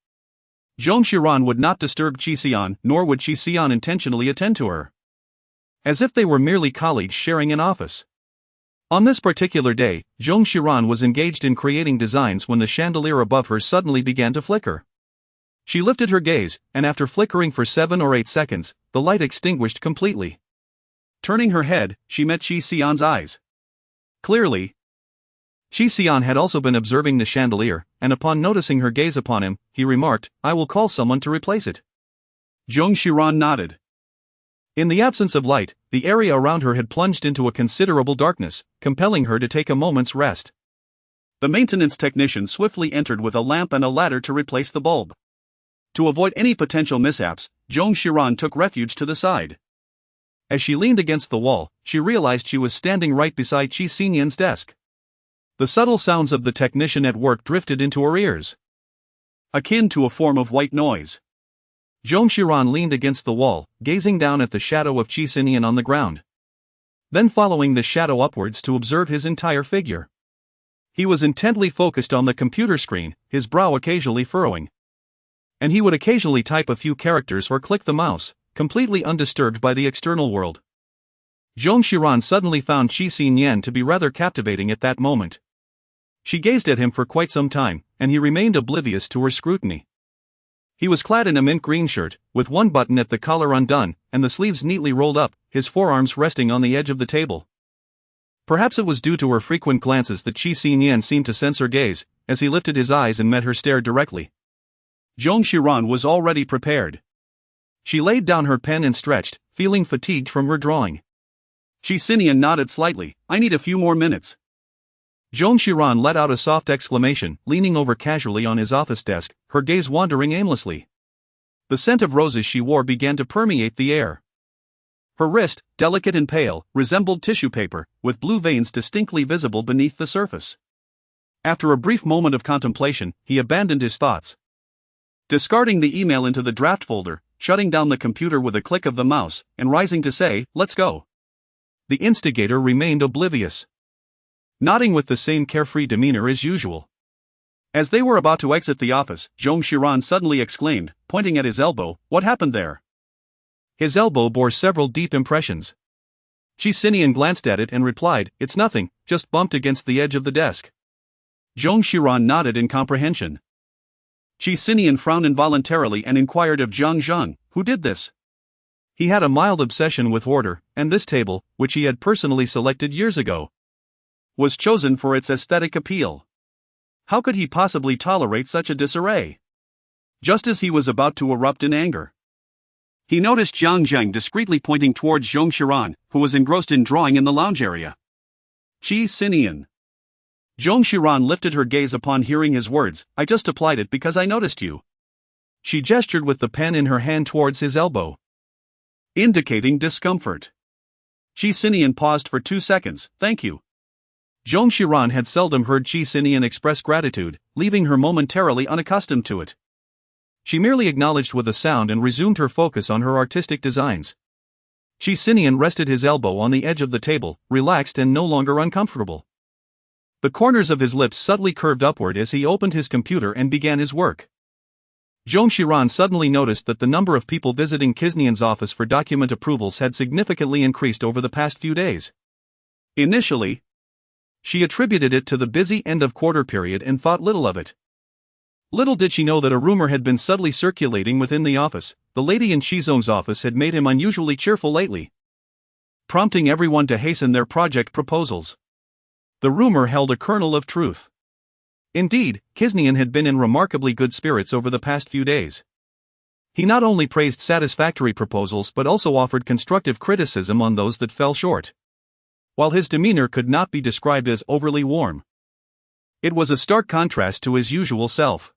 Zong Xiran would not disturb Qi Sinian, nor would Qi Sinian intentionally attend to her. As if they were merely colleagues sharing an office. On this particular day, Zong Xiran was engaged in creating designs when the chandelier above her suddenly began to flicker. She lifted her gaze, and after flickering for 7 or 8 seconds, the light extinguished completely. Turning her head, she met Qi Sinian's eyes. Clearly, Qi Sinian had also been observing the chandelier, and upon noticing her gaze upon him, he remarked, "I will call someone to replace it." Zong Xiran nodded. In the absence of light, the area around her had plunged into a considerable darkness, compelling her to take a moment's rest. The maintenance technician swiftly entered with a lamp and a ladder to replace the bulb. To avoid any potential mishaps, Zong Xiran took refuge to the side. As she leaned against the wall, she realized she was standing right beside Qi Sinian's desk. The subtle sounds of the technician at work drifted into her ears, akin to a form of white noise. Zong Xiran leaned against the wall, gazing down at the shadow of Qi Sinian on the ground. Then following the shadow upwards to observe his entire figure. He was intently focused on the computer screen, his brow occasionally furrowing. And he would occasionally type a few characters or click the mouse, completely undisturbed by the external world. Zong Xiran suddenly found Qi Sinian to be rather captivating at that moment. She gazed at him for quite some time, and he remained oblivious to her scrutiny. He was clad in a mint green shirt, with one button at the collar undone, and the sleeves neatly rolled up, his forearms resting on the edge of the table. Perhaps it was due to her frequent glances that Qi Sinian seemed to sense her gaze, as he lifted his eyes and met her stare directly. Zong Xiran was already prepared. She laid down her pen and stretched, feeling fatigued from her drawing. Qi Sinian nodded slightly. "I need a few more minutes." Zong Xiran let out a soft exclamation, leaning over casually on his office desk, her gaze wandering aimlessly. The scent of roses she wore began to permeate the air. Her wrist, delicate and pale, resembled tissue paper, with blue veins distinctly visible beneath the surface. After a brief moment of contemplation, he abandoned his thoughts. Discarding the email into the draft folder, shutting down the computer with a click of the mouse, and rising to say, "Let's go." The instigator remained oblivious, nodding with the same carefree demeanor as usual. As they were about to exit the office, Zhong Xiran suddenly exclaimed, pointing at his elbow, "What happened there?" His elbow bore several deep impressions. Qi Sinian glanced at it and replied, "It's nothing, just bumped against the edge of the desk." Zhong Xiran nodded in comprehension. Qi Sinian frowned involuntarily and inquired of Zhang Zhang, "Who did this?" He had a mild obsession with order, and this table, which he had personally selected years ago, was chosen for its aesthetic appeal. How could he possibly tolerate such a disarray? Just as he was about to erupt in anger, he noticed Zhang Zhang discreetly pointing towards Zhong Xiran, who was engrossed in drawing in the lounge area. Qi Sinian. Zhong Xiran lifted her gaze upon hearing his words, "I just applied it because I noticed you." She gestured with the pen in her hand towards his elbow, indicating discomfort. Qi Sinian paused for 2 seconds, "Thank you." Zhong Xiran had seldom heard Qi Sinian express gratitude, leaving her momentarily unaccustomed to it. She merely acknowledged with a sound and resumed her focus on her artistic designs. Qi Sinian rested his elbow on the edge of the table, relaxed and no longer uncomfortable. The corners of his lips subtly curved upward as he opened his computer and began his work. Zhong Xiran suddenly noticed that the number of people visiting Qi Sinian's office for document approvals had significantly increased over the past few days. Initially, she attributed it to the busy end-of-quarter period and thought little of it. Little did she know that a rumor had been subtly circulating within the office. The lady in Shizong's office had made him unusually cheerful lately, prompting everyone to hasten their project proposals. The rumor held a kernel of truth. Indeed, Qi Sinian had been in remarkably good spirits over the past few days. He not only praised satisfactory proposals but also offered constructive criticism on those that fell short. While his demeanor could not be described as overly warm, it was a stark contrast to his usual self.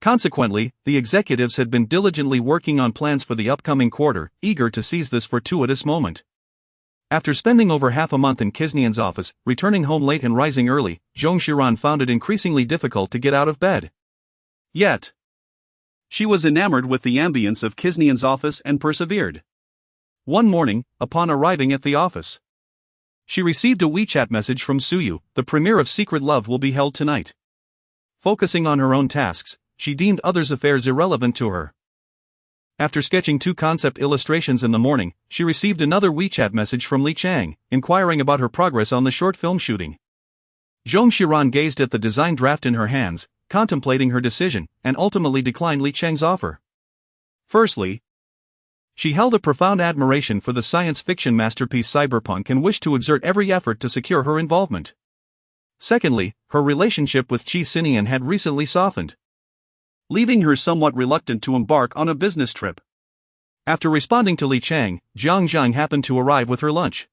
Consequently, the executives had been diligently working on plans for the upcoming quarter, eager to seize this fortuitous moment. After spending over half a month in Qi Sinian's office, returning home late and rising early, Zhong Xiran found it increasingly difficult to get out of bed. Yet, she was enamored with the ambience of Qi Sinian's office and persevered. One morning, upon arriving at the office, she received a WeChat message from Suyu, "The premiere of Secret Love will be held tonight." Focusing on her own tasks, she deemed others' affairs irrelevant to her. After sketching 2 concept illustrations in the morning, she received another WeChat message from Li Chang, inquiring about her progress on the short film shooting. Zhong Xiran gazed at the design draft in her hands, contemplating her decision, and ultimately declined Li Chang's offer. Firstly, she held a profound admiration for the science fiction masterpiece Cyberpunk and wished to exert every effort to secure her involvement. Secondly, her relationship with Qi Sinian had recently softened, leaving her somewhat reluctant to embark on a business trip. After responding to Li Chang, Zhang Zhang happened to arrive with her lunch.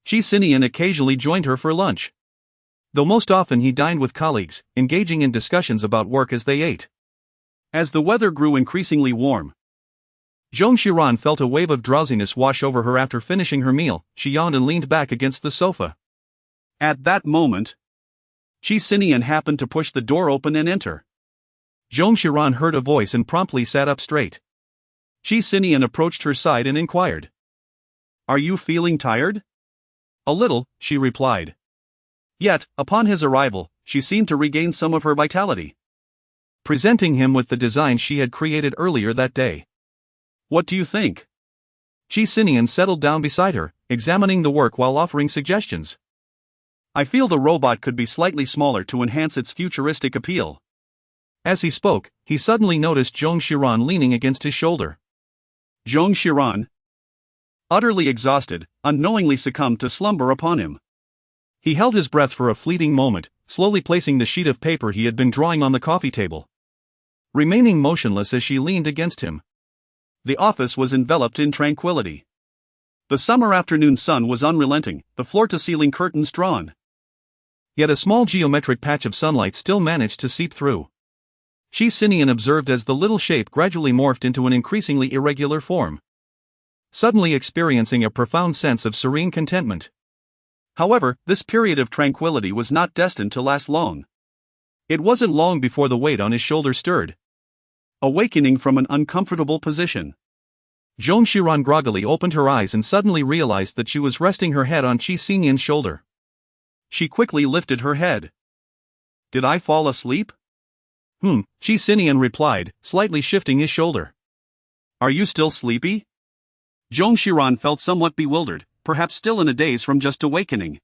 Qi Sinian occasionally joined her for lunch, though most often he dined with colleagues, engaging in discussions about work as they ate. As the weather grew increasingly warm, Zhong Xiran felt a wave of drowsiness wash over her after finishing her meal. She yawned and leaned back against the sofa. At that moment, Qi Sinian happened to push the door open and enter. Zhong Xiran heard a voice and promptly sat up straight. Qi Sinian approached her side and inquired, "Are you feeling tired?" "A little," she replied. Yet, upon his arrival, she seemed to regain some of her vitality, presenting him with the design she had created earlier that day. "What do you think?" Qi Sinian settled down beside her, examining the work while offering suggestions. "I feel the robot could be slightly smaller to enhance its futuristic appeal." As he spoke, he suddenly noticed Zhong Xiran leaning against his shoulder. Zhong Xiran, utterly exhausted, unknowingly succumbed to slumber upon him. He held his breath for a fleeting moment, slowly placing the sheet of paper he had been drawing on the coffee table, remaining motionless as she leaned against him. The office was enveloped in tranquility. The summer afternoon sun was unrelenting, the floor-to-ceiling curtains drawn. Yet a small geometric patch of sunlight still managed to seep through. Qi Sinian observed as the little shape gradually morphed into an increasingly irregular form, suddenly experiencing a profound sense of serene contentment. However, this period of tranquility was not destined to last long. It wasn't long before the weight on his shoulder stirred, awakening from an uncomfortable position. Zhong Xiran groggily opened her eyes and suddenly realized that she was resting her head on Qi Sinian's shoulder. She quickly lifted her head. "Did I fall asleep?" Qi Sinian replied, slightly shifting his shoulder. Are you still sleepy? Zong Xiran felt somewhat bewildered, perhaps still in a daze from just awakening.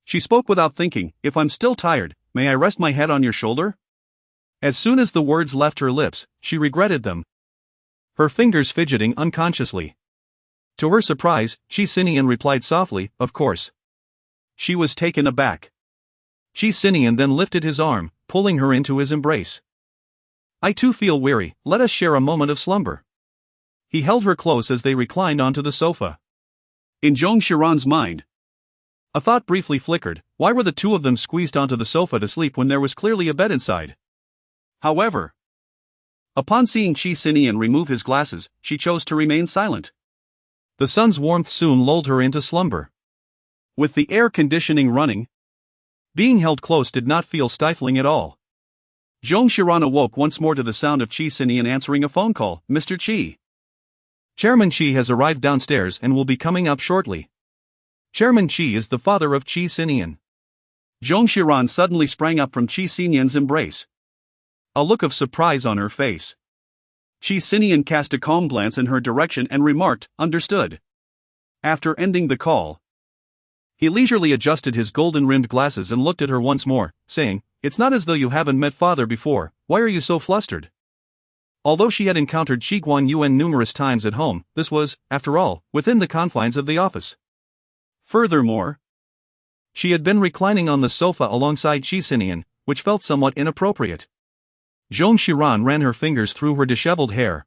She spoke without thinking, if I'm still tired, may I rest my head on your shoulder? As soon as the words left her lips, she regretted them, her fingers fidgeting unconsciously. To her surprise, Qi Sinian replied softly, of course. She was taken aback. Qi Sinian then lifted his arm, pulling her into his embrace. I too feel weary, let us share a moment of slumber. He held her close as they reclined onto the sofa. In Zong Xiran's mind, a thought briefly flickered, why were the two of them squeezed onto the sofa to sleep when there was clearly a bed inside? However, upon seeing Qi Sinian remove his glasses, she chose to remain silent. The sun's warmth soon lulled her into slumber. With the air conditioning running, being held close did not feel stifling at all. Zong Xiran awoke once more to the sound of Qi Sinian answering a phone call. Mr. Qi. Chairman Qi has arrived downstairs and will be coming up shortly. Chairman Qi is the father of Qi Sinian. Zong Xiran suddenly sprang up from Qi Sinian's embrace, a look of surprise on her face. Qi Sinian cast a calm glance in her direction and remarked, understood. After ending the call, he leisurely adjusted his golden-rimmed glasses and looked at her once more, saying, it's not as though you haven't met father before, why are you so flustered? Although she had encountered Qi Guanyuan numerous times at home, this was, after all, within the confines of the office. Furthermore, she had been reclining on the sofa alongside Qi Sinian, which felt somewhat inappropriate. Zong Xiran ran her fingers through her disheveled hair,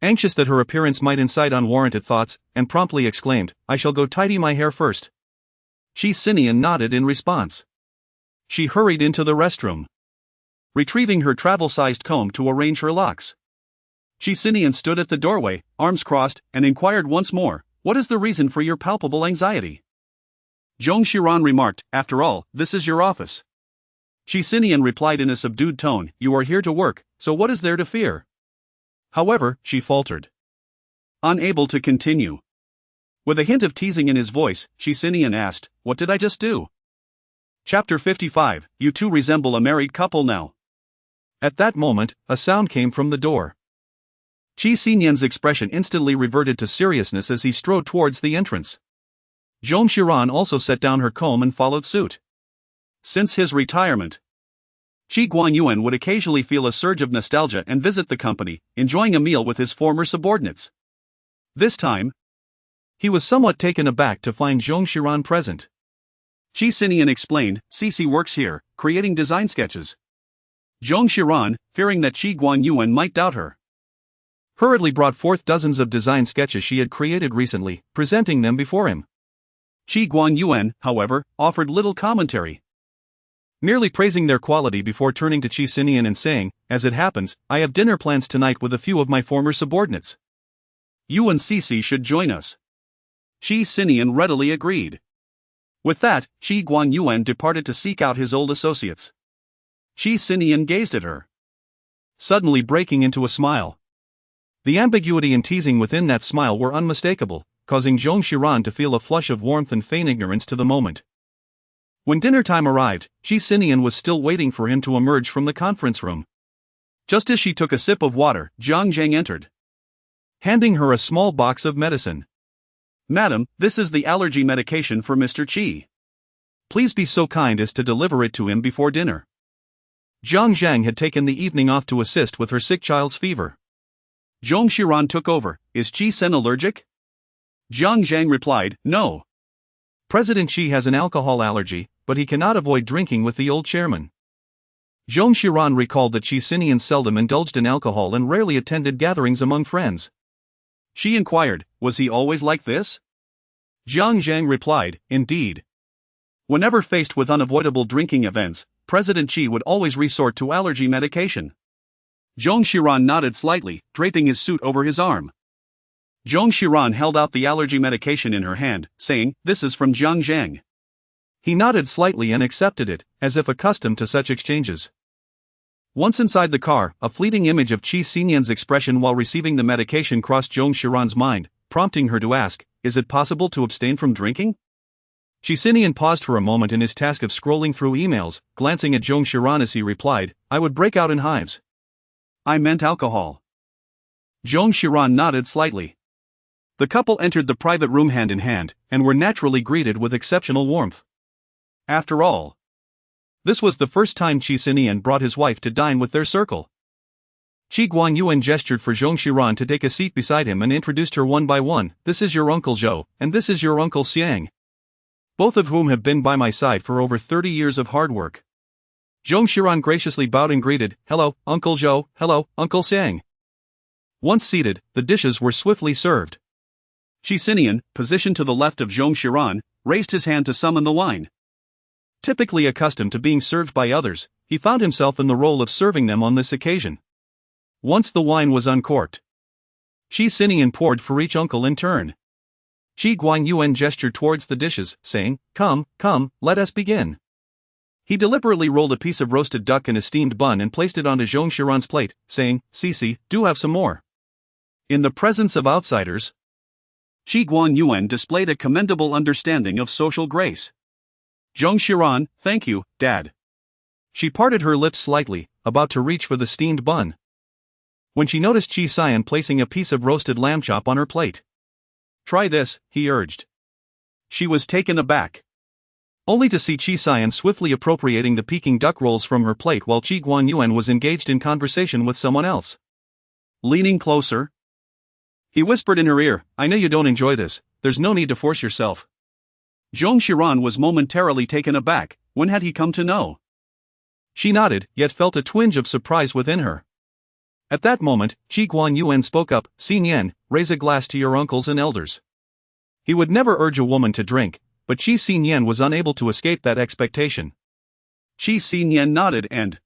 anxious that her appearance might incite unwarranted thoughts, and promptly exclaimed, I shall go tidy my hair first. Qi Sinian nodded in response. She hurried into the restroom, retrieving her travel-sized comb to arrange her locks. Qi Sinian stood at the doorway, arms crossed, and inquired once more, what is the reason for your palpable anxiety? Zong Xiran remarked, after all, this is your office. Qi Sinian replied in a subdued tone, you are here to work, so what is there to fear? However, she faltered, unable to continue. With a hint of teasing in his voice, Qi Sinian asked, what did I just do? Chapter 55, you two resemble a married couple now. At that moment, a sound came from the door. Qi Sinian's expression instantly reverted to seriousness as he strode towards the entrance. Zong Xiran also set down her comb and followed suit. Since his retirement, Qi Guanyuan would occasionally feel a surge of nostalgia and visit the company, enjoying a meal with his former subordinates. This time, he was somewhat taken aback to find Zong Xiran present. Qi Sinian explained, Cici works here, creating design sketches. Zong Xiran, fearing that Qi Guanyuan might doubt her, hurriedly brought forth dozens of design sketches she had created recently, presenting them before him. Qi Guanyuan, however, offered little commentary, merely praising their quality before turning to Qi Sinian and saying, as it happens, I have dinner plans tonight with a few of my former subordinates. You and Cici should join us. Qi Sinian readily agreed. With that, Qi Guanyuan departed to seek out his old associates. Qi Sinian gazed at her, suddenly breaking into a smile. The ambiguity and teasing within that smile were unmistakable, causing Zong Xiran to feel a flush of warmth and feign ignorance to the moment. When dinner time arrived, Qi Sinian was still waiting for him to emerge from the conference room. Just as she took a sip of water, Zhang Zhang entered, handing her a small box of medicine. Madam, this is the allergy medication for Mr. Qi. Please be so kind as to deliver it to him before dinner. Zhang Zhang had taken the evening off to assist with her sick child's fever. Zhong Xiran took over, is Qi Sen allergic? Zhang Zhang replied, no. President Qi has an alcohol allergy, but he cannot avoid drinking with the old chairman. Zhong Xiran recalled that Qi Sinian seldom indulged in alcohol and rarely attended gatherings among friends. She inquired, was he always like this? Zhang Zhang replied, indeed. Whenever faced with unavoidable drinking events, President Qi would always resort to allergy medication. Zhong Xiran nodded slightly, draping his suit over his arm. Zhong Xiran held out the allergy medication in her hand, saying, this is from Zhang Zhang. He nodded slightly and accepted it, as if accustomed to such exchanges. Once inside the car, a fleeting image of Qi Sinian's expression while receiving the medication crossed Zhong Xiran's mind, prompting her to ask, is it possible to abstain from drinking? Qi Sinian paused for a moment in his task of scrolling through emails, glancing at Zong Xiran as he replied, I would break out in hives. I meant alcohol. Zong Xiran nodded slightly. The couple entered the private room hand in hand, and were naturally greeted with exceptional warmth. After all, this was the first time Qi Sinian brought his wife to dine with their circle. Qi Guanyuan gestured for Zong Xiran to take a seat beside him and introduced her one by one. This is your Uncle Zhou, and this is your Uncle Xiang. Both of whom have been by my side for over 30 years of hard work. Zong Xiran graciously bowed and greeted, hello, Uncle Zhou, hello, Uncle Xiang. Once seated, the dishes were swiftly served. Qi Sinian, positioned to the left of Zong Xiran, raised his hand to summon the wine. Typically accustomed to being served by others, he found himself in the role of serving them on this occasion. Once the wine was uncorked, Qi Sinian poured for each uncle in turn. Qi Guanyuan gestured towards the dishes, saying, come, let us begin. He deliberately rolled a piece of roasted duck in a steamed bun and placed it onto Zong Xiran's plate, saying, Cici, do have some more. In the presence of outsiders, Qi Guanyuan displayed a commendable understanding of social grace. Zong Xiran, thank you, Dad. She parted her lips slightly, about to reach for the steamed bun, when she noticed Qi Sinian placing a piece of roasted lamb chop on her plate. Try this, he urged. She was taken aback, only to see Qi Sinian swiftly appropriating the Peking duck rolls from her plate while Qi Guanyuan was engaged in conversation with someone else. Leaning closer, he whispered in her ear, I know you don't enjoy this, there's no need to force yourself. Zong Xiran was momentarily taken aback. When had he come to know? She nodded, yet felt a twinge of surprise within her. At that moment, Qi Guanyuan spoke up, Xinyan, raise a glass to your uncles and elders. He would never urge a woman to drink, but Qi Sinian was unable to escape that expectation. Qi Sinian nodded and,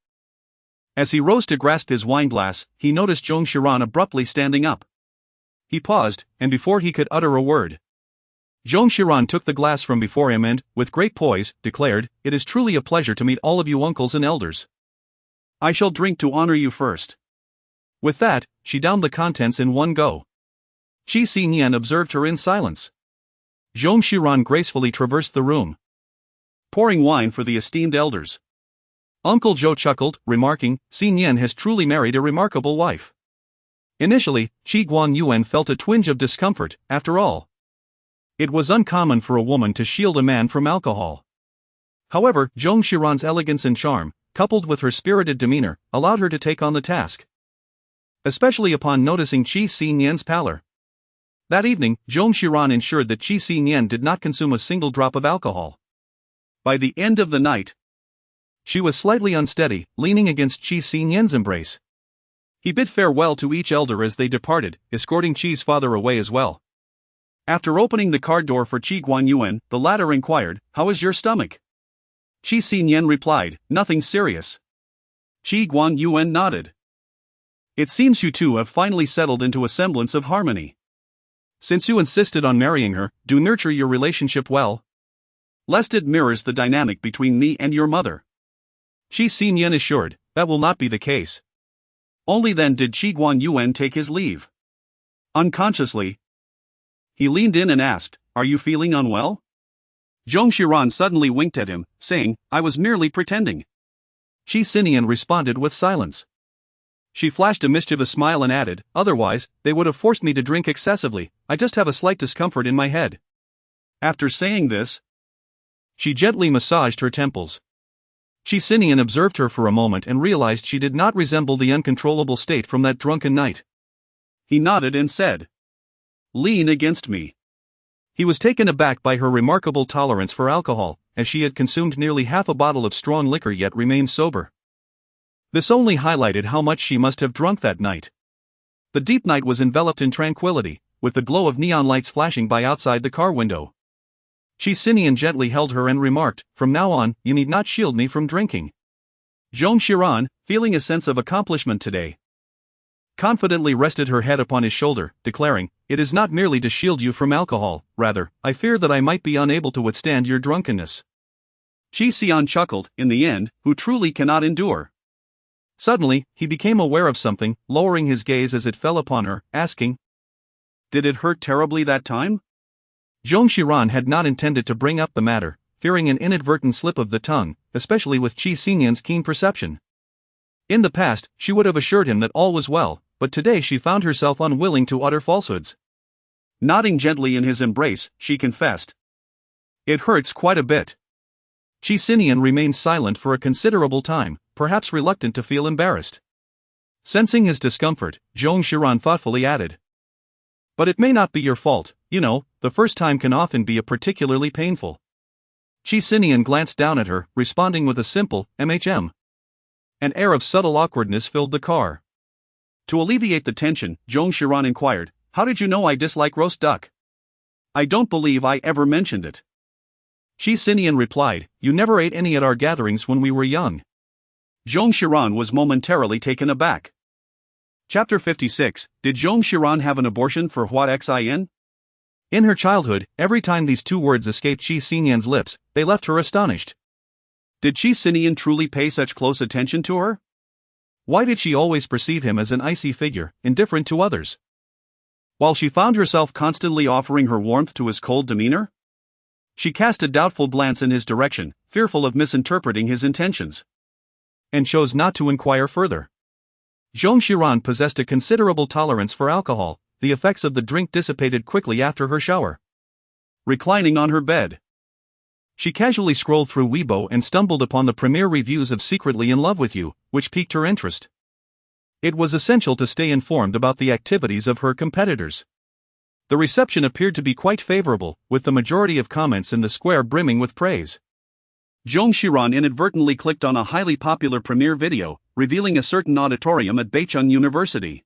as he rose to grasp his wineglass, he noticed Zong Xiran abruptly standing up. He paused, and before he could utter a word, Zong Xiran took the glass from before him and, with great poise, declared, It is truly a pleasure to meet all of you uncles and elders. I shall drink to honor you first. With that, she downed the contents in one go. Qi Sinian observed her in silence. Zong Xiran gracefully traversed the room, pouring wine for the esteemed elders. Uncle Zhou chuckled, remarking, Xinyan has truly married a remarkable wife. Initially, Qi Guanyuan felt a twinge of discomfort. After all, it was uncommon for a woman to shield a man from alcohol. However, Zong Xiran's elegance and charm, coupled with her spirited demeanor, allowed her to take on the task, especially upon noticing Qi Sinian's pallor. That evening, Zong Xiran ensured that Qi Sinian did not consume a single drop of alcohol. By the end of the night, she was slightly unsteady, leaning against Qi Sinian's embrace. He bid farewell to each elder as they departed, escorting Qi's father away as well. After opening the car door for Qi Guanyuan, the latter inquired, How is your stomach? Qi Sinian replied, Nothing serious. Qi Guanyuan nodded. It seems you two have finally settled into a semblance of harmony. Since you insisted on marrying her, do nurture your relationship well, lest it mirrors the dynamic between me and your mother. Qi Sinian assured, that will not be the case. Only then did Qi Guanyuan take his leave. Unconsciously, he leaned in and asked, Are you feeling unwell? Zong Xiran suddenly winked at him, saying, I was merely pretending. Qi Sinian responded with silence. She flashed a mischievous smile and added, Otherwise, they would have forced me to drink excessively, I just have a slight discomfort in my head. After saying this, she gently massaged her temples. Qi Sinian observed her for a moment and realized she did not resemble the uncontrollable state from that drunken night. He nodded and said, Lean against me. He was taken aback by her remarkable tolerance for alcohol, as she had consumed nearly half a bottle of strong liquor yet remained sober. This only highlighted how much she must have drunk that night. The deep night was enveloped in tranquility, with the glow of neon lights flashing by outside the car window. Qi Sinian gently held her and remarked, From now on, you need not shield me from drinking. Zong Xiran, feeling a sense of accomplishment today, confidently rested her head upon his shoulder, declaring, It is not merely to shield you from alcohol, rather, I fear that I might be unable to withstand your drunkenness. Qi Sinian chuckled, In the end, who truly cannot endure? Suddenly, he became aware of something, lowering his gaze as it fell upon her, asking, Did it hurt terribly that time? Zhong Xiran had not intended to bring up the matter, fearing an inadvertent slip of the tongue, especially with Qi Sinian's keen perception. In the past, she would have assured him that all was well, but today she found herself unwilling to utter falsehoods. Nodding gently in his embrace, she confessed. It hurts quite a bit. Qi Sinian remained silent for a considerable time, perhaps reluctant to feel embarrassed. Sensing his discomfort, Zhong Xiran thoughtfully added. But it may not be your fault, you know, the first time can often be particularly painful. Qi Sinian glanced down at her, responding with a simple, "Mm." An air of subtle awkwardness filled the car. To alleviate the tension, Zhong Xiran inquired, "How did you know I dislike roast duck?" "I don't believe I ever mentioned it." Qi Sinian replied, "You never ate any at our gatherings when we were young." Zhong Xiran was momentarily taken aback. Chapter 56, Did Zhong Xiran have an abortion for Xin? In her childhood, every time these two words escaped Qi Sinian's lips, they left her astonished. Did Qi Sinian truly pay such close attention to her? Why did she always perceive him as an icy figure, indifferent to others? While she found herself constantly offering her warmth to his cold demeanor? She cast a doubtful glance in his direction, fearful of misinterpreting his intentions. And chose not to inquire further. Zhong Xiran possessed a considerable tolerance for alcohol, the effects of the drink dissipated quickly after her shower. Reclining on her bed, she casually scrolled through Weibo and stumbled upon the premiere reviews of Secretly in Love with You, which piqued her interest. It was essential to stay informed about the activities of her competitors. The reception appeared to be quite favorable, with the majority of comments in the square brimming with praise. Zhong Xiran inadvertently clicked on a highly popular premiere video, revealing a certain auditorium at Beicheng University.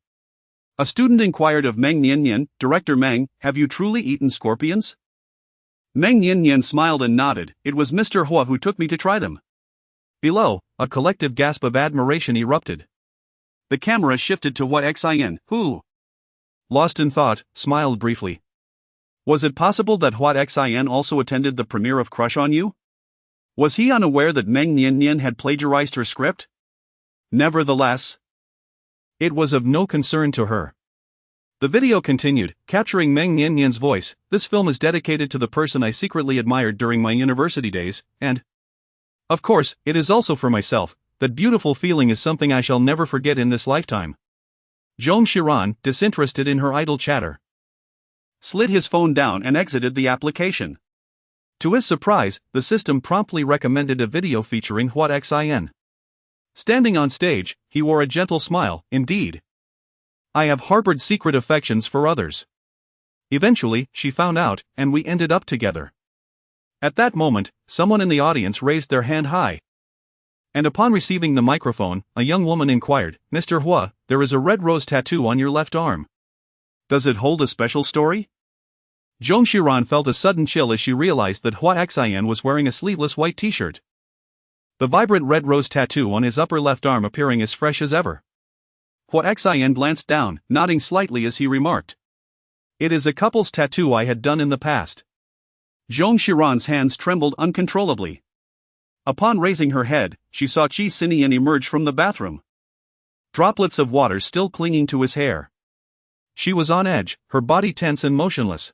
A student inquired of Meng Niannian, "Director Meng, have you truly eaten scorpions?" Meng Niannian smiled and nodded, "It was Mr. Hua who took me to try them." Below, a collective gasp of admiration erupted. The camera shifted to Xin, who, lost in thought, smiled briefly. Was it possible that Xin also attended the premiere of Crush on You? Was he unaware that Meng Niannian had plagiarized her script? Nevertheless, it was of no concern to her. The video continued, capturing Meng Niannian's voice. "This film is dedicated to the person I secretly admired during my university days, and, of course, it is also for myself. That beautiful feeling is something I shall never forget in this lifetime." Zhong Xiran, disinterested in her idle chatter, slid his phone down and exited the application. To his surprise, the system promptly recommended a video featuring Xin. Standing on stage, he wore a gentle smile. "Indeed, I have harbored secret affections for others. Eventually, she found out, and we ended up together." At that moment, someone in the audience raised their hand high. And upon receiving the microphone, a young woman inquired, "Mr. Hua, there is a red rose tattoo on your left arm. Does it hold a special story?" Zhong Xiran felt a sudden chill as she realized that Xin was wearing a sleeveless white t-shirt. The vibrant red rose tattoo on his upper left arm appearing as fresh as ever. Xin glanced down, nodding slightly as he remarked, "It is a couple's tattoo I had done in the past." Zhong Xiran's hands trembled uncontrollably. Upon raising her head, she saw Qi Sinian emerge from the bathroom, droplets of water still clinging to his hair. She was on edge, her body tense and motionless.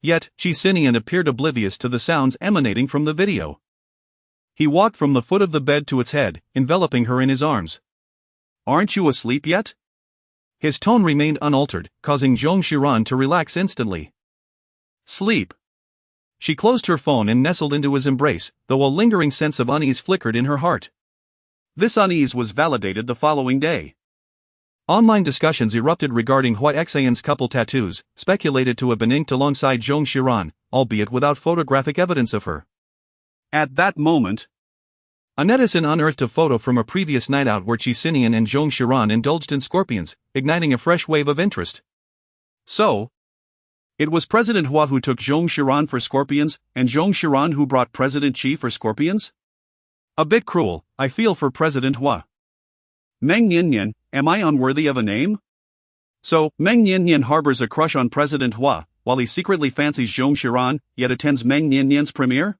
Yet, Qi Sinian appeared oblivious to the sounds emanating from the video. He walked from the foot of the bed to its head, enveloping her in his arms. "Aren't you asleep yet?" His tone remained unaltered, causing Zhong Xiran to relax instantly. "Sleep." She closed her phone and nestled into his embrace, though a lingering sense of unease flickered in her heart. This unease was validated the following day. Online discussions erupted regarding Xian's couple tattoos, speculated to have been inked alongside Zhong Xiran, albeit without photographic evidence of her. At that moment, a netizen unearthed a photo from a previous night out where Qi Sinian and Zhong Xiran indulged in scorpions, igniting a fresh wave of interest. So, it was President Hua who took Zhong Xiran for scorpions, and Zhong Xiran who brought President Qi for scorpions? A bit cruel, I feel for President Hua. Meng Niannian, am I unworthy of a name? So, Meng Niannian harbors a crush on President Hua, while he secretly fancies Zhong Xiran, yet attends Meng Niannian's premiere?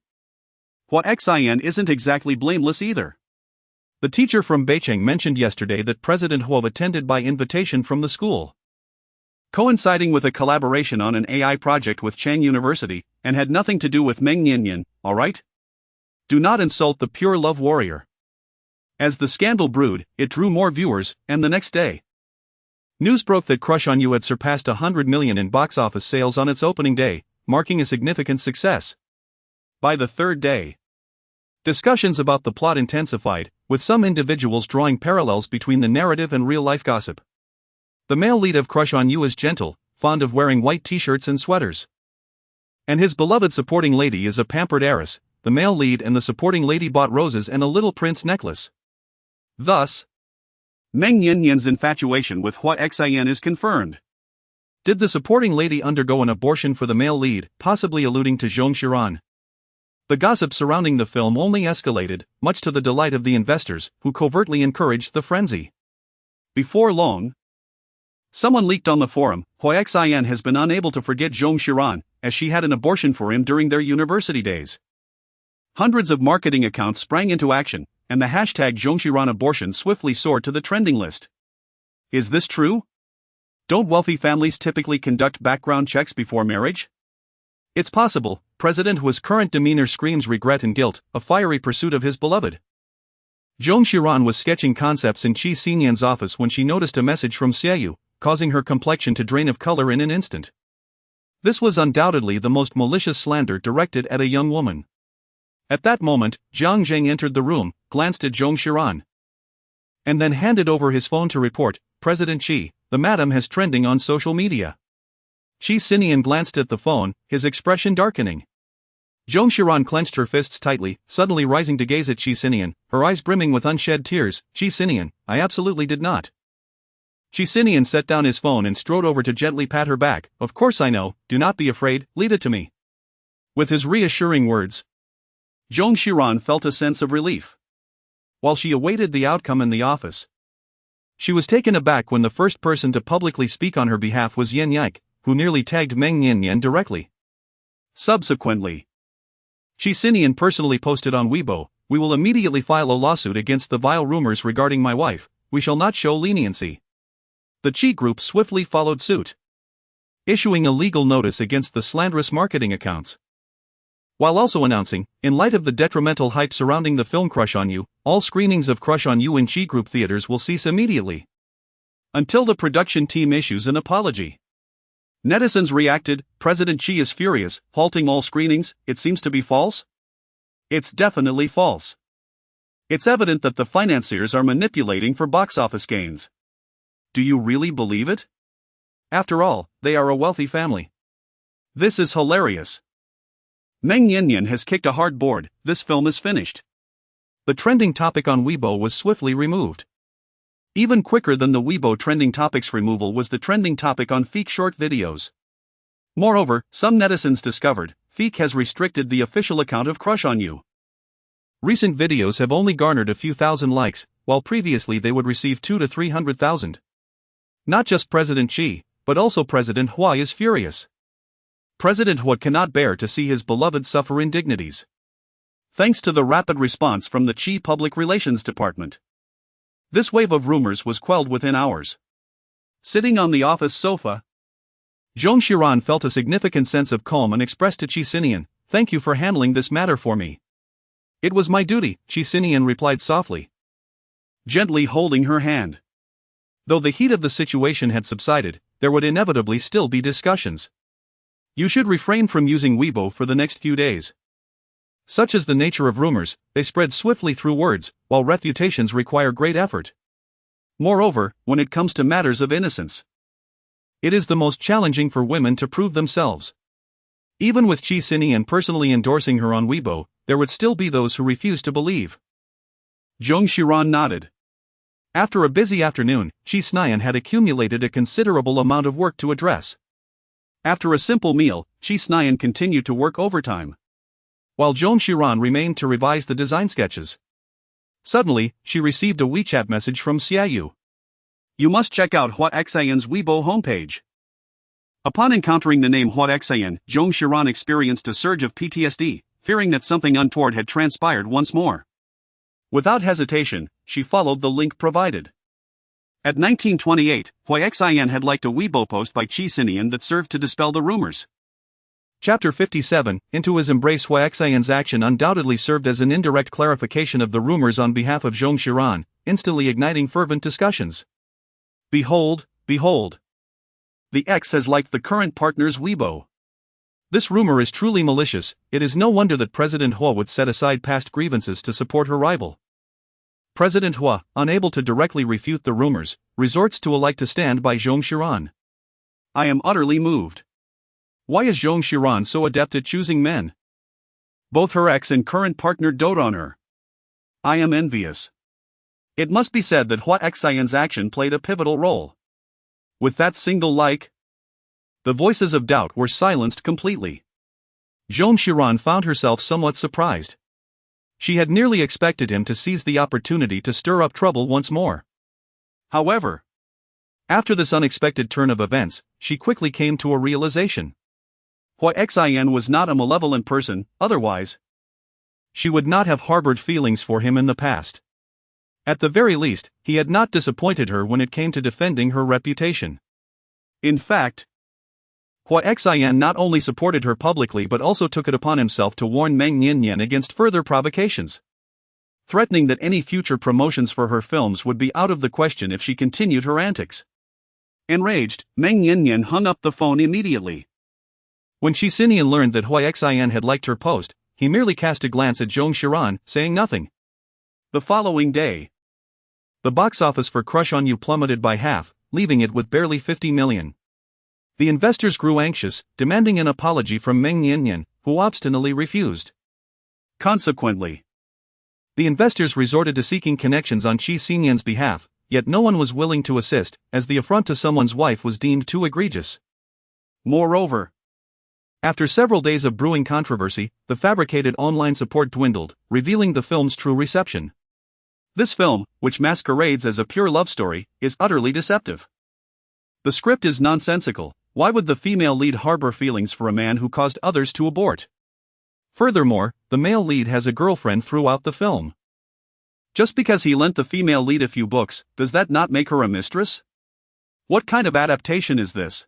Xin isn't exactly blameless either. The teacher from Beicheng mentioned yesterday that President Hua attended by invitation from the school. coinciding with a collaboration on an AI project with Chang University, and had nothing to do with Meng Yanyan, alright? Do not insult the pure love warrior. As the scandal brewed, it drew more viewers, and the next day, news broke that Crush on You had surpassed 100 million in box office sales on its opening day, marking a significant success. By the third day, discussions about the plot intensified, with some individuals drawing parallels between the narrative and real-life gossip. The male lead of Crush on You is gentle, fond of wearing white t-shirts and sweaters. And his beloved supporting lady is a pampered heiress. The male lead and the supporting lady bought roses and a little prince necklace. Thus, Meng Yanyan's infatuation with Hua Xian is confirmed. Did the supporting lady undergo an abortion for the male lead, possibly alluding to Zong Xiran? The gossip surrounding the film only escalated, much to the delight of the investors, who covertly encouraged the frenzy. Before long, someone leaked on the forum, Hua Xian has been unable to forget Zong Xiran, as she had an abortion for him during their university days. Hundreds of marketing accounts sprang into action, and the hashtag ZhongXiran abortion swiftly soared to the trending list. Is this true? Don't wealthy families typically conduct background checks before marriage? It's possible. President Hua's current demeanor screams regret and guilt, a fiery pursuit of his beloved. Zong Xiran was sketching concepts in Qi Sinian's office when she noticed a message from Xiaoyu, causing her complexion to drain of color in an instant. This was undoubtedly the most malicious slander directed at a young woman. At that moment, Jiang Zheng entered the room, glanced at Zong Xiran, and then handed over his phone to report, President Qi, the madam has trending on social media. Qi Sinian glanced at the phone, his expression darkening. Zong Xiran clenched her fists tightly, suddenly rising to gaze at Qi Sinian, her eyes brimming with unshed tears. Qi Sinian, I absolutely did not. Qi Sinian set down his phone and strode over to gently pat her back. Of course I know, do not be afraid, leave it to me. With his reassuring words, Zong Xiran felt a sense of relief. While she awaited the outcome in the office, she was taken aback when the first person to publicly speak on her behalf was Yan Yike, who nearly tagged Meng Yanyan directly. Subsequently, Qi Sinian personally posted on Weibo, we will immediately file a lawsuit against the vile rumors regarding my wife, we shall not show leniency. The Qi group swiftly followed suit, issuing a legal notice against the slanderous marketing accounts, while also announcing, in light of the detrimental hype surrounding the film Crush on You, all screenings of Crush on You in Qi Group theaters will cease immediately, until the production team issues an apology. Netizens reacted, President Qi is furious, halting all screenings. It seems to be false? It's definitely false. It's evident that the financiers are manipulating for box office gains. Do you really believe it? After all, they are a wealthy family. This is hilarious. Meng Yanyan has kicked a hard board, this film is finished. The trending topic on Weibo was swiftly removed. Even quicker than the Weibo trending topics removal was the trending topic on Feek short videos. Moreover, some netizens discovered, Feek has restricted the official account of Crush on You. Recent videos have only garnered a few thousand likes, while previously they would receive 200,000 to 300,000. Not just President Qi, but also President Hua is furious. President Hua cannot bear to see his beloved suffer indignities. Thanks to the rapid response from the Qi Public Relations Department, this wave of rumors was quelled within hours. Sitting on the office sofa, Zhong Xiran felt a significant sense of calm and expressed to Qi Sinian, thank you for handling this matter for me. It was my duty, Qi Sinian replied softly, gently holding her hand. Though the heat of the situation had subsided, there would inevitably still be discussions. You should refrain from using Weibo for the next few days. Such is the nature of rumors, they spread swiftly through words, while refutations require great effort. Moreover, when it comes to matters of innocence, it is the most challenging for women to prove themselves. Even with Qi Sinian personally endorsing her on Weibo, there would still be those who refuse to believe. Zhong Xiran nodded. After a busy afternoon, Qi Sinian had accumulated a considerable amount of work to address. After a simple meal, Qi Sinian continued to work overtime, while Zhong Xiran remained to revise the design sketches. Suddenly, she received a WeChat message from Xiaoyu. You must check out Hua Xian's Weibo homepage. Upon encountering the name Hua Xian, Zhong Xiran experienced a surge of PTSD, fearing that something untoward had transpired once more. Without hesitation, she followed the link provided. At 1928, Xian had liked a Weibo post by Qi Sinian that served to dispel the rumors. Chapter 57, Into his embrace. Xian's action undoubtedly served as an indirect clarification of the rumors on behalf of Zhong Xiran, instantly igniting fervent discussions. Behold, behold. The ex has liked the current partner's Weibo. This rumor is truly malicious. It is no wonder that President Hua would set aside past grievances to support her rival. President Hua, unable to directly refute the rumors, resorts to a like to stand by Zhong Xiran. I am utterly moved. Why is Zhong Xiran so adept at choosing men? Both her ex and current partner dote on her. I am envious. It must be said that Xian's action played a pivotal role. With that single like, the voices of doubt were silenced completely. Zhong Xiran found herself somewhat surprised. She had nearly expected him to seize the opportunity to stir up trouble once more. However, after this unexpected turn of events, she quickly came to a realization. Xian was not a malevolent person, otherwise she would not have harbored feelings for him in the past. At the very least, he had not disappointed her when it came to defending her reputation. In fact, Xian not only supported her publicly but also took it upon himself to warn Meng Yanyan against further provocations, threatening that any future promotions for her films would be out of the question if she continued her antics. Enraged, Meng Yanyan hung up the phone immediately. When Qi Sinian learned that Xian had liked her post, he merely cast a glance at Zhong Xiran, saying nothing. The following day, the box office for Crush on You plummeted by half, leaving it with barely 50 million. The investors grew anxious, demanding an apology from Meng Yanyan, who obstinately refused. Consequently, the investors resorted to seeking connections on Qi Sinian's behalf, yet no one was willing to assist, as the affront to someone's wife was deemed too egregious. Moreover, after several days of brewing controversy, the fabricated online support dwindled, revealing the film's true reception. This film, which masquerades as a pure love story, is utterly deceptive. The script is nonsensical. Why would the female lead harbor feelings for a man who caused others to abort? Furthermore, the male lead has a girlfriend throughout the film. Just because he lent the female lead a few books, does that not make her a mistress? What kind of adaptation is this?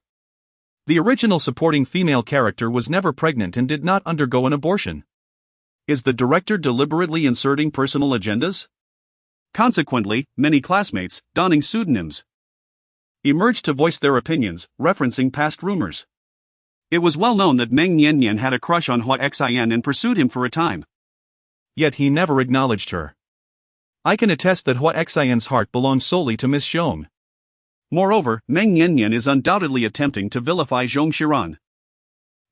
The original supporting female character was never pregnant and did not undergo an abortion. Is the director deliberately inserting personal agendas? Consequently, many classmates, donning pseudonyms, emerged to voice their opinions, referencing past rumors. It was well known that Meng Yanyan had a crush on Xian and pursued him for a time. Yet he never acknowledged her. I can attest that Xian's heart belongs solely to Miss Zhong. Moreover, Meng Yanyan is undoubtedly attempting to vilify Zhong Xiran.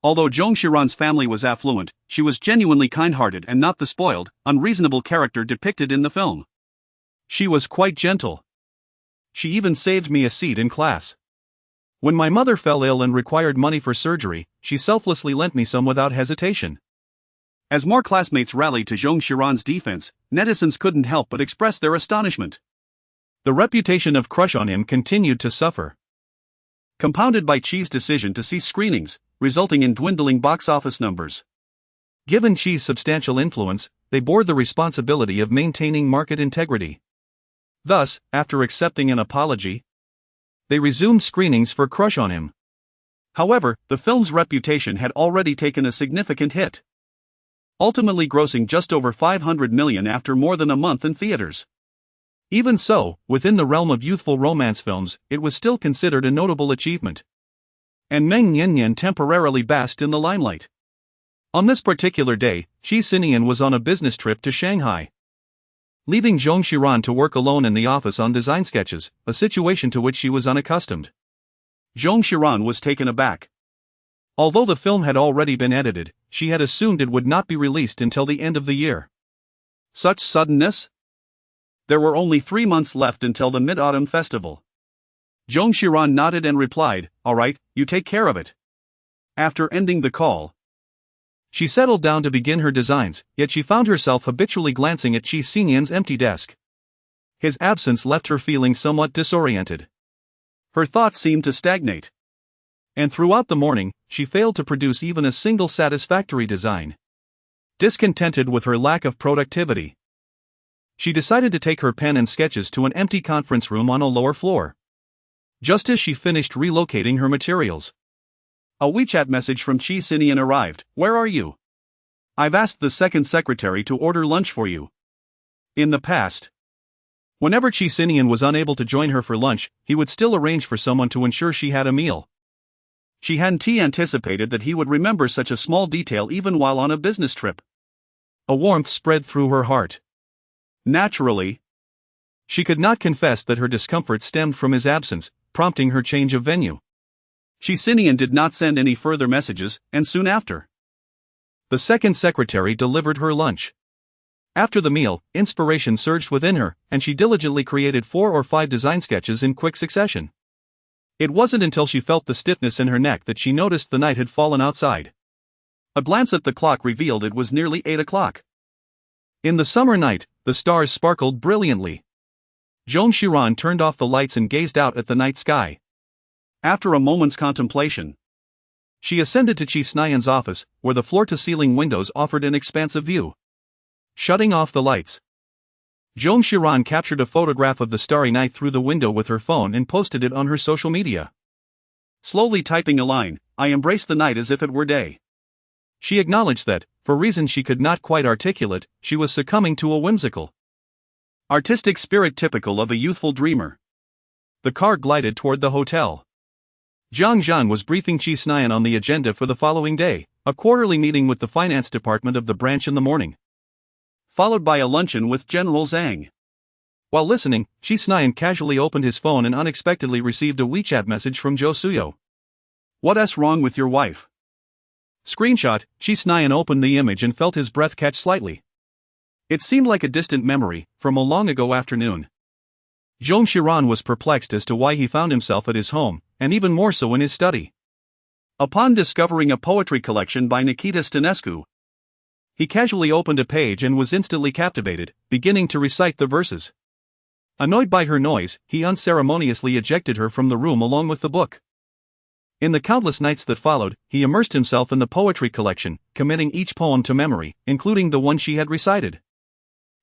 Although Zhong Xiran's family was affluent, she was genuinely kind-hearted and not the spoiled, unreasonable character depicted in the film. She was quite gentle. She even saved me a seat in class. When my mother fell ill and required money for surgery, she selflessly lent me some without hesitation. As more classmates rallied to Zhong Xiran's defense, netizens couldn't help but express their astonishment. The reputation of Crush on Him continued to suffer, compounded by Qi's decision to cease screenings, resulting in dwindling box office numbers. Given Qi's substantial influence, they bore the responsibility of maintaining market integrity. Thus, after accepting an apology, they resumed screenings for Crush on Him. However, the film's reputation had already taken a significant hit, ultimately grossing just over 500 million after more than a month in theaters. Even so, within the realm of youthful romance films, it was still considered a notable achievement. And Meng Yanyan temporarily basked in the limelight. On this particular day, Qi Sinian was on a business trip to Shanghai, leaving Zhong Xiran to work alone in the office on design sketches, a situation to which she was unaccustomed. Zhong Xiran was taken aback. Although the film had already been edited, she had assumed it would not be released until the end of the year. Such suddenness? There were only 3 months left until the Mid-Autumn Festival. Zhong Xiran nodded and replied, "All right, you take care of it." After ending the call, she settled down to begin her designs, yet she found herself habitually glancing at Qi Sinian's empty desk. His absence left her feeling somewhat disoriented. Her thoughts seemed to stagnate. And throughout the morning, she failed to produce even a single satisfactory design. Discontented with her lack of productivity, She decided to take her pen and sketches to an empty conference room on a lower floor. Just as she finished relocating her materials, a WeChat message from Qi Sinian arrived. Where are you? I've asked the second secretary to order lunch for you. In the past, whenever Qi Sinian was unable to join her for lunch, he would still arrange for someone to ensure she had a meal. She hadn't anticipated that he would remember such a small detail even while on a business trip. A warmth spread through her heart. Naturally, she could not confess that her discomfort stemmed from his absence, prompting her change of venue. Qi Sinian did not send any further messages, and soon after, the second secretary delivered her lunch. After the meal, inspiration surged within her, and she diligently created 4 or 5 design sketches in quick succession. It wasn't until she felt the stiffness in her neck that she noticed the night had fallen outside. A glance at the clock revealed it was nearly 8 o'clock. In the summer night, the stars sparkled brilliantly.Zong Xiran turned off the lights and gazed out at the night sky. After a moment's contemplation, she ascended to Qi Sinian's office, where the floor-to-ceiling windows offered an expansive view. Shutting off the lights, Zong Xiran captured a photograph of the starry night through the window with her phone and posted it on her social media. Slowly typing a line, "I embrace the night as if it were day." She acknowledged that, for reasons she could not quite articulate, she was succumbing to a whimsical, artistic spirit typical of a youthful dreamer. The car glided toward the hotel. Jiang Zhan was briefing Qi Sinian on the agenda for the following day, a quarterly meeting with the finance department of the branch in the morning, followed by a luncheon with General Zhang. While listening, Qi Sinian casually opened his phone and unexpectedly received a WeChat message from Zhou Suyo. "What's wrong with your wife?" Screenshot. Qi Sinian opened the image and felt his breath catch slightly. It seemed like a distant memory, from a long-ago afternoon. Zong Xiran was perplexed as to why he found himself at his home, and even more so in his study. Upon discovering a poetry collection by Nikita Stănescu, he casually opened a page and was instantly captivated, beginning to recite the verses. Annoyed by her noise, he unceremoniously ejected her from the room along with the book. In the countless nights that followed, he immersed himself in the poetry collection, committing each poem to memory, including the one she had recited.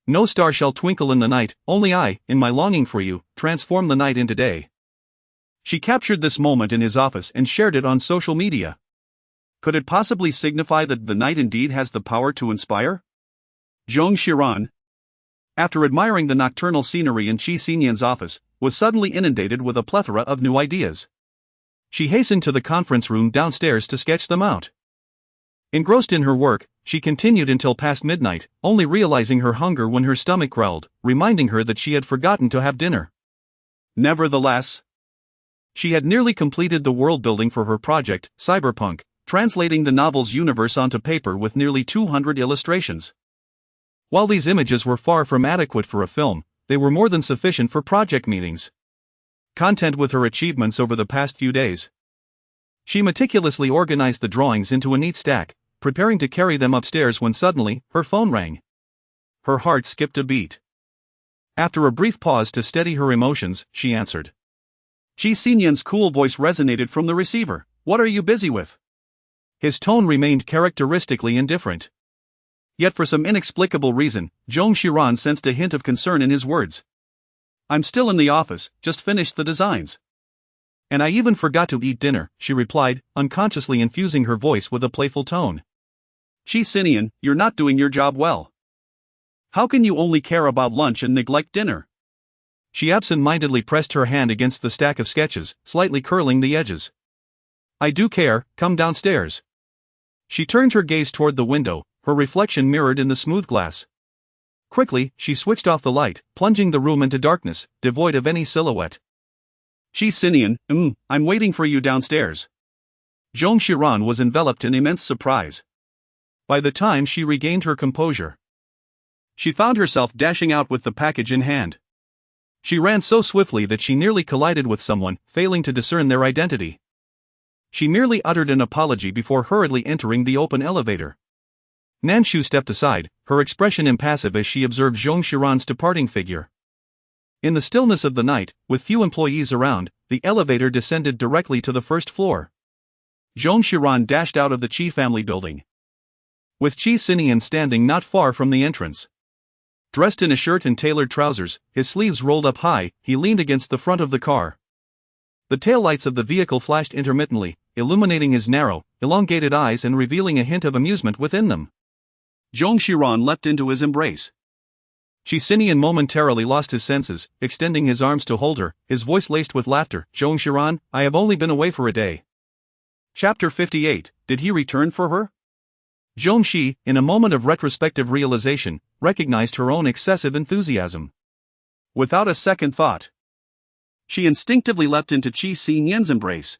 "No star shall twinkle in the night, only I, in my longing for you, transform the night into day." She captured this moment in his office and shared it on social media. Could it possibly signify that the night indeed has the power to inspire? Zong Xiran, after admiring the nocturnal scenery in Qi Sinian's office, was suddenly inundated with a plethora of new ideas. She hastened to the conference room downstairs to sketch them out. Engrossed in her work, she continued until past midnight, only realizing her hunger when her stomach growled, reminding her that she had forgotten to have dinner. Nevertheless, she had nearly completed the world building for her project, Cyberpunk, translating the novel's universe onto paper with nearly 200 illustrations. While these images were far from adequate for a film, they were more than sufficient for project meetings. Content with her achievements over the past few days, she meticulously organized the drawings into a neat stack, preparing to carry them upstairs when suddenly, her phone rang. Her heart skipped a beat. After a brief pause to steady her emotions, she answered. Qi Sinian's cool voice resonated from the receiver. "What are you busy with?" His tone remained characteristically indifferent. Yet for some inexplicable reason, Zong Xiran sensed a hint of concern in his words. "I'm still in the office, just finished the designs. And I even forgot to eat dinner," she replied, unconsciously infusing her voice with a playful tone. "Qi Sinian, you're not doing your job well. How can you only care about lunch and neglect dinner?" She absent-mindedly pressed her hand against the stack of sketches, slightly curling the edges. "I do care, come downstairs." She turned her gaze toward the window, her reflection mirrored in the smooth glass. Quickly, she switched off the light, plunging the room into darkness, devoid of any silhouette. "Qi Sinian, I'm waiting for you downstairs." Zhong Xiran was enveloped in immense surprise. By the time she regained her composure, she found herself dashing out with the package in hand. She ran so swiftly that she nearly collided with someone, failing to discern their identity. She merely uttered an apology before hurriedly entering the open elevator. Nanshu stepped aside, her expression impassive as she observed Zhong Xiran's departing figure. In the stillness of the night, with few employees around, the elevator descended directly to the first floor. Zhong Xiran dashed out of the Qi family building, with Qi Sinian standing not far from the entrance. Dressed in a shirt and tailored trousers, his sleeves rolled up high, he leaned against the front of the car. The taillights of the vehicle flashed intermittently, illuminating his narrow, elongated eyes and revealing a hint of amusement within them. Zong Xiran leapt into his embrace. Qi Sinian momentarily lost his senses, extending his arms to hold her, his voice laced with laughter. "Zong Xiran, I have only been away for a day." Chapter 58. Did he return for her? Zhong Shi, in a moment of retrospective realization, recognized her own excessive enthusiasm. Without a second thought, she instinctively leapt into Qi Sinian's embrace.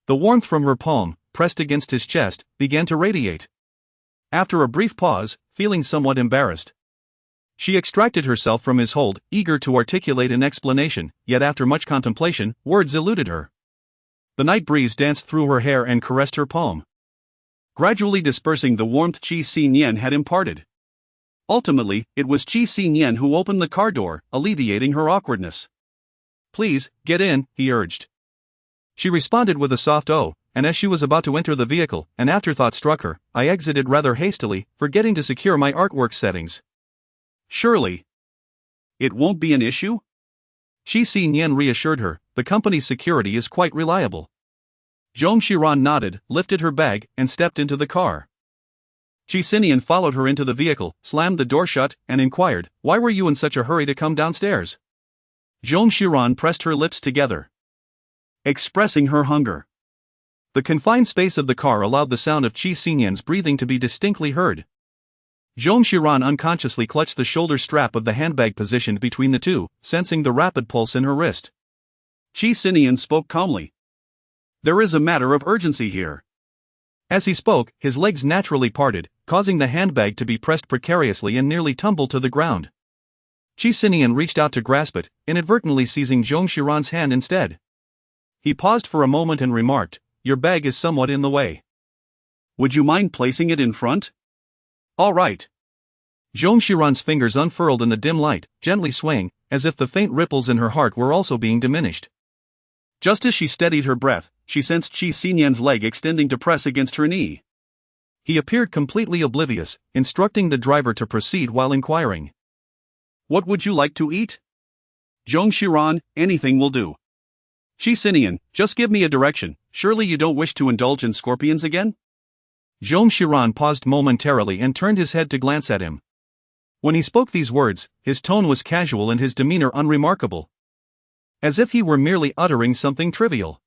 The warmth from her palm, pressed against his chest, began to radiate. After a brief pause, feeling somewhat embarrassed, she extracted herself from his hold, eager to articulate an explanation, yet after much contemplation, words eluded her. The night breeze danced through her hair and caressed her palm, gradually dispersing the warmth Qi Sinian had imparted. Ultimately, it was Qi Sinian who opened the car door, alleviating her awkwardness. "Please, get in," he urged. She responded with a soft "oh," and as she was about to enter the vehicle, an afterthought struck her. "I exited rather hastily, forgetting to secure my artwork settings." "Surely it won't be an issue?" Qi Sinian reassured her, "The company's security is quite reliable." Zhong Xiran nodded, lifted her bag, and stepped into the car. Qi Sinian followed her into the vehicle, slammed the door shut, and inquired, "Why were you in such a hurry to come downstairs?" Zhong Xiran pressed her lips together, expressing her hunger. The confined space of the car allowed the sound of Qi Sinian's breathing to be distinctly heard. Zhong Xiran unconsciously clutched the shoulder strap of the handbag positioned between the two, sensing the rapid pulse in her wrist. Qi Sinian spoke calmly. "There is a matter of urgency here." As he spoke, his legs naturally parted, causing the handbag to be pressed precariously and nearly tumble to the ground. Qi Sinian reached out to grasp it, inadvertently seizing Zhong Xiran's hand instead. He paused for a moment and remarked, "Your bag is somewhat in the way. Would you mind placing it in front?" "All right." Zhong Xiran's fingers unfurled in the dim light, gently swaying, as if the faint ripples in her heart were also being diminished. Just as she steadied her breath, she sensed Qi Sinian's leg extending to press against her knee. He appeared completely oblivious, instructing the driver to proceed while inquiring, "What would you like to eat?" "Zhong Xiran, anything will do." "Qi Sinian, just give me a direction, surely you don't wish to indulge in scorpions again?" Zhong Xiran paused momentarily and turned his head to glance at him. When he spoke these words, his tone was casual and his demeanor unremarkable, as if he were merely uttering something trivial.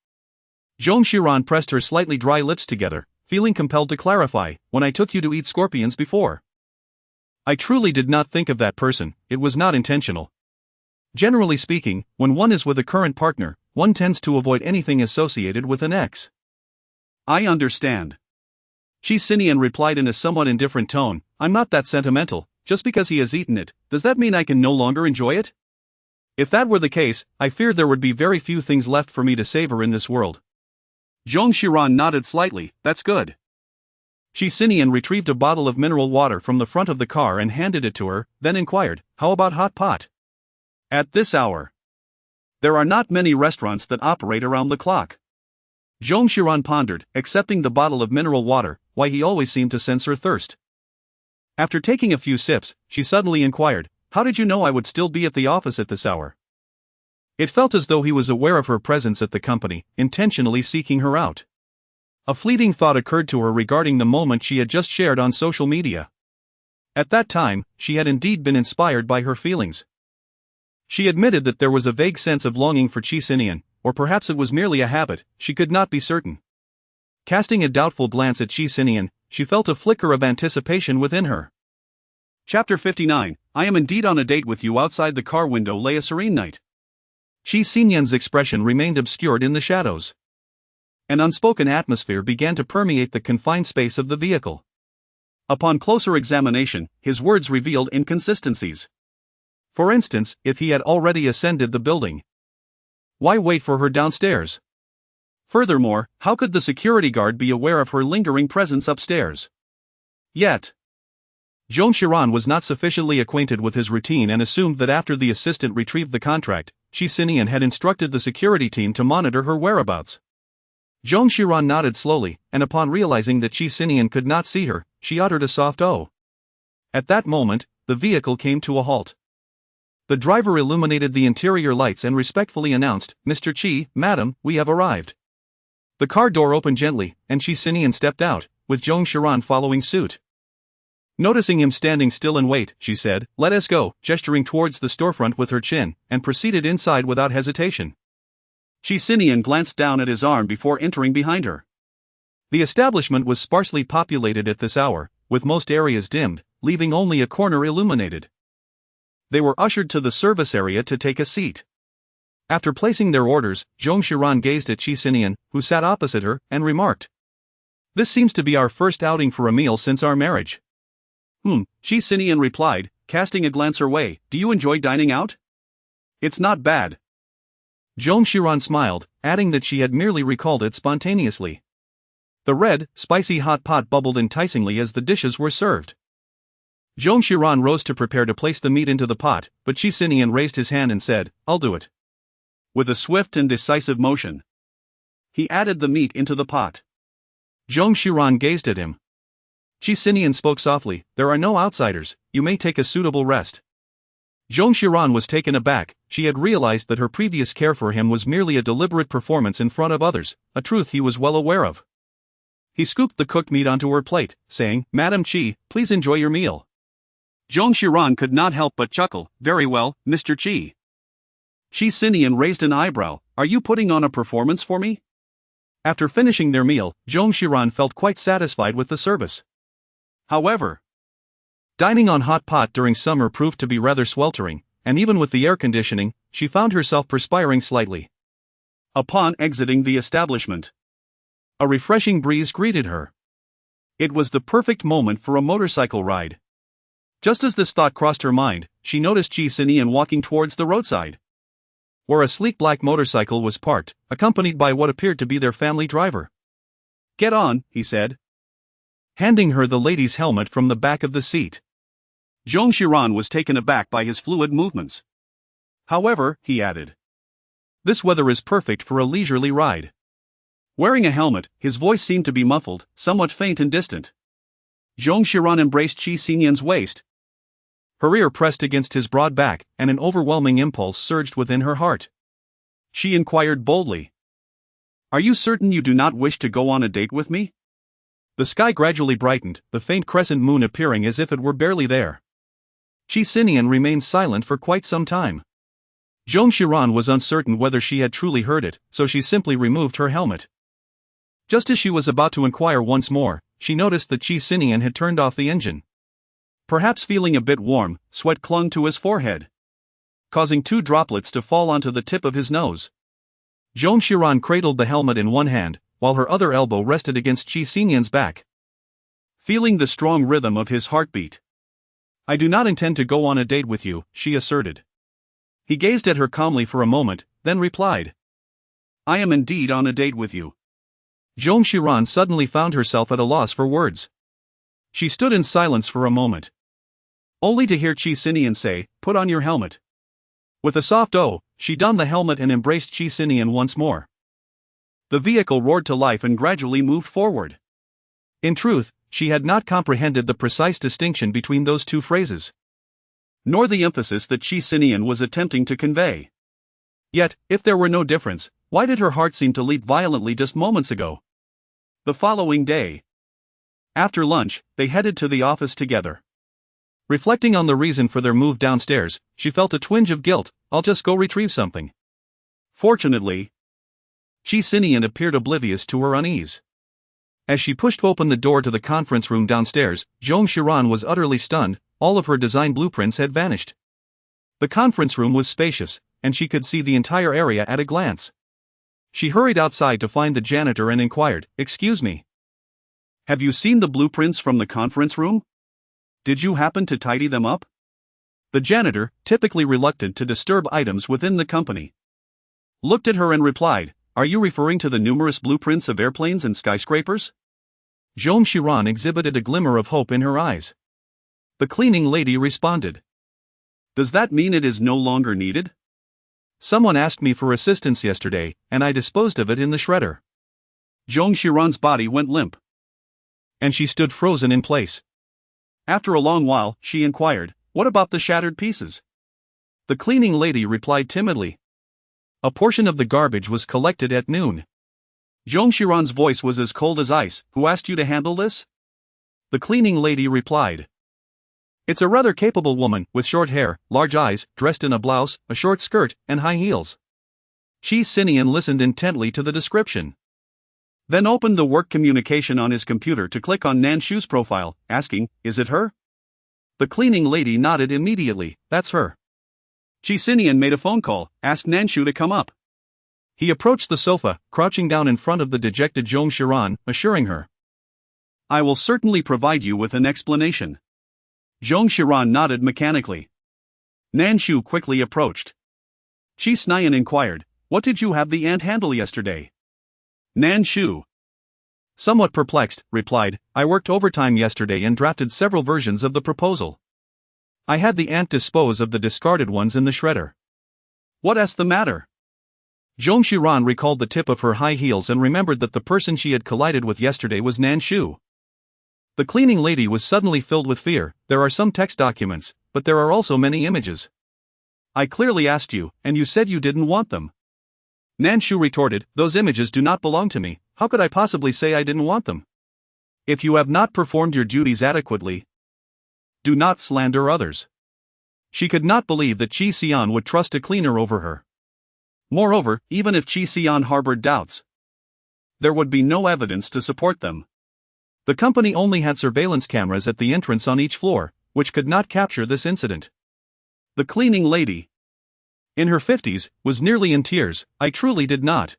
Zhong Xiran pressed her slightly dry lips together, feeling compelled to clarify, "When I took you to eat scorpions before, I truly did not think of that person, it was not intentional. Generally speaking, when one is with a current partner, one tends to avoid anything associated with an ex." "I understand." Qi Sinian replied in a somewhat indifferent tone, "I'm not that sentimental. Just because he has eaten it, does that mean I can no longer enjoy it? If that were the case, I fear there would be very few things left for me to savor in this world." Zhong Xiran nodded slightly. "That's good." Qi Sinian retrieved a bottle of mineral water from the front of the car and handed it to her, then inquired, "How about hot pot?" "At this hour, there are not many restaurants that operate around the clock." Zhong Xiran pondered, accepting the bottle of mineral water, why he always seemed to sense her thirst. After taking a few sips, she suddenly inquired, "How did you know I would still be at the office at this hour?" It felt as though he was aware of her presence at the company, intentionally seeking her out. A fleeting thought occurred to her regarding the moment she had just shared on social media. At that time, she had indeed been inspired by her feelings. She admitted that there was a vague sense of longing for Qi Sinian, or perhaps it was merely a habit, she could not be certain. Casting a doubtful glance at Qi Sinian, she felt a flicker of anticipation within her. Chapter 59. I am indeed on a date with you. Outside the car window lay a serene night. Qi Sinian's expression remained obscured in the shadows. An unspoken atmosphere began to permeate the confined space of the vehicle. Upon closer examination, his words revealed inconsistencies. For instance, if he had already ascended the building, why wait for her downstairs? Furthermore, how could the security guard be aware of her lingering presence upstairs? Yet, Zhong Xiran was not sufficiently acquainted with his routine and assumed that after the assistant retrieved the contract, Qi Sinian had instructed the security team to monitor her whereabouts. Zhong Xiran nodded slowly, and upon realizing that Qi Sinian could not see her, she uttered a soft "oh." At that moment, the vehicle came to a halt. The driver illuminated the interior lights and respectfully announced, "Mr. Qi, madam, we have arrived." The car door opened gently, and Qi Sinian stepped out, with Zong Xiran following suit. Noticing him standing still and wait, she said, "Let us go," gesturing towards the storefront with her chin, and proceeded inside without hesitation. Qi Sinian glanced down at his arm before entering behind her. The establishment was sparsely populated at this hour, with most areas dimmed, leaving only a corner illuminated. They were ushered to the service area to take a seat. After placing their orders, Zong Xiran gazed at Qi Sinian, who sat opposite her, and remarked, "This seems to be our first outing for a meal since our marriage." Qi Sinian replied, casting a glance her way, "Do you enjoy dining out?" "It's not bad." Zong Xiran smiled, adding that she had merely recalled it spontaneously. The red, spicy hot pot bubbled enticingly as the dishes were served. Zong Xiran rose to prepare to place the meat into the pot, but Qi Sinian raised his hand and said, "I'll do it." With a swift and decisive motion, he added the meat into the pot. Zong Xiran gazed at him. Qi Sinian spoke softly, "There are no outsiders, you may take a suitable rest." Zong Xiran was taken aback. She had realized that her previous care for him was merely a deliberate performance in front of others, a truth he was well aware of. He scooped the cooked meat onto her plate, saying, "Madam Qi, please enjoy your meal." Zong Xiran could not help but chuckle, "Very well, Mr. Qi." Qi Sinian raised an eyebrow, "Are you putting on a performance for me?" After finishing their meal, Zong Xiran felt quite satisfied with the service. However, dining on hot pot during summer proved to be rather sweltering, and even with the air conditioning, she found herself perspiring slightly. Upon exiting the establishment, a refreshing breeze greeted her. It was the perfect moment for a motorcycle ride. Just as this thought crossed her mind, she noticed Qi Sinian walking towards the roadside, where a sleek black motorcycle was parked, accompanied by what appeared to be their family driver. "Get on," he said, handing her the lady's helmet from the back of the seat. Zong Xiran was taken aback by his fluid movements. "However," he added, "this weather is perfect for a leisurely ride." Wearing a helmet, his voice seemed to be muffled, somewhat faint and distant. Zong Xiran embraced Qi Sinian's waist. Her ear pressed against his broad back, and an overwhelming impulse surged within her heart. She inquired boldly, "Are you certain you do not wish to go on a date with me?" The sky gradually brightened, the faint crescent moon appearing as if it were barely there. Qi Sinian remained silent for quite some time. Zong Xiran was uncertain whether she had truly heard it, so she simply removed her helmet. Just as she was about to inquire once more, she noticed that Qi Sinian had turned off the engine. Perhaps feeling a bit warm, sweat clung to his forehead, causing 2 droplets to fall onto the tip of his nose. Zong Xiran cradled the helmet in one hand, while her other elbow rested against Qi Sinian's back. Feeling the strong rhythm of his heartbeat, "I do not intend to go on a date with you," she asserted. He gazed at her calmly for a moment, then replied, "I am indeed on a date with you." Zong Xiran suddenly found herself at a loss for words. She stood in silence for a moment, only to hear Qi Sinian say, "Put on your helmet." With a soft "oh," she donned the helmet and embraced Qi Sinian once more. The vehicle roared to life and gradually moved forward. In truth, she had not comprehended the precise distinction between those two phrases, nor the emphasis that Qi Sinian was attempting to convey. Yet, if there were no difference, why did her heart seem to leap violently just moments ago? The following day, after lunch, they headed to the office together. Reflecting on the reason for their move downstairs, she felt a twinge of guilt. "I'll just go retrieve something." Fortunately, Qi Sinian appeared oblivious to her unease. As she pushed open the door to the conference room downstairs, Zong Xiran was utterly stunned. All of her design blueprints had vanished. The conference room was spacious, and she could see the entire area at a glance. She hurried outside to find the janitor and inquired, "Excuse me. Have you seen the blueprints from the conference room? Did you happen to tidy them up?" The janitor, typically reluctant to disturb items within the company, looked at her and replied, "Are you referring to the numerous blueprints of airplanes and skyscrapers?" Zong Xiran exhibited a glimmer of hope in her eyes. The cleaning lady responded, "Does that mean it is no longer needed?" "Someone asked me for assistance yesterday, and I disposed of it in the shredder." Zong Xiran's body went limp, and she stood frozen in place. After a long while, she inquired, What about the shattered pieces? The cleaning lady replied timidly. A portion of the garbage was collected at noon. Zhong Xiran's voice was as cold as ice. Who asked you to handle this? The cleaning lady replied. It's a rather capable woman, with short hair, large eyes, dressed in a blouse, a short skirt, and high heels. Qi Sinian listened intently to the description. Then opened the work communication on his computer to click on Nan Shu's profile, asking, "Is it her?" The cleaning lady nodded immediately. "That's her." Qi Sinian made a phone call, asked Nan Shu to come up. He approached the sofa, crouching down in front of the dejected Zong Xiran, assuring her. "I will certainly provide you with an explanation." Zhong Xiran nodded mechanically. Nan Shu quickly approached. Qi Sinian inquired, "What did you have the ant handle yesterday?" Nan Shu, somewhat perplexed, replied, "I worked overtime yesterday and drafted several versions of the proposal. I had the ant dispose of the discarded ones in the shredder." "What's the matter?" Zhong Xiran recalled the tip of her high heels and remembered that the person she had collided with yesterday was Nan Shu. The cleaning lady was suddenly filled with fear. "There are some text documents, but there are also many images." "I clearly asked you, and you said you didn't want them." Nan Shu retorted, "Those images do not belong to me. How could I possibly say I didn't want them? If you have not performed your duties adequately, do not slander others." She could not believe that Qi Sinian would trust a cleaner over her. Moreover, even if Qi Sinian harbored doubts, there would be no evidence to support them. The company only had surveillance cameras at the entrance on each floor, which could not capture this incident. The cleaning lady, in her 50s, was nearly in tears. "I truly did not."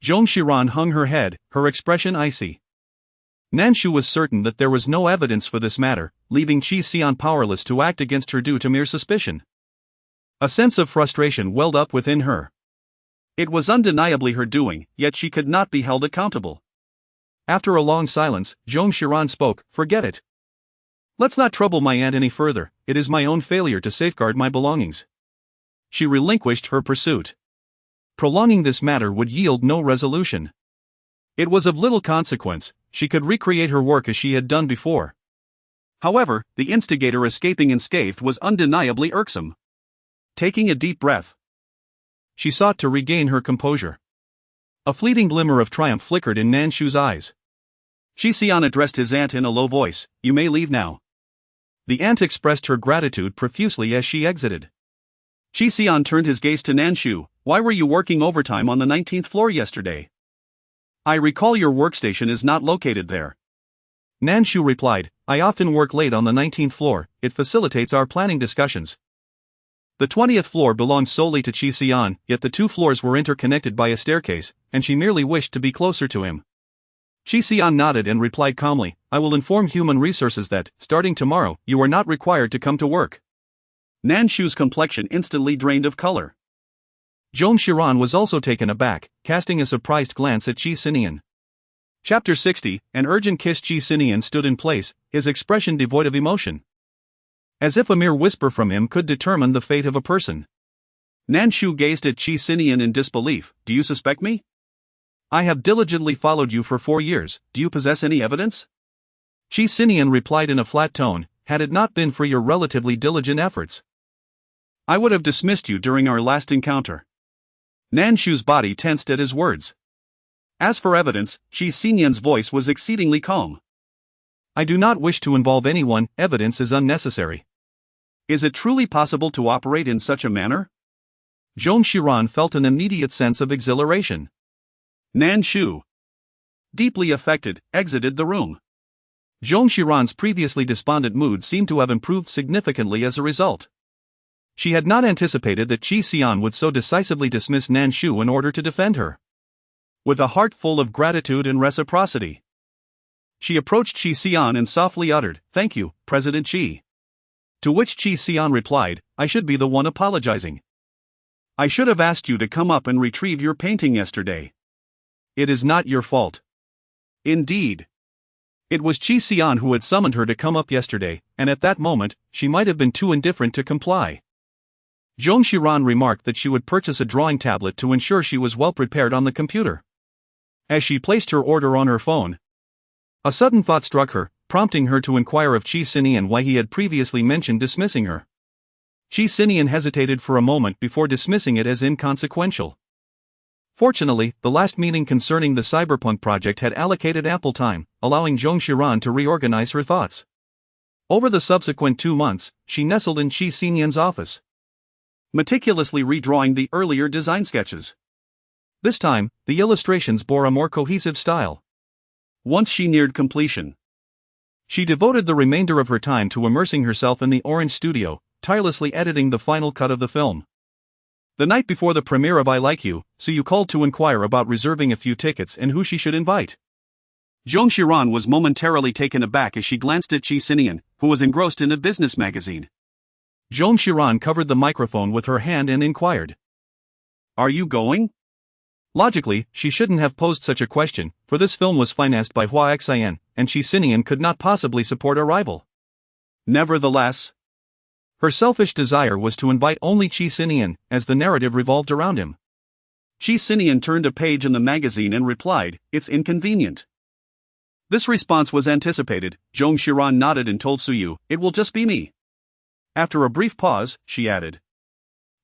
Zhong Xiran hung her head, her expression icy. Nan Shu was certain that there was no evidence for this matter, leaving Qi Sinian powerless to act against her due to mere suspicion. A sense of frustration welled up within her. It was undeniably her doing, yet she could not be held accountable. After a long silence, Zhong Xiran spoke, "Forget it. Let's not trouble my aunt any further. It is my own failure to safeguard my belongings." She relinquished her pursuit. Prolonging this matter would yield no resolution. It was of little consequence. She could recreate her work as she had done before. However, the instigator escaping unscathed was undeniably irksome. Taking a deep breath, she sought to regain her composure. A fleeting glimmer of triumph flickered in Nan Shu's eyes. Qi Sinian addressed his aunt in a low voice, "You may leave now." The aunt expressed her gratitude profusely as she exited. Qi Sinian turned his gaze to Nan Shu. "Why were you working overtime on the 19th floor yesterday? I recall your workstation is not located there." Nan Shu replied, "I often work late on the 19th floor, it facilitates our planning discussions. The 20th floor belongs solely to Qi Sinian, yet the two floors were interconnected by a staircase, and she merely wished to be closer to him." Qi Sinian nodded and replied calmly, "I will inform Human Resources that, starting tomorrow, you are not required to come to work." Nan Shu's complexion instantly drained of color. Zhong Xiran was also taken aback, casting a surprised glance at Qi Sinian. Chapter 60, An urgent kiss. Qi Sinian stood in place, his expression devoid of emotion. As if a mere whisper from him could determine the fate of a person. Nan Shu gazed at Qi Sinian in disbelief. "Do you suspect me?" "I have diligently followed you for 4 years, do you possess any evidence?" Qi Sinian replied in a flat tone, "Had it not been for your relatively diligent efforts, I would have dismissed you during our last encounter." Nan Shu's body tensed at his words. As for evidence, Qi Sinian's voice was exceedingly calm. "I do not wish to involve anyone, evidence is unnecessary." "Is it truly possible to operate in such a manner?" Zhong Xiran felt an immediate sense of exhilaration. Nan Shu, deeply affected, exited the room. Zhong Xiran's previously despondent mood seemed to have improved significantly as a result. She had not anticipated that Qi Sinian would so decisively dismiss Nan Shu in order to defend her. With a heart full of gratitude and reciprocity, she approached Qi Sinian and softly uttered, "Thank you, President Qi." To which Qi Sinian replied, "I should be the one apologizing. I should have asked you to come up and retrieve your painting yesterday. It is not your fault." Indeed. It was Qi Sinian who had summoned her to come up yesterday, and at that moment, she might have been too indifferent to comply. Zhong Xiran remarked that she would purchase a drawing tablet to ensure she was well prepared on the computer. As she placed her order on her phone, a sudden thought struck her. prompting her to inquire of Qi Sinian why he had previously mentioned dismissing her. Qi Sinian hesitated for a moment before dismissing it as inconsequential. Fortunately, the last meeting concerning the cyberpunk project had allocated ample time, allowing Zong Xiran to reorganize her thoughts. Over the subsequent 2 months, she nestled in Qi Sinian's office, meticulously redrawing the earlier design sketches. This time, the illustrations bore a more cohesive style. Once she neared completion, she devoted the remainder of her time to immersing herself in the Orange studio, tirelessly editing the final cut of the film. The night before the premiere of I Like You, Su called to inquire about reserving a few tickets and who she should invite. Zong Xiran was momentarily taken aback as she glanced at Qi Sinian, who was engrossed in a business magazine. Zong Xiran covered the microphone with her hand and inquired, "Are you going?" Logically, she shouldn't have posed such a question, for this film was financed by Beicheng, and Qi Sinian could not possibly support a rival. Nevertheless, her selfish desire was to invite only Qi Sinian, as the narrative revolved around him. Qi Sinian turned a page in the magazine and replied, "It's inconvenient." This response was anticipated. Zong Xiran nodded and told Su, "It will just be me." After a brief pause, she added,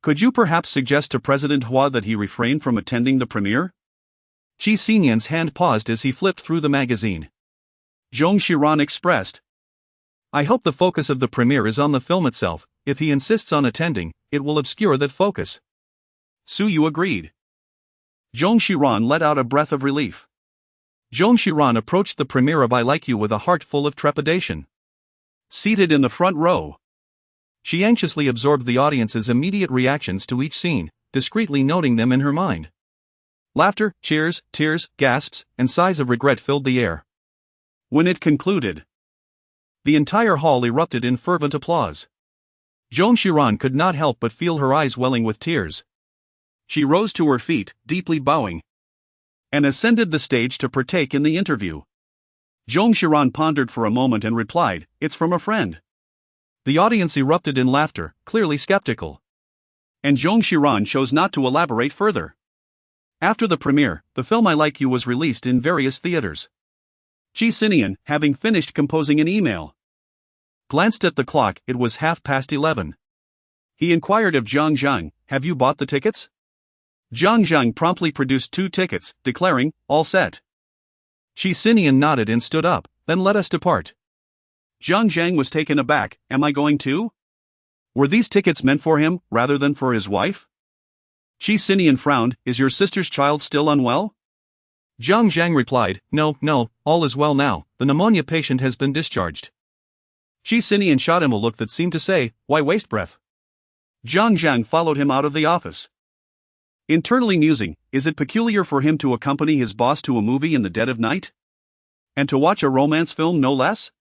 "Could you perhaps suggest to President Hua that he refrain from attending the premiere?" Qi Sinian's hand paused as he flipped through the magazine. Zong Xiran expressed, "I hope the focus of the premiere is on the film itself. If he insists on attending, it will obscure that focus." Su agreed. Zong Xiran let out a breath of relief. Zong Xiran approached the premiere of I Like You with a heart full of trepidation. Seated in the front row, she anxiously absorbed the audience's immediate reactions to each scene, discreetly noting them in her mind. Laughter, cheers, tears, gasps, and sighs of regret filled the air. When it concluded, the entire hall erupted in fervent applause. Zong Xiran could not help but feel her eyes welling with tears. She rose to her feet, deeply bowing, and ascended the stage to partake in the interview. Zong Xiran pondered for a moment and replied, "It's from a friend." The audience erupted in laughter, clearly skeptical. And Zong Xiran chose not to elaborate further. After the premiere, the film I Like You was released in various theaters. Qi Sinian, having finished composing an email, glanced at the clock. It was 11:30. He inquired of Zhang Zhang, "Have you bought the tickets?" Zhang Zhang promptly produced 2 tickets, declaring, "All set." Qi Sinian nodded and stood up, "Then let us depart." Zhang Zhang was taken aback, "Am I going too?" Were these tickets meant for him, rather than for his wife? Qi Sinian frowned, "Is your sister's child still unwell?" Zhang Zhang replied, No, all is well now, the pneumonia patient has been discharged." Qi Sinian shot him a look that seemed to say, "Why waste breath?" Zhang Zhang followed him out of the office. Internally musing, is it peculiar for him to accompany his boss to a movie in the dead of night? And to watch a romance film no less?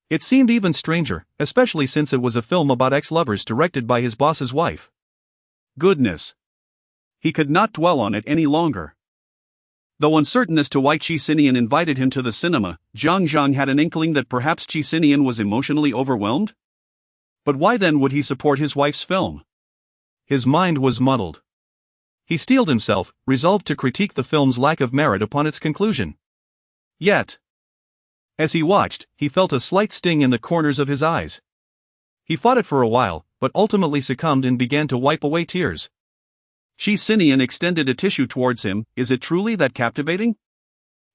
It seemed even stranger, especially since it was a film about ex-lovers directed by his boss's wife. Goodness! He could not dwell on it any longer. Though uncertain as to why Qi Sinian invited him to the cinema, Zhang Zhang had an inkling that perhaps Qi Sinian was emotionally overwhelmed. But why then would he support his wife's film? His mind was muddled. He steeled himself, resolved to critique the film's lack of merit upon its conclusion. Yet, as he watched, he felt a slight sting in the corners of his eyes. He fought it for a while, but ultimately succumbed and began to wipe away tears. Qi Sinian extended a tissue towards him. "Is it truly that captivating?"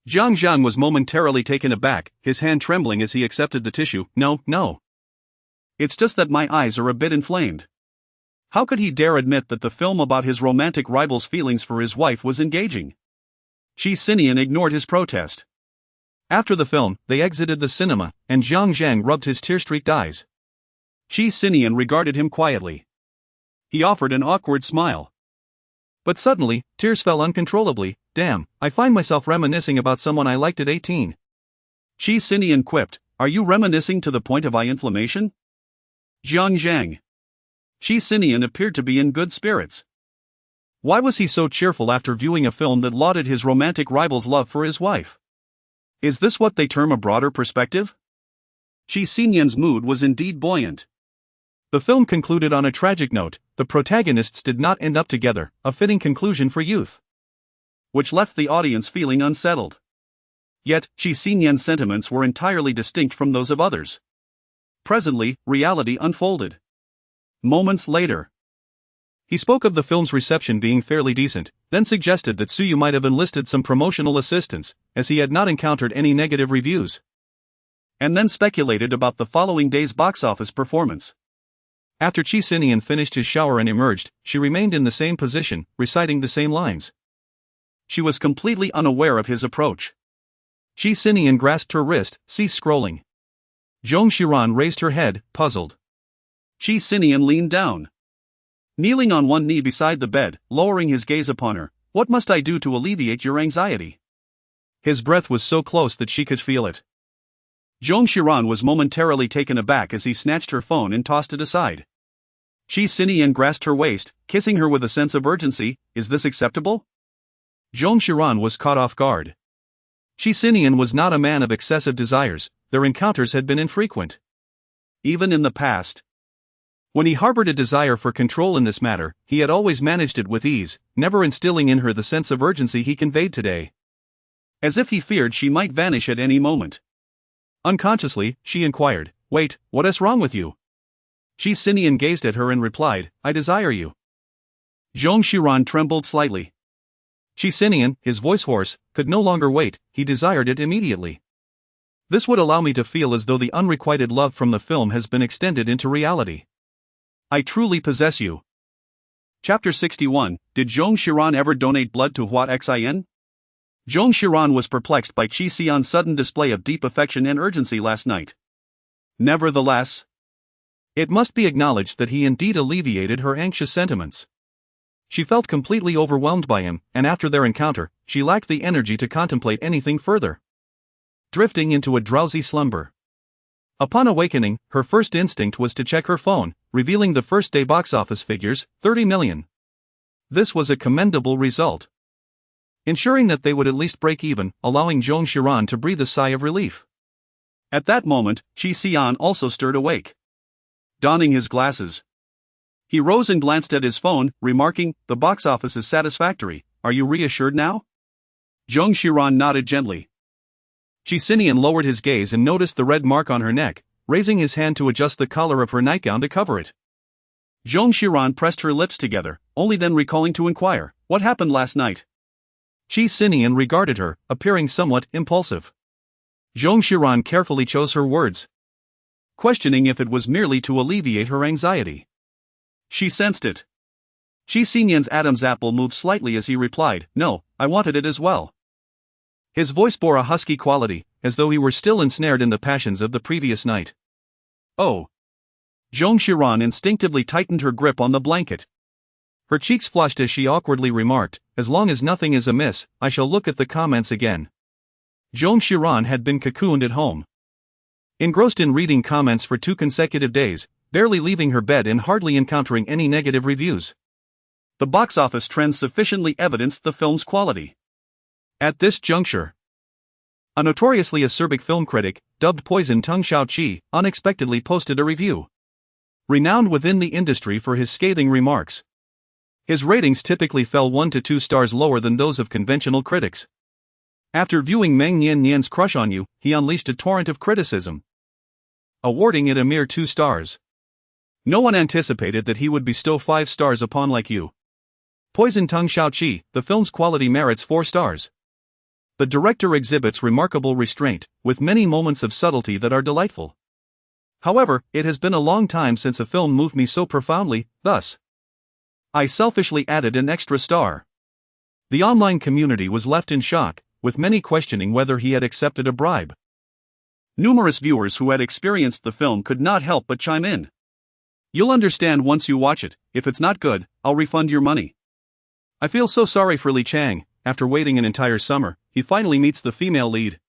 Zhang Zhang was momentarily taken aback, his hand trembling as he accepted the tissue. No. It's just that my eyes are a bit inflamed." How could he dare admit that the film about his romantic rival's feelings for his wife was engaging? Qi Sinian ignored his protest. After the film, they exited the cinema, and Zhang Zhang rubbed his tear-streaked eyes. Qi Sinian regarded him quietly. He offered an awkward smile. But suddenly, tears fell uncontrollably. "Damn, I find myself reminiscing about someone I liked at 18. Qi Sinian quipped, "Are you reminiscing to the point of eye inflammation?" Zhang Zhang. Qi Sinian appeared to be in good spirits. Why was he so cheerful after viewing a film that lauded his romantic rival's love for his wife? Is this what they term a broader perspective? Qi Sinian's mood was indeed buoyant. The film concluded on a tragic note. The protagonists did not end up together, a fitting conclusion for youth, which left the audience feeling unsettled. Yet, Qi Sinian's sentiments were entirely distinct from those of others. Presently, reality unfolded. Moments later, he spoke of the film's reception being fairly decent, then suggested that Suyu might have enlisted some promotional assistance, as he had not encountered any negative reviews. And then speculated about the following day's box office performance. After Qi Sinian finished his shower and emerged, she remained in the same position, reciting the same lines. She was completely unaware of his approach. Qi Sinian grasped her wrist, ceased scrolling. Zong Xiran raised her head, puzzled. Qi Sinian leaned down. Kneeling on one knee beside the bed, lowering his gaze upon her. What must I do to alleviate your anxiety? His breath was so close that she could feel it. Zong Xiran was momentarily taken aback as he snatched her phone and tossed it aside. Qi Sinian grasped her waist, kissing her with a sense of urgency. Is this acceptable? Zong Xiran was caught off guard. Qi Sinian was not a man of excessive desires, their encounters had been infrequent. Even in the past, when he harbored a desire for control in this matter, he had always managed it with ease, never instilling in her the sense of urgency he conveyed today. As if he feared she might vanish at any moment. Unconsciously, she inquired, "Wait, what is wrong with you?" Qi Sinian gazed at her and replied, "I desire you." Zong Xiran trembled slightly. Qi Sinian, his voice hoarse, could no longer wait, he desired it immediately. This would allow me to feel as though the unrequited love from the film has been extended into reality. I truly possess you. Chapter 61. Did Zong Xiran ever donate blood to Huat Xin? Zong Xiran was perplexed by Qi Sinian's sudden display of deep affection and urgency last night. Nevertheless, it must be acknowledged that he indeed alleviated her anxious sentiments. She felt completely overwhelmed by him, and after their encounter, she lacked the energy to contemplate anything further. Drifting into a drowsy slumber. Upon awakening, her first instinct was to check her phone, revealing the first-day box office figures, 30 million. This was a commendable result, ensuring that they would at least break even, allowing Zong Xiran to breathe a sigh of relief. At that moment, Qi Sinian also stirred awake. Donning his glasses, he rose and glanced at his phone, remarking, "The box office is satisfactory. Are you reassured now?" Zong Xiran nodded gently. Qi Sinian lowered his gaze and noticed the red mark on her neck, raising his hand to adjust the collar of her nightgown to cover it. Zong Xiran pressed her lips together, only then recalling to inquire, "What happened last night?" Qi Sinian regarded her, appearing somewhat impulsive. Zong Xiran carefully chose her words, questioning if it was merely to alleviate her anxiety. She sensed it. Qi Sinian's Adam's apple moved slightly as he replied, "No, I wanted it as well." His voice bore a husky quality, as though he were still ensnared in the passions of the previous night. "Oh." Zhong Xiran instinctively tightened her grip on the blanket. Her cheeks flushed as she awkwardly remarked, "As long as nothing is amiss, I shall look at the comments again." Zhong Xiran had been cocooned at home, engrossed in reading comments for 2 consecutive days, barely leaving her bed and hardly encountering any negative reviews. The box office trends sufficiently evidenced the film's quality. At this juncture, a notoriously acerbic film critic, dubbed Beicheng.Zong Xiran, unexpectedly posted a review. Renowned within the industry for his scathing remarks, his ratings typically fell 1 to 2 stars lower than those of conventional critics. After viewing Meng Nian Nian's Crush on You, he unleashed a torrent of criticism, awarding it a mere 2 stars. No one anticipated that he would bestow 5 stars upon Like You. Beicheng.Zong Xiran, the film's quality merits 4 stars. The director exhibits remarkable restraint, with many moments of subtlety that are delightful. However, it has been a long time since a film moved me so profoundly, thus, I selfishly added an extra star. The online community was left in shock, with many questioning whether he had accepted a bribe. Numerous viewers who had experienced the film could not help but chime in. "You'll understand once you watch it. If it's not good, I'll refund your money." I feel so sorry for Li Chang. After waiting an entire summer, he finally meets the female lead,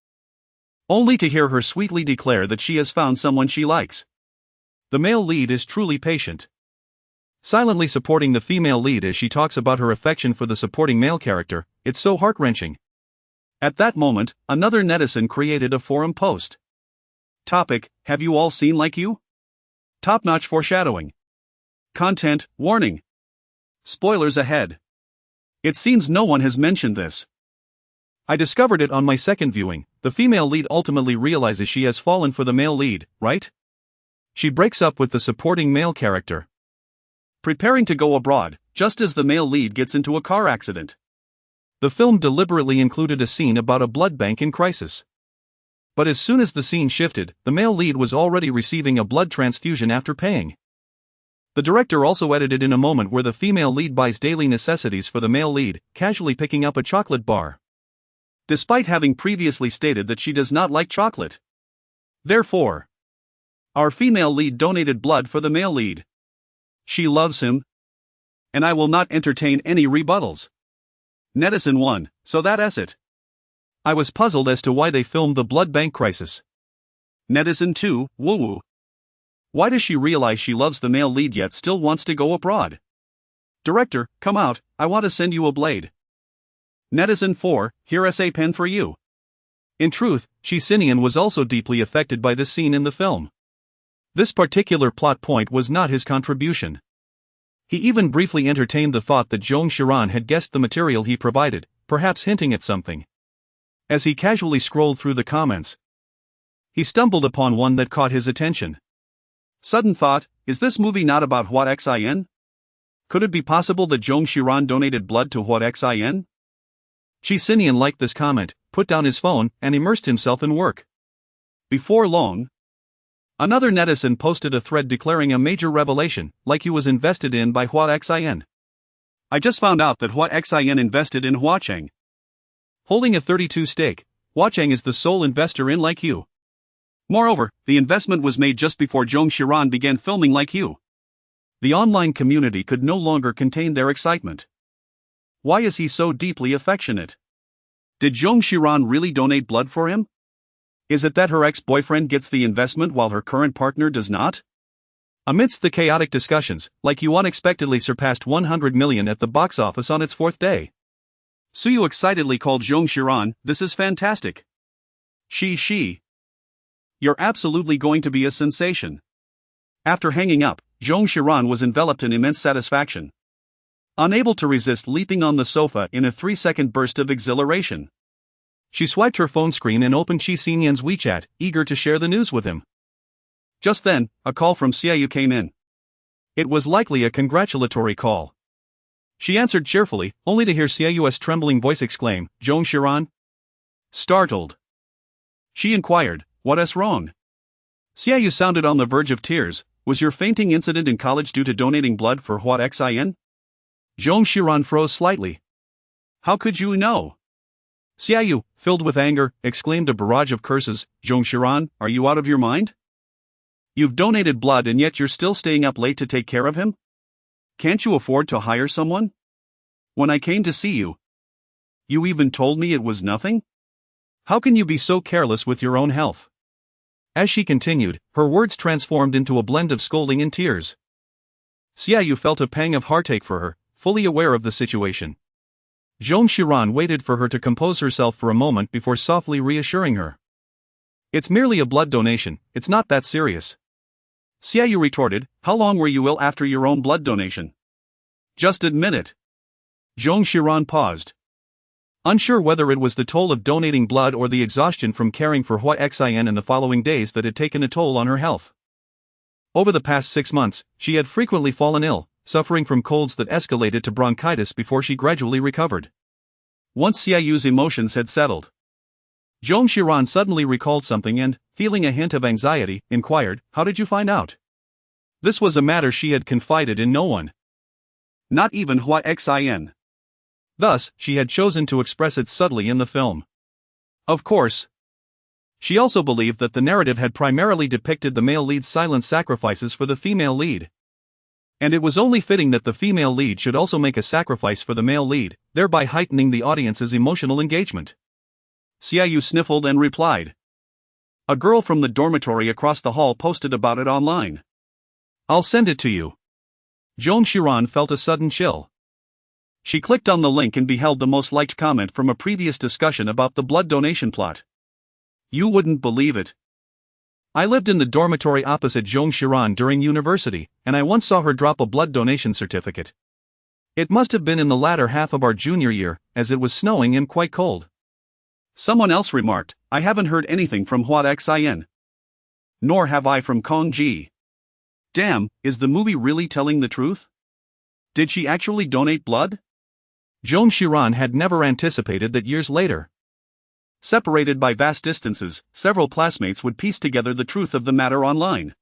only to hear her sweetly declare that she has found someone she likes. The male lead is truly patient, silently supporting the female lead as she talks about her affection for the supporting male character. It's so heart-wrenching. At that moment, another netizen created a forum post. Topic: Have you all seen Like You? Top-notch foreshadowing. Content warning. Spoilers ahead. It seems no one has mentioned this. I discovered it on my second viewing. The female lead ultimately realizes she has fallen for the male lead, right? She breaks up with the supporting male character, preparing to go abroad, just as the male lead gets into a car accident. The film deliberately included a scene about a blood bank in crisis. But as soon as the scene shifted, the male lead was already receiving a blood transfusion after paying. The director also edited in a moment where the female lead buys daily necessities for the male lead, casually picking up a chocolate bar, despite having previously stated that she does not like chocolate. Therefore, our female lead donated blood for the male lead. She loves him, and I will not entertain any rebuttals. Netizen 1, so that's it. I was puzzled as to why they filmed the blood bank crisis. Netizen 2, woo-woo. Why does she realize she loves the male lead yet still wants to go abroad? Director, come out, I want to send you a blade. Netizen 4, here's a pen for you. In truth, Qi Sinian was also deeply affected by this scene in the film. This particular plot point was not his contribution. He even briefly entertained the thought that Zong Xiran had guessed the material he provided, perhaps hinting at something. As he casually scrolled through the comments, he stumbled upon one that caught his attention. Sudden thought, is this movie not about what xin? Could it be possible that Zong Xiran donated blood to what xin? Qi Sinian liked this comment, put down his phone, and immersed himself in work. Before long, another netizen posted a thread declaring a major revelation, like he was invested in by what xin. I just found out that what xin invested in Huacheng. Holding a 32% stake, Huacheng is the sole investor in Like You. Moreover, the investment was made just before Zong Xiran began filming Like You. The online community could no longer contain their excitement. Why is he so deeply affectionate? Did Zong Xiran really donate blood for him? Is it that her ex-boyfriend gets the investment while her current partner does not? Amidst the chaotic discussions, Like You unexpectedly surpassed 100 million at the box office on its fourth day. Suyu excitedly called Zong Xiran, "This is fantastic. She. You're absolutely going to be a sensation." After hanging up, Zong Xiran was enveloped in immense satisfaction, unable to resist leaping on the sofa in a 3-second burst of exhilaration. She swiped her phone screen and opened Qi Sinian's WeChat, eager to share the news with him. Just then, a call from Xiaoyu came in. It was likely a congratulatory call. She answered cheerfully, only to hear Xiaoyu's trembling voice exclaim, "Zong Xiran?" Startled, she inquired, "What's wrong?" Xiaoyu sounded on the verge of tears. "Was your fainting incident in college due to donating blood for what xin? Zong Xiran froze slightly. "How could you know?" Xiaoyu, filled with anger, exclaimed a barrage of curses. "Zong Xiran, are you out of your mind? You've donated blood and yet you're still staying up late to take care of him? Can't you afford to hire someone? When I came to see you, you even told me it was nothing? How can you be so careless with your own health?" As she continued, her words transformed into a blend of scolding and tears. Xiaoyu felt a pang of heartache for her, fully aware of the situation. Zong Xiran waited for her to compose herself for a moment before softly reassuring her. "It's merely a blood donation, it's not that serious." Xiaoyu retorted, "How long were you ill after your own blood donation? Just admit it." Zong Xiran paused, unsure whether it was the toll of donating blood or the exhaustion from caring for Hua Xin in the following days that had taken a toll on her health. Over the past 6 months, she had frequently fallen ill, suffering from colds that escalated to bronchitis before she gradually recovered. Once Xiaoyu's emotions had settled, Zhong Xiran suddenly recalled something and, feeling a hint of anxiety, inquired, "How did you find out?" This was a matter she had confided in no one, not even Hua Xin. Thus, she had chosen to express it subtly in the film. Of course, she also believed that the narrative had primarily depicted the male lead's silent sacrifices for the female lead. And it was only fitting that the female lead should also make a sacrifice for the male lead, thereby heightening the audience's emotional engagement. Xiaoyu sniffled and replied. A girl from the dormitory across the hall posted about it online. "I'll send it to you." Zhong Xiran felt a sudden chill. She clicked on the link and beheld the most liked comment from a previous discussion about the blood donation plot. "You wouldn't believe it. I lived in the dormitory opposite Zhong Xiran during university, and I once saw her drop a blood donation certificate. It must have been in the latter half of our junior year, as it was snowing and quite cold. Someone else remarked, I haven't heard anything from Xian. Nor have I from Kong Ji. Damn, is the movie really telling the truth? Did she actually donate blood? Zong Xiran had never anticipated that years later, separated by vast distances, several classmates would piece together the truth of the matter online.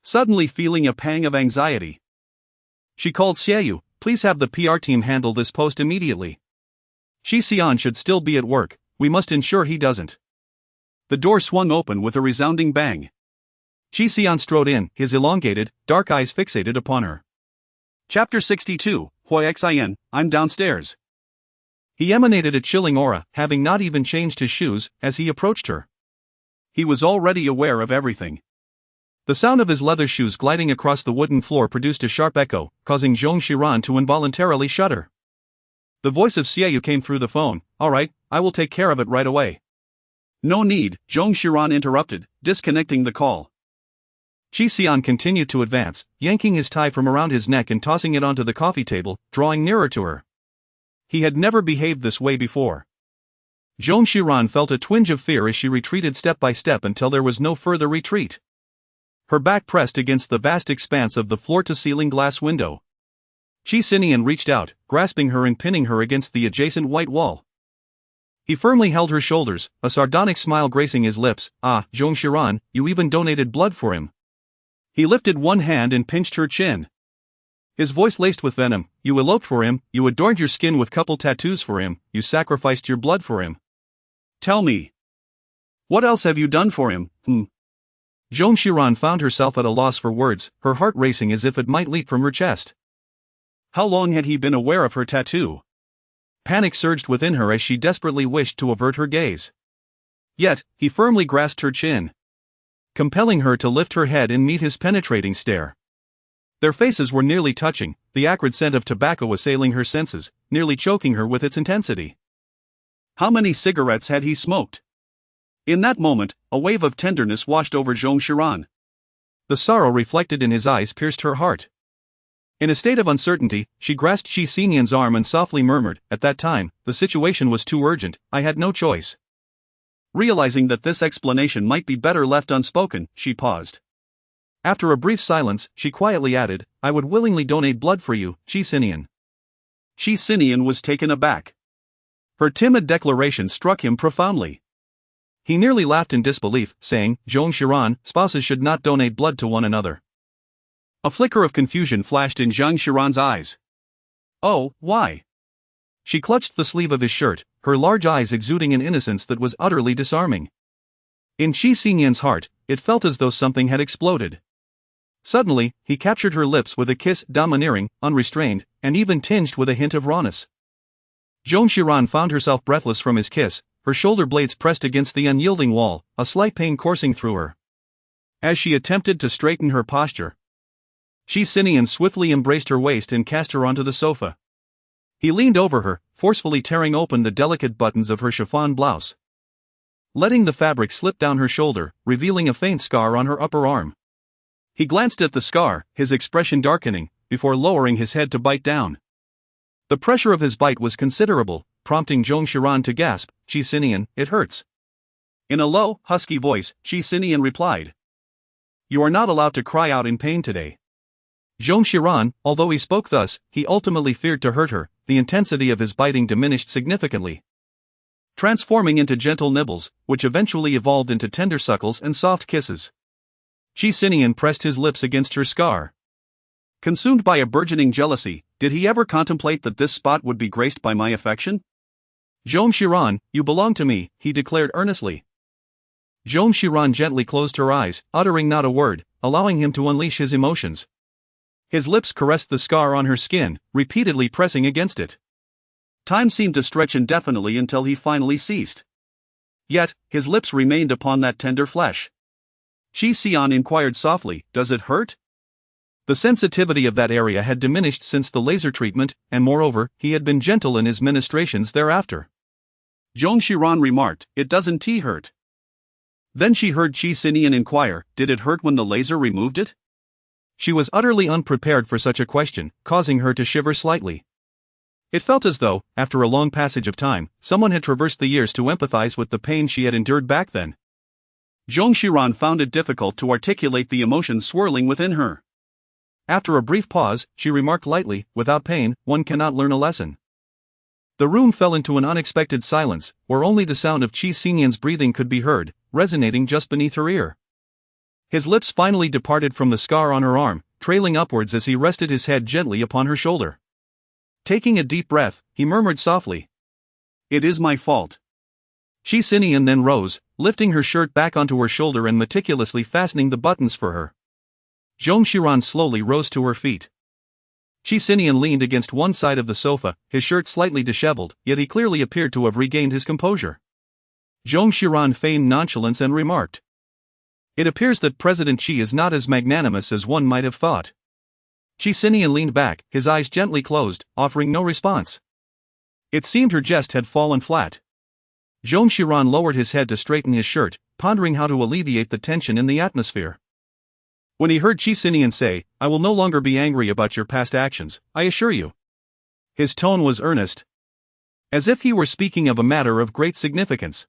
Suddenly feeling a pang of anxiety, she called Xiaoyu, please have the PR team handle this post immediately. Qi Sinian should still be at work, we must ensure he doesn't. The door swung open with a resounding bang. Qi Sinian strode in, his elongated, dark eyes fixated upon her. Chapter 62, Xian, I'm downstairs. He emanated a chilling aura, having not even changed his shoes, as he approached her. He was already aware of everything. The sound of his leather shoes gliding across the wooden floor produced a sharp echo, causing Zong Xiran to involuntarily shudder. The voice of Xiaoyu came through the phone, all right, I will take care of it right away. No need, Zong Xiran interrupted, disconnecting the call. Qi Sinian continued to advance, yanking his tie from around his neck and tossing it onto the coffee table, drawing nearer to her. He had never behaved this way before. Zong Xiran felt a twinge of fear as she retreated step by step until there was no further retreat. Her back pressed against the vast expanse of the floor-to-ceiling glass window. Qi Sinian reached out, grasping her and pinning her against the adjacent white wall. He firmly held her shoulders, a sardonic smile gracing his lips. Ah, Zong Xiran, you even donated blood for him. He lifted one hand and pinched her chin. His voice laced with venom, you eloped for him, you adorned your skin with couple tattoos for him, you sacrificed your blood for him. Tell me. What else have you done for him, Zong Xiran found herself at a loss for words, her heart racing as if it might leap from her chest. How long had he been aware of her tattoo? Panic surged within her as she desperately wished to avert her gaze. Yet, he firmly grasped her chin, compelling her to lift her head and meet his penetrating stare. Their faces were nearly touching, the acrid scent of tobacco assailing her senses, nearly choking her with its intensity. How many cigarettes had he smoked? In that moment, a wave of tenderness washed over Zong Xiran. The sorrow reflected in his eyes pierced her heart. In a state of uncertainty, she grasped Qi Sinian's arm and softly murmured, at that time, the situation was too urgent, I had no choice. Realizing that this explanation might be better left unspoken, she paused. After a brief silence, she quietly added, I would willingly donate blood for you, Qi Sinian. Qi Sinian was taken aback. Her timid declaration struck him profoundly. He nearly laughed in disbelief, saying, Zong Xiran, spouses should not donate blood to one another. A flicker of confusion flashed in Zhang Xiran's eyes. Oh, why? She clutched the sleeve of his shirt, her large eyes exuding an innocence that was utterly disarming. In Qi Sinian's heart, it felt as though something had exploded. Suddenly, he captured her lips with a kiss, domineering, unrestrained, and even tinged with a hint of rawness. Zong Xiran found herself breathless from his kiss, her shoulder blades pressed against the unyielding wall, a slight pain coursing through her. As she attempted to straighten her posture, Qi Sinian swiftly embraced her waist and cast her onto the sofa. He leaned over her, forcefully tearing open the delicate buttons of her chiffon blouse, letting the fabric slip down her shoulder, revealing a faint scar on her upper arm. He glanced at the scar, his expression darkening, before lowering his head to bite down. The pressure of his bite was considerable, prompting Zong Xiran to gasp, Qi Sinian, it hurts. In a low, husky voice, Qi Sinian replied, You are not allowed to cry out in pain today. Zong Xiran, although he spoke thus, he ultimately feared to hurt her, the intensity of his biting diminished significantly, transforming into gentle nibbles, which eventually evolved into tender suckles and soft kisses. Qi Sinian pressed his lips against her scar. Consumed by a burgeoning jealousy, did he ever contemplate that this spot would be graced by my affection? Zong Xiran, you belong to me, he declared earnestly. Zong Xiran gently closed her eyes, uttering not a word, allowing him to unleash his emotions. His lips caressed the scar on her skin, repeatedly pressing against it. Time seemed to stretch indefinitely until he finally ceased. Yet, his lips remained upon that tender flesh. Qi Sinian inquired softly, does it hurt? The sensitivity of that area had diminished since the laser treatment, and moreover, he had been gentle in his ministrations thereafter. Zong Xiran remarked, it doesn't hurt. Then she heard Qi Sinian inquire, did it hurt when the laser removed it? She was utterly unprepared for such a question, causing her to shiver slightly. It felt as though, after a long passage of time, someone had traversed the years to empathize with the pain she had endured back then. Zong Xiran found it difficult to articulate the emotions swirling within her. After a brief pause, she remarked lightly, "Without pain, one cannot learn a lesson." The room fell into an unexpected silence, where only the sound of Qi Sinian's breathing could be heard, resonating just beneath her ear. His lips finally departed from the scar on her arm, trailing upwards as he rested his head gently upon her shoulder. Taking a deep breath, he murmured softly, "It is my fault." Qi Sinian then rose, lifting her shirt back onto her shoulder and meticulously fastening the buttons for her. Zong Xiran slowly rose to her feet. Qi Sinian leaned against one side of the sofa, his shirt slightly disheveled, yet he clearly appeared to have regained his composure. Zong Xiran feigned nonchalance and remarked, "It appears that President Qi is not as magnanimous as one might have thought." Qi Sinian leaned back, his eyes gently closed, offering no response. It seemed her jest had fallen flat. Zong Xiran lowered his head to straighten his shirt, pondering how to alleviate the tension in the atmosphere. When he heard Qi Sinian say, "I will no longer be angry about your past actions, I assure you." His tone was earnest, as if he were speaking of a matter of great significance.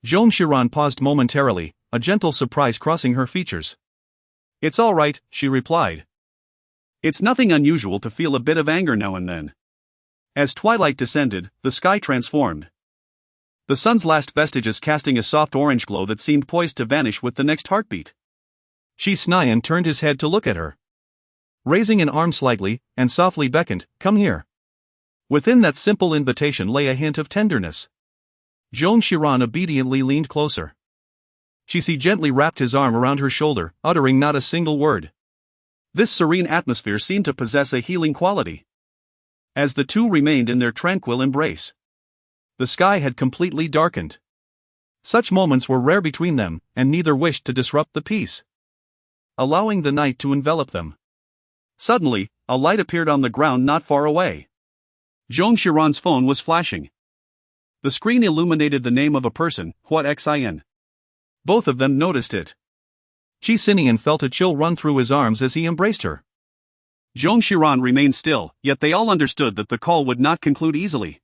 Zong Xiran paused momentarily, a gentle surprise crossing her features. "It's all right," she replied. It's nothing unusual to feel a bit of anger now and then. As twilight descended, the sky transformed. The sun's last vestiges casting a soft orange glow that seemed poised to vanish with the next heartbeat. Qi Sinian turned his head to look at her. Raising an arm slightly, and softly beckoned, "Come here." Within that simple invitation lay a hint of tenderness. Zong Xiran obediently leaned closer. Qi gently wrapped his arm around her shoulder, uttering not a single word. This serene atmosphere seemed to possess a healing quality. As the two remained in their tranquil embrace, the sky had completely darkened. Such moments were rare between them, and neither wished to disrupt the peace, allowing the night to envelop them. Suddenly, a light appeared on the ground not far away. Zong Xiran's phone was flashing. The screen illuminated the name of a person, Xian. Both of them noticed it. Qi Sinian felt a chill run through his arms as he embraced her. Zong Xiran remained still, yet they all understood that the call would not conclude easily.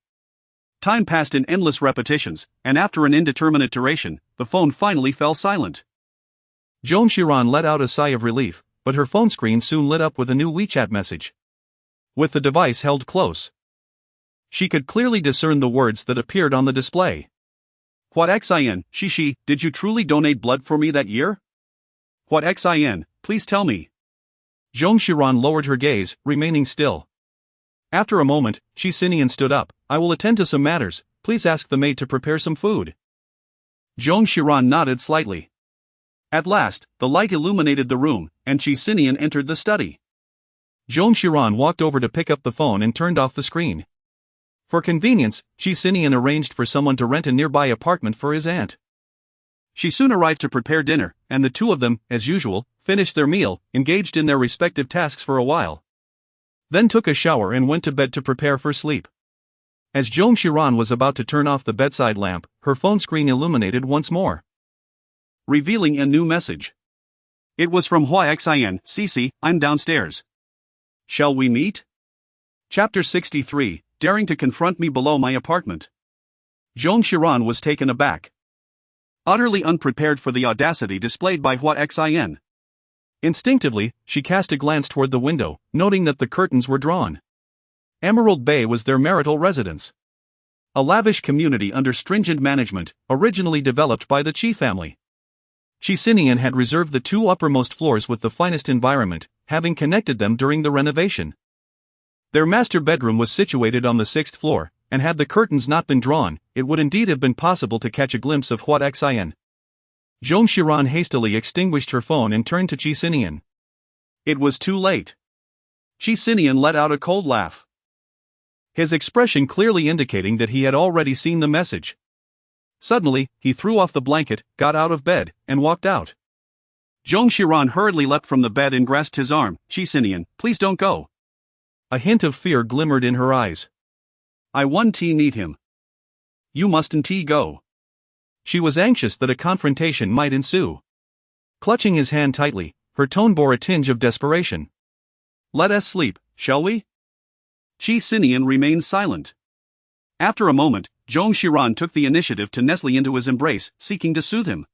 Time passed in endless repetitions, and after an indeterminate duration, the phone finally fell silent. Zong Xiran let out a sigh of relief, but her phone screen soon lit up with a new WeChat message. With the device held close, she could clearly discern the words that appeared on the display. Xian, Shishi, did you truly donate blood for me that year? Xian, please tell me. Zong Xiran lowered her gaze, remaining still. After a moment, Qi Sinian stood up. "I will attend to some matters, please ask the maid to prepare some food." Zong Xiran nodded slightly. At last, the light illuminated the room, and Qi Sinian entered the study. Zong Xiran walked over to pick up the phone and turned off the screen. For convenience, Qi Sinian arranged for someone to rent a nearby apartment for his aunt. She soon arrived to prepare dinner, and the two of them, as usual, finished their meal, engaged in their respective tasks for a while. Then took a shower and went to bed to prepare for sleep. As Zong Xiran was about to turn off the bedside lamp, her phone screen illuminated once more, revealing a new message. It was from Xian. "Cici, I'm downstairs. Shall we meet?" Chapter 63, Daring to confront me below my apartment. Zong Xiran was taken aback, utterly unprepared for the audacity displayed by Xian. Instinctively, she cast a glance toward the window, noting that the curtains were drawn. Emerald Bay was their marital residence, a lavish community under stringent management, originally developed by the Qi family. Qi Sinian had reserved the two uppermost floors with the finest environment, having connected them during the renovation. Their master bedroom was situated on the 6th floor, and had the curtains not been drawn, it would indeed have been possible to catch a glimpse of Xian. Zong Xiran hastily extinguished her phone and turned to Qi Sinian. It was too late. Qi Sinian let out a cold laugh, his expression clearly indicating that he had already seen the message. Suddenly, he threw off the blanket, got out of bed, and walked out. Zong Xiran hurriedly leapt from the bed and grasped his arm. "Qi Sinian, please don't go." A hint of fear glimmered in her eyes. "I want to meet him. You mustn't go." She was anxious that a confrontation might ensue. Clutching his hand tightly, her tone bore a tinge of desperation. "Let us sleep, shall we?" Qi Sinian remained silent. After a moment, Zong Xiran took the initiative to nestle into his embrace, seeking to soothe him.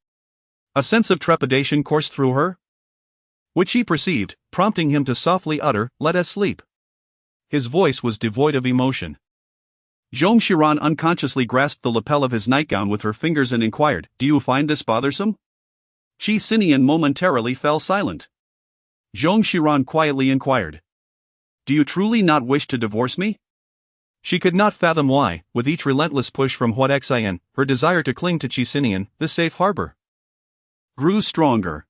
A sense of trepidation coursed through her, which he perceived, prompting him to softly utter, "Let us sleep." His voice was devoid of emotion. Zong Xiran unconsciously grasped the lapel of his nightgown with her fingers and inquired, "Do you find this bothersome?" Qi Sinian momentarily fell silent. Zong Xiran quietly inquired, "Do you truly not wish to divorce me?" She could not fathom why, with each relentless push from Beicheng, her desire to cling to Qi Sinian, the safe harbor, grew stronger.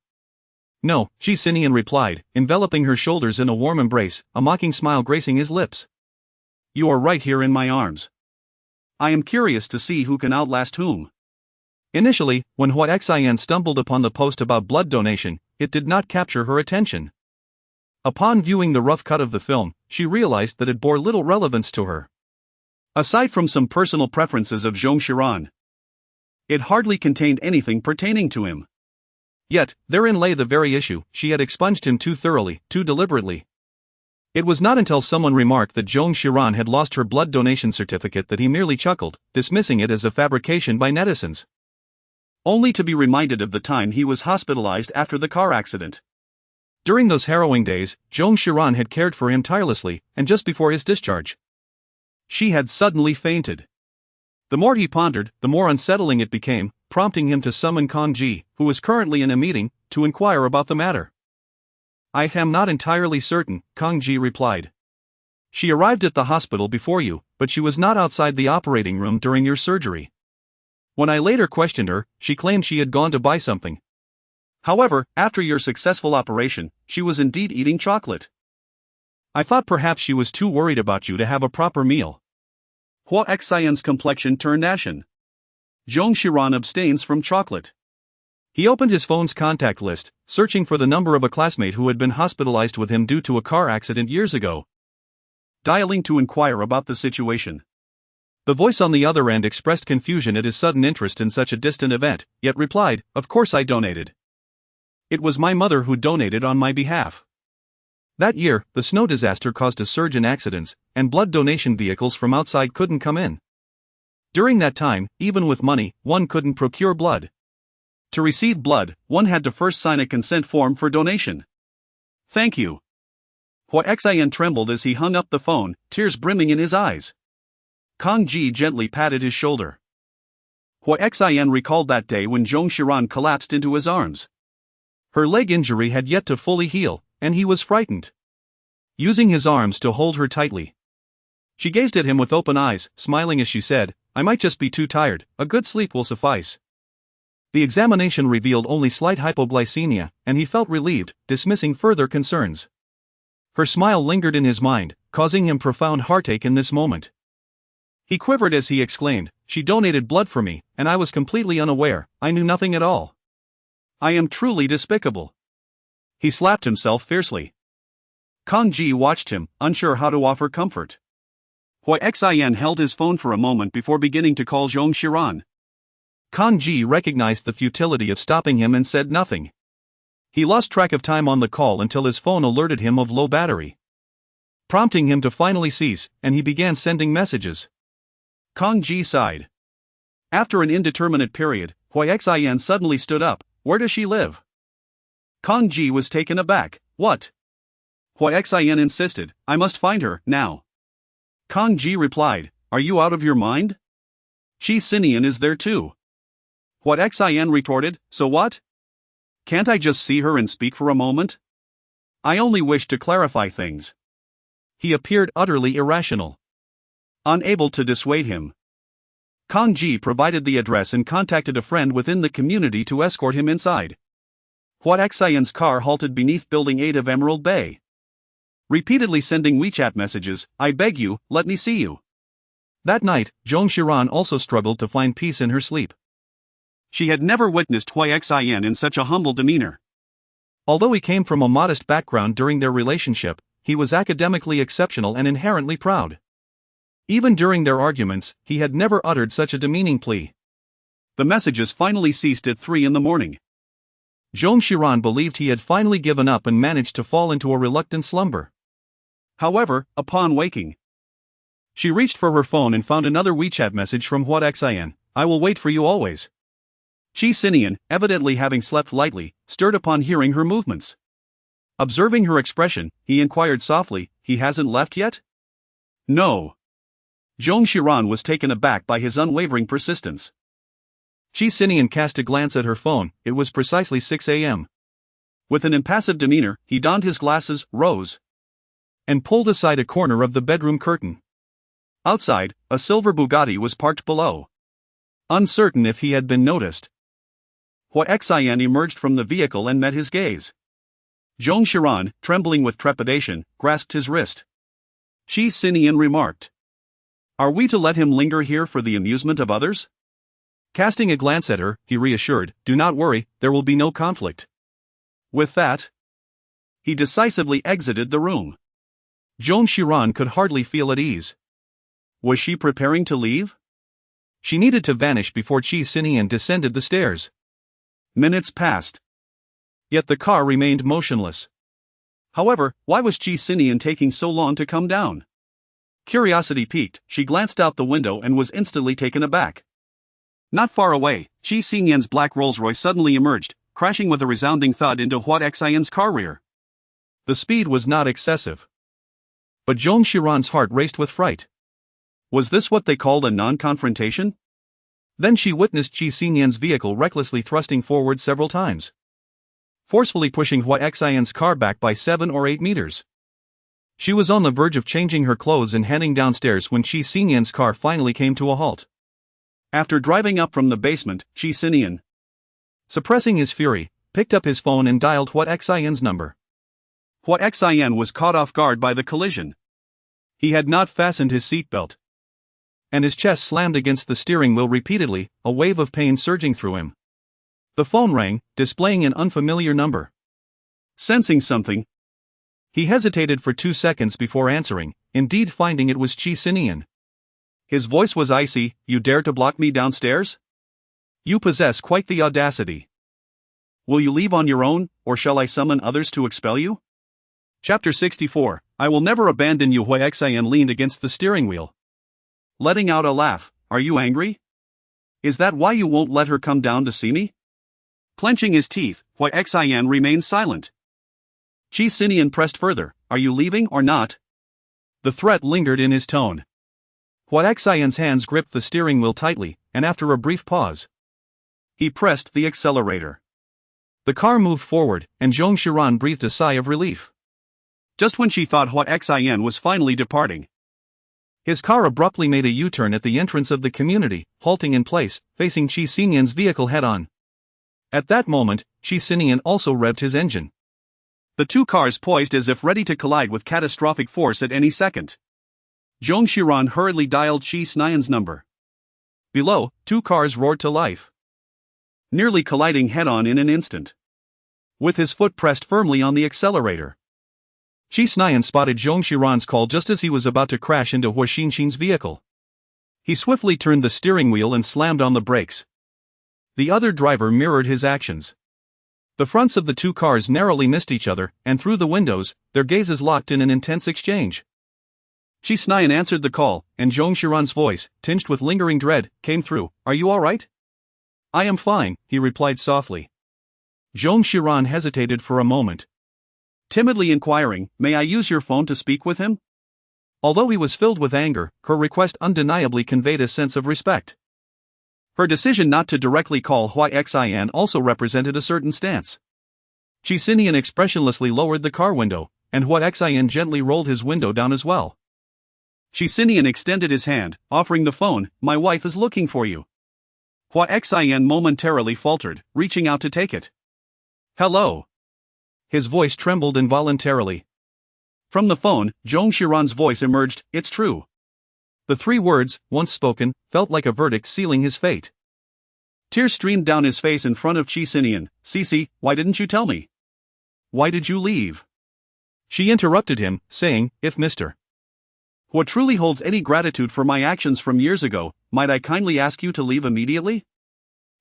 "No," Qi Sinian replied, enveloping her shoulders in a warm embrace, a mocking smile gracing his lips. "You are right here in my arms. I am curious to see who can outlast whom." Initially, when Beicheng stumbled upon the post about blood donation, it did not capture her attention. Upon viewing the rough cut of the film, she realized that it bore little relevance to her. Aside from some personal preferences of Zong Xiran, it hardly contained anything pertaining to him. Yet, therein lay the very issue: she had expunged him too thoroughly, too deliberately. It was not until someone remarked that Zong Xiran had lost her blood donation certificate that he merely chuckled, dismissing it as a fabrication by netizens. Only to be reminded of the time he was hospitalized after the car accident. During those harrowing days, Zong Xiran had cared for him tirelessly, and just before his discharge, she had suddenly fainted. The more he pondered, the more unsettling it became, prompting him to summon Kang Ji, who was currently in a meeting, to inquire about the matter. "I am not entirely certain," Kang Ji replied. "She arrived at the hospital before you, but she was not outside the operating room during your surgery. When I later questioned her, she claimed she had gone to buy something. However, after your successful operation, she was indeed eating chocolate. I thought perhaps she was too worried about you to have a proper meal." Beicheng's complexion turned ashen. Zong Xiran abstains from chocolate. He opened his phone's contact list, searching for the number of a classmate who had been hospitalized with him due to a car accident years ago. Dialing to inquire about the situation. The voice on the other end expressed confusion at his sudden interest in such a distant event, yet replied, "Of course I donated. It was my mother who donated on my behalf. That year, the snow disaster caused a surge in accidents, and blood donation vehicles from outside couldn't come in. During that time, even with money, one couldn't procure blood. To receive blood, one had to first sign a consent form for donation." "Thank you." Beicheng trembled as he hung up the phone, tears brimming in his eyes. Kang Ji gently patted his shoulder. Beicheng recalled that day when Zong Xiran collapsed into his arms. Her leg injury had yet to fully heal, and he was frightened. Using his arms to hold her tightly, she gazed at him with open eyes, smiling as she said, "I might just be too tired, a good sleep will suffice." The examination revealed only slight hypoglycemia, and he felt relieved, dismissing further concerns. Her smile lingered in his mind, causing him profound heartache in this moment. He quivered as he exclaimed, "She donated blood for me, and I was completely unaware, I knew nothing at all. I am truly despicable." He slapped himself fiercely. Kang Ji watched him, unsure how to offer comfort. Beicheng held his phone for a moment before beginning to call Zong Xiran. Kang Ji recognized the futility of stopping him and said nothing. He lost track of time on the call until his phone alerted him of low battery, prompting him to finally cease, and he began sending messages. Kang Ji sighed. After an indeterminate period, Beicheng suddenly stood up. "Where does she live?" Kang Ji was taken aback. "What?" Beicheng insisted, "I must find her, now." Kang Ji replied, "Are you out of your mind? Qi Sinian is there too." Beicheng retorted, "So what? Can't I just see her and speak for a moment? I only wish to clarify things." He appeared utterly irrational. Unable to dissuade him, Kang Ji provided the address and contacted a friend within the community to escort him inside. Beicheng's car halted beneath Building 8 of Emerald Bay. Repeatedly sending WeChat messages, "I beg you, let me see you." That night, Zong Xiran also struggled to find peace in her sleep. She had never witnessed Beicheng in such a humble demeanor. Although he came from a modest background during their relationship, he was academically exceptional and inherently proud. Even during their arguments, he had never uttered such a demeaning plea. The messages finally ceased at 3 in the morning. Zong Xiran believed he had finally given up and managed to fall into a reluctant slumber. However, upon waking, She reached for her phone and found another WeChat message from Xian. I will wait for you always. Qi Sinian, evidently having slept lightly, stirred upon hearing her movements. Observing her expression, he inquired softly, he hasn't left yet? No. Zong Xiran was taken aback by his unwavering persistence. Qi Sinian cast a glance at her phone. It was precisely 6 a.m. With an impassive demeanor, he donned his glasses, rose, and pulled aside a corner of the bedroom curtain. Outside, a silver Bugatti was parked below. Uncertain if he had been noticed, Xian emerged from the vehicle and met his gaze. Zong Xiran, trembling with trepidation, grasped his wrist. Qi Sinian remarked, "Are we to let him linger here for the amusement of others?" Casting a glance at her, he reassured, "Do not worry, there will be no conflict." With that, he decisively exited the room. Zong Xiran could hardly feel at ease. Was she preparing to leave? She needed to vanish before Qi Sinian descended the stairs. Minutes passed. Yet the car remained motionless. However, why was Qi Sinian taking so long to come down? Curiosity piqued, she glanced out the window and was instantly taken aback. Not far away, Qi Sinian's black Rolls-Royce suddenly emerged, crashing with a resounding thud into Xian's car rear. The speed was not excessive, but Zong Xiran's heart raced with fright. Was this what they called a non-confrontation? Then she witnessed Qi Sinian's vehicle recklessly thrusting forward several times, forcefully pushing Xian's car back by 7 or 8 meters. She was on the verge of changing her clothes and heading downstairs when Qi Sinian's car finally came to a halt. After driving up from the basement, Qi Sinian, suppressing his fury, picked up his phone and dialed Xian's number. Xian was caught off guard by the collision. He had not fastened his seatbelt, and his chest slammed against the steering wheel repeatedly, a wave of pain surging through him. The phone rang, displaying an unfamiliar number. Sensing something, he hesitated for 2 seconds before answering, indeed finding it was Qi Sinian. His voice was icy. "You dare to block me downstairs? You possess quite the audacity. Will you leave on your own, or shall I summon others to expel you?" Chapter 64, I will never abandon you. Xian leaned against the steering wheel, letting out a laugh. "Are you angry? Is that why you won't let her come down to see me?" Clenching his teeth, Xian remained silent. Qi Sinian pressed further. "Are you leaving or not?" The threat lingered in his tone. Xian's hands gripped the steering wheel tightly, and after a brief pause, he pressed the accelerator. The car moved forward, and Zong Xiran breathed a sigh of relief. Just when she thought Xian was finally departing, his car abruptly made a U-turn at the entrance of the community, halting in place, facing Qi Sinian's vehicle head-on. At that moment, Qi Sinian also revved his engine. The two cars poised as if ready to collide with catastrophic force at any second. Zong Xiran hurriedly dialed Qi Sinian's number. Below, 2 cars roared to life, nearly colliding head-on in an instant. With his foot pressed firmly on the accelerator, Qi Sinian spotted Zong Xiran's call just as he was about to crash into Xian's vehicle. He swiftly turned the steering wheel and slammed on the brakes. The other driver mirrored his actions. The fronts of the 2 cars narrowly missed each other, and through the windows, their gazes locked in an intense exchange. Qi Sinian answered the call, and Zong Xiran's voice, tinged with lingering dread, came through. "Are you all right?" "I am fine," he replied softly. Zong Xiran hesitated for a moment, timidly inquiring, "May I use your phone to speak with him?" Although he was filled with anger, her request undeniably conveyed a sense of respect. Her decision not to directly call Xian also represented a certain stance. Qi Sinian expressionlessly lowered the car window, and Xian gently rolled his window down as well. Qi Sinian extended his hand, offering the phone. "My wife is looking for you." Xian momentarily faltered, reaching out to take it. "Hello." His voice trembled involuntarily. From the phone, Zong Xiran's voice emerged. "It's true." The 3 words, once spoken, felt like a verdict sealing his fate. Tears streamed down his face in front of Qi Sinian. "Cici, why didn't you tell me? Why did you leave?" She interrupted him, saying, "If Mr. What truly holds any gratitude for my actions from years ago, might I kindly ask you to leave immediately?"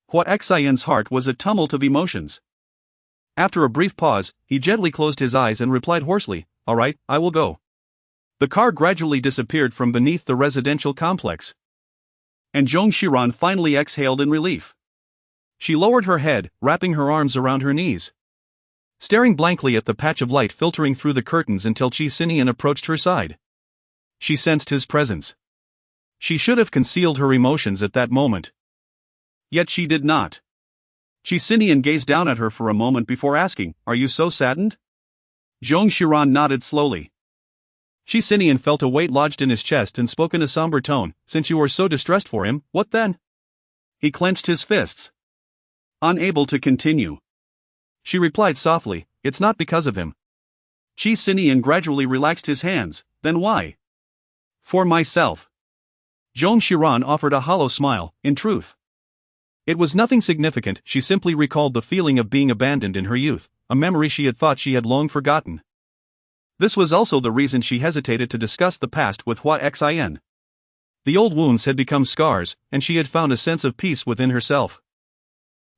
Xian's heart was a tumult of emotions. After a brief pause, he gently closed his eyes and replied hoarsely, "All right, I will go." The car gradually disappeared from beneath the residential complex. And Zong Xiran finally exhaled in relief. She lowered her head, wrapping her arms around her knees, staring blankly at the patch of light filtering through the curtains until Qi Sinian approached her side. She sensed his presence. She should have concealed her emotions at that moment. Yet she did not. Qi Sinian gazed down at her for a moment before asking, "Are you so saddened?" Zong Xiran nodded slowly. Qi Sinian felt a weight lodged in his chest and spoke in a somber tone, "Since you are so distressed for him, what then?" He clenched his fists, unable to continue. She replied softly, "It's not because of him." Qi Sinian gradually relaxed his hands, "Then why?" "For myself." Zong Xiran offered a hollow smile, "In truth, it was nothing significant." She simply recalled the feeling of being abandoned in her youth, a memory she had thought she had long forgotten. This was also the reason she hesitated to discuss the past with Hua Xin. The old wounds had become scars, and she had found a sense of peace within herself.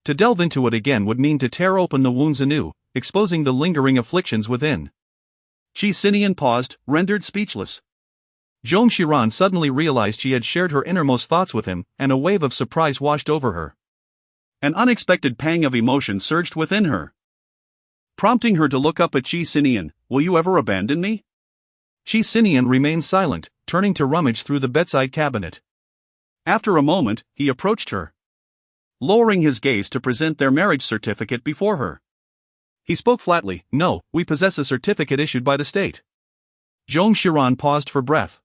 To delve into it again would mean to tear open the wounds anew, exposing the lingering afflictions within. Qi Sinian paused, rendered speechless. Zong Xiran suddenly realized she had shared her innermost thoughts with him, and a wave of surprise washed over her. An unexpected pang of emotion surged within her, prompting her to look up at Qi Sinian. "Will you ever abandon me?" Qi Sinian remained silent, turning to rummage through the bedside cabinet. After a moment, he approached her, lowering his gaze to present their marriage certificate before her. He spoke flatly, "No, we possess a certificate issued by the state." Zong Xiran paused for breath,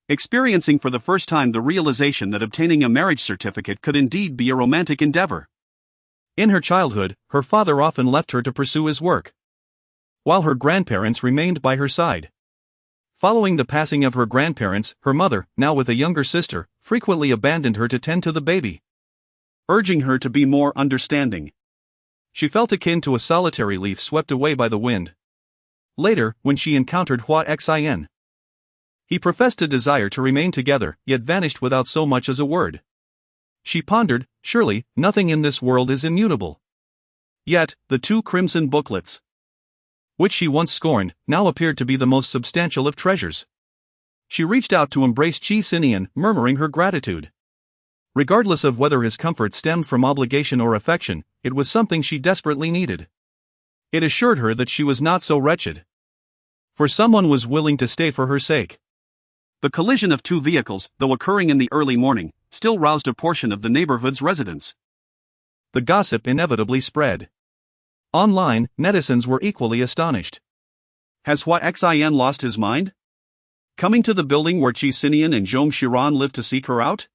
experiencing for the first time the realization that obtaining a marriage certificate could indeed be a romantic endeavor. In her childhood, her father often left her to pursue his work, while her grandparents remained by her side. Following the passing of her grandparents, her mother, now with a younger sister, frequently abandoned her to tend to the baby, urging her to be more understanding. She felt akin to a solitary leaf swept away by the wind. Later, when she encountered Hua Xin, he professed a desire to remain together, yet vanished without so much as a word. She pondered, surely, nothing in this world is immutable. Yet, the two crimson booklets, which she once scorned, now appeared to be the most substantial of treasures. She reached out to embrace Qi Sinian, murmuring her gratitude. Regardless of whether his comfort stemmed from obligation or affection, it was something she desperately needed. It assured her that she was not so wretched, for someone was willing to stay for her sake. The collision of two vehicles, though occurring in the early morning, still roused a portion of the neighborhood's residents. The gossip inevitably spread. Online, netizens were equally astonished. Has Hua Xin lost his mind? Coming to the building where Qi Sinian and Zong Xiran lived to seek her out?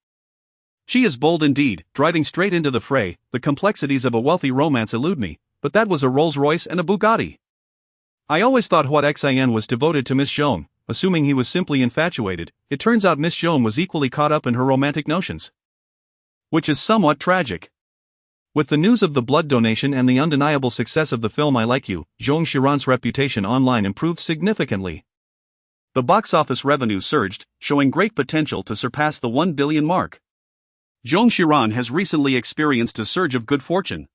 She is bold indeed, driving straight into the fray. The complexities of a wealthy romance elude me, but that was a Rolls-Royce and a Bugatti. I always thought Hua Xin was devoted to Miss Zhong, assuming he was simply infatuated. It turns out Miss Zhong was equally caught up in her romantic notions, which is somewhat tragic. With the news of the blood donation and the undeniable success of the film I Like You, Zong Xiran's reputation online improved significantly. The box office revenue surged, showing great potential to surpass the 1 billion mark. Zong Xiran has recently experienced a surge of good fortune,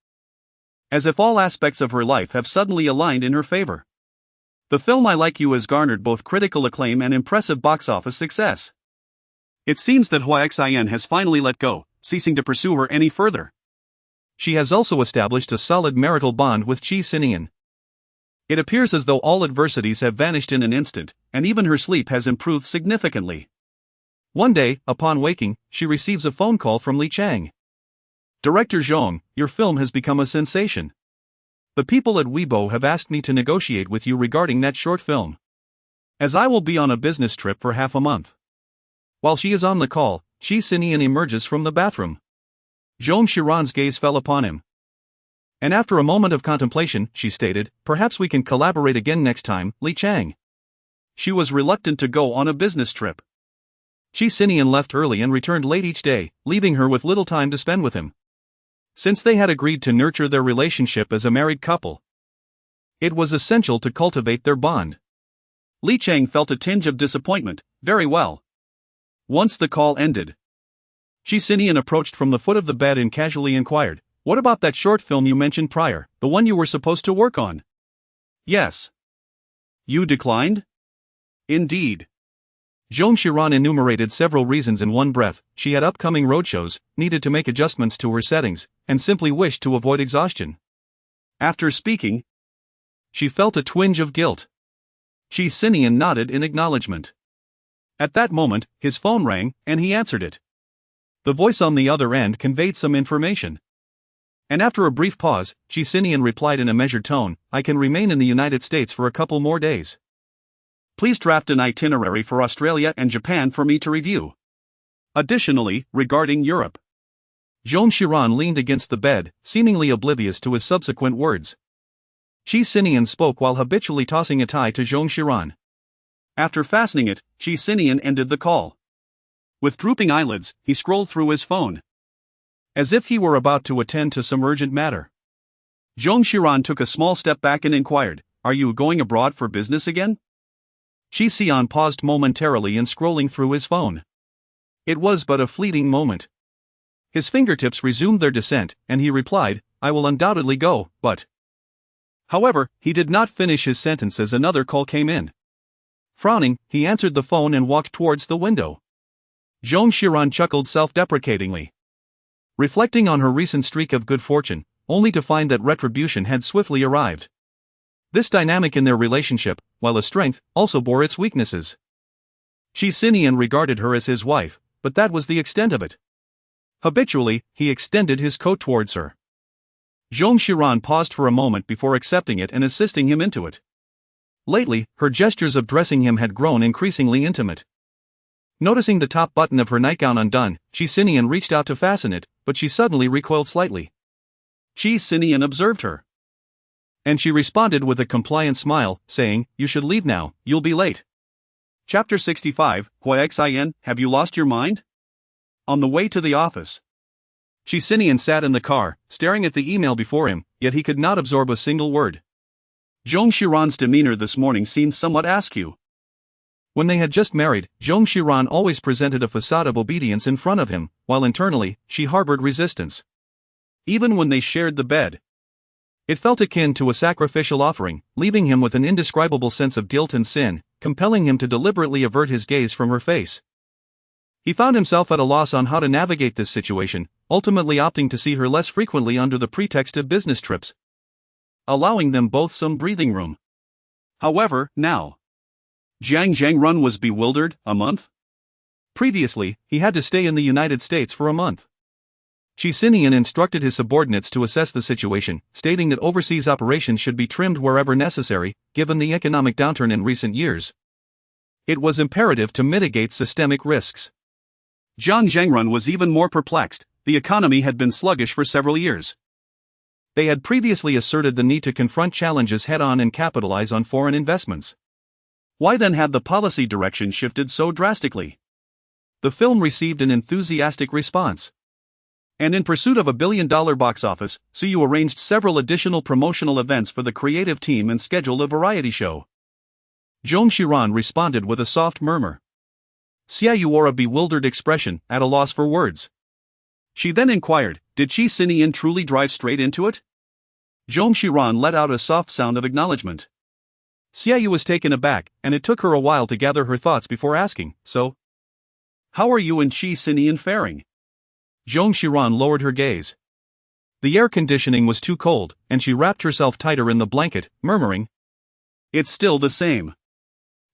as if all aspects of her life have suddenly aligned in her favor. The film I Like You has garnered both critical acclaim and impressive box office success. It seems that Hua Xin has finally let go, ceasing to pursue her any further. She has also established a solid marital bond with Qi Sinian. It appears as though all adversities have vanished in an instant, and even her sleep has improved significantly. One day, upon waking, she receives a phone call from Li Chang. "Director Zhong, your film has become a sensation. The people at Weibo have asked me to negotiate with you regarding that short film, as I will be on a business trip for half a month." While she is on the call, Qi Sinian emerges from the bathroom. Zong Xiran's gaze fell upon him, and after a moment of contemplation, she stated, "Perhaps we can collaborate again next time, Li Chang." She was reluctant to go on a business trip. Qi Sinian left early and returned late each day, leaving her with little time to spend with him. Since they had agreed to nurture their relationship as a married couple, it was essential to cultivate their bond. Li Chang felt a tinge of disappointment. Very well. Once the call ended, Qi Sinian approached from the foot of the bed and casually inquired, "What about that short film you mentioned prior, the one you were supposed to work on?" "Yes." "You declined?" Indeed. Zhong Xiran enumerated several reasons in one breath. She had upcoming roadshows, needed to make adjustments to her settings, and simply wished to avoid exhaustion. After speaking, she felt a twinge of guilt. Qi Sinian nodded in acknowledgement. At that moment, his phone rang, and he answered it. The voice on the other end conveyed some information. And after a brief pause, Qi Sinian replied in a measured tone, "I can remain in the United States for a couple more days. Please draft an itinerary for Australia and Japan for me to review. Additionally, regarding Europe." Zhong Xiran leaned against the bed, seemingly oblivious to his subsequent words. Qi Sinian spoke while habitually tossing a tie to Zhong Xiran. After fastening it, Qi Sinian ended the call. With drooping eyelids, he scrolled through his phone, as if he were about to attend to some urgent matter. Zhong Xiran took a small step back and inquired, "Are you going abroad for business again?" Qi Sinian paused momentarily in scrolling through his phone. It was but a fleeting moment. His fingertips resumed their descent, and he replied, "I will undoubtedly go, but..." However, he did not finish his sentence as another call came in. Frowning, he answered the phone and walked towards the window. Zhong Xiran chuckled self-deprecatingly, reflecting on her recent streak of good fortune, only to find that retribution had swiftly arrived. This dynamic in their relationship, while a strength, also bore its weaknesses. Qi Sinian regarded her as his wife, but that was the extent of it. Habitually, he extended his coat towards her. Zhong Xiran paused for a moment before accepting it and assisting him into it. Lately, her gestures of dressing him had grown increasingly intimate. Noticing the top button of her nightgown undone, Qi Sinian reached out to fasten it, but she suddenly recoiled slightly. Qi Sinian observed her, and she responded with a compliant smile, saying, "You should leave now, you'll be late." Chapter 65, Beicheng, have you lost your mind? On the way to the office, Qi Sinian sat in the car, staring at the email before him, yet he could not absorb a single word. Zhong Xiran's demeanor this morning seemed somewhat askew. When they had just married, Zhong Xiran always presented a facade of obedience in front of him, while internally, she harbored resistance. Even when they shared the bed, it felt akin to a sacrificial offering, leaving him with an indescribable sense of guilt and sin, compelling him to deliberately avert his gaze from her face. He found himself at a loss on how to navigate this situation, ultimately opting to see her less frequently under the pretext of business trips, allowing them both some breathing room. However, now, Zhang Run was bewildered. A month? Previously, he had to stay in the United States for a month. Qi Sinian instructed his subordinates to assess the situation, stating that overseas operations should be trimmed wherever necessary, given the economic downturn in recent years. It was imperative to mitigate systemic risks. Zhang Run was even more perplexed. The economy had been sluggish for several years. They had previously asserted the need to confront challenges head-on and capitalize on foreign investments. Why then had the policy direction shifted so drastically? The film received an enthusiastic response. And in pursuit of $1 billion box office, Siyu arranged several additional promotional events for the creative team and scheduled a variety show. Zhong Xiran responded with a soft murmur. Siyu wore a bewildered expression, at a loss for words. She then inquired, "Did Qi Sinian truly drive straight into it?" Zhong Xiran let out a soft sound of acknowledgement. Siyu was taken aback, and it took her a while to gather her thoughts before asking, "So? How are you and Qi Sinian faring?" Zhong Xiran lowered her gaze. The air conditioning was too cold, and she wrapped herself tighter in the blanket, murmuring, "It's still the same."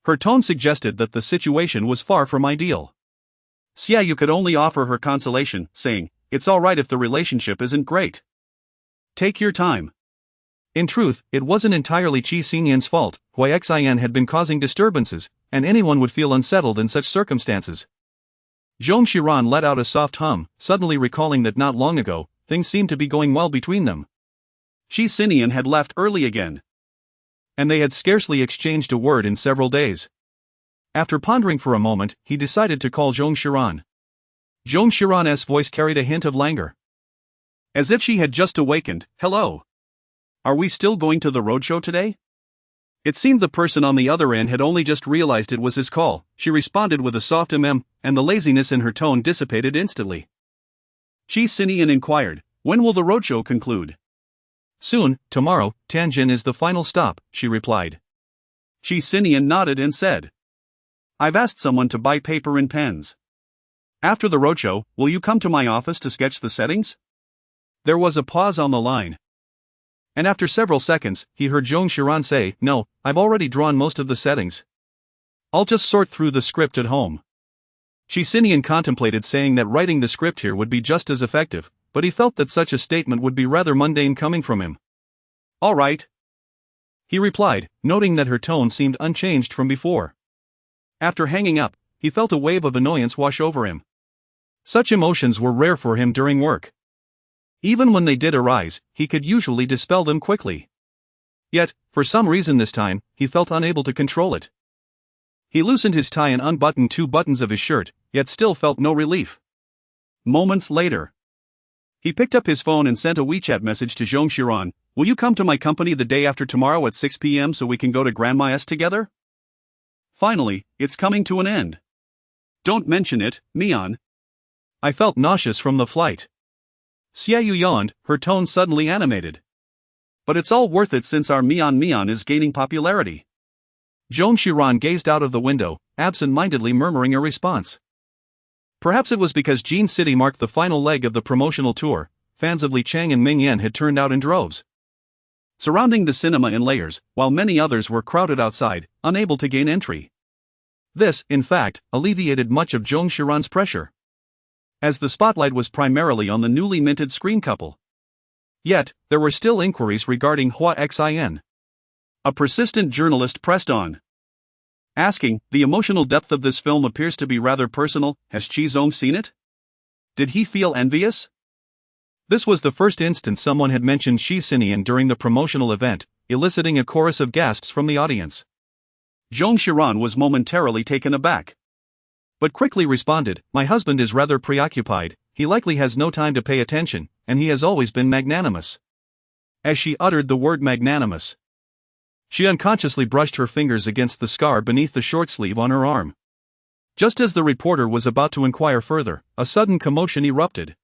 Her tone suggested that the situation was far from ideal. Siyu could only offer her consolation, saying, "It's alright if the relationship isn't great. Take your time." In truth, it wasn't entirely Qi Sinian's fault. Beicheng had been causing disturbances, and anyone would feel unsettled in such circumstances. Zhong Xiran let out a soft hum, suddenly recalling that not long ago, things seemed to be going well between them. Qi Sinian had left early again, and they had scarcely exchanged a word in several days. After pondering for a moment, he decided to call Zhong Xiran. Zhong Xiran's voice carried a hint of languor, as if she had just awakened. "Hello. Are we still going to the roadshow today?" It seemed the person on the other end had only just realized it was his call. She responded with a soft and the laziness in her tone dissipated instantly. Qi Sinian inquired, "When will the roadshow conclude?" "Soon, tomorrow. Tianjin is the final stop," she replied. Qi Sinian nodded and said, I've asked someone to buy paper and pens. After the roadshow, will you come to my office to sketch the settings? There was a pause on the line. And after several seconds, he heard Zhong Xiran say, "No, I've already drawn most of the settings. I'll just sort through the script at home." Qi Sinian contemplated saying that writing the script here would be just as effective, but he felt that such a statement would be rather mundane coming from him. "All right," he replied, noting that her tone seemed unchanged from before. After hanging up, he felt a wave of annoyance wash over him. Such emotions were rare for him during work. Even when they did arise, he could usually dispel them quickly. Yet, for some reason this time, he felt unable to control it. He loosened his tie and unbuttoned 2 buttons of his shirt, yet still felt no relief. Moments later, he picked up his phone and sent a WeChat message to Zhong Xiran. "Will you come to my company the day after tomorrow at 6 p.m. so we can go to Grandma S together? Finally, it's coming to an end. Don't mention it, Mian." I felt nauseous from the flight. Xiaoyu yawned, her tone suddenly animated. "But it's all worth it since our Mian is gaining popularity." Zhong Xiran gazed out of the window, absent-mindedly murmuring a response. Perhaps it was because Jin City marked the final leg of the promotional tour. Fans of Li Chang and Ming Yan had turned out in droves, surrounding the cinema in layers, while many others were crowded outside, unable to gain entry. This, in fact, alleviated much of Zhong Xiran's pressure, as the spotlight was primarily on the newly minted screen couple. Yet, there were still inquiries regarding Hua Xin. A persistent journalist pressed on, asking, "The emotional depth of this film appears to be rather personal. Has Qi seen it? Did he feel envious?" This was the first instance someone had mentioned Qi Sinian during the promotional event, eliciting a chorus of gasps from the audience. Zhong Xiran was momentarily taken aback, but quickly responded, "My husband is rather preoccupied, he likely has no time to pay attention, and he has always been magnanimous." As she uttered the word magnanimous, she unconsciously brushed her fingers against the scar beneath the short sleeve on her arm. Just as the reporter was about to inquire further, a sudden commotion erupted,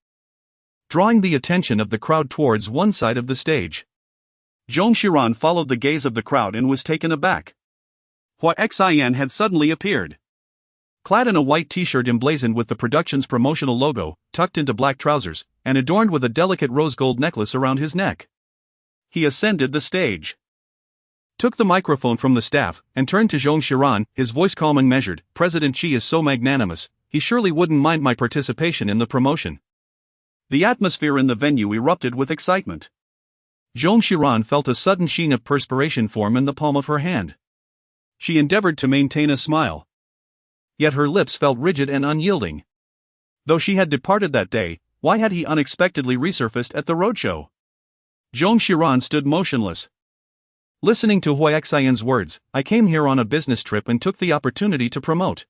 drawing the attention of the crowd towards one side of the stage. Zhong Xiran followed the gaze of the crowd and was taken aback. Hua Xin had suddenly appeared, clad in a white t-shirt emblazoned with the production's promotional logo, tucked into black trousers, and adorned with a delicate rose-gold necklace around his neck. He ascended the stage, took the microphone from the staff, and turned to Zhong Xiran, his voice calm and measured. "President Qi is so magnanimous, he surely wouldn't mind my participation in the promotion." The atmosphere in the venue erupted with excitement. Zhong Xiran felt a sudden sheen of perspiration form in the palm of her hand. She endeavored to maintain a smile, yet her lips felt rigid and unyielding. Though she had departed that day, why had he unexpectedly resurfaced at the roadshow? Zhong Xiran stood motionless, listening to Hua Xian's words. "I came here on a business trip and took the opportunity to promote."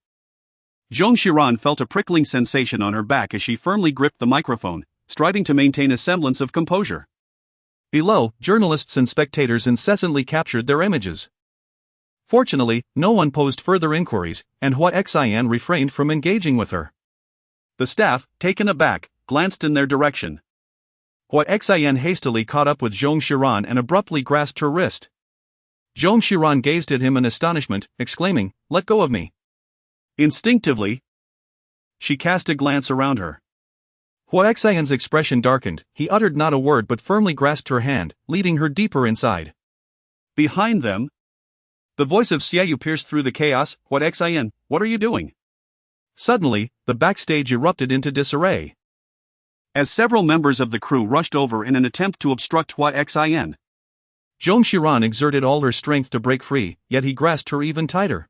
Zhong Xiran felt a prickling sensation on her back as she firmly gripped the microphone, striving to maintain a semblance of composure. Below, journalists and spectators incessantly captured their images. Fortunately, no one posed further inquiries, and Hua Xian refrained from engaging with her. The staff, taken aback, glanced in their direction. Hua Xian hastily caught up with Zhong Xiran and abruptly grasped her wrist. Zhong Xiran gazed at him in astonishment, exclaiming, "Let go of me." Instinctively, she cast a glance around her. Hua Xian's expression darkened. He uttered not a word but firmly grasped her hand, leading her deeper inside. Behind them, the voice of Xiaoyu pierced through the chaos. "Hua Xian, what are you doing?" Suddenly, the backstage erupted into disarray, as several members of the crew rushed over in an attempt to obstruct Hua Xian. Zhong Xiran exerted all her strength to break free, yet he grasped her even tighter.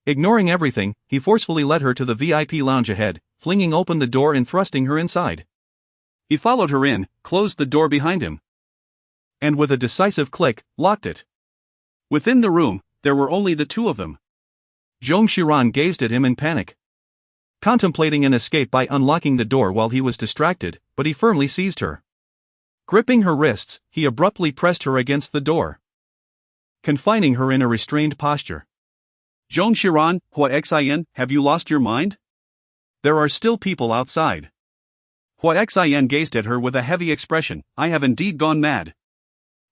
Ignoring everything, he forcefully led her to the VIP lounge ahead, flinging open the door and thrusting her inside. He followed her in, closed the door behind him, and with a decisive click, locked it. Within the room, there were only the two of them. Zhong Xiran gazed at him in panic, contemplating an escape by unlocking the door while he was distracted, but he firmly seized her. Gripping her wrists, he abruptly pressed her against the door, confining her in a restrained posture. "Zhong Xiran, Hua Xian, have you lost your mind? There are still people outside." Hua Xian gazed at her with a heavy expression. "I have indeed gone mad."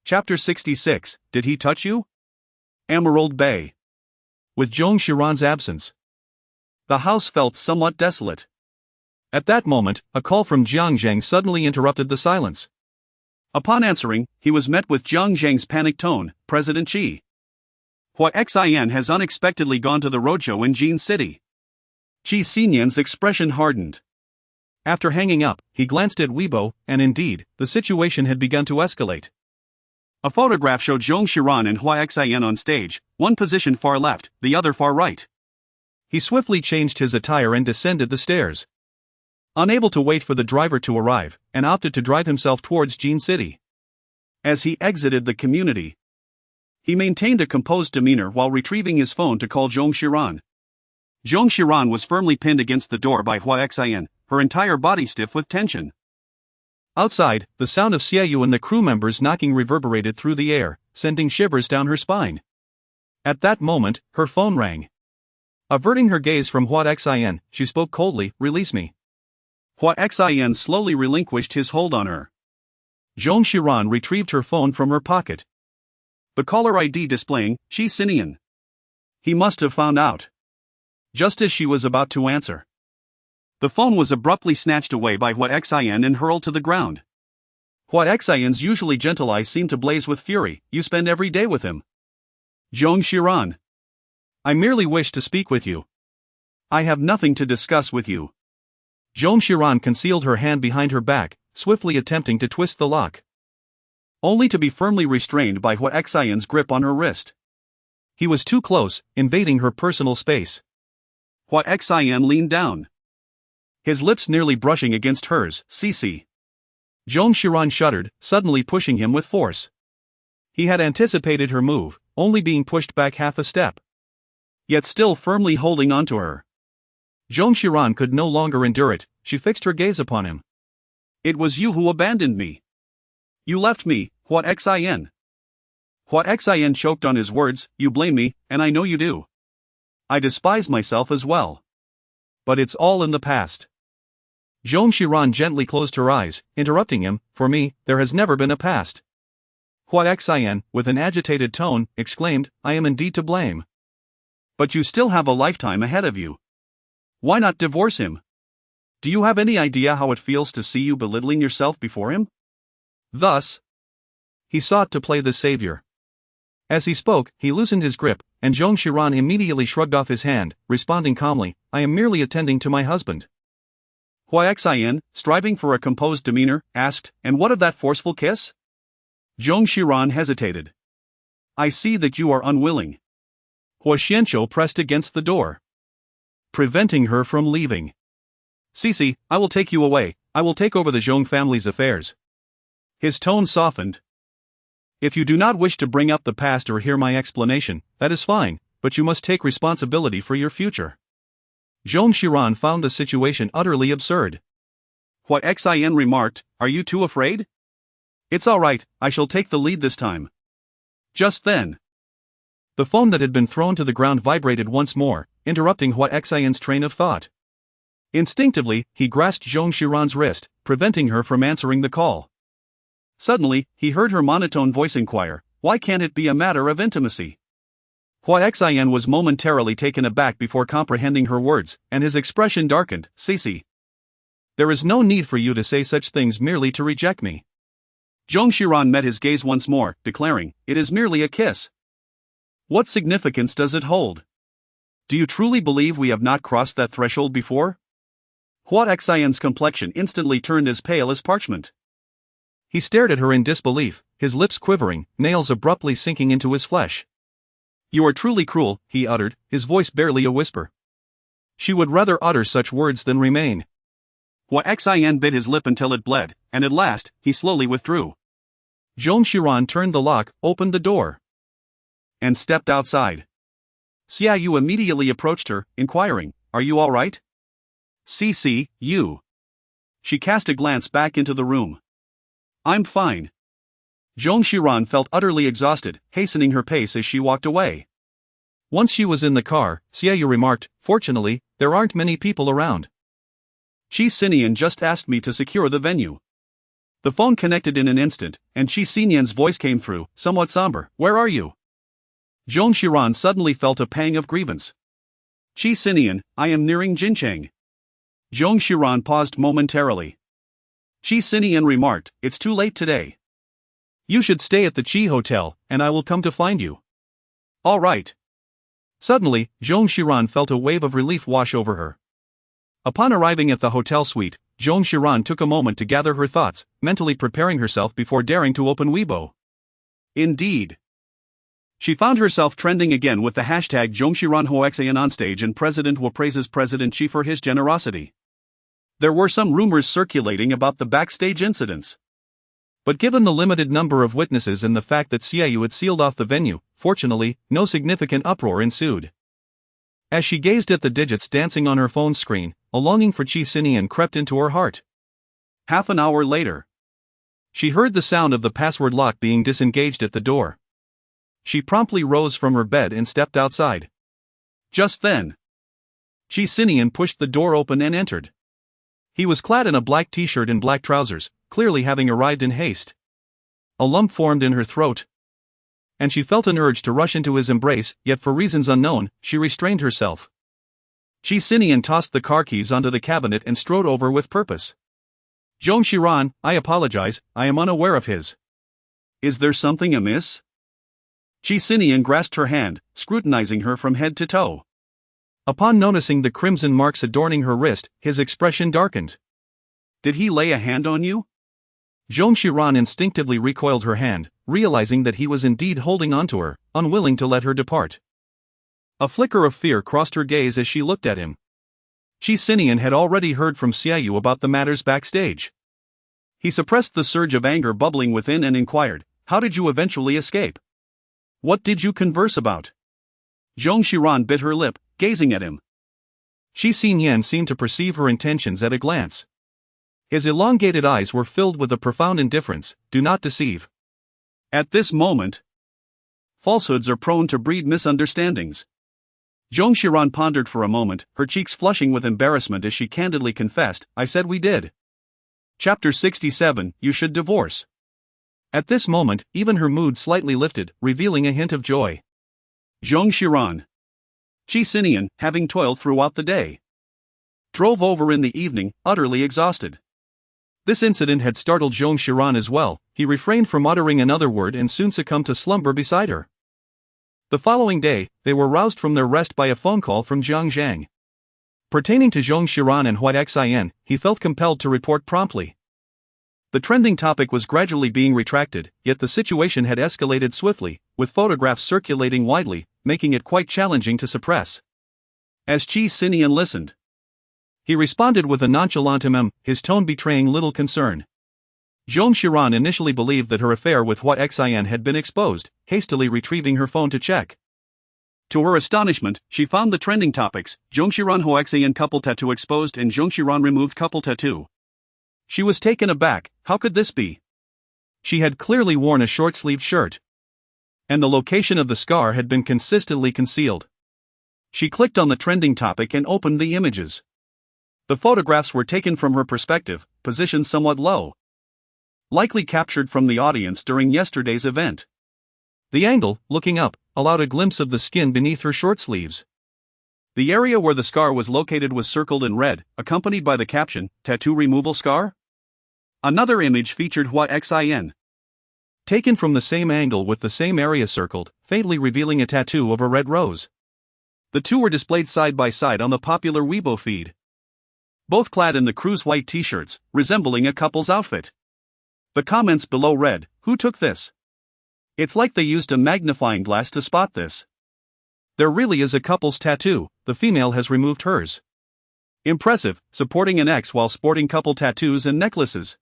Chapter 66, Did he touch you? Emerald Bay. with Zhong Xiran's absence, the house felt somewhat desolate. At that moment, a call from Jiang Zheng suddenly interrupted the silence. Upon answering, he was met with Jiang Zheng's panicked tone, "President Qi. Xian has unexpectedly gone to the roadshow in Jin City." Qi Sinian's expression hardened. After hanging up, he glanced at Weibo, and indeed, the situation had begun to escalate. A photograph showed Zhong Xiran and Xian on stage, one position far left, the other far right. He swiftly changed his attire and descended the stairs, unable to wait for the driver to arrive, and opted to drive himself towards Jin City. As he exited the community, he maintained a composed demeanor while retrieving his phone to call Zhong Xiran. Zhong Xiran was firmly pinned against the door by Xian, her entire body stiff with tension. Outside, the sound of Xiaoyu and the crew members knocking reverberated through the air, sending shivers down her spine. At that moment, her phone rang. Averting her gaze from Xian, she spoke coldly, "Release me." Xian slowly relinquished his hold on her. Zhong Xiran retrieved her phone from her pocket, the caller ID displaying, "Qi Sinian." He must have found out. Just as she was about to answer, the phone was abruptly snatched away by Xian and hurled to the ground. Xian's usually gentle eyes seemed to blaze with fury. "You spend every day with him." "Zhong Xiran, I merely wish to speak with you." "I have nothing to discuss with you." Zhong Xiran concealed her hand behind her back, swiftly attempting to twist the lock, only to be firmly restrained by Xian's grip on her wrist. He was too close, invading her personal space. Xian leaned down, his lips nearly brushing against hers. "Cece." Zhong Xiran shuddered, suddenly pushing him with force. He had anticipated her move, only being pushed back half a step, yet still firmly holding onto her. Zhong Xiran could no longer endure it. She fixed her gaze upon him. "It was you who abandoned me. You left me, Xian." Xian choked on his words. "You blame me, and I know you do. I despise myself as well. But it's all in the past." Zhong Xiran gently closed her eyes, interrupting him. "For me, there has never been a past." Xian, with an agitated tone, exclaimed, "I am indeed to blame." "But you still have a lifetime ahead of you. Why not divorce him? Do you have any idea how it feels to see you belittling yourself before him?" Thus, he sought to play the savior. As he spoke, he loosened his grip, and Zhong Xiran immediately shrugged off his hand, responding calmly, "I am merely attending to my husband." Xian, striving for a composed demeanor, asked, "And what of that forceful kiss?" Zhong Xiran hesitated. "I see that you are unwilling." Xianqiu pressed against the door, preventing her from leaving. "Cece, I will take you away. I will take over the Zhong family's affairs." His tone softened. "If you do not wish to bring up the past or hear my explanation, that is fine, but you must take responsibility for your future." Zhong Xiran found the situation utterly absurd. Xian remarked, "Are you too afraid? It's all right, I shall take the lead this time." Just then, the phone that had been thrown to the ground vibrated once more, interrupting Xian's train of thought. Instinctively, he grasped Zhong Xiran's wrist, preventing her from answering the call. Suddenly, he heard her monotone voice inquire, "Why can't it be a matter of intimacy?" Xian was momentarily taken aback before comprehending her words, and his expression darkened. "Cece, there is no need for you to say such things merely to reject me." Zhong Xiran met his gaze once more, declaring, "It is merely a kiss. What significance does it hold? Do you truly believe we have not crossed that threshold before?" Xian's complexion instantly turned as pale as parchment. He stared at her in disbelief, his lips quivering, nails abruptly sinking into his flesh. "You are truly cruel," he uttered, his voice barely a whisper. She would rather utter such words than remain. Xian bit his lip until it bled, and at last, he slowly withdrew. Zhong Xiran turned the lock, opened the door, and stepped outside. Xiaoyu immediately approached her, inquiring, "Are you all right?" "Cece, you." She cast a glance back into the room. "I'm fine." Zhong Xiran felt utterly exhausted, hastening her pace as she walked away. Once she was in the car, Xiaoyu remarked, "Fortunately, there aren't many people around. Qi Sinian just asked me to secure the venue." The phone connected in an instant, and Qi Sinian's voice came through, somewhat somber. "Where are you?" Zhong Xiran suddenly felt a pang of grievance. Qi Sinian, I am nearing Jincheng. Zhong Xiran paused momentarily. Qi Sinian remarked, it's too late today. You should stay at the Qi Hotel, and I will come to find you. All right. Suddenly, Zhong Xiran felt a wave of relief wash over her. Upon arriving at the hotel suite, Zhong Xiran took a moment to gather her thoughts, mentally preparing herself before daring to open Weibo. Indeed. She found herself trending again with the hashtag ZhongXiranHoXan on stage, and President Wu praises President Xi for his generosity. There were some rumors circulating about the backstage incidents. But given the limited number of witnesses and the fact that Xiaoyu had sealed off the venue, fortunately, no significant uproar ensued. As she gazed at the digits dancing on her phone screen, a longing for Qi Sinian crept into her heart. Half an hour later, she heard the sound of the password lock being disengaged at the door. She promptly rose from her bed and stepped outside. Just then, Qi Sinian pushed the door open and entered. He was clad in a black t-shirt and black trousers, clearly having arrived in haste. A lump formed in her throat, and she felt an urge to rush into his embrace, yet for reasons unknown, she restrained herself. Qi Sinian tossed the car keys onto the cabinet and strode over with purpose. Zhong Xiran, I apologize, I am unaware of his. Is there something amiss? Qi Sinian grasped her hand, scrutinizing her from head to toe. Upon noticing the crimson marks adorning her wrist, his expression darkened. Did he lay a hand on you? Zhong Xiran instinctively recoiled her hand, realizing that he was indeed holding onto her, unwilling to let her depart. A flicker of fear crossed her gaze as she looked at him. Qi Sinian had already heard from Xiaoyu about the matters backstage. He suppressed the surge of anger bubbling within and inquired, how did you eventually escape? What did you converse about? Zhong Xiran bit her lip, gazing at him. Qi Sinian seemed to perceive her intentions at a glance. His elongated eyes were filled with a profound indifference, do not deceive. At this moment, falsehoods are prone to breed misunderstandings. Zhong Xiran pondered for a moment, her cheeks flushing with embarrassment as she candidly confessed, I said we did. Chapter 67, You Should Divorce. At this moment, even her mood slightly lifted, revealing a hint of joy. Zhong Xiran. Qi Sinian, having toiled throughout the day, drove over in the evening, utterly exhausted. This incident had startled Zhong Xiran as well. He refrained from uttering another word and soon succumbed to slumber beside her. The following day, they were roused from their rest by a phone call from Jiang Zhang. Pertaining to Zhong Xiran and Huaixin, he felt compelled to report promptly. The trending topic was gradually being retracted, yet the situation had escalated swiftly, with photographs circulating widely, making it quite challenging to suppress. As Qi Sinian listened, he responded with a nonchalant his tone betraying little concern. Zhong Xiran initially believed that her affair with Huaixin had been exposed, hastily retrieving her phone to check. To her astonishment, she found the trending topics, Zhong Xiran Huaixin couple tattoo exposed and Zhong Xiran removed couple tattoo. She was taken aback, how could this be? She had clearly worn a short-sleeved shirt, and the location of the scar had been consistently concealed. She clicked on the trending topic and opened the images. The photographs were taken from her perspective, positioned somewhat low, likely captured from the audience during yesterday's event. The angle, looking up, allowed a glimpse of the skin beneath her short sleeves. The area where the scar was located was circled in red, accompanied by the caption, Tattoo Removal Scar? Another image featured Huaixin, taken from the same angle with the same area circled, faintly revealing a tattoo of a red rose. The two were displayed side by side on the popular Weibo feed, both clad in the crew's white t-shirts, resembling a couple's outfit. The comments below read, who took this? It's like they used a magnifying glass to spot this. There really is a couple's tattoo, the female has removed hers. Impressive, supporting an ex while sporting couple tattoos and necklaces.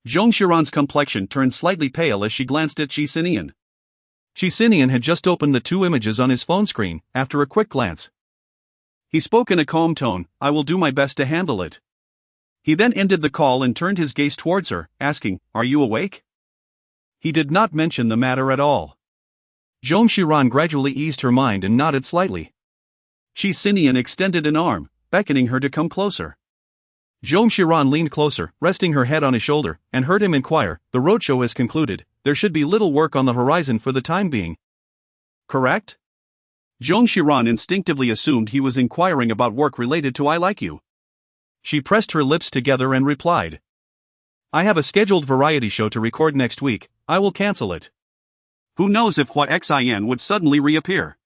Zhong Xiran's complexion turned slightly pale as she glanced at Qi Sinian. Qi Sinian had just opened the two images on his phone screen, after a quick glance. He spoke in a calm tone, I will do my best to handle it. He then ended the call and turned his gaze towards her, asking, are you awake? He did not mention the matter at all. Zhong Xiran gradually eased her mind and nodded slightly. Qi Sinian extended an arm, beckoning her to come closer. Zhong Xiran leaned closer, resting her head on his shoulder, and heard him inquire, the roadshow has concluded, there should be little work on the horizon for the time being. correct? Zong Xiran instinctively assumed he was inquiring about work related to I Like You. She pressed her lips together and replied. I have a scheduled variety show to record next week, I will cancel it. Who knows if what Xin would suddenly reappear?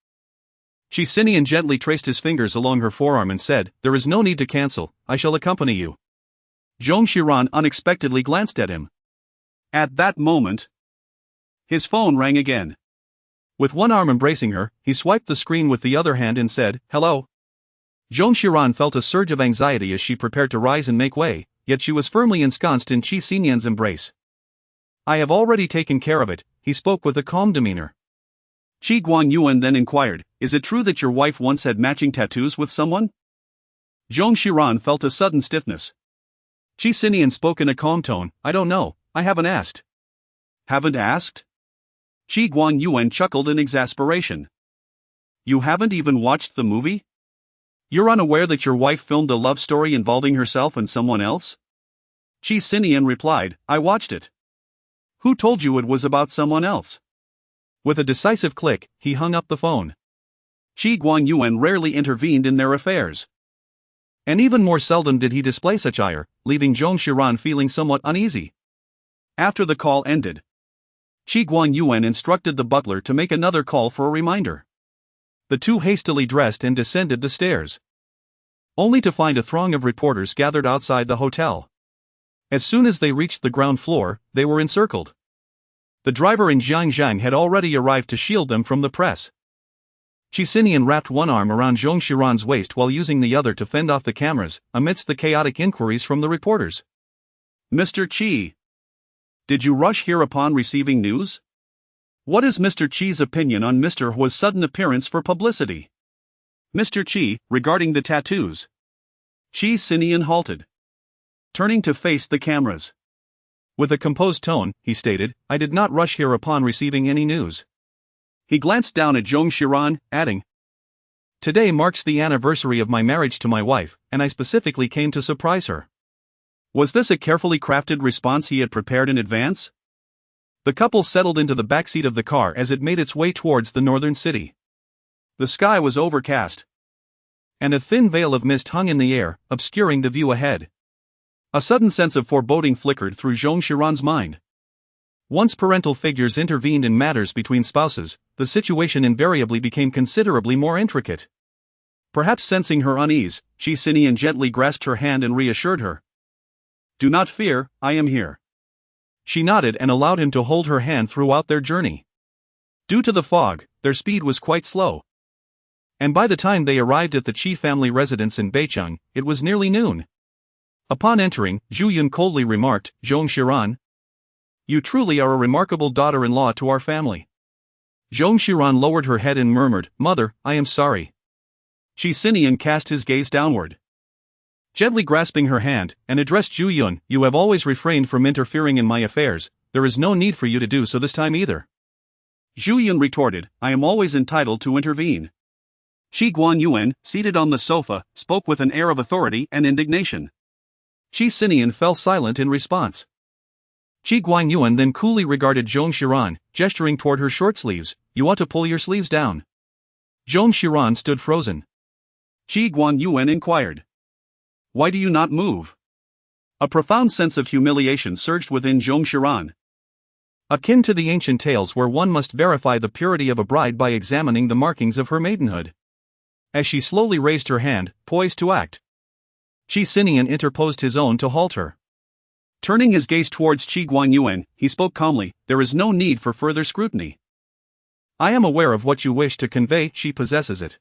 Qi Sinian gently traced his fingers along her forearm and said, there is no need to cancel, I shall accompany you. Zong Xiran unexpectedly glanced at him. At that moment, his phone rang again. With one arm embracing her, he swiped the screen with the other hand and said, hello. Zong Xiran felt a surge of anxiety as she prepared to rise and make way, yet she was firmly ensconced in Qi Sinian's embrace. I have already taken care of it, he spoke with a calm demeanor. Qi Guanyuan then inquired, is it true that your wife once had matching tattoos with someone? Zong Xiran felt a sudden stiffness. Qi Sinian spoke in a calm tone, I don't know, I haven't asked. Haven't asked? Qi Guanyuan chuckled in exasperation. You haven't even watched the movie? You're unaware that your wife filmed a love story involving herself and someone else? Qi Sinian replied, I watched it. Who told you it was about someone else? With a decisive click, he hung up the phone. Qi Guanyuan rarely intervened in their affairs. And even more seldom did he display such ire, leaving Zong Xiran feeling somewhat uneasy. After the call ended, Qi Guanyuan instructed the butler to make another call for a reminder. The two hastily dressed and descended the stairs, only to find a throng of reporters gathered outside the hotel. As soon as they reached the ground floor, they were encircled. The driver in Zhang had already arrived to shield them from the press. Qi Sinian wrapped one arm around Zong Xiran's waist while using the other to fend off the cameras, amidst the chaotic inquiries from the reporters. Mr. Qi, did you rush here upon receiving news? What is Mr. Qi's opinion on Mr. Hua's sudden appearance for publicity? Mr. Qi, regarding the tattoos. Qi Sinian halted, turning to face the cameras. With a composed tone, he stated, I did not rush here upon receiving any news. He glanced down at Zong Xiran, adding, today marks the anniversary of my marriage to my wife, and I specifically came to surprise her. Was this a carefully crafted response he had prepared in advance? The couple settled into the backseat of the car as it made its way towards the northern city. The sky was overcast, and a thin veil of mist hung in the air, obscuring the view ahead. A sudden sense of foreboding flickered through Zong Xiran's mind. Once parental figures intervened in matters between spouses, the situation invariably became considerably more intricate. Perhaps sensing her unease, Qi Sinian gently grasped her hand and reassured her. Do not fear, I am here. She nodded and allowed him to hold her hand throughout their journey. Due to the fog, their speed was quite slow. And by the time they arrived at the Qi family residence in Beicheng, it was nearly noon. Upon entering, Zhu Yun coldly remarked, Zong Xiran, you truly are a remarkable daughter-in-law to our family. Zong Xiran lowered her head and murmured, Mother, I am sorry. Qi Sinian cast his gaze downward, gently grasping her hand, and addressed Zhu Yun, you have always refrained from interfering in my affairs, there is no need for you to do so this time either. Zhu Yun retorted, I am always entitled to intervene. Qi Guanyuan, seated on the sofa, spoke with an air of authority and indignation. Qi Sinian fell silent in response. Qi Guanyuan then coolly regarded Zong Xiran, gesturing toward her short sleeves, you ought to pull your sleeves down. Zong Xiran stood frozen. Qi Guanyuan inquired, why do you not move? A profound sense of humiliation surged within Zong Xiran. Akin to the ancient tales where one must verify the purity of a bride by examining the markings of her maidenhood. As she slowly raised her hand, poised to act, Qi Sinian interposed his own to halt her. Turning his gaze towards Qi Guanyuan, he spoke calmly, there is no need for further scrutiny. I am aware of what you wish to convey, she possesses it.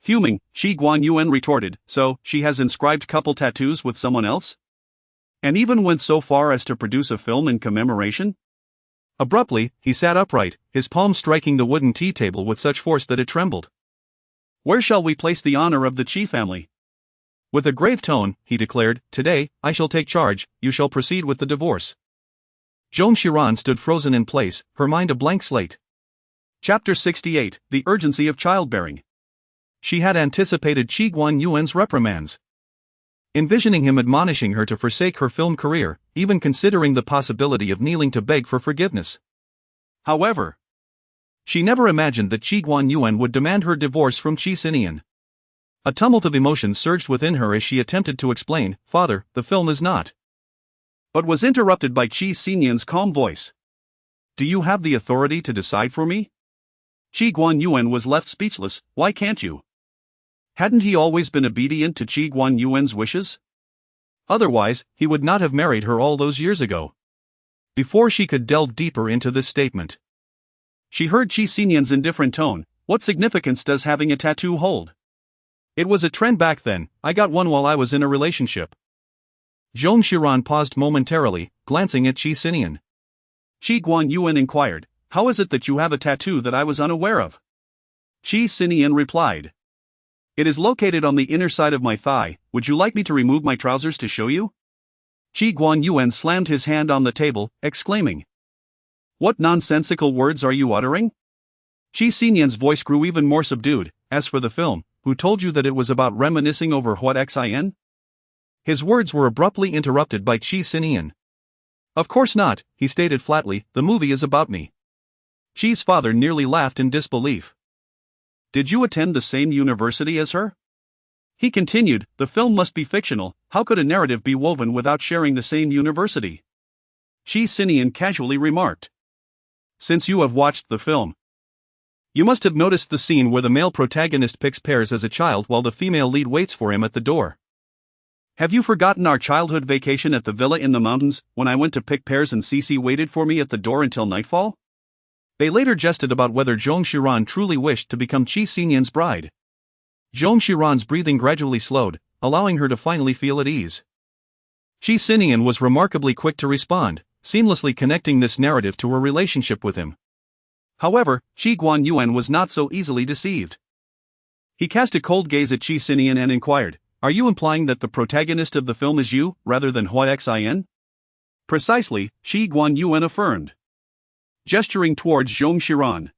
Fuming, Qi Guanyuan retorted, so, she has inscribed couple tattoos with someone else? And even went so far as to produce a film in commemoration? Abruptly, he sat upright, his palm striking the wooden tea table with such force that it trembled. Where shall we place the honor of the Qi family? With a grave tone, he declared, today, I shall take charge, you shall proceed with the divorce. Zong Xiran stood frozen in place, her mind a blank slate. Chapter 68, The Urgency of Childbearing. She had anticipated Qi Guanyuan's reprimands, envisioning him admonishing her to forsake her film career, even considering the possibility of kneeling to beg for forgiveness. However, She never imagined that Qi Guanyuan would demand her divorce from Qi Sinian. A tumult of emotions surged within her as she attempted to explain, "Father, the film is not." But was interrupted by Qi Sinian's calm voice. "Do you have the authority to decide for me?" Qi Guanyuan was left speechless. "Why can't you?" Hadn't he always been obedient to Qi Guanyuan's wishes? Otherwise, he would not have married her all those years ago. Before she could delve deeper into this statement, she heard Qi Sinian's indifferent tone. "What significance does having a tattoo hold? It was a trend back then. I got one while I was in a relationship." Zong Xiran paused momentarily, glancing at Qi Sinian. Qi Guanyuan inquired, "How is it that you have a tattoo that I was unaware of?" Qi Sinian replied, "It is located on the inner side of my thigh. Would you like me to remove my trousers to show you?" Qi Guanyuan slammed his hand on the table, exclaiming, "What nonsensical words are you uttering?" Qi Sinian's voice grew even more subdued. "As for the film, who told you that it was about reminiscing over what xin?" His words were abruptly interrupted by Qi Sinian. "Of course not," he stated flatly, "the movie is about me." Qi's father nearly laughed in disbelief. "Did you attend the same university as her?" He continued, "The film must be fictional. How could a narrative be woven without sharing the same university?" Qi Sinian casually remarked, "Since you have watched the film, you must have noticed the scene where the male protagonist picks pears as a child while the female lead waits for him at the door. Have you forgotten our childhood vacation at the villa in the mountains, when I went to pick pears and Cece waited for me at the door until nightfall?" They later jested about whether Zong Xiran truly wished to become Qi Sinian's bride. Zong Xiran's breathing gradually slowed, allowing her to finally feel at ease. Qi Sinian was remarkably quick to respond, seamlessly connecting this narrative to her relationship with him. However, Qi Guanyuan was not so easily deceived. He cast a cold gaze at Qi Sinian and inquired, "Are you implying that the protagonist of the film is you, rather than xin?" "Precisely," Qi Guanyuan affirmed, gesturing towards Zong Xiran.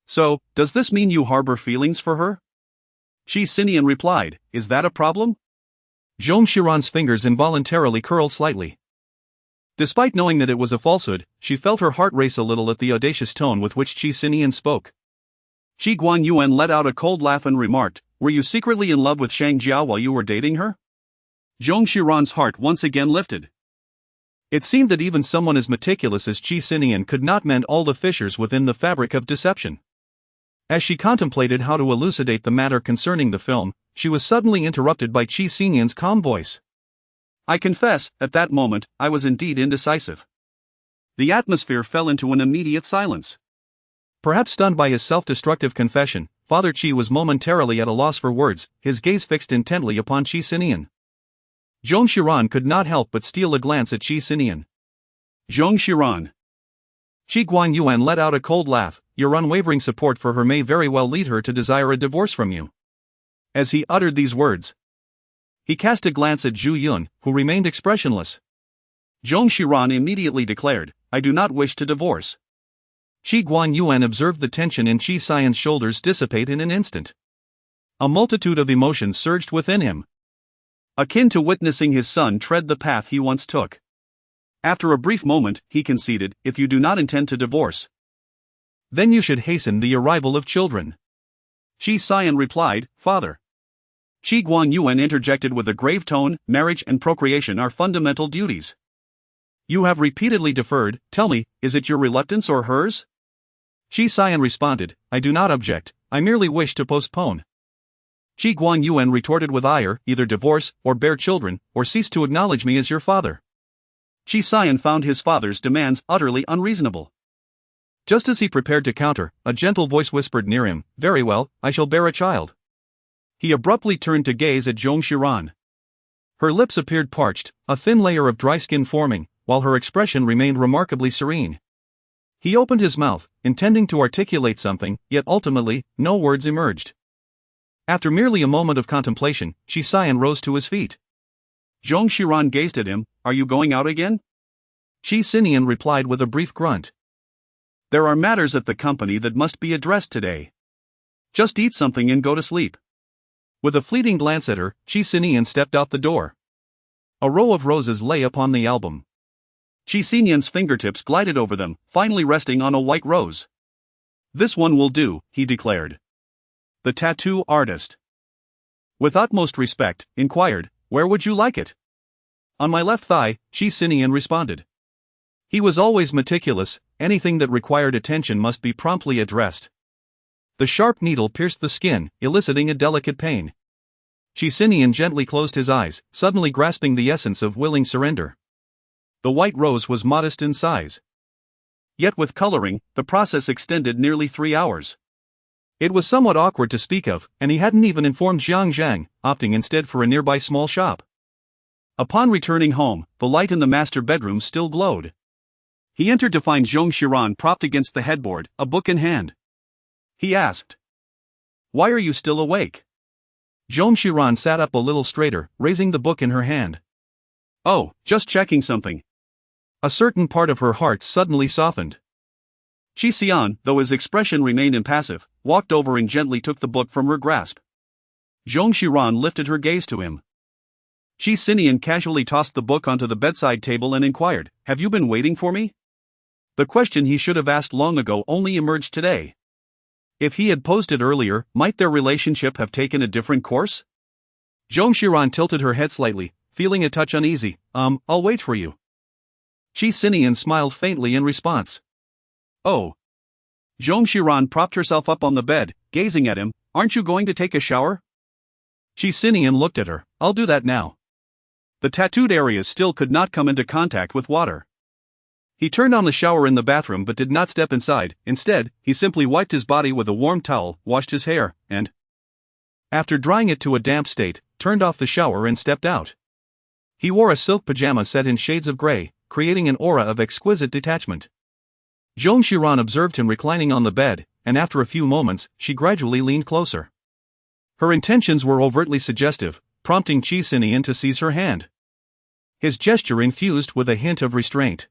"So, does this mean you harbor feelings for her?" Qi Sinian replied, "Is that a problem?" Zong Xiran's fingers involuntarily curled slightly. Despite knowing that it was a falsehood, she felt her heart race a little at the audacious tone with which Qi Sinian spoke. Qi Guanyuan let out a cold laugh and remarked, "Were you secretly in love with Shang Jiao while you were dating her?" Zong Xiran's heart once again lifted. It seemed that even someone as meticulous as Qi Sinian could not mend all the fissures within the fabric of deception. As she contemplated how to elucidate the matter concerning the film, she was suddenly interrupted by Qi Sinian's calm voice. "I confess, at that moment, I was indeed indecisive." The atmosphere fell into an immediate silence. Perhaps stunned by his self-destructive confession, Father Qi was momentarily at a loss for words, his gaze fixed intently upon Qi Sinian. Zong Xiran could not help but steal a glance at Qi Sinian. "Zong Xiran." Qi Guanyuan let out a cold laugh, "Your unwavering support for her may very well lead her to desire a divorce from you." As he uttered these words, he cast a glance at Zhu Yun, who remained expressionless. Zong Xiran immediately declared, "I do not wish to divorce." Qi Guanyuan observed the tension in Qi Sinian's shoulders dissipate in an instant. A multitude of emotions surged within him, akin to witnessing his son tread the path he once took. After a brief moment, he conceded, "If you do not intend to divorce, then you should hasten the arrival of children." Qi Sinian replied, "Father." Qi Guanyuan interjected with a grave tone, "Marriage and procreation are fundamental duties. You have repeatedly deferred. Tell me, is it your reluctance or hers?" Qi Sinian responded, "I do not object, I merely wish to postpone." Qi Guanyuan retorted with ire, "Either divorce, or bear children, or cease to acknowledge me as your father." Qi Sinian found his father's demands utterly unreasonable. Just as he prepared to counter, a gentle voice whispered near him, "Very well, I shall bear a child." He abruptly turned to gaze at Zong Xiran. Her lips appeared parched, a thin layer of dry skin forming, while her expression remained remarkably serene. He opened his mouth, intending to articulate something, yet ultimately, no words emerged. After merely a moment of contemplation, Qi Sinian rose to his feet. Zong Xiran gazed at him, "Are you going out again?" Qi Sinian replied with a brief grunt. "There are matters at the company that must be addressed today. Just eat something and go to sleep." With a fleeting glance at her, Qi Sinian stepped out the door. A row of roses lay upon the album. Qi Sinian's fingertips glided over them, finally resting on a white rose. This one will do, he declared. The tattoo artist. With utmost respect, inquired, where would you like it? On my left thigh, Qi Sinian responded. He was always meticulous, anything that required attention must be promptly addressed. The sharp needle pierced the skin, eliciting a delicate pain. Qi Sinian gently closed his eyes, suddenly grasping the essence of willing surrender. The white rose was modest in size. Yet with coloring, the process extended nearly 3 hours. It was somewhat awkward to speak of, and he hadn't even informed Jiang Zhang, opting instead for a nearby small shop. Upon returning home, the light in the master bedroom still glowed. He entered to find Zhong Xiran propped against the headboard, a book in hand. He asked, "Why are you still awake?" Zhong Xiran sat up a little straighter, raising the book in her hand. "Oh, just checking something." A certain part of her heart suddenly softened. Qi Sinian, though his expression remained impassive, walked over and gently took the book from her grasp. Zhong Xiran lifted her gaze to him. Qi Sinian casually tossed the book onto the bedside table and inquired, "Have you been waiting for me?" The question he should have asked long ago only emerged today. If he had posed it earlier, might their relationship have taken a different course? Zhong Xiran tilted her head slightly, feeling a touch uneasy. I'll wait for you." Qi Sinian smiled faintly in response. "Oh." Zhong Xiran propped herself up on the bed, gazing at him. "Aren't you going to take a shower?" Qi Sinian looked at her. "I'll do that now." The tattooed areas still could not come into contact with water. He turned on the shower in the bathroom but did not step inside. Instead, he simply wiped his body with a warm towel, washed his hair, and, after drying it to a damp state, turned off the shower and stepped out. He wore a silk pajama set in shades of gray, creating an aura of exquisite detachment. Zhong Xiran observed him reclining on the bed, and after a few moments, she gradually leaned closer. Her intentions were overtly suggestive, prompting Qi Sinian to seize her hand. His gesture infused with a hint of restraint.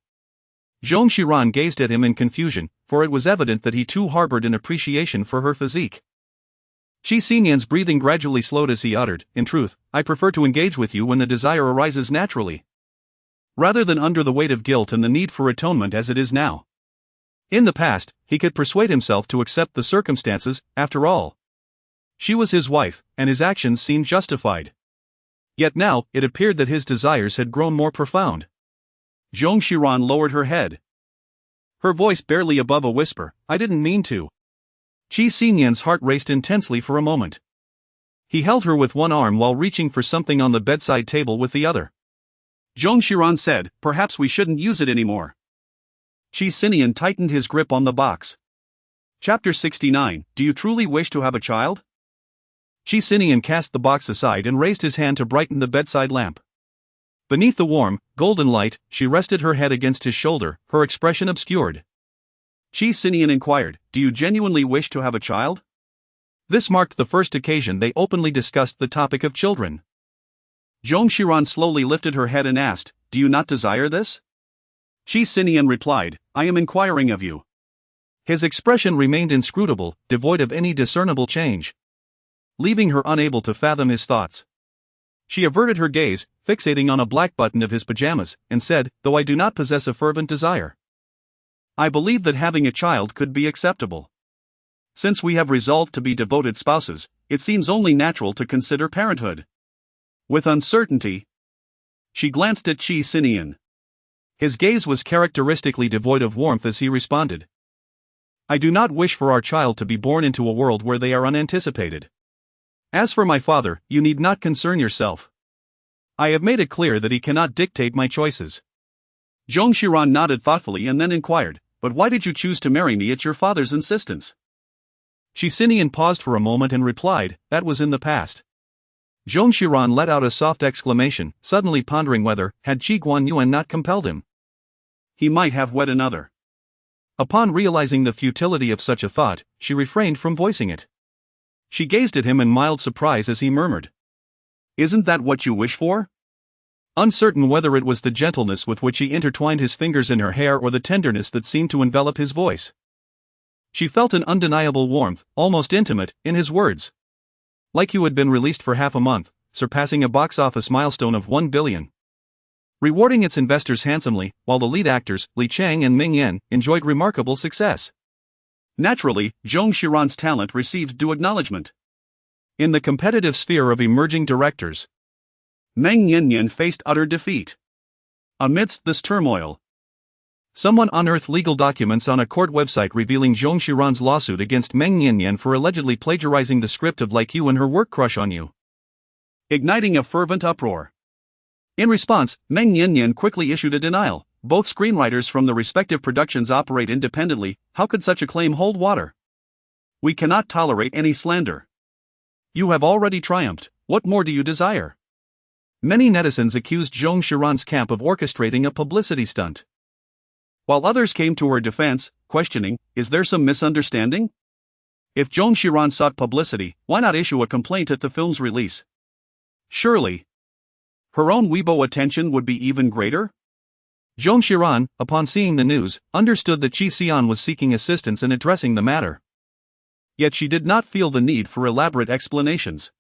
Zhong Xiran gazed at him in confusion, for it was evident that he too harbored an appreciation for her physique. Qi Sinian's breathing gradually slowed as he uttered, "In truth, I prefer to engage with you when the desire arises naturally, rather than under the weight of guilt and the need for atonement as it is now." In the past, he could persuade himself to accept the circumstances. After all, she was his wife, and his actions seemed justified. Yet now, it appeared that his desires had grown more profound. Zhong Xiran lowered her head. Her voice barely above a whisper, "I didn't mean to." Qi Sinian's heart raced intensely for a moment. He held her with one arm while reaching for something on the bedside table with the other. Zhong Xiran said, "Perhaps we shouldn't use it anymore." Qi Sinian tightened his grip on the box. Chapter 69, Do you truly wish to have a child? Qi Sinian cast the box aside and raised his hand to brighten the bedside lamp. Beneath the warm, golden light, she rested her head against his shoulder, her expression obscured. Qi Sinian inquired, "Do you genuinely wish to have a child?" This marked the first occasion they openly discussed the topic of children. Zhong Xiran slowly lifted her head and asked, "Do you not desire this?" Qi Sinian replied, "I am inquiring of you." His expression remained inscrutable, devoid of any discernible change, leaving her unable to fathom his thoughts. She averted her gaze, fixating on a black button of his pajamas, and said, "Though I do not possess a fervent desire, I believe that having a child could be acceptable. Since we have resolved to be devoted spouses, it seems only natural to consider parenthood." With uncertainty, she glanced at Qi Sinian. His gaze was characteristically devoid of warmth as he responded, "I do not wish for our child to be born into a world where they are unanticipated. As for my father, you need not concern yourself. I have made it clear that he cannot dictate my choices." Zhong Xiran nodded thoughtfully and then inquired, "But why did you choose to marry me at your father's insistence?" Qi Sinian paused for a moment and replied, "That was in the past." Zhong Xiran let out a soft exclamation, suddenly pondering whether, had Qi Guanyuan not compelled him, he might have wed another. Upon realizing the futility of such a thought, she refrained from voicing it. She gazed at him in mild surprise as he murmured, "Isn't that what you wish for?" Uncertain whether it was the gentleness with which he intertwined his fingers in her hair or the tenderness that seemed to envelop his voice, she felt an undeniable warmth, almost intimate, in his words. "Like you had been released for half a month, surpassing a box office milestone of 1 billion. Rewarding its investors handsomely, while the lead actors, Li Chang and Ming Yen, enjoyed remarkable success. Naturally, Zong Xiran's talent received due acknowledgement. In the competitive sphere of emerging directors, Meng Yanyan faced utter defeat. Amidst this turmoil, someone unearthed legal documents on a court website revealing Zong Xiran's lawsuit against Meng Yanyan for allegedly plagiarizing the script of Like You and Her Work Crush on You, igniting a fervent uproar. In response, Meng Yanyan quickly issued a denial. Both screenwriters from the respective productions operate independently. How could such a claim hold water? We cannot tolerate any slander. You have already triumphed. What more do you desire? Many netizens accused Zong Xiran's camp of orchestrating a publicity stunt, while others came to her defense, questioning, is there some misunderstanding? If Zong Xiran sought publicity, why not issue a complaint at the film's release? Surely, her own Weibo attention would be even greater? Zong Xiran, upon seeing the news, understood that Qi Sinian was seeking assistance in addressing the matter. Yet she did not feel the need for elaborate explanations.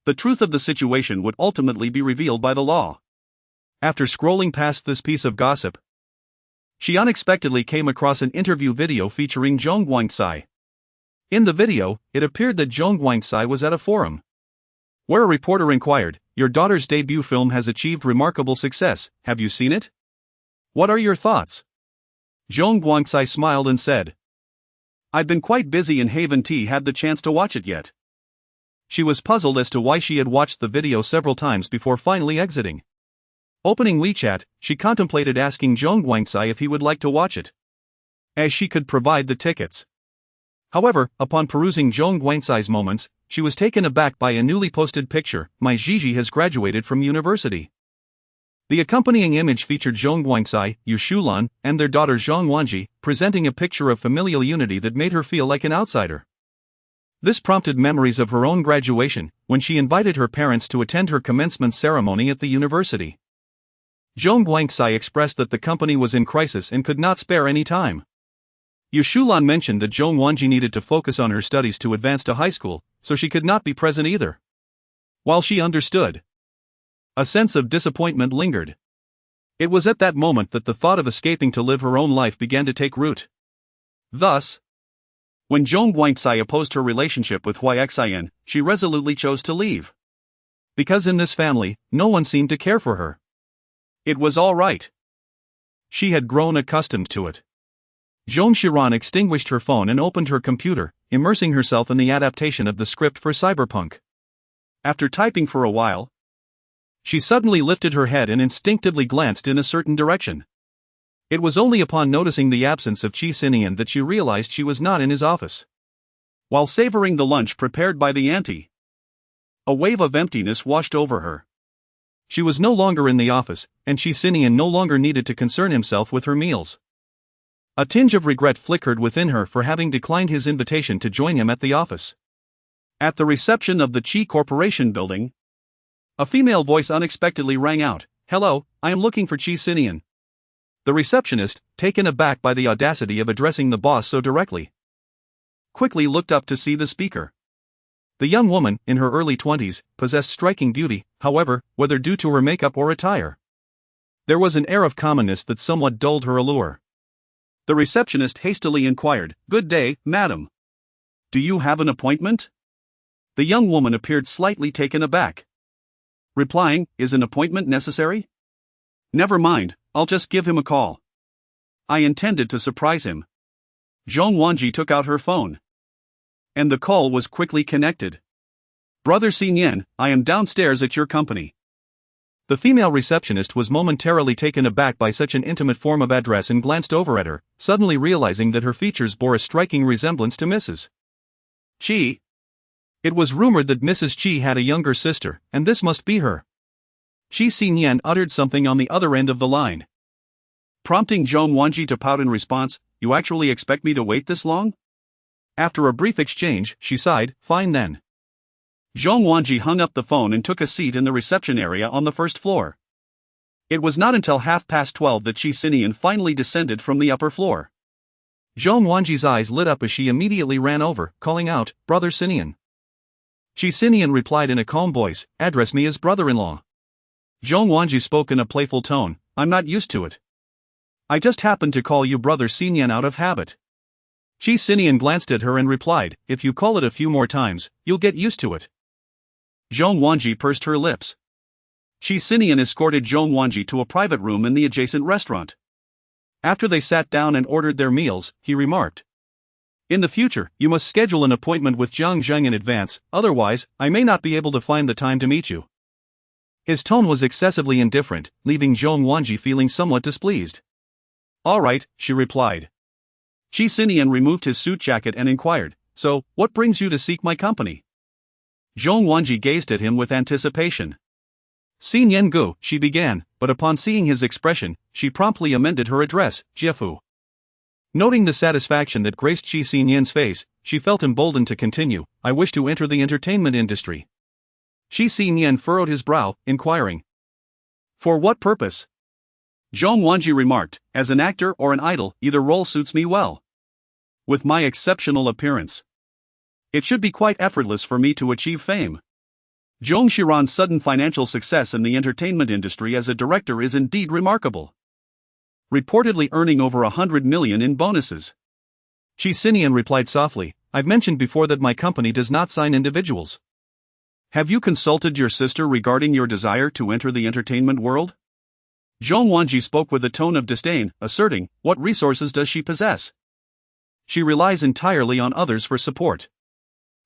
The truth of the situation would ultimately be revealed by the law. After scrolling past this piece of gossip, she unexpectedly came across an interview video featuring Zhong Guangcai. In the video, it appeared that Zhong Guangcai was at a forum where a reporter inquired, "Your daughter's debut film has achieved remarkable success, have you seen it? What are your thoughts?" Zhong Guangcai smiled and said, "I've been quite busy and haven't had the chance to watch it yet." She was puzzled as to why she had watched the video several times before finally exiting. Opening WeChat, she contemplated asking Zhong Guangcai if he would like to watch it, as she could provide the tickets. However, upon perusing Zhong Guangcai's moments, she was taken aback by a newly posted picture. "My Gigi has graduated from university." The accompanying image featured Zhong Guangcai, Yu Shulan, and their daughter Zhong Wanji, presenting a picture of familial unity that made her feel like an outsider. This prompted memories of her own graduation, when she invited her parents to attend her commencement ceremony at the university. Zhong Guangcai expressed that the company was in crisis and could not spare any time. Yu Shulan mentioned that Zhong Wanji needed to focus on her studies to advance to high school, so she could not be present either. While she understood, a sense of disappointment lingered. It was at that moment that the thought of escaping to live her own life began to take root. Thus, when Zhong Guangcai opposed her relationship with Hui Xian, she resolutely chose to leave. Because in this family, no one seemed to care for her. It was all right. She had grown accustomed to it. Zong Xiran extinguished her phone and opened her computer, immersing herself in the adaptation of the script for Cyberpunk. After typing for a while, she suddenly lifted her head and instinctively glanced in a certain direction. It was only upon noticing the absence of Qi Sinian that she realized she was not in his office. While savoring the lunch prepared by the auntie, a wave of emptiness washed over her. She was no longer in the office, and Qi Sinian no longer needed to concern himself with her meals. A tinge of regret flickered within her for having declined his invitation to join him at the office. At the reception of the Qi Corporation building, a female voice unexpectedly rang out, "Hello, I am looking for Qi Sinian." The receptionist, taken aback by the audacity of addressing the boss so directly, quickly looked up to see the speaker. The young woman, in her early 20s, possessed striking beauty, however, whether due to her makeup or attire, there was an air of commonness that somewhat dulled her allure. The receptionist hastily inquired, "Good day, madam. Do you have an appointment?" The young woman appeared slightly taken aback, replying, "Is an appointment necessary? Never mind, I'll just give him a call." I intended to surprise him. Zhong Wanji took out her phone, and the call was quickly connected. "Brother Sinian, I am downstairs at your company." The female receptionist was momentarily taken aback by such an intimate form of address and glanced over at her, suddenly realizing that her features bore a striking resemblance to Mrs. Qi. It was rumored that Mrs. Qi had a younger sister, and this must be her. Qi Sinian uttered something on the other end of the line, prompting Zhong Wanji to pout in response, "You actually expect me to wait this long?" After a brief exchange, she sighed, "Fine then." Zhong Wanji hung up the phone and took a seat in the reception area on the first floor. It was not until 12:30 that Qi Sinian finally descended from the upper floor. Zhong Wanji's eyes lit up as she immediately ran over, calling out, "Brother Sinian." Qi Sinian replied in a calm voice, "Address me as brother-in-law." Zhong Wanji spoke in a playful tone, "I'm not used to it. I just happened to call you Brother Sinian out of habit." Qi Sinian glanced at her and replied, "If you call it a few more times, you'll get used to it." Zhong Wanji pursed her lips. Qi Sinian escorted Zhong Wanji to a private room in the adjacent restaurant. After they sat down and ordered their meals, he remarked, "In the future, you must schedule an appointment with Jiang Zheng in advance, otherwise, I may not be able to find the time to meet you." His tone was excessively indifferent, leaving Zhong Wanji feeling somewhat displeased. "All right," she replied. Qi Sinian removed his suit jacket and inquired, "So, what brings you to seek my company?" Zhong Wanji gazed at him with anticipation. "Xin Yen Gu," she began, but upon seeing his expression, she promptly amended her address, Jiefu. Noting the satisfaction that graced Qi Sinian's face, she felt emboldened to continue, "I wish to enter the entertainment industry." Qi Sinian furrowed his brow, inquiring, "For what purpose?" Zhong Wanji remarked, "As an actor or an idol, either role suits me well. With my exceptional appearance, it should be quite effortless for me to achieve fame." Zhong Xiran's sudden financial success in the entertainment industry as a director is indeed remarkable, reportedly earning over 100 million in bonuses. Qi Sinian replied softly, "I've mentioned before that my company does not sign individuals." "Have you consulted your sister regarding your desire to enter the entertainment world?" Zhong Wanji spoke with a tone of disdain, asserting, "What resources does she possess? She relies entirely on others for support.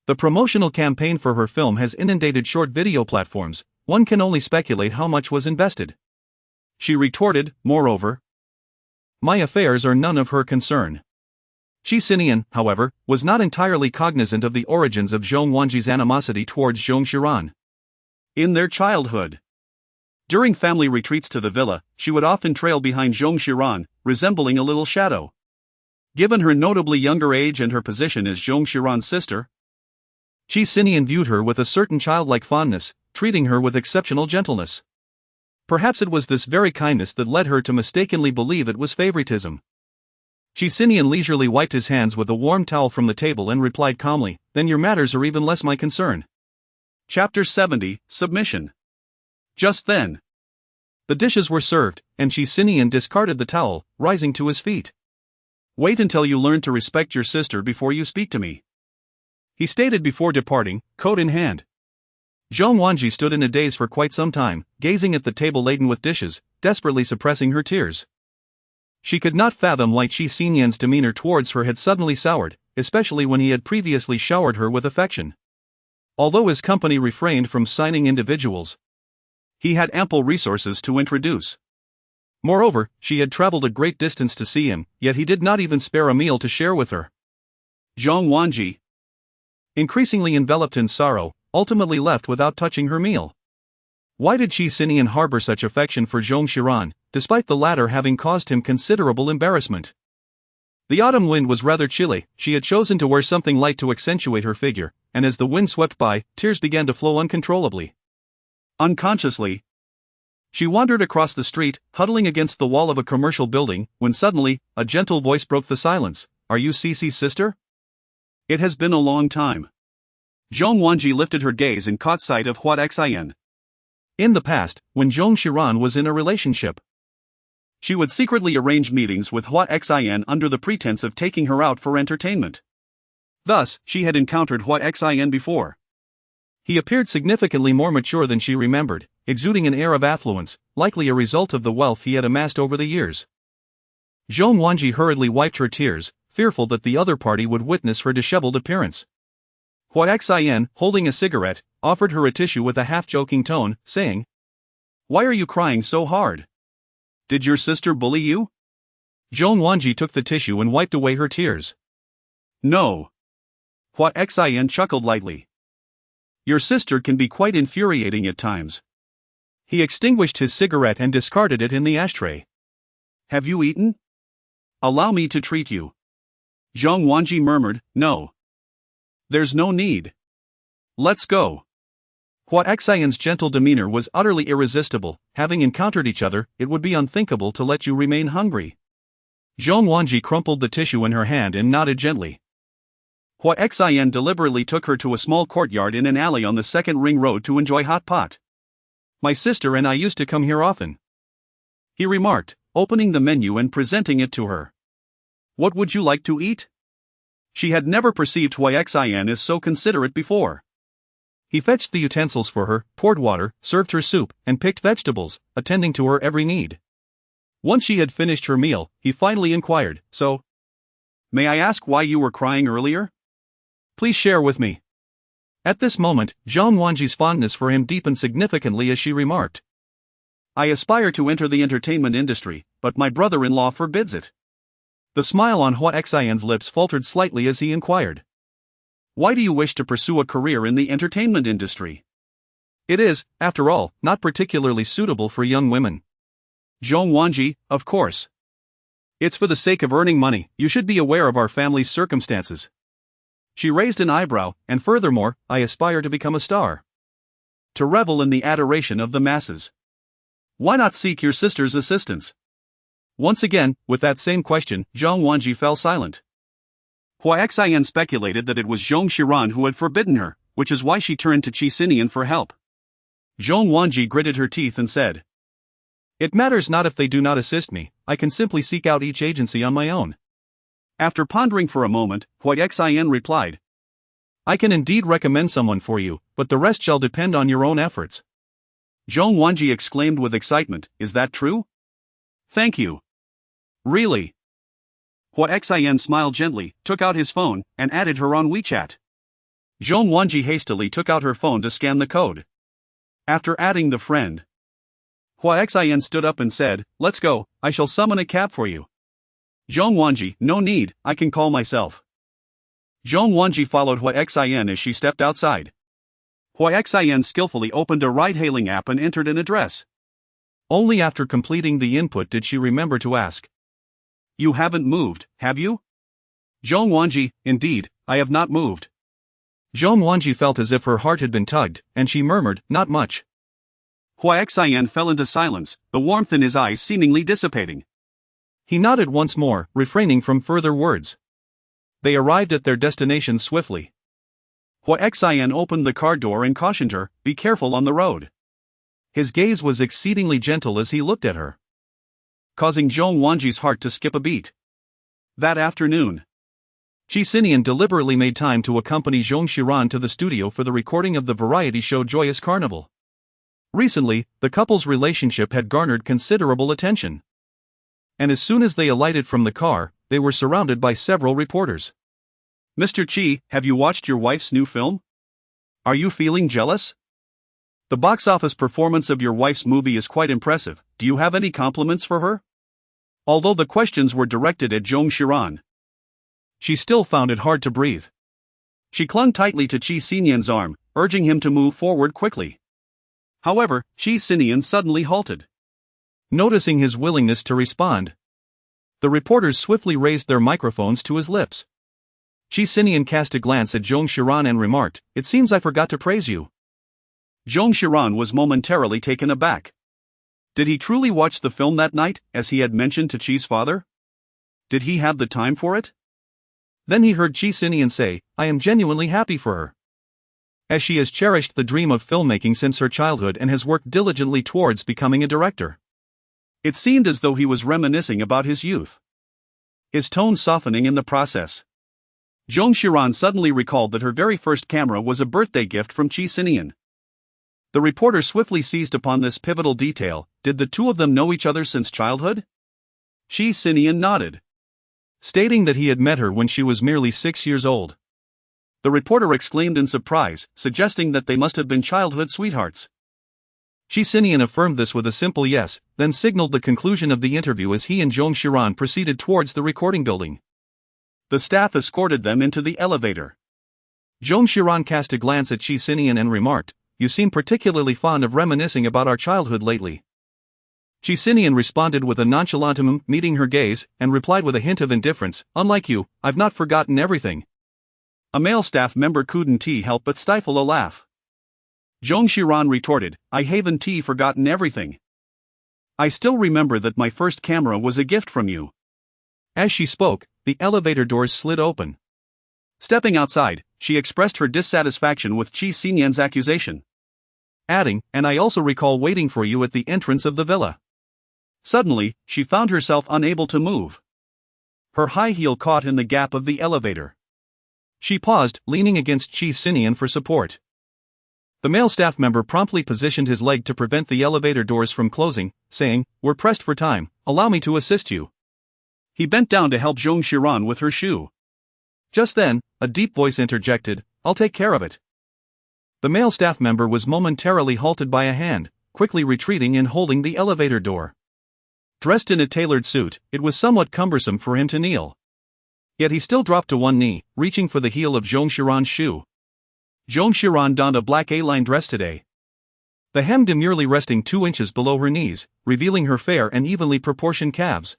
The promotional campaign for her film has inundated short video platforms, one can only speculate how much was invested." She retorted, "Moreover, my affairs are none of her concern." Qi Sinian, however, was not entirely cognizant of the origins of Zhong Wanji's animosity towards Zhong Xiran. In their childhood, during family retreats to the villa, she would often trail behind Zhong Xiran, resembling a little shadow. Given her notably younger age and her position as Zhong Xiran's sister, Qi Sinian viewed her with a certain childlike fondness, treating her with exceptional gentleness. Perhaps it was this very kindness that led her to mistakenly believe it was favoritism. Qi Sinian leisurely wiped his hands with a warm towel from the table and replied calmly, "Then your matters are even less my concern." Chapter 70, Submission. Just then, the dishes were served, and Qi Sinian discarded the towel, rising to his feet. "Wait until you learn to respect your sister before you speak to me," he stated before departing, coat in hand. Zhong Wanji stood in a daze for quite some time, gazing at the table laden with dishes, desperately suppressing her tears. She could not fathom why Qi Sinian's demeanor towards her had suddenly soured, especially when he had previously showered her with affection. Although his company refrained from signing individuals, he had ample resources to introduce. Moreover, she had traveled a great distance to see him, yet he did not even spare a meal to share with her. Zhong Wanji, increasingly enveloped in sorrow, ultimately left without touching her meal. Why did Qi Sinian harbor such affection for Zhong Xiran, despite the latter having caused him considerable embarrassment? The autumn wind was rather chilly, she had chosen to wear something light to accentuate her figure, and as the wind swept by, tears began to flow uncontrollably. Unconsciously, she wandered across the street, huddling against the wall of a commercial building, when suddenly, a gentle voice broke the silence. "Are you Cece's sister?" "It has been a long time." Zhong Wanji lifted her gaze and caught sight of Hua Xian. In the past, when Zhong Xiran was in a relationship, she would secretly arrange meetings with Hua Xian under the pretense of taking her out for entertainment. Thus, she had encountered Hua Xian before. He appeared significantly more mature than she remembered, exuding an air of affluence, likely a result of the wealth he had amassed over the years. Zhong Wanji hurriedly wiped her tears, fearful that the other party would witness her disheveled appearance. Hua Xian, holding a cigarette, offered her a tissue with a half-joking tone, saying, "Why are you crying so hard? Did your sister bully you?" Zhong Wanji took the tissue and wiped away her tears. "No." Hua Xian chuckled lightly. "Your sister can be quite infuriating at times." He extinguished his cigarette and discarded it in the ashtray. "Have you eaten? Allow me to treat you." Zhong Wanji murmured, "No. There's no need. Let's go." Hua Xian's gentle demeanor was utterly irresistible. Having encountered each other, it would be unthinkable to let you remain hungry. Zhong Wanji crumpled the tissue in her hand and nodded gently. Hua Xian deliberately took her to a small courtyard in an alley on the second ring road to enjoy hot pot. "My sister and I used to come here often," he remarked, opening the menu and presenting it to her. "What would you like to eat?" She had never perceived Xian as so considerate before. He fetched the utensils for her, poured water, served her soup, and picked vegetables, attending to her every need. Once she had finished her meal, he finally inquired, "So, may I ask why you were crying earlier? Please share with me." At this moment, Zhang Wanji's fondness for him deepened significantly as she remarked, "I aspire to enter the entertainment industry, but my brother-in-law forbids it." The smile on Xian's lips faltered slightly as he inquired, "Why do you wish to pursue a career in the entertainment industry?" "It is, after all, not particularly suitable for young women." Zhang Wanji, of course. "It's for the sake of earning money. You should be aware of our family's circumstances." She raised an eyebrow, "And furthermore, I aspire to become a star. To revel in the adoration of the masses. Why not seek your sister's assistance?" Once again, with that same question, Zhang Wanji fell silent. Xian speculated that it was Zhong Xiran who had forbidden her, which is why she turned to Qi Sinian for help. Zhong Wanji gritted her teeth and said, "It matters not if they do not assist me, I can simply seek out each agency on my own." After pondering for a moment, Xian replied, "I can indeed recommend someone for you, but the rest shall depend on your own efforts." Zhong Wanji exclaimed with excitement, "Is that true? Thank you." "Really?" Xian smiled gently, took out his phone, and added her on WeChat. Zhong Wanji hastily took out her phone to scan the code. After adding the friend, Xian stood up and said, "Let's go, I shall summon a cab for you." Zhong Wanji, "No need, I can call myself." Zhong Wanji followed Xian as she stepped outside. Xian skillfully opened a ride-hailing app and entered an address. Only after completing the input did she remember to ask, "You haven't moved, have you?" Zhong Wanji, "Indeed, I have not moved." Zhong Wanji felt as if her heart had been tugged, and she murmured, "Not much." Xian fell into silence, the warmth in his eyes seemingly dissipating. He nodded once more, refraining from further words. They arrived at their destination swiftly. Xian opened the car door and cautioned her, "Be careful on the road." His gaze was exceedingly gentle as he looked at her, causing Zhong Wanji's heart to skip a beat. That afternoon, Qi Sinian deliberately made time to accompany Zhong Xiran to the studio for the recording of the variety show Joyous Carnival. Recently, the couple's relationship had garnered considerable attention. And as soon as they alighted from the car, they were surrounded by several reporters. "Mr. Qi, have you watched your wife's new film? Are you feeling jealous? The box office performance of your wife's movie is quite impressive. Do you have any compliments for her?" Although the questions were directed at Zhong Xiran, she still found it hard to breathe. She clung tightly to Qi Sinian's arm, urging him to move forward quickly. However, Qi Sinian suddenly halted. Noticing his willingness to respond, the reporters swiftly raised their microphones to his lips. Qi Sinian cast a glance at Zhong Xiran and remarked, "It seems I forgot to praise you." Zhong Xiran was momentarily taken aback. Did he truly watch the film that night, as he had mentioned to Qi's father? Did he have the time for it? Then he heard Qi Sinian say, "I am genuinely happy for her, as she has cherished the dream of filmmaking since her childhood and has worked diligently towards becoming a director." It seemed as though he was reminiscing about his youth, his tone softening in the process. Zhong Xiran suddenly recalled that her very first camera was a birthday gift from Qi Sinian. The reporter swiftly seized upon this pivotal detail. Did the two of them know each other since childhood? Qi Sinian nodded, stating that he had met her when she was merely 6 years old. The reporter exclaimed in surprise, suggesting that they must have been childhood sweethearts. Qi Sinian affirmed this with a simple yes, then signaled the conclusion of the interview as he and Zhong Xiran proceeded towards the recording building. The staff escorted them into the elevator. Zhong Xiran cast a glance at Qi Sinian and remarked, "You seem particularly fond of reminiscing about our childhood lately." Qi Sinian responded with a nonchalant meeting her gaze, and replied with a hint of indifference, "Unlike you, I've not forgotten everything." A male staff member couldn't help but stifle a laugh. Zhong Xiran retorted, "I haven't forgotten everything. I still remember that my first camera was a gift from you." As she spoke, the elevator doors slid open. Stepping outside, she expressed her dissatisfaction with Qi Sinian's accusation, adding, "And I also recall waiting for you at the entrance of the villa." Suddenly, she found herself unable to move. Her high heel caught in the gap of the elevator. She paused, leaning against Qi Sinian for support. The male staff member promptly positioned his leg to prevent the elevator doors from closing, saying, "We're pressed for time, allow me to assist you." He bent down to help Zhong Xiran with her shoe. Just then, a deep voice interjected, "I'll take care of it." The male staff member was momentarily halted by a hand, quickly retreating and holding the elevator door. Dressed in a tailored suit, it was somewhat cumbersome for him to kneel. Yet he still dropped to one knee, reaching for the heel of Zhong Xiran's shoe. Zhong Xiran donned a black A-line dress today. The hem demurely resting 2 inches below her knees, revealing her fair and evenly proportioned calves.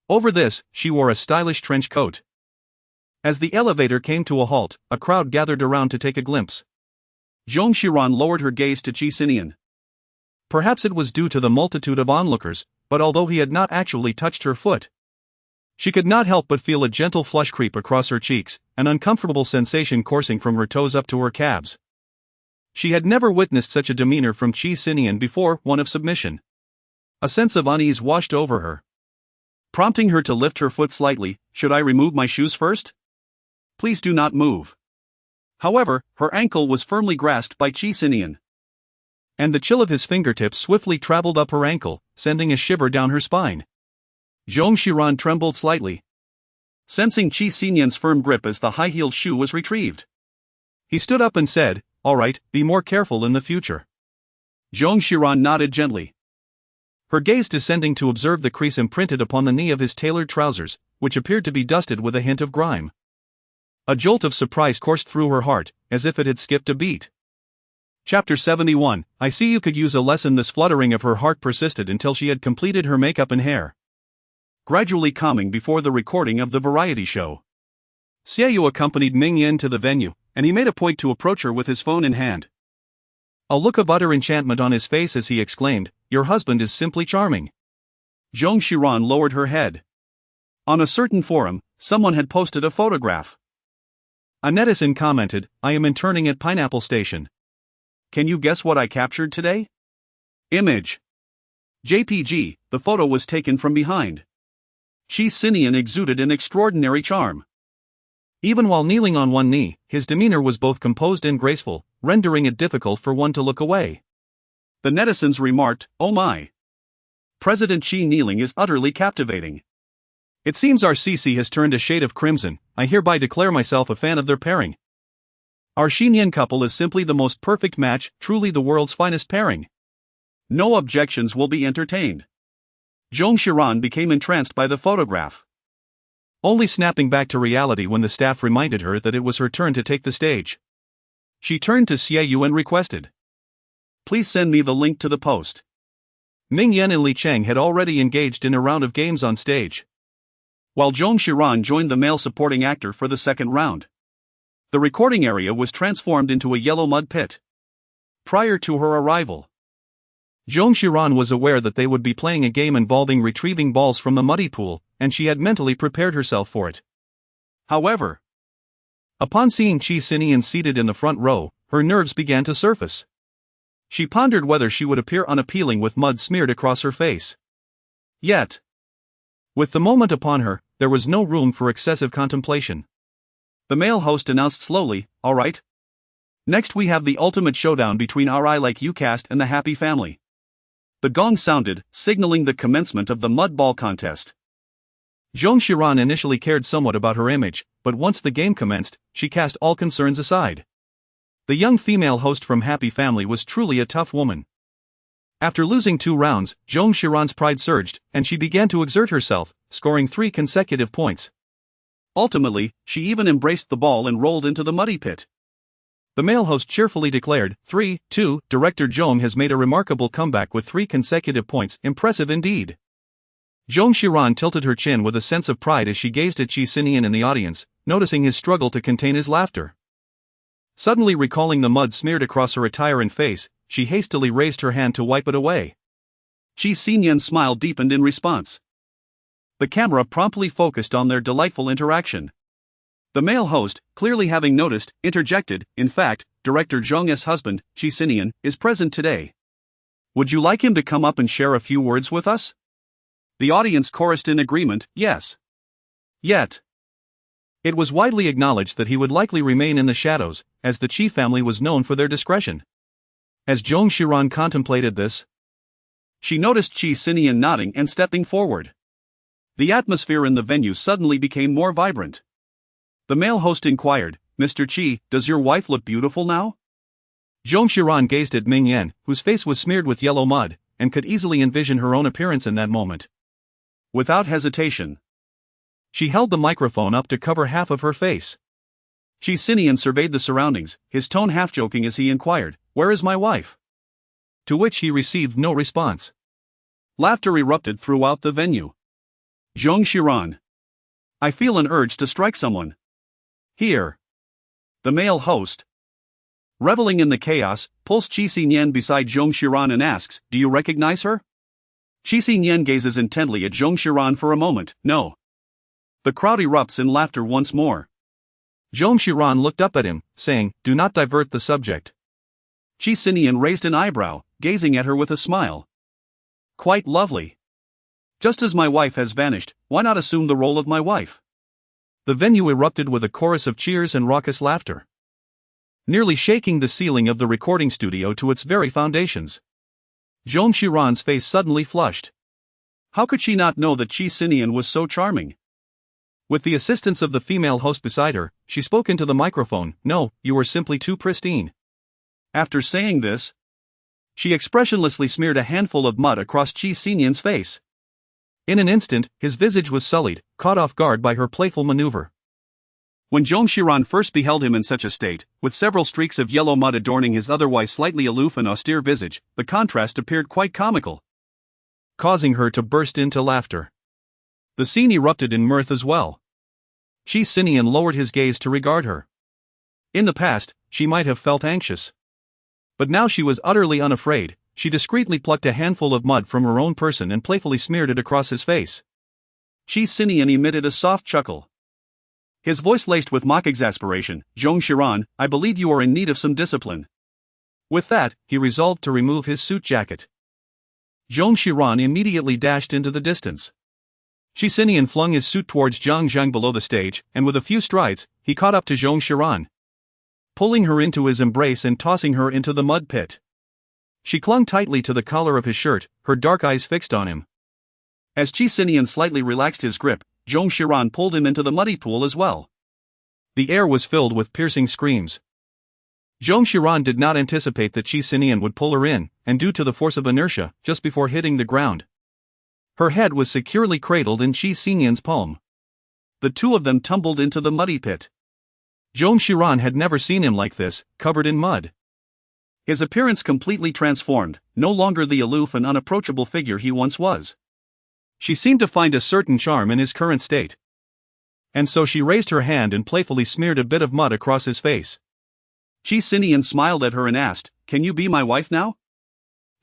Over this, she wore a stylish trench coat. As the elevator came to a halt, a crowd gathered around to take a glimpse. Zhong Xiran lowered her gaze to Qi Sinian. Perhaps it was due to the multitude of onlookers, but although he had not actually touched her foot, she could not help but feel a gentle flush creep across her cheeks, an uncomfortable sensation coursing from her toes up to her calves. She had never witnessed such a demeanor from Qi Sinian before, one of submission. A sense of unease washed over her, prompting her to lift her foot slightly. "Should I remove my shoes first? Please do not move." However, her ankle was firmly grasped by Qi Sinian, and the chill of his fingertips swiftly traveled up her ankle, sending a shiver down her spine. Zhong Xiran trembled slightly, sensing Qi Sinian's firm grip as the high-heeled shoe was retrieved. He stood up and said, "All right, be more careful in the future." Zhong Xiran nodded gently, her gaze descending to observe the crease imprinted upon the knee of his tailored trousers, which appeared to be dusted with a hint of grime. A jolt of surprise coursed through her heart, as if it had skipped a beat. Chapter 71. I see you could use a lesson. This fluttering of her heart persisted until she had completed her makeup and hair, gradually calming before the recording of the variety show. Xiaoyu accompanied Ming Yan to the venue, and he made a point to approach her with his phone in hand. A look of utter enchantment on his face as he exclaimed, "Your husband is simply charming." Zhong Xiran lowered her head. On a certain forum, someone had posted a photograph. A netizen commented, "I am interning at Pineapple Station. Can you guess what I captured today?" Image. JPG, the photo was taken from behind. Qi Sinian exuded an extraordinary charm. Even while kneeling on one knee, his demeanor was both composed and graceful, rendering it difficult for one to look away. The netizens remarked, "Oh my! President Qi kneeling is utterly captivating. It seems our CC has turned a shade of crimson. I hereby declare myself a fan of their pairing. Our Xinyan couple is simply the most perfect match, truly the world's finest pairing. No objections will be entertained." Zhong Xiran became entranced by the photograph, only snapping back to reality when the staff reminded her that it was her turn to take the stage. She turned to Xiaoyu and requested, "Please send me the link to the post." Ming Yan and Li Cheng had already engaged in a round of games on stage, while Zhong Xiran joined the male supporting actor for the second round. The recording area was transformed into a yellow mud pit. Prior to her arrival, Zhong Xiran was aware that they would be playing a game involving retrieving balls from the muddy pool, and she had mentally prepared herself for it. However, upon seeing Qi Sinian seated in the front row, her nerves began to surface. She pondered whether she would appear unappealing with mud smeared across her face. Yet, with the moment upon her, there was no room for excessive contemplation. The male host announced slowly, "All right. Next we have the ultimate showdown between our I Like You cast and the Happy Family." The gong sounded, signaling the commencement of the mud ball contest. Zhong Xiran initially cared somewhat about her image, but once the game commenced, she cast all concerns aside. The young female host from Happy Family was truly a tough woman. After losing 2 rounds, Zhong Xiran's pride surged, and she began to exert herself, scoring 3 consecutive points. Ultimately, she even embraced the ball and rolled into the muddy pit. The male host cheerfully declared, 3-2, Director Zhong has made a remarkable comeback with 3 consecutive points, impressive indeed. Zhong Xiran tilted her chin with a sense of pride as she gazed at Qi Sinian in the audience, noticing his struggle to contain his laughter. Suddenly recalling the mud smeared across her attire and face, she hastily raised her hand to wipe it away. Qi Sinian's smile deepened in response. The camera promptly focused on their delightful interaction. The male host, clearly having noticed, interjected, "In fact, Director Zhong's husband, Qi Sinian, is present today. Would you like him to come up and share a few words with us?" The audience chorused in agreement, "Yes." Yet, It was widely acknowledged that he would likely remain in the shadows, as the Qi family was known for their discretion. As Zong Xiran contemplated this, she noticed Qi Sinian nodding and stepping forward. The atmosphere in the venue suddenly became more vibrant. The male host inquired, "Mr. Qi, does your wife look beautiful now?" Zong Xiran gazed at Ming Yan, whose face was smeared with yellow mud, and could easily envision her own appearance in that moment. Without hesitation, she held the microphone up to cover half of her face. Qi Sinian surveyed the surroundings, his tone half-joking as he inquired, "Where is my wife?" To which he received no response. Laughter erupted throughout the venue. Zong Xiran. "I feel an urge to strike someone." "Here." The male host, reveling in the chaos, pulls Qi Sinian beside Zong Xiran and asks, "Do you recognize her?" Qi Sinian gazes intently at Zong Xiran for a moment. "No." The crowd erupts in laughter once more. Zong Xiran looked up at him, saying, "Do not divert the subject." Qi Sinian raised an eyebrow, gazing at her with a smile. "Quite lovely. Just as my wife has vanished, why not assume the role of my wife?" The venue erupted with a chorus of cheers and raucous laughter, nearly shaking the ceiling of the recording studio to its very foundations. Zong Xiran's face suddenly flushed. How could she not know that Qi Sinian was so charming? With the assistance of the female host beside her, she spoke into the microphone, "No, you are simply too pristine." After saying this, she expressionlessly smeared a handful of mud across Qi Sinian's face. In an instant, his visage was sullied, caught off guard by her playful maneuver. When Zong Xiran first beheld him in such a state, with several streaks of yellow mud adorning his otherwise slightly aloof and austere visage, the contrast appeared quite comical, causing her to burst into laughter. The scene erupted in mirth as well. Qi Sinian lowered his gaze to regard her. In the past, she might have felt anxious, but now she was utterly unafraid. She discreetly plucked a handful of mud from her own person and playfully smeared it across his face. Qi Sinian emitted a soft chuckle, his voice laced with mock exasperation. "Zong Xiran, I believe you are in need of some discipline." With that, he resolved to remove his suit jacket. Zong Xiran immediately dashed into the distance. Qi Sinian flung his suit towards Zhang Zhang below the stage, and with a few strides, he caught up to Zong Xiran, pulling her into his embrace and tossing her into the mud pit. She clung tightly to the collar of his shirt, her dark eyes fixed on him. As Qi Sinian slightly relaxed his grip, Zong Xiran pulled him into the muddy pool as well. The air was filled with piercing screams. Zong Xiran did not anticipate that Qi Sinian would pull her in, and due to the force of inertia, just before hitting the ground, her head was securely cradled in Qi Sinian's palm. The two of them tumbled into the muddy pit. Zong Xiran had never seen him like this, covered in mud. His appearance completely transformed, no longer the aloof and unapproachable figure he once was. She seemed to find a certain charm in his current state. And so she raised her hand and playfully smeared a bit of mud across his face. Qi Sinian smiled at her and asked, "Can you be my wife now?"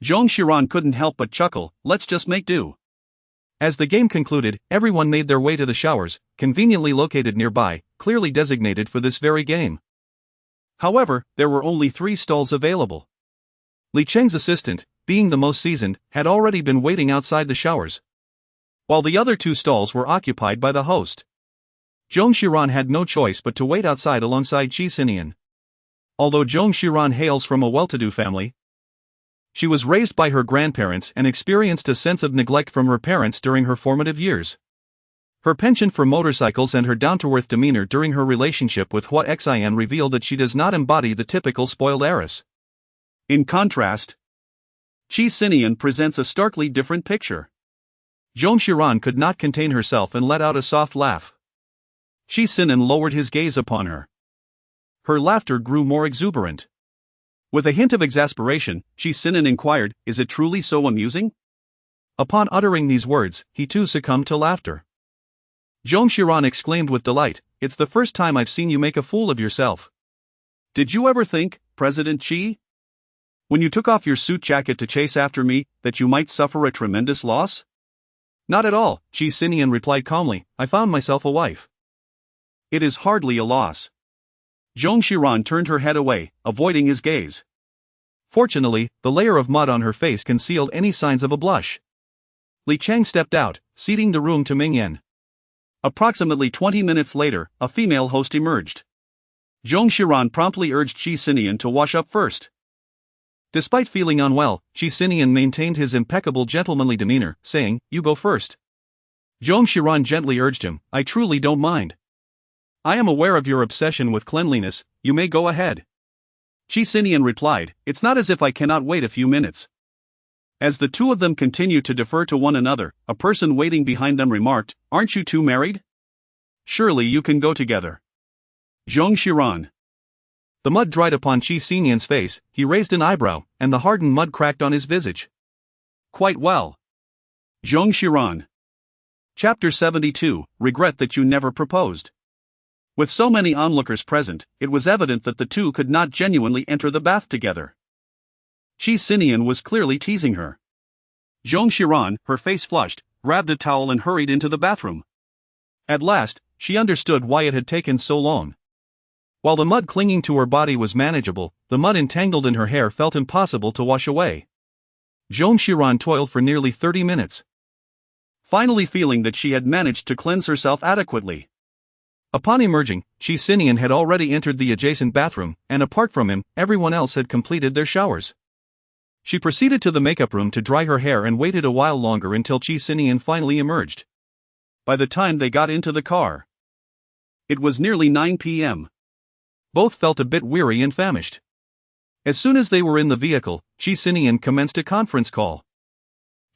Zong Xiran couldn't help but chuckle, "Let's just make do." As the game concluded, everyone made their way to the showers, conveniently located nearby, clearly designated for this very game. However, there were only 3 stalls available. Li Cheng's assistant, being the most seasoned, had already been waiting outside the showers, while the other 2 stalls were occupied by the host. Zong Xiran had no choice but to wait outside alongside Qi Sinian. Although Zong Xiran hails from a well-to-do family, she was raised by her grandparents and experienced a sense of neglect from her parents during her formative years. Her penchant for motorcycles and her down-to-earth demeanor during her relationship with Hua Xian reveal that she does not embody the typical spoiled heiress. In contrast, Qi Sinian presents a starkly different picture. Zong Xiran could not contain herself and let out a soft laugh. Qi Sinian lowered his gaze upon her. Her laughter grew more exuberant. With a hint of exasperation, Qi Sinian inquired, "Is it truly so amusing?" Upon uttering these words, he too succumbed to laughter. Zong Xiran exclaimed with delight, "It's the first time I've seen you make a fool of yourself." "Did you ever think, President Qi, when you took off your suit jacket to chase after me, that you might suffer a tremendous loss?" "Not at all," Qi Sinian replied calmly, "I found myself a wife." "It is hardly a loss." Zong Xiran turned her head away, avoiding his gaze. Fortunately, the layer of mud on her face concealed any signs of a blush. Li Cheng stepped out, ceding the room to Ming Yan. Approximately 20 minutes later, a female host emerged. Zong Xiran promptly urged Qi Sinian to wash up first. Despite feeling unwell, Qi Sinian maintained his impeccable gentlemanly demeanor, saying, "You go first." Zong Xiran gently urged him, "I truly don't mind. I am aware of your obsession with cleanliness, you may go ahead." Qi Sinian replied, "It's not as if I cannot wait a few minutes." As the two of them continued to defer to one another, a person waiting behind them remarked, "Aren't you two married? Surely you can go together." Zong Xiran. The mud dried upon Qi Sinian's face, he raised an eyebrow, and the hardened mud cracked on his visage. "Quite well." Zong Xiran. Chapter 72, Regret that you never proposed. With so many onlookers present, it was evident that the two could not genuinely enter the bath together. Qi Sinian was clearly teasing her. Zong Xiran, her face flushed, grabbed a towel and hurried into the bathroom. At last, she understood why it had taken so long. While the mud clinging to her body was manageable, the mud entangled in her hair felt impossible to wash away. Zong Xiran toiled for nearly 30 minutes. Finally feeling that she had managed to cleanse herself adequately. Upon emerging, Qi Sinian had already entered the adjacent bathroom, and apart from him, everyone else had completed their showers. She proceeded to the makeup room to dry her hair and waited a while longer until Qi Sinian finally emerged. By the time they got into the car, it was nearly 9 p.m. Both felt a bit weary and famished. As soon as they were in the vehicle, Qi Sinian commenced a conference call.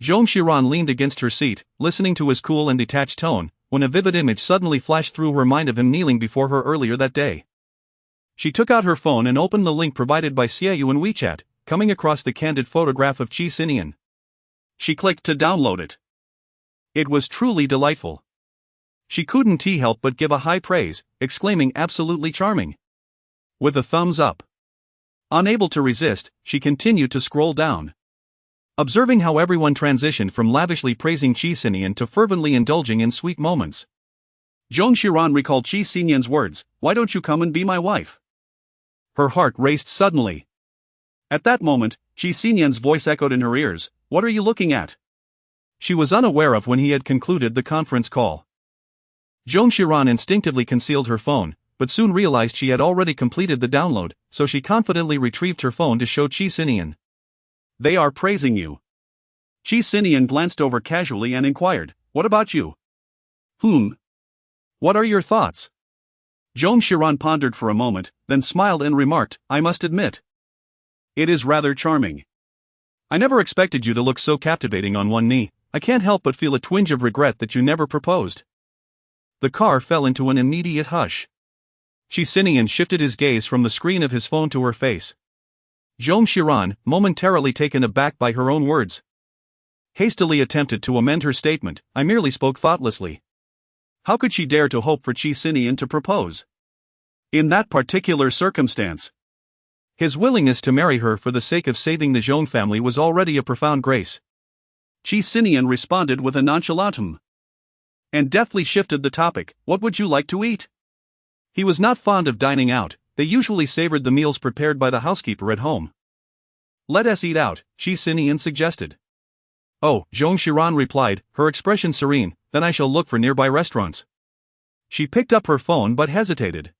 Zong Xiran leaned against her seat, listening to his cool and detached tone, when a vivid image suddenly flashed through her mind of him kneeling before her earlier that day. She took out her phone and opened the link provided by Xiaoyu in WeChat, coming across the candid photograph of Qi Sinian. She clicked to download it. It was truly delightful. She couldn't help but give a high praise, exclaiming, "Absolutely charming." With a thumbs up. Unable to resist, she continued to scroll down. Observing how everyone transitioned from lavishly praising Qi Sinian to fervently indulging in sweet moments. Zong Xiran recalled Qi Sinian's words, "Why don't you come and be my wife?" Her heart raced suddenly. At that moment, Qi Sinian's voice echoed in her ears, "What are you looking at?" She was unaware of when he had concluded the conference call. Zong Xiran instinctively concealed her phone, but soon realized she had already completed the download, so she confidently retrieved her phone to show Qi Sinian. "They are praising you." Qi Sinian glanced over casually and inquired, "What about you?" What are your thoughts?" Zong Xiran pondered for a moment, then smiled and remarked, "I must admit, it is rather charming. I never expected you to look so captivating on one knee. I can't help but feel a twinge of regret that you never proposed." The car fell into an immediate hush. Qi Sinian shifted his gaze from the screen of his phone to her face. Zong Xiran, momentarily taken aback by her own words, hastily attempted to amend her statement, "I merely spoke thoughtlessly." How could she dare to hope for Qi Sinian to propose? In that particular circumstance, his willingness to marry her for the sake of saving the Zhong family was already a profound grace. Qi Sinian responded with a nonchalant and deftly shifted the topic, "What would you like to eat?" He was not fond of dining out. They usually savored the meals prepared by the housekeeper at home. "Let us eat out," Qi Sinian suggested. "Oh," Zhong Xiran replied, her expression serene, "then I shall look for nearby restaurants." She picked up her phone but hesitated.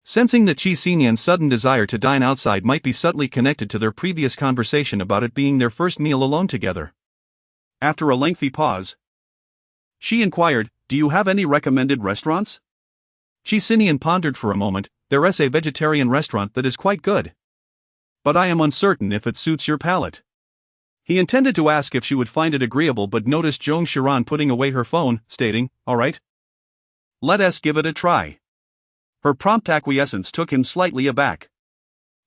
Sensing that Qi Sinian's sudden desire to dine outside might be subtly connected to their previous conversation about it being their first meal alone together. After a lengthy pause, she inquired, "Do you have any recommended restaurants?" Qi Sinian pondered for a moment, "There is a vegetarian restaurant that is quite good. But I am uncertain if it suits your palate." He intended to ask if she would find it agreeable but noticed Zong Xiran putting away her phone, stating, "All right. Let us give it a try." Her prompt acquiescence took him slightly aback.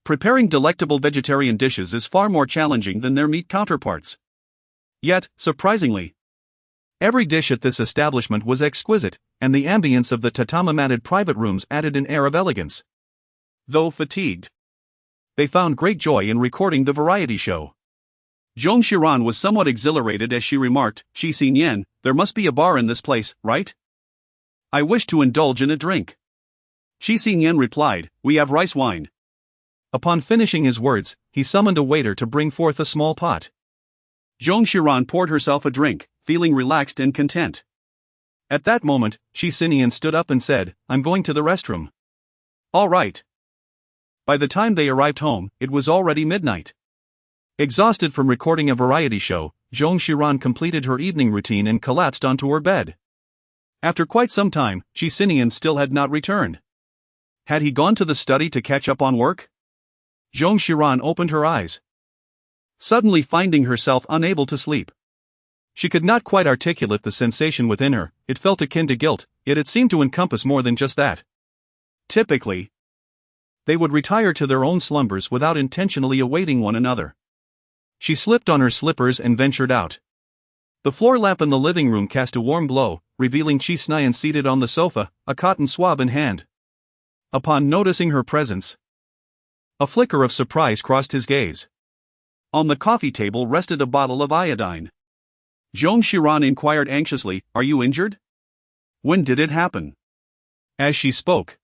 Preparing delectable vegetarian dishes is far more challenging than their meat counterparts. Yet, surprisingly, every dish at this establishment was exquisite, and the ambience of the tatami-matted private rooms added an air of elegance. Though fatigued, they found great joy in recording the variety show. Zong Xiran was somewhat exhilarated as she remarked, "Qi Sinian, there must be a bar in this place, right? I wish to indulge in a drink." Qi Sinian replied, "We have rice wine." Upon finishing his words, he summoned a waiter to bring forth a small pot. Zong Xiran poured herself a drink, feeling relaxed and content. At that moment, Qi Sinian stood up and said, I'm going to the restroom. All right. By the time they arrived home, it was already midnight. Exhausted from recording a variety show, Zhong Xiran completed her evening routine and collapsed onto her bed. After quite some time, Qi Sinian still had not returned. Had he gone to the study to catch up on work? Zhong Xiran opened her eyes, suddenly finding herself unable to sleep. She could not quite articulate the sensation within her. It felt akin to guilt, yet it seemed to encompass more than just that. Typically, they would retire to their own slumbers without intentionally awaiting one another. She slipped on her slippers and ventured out. The floor lamp in the living room cast a warm glow, revealing Qi Sinian seated on the sofa, a cotton swab in hand. Upon noticing her presence, a flicker of surprise crossed his gaze. On the coffee table rested a bottle of iodine. Zhong Xiran inquired anxiously, Are you injured? When did it happen? As she spoke,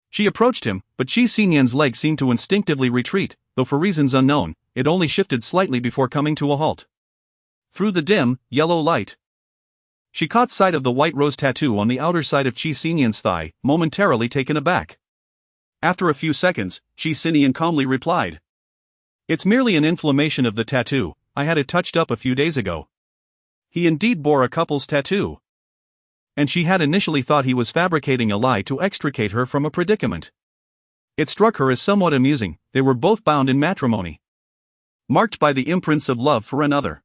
she approached him, but Qi Sinian's leg seemed to instinctively retreat, though for reasons unknown, it only shifted slightly before coming to a halt. Through the dim, yellow light, she caught sight of the white rose tattoo on the outer side of Qi Sinian's thigh, momentarily taken aback. After a few seconds, Qi Sinian calmly replied, It's merely an inflammation of the tattoo, I had it touched up a few days ago. He indeed bore a couple's tattoo. And she had initially thought he was fabricating a lie to extricate her from a predicament. It struck her as somewhat amusing. They were both bound in matrimony, marked by the imprints of love for another.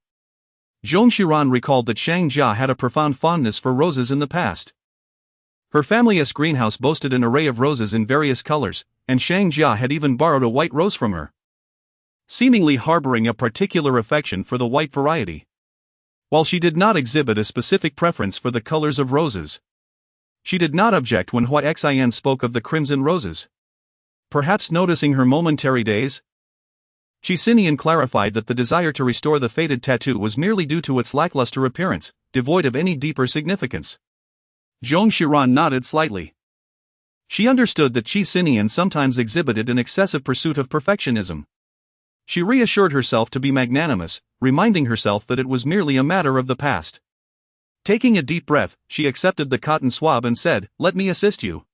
Zhong Xiran recalled that Shang Jia had a profound fondness for roses in the past. Her family's greenhouse boasted an array of roses in various colors, and Shang Jia had even borrowed a white rose from her, seemingly harboring a particular affection for the white variety. While she did not exhibit a specific preference for the colors of roses, she did not object when Hua Xin spoke of the crimson roses. Perhaps noticing her momentary daze, Qi Sinian clarified that the desire to restore the faded tattoo was merely due to its lackluster appearance, devoid of any deeper significance. Zhong Xiran nodded slightly. She understood that Qi Sinian sometimes exhibited an excessive pursuit of perfectionism. She reassured herself to be magnanimous, reminding herself that it was merely a matter of the past. Taking a deep breath, she accepted the cotton swab and said, Let me assist you.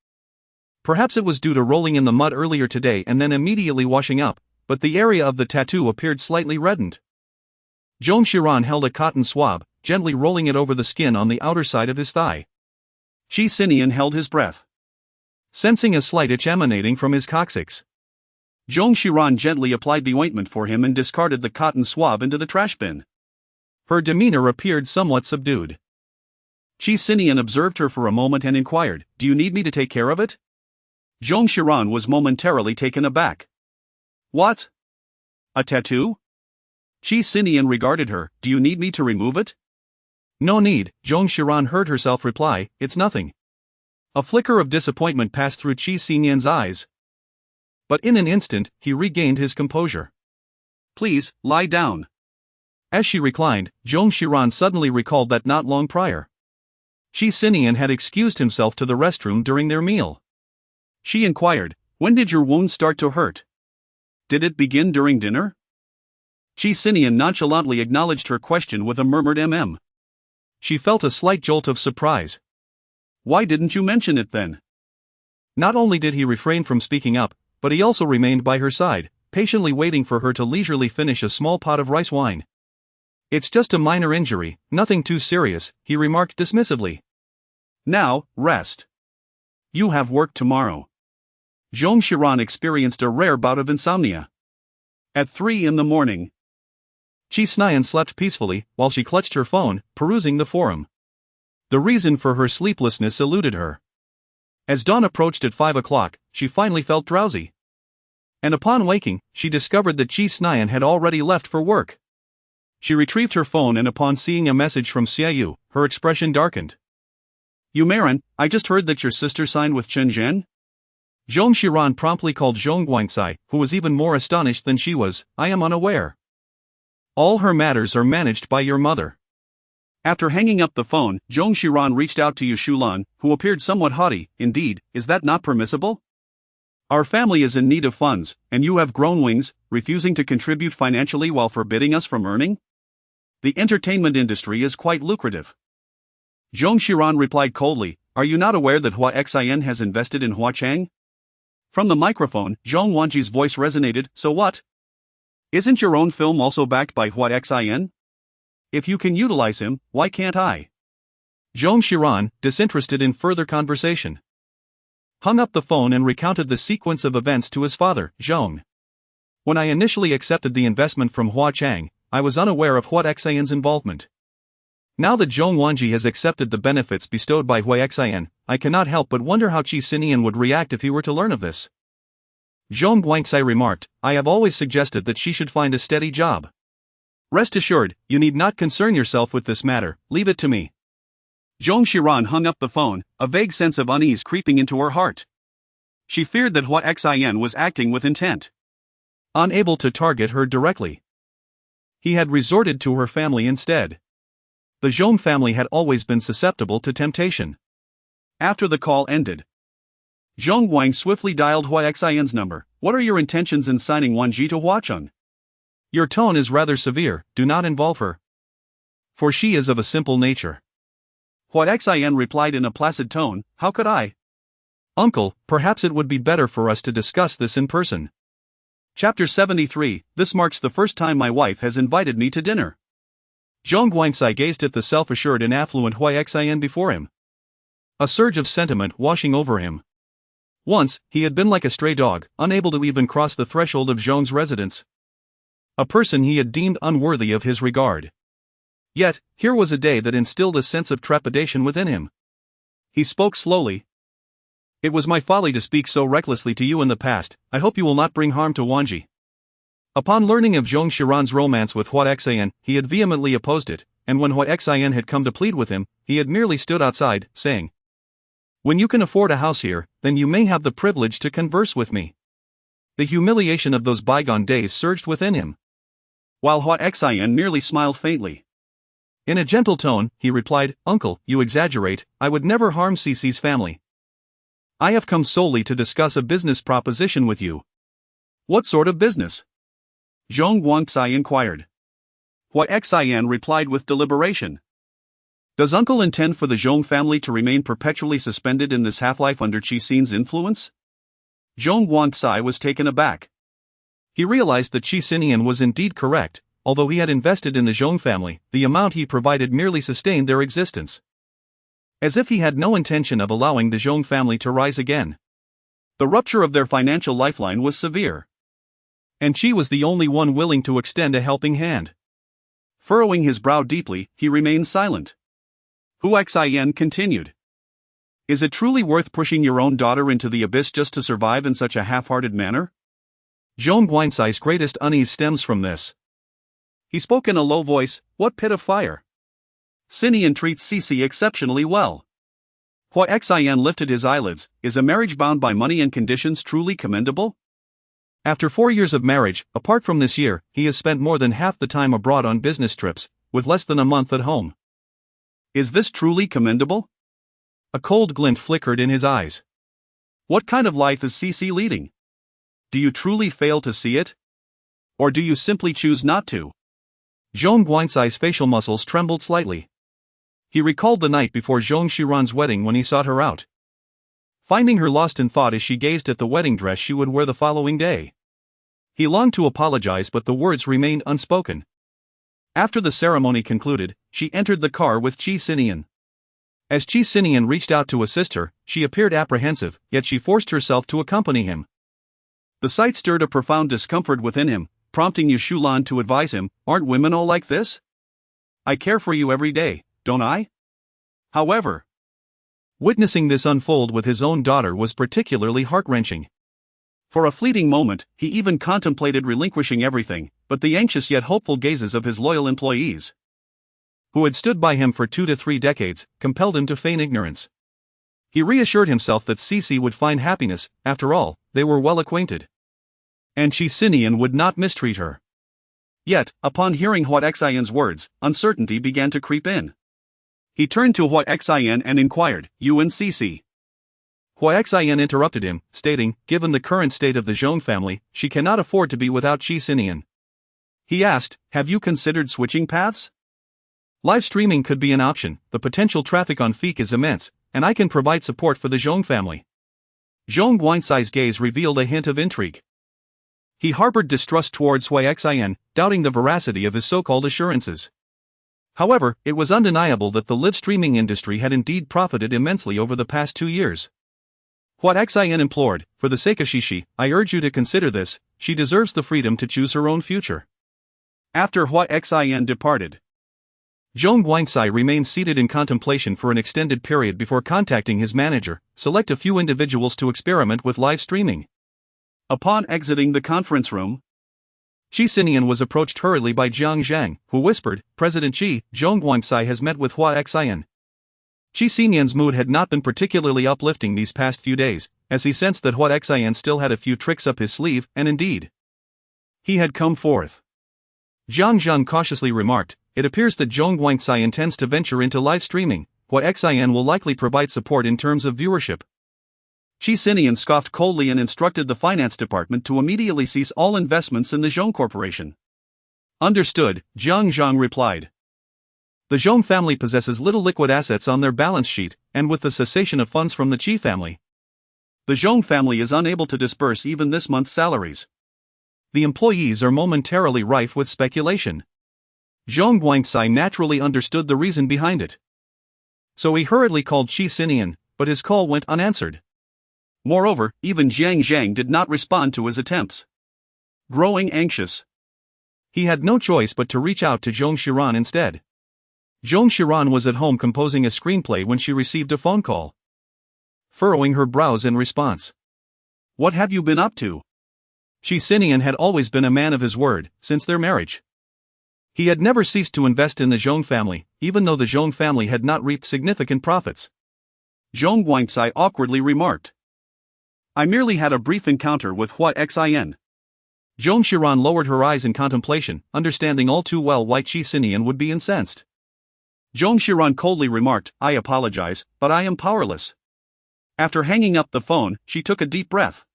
Perhaps it was due to rolling in the mud earlier today and then immediately washing up, but the area of the tattoo appeared slightly reddened. Zhong Xiran held a cotton swab, gently rolling it over the skin on the outer side of his thigh. Qi Sinian held his breath, sensing a slight itch emanating from his coccyx. Zhong Xiran gently applied the ointment for him and discarded the cotton swab into the trash bin. Her demeanor appeared somewhat subdued. Qi Sinian observed her for a moment and inquired, Do you need me to take care of it? Zhong Xiran was momentarily taken aback. What? A tattoo? Qi Sinian regarded her, Do you need me to remove it? No need, Zhong Xiran heard herself reply, It's nothing. A flicker of disappointment passed through Qi Sinian's eyes, but in an instant, he regained his composure. Please, lie down. As she reclined, Zhong Xiran suddenly recalled that not long prior, Qi Sinian had excused himself to the restroom during their meal. She inquired, When did your wound start to hurt? Did it begin during dinner? Qi Sinian nonchalantly acknowledged her question with a murmured She felt a slight jolt of surprise. Why didn't you mention it then? Not only did he refrain from speaking up, but he also remained by her side, patiently waiting for her to leisurely finish a small pot of rice wine. It's just a minor injury, nothing too serious, he remarked dismissively. Now, rest. You have work tomorrow. Zhong Xiran experienced a rare bout of insomnia. At 3 in the morning, Qi Sinian slept peacefully, while she clutched her phone, perusing the forum. The reason for her sleeplessness eluded her. As dawn approached at 5 o'clock, she finally felt drowsy. And upon waking, she discovered that Qi Sinian had already left for work. She retrieved her phone and upon seeing a message from Xiaoyu, her expression darkened. Yumaran, I just heard that your sister signed with Chen Zhen? Zhong Xiran promptly called Zhong Guangcai, who was even more astonished than she was, I am unaware. All her matters are managed by your mother. After hanging up the phone, Zhong Xiran reached out to Yushulan, who appeared somewhat haughty. Indeed, is that not permissible? Our family is in need of funds, and you have grown wings, refusing to contribute financially while forbidding us from earning? The entertainment industry is quite lucrative. Zhong Xiran replied coldly, "Are you not aware that Xin has invested in Huachang?" From the microphone, Zhong Wanji's voice resonated, "So what? Isn't your own film also backed by Xin? If you can utilize him, why can't I?" Zhong Xiran, disinterested in further conversation, hung up the phone and recounted the sequence of events to his father, Zhong. When I initially accepted the investment from Huachang, I was unaware of Xian's involvement. Now that Zhong Wanji has accepted the benefits bestowed by Xian, I cannot help but wonder how Qi Sinian would react if he were to learn of this. Zhong Guangxi remarked, "I have always suggested that she should find a steady job. Rest assured, you need not concern yourself with this matter, leave it to me." Zhong Xiran hung up the phone, a vague sense of unease creeping into her heart. She feared that Xian was acting with intent. Unable to target her directly, he had resorted to her family instead. The Zhong family had always been susceptible to temptation. After the call ended, Zhong Guang swiftly dialed Xian's number. "What are your intentions in signing Wanji to Huacheng?" "Your tone is rather severe, do not involve her. For she is of a simple nature." Xian replied in a placid tone, "How could I?" "Uncle, perhaps it would be better for us to discuss this in person." Chapter 73, This marks the first time my wife has invited me to dinner. Zhong Guangxi gazed at the self-assured and affluent Xian before him, a surge of sentiment washing over him. Once, he had been like a stray dog, unable to even cross the threshold of Zhong's residence. A person he had deemed unworthy of his regard. Yet, here was a day that instilled a sense of trepidation within him. He spoke slowly. "It was my folly to speak so recklessly to you in the past. I hope you will not bring harm to Wanji." Upon learning of Zhong Xiran's romance with Xian, he had vehemently opposed it, and when Xian had come to plead with him, he had merely stood outside, saying, "When you can afford a house here, then you may have the privilege to converse with me." The humiliation of those bygone days surged within him, while Xian merely smiled faintly. In a gentle tone, he replied, "Uncle, you exaggerate, I would never harm Cici's family. I have come solely to discuss a business proposition with you." "What sort of business?" Zhong Guangxi inquired. Xian replied with deliberation. "Does uncle intend for the Zhong family to remain perpetually suspended in this half-life under Qi Sinian's influence?" Zhong Guangxi was taken aback. He realized that Qi Sinian was indeed correct. Although he had invested in the Zhong family, the amount he provided merely sustained their existence. As if he had no intention of allowing the Zhong family to rise again. The rupture of their financial lifeline was severe. And Qi was the only one willing to extend a helping hand. Furrowing his brow deeply, he remained silent. Xian continued. "Is it truly worth pushing your own daughter into the abyss just to survive in such a half-hearted manner?" Zhong Guangxi's greatest unease stems from this. He spoke in a low voice, "What pit of fire? Sinian treats Cici exceptionally well." Xian lifted his eyelids. "Is a marriage bound by money and conditions truly commendable?" After 4 years of marriage, apart from this year, he has spent more than half the time abroad on business trips, with less than a month at home. "Is this truly commendable?" A cold glint flickered in his eyes. "What kind of life is Cici leading? Do you truly fail to see it? Or do you simply choose not to?" Zhong Guangxi's facial muscles trembled slightly. He recalled the night before Zhong Xiran's wedding when he sought her out. Finding her lost in thought as she gazed at the wedding dress she would wear the following day. He longed to apologize, but the words remained unspoken. After the ceremony concluded, she entered the car with Qi Sinian. As Qi Sinian reached out to assist her, she appeared apprehensive, yet she forced herself to accompany him. The sight stirred a profound discomfort within him, prompting Yushulan to advise him, "Aren't women all like this? I care for you every day, don't I?" However, witnessing this unfold with his own daughter was particularly heart-wrenching. For a fleeting moment, he even contemplated relinquishing everything, but the anxious yet hopeful gazes of his loyal employees, who had stood by him for 2 to 3 decades, compelled him to feign ignorance. He reassured himself that Cici would find happiness. After all, they were well acquainted. And Qi Sinian would not mistreat her. Yet, upon hearing Xian's words, uncertainty began to creep in. He turned to Xian and inquired, "You and Cici?" Xian interrupted him, stating, "Given the current state of the Zhong family, she cannot afford to be without Qi Sinian." He asked, "Have you considered switching paths?" Live streaming could be an option. The potential traffic on Feek is immense, and I can provide support for the Zhong family. Zhong Guanxi's gaze revealed a hint of intrigue. He harbored distrust towards Hui Xian, doubting the veracity of his so-called assurances. However, it was undeniable that the live streaming industry had indeed profited immensely over the past 2 years. Hui Xian implored, "For the sake of Shishi, I urge you to consider this. She deserves the freedom to choose her own future." After Hui Xian departed, Zhong Guanxi remained seated in contemplation for an extended period before contacting his manager, select a few individuals to experiment with live streaming. Upon exiting the conference room, Qi Sinian was approached hurriedly by Jiang Zhang, who whispered, "President Qi, Zhong Guanxi has met with Hui Xian." Qi Sinian's mood had not been particularly uplifting these past few days, as he sensed that Hui Xian still had a few tricks up his sleeve, and indeed, he had come forth. Jiang Zhang cautiously remarked, "It appears that Zhong Guanxi intends to venture into live streaming. Hui Xian will likely provide support in terms of viewership." Qi Sinian scoffed coldly and instructed the finance department to immediately cease all investments in the Zhong Corporation. "Understood," Jiang Zhang replied. The Zhong family possesses little liquid assets on their balance sheet, and with the cessation of funds from the Qi family, the Zhong family is unable to disburse even this month's salaries. The employees are momentarily rife with speculation. Zhong Guanxi naturally understood the reason behind it. So he hurriedly called Qi Sinian, but his call went unanswered. Moreover, even Jiang Zhang did not respond to his attempts. Growing anxious, he had no choice but to reach out to Zhong Xiran instead. Zhong Xiran was at home composing a screenplay when she received a phone call. Furrowing her brows in response, "What have you been up to?" Qi Sinian had always been a man of his word, since their marriage. He had never ceased to invest in the Zhong family, even though the Zhong family had not reaped significant profits. Zhong Guanxi awkwardly remarked, "I merely had a brief encounter with Hui Xian." Zhong Xiran lowered her eyes in contemplation, understanding all too well why Qi Sinian would be incensed. Zhong Xiran coldly remarked, "I apologize, but I am powerless." After hanging up the phone, she took a deep breath.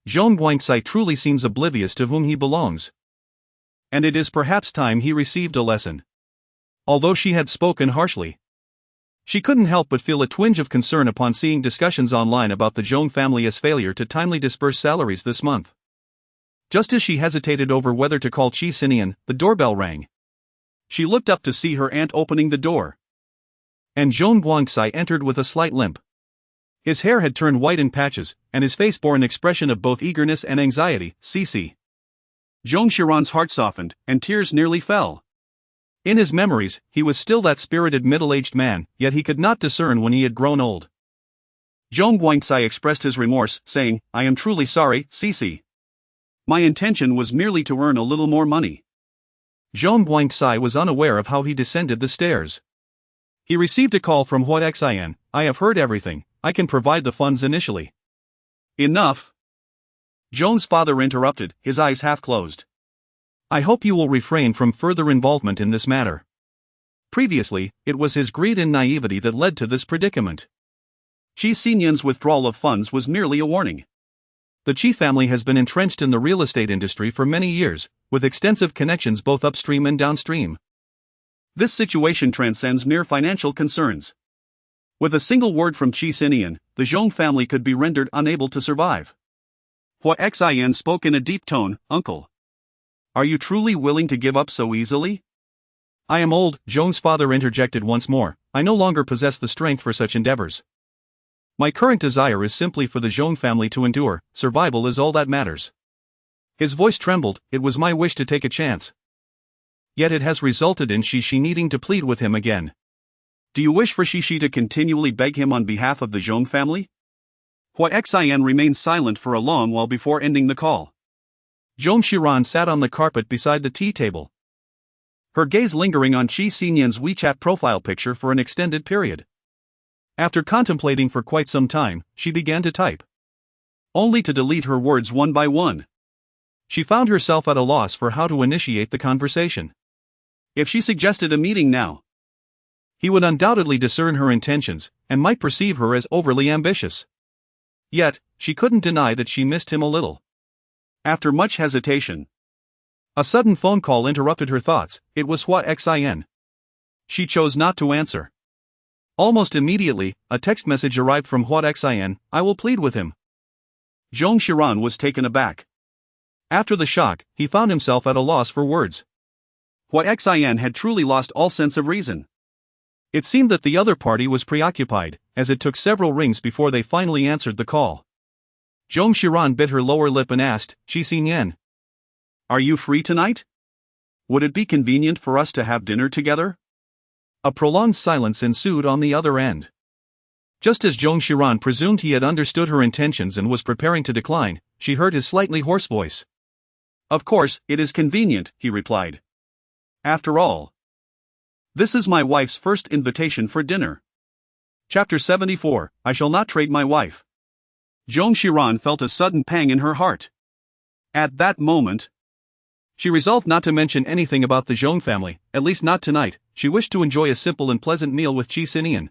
Zhong Guanxi truly seems oblivious to whom he belongs. And it is perhaps time he received a lesson. Although she had spoken harshly, she couldn't help but feel a twinge of concern upon seeing discussions online about the Zhong family's failure to timely disburse salaries this month. Just as she hesitated over whether to call Qi Sinian, the doorbell rang. She looked up to see her aunt opening the door. And Zhong Guanxi entered with a slight limp. His hair had turned white in patches, and his face bore an expression of both eagerness and anxiety. "Cici." Zhong Xiran's heart softened, and tears nearly fell. In his memories, he was still that spirited middle-aged man, yet he could not discern when he had grown old. Zhong Guanxi expressed his remorse, saying, "I am truly sorry, Cici. My intention was merely to earn a little more money." Zhong Guanxi was unaware of how he descended the stairs. He received a call from Hui Xian. "I have heard everything. I can provide the funds initially." "Enough!" Zhong's father interrupted, his eyes half closed. "I hope you will refrain from further involvement in this matter." Previously, it was his greed and naivety that led to this predicament. Qi Sinian's withdrawal of funds was merely a warning. The Qi family has been entrenched in the real estate industry for many years, with extensive connections both upstream and downstream. This situation transcends mere financial concerns. With a single word from Qi Sinian, the Zhong family could be rendered unable to survive. Hui Xian spoke in a deep tone, "Uncle, are you truly willing to give up so easily?" "I am old," Zhong's father interjected once more. "I no longer possess the strength for such endeavors. My current desire is simply for the Zhong family to endure. Survival is all that matters." His voice trembled. "It was my wish to take a chance. Yet it has resulted in Shishi needing to plead with him again." "Do you wish for Shishi to continually beg him on behalf of the Zhong family?" Hui Xian remained silent for a long while before ending the call. Zhong Xiran sat on the carpet beside the tea table, her gaze lingering on Qi Sinian's WeChat profile picture for an extended period. After contemplating for quite some time, she began to type, only to delete her words one by one. She found herself at a loss for how to initiate the conversation. If she suggested a meeting now, he would undoubtedly discern her intentions, and might perceive her as overly ambitious. Yet, she couldn't deny that she missed him a little. After much hesitation, a sudden phone call interrupted her thoughts. It was Hui Xian. She chose not to answer. Almost immediately, a text message arrived from Xian, I will plead with him. Zhong Xiran was taken aback. After the shock, he found himself at a loss for words. Xian had truly lost all sense of reason. It seemed that the other party was preoccupied, as it took several rings before they finally answered the call. Zhong Xiran bit her lower lip and asked, Qi Sinian, are you free tonight? Would it be convenient for us to have dinner together? A prolonged silence ensued on the other end. Just as Zhong Xiran presumed he had understood her intentions and was preparing to decline, she heard his slightly hoarse voice. Of course, it is convenient, he replied. After all, this is my wife's first invitation for dinner. Chapter 74, I shall not trade my wife. Zhong Xiran felt a sudden pang in her heart. At that moment, she resolved not to mention anything about the Zhong family, at least not tonight. She wished to enjoy a simple and pleasant meal with Qi Sinian.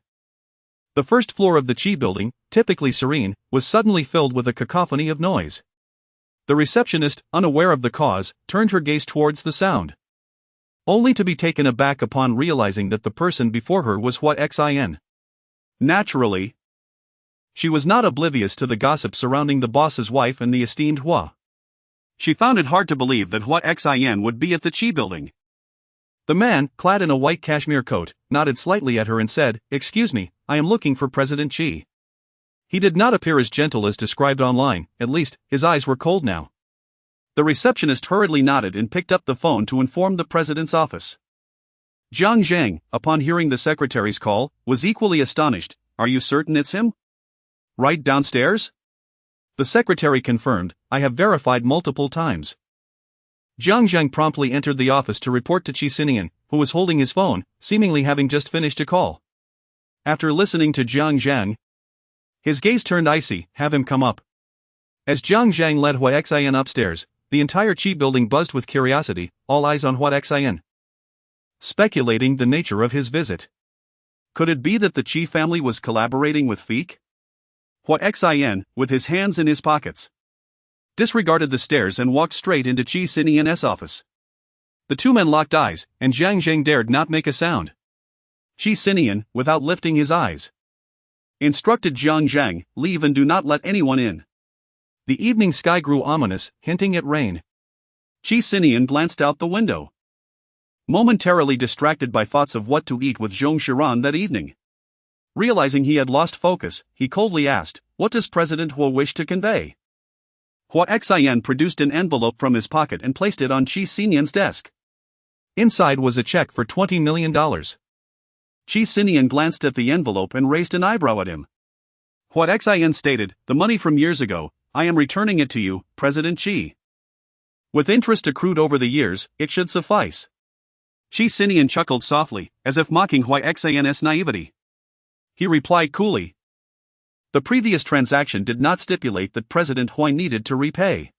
The first floor of the Qi building, typically serene, was suddenly filled with a cacophony of noise. The receptionist, unaware of the cause, turned her gaze towards the sound, only to be taken aback upon realizing that the person before her was Xian. Naturally, she was not oblivious to the gossip surrounding the boss's wife and the esteemed Hua. She found it hard to believe that Xian would be at the Qi building. The man, clad in a white cashmere coat, nodded slightly at her and said, Excuse me, I am looking for President Qi. He did not appear as gentle as described online, at least, his eyes were cold now. The receptionist hurriedly nodded and picked up the phone to inform the president's office. Jiang Zhang, upon hearing the secretary's call, was equally astonished. Are you certain it's him? Right downstairs? The secretary confirmed, I have verified multiple times. Jiang Zhang promptly entered the office to report to Qi Sinian, who was holding his phone, seemingly having just finished a call. After listening to Jiang Zhang, his gaze turned icy. Have him come up. As Jiang Zhang led Xian upstairs, the entire Qi building buzzed with curiosity, all eyes on Xian, speculating the nature of his visit. Could it be that the Qi family was collaborating with Feek? Xian, with his hands in his pockets, disregarded the stairs and walked straight into Qi Sinian's office. The two men locked eyes, and Jiang Zhang dared not make a sound. Qi Sinian, without lifting his eyes, instructed Jiang Zhang, leave and do not let anyone in. The evening sky grew ominous, hinting at rain. Qi Sinian glanced out the window, momentarily distracted by thoughts of what to eat with Zhong Xiran that evening. Realizing he had lost focus, he coldly asked, What does President Hua wish to convey? Xian produced an envelope from his pocket and placed it on Qi Sinian's desk. Inside was a check for $20 million. Qi Sinian glanced at the envelope and raised an eyebrow at him. Xian stated, The money from years ago, I am returning it to you, President Qi. With interest accrued over the years, it should suffice. Qi Sinian chuckled softly, as if mocking Xian's naivety. He replied coolly, The previous transaction did not stipulate that President Hua needed to repay.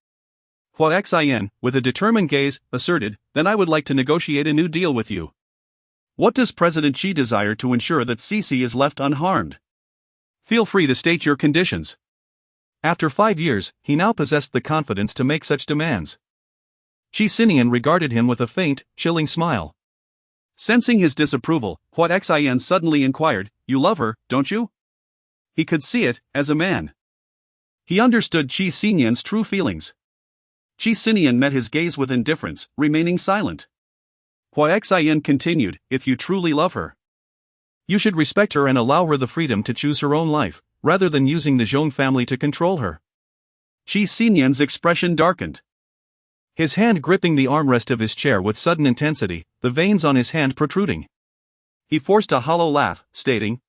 Xian, with a determined gaze, asserted, Then I would like to negotiate a new deal with you. What does President Qi desire to ensure that Sisi is left unharmed? Feel free to state your conditions. After 5 years, he now possessed the confidence to make such demands. Qi Sinian regarded him with a faint, chilling smile. Sensing his disapproval, Xian suddenly inquired, You love her, don't you? He could see it, as a man. He understood Qi Sinian's true feelings. Qi Sinian met his gaze with indifference, remaining silent. Xian continued, If you truly love her, you should respect her and allow her the freedom to choose her own life, rather than using the Zhong family to control her. Qi Sinian's expression darkened, his hand gripping the armrest of his chair with sudden intensity, the veins on his hand protruding. He forced a hollow laugh, stating,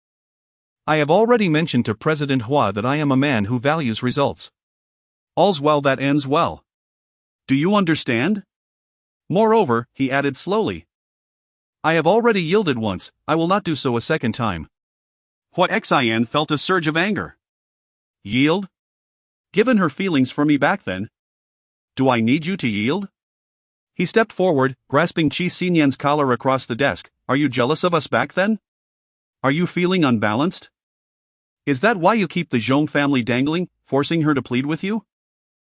I have already mentioned to President Hua that I am a man who values results. All's well that ends well. Do you understand? Moreover, he added slowly, I have already yielded once, I will not do so a second time. Xian felt a surge of anger. Yield? Given her feelings for me back then, do I need you to yield? He stepped forward, grasping Qi Sinian's collar across the desk. Are you jealous of us back then? Are you feeling unbalanced? Is that why you keep the Zhong family dangling, forcing her to plead with you?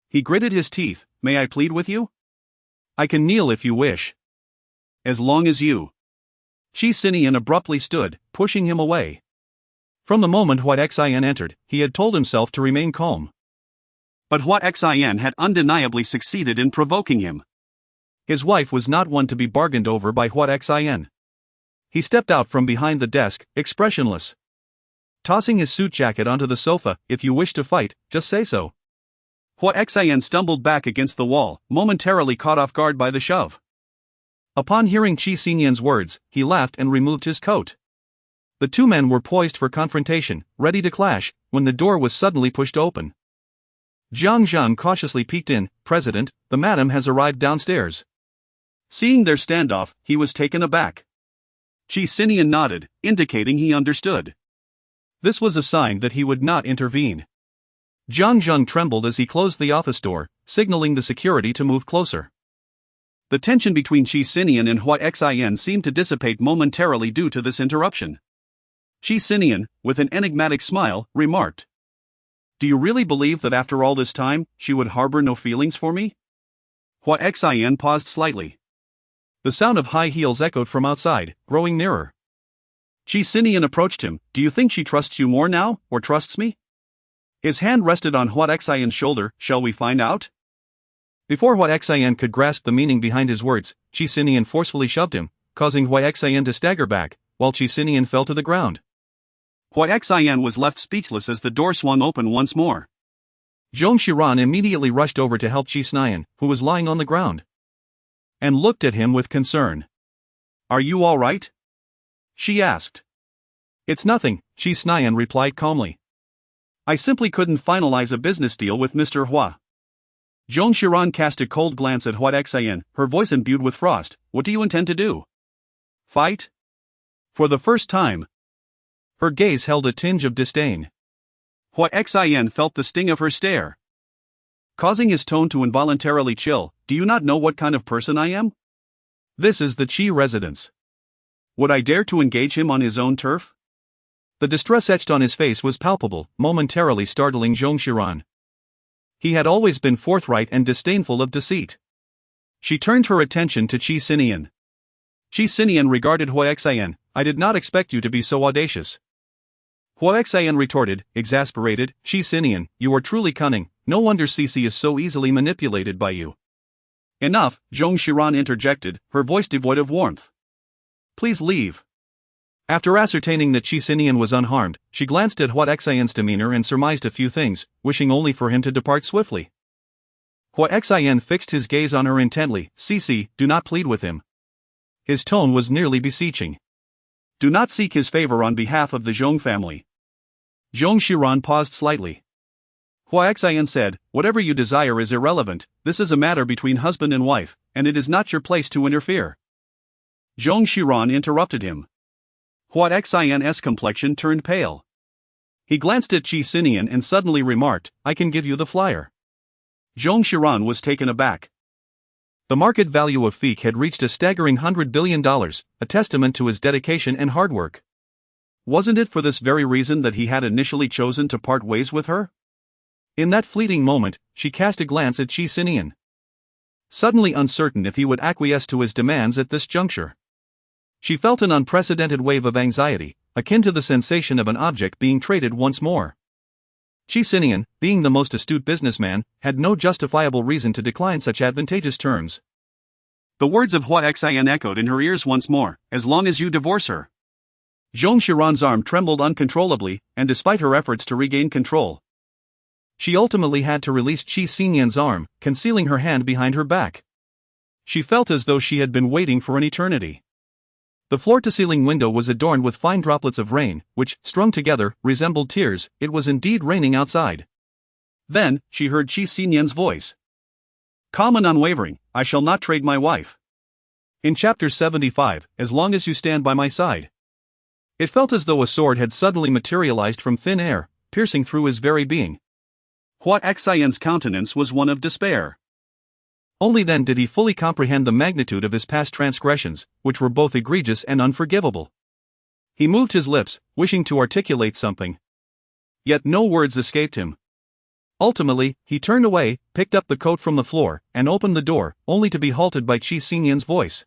He gritted his teeth. May I plead with you? I can kneel if you wish. As long as you Qi Sinian abruptly stood, pushing him away. From the moment Xian entered, he had told himself to remain calm. But Xian had undeniably succeeded in provoking him. His wife was not one to be bargained over by Xian. He stepped out from behind the desk, expressionless. Tossing his suit jacket onto the sofa, "If you wish to fight, just say so." Xian stumbled back against the wall, momentarily caught off guard by the shove. Upon hearing Qi Sinian's words, he laughed and removed his coat. The two men were poised for confrontation, ready to clash, when the door was suddenly pushed open. Jiang Zhang cautiously peeked in. "President, the madam has arrived downstairs." Seeing their standoff, he was taken aback. Qi Sinian nodded, indicating he understood. This was a sign that he would not intervene. Jiang Zhang trembled as he closed the office door, signaling the security to move closer. The tension between Qi Sinian and Xian seemed to dissipate momentarily due to this interruption. Qi Sinian, with an enigmatic smile, remarked, "Do you really believe that after all this time, she would harbor no feelings for me?" Xian paused slightly. The sound of high heels echoed from outside, growing nearer. Qi Sinian approached him. "Do you think she trusts you more now, or trusts me?" His hand rested on Xian's shoulder. "Shall we find out?" Before Xian could grasp the meaning behind his words, Qi Sinian forcefully shoved him, causing Xian to stagger back, while Qi Sinian fell to the ground. Xian was left speechless as the door swung open once more. Zong Xiran immediately rushed over to help Qi Sinian, who was lying on the ground, and looked at him with concern. "Are you all right?" she asked. "It's nothing," Qi Sinian replied calmly. "I simply couldn't finalize a business deal with Mr. Hua." Zong Xiran cast a cold glance at Xian, her voice imbued with frost. "What do you intend to do? Fight?" For the first time, her gaze held a tinge of disdain. Xian felt the sting of her stare, causing his tone to involuntarily chill. "Do you not know what kind of person I am? This is the Qi residence. Would I dare to engage him on his own turf?" The distress etched on his face was palpable, momentarily startling Zong Xiran. He had always been forthright and disdainful of deceit. She turned her attention to Qi Sinian. Qi Sinian regarded Xian. "I did not expect you to be so audacious." Xian retorted, exasperated, "Qi Sinian, you are truly cunning, no wonder Cici is so easily manipulated by you." "Enough," Zhong Xiran interjected, her voice devoid of warmth. "Please leave." After ascertaining that Qi Sinian was unharmed, she glanced at Xian's demeanor and surmised a few things, wishing only for him to depart swiftly. Xian fixed his gaze on her intently. "Cici, do not plead with him." His tone was nearly beseeching. "Do not seek his favor on behalf of the Zhong family." Zhong Xiran paused slightly. Xian said, "Whatever you desire is irrelevant, this is a matter between husband and wife, and it is not your place to interfere." Zhong Xiran interrupted him. Xian's complexion turned pale. He glanced at Qi Sinian and suddenly remarked, "I can give you the flyer." Zhong Xiran was taken aback. The market value of Feek had reached a staggering $100 billion, a testament to his dedication and hard work. Wasn't it for this very reason that he had initially chosen to part ways with her? In that fleeting moment, she cast a glance at Qi Sinian, suddenly uncertain if he would acquiesce to his demands at this juncture. She felt an unprecedented wave of anxiety, akin to the sensation of an object being traded once more. Qi Sinian, being the most astute businessman, had no justifiable reason to decline such advantageous terms. The words of Xian echoed in her ears once more, "As long as you divorce her." Zhong Xiran's arm trembled uncontrollably, and despite her efforts to regain control, she ultimately had to release Qi Sinian's arm, concealing her hand behind her back. She felt as though she had been waiting for an eternity. The floor-to-ceiling window was adorned with fine droplets of rain, which, strung together, resembled tears. It was indeed raining outside. Then, she heard Qi Sinian's voice. "Calm and unwavering, I shall not trade my wife." In chapter 75, "As long as you stand by my side." It felt as though a sword had suddenly materialized from thin air, piercing through his very being. Xian's countenance was one of despair. Only then did he fully comprehend the magnitude of his past transgressions, which were both egregious and unforgivable. He moved his lips, wishing to articulate something. Yet no words escaped him. Ultimately, he turned away, picked up the coat from the floor, and opened the door, only to be halted by Qi Sinian's voice.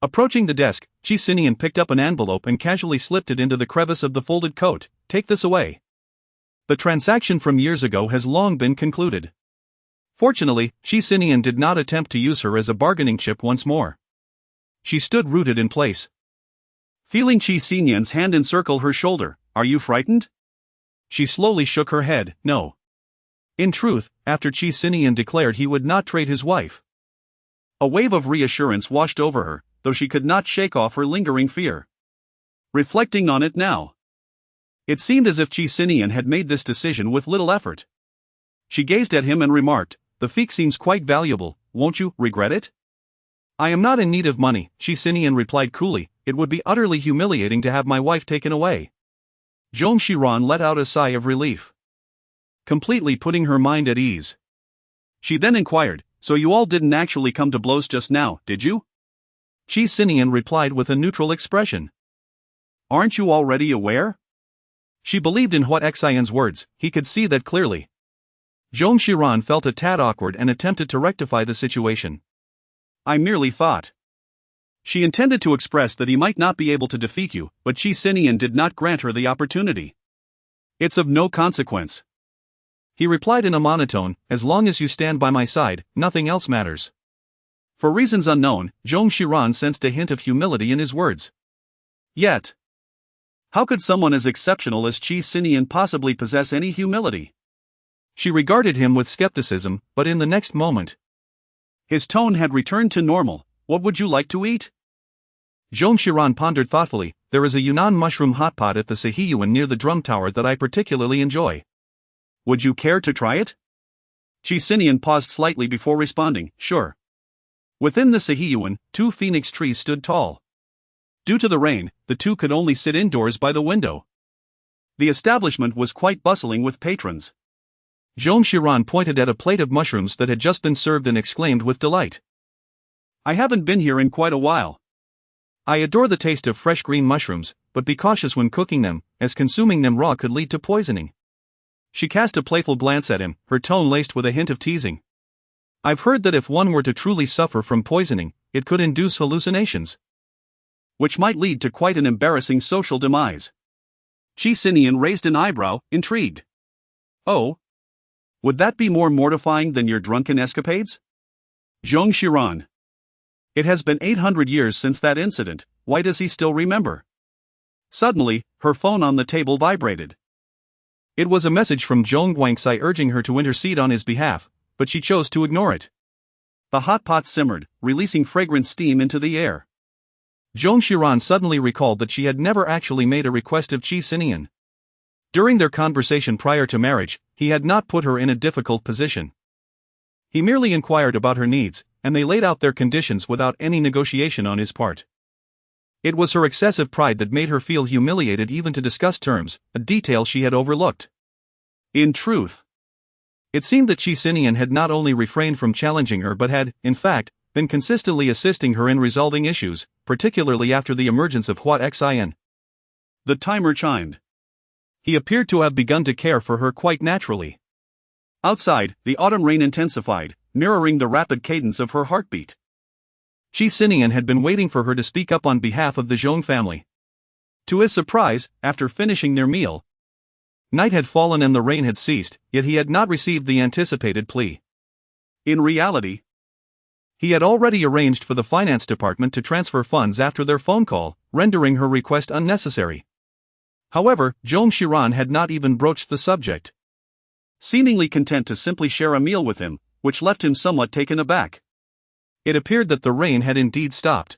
Approaching the desk, Qi Sinian picked up an envelope and casually slipped it into the crevice of the folded coat. Take this away. The transaction from years ago has long been concluded. Fortunately, Qi Sinian did not attempt to use her as a bargaining chip once more. She stood rooted in place. Feeling Qi Sinian's hand encircle her shoulder, are you frightened? She slowly shook her head, no. In truth, after Qi Sinian declared he would not trade his wife. A wave of reassurance washed over her, though she could not shake off her lingering fear. Reflecting on it now, it seemed as if Qi Sinian had made this decision with little effort. She gazed at him and remarked, "The fique seems quite valuable, won't you regret it?" "I am not in need of money," Qi Sinian replied coolly. "It would be utterly humiliating to have my wife taken away." Zong Xiran let out a sigh of relief, completely putting her mind at ease. She then inquired, "So you all didn't actually come to blows just now, did you?" Qi Sinian replied with a neutral expression. "Aren't you already aware?" She believed in Huat Xian's words, he could see that clearly. Zong Xiran felt a tad awkward and attempted to rectify the situation. "I merely thought." She intended to express that he might not be able to defeat you, but Qi Sinian did not grant her the opportunity. "It's of no consequence," he replied in a monotone, "as long as you stand by my side, nothing else matters." For reasons unknown, Zong Xiran sensed a hint of humility in his words. Yet, how could someone as exceptional as Qi Sinian possibly possess any humility? She regarded him with skepticism, but in the next moment, his tone had returned to normal. "What would you like to eat?" Zhong Xiran pondered thoughtfully. "There is a Yunnan mushroom hot pot at the Sihiyuan near the drum tower that I particularly enjoy. Would you care to try it?" Qi Sinian paused slightly before responding, "Sure." Within the Sihiyuan, 2 phoenix trees stood tall. Due to the rain, the two could only sit indoors by the window. The establishment was quite bustling with patrons. Zhong Xiran pointed at a plate of mushrooms that had just been served and exclaimed with delight, "I haven't been here in quite a while. I adore the taste of fresh green mushrooms, but be cautious when cooking them, as consuming them raw could lead to poisoning." She cast a playful glance at him, her tone laced with a hint of teasing. "I've heard that if one were to truly suffer from poisoning, it could induce hallucinations, which might lead to quite an embarrassing social demise." Qi Sinian raised an eyebrow, intrigued. "Oh? Would that be more mortifying than your drunken escapades?" Zhong Xiran. "It has been 800 years since that incident, why does he still remember?" Suddenly, her phone on the table vibrated. It was a message from Zhong Guangxi urging her to intercede on his behalf, but she chose to ignore it. The hot pot simmered, releasing fragrant steam into the air. Zhong Xiran suddenly recalled that she had never actually made a request of Qi Sinian. During their conversation prior to marriage, he had not put her in a difficult position. He merely inquired about her needs, and they laid out their conditions without any negotiation on his part. It was her excessive pride that made her feel humiliated even to discuss terms, a detail she had overlooked. In truth, it seemed that Qi Sinian had not only refrained from challenging her but had, in fact, been consistently assisting her in resolving issues, particularly after the emergence of Huat Xian. The timer chimed. He appeared to have begun to care for her quite naturally. Outside, the autumn rain intensified, mirroring the rapid cadence of her heartbeat. Qi Sinian had been waiting for her to speak up on behalf of the Zhong family. To his surprise, after finishing their meal, night had fallen and the rain had ceased, yet he had not received the anticipated plea. In reality, he had already arranged for the finance department to transfer funds after their phone call, rendering her request unnecessary. However, Zhong Xiran had not even broached the subject, seemingly content to simply share a meal with him, which left him somewhat taken aback. It appeared that the rain had indeed stopped.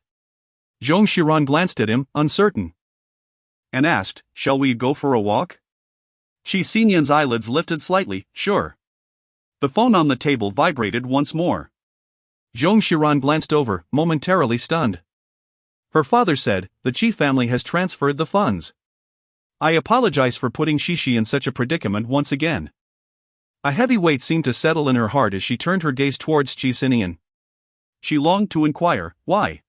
Zhong Xiran glanced at him, uncertain, and asked, "Shall we go for a walk?" Qi Sinian's eyelids lifted slightly, "Sure." The phone on the table vibrated once more. Zhong Xiran glanced over, momentarily stunned. Her father said, "The Qi family has transferred the funds. I apologize for putting Shishi in such a predicament once again." A heavy weight seemed to settle in her heart as she turned her gaze towards Qi Sinian. She longed to inquire, why?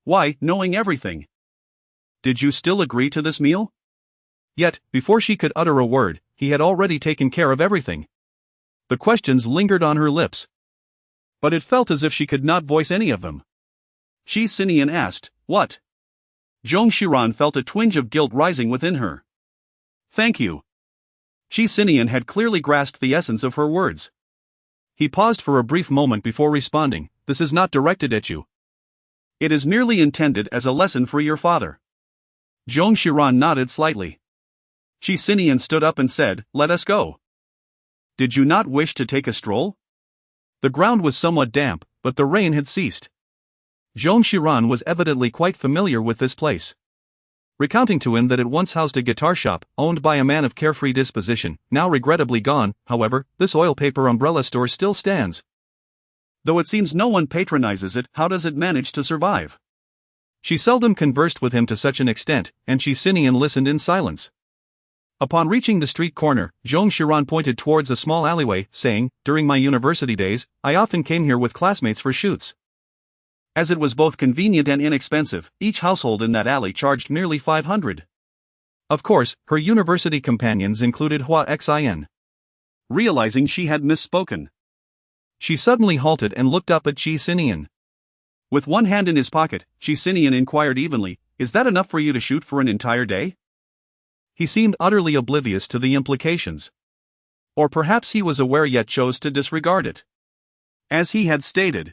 Why, knowing everything? Did you still agree to this meal? Yet, before she could utter a word, he had already taken care of everything. The questions lingered on her lips, but it felt as if she could not voice any of them. Qi Sinian asked. What? Zong Xiran felt a twinge of guilt rising within her. Thank you. Qi Sinian had clearly grasped the essence of her words. He paused for a brief moment before responding, this is not directed at you. It is merely intended as a lesson for your father. Zong Xiran nodded slightly. Qi Sinian stood up and said, let us go. Did you not wish to take a stroll? The ground was somewhat damp, but the rain had ceased. Zong Xiran was evidently quite familiar with this place. Recounting to him that it once housed a guitar shop, owned by a man of carefree disposition, now regrettably gone, however, this oil paper umbrella store still stands. Though it seems no one patronizes it, how does it manage to survive? She seldom conversed with him to such an extent, and Qi Sinian listened in silence. Upon reaching the street corner, Zong Xiran pointed towards a small alleyway, saying, during my university days, I often came here with classmates for shoots. As it was both convenient and inexpensive, each household in that alley charged merely 500. Of course, her university companions included Xin. Realizing she had misspoken, she suddenly halted and looked up at Qi Sinian. With one hand in his pocket, Qi Sinian inquired evenly, is that enough for you to shoot for an entire day? He seemed utterly oblivious to the implications. Or perhaps he was aware yet chose to disregard it. As he had stated,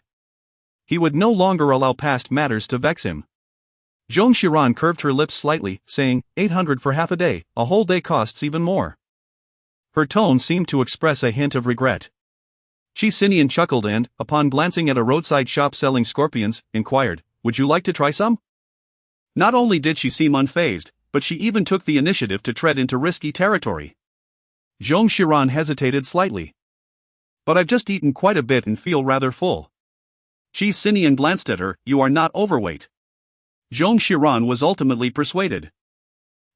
he would no longer allow past matters to vex him. Zong Xiran curved her lips slightly, saying, 800 for half a day, a whole day costs even more. Her tone seemed to express a hint of regret. Qi Sinian chuckled and, upon glancing at a roadside shop selling scorpions, inquired, would you like to try some? Not only did she seem unfazed, but she even took the initiative to tread into risky territory. Zong Xiran hesitated slightly. But I've just eaten quite a bit and feel rather full. Qi Sinian glanced at her, you are not overweight. Zong Xiran was ultimately persuaded.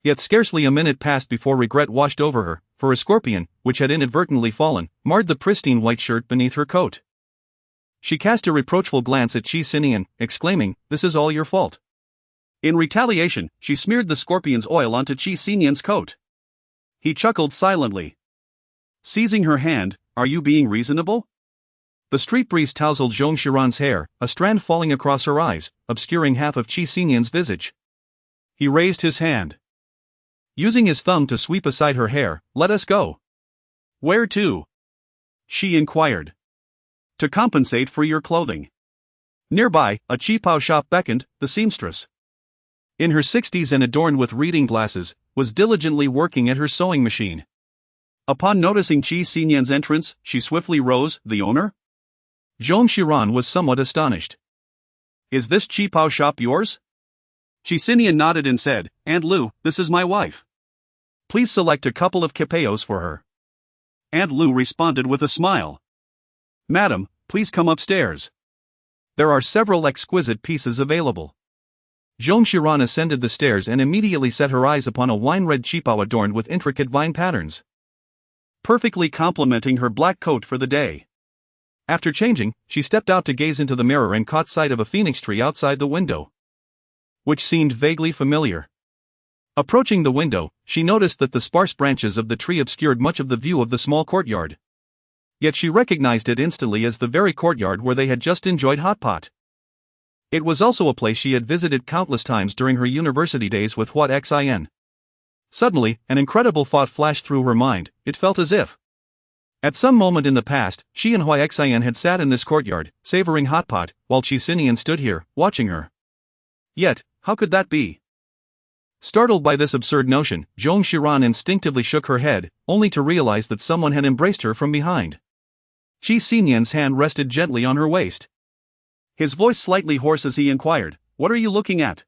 Yet scarcely a minute passed before regret washed over her, for a scorpion, which had inadvertently fallen, marred the pristine white shirt beneath her coat. She cast a reproachful glance at Qi Sinian, exclaiming, this is all your fault. In retaliation, she smeared the scorpion's oil onto Qi Sinian's coat. He chuckled silently. Seizing her hand, are you being reasonable? The street breeze tousled Zong Xiran's hair, a strand falling across her eyes, obscuring half of Qi Sinian's visage. He raised his hand. Using his thumb to sweep aside her hair, let us go. Where to? She inquired. To compensate for your clothing. Nearby, a qipao shop beckoned, the seamstress, in her 60s and adorned with reading glasses, was diligently working at her sewing machine. Upon noticing Qi Sinian's entrance, she swiftly rose, the owner? Zong Xiran was somewhat astonished. Is this qipao shop yours? Qi Sinian nodded and said, Aunt Lu, this is my wife. Please select a couple of quipaos for her. Aunt Lu responded with a smile. Madam, please come upstairs. There are several exquisite pieces available. Zong Xiran ascended the stairs and immediately set her eyes upon a wine-red qipao adorned with intricate vine patterns, perfectly complementing her black coat for the day. After changing, she stepped out to gaze into the mirror and caught sight of a phoenix tree outside the window, which seemed vaguely familiar. Approaching the window, she noticed that the sparse branches of the tree obscured much of the view of the small courtyard. Yet she recognized it instantly as the very courtyard where they had just enjoyed hot pot. It was also a place she had visited countless times during her university days with Xin. Suddenly, an incredible thought flashed through her mind. It felt as if, at some moment in the past, she and Xin had sat in this courtyard, savoring hot pot, while Qi Sinian stood here, watching her. Yet, how could that be? Startled by this absurd notion, Zong Xiran instinctively shook her head, only to realize that someone had embraced her from behind. Qi Sinian's hand rested gently on her waist. His voice slightly hoarse as he inquired, what are you looking at?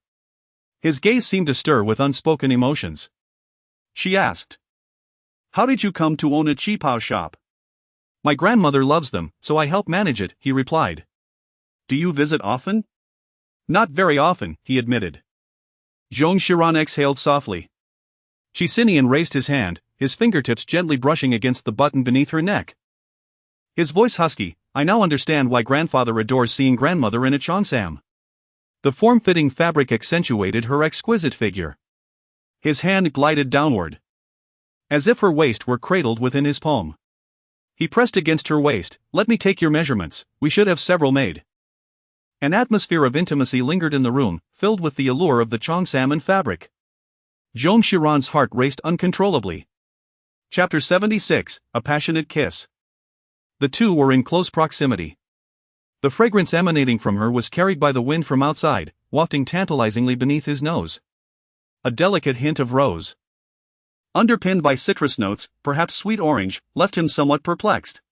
His gaze seemed to stir with unspoken emotions. She asked, how did you come to own a qipao shop? My grandmother loves them, so I help manage it, he replied. Do you visit often? Not very often, he admitted. Zong Xiran exhaled softly. Qi Sinian raised his hand, his fingertips gently brushing against the button beneath her neck. His voice husky, I now understand why grandfather adores seeing grandmother in a cheongsam. The form-fitting fabric accentuated her exquisite figure. His hand glided downward, as if her waist were cradled within his palm. He pressed against her waist, let me take your measurements, we should have several made. An atmosphere of intimacy lingered in the room, filled with the allure of the Chongsalmon fabric. Zhong Xiran's heart raced uncontrollably. Chapter 76, A Passionate Kiss. The two were in close proximity. The fragrance emanating from her was carried by the wind from outside, wafting tantalizingly beneath his nose. A delicate hint of rose, underpinned by citrus notes, perhaps sweet orange, left him somewhat perplexed.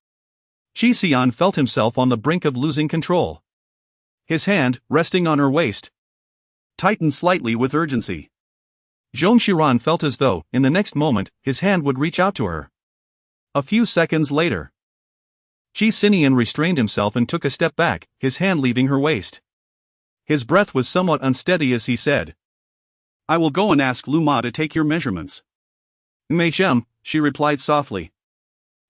Qi Sinian felt himself on the brink of losing control. His hand, resting on her waist, tightened slightly with urgency. Zhong Xiran felt as though, in the next moment, his hand would reach out to her. A few seconds later, Qi Sinian restrained himself and took a step back, his hand leaving her waist. His breath was somewhat unsteady as he said, "I will go and ask Lu Ma to take your measurements." "Beicheng," she replied softly.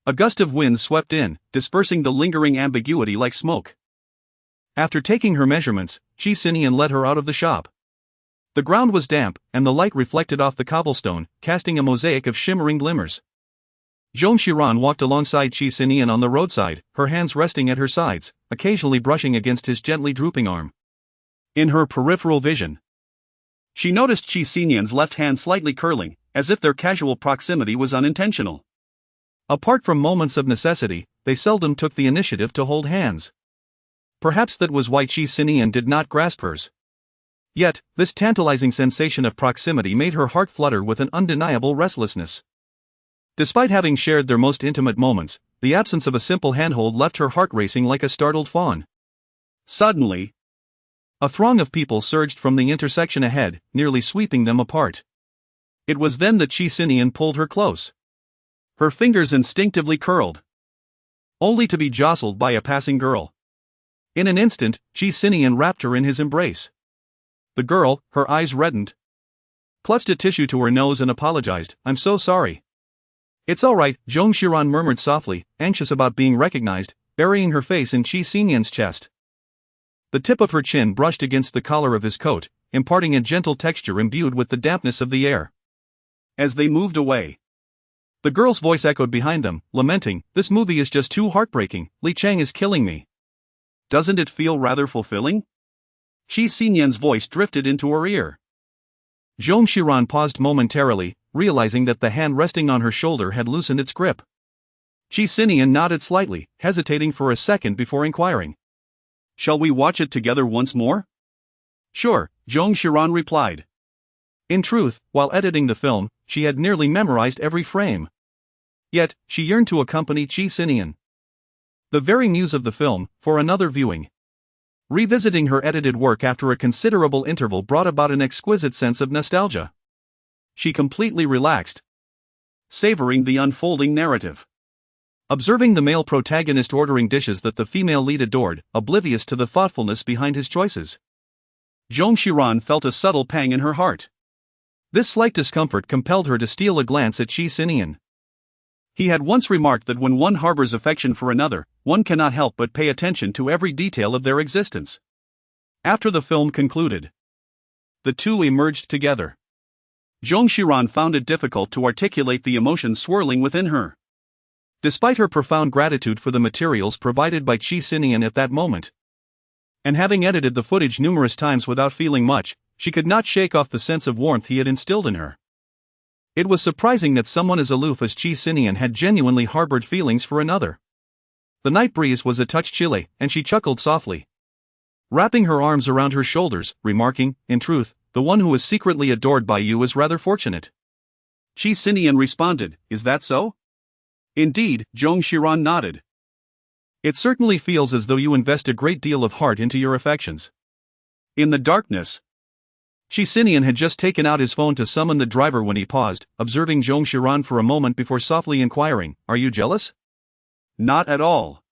A gust of wind swept in, dispersing the lingering ambiguity like smoke. After taking her measurements, Qi Sinian led her out of the shop. The ground was damp, and the light reflected off the cobblestone, casting a mosaic of shimmering glimmers. Zhong Xiran walked alongside Qi Sinian on the roadside, her hands resting at her sides, occasionally brushing against his gently drooping arm. In her peripheral vision, she noticed Qi Sinian's left hand slightly curling, as if their casual proximity was unintentional. Apart from moments of necessity, they seldom took the initiative to hold hands. Perhaps that was why Qi Sinian did not grasp hers. Yet, this tantalizing sensation of proximity made her heart flutter with an undeniable restlessness. Despite having shared their most intimate moments, the absence of a simple handhold left her heart racing like a startled fawn. Suddenly, a throng of people surged from the intersection ahead, nearly sweeping them apart. It was then that Qi Sinian pulled her close. Her fingers instinctively curled, only to be jostled by a passing girl. In an instant, Qi Sinian wrapped her in his embrace. The girl, her eyes reddened, clutched a tissue to her nose and apologized. "I'm so sorry." "It's all right," Zhong Xiran murmured softly, anxious about being recognized, burying her face in Qi Sinian's chest. The tip of her chin brushed against the collar of his coat, imparting a gentle texture imbued with the dampness of the air. As they moved away, the girl's voice echoed behind them, lamenting, "This movie is just too heartbreaking, Li Cheng is killing me." "Doesn't it feel rather fulfilling?" Qi Sinian's voice drifted into her ear. Zhong Xiran paused momentarily, realizing that the hand resting on her shoulder had loosened its grip. Qi Sinian nodded slightly, hesitating for a second before inquiring, "Shall we watch it together once more?" "Sure," Zhong Xiran replied. In truth, while editing the film, she had nearly memorized every frame. Yet, she yearned to accompany Qi Sinian, the very muse of the film, for another viewing. Revisiting her edited work after a considerable interval brought about an exquisite sense of nostalgia. She completely relaxed, savoring the unfolding narrative. Observing the male protagonist ordering dishes that the female lead adored, oblivious to the thoughtfulness behind his choices. Zhong Xiran felt a subtle pang in her heart. This slight discomfort compelled her to steal a glance at Qi Sinian. He had once remarked that when one harbors affection for another, one cannot help but pay attention to every detail of their existence. After the film concluded, the two emerged together. Zhong Xiran found it difficult to articulate the emotions swirling within her. Despite her profound gratitude for the materials provided by Qi Sinian at that moment, and having edited the footage numerous times without feeling much, she could not shake off the sense of warmth he had instilled in her. It was surprising that someone as aloof as Qi Sinian had genuinely harbored feelings for another. The night breeze was a touch chilly, and she chuckled softly, wrapping her arms around her shoulders, remarking, "In truth, the one who is secretly adored by you is rather fortunate." Qi Sinian responded, "Is that so?" "Indeed," Zhong Xiran nodded. "It certainly feels as though you invest a great deal of heart into your affections." In the darkness, Qi Sinian had just taken out his phone to summon the driver when he paused, observing Zhong Xiran for a moment before softly inquiring, "Are you jealous?" "Not at all."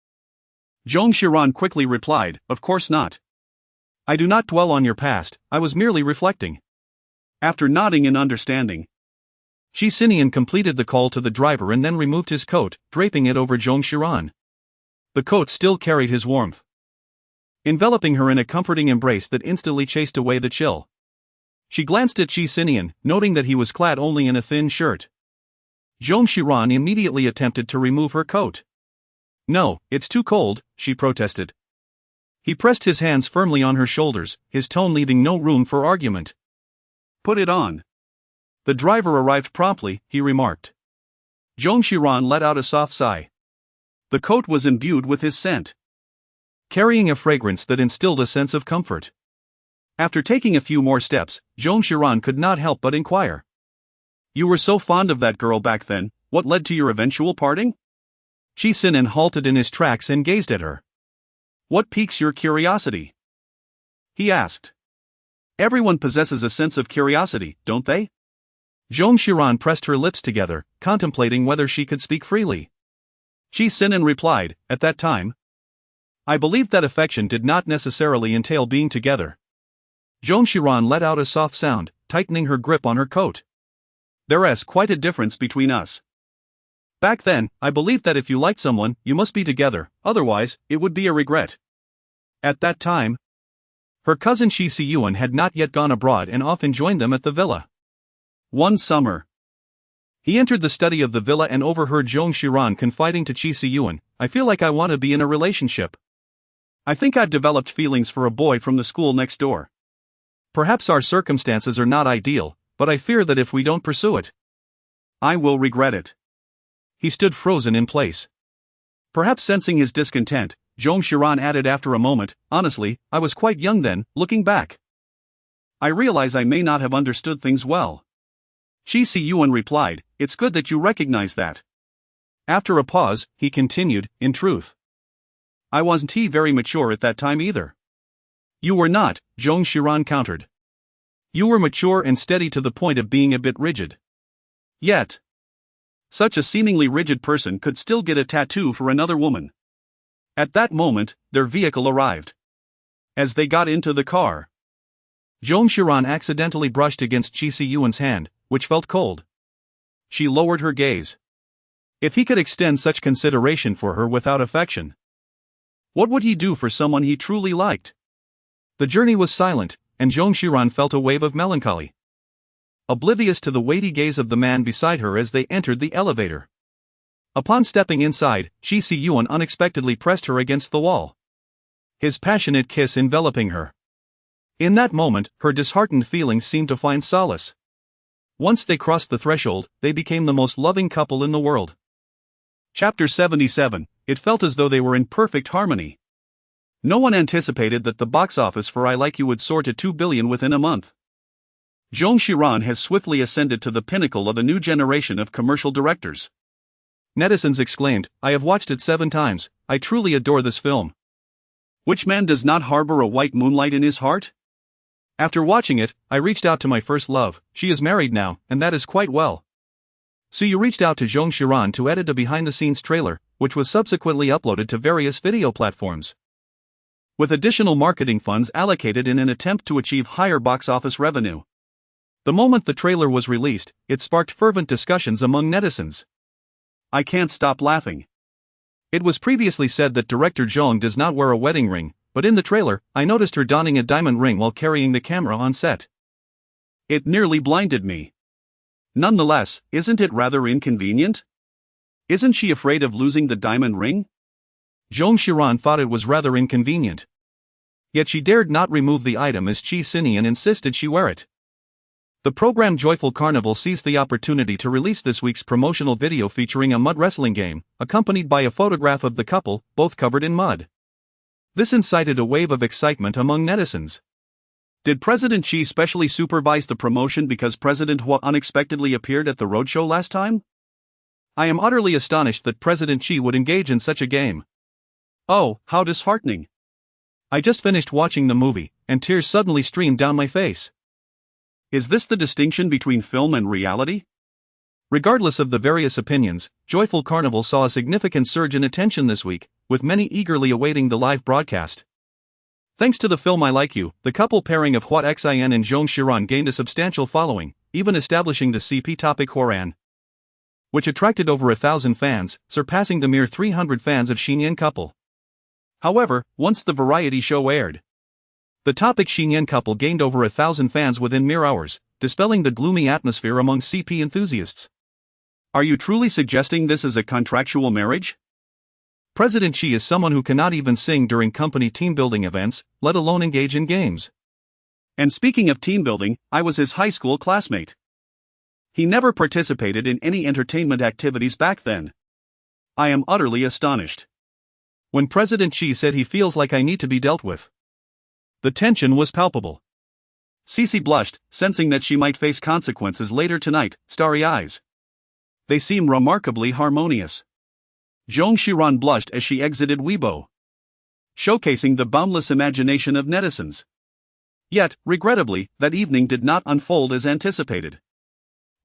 Zhong Xiran quickly replied, "Of course not. I do not dwell on your past, I was merely reflecting." After nodding in understanding, Qi Sinian completed the call to the driver and then removed his coat, draping it over Zhong Xiran. The coat still carried his warmth, enveloping her in a comforting embrace that instantly chased away the chill. She glanced at Qi Sinian, noting that he was clad only in a thin shirt. Zhong Xiran immediately attempted to remove her coat. "No, it's too cold," she protested. He pressed his hands firmly on her shoulders, his tone leaving no room for argument. Put it on. The driver arrived promptly, he remarked. Zong Xiran let out a soft sigh. The coat was imbued with his scent, carrying a fragrance that instilled a sense of comfort. After taking a few more steps, Zong Xiran could not help but inquire. You were so fond of that girl back then, what led to your eventual parting? Qi Sinian halted in his tracks and gazed at her. What piques your curiosity? He asked. Everyone possesses a sense of curiosity, don't they? Zong Xiran pressed her lips together, contemplating whether she could speak freely. Qi Sinian replied, at that time, I believed that affection did not necessarily entail being together. Zong Xiran let out a soft sound, tightening her grip on her coat. There's quite a difference between us. Back then, I believed that if you liked someone, you must be together, otherwise, it would be a regret. At that time, her cousin Qi Sinian had not yet gone abroad and often joined them at the villa. One summer, he entered the study of the villa and overheard Zong Xiran confiding to Qi Sinian, I feel like I want to be in a relationship. I think I've developed feelings for a boy from the school next door. Perhaps our circumstances are not ideal, but I fear that if we don't pursue it, I will regret it. He stood frozen in place. Perhaps sensing his discontent, Zong Xiran added after a moment, honestly, I was quite young then, looking back. I realize I may not have understood things well. Qi Sinian replied, it's good that you recognize that. After a pause, he continued, in truth, I wasn't very mature at that time either. You were not, Zong Xiran countered. You were mature and steady to the point of being a bit rigid. Yet, such a seemingly rigid person could still get a tattoo for another woman. At that moment, their vehicle arrived. As they got into the car, Zong Xiran accidentally brushed against Qi Sinian's hand, which felt cold. She lowered her gaze. If he could extend such consideration for her without affection, what would he do for someone he truly liked? The journey was silent, and Zong Xiran felt a wave of melancholy, oblivious to the weighty gaze of the man beside her as they entered the elevator. Upon stepping inside, Qi Sinian unexpectedly pressed her against the wall, his passionate kiss enveloping her. In that moment, her disheartened feelings seemed to find solace. Once they crossed the threshold, they became the most loving couple in the world. Chapter 77, it felt as though they were in perfect harmony. No one anticipated that the box office for I Like You would soar to 2 billion within a month. Zong Xiran has swiftly ascended to the pinnacle of a new generation of commercial directors. Netizens exclaimed, I have watched it 7 times, I truly adore this film. Which man does not harbor a white moonlight in his heart? After watching it, I reached out to my first love, she is married now, and that is quite well. So you reached out to Zong Xiran to edit a behind-the-scenes trailer, which was subsequently uploaded to various video platforms, with additional marketing funds allocated in an attempt to achieve higher box office revenue. The moment the trailer was released, it sparked fervent discussions among netizens. I can't stop laughing. It was previously said that director Zhong does not wear a wedding ring, but in the trailer, I noticed her donning a diamond ring while carrying the camera on set. It nearly blinded me. Nonetheless, isn't it rather inconvenient? Isn't she afraid of losing the diamond ring? Zong Xiran thought it was rather inconvenient. Yet she dared not remove the item as Qi Sinian insisted she wear it. The program Joyful Carnival seized the opportunity to release this week's promotional video featuring a mud wrestling game, accompanied by a photograph of the couple, both covered in mud. This incited a wave of excitement among netizens. Did President Xi specially supervise the promotion because President Hua unexpectedly appeared at the roadshow last time? I am utterly astonished that President Xi would engage in such a game. Oh, how disheartening. I just finished watching the movie, and tears suddenly streamed down my face. Is this the distinction between film and reality? Regardless of the various opinions, Joyful Carnival saw a significant surge in attention this week, with many eagerly awaiting the live broadcast. Thanks to the film I Like You, the couple pairing of Hua Xian and Zong Xiran gained a substantial following, even establishing the CP topic Horan, which attracted over 1,000 fans, surpassing the mere 300 fans of Xinian couple. However, once the variety show aired, the topic Xinian couple gained over 1,000 fans within mere hours, dispelling the gloomy atmosphere among CP enthusiasts. Are you truly suggesting this is a contractual marriage? President Qi is someone who cannot even sing during company team-building events, let alone engage in games. And speaking of team building, I was his high school classmate. He never participated in any entertainment activities back then. I am utterly astonished. When President Qi said he feels like I need to be dealt with. The tension was palpable. Cece blushed, sensing that she might face consequences later tonight, starry eyes. They seem remarkably harmonious. Zhong Xiran blushed as she exited Weibo, showcasing the boundless imagination of netizens. Yet, regrettably, that evening did not unfold as anticipated.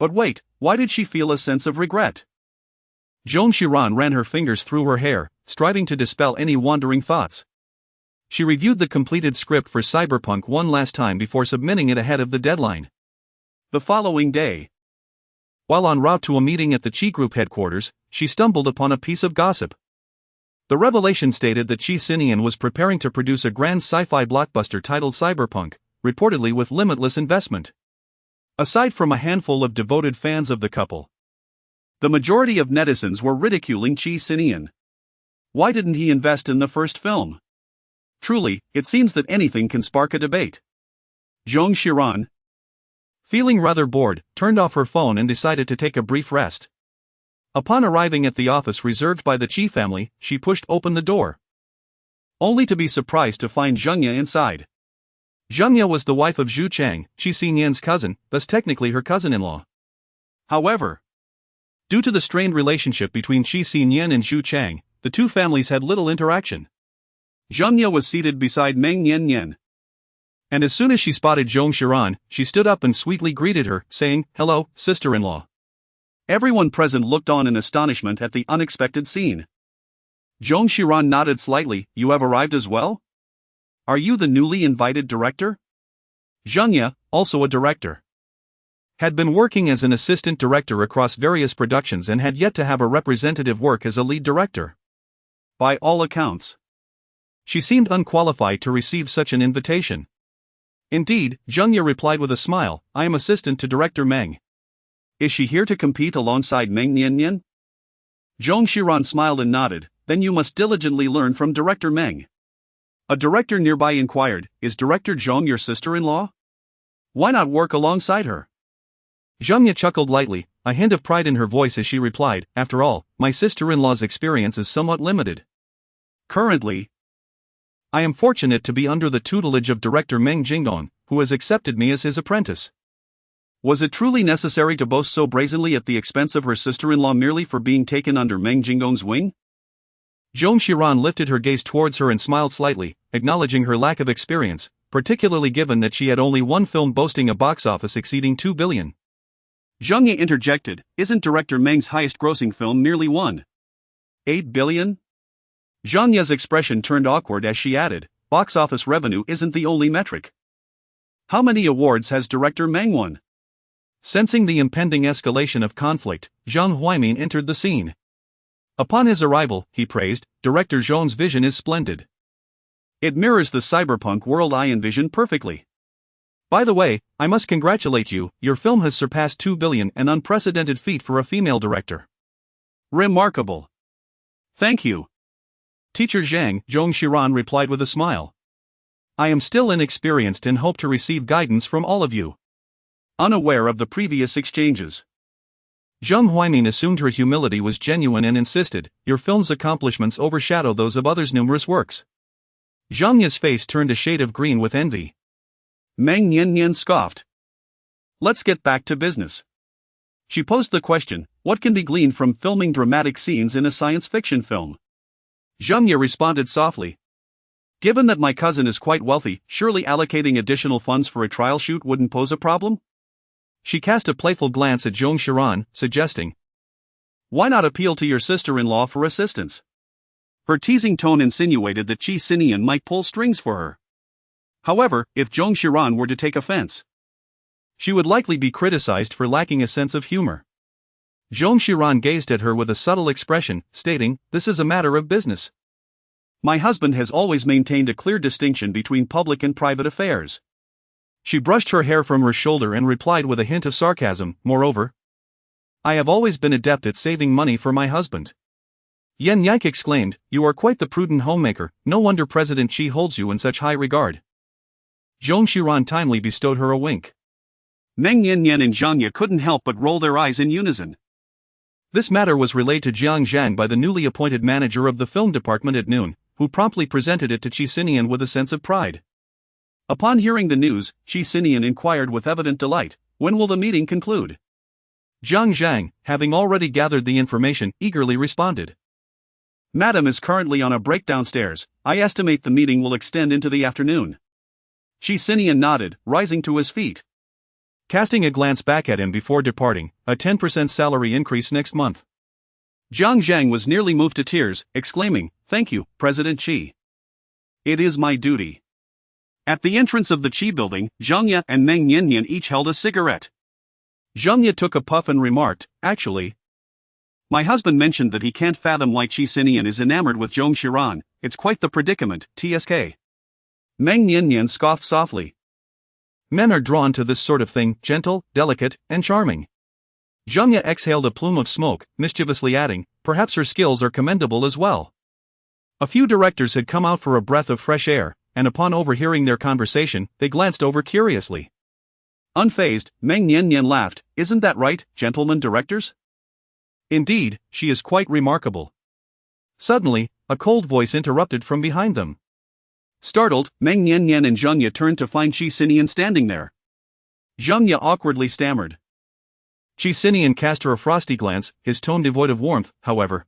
But wait, why did she feel a sense of regret? Zhong Xiran ran her fingers through her hair, striving to dispel any wandering thoughts. She reviewed the completed script for Cyberpunk one last time before submitting it ahead of the deadline. The following day, while en route to a meeting at the Qi Group headquarters, she stumbled upon a piece of gossip. The revelation stated that Qi Sinian was preparing to produce a grand sci-fi blockbuster titled Cyberpunk, reportedly with limitless investment. Aside from a handful of devoted fans of the couple, the majority of netizens were ridiculing Qi Sinian. Why didn't he invest in the first film? Truly, it seems that anything can spark a debate. Zhong Xiran, feeling rather bored, turned off her phone and decided to take a brief rest. Upon arriving at the office reserved by the Qi family, she pushed open the door, only to be surprised to find Zhengya inside. Zhengya was the wife of Zhu Chang, Qi Sinian's cousin, thus technically her cousin-in-law. However, due to the strained relationship between Qi Sinian and Zhu Chang, the two families had little interaction. Zhengya was seated beside Meng Nian, and as soon as she spotted Zhong Xiran, she stood up and sweetly greeted her, saying, "Hello, sister-in-law." Everyone present looked on in astonishment at the unexpected scene. Zhong Xiran nodded slightly. "You have arrived as well? Are you the newly invited director?" Zhengya, also a director, had been working as an assistant director across various productions and had yet to have a representative work as a lead director. By all accounts, she seemed unqualified to receive such an invitation. Indeed, Zhengya replied with a smile, "I am assistant to director Meng. Is she here to compete alongside Meng Nian?" Zhong Xiran smiled and nodded. "Then you must diligently learn from director Meng." A director nearby inquired, "Is director Zhong your sister-in-law? Why not work alongside her?" Zhengya chuckled lightly, a hint of pride in her voice as she replied, "After all, my sister-in-law's experience is somewhat limited. Currently, I am fortunate to be under the tutelage of director Meng Jingdong, who has accepted me as his apprentice." Was it truly necessary to boast so brazenly at the expense of her sister-in-law merely for being taken under Meng Jingdong's wing? Zhong Xiran lifted her gaze towards her and smiled slightly, acknowledging her lack of experience, particularly given that she had only one film boasting a box office exceeding 2 billion. Zhengya interjected, "Isn't director Meng's highest-grossing film nearly 1.8 billion? Zhengya's expression turned awkward as she added, "Box office revenue isn't the only metric. How many awards has director Meng won?" Sensing the impending escalation of conflict, Zhang Huaimin entered the scene. Upon his arrival, he praised, "Director Zhong's vision is splendid. It mirrors the cyberpunk world I envision perfectly. By the way, I must congratulate you, your film has surpassed 2 billion, an unprecedented feat for a female director." "Remarkable. Thank you, Teacher Zhang," Zhong Xiran replied with a smile. "I am still inexperienced and hope to receive guidance from all of you." Unaware of the previous exchanges, Zhang Huaimin assumed her humility was genuine and insisted, "Your film's accomplishments overshadow those of others' numerous works." Zhengya's face turned a shade of green with envy. Meng Nian scoffed. "Let's get back to business." She posed the question, "What can be gleaned from filming dramatic scenes in a science fiction film?" Zhengya responded softly, "Given that my cousin is quite wealthy, surely allocating additional funds for a trial shoot wouldn't pose a problem?" She cast a playful glance at Zhong Xiran, suggesting, "Why not appeal to your sister-in-law for assistance?" Her teasing tone insinuated that Qi Sinian might pull strings for her. However, if Zhong Xiran were to take offense, she would likely be criticized for lacking a sense of humor. Zhong Xiran gazed at her with a subtle expression, stating, "This is a matter of business. My husband has always maintained a clear distinction between public and private affairs." She brushed her hair from her shoulder and replied with a hint of sarcasm, "Moreover, I have always been adept at saving money for my husband. Yen Yike exclaimed, "You are quite the prudent homemaker, no wonder President Qi holds you in such high regard." Zong Xiran timely bestowed her a wink. Meng Yanyan and Zhang Ye couldn't help but roll their eyes in unison. This matter was relayed to Jiang Zhang by the newly appointed manager of the film department at noon, who promptly presented it to Qi Sinian with a sense of pride. Upon hearing the news, Qi Sinian inquired with evident delight, "When will the meeting conclude?" Jiang Zhang, having already gathered the information, eagerly responded, "Madam is currently on a break downstairs. I estimate the meeting will extend into the afternoon." Qi Sinian nodded, rising to his feet. Casting a glance back at him before departing, "A 10% salary increase next month." Jiang Zhang was nearly moved to tears, exclaiming, "Thank you, President Qi. It is my duty." At the entrance of the Qi building, Zhang Ye and Meng Yanyan each held a cigarette. Zhang Ye took a puff and remarked, "Actually, my husband mentioned that he can't fathom why Qi Sinian is enamored with Zong Xiran. It's quite the predicament, TSK." Meng Yanyan scoffed softly. "Men are drawn to this sort of thing, gentle, delicate, and charming." Zhang Ye exhaled a plume of smoke, mischievously adding, "Perhaps her skills are commendable as well." A few directors had come out for a breath of fresh air, and upon overhearing their conversation, they glanced over curiously. Unfazed, Meng Yanyan laughed, "Isn't that right, gentlemen directors? Indeed, she is quite remarkable." Suddenly, a cold voice interrupted from behind them. Startled, Meng Yanyan and Zhang Ye turned to find Qi Sinian standing there. Zhang Ye awkwardly stammered. Qi Sinian cast her a frosty glance, his tone devoid of warmth, however.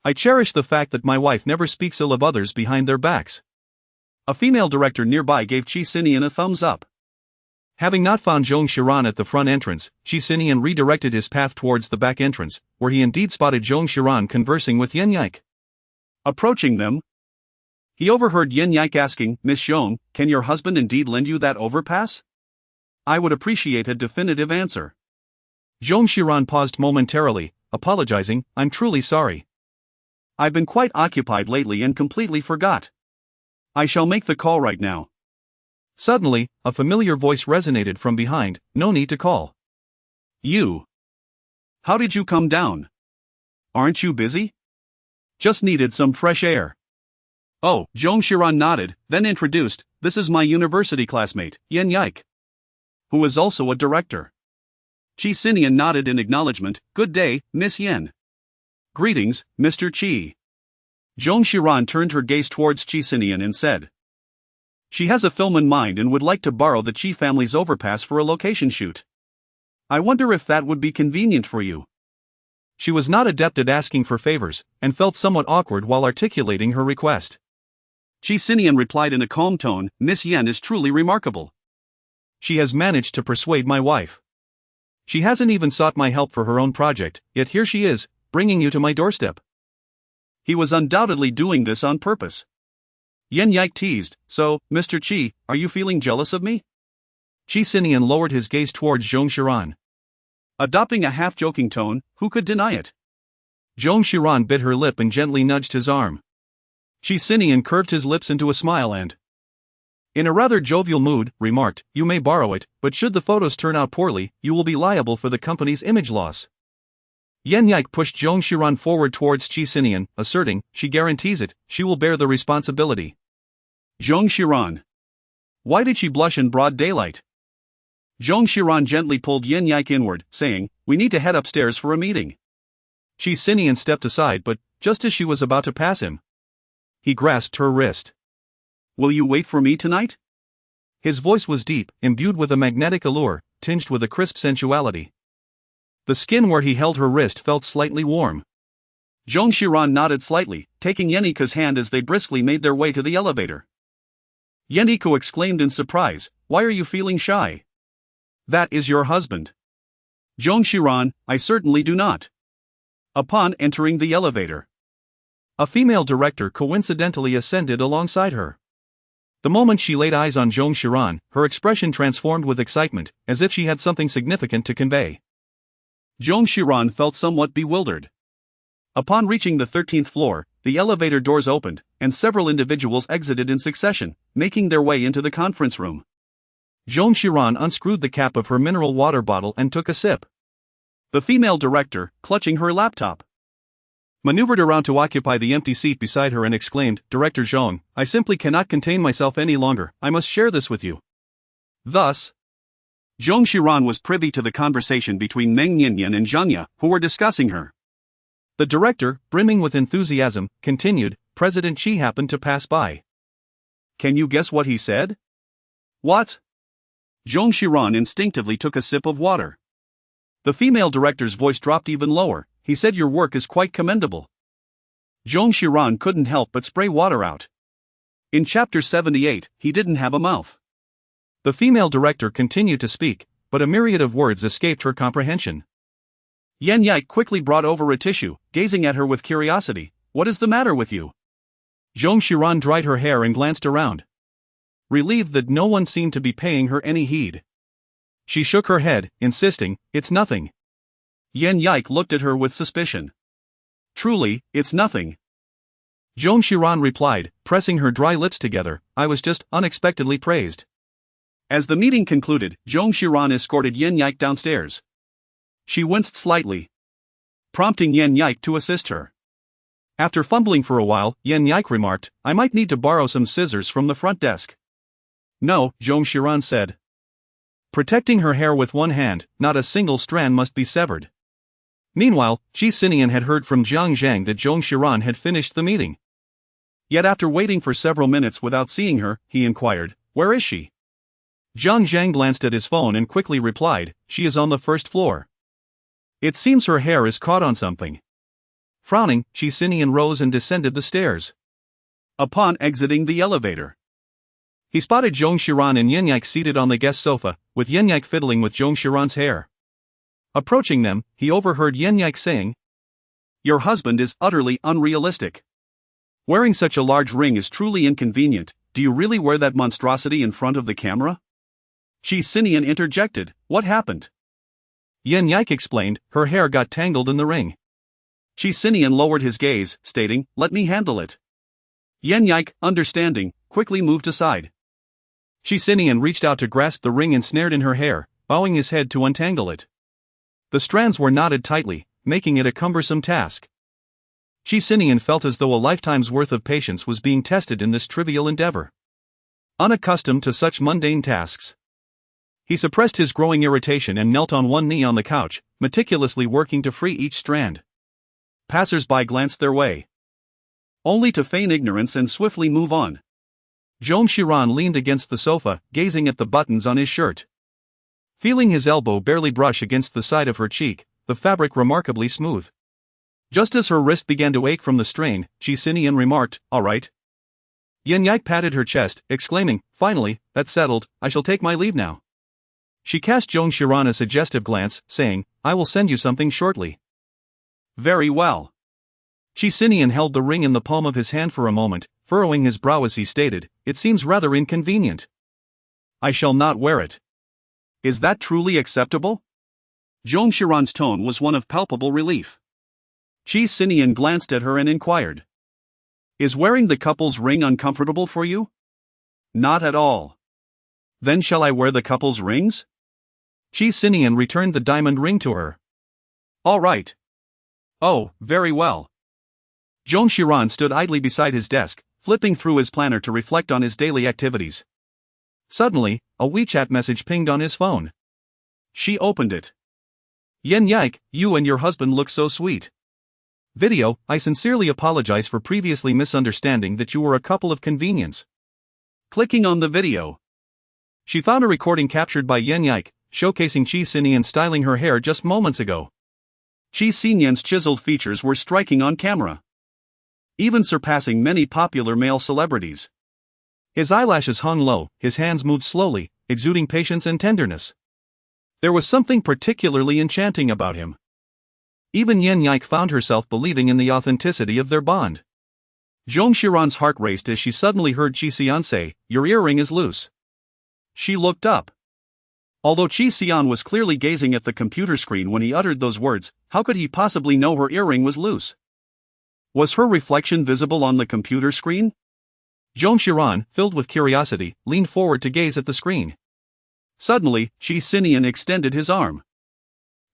"I cherish the fact that my wife never speaks ill of others behind their backs." A female director nearby gave Qi Sinian a thumbs up. Having not found Zong Xiran at the front entrance, Qi Sinian redirected his path towards the back entrance, where he indeed spotted Zong Xiran conversing with Yen Yike. Approaching them, he overheard Yen Yike asking, "Miss Zhong, can your husband indeed lend you that overpass? I would appreciate a definitive answer." Zong Xiran paused momentarily, apologizing, "I'm truly sorry. I've been quite occupied lately and completely forgot. I shall make the call right now." Suddenly, a familiar voice resonated from behind, "No need to call. You. How did you come down? Aren't you busy? Just needed some fresh air." "Oh," Zhong Xiran nodded, then introduced, "This is my university classmate, Yen Yike, who is also a director." Qi Sinian nodded in acknowledgement, "Good day, Miss Yen." "Greetings, Mr. Qi." Zhong Xiran turned her gaze towards Qi Sinian and said, "She has a film in mind and would like to borrow the Qi family's overpass for a location shoot. I wonder if that would be convenient for you." She was not adept at asking for favors, and felt somewhat awkward while articulating her request. Qi Sinian replied in a calm tone, "Miss Yen is truly remarkable. She has managed to persuade my wife. She hasn't even sought my help for her own project, yet here she is, bringing you to my doorstep." He was undoubtedly doing this on purpose. Yen Yike teased, "So, Mr. Qi, are you feeling jealous of me?" Qi Sinian lowered his gaze towards Zhong Xiran. Adopting a half-joking tone, who could deny it? Zhong Xiran bit her lip and gently nudged his arm. Qi Sinian curved his lips into a smile and, in a rather jovial mood, remarked, "You may borrow it, but should the photos turn out poorly, you will be liable for the company's image loss." Yen Yike pushed Zhong Xiran forward towards Qi Sinian, asserting, "She guarantees it, she will bear the responsibility." Zhong Xiran. Why did she blush in broad daylight? Zhong Xiran gently pulled Yen Yike inward, saying, "We need to head upstairs for a meeting." Qi Sinian stepped aside, but, just as she was about to pass him, he grasped her wrist. "Will you wait for me tonight?" His voice was deep, imbued with a magnetic allure, tinged with a crisp sensuality. The skin where he held her wrist felt slightly warm. Zhong Xiran nodded slightly, taking Yeniko's hand as they briskly made their way to the elevator. Yeniko exclaimed in surprise, "Why are you feeling shy? That is your husband." Zhong Xiran, "I certainly do not." Upon entering the elevator, a female director coincidentally ascended alongside her. The moment she laid eyes on Zhong Xiran, her expression transformed with excitement, as if she had something significant to convey. Zhong Xiran felt somewhat bewildered. Upon reaching the 13th floor, the elevator doors opened, and several individuals exited in succession, making their way into the conference room. Zhong Xiran unscrewed the cap of her mineral water bottle and took a sip. The female director, clutching her laptop. maneuvered around to occupy the empty seat beside her and exclaimed, "Director Zhong, I simply cannot contain myself any longer, I must share this with you." Thus, Zong Xiran was privy to the conversation between Meng Yanyan and Zhang Ye, who were discussing her. The director, brimming with enthusiasm, continued, "President Qi happened to pass by." Can you guess what he said? What? Zong Xiran instinctively took a sip of water. The female director's voice dropped even lower. He said your work is quite commendable. Zong Xiran couldn't help but spray water out. In chapter 78, he didn't have a mouth. The female director continued to speak, but a myriad of words escaped her comprehension. Yan Yike quickly brought over a tissue, gazing at her with curiosity. What is the matter with you? Zong Xiran dried her hair and glanced around. Relieved that no one seemed to be paying her any heed, she shook her head, insisting, "It's nothing." Yan Yike looked at her with suspicion. "Truly, it's nothing." Zong Xiran replied, pressing her dry lips together, "I was just unexpectedly praised." As the meeting concluded, Zong Xiran escorted Yan Yike downstairs. She winced slightly, prompting Yan Yike to assist her. After fumbling for a while, Yan Yike remarked, "I might need to borrow some scissors from the front desk." "No," Zong Xiran said, protecting her hair with one hand, "not a single strand must be severed." Meanwhile, Qi Sinian had heard from Jiang Zhang that Zong Xiran had finished the meeting. Yet after waiting for several minutes without seeing her, he inquired, "Where is she?" Jiang Zhang glanced at his phone and quickly replied, "She is on the first floor. It seems her hair is caught on something." Frowning, Qi Sinian rose and descended the stairs. Upon exiting the elevator, he spotted Zong Xiran and Yan Yike seated on the guest sofa, with Yan Yike fiddling with Zong Xiran's hair. Approaching them, he overheard Yan Yike saying, "Your husband is utterly unrealistic. Wearing such a large ring is truly inconvenient. Do you really wear that monstrosity in front of the camera?" Qi Sinian interjected, "What happened?" Yan Yike explained, "Her hair got tangled in the ring." Qi Sinian lowered his gaze, stating, "Let me handle it." Yan Yike, understanding, quickly moved aside. Qi Sinian reached out to grasp the ring ensnared in her hair, bowing his head to untangle it. The strands were knotted tightly, making it a cumbersome task. Qi Sinian felt as though a lifetime's worth of patience was being tested in this trivial endeavor. Unaccustomed to such mundane tasks, he suppressed his growing irritation and knelt on one knee on the couch, meticulously working to free each strand. Passers-by glanced their way, only to feign ignorance and swiftly move on. Zong Xiran leaned against the sofa, gazing at the buttons on his shirt. Feeling his elbow barely brush against the side of her cheek, the fabric remarkably smooth. Just as her wrist began to ache from the strain, Qi Sinian remarked, "All right." Yan Yike patted her chest, exclaiming, "Finally, that's settled, I shall take my leave now." She cast Zong Xiran a suggestive glance, saying, "I will send you something shortly." "Very well." Qi Sinian held the ring in the palm of his hand for a moment, furrowing his brow as he stated, "It seems rather inconvenient. I shall not wear it." "Is that truly acceptable?" Zong Xiran's tone was one of palpable relief. Qi Sinian glanced at her and inquired, "Is wearing the couple's ring uncomfortable for you?" "Not at all." "Then shall I wear the couple's rings?" Qi Sinian returned the diamond ring to her. "All right." "Oh, very well." Zong Xiran stood idly beside his desk, flipping through his planner to reflect on his daily activities. Suddenly, a WeChat message pinged on his phone. She opened it. "Yan Yike, you and your husband look so sweet. Video, I sincerely apologize for previously misunderstanding that you were a couple of convenience." Clicking on the video, she found a recording captured by Yan Yike, showcasing Qi Sinian styling her hair just moments ago. Qi Sinian's chiseled features were striking on camera, even surpassing many popular male celebrities. His eyelashes hung low, his hands moved slowly, exuding patience and tenderness. There was something particularly enchanting about him. Even Yan Yike found herself believing in the authenticity of their bond. Zhong Xiran's heart raced as she suddenly heard Qi Sinian say, "Your earring is loose." She looked up. Although Qi Sinian was clearly gazing at the computer screen when he uttered those words, how could he possibly know her earring was loose? Was her reflection visible on the computer screen? Zhong Xiran, filled with curiosity, leaned forward to gaze at the screen. Suddenly, Qi Sinian extended his arm,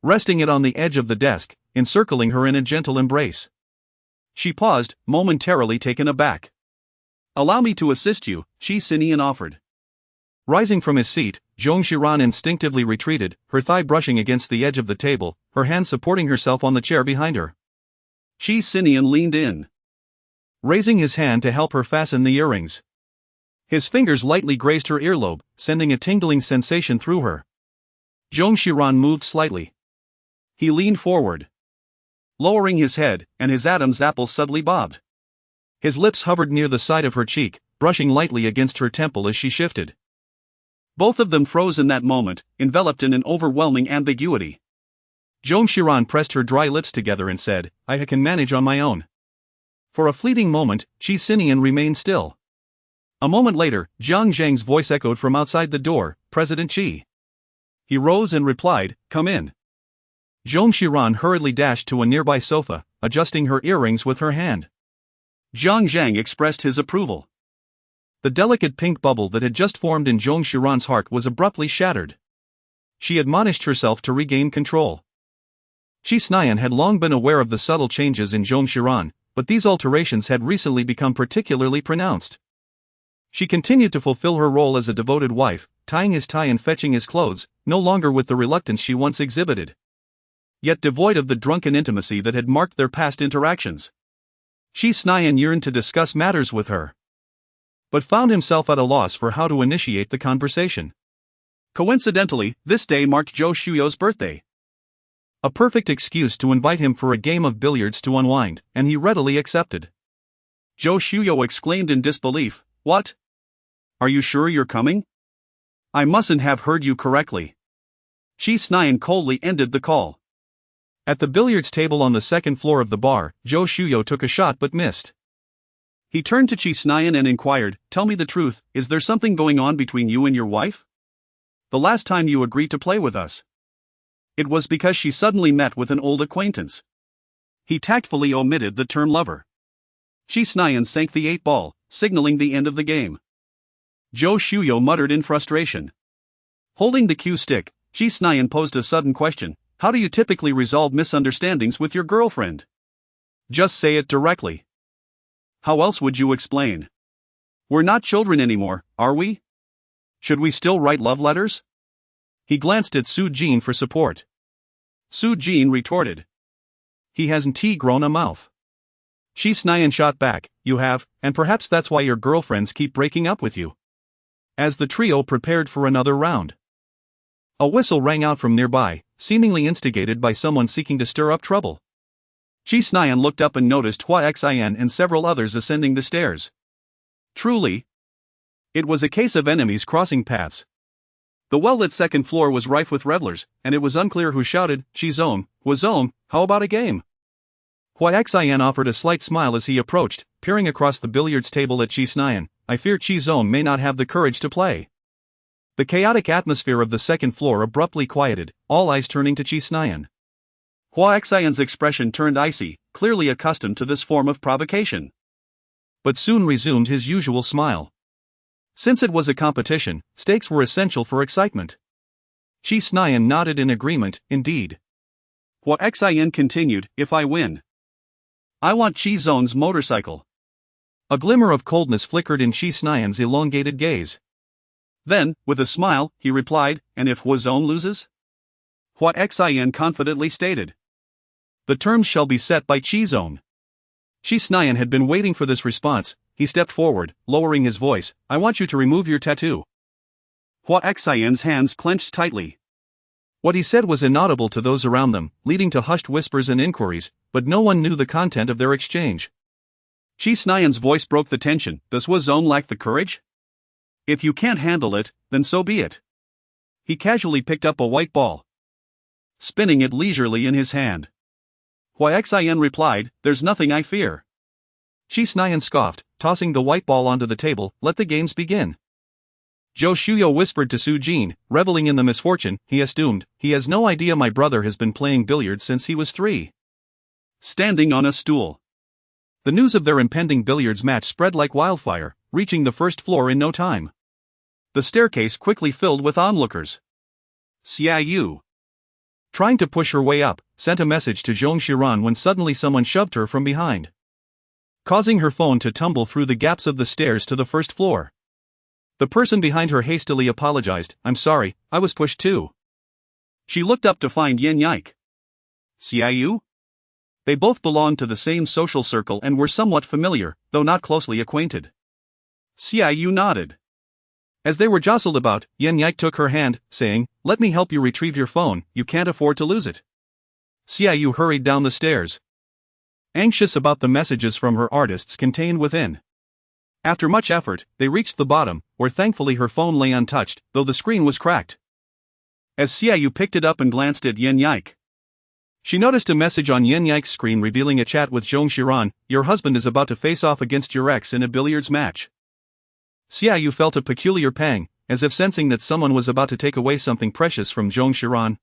resting it on the edge of the desk, encircling her in a gentle embrace. She paused, momentarily taken aback. "Allow me to assist you," Qi Sinian offered. Rising from his seat, Zong Xiran instinctively retreated, her thigh brushing against the edge of the table, her hand supporting herself on the chair behind her. Qi Sinian leaned in, raising his hand to help her fasten the earrings. His fingers lightly grazed her earlobe, sending a tingling sensation through her. Zong Xiran moved slightly. He leaned forward, lowering his head, and his Adam's apple subtly bobbed. His lips hovered near the side of her cheek, brushing lightly against her temple as she shifted. Both of them froze in that moment, enveloped in an overwhelming ambiguity. Zong Xiran pressed her dry lips together and said, "I can manage on my own." For a fleeting moment, Qi Sinian remained still. A moment later, Jiang Zhang's voice echoed from outside the door, "President Qi." He rose and replied, "Come in." Zong Xiran hurriedly dashed to a nearby sofa, adjusting her earrings with her hand. Jiang Zhang expressed his approval. The delicate pink bubble that had just formed in Zong Xiran's heart was abruptly shattered. She admonished herself to regain control. Qi Sinian had long been aware of the subtle changes in Zong Xiran, but these alterations had recently become particularly pronounced. She continued to fulfill her role as a devoted wife, tying his tie and fetching his clothes, no longer with the reluctance she once exhibited. Yet devoid of the drunken intimacy that had marked their past interactions. Qi Sinian yearned to discuss matters with her, but found himself at a loss for how to initiate the conversation. Coincidentally, this day marked Zhou Shuyo's birthday. A perfect excuse to invite him for a game of billiards to unwind, and he readily accepted. Zhou Shuyo exclaimed in disbelief, "What? Are you sure you're coming? I mustn't have heard you correctly." Qi Sinian coldly ended the call. At the billiards table on the second floor of the bar, Zhou Shuyo took a shot but missed. He turned to Qi Sinian and inquired, "Tell me the truth, is there something going on between you and your wife? The last time you agreed to play with us, it was because she suddenly met with an old acquaintance." He tactfully omitted the term lover. Qi Sinian sank the 8-ball, signaling the end of the game. Zhou Shuyo muttered in frustration. Holding the cue stick, Qi Sinian posed a sudden question, "How do you typically resolve misunderstandings with your girlfriend?" "Just say it directly." "How else would you explain? We're not children anymore, are we? Should we still write love letters?" He glanced at Su Jin for support. Su Jin retorted, "He hasn't grown a mouth." Qi Sinian shot back, "You have, and perhaps that's why your girlfriends keep breaking up with you." As the trio prepared for another round, a whistle rang out from nearby, seemingly instigated by someone seeking to stir up trouble. Qi Sinian looked up and noticed Hua Xian and several others ascending the stairs. Truly, it was a case of enemies crossing paths. The well-lit second floor was rife with revelers, and it was unclear who shouted, "Hua Zong, how about a game?" Hua Xian offered a slight smile as he approached, peering across the billiards table at Qi Sinian. "I fear Zong may not have the courage to play." The chaotic atmosphere of the second floor abruptly quieted, all eyes turning to Qi Sinian. Hua Xian's expression turned icy, clearly accustomed to this form of provocation. But soon resumed his usual smile. Since it was a competition, stakes were essential for excitement. Qi Sinian nodded in agreement, "Indeed." Hua Xian continued, "If I win, I want Zong's motorcycle." A glimmer of coldness flickered in Qi Sinian's elongated gaze. Then, with a smile, he replied, "And if Hua Zong loses?" Hua Xian confidently stated, "The terms shall be set by Zong." Qi Sinian had been waiting for this response. He stepped forward, lowering his voice, "I want you to remove your tattoo." Hua Xian's hands clenched tightly. What he said was inaudible to those around them, leading to hushed whispers and inquiries, but no one knew the content of their exchange. Qi Sinian's voice broke the tension. "Does Hua Zong lack the courage? If you can't handle it, then so be it." He casually picked up a white ball, spinning it leisurely in his hand. Hua Xian replied, "There's nothing I fear." Qi Sinian scoffed, tossing the white ball onto the table, "Let the games begin." Zhou Shuyo whispered to Su Jin, reveling in the misfortune, he assumed, "He has no idea my brother has been playing billiards since he was 3. Standing on a stool. The news of their impending billiards match spread like wildfire, reaching the first floor in no time. The staircase quickly filled with onlookers. Xia Yu, trying to push her way up, sent a message to Zong Xiran when suddenly someone shoved her from behind. causing her phone to tumble through the gaps of the stairs to the first floor. The person behind her hastily apologized. "I'm sorry, I was pushed too." She looked up to find Yen Yike. "Xiaoyu?" They both belonged to the same social circle and were somewhat familiar, though not closely acquainted. Xiaoyu nodded. As they were jostled about, Yen Yike took her hand, saying, "Let me help you retrieve your phone, you can't afford to lose it." Xiaoyu hurried down the stairs, anxious about the messages from her artists contained within. After much effort, they reached the bottom, where thankfully her phone lay untouched, though the screen was cracked. As Xiaoyu picked it up and glanced at Yen Yike, she noticed a message on Yen Yike's screen revealing a chat with Zong Xiran. "Your husband is about to face off against your ex in a billiards match." Xiaoyu felt a peculiar pang, as if sensing that someone was about to take away something precious from Zong Xiran.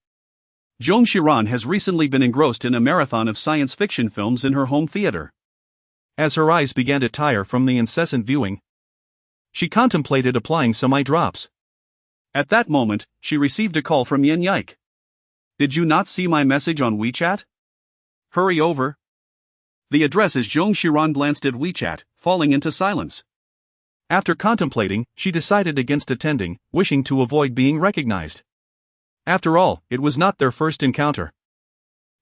Zong Xiran has recently been engrossed in a marathon of science fiction films in her home theater. As her eyes began to tire from the incessant viewing, she contemplated applying some eye drops. At that moment, she received a call from Yen Yike. "Did you not see my message on WeChat? Hurry over." The address is Zong Xiran glanced at WeChat, falling into silence. After contemplating, she decided against attending, wishing to avoid being recognized. After all, it was not their first encounter,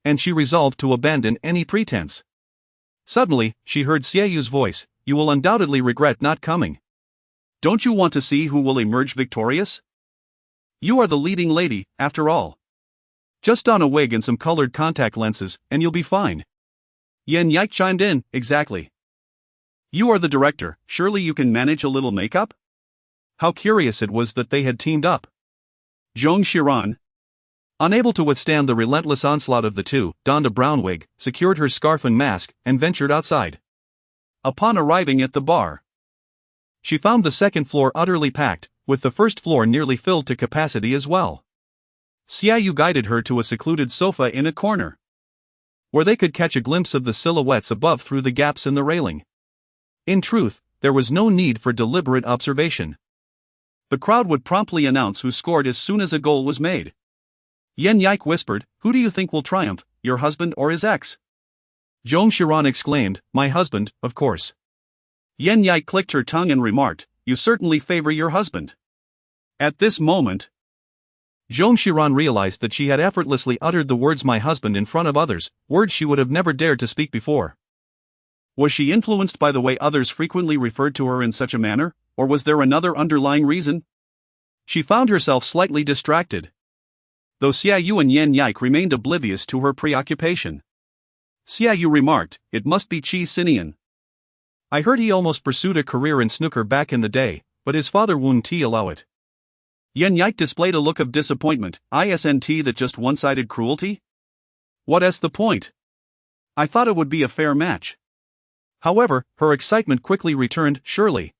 and she resolved to abandon any pretense. Suddenly, she heard Xiaoyu's voice. "You will undoubtedly regret not coming. Don't you want to see who will emerge victorious? You are the leading lady, after all. Just don a wig and some colored contact lenses, and you'll be fine." Yen Yike chimed in, "Exactly. You are the director, surely you can manage a little makeup?" How curious it was that they had teamed up. Zong Xiran, unable to withstand the relentless onslaught of the two, donned a brown wig, secured her scarf and mask, and ventured outside. Upon arriving at the bar, she found the second floor utterly packed, with the first floor nearly filled to capacity as well. Xiaoyu guided her to a secluded sofa in a corner, where they could catch a glimpse of the silhouettes above through the gaps in the railing. In truth, there was no need for deliberate observation. The crowd would promptly announce who scored as soon as a goal was made. Yen Yike whispered, "Who do you think will triumph, your husband or his ex?" Zong Xiran exclaimed, "My husband, of course." Yen Yike clicked her tongue and remarked, "You certainly favor your husband." At this moment, Zong Xiran realized that she had effortlessly uttered the words "my husband" in front of others, words she would have never dared to speak before. Was she influenced by the way others frequently referred to her in such a manner, or was there another underlying reason? She found herself slightly distracted, though Xiaoyu and Yen Yike remained oblivious to her preoccupation. Xiaoyu remarked, "It must be Qi Sinian. I heard he almost pursued a career in snooker back in the day, but his father wouldn't allow it." Yen Yike displayed a look of disappointment. "Isn't that just one-sided cruelty? What's the point? I thought it would be a fair match." However, her excitement quickly returned. "Surely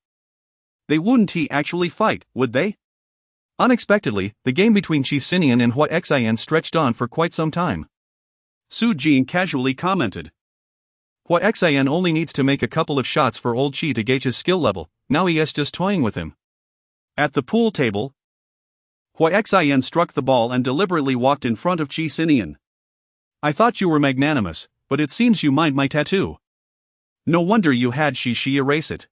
they wouldn't actually fight, would they?" Unexpectedly, the game between Qi Sinian and Xian stretched on for quite some time. Su Jing casually commented, "Xian only needs to make a couple of shots for old Qi to gauge his skill level, now he is just toying with him." At the pool table, Xian struck the ball and deliberately walked in front of Qi Sinian. "I thought you were magnanimous, but it seems you mind my tattoo. No wonder you had she erase it."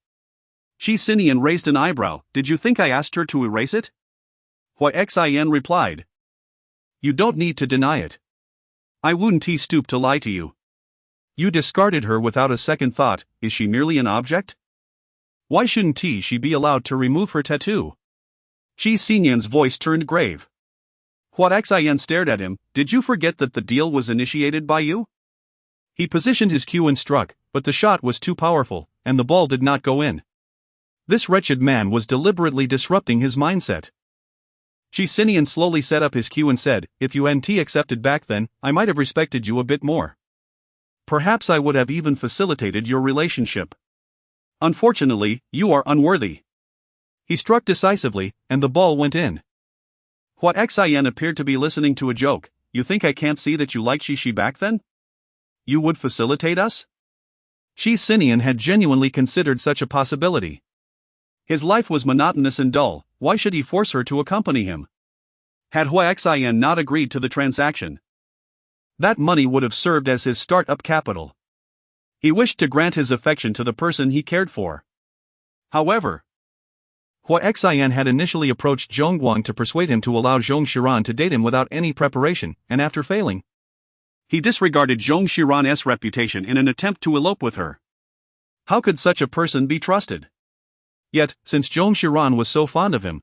Qi Sinian raised an eyebrow. "Did you think I asked her to erase it?" Xian replied, "You don't need to deny it. I wouldn't stoop to lie to you. You discarded her without a second thought. Is she merely an object? Why shouldn't she be allowed to remove her tattoo?" Qi Sinian's voice turned grave. Xian stared at him. "Did you forget that the deal was initiated by you?" He positioned his cue and struck, but the shot was too powerful, and the ball did not go in. This wretched man was deliberately disrupting his mindset. Qi Sinian slowly set up his cue and said, "If you hadn't accepted back then, I might have respected you a bit more. Perhaps I would have even facilitated your relationship. Unfortunately, you are unworthy." He struck decisively, and the ball went in. Xian appeared to be listening to a joke. "You think I can't see that you like she back then? You would facilitate us?" Qi Sinian had genuinely considered such a possibility. His life was monotonous and dull, why should he force her to accompany him? Had Xian not agreed to the transaction, that money would have served as his start-up capital. He wished to grant his affection to the person he cared for. However, Hua Xian had initially approached Zhong Guang to persuade him to allow Zhong Xiran to date him without any preparation, and after failing, he disregarded Zhong Xiran's reputation in an attempt to elope with her. How could such a person be trusted? Yet, since Zhong Xiran was so fond of him,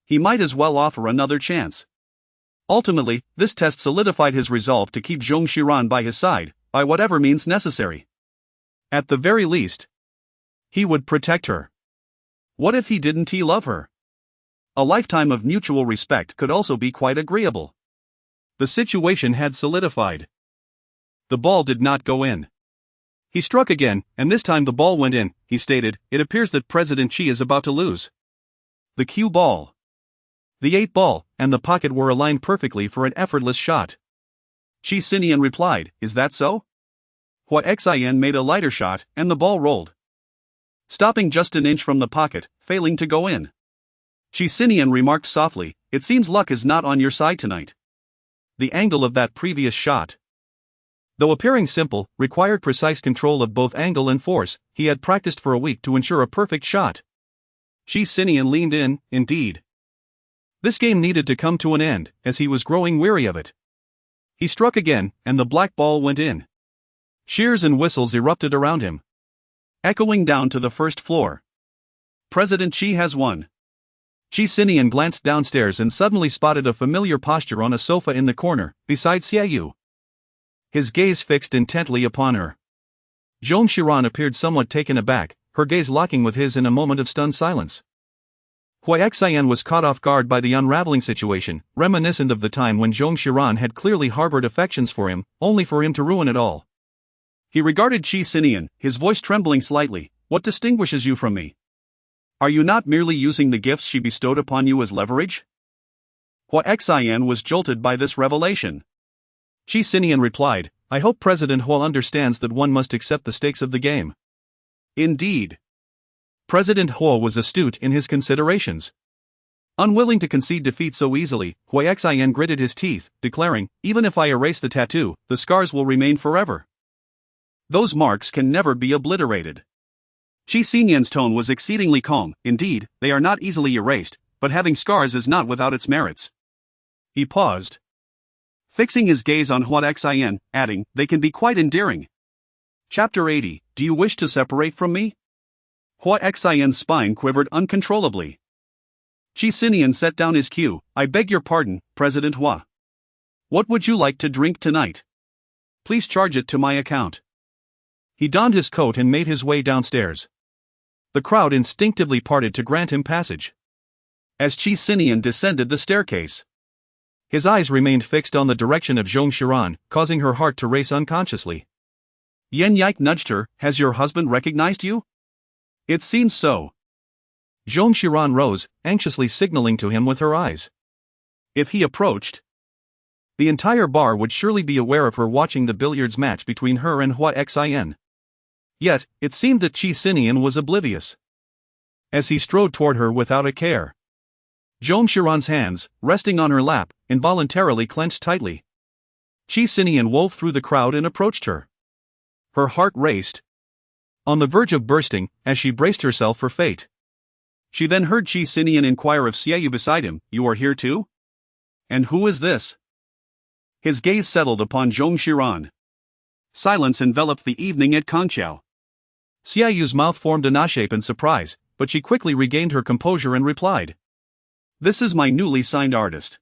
he might as well offer another chance. Ultimately, this test solidified his resolve to keep Zhong Xiran by his side, by whatever means necessary. At the very least, he would protect her. What if he didn't love her? A lifetime of mutual respect could also be quite agreeable. The situation had solidified. The ball did not go in. He struck again, and this time the ball went in. He stated, "It appears that President Qi is about to lose." The cue ball, the 8 ball, and the pocket were aligned perfectly for an effortless shot. Qi Sinian replied, "Is that so?" Hua Xian made a lighter shot, and the ball rolled, stopping just an inch from the pocket, failing to go in. Qi Sinian remarked softly, "It seems luck is not on your side tonight." The angle of that previous shot, though appearing simple, required precise control of both angle and force. He had practiced for a week to ensure a perfect shot. Qi Sinian leaned in, indeed. This game needed to come to an end, as he was growing weary of it. He struck again, and the black ball went in. Cheers and whistles erupted around him, echoing down to the first floor. President Qi has won. Qi Sinian glanced downstairs and suddenly spotted a familiar posture on a sofa in the corner, beside Xiaoyu. His gaze fixed intently upon her. Zhong Xiran appeared somewhat taken aback, her gaze locking with his in a moment of stunned silence. Hua Xian was caught off guard by the unraveling situation, reminiscent of the time when Zhong Xiran had clearly harbored affections for him, only for him to ruin it all. He regarded Qi Sinian, his voice trembling slightly. "What distinguishes you from me? Are you not merely using the gifts she bestowed upon you as leverage?" Hua Xian was jolted by this revelation. Qi Sinian replied, "I hope President Hua understands that one must accept the stakes of the game." Indeed. President Hua was astute in his considerations. Unwilling to concede defeat so easily, Hua Xian gritted his teeth, declaring, "Even if I erase the tattoo, the scars will remain forever. Those marks can never be obliterated." Qi Sinian's tone was exceedingly calm. "Indeed, they are not easily erased, but having scars is not without its merits." He paused, fixing his gaze on Hua Xian, adding, "They can be quite endearing." Chapter 80, Do you wish to separate from me? Hua Xian's spine quivered uncontrollably. Qi Sinian set down his cue. "I beg your pardon, President Hua. What would you like to drink tonight? Please charge it to my account." He donned his coat and made his way downstairs. The crowd instinctively parted to grant him passage. As Qi Sinian descended the staircase, his eyes remained fixed on the direction of Zhong Xiran, causing her heart to race unconsciously. Yan Yike nudged her. "Has your husband recognized you?" "It seems so." Zhong Xiran rose, anxiously signaling to him with her eyes. If he approached, the entire bar would surely be aware of her watching the billiards match between her and Hua Xian. Yet, it seemed that Qi Sinian was oblivious. As he strode toward her without a care, Zhong Xiran's hands, resting on her lap, involuntarily clenched tightly. Qi Sinian wove through the crowd and approached her. Her heart raced, on the verge of bursting, as she braced herself for fate. She then heard Qi Sinian inquire of Xiaoyu beside him, "You are here too? And who is this?" His gaze settled upon Zhong Xiran. Silence enveloped the evening at Kangqiao. Xiaoyu's mouth formed an shape in surprise, but she quickly regained her composure and replied, "This is my newly signed artist."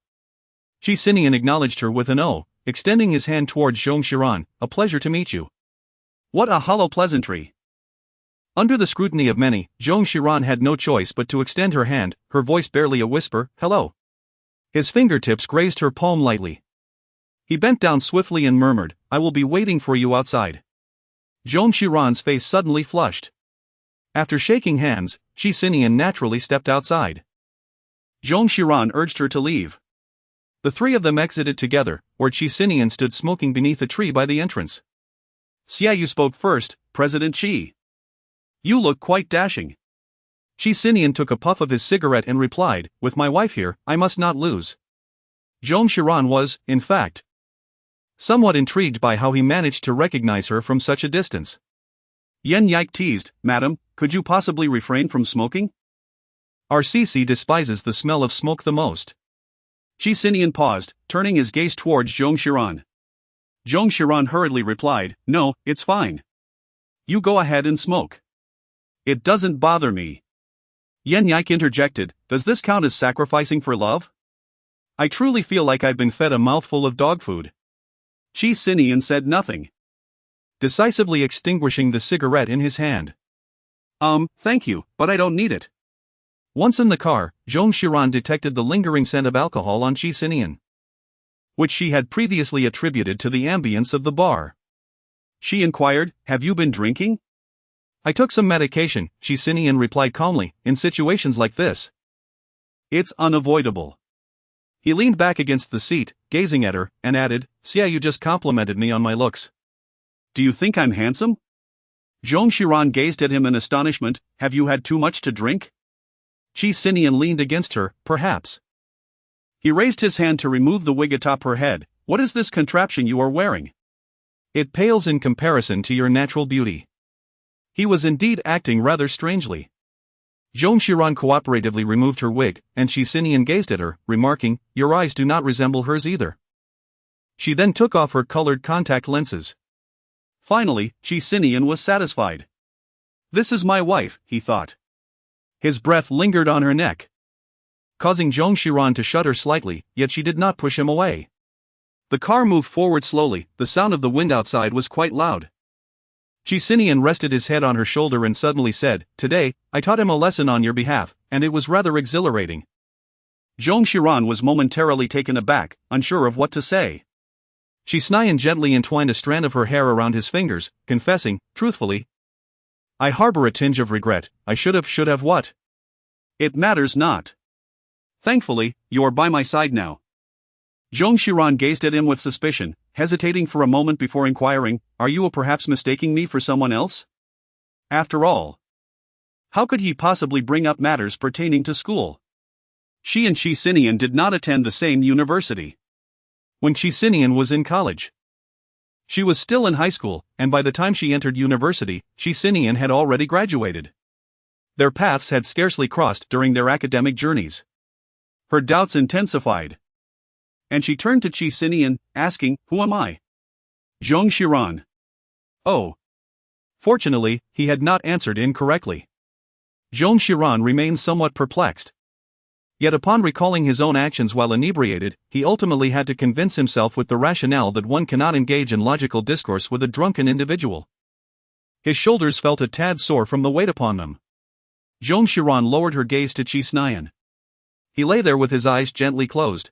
Qi Sinian acknowledged her with an "Oh," extending his hand towards Zhong Xiran. "A pleasure to meet you." What a hollow pleasantry. Under the scrutiny of many, Zhong Xiran had no choice but to extend her hand, her voice barely a whisper, "Hello." His fingertips grazed her palm lightly. He bent down swiftly and murmured, "I will be waiting for you outside." Zhong Xiran's face suddenly flushed. After shaking hands, Qi Sinian naturally stepped outside. Zhong Xiran urged her to leave. The three of them exited together, where Qi Sinian stood smoking beneath a tree by the entrance. Xiaoyu spoke first. "President Qi, you look quite dashing." Qi Sinian took a puff of his cigarette and replied, "With my wife here, I must not lose." Zhong Xiran was, in fact, somewhat intrigued by how he managed to recognize her from such a distance. Yen Yike teased, "Madam, could you possibly refrain from smoking? Our CC despises the smell of smoke the most." Qi Sinian paused, turning his gaze towards Zong Xiran. Zong Xiran hurriedly replied, "No, it's fine. You go ahead and smoke. It doesn't bother me." Yen Yike interjected, "Does this count as sacrificing for love? I truly feel like I've been fed a mouthful of dog food." Qi Sinian said nothing, decisively extinguishing the cigarette in his hand. Thank you, but I don't need it." Once in the car, Zong Xiran detected the lingering scent of alcohol on Qi Sinian, which she had previously attributed to the ambience of the bar. She inquired, "Have you been drinking?" "I took some medication," Qi Sinian replied calmly, "in situations like this. It's unavoidable." He leaned back against the seat, gazing at her, and added, "See, you just complimented me on my looks." "Do you think I'm handsome?" Zong Xiran gazed at him in astonishment. "Have you had too much to drink?" Qi Sinian leaned against her, "Perhaps." He raised his hand to remove the wig atop her head. "What is this contraption you are wearing?" "It pales in comparison to your natural beauty." He was indeed acting rather strangely. Zong Xiran cooperatively removed her wig, and Qi Sinian gazed at her, remarking, "Your eyes do not resemble hers either." She then took off her colored contact lenses. Finally, Qi Sinian was satisfied. "This is my wife," he thought. His breath lingered on her neck, causing Zong Xiran to shudder slightly, yet she did not push him away. The car moved forward slowly. The sound of the wind outside was quite loud. Qi Sinian rested his head on her shoulder and suddenly said, "Today, I taught him a lesson on your behalf, and it was rather exhilarating." Zong Xiran was momentarily taken aback, unsure of what to say. Qi Sinian gently entwined a strand of her hair around his fingers, confessing, truthfully, "I harbor a tinge of regret. I should have what?" "It matters not. Thankfully, you're by my side now." Zong Xiran gazed at him with suspicion, hesitating for a moment before inquiring, "Are you perhaps mistaking me for someone else?" After all, how could he possibly bring up matters pertaining to school? She and Qi Sinian did not attend the same university. When Qi Sinian was in college, she was still in high school, and by the time she entered university, Qi Sinian had already graduated. Their paths had scarcely crossed during their academic journeys. Her doubts intensified, and she turned to Qi Sinian, asking, "Who am I?" "Zong Xiran." "Oh." Fortunately, he had not answered incorrectly. Zong Xiran remained somewhat perplexed. Yet upon recalling his own actions while inebriated, he ultimately had to convince himself with the rationale that one cannot engage in logical discourse with a drunken individual. His shoulders felt a tad sore from the weight upon them. Zong Xiran lowered her gaze to Qi Sinian. He lay there with his eyes gently closed,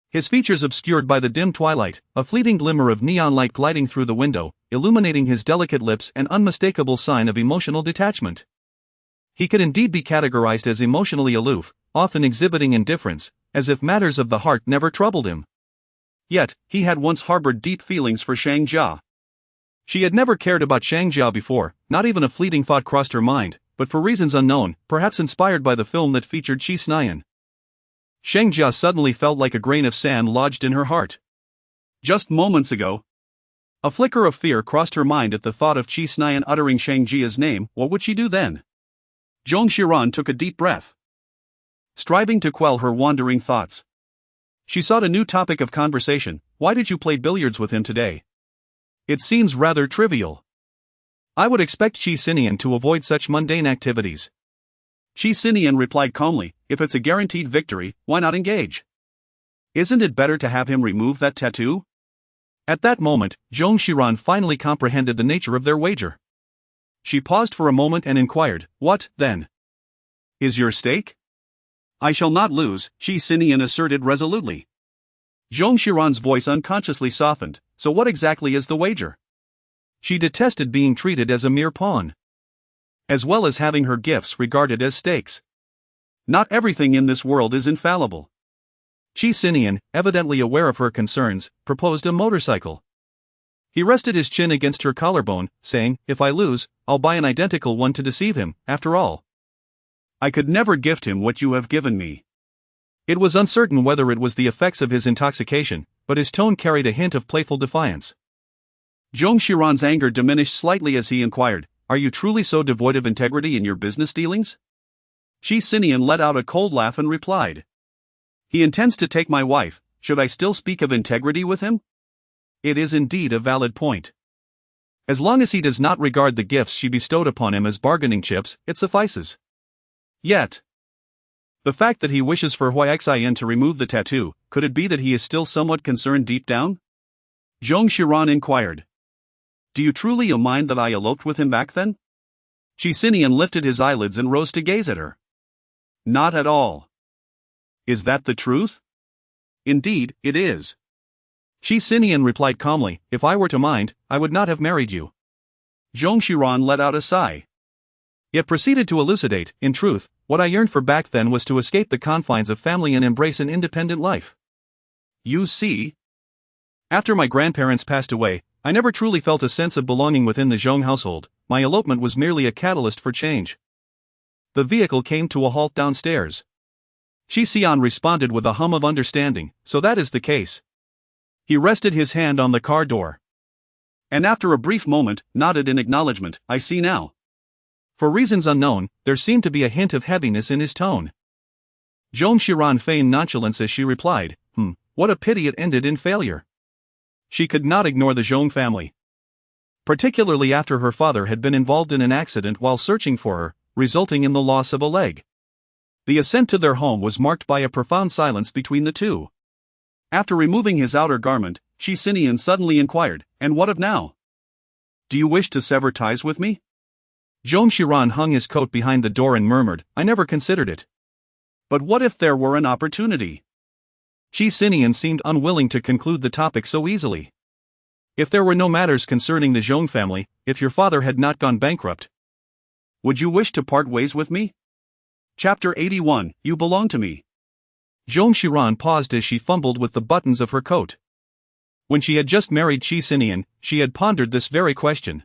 his features obscured by the dim twilight, a fleeting glimmer of neon light gliding through the window, illuminating his delicate lips, an unmistakable sign of emotional detachment. He could indeed be categorized as emotionally aloof, often exhibiting indifference, as if matters of the heart never troubled him. Yet, he had once harbored deep feelings for Shang Jia. She had never cared about Shang Jia before, not even a fleeting thought crossed her mind, but for reasons unknown, perhaps inspired by the film that featured Qi Sinian. Shang Jia suddenly felt like a grain of sand lodged in her heart. Just moments ago, a flicker of fear crossed her mind at the thought of Qi Sinian uttering Shang Jia's name. What would she do then? Zong Xiran took a deep breath, striving to quell her wandering thoughts. She sought a new topic of conversation. "Why did you play billiards with him today? It seems rather trivial." "I would expect Qi Sinian to avoid such mundane activities." Qi Sinian replied calmly, "If it's a guaranteed victory, why not engage? Isn't it better to have him remove that tattoo?" At that moment, Zong Xiran finally comprehended the nature of their wager. She paused for a moment and inquired, "What, then, is your stake?" "I shall not lose," Qi Sinian asserted resolutely. Zong Xiran's voice unconsciously softened. "So what exactly is the wager?" She detested being treated as a mere pawn, as well as having her gifts regarded as stakes. Not everything in this world is infallible. Qi Sinian, evidently aware of her concerns, proposed a motorcycle. He rested his chin against her collarbone, saying, "If I lose, I'll buy an identical one to deceive him. After all, I could never gift him what you have given me." It was uncertain whether it was the effects of his intoxication, but his tone carried a hint of playful defiance. Zhong Xiran's anger diminished slightly as he inquired, "Are you truly so devoid of integrity in your business dealings?" Qi Sinian let out a cold laugh and replied, "He intends to take my wife, should I still speak of integrity with him?" It is indeed a valid point. As long as he does not regard the gifts she bestowed upon him as bargaining chips, it suffices. Yet, the fact that he wishes for Xian to remove the tattoo, could it be that he is still somewhat concerned deep down? Zhong Xiran inquired. "Do you truly mind that I eloped with him back then?" Qi Sinian lifted his eyelids and rose to gaze at her. "Not at all." "Is that the truth?" "Indeed, it is." Qi Sinian replied calmly, "If I were to mind, I would not have married you." Zhong Xiran let out a sigh. Yet proceeded to elucidate, "In truth, what I yearned for back then was to escape the confines of family and embrace an independent life. You see, after my grandparents passed away, I never truly felt a sense of belonging within the Zhong household. My elopement was merely a catalyst for change." The vehicle came to a halt downstairs. Qi Sinian responded with a hum of understanding, "So that is the case." He rested his hand on the car door. And after a brief moment, nodded in acknowledgement, "I see now." For reasons unknown, there seemed to be a hint of heaviness in his tone. Zhong Xiran feigned nonchalance as she replied, "What a pity it ended in failure." She could not ignore the Zhong family, particularly after her father had been involved in an accident while searching for her, resulting in the loss of a leg. The ascent to their home was marked by a profound silence between the two. After removing his outer garment, Qi Sinian suddenly inquired, "And what of now? Do you wish to sever ties with me?" Zhong Xiran hung his coat behind the door and murmured, "I never considered it. But what if there were an opportunity?" Qi Sinian seemed unwilling to conclude the topic so easily. "If there were no matters concerning the Zhong family, if your father had not gone bankrupt, would you wish to part ways with me?" Chapter 81, You Belong to Me. Zhong Xiran paused as she fumbled with the buttons of her coat. When she had just married Qi Sinian, she had pondered this very question.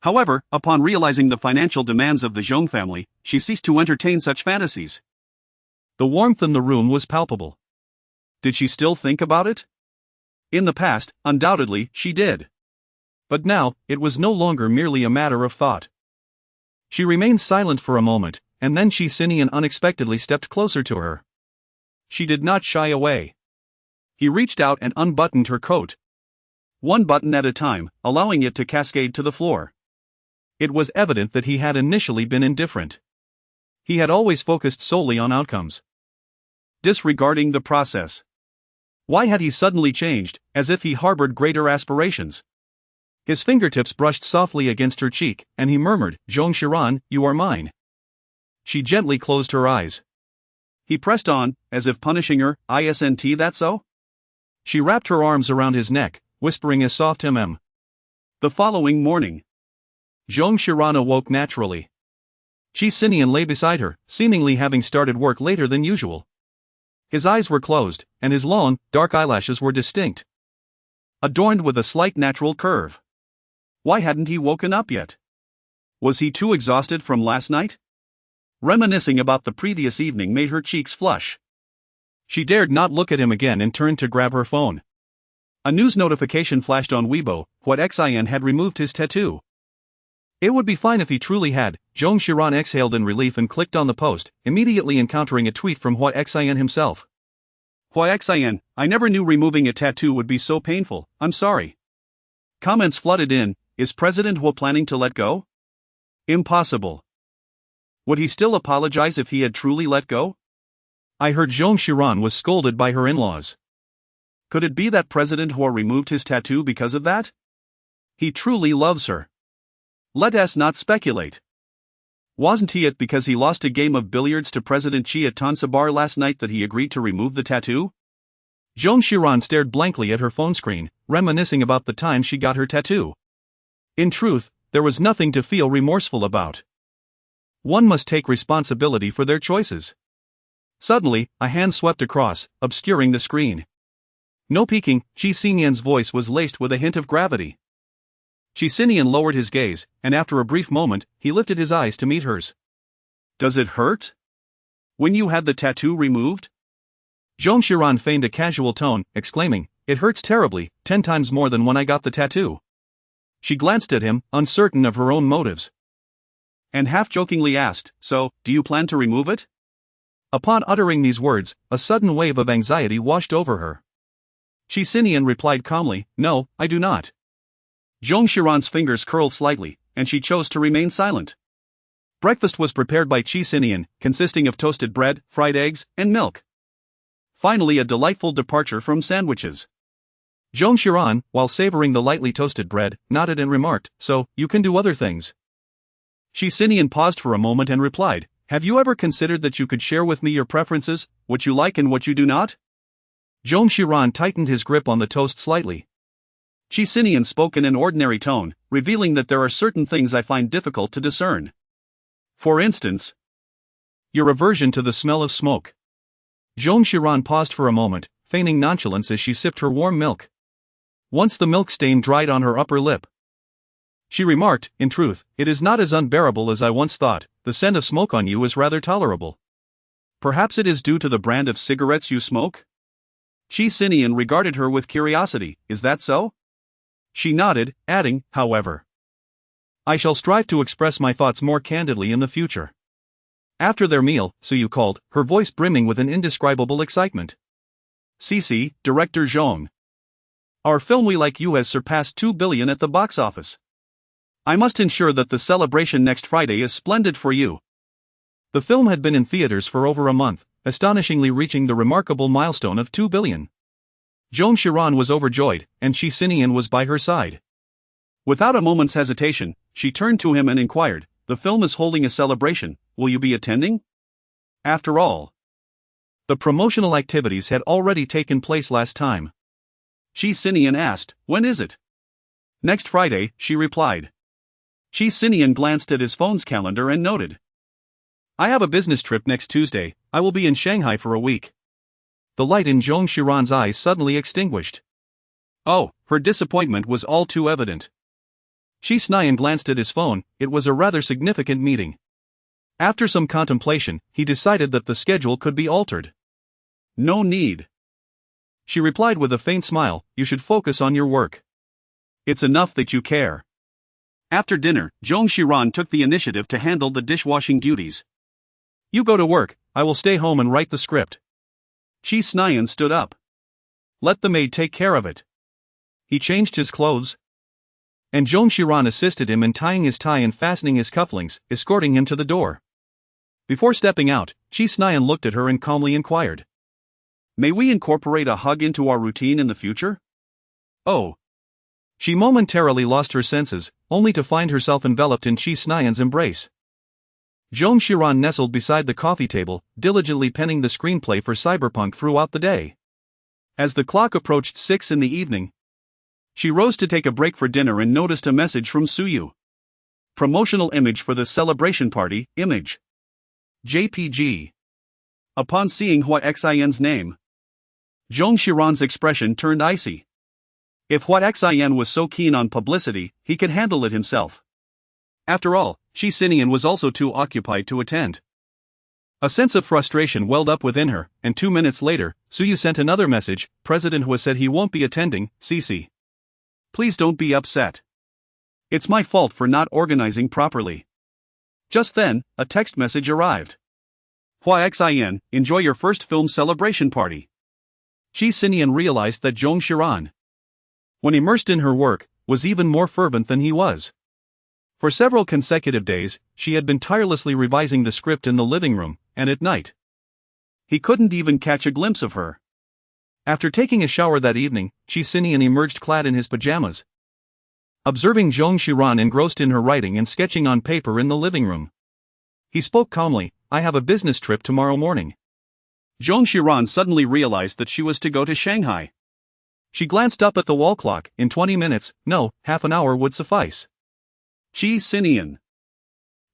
However, upon realizing the financial demands of the Zhong family, she ceased to entertain such fantasies. The warmth in the room was palpable. Did she still think about it? In the past, undoubtedly, she did. But now, it was no longer merely a matter of thought. She remained silent for a moment, and then Qi Sinian unexpectedly stepped closer to her. She did not shy away. He reached out and unbuttoned her coat. One button at a time, allowing it to cascade to the floor. It was evident that he had initially been indifferent. He had always focused solely on outcomes, disregarding the process. Why had he suddenly changed, as if he harbored greater aspirations? His fingertips brushed softly against her cheek, and he murmured, "Zhong Xiran, you are mine." She gently closed her eyes. He pressed on, as if punishing her, "Isn't that so?" She wrapped her arms around his neck, whispering a soft "mm." The following morning, Zhong Xiran awoke naturally. Qi Sinian lay beside her, seemingly having started work later than usual. His eyes were closed, and his long, dark eyelashes were distinct, adorned with a slight natural curve. Why hadn't he woken up yet? Was he too exhausted from last night? Reminiscing about the previous evening made her cheeks flush. She dared not look at him again and turned to grab her phone. A news notification flashed on Weibo. Xian had removed his tattoo. It would be fine if he truly had. Zhong Xiran exhaled in relief and clicked on the post, immediately encountering a tweet from Xian himself. "Xian, I never knew removing a tattoo would be so painful, I'm sorry." Comments flooded in. Is President Hu planning to let go? Impossible. Would he still apologize if he had truly let go? I heard Zhong Xiran was scolded by her in-laws. Could it be that President Hu removed his tattoo because of that? He truly loves her. Let us not speculate. Wasn't it because he lost a game of billiards to President Qi at Tansabar last night that he agreed to remove the tattoo? Zhong Xiran stared blankly at her phone screen, reminiscing about the time she got her tattoo. In truth, there was nothing to feel remorseful about. One must take responsibility for their choices. Suddenly, a hand swept across, obscuring the screen. No peeking, Qi Sinian's voice was laced with a hint of gravity. Qi Sinian lowered his gaze, and after a brief moment, he lifted his eyes to meet hers. Does it hurt? When you had the tattoo removed? Zhong Xiran feigned a casual tone, exclaiming, it hurts terribly, 10 times more than when I got the tattoo. She glanced at him, uncertain of her own motives. And half-jokingly asked, so, do you plan to remove it? Upon uttering these words, a sudden wave of anxiety washed over her. Qi Sinian replied calmly, no, I do not. Zhong Xiran's fingers curled slightly, and she chose to remain silent. Breakfast was prepared by Qi Sinian, consisting of toasted bread, fried eggs, and milk. Finally, a delightful departure from sandwiches. Zhong Xiran, while savoring the lightly toasted bread, nodded and remarked, so, you can do other things. Qi Sinian paused for a moment and replied, have you ever considered that you could share with me your preferences, what you like and what you do not? Zhong Xiran tightened his grip on the toast slightly. Qi Sinian spoke in an ordinary tone, revealing that there are certain things I find difficult to discern. For instance, your aversion to the smell of smoke. Zhong Xiran paused for a moment, feigning nonchalance as she sipped her warm milk. Once the milk stain dried on her upper lip, she remarked, in truth, it is not as unbearable as I once thought, the scent of smoke on you is rather tolerable. Perhaps it is due to the brand of cigarettes you smoke? Qi Sinian regarded her with curiosity, is that so? She nodded, adding, however, I shall strive to express my thoughts more candidly in the future. After their meal, so you called, her voice brimming with an indescribable excitement. Cici, Director Zhong. Our film We Like You has surpassed 2 billion at the box office. I must ensure that the celebration next Friday is splendid for you. The film had been in theaters for over a month, astonishingly reaching the remarkable milestone of 2 billion. Zhong Xiran was overjoyed, and Qi Sinian was by her side. Without a moment's hesitation, she turned to him and inquired, the film is holding a celebration, will you be attending? After all, the promotional activities had already taken place last time. Qi Sinian asked, when is it? Next Friday, she replied. Qi Sinian glanced at his phone's calendar and noted. I have a business trip next Tuesday, I will be in Shanghai for a week. The light in Zhong Xiran's eyes suddenly extinguished. Oh, her disappointment was all too evident. Qi Sinian glanced at his phone, it was a rather significant meeting. After some contemplation, he decided that the schedule could be altered. No need. She replied with a faint smile, you should focus on your work. It's enough that you care. After dinner, Zhong Xiran took the initiative to handle the dishwashing duties. You go to work, I will stay home and write the script. Qi Sinian stood up. Let the maid take care of it. He changed his clothes, and Zhong Xiran assisted him in tying his tie and fastening his cufflinks, escorting him to the door. Before stepping out, Qi Sinian looked at her and calmly inquired, may we incorporate a hug into our routine in the future? Oh. She momentarily lost her senses, only to find herself enveloped in Qi Sinian's embrace. Zhong Xiran nestled beside the coffee table, diligently penning the screenplay for Cyberpunk throughout the day. As the clock approached 6 in the evening, she rose to take a break for dinner and noticed a message from Suyu. Promotional image for the celebration party, image. JPG. Upon seeing Hua Xian's name, Zhong Xiran's expression turned icy. If Hua Xian was so keen on publicity, he could handle it himself. After all, Qi Sinian was also too occupied to attend. A sense of frustration welled up within her, and 2 minutes later, Suyu sent another message, President Hua said he won't be attending, Cici. Please don't be upset. It's my fault for not organizing properly. Just then, a text message arrived. Hua Xian, enjoy your first film celebration party. Qi Sinian realized that Zhong Xiran, when immersed in her work, was even more fervent than he was. For several consecutive days, she had been tirelessly revising the script in the living room, and at night, he couldn't even catch a glimpse of her. After taking a shower that evening, Qi Sinian emerged clad in his pajamas. Observing Zhong Xiran engrossed in her writing and sketching on paper in the living room, he spoke calmly, I have a business trip tomorrow morning. Zhong Xiran suddenly realized that she was to go to Shanghai. She glanced up at the wall clock, in 20 minutes, no, half an hour would suffice. Qi Sinian.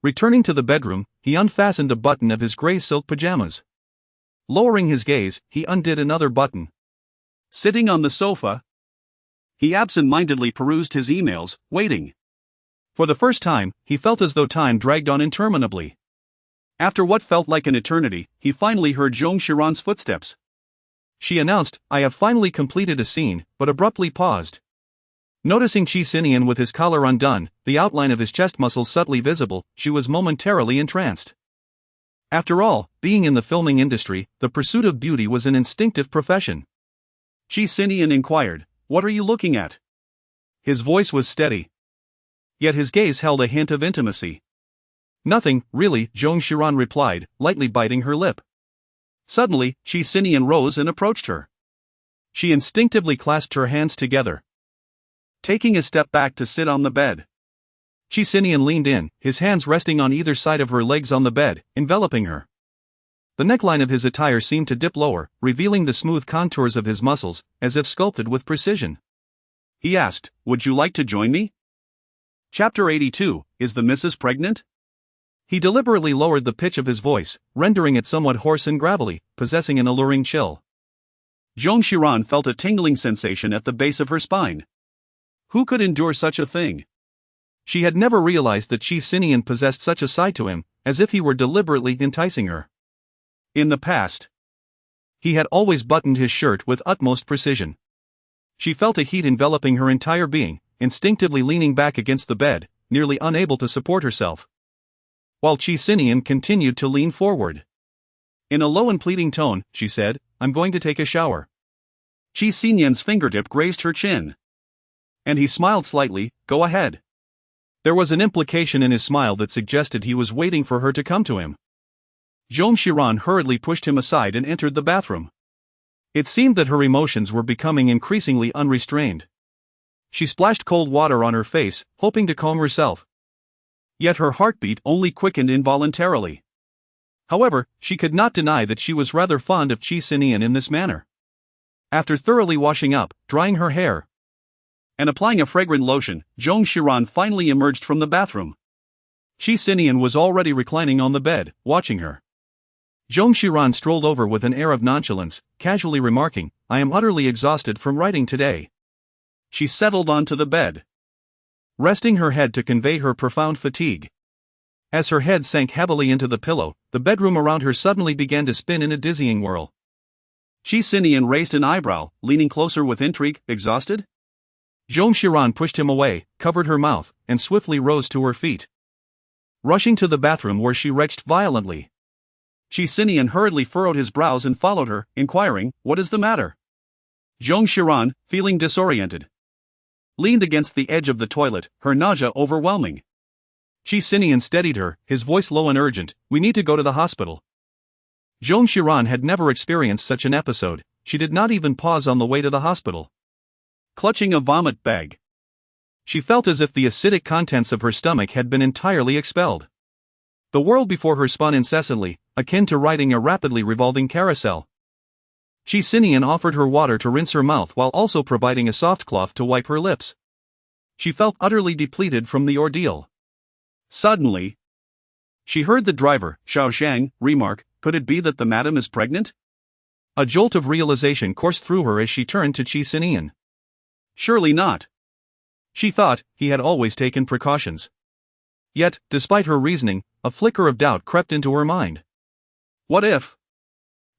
Returning to the bedroom, he unfastened a button of his gray silk pajamas. Lowering his gaze, he undid another button. Sitting on the sofa, he absent-mindedly perused his emails, waiting. For the first time, he felt as though time dragged on interminably. After what felt like an eternity, he finally heard Zhong Xiran's footsteps. she announced, I have finally completed a scene, but abruptly paused. Noticing Qi Sinian with his collar undone, the outline of his chest muscles subtly visible, she was momentarily entranced. After all, being in the filming industry, the pursuit of beauty was an instinctive profession. Qi Sinian inquired, what are you looking at? His voice was steady. Yet his gaze held a hint of intimacy. Nothing, really, Zhong Xiran replied, lightly biting her lip. Suddenly, Qi Sinian rose and approached her. She instinctively clasped her hands together, taking a step back to sit on the bed. Qi Sinian leaned in, his hands resting on either side of her legs on the bed, enveloping her. The neckline of his attire seemed to dip lower, revealing the smooth contours of his muscles, as if sculpted with precision. He asked, would you like to join me? Chapter 82, Is the Missus Pregnant? He deliberately lowered the pitch of his voice, rendering it somewhat hoarse and gravelly, possessing an alluring chill. Zhong Xiran felt a tingling sensation at the base of her spine. Who could endure such a thing? She had never realized that Qi Sinian possessed such a side to him, as if he were deliberately enticing her. In the past, he had always buttoned his shirt with utmost precision. She felt a heat enveloping her entire being, instinctively leaning back against the bed, nearly unable to support herself, while Qi Sinian continued to lean forward. In a low and pleading tone, she said, I'm going to take a shower. Qi Sinian's fingertip grazed her chin, and he smiled slightly, go ahead. There was an implication in his smile that suggested he was waiting for her to come to him. Zhong Xiran hurriedly pushed him aside and entered the bathroom. It seemed that her emotions were becoming increasingly unrestrained. She splashed cold water on her face, hoping to calm herself. Yet her heartbeat only quickened involuntarily. However, she could not deny that she was rather fond of Qi Sinian in this manner. After thoroughly washing up, drying her hair, and applying a fragrant lotion, Zhong Xiran finally emerged from the bathroom. Qi Sinian was already reclining on the bed, watching her. Zhong Xiran strolled over with an air of nonchalance, casually remarking, I am utterly exhausted from writing today. She settled onto the bed, resting her head to convey her profound fatigue. As her head sank heavily into the pillow, the bedroom around her suddenly began to spin in a dizzying whirl. Qi Sinian raised an eyebrow, leaning closer with intrigue, exhausted? Zhong Xiran pushed him away, covered her mouth, and swiftly rose to her feet, rushing to the bathroom where she retched violently. Qi Sinian hurriedly furrowed his brows and followed her, inquiring, what is the matter? Zhong Xiran, feeling disoriented, leaned against the edge of the toilet, her nausea overwhelming. Qi Sinian steadied her, his voice low and urgent, we need to go to the hospital. Zhong Xiran had never experienced such an episode, she did not even pause on the way to the hospital. Clutching a vomit bag, she felt as if the acidic contents of her stomach had been entirely expelled. The world before her spun incessantly, akin to riding a rapidly revolving carousel. Qi Sinian offered her water to rinse her mouth while also providing a soft cloth to wipe her lips. She felt utterly depleted from the ordeal. Suddenly, she heard the driver, Xiao Zhang, remark, could it be that the madam is pregnant? A jolt of realization coursed through her as she turned to Qi Sinian. Surely not. She thought, he had always taken precautions. Yet, despite her reasoning, a flicker of doubt crept into her mind. What if?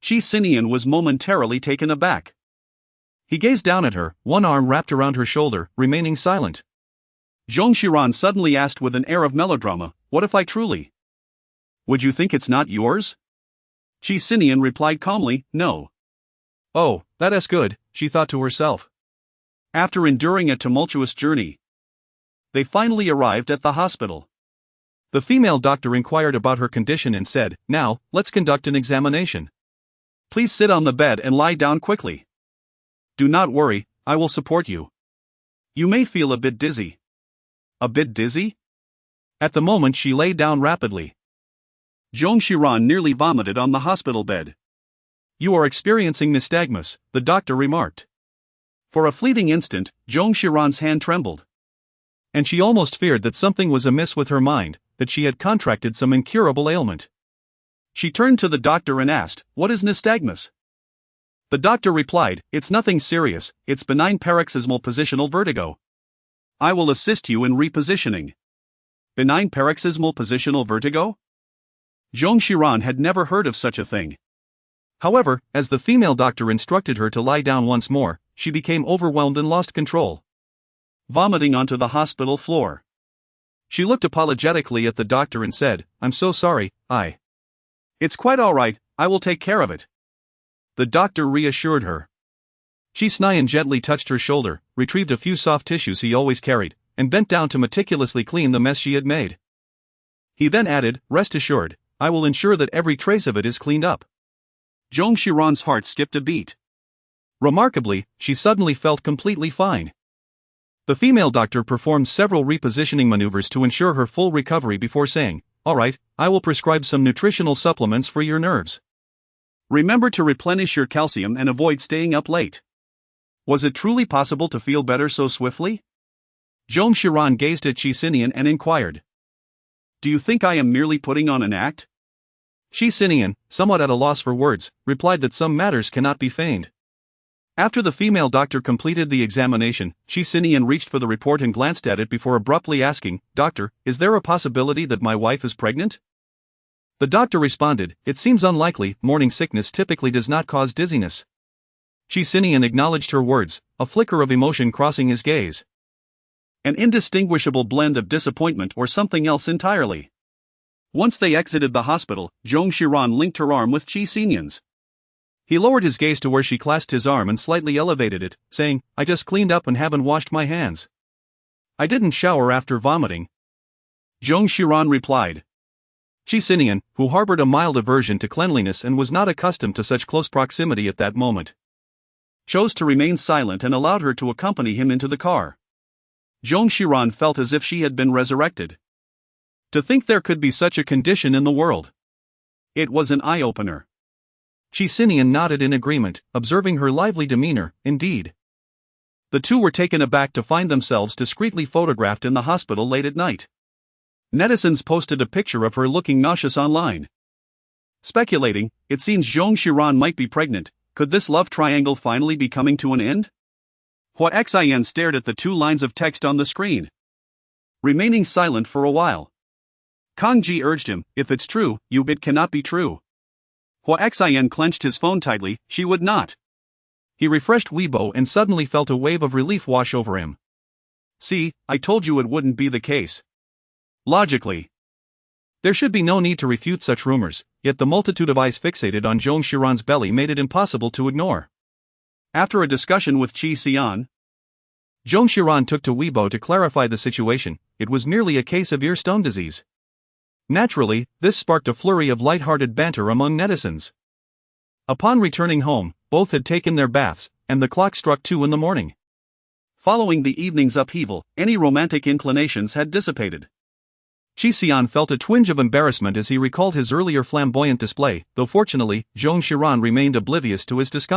Qi Sinian was momentarily taken aback. He gazed down at her, one arm wrapped around her shoulder, remaining silent. Zhong Xiran suddenly asked with an air of melodrama, what if I truly? Would you think it's not yours? Qi Sinian replied calmly, no. Oh, that is good, she thought to herself. After enduring a tumultuous journey, they finally arrived at the hospital. The female doctor inquired about her condition and said, now, let's conduct an examination. Please sit on the bed and lie down quickly. Do not worry, I will support you. You may feel a bit dizzy. A bit dizzy? At the moment she lay down rapidly. Zhong Xiran nearly vomited on the hospital bed. You are experiencing nystagmus, the doctor remarked. For a fleeting instant, Zhong Xiran's hand trembled, and she almost feared that something was amiss with her mind, that she had contracted some incurable ailment. She turned to the doctor and asked, what is nystagmus? The doctor replied, it's nothing serious, it's benign paroxysmal positional vertigo. I will assist you in repositioning. Benign paroxysmal positional vertigo? Zhong Xiran had never heard of such a thing. However, as the female doctor instructed her to lie down once more, she became overwhelmed and lost control, vomiting onto the hospital floor. She looked apologetically at the doctor and said, "I'm so sorry, It's quite all right, I will take care of it." The doctor reassured her. Qi Sinian gently touched her shoulder, retrieved a few soft tissues he always carried, and bent down to meticulously clean the mess she had made. He then added, "Rest assured, I will ensure that every trace of it is cleaned up." Zong Xiran's heart skipped a beat. Remarkably, she suddenly felt completely fine. The female doctor performed several repositioning maneuvers to ensure her full recovery before saying, "All right, I will prescribe some nutritional supplements for your nerves. Remember to replenish your calcium and avoid staying up late." Was it truly possible to feel better so swiftly? Zong Xiran gazed at Qi Sinian and inquired, "Do you think I am merely putting on an act?" Qi Sinian, somewhat at a loss for words, replied that some matters cannot be feigned. After the female doctor completed the examination, Qi Sinian reached for the report and glanced at it before abruptly asking, "Doctor, is there a possibility that my wife is pregnant?" The doctor responded, "It seems unlikely, morning sickness typically does not cause dizziness." Qi Sinian acknowledged her words, a flicker of emotion crossing his gaze. An indistinguishable blend of disappointment or something else entirely. Once they exited the hospital, Zong Xiran linked her arm with Qi Sinian's. He lowered his gaze to where she clasped his arm and slightly elevated it, saying, "I just cleaned up and haven't washed my hands. I didn't shower after vomiting." Zong Xiran replied. Qi Sinian, who harbored a mild aversion to cleanliness and was not accustomed to such close proximity at that moment, chose to remain silent and allowed her to accompany him into the car. Zong Xiran felt as if she had been resurrected. To think there could be such a condition in the world. It was an eye-opener. Qi Sinian nodded in agreement, observing her lively demeanor. Indeed, the two were taken aback to find themselves discreetly photographed in the hospital late at night. Netizens posted a picture of her looking nauseous online, speculating, "It seems Zong Xiran might be pregnant. Could this love triangle finally be coming to an end?" Huaxian stared at the two lines of text on the screen, remaining silent for a while. Kang Ji urged him, "If it's true, it cannot be true." Huaxian clenched his phone tightly, she would not. He refreshed Weibo and suddenly felt a wave of relief wash over him. "See, I told you it wouldn't be the case." Logically, there should be no need to refute such rumors, yet the multitude of eyes fixated on Zong Xiran's belly made it impossible to ignore. After a discussion with Qi Sinian, Zong Xiran took to Weibo to clarify the situation. It was merely a case of ear stone disease. Naturally, this sparked a flurry of light-hearted banter among netizens. Upon returning home, both had taken their baths, and the clock struck 2 in the morning. Following the evening's upheaval, any romantic inclinations had dissipated. Qi Sinian felt a twinge of embarrassment as he recalled his earlier flamboyant display, though fortunately, Zong Xiran remained oblivious to his discomfort.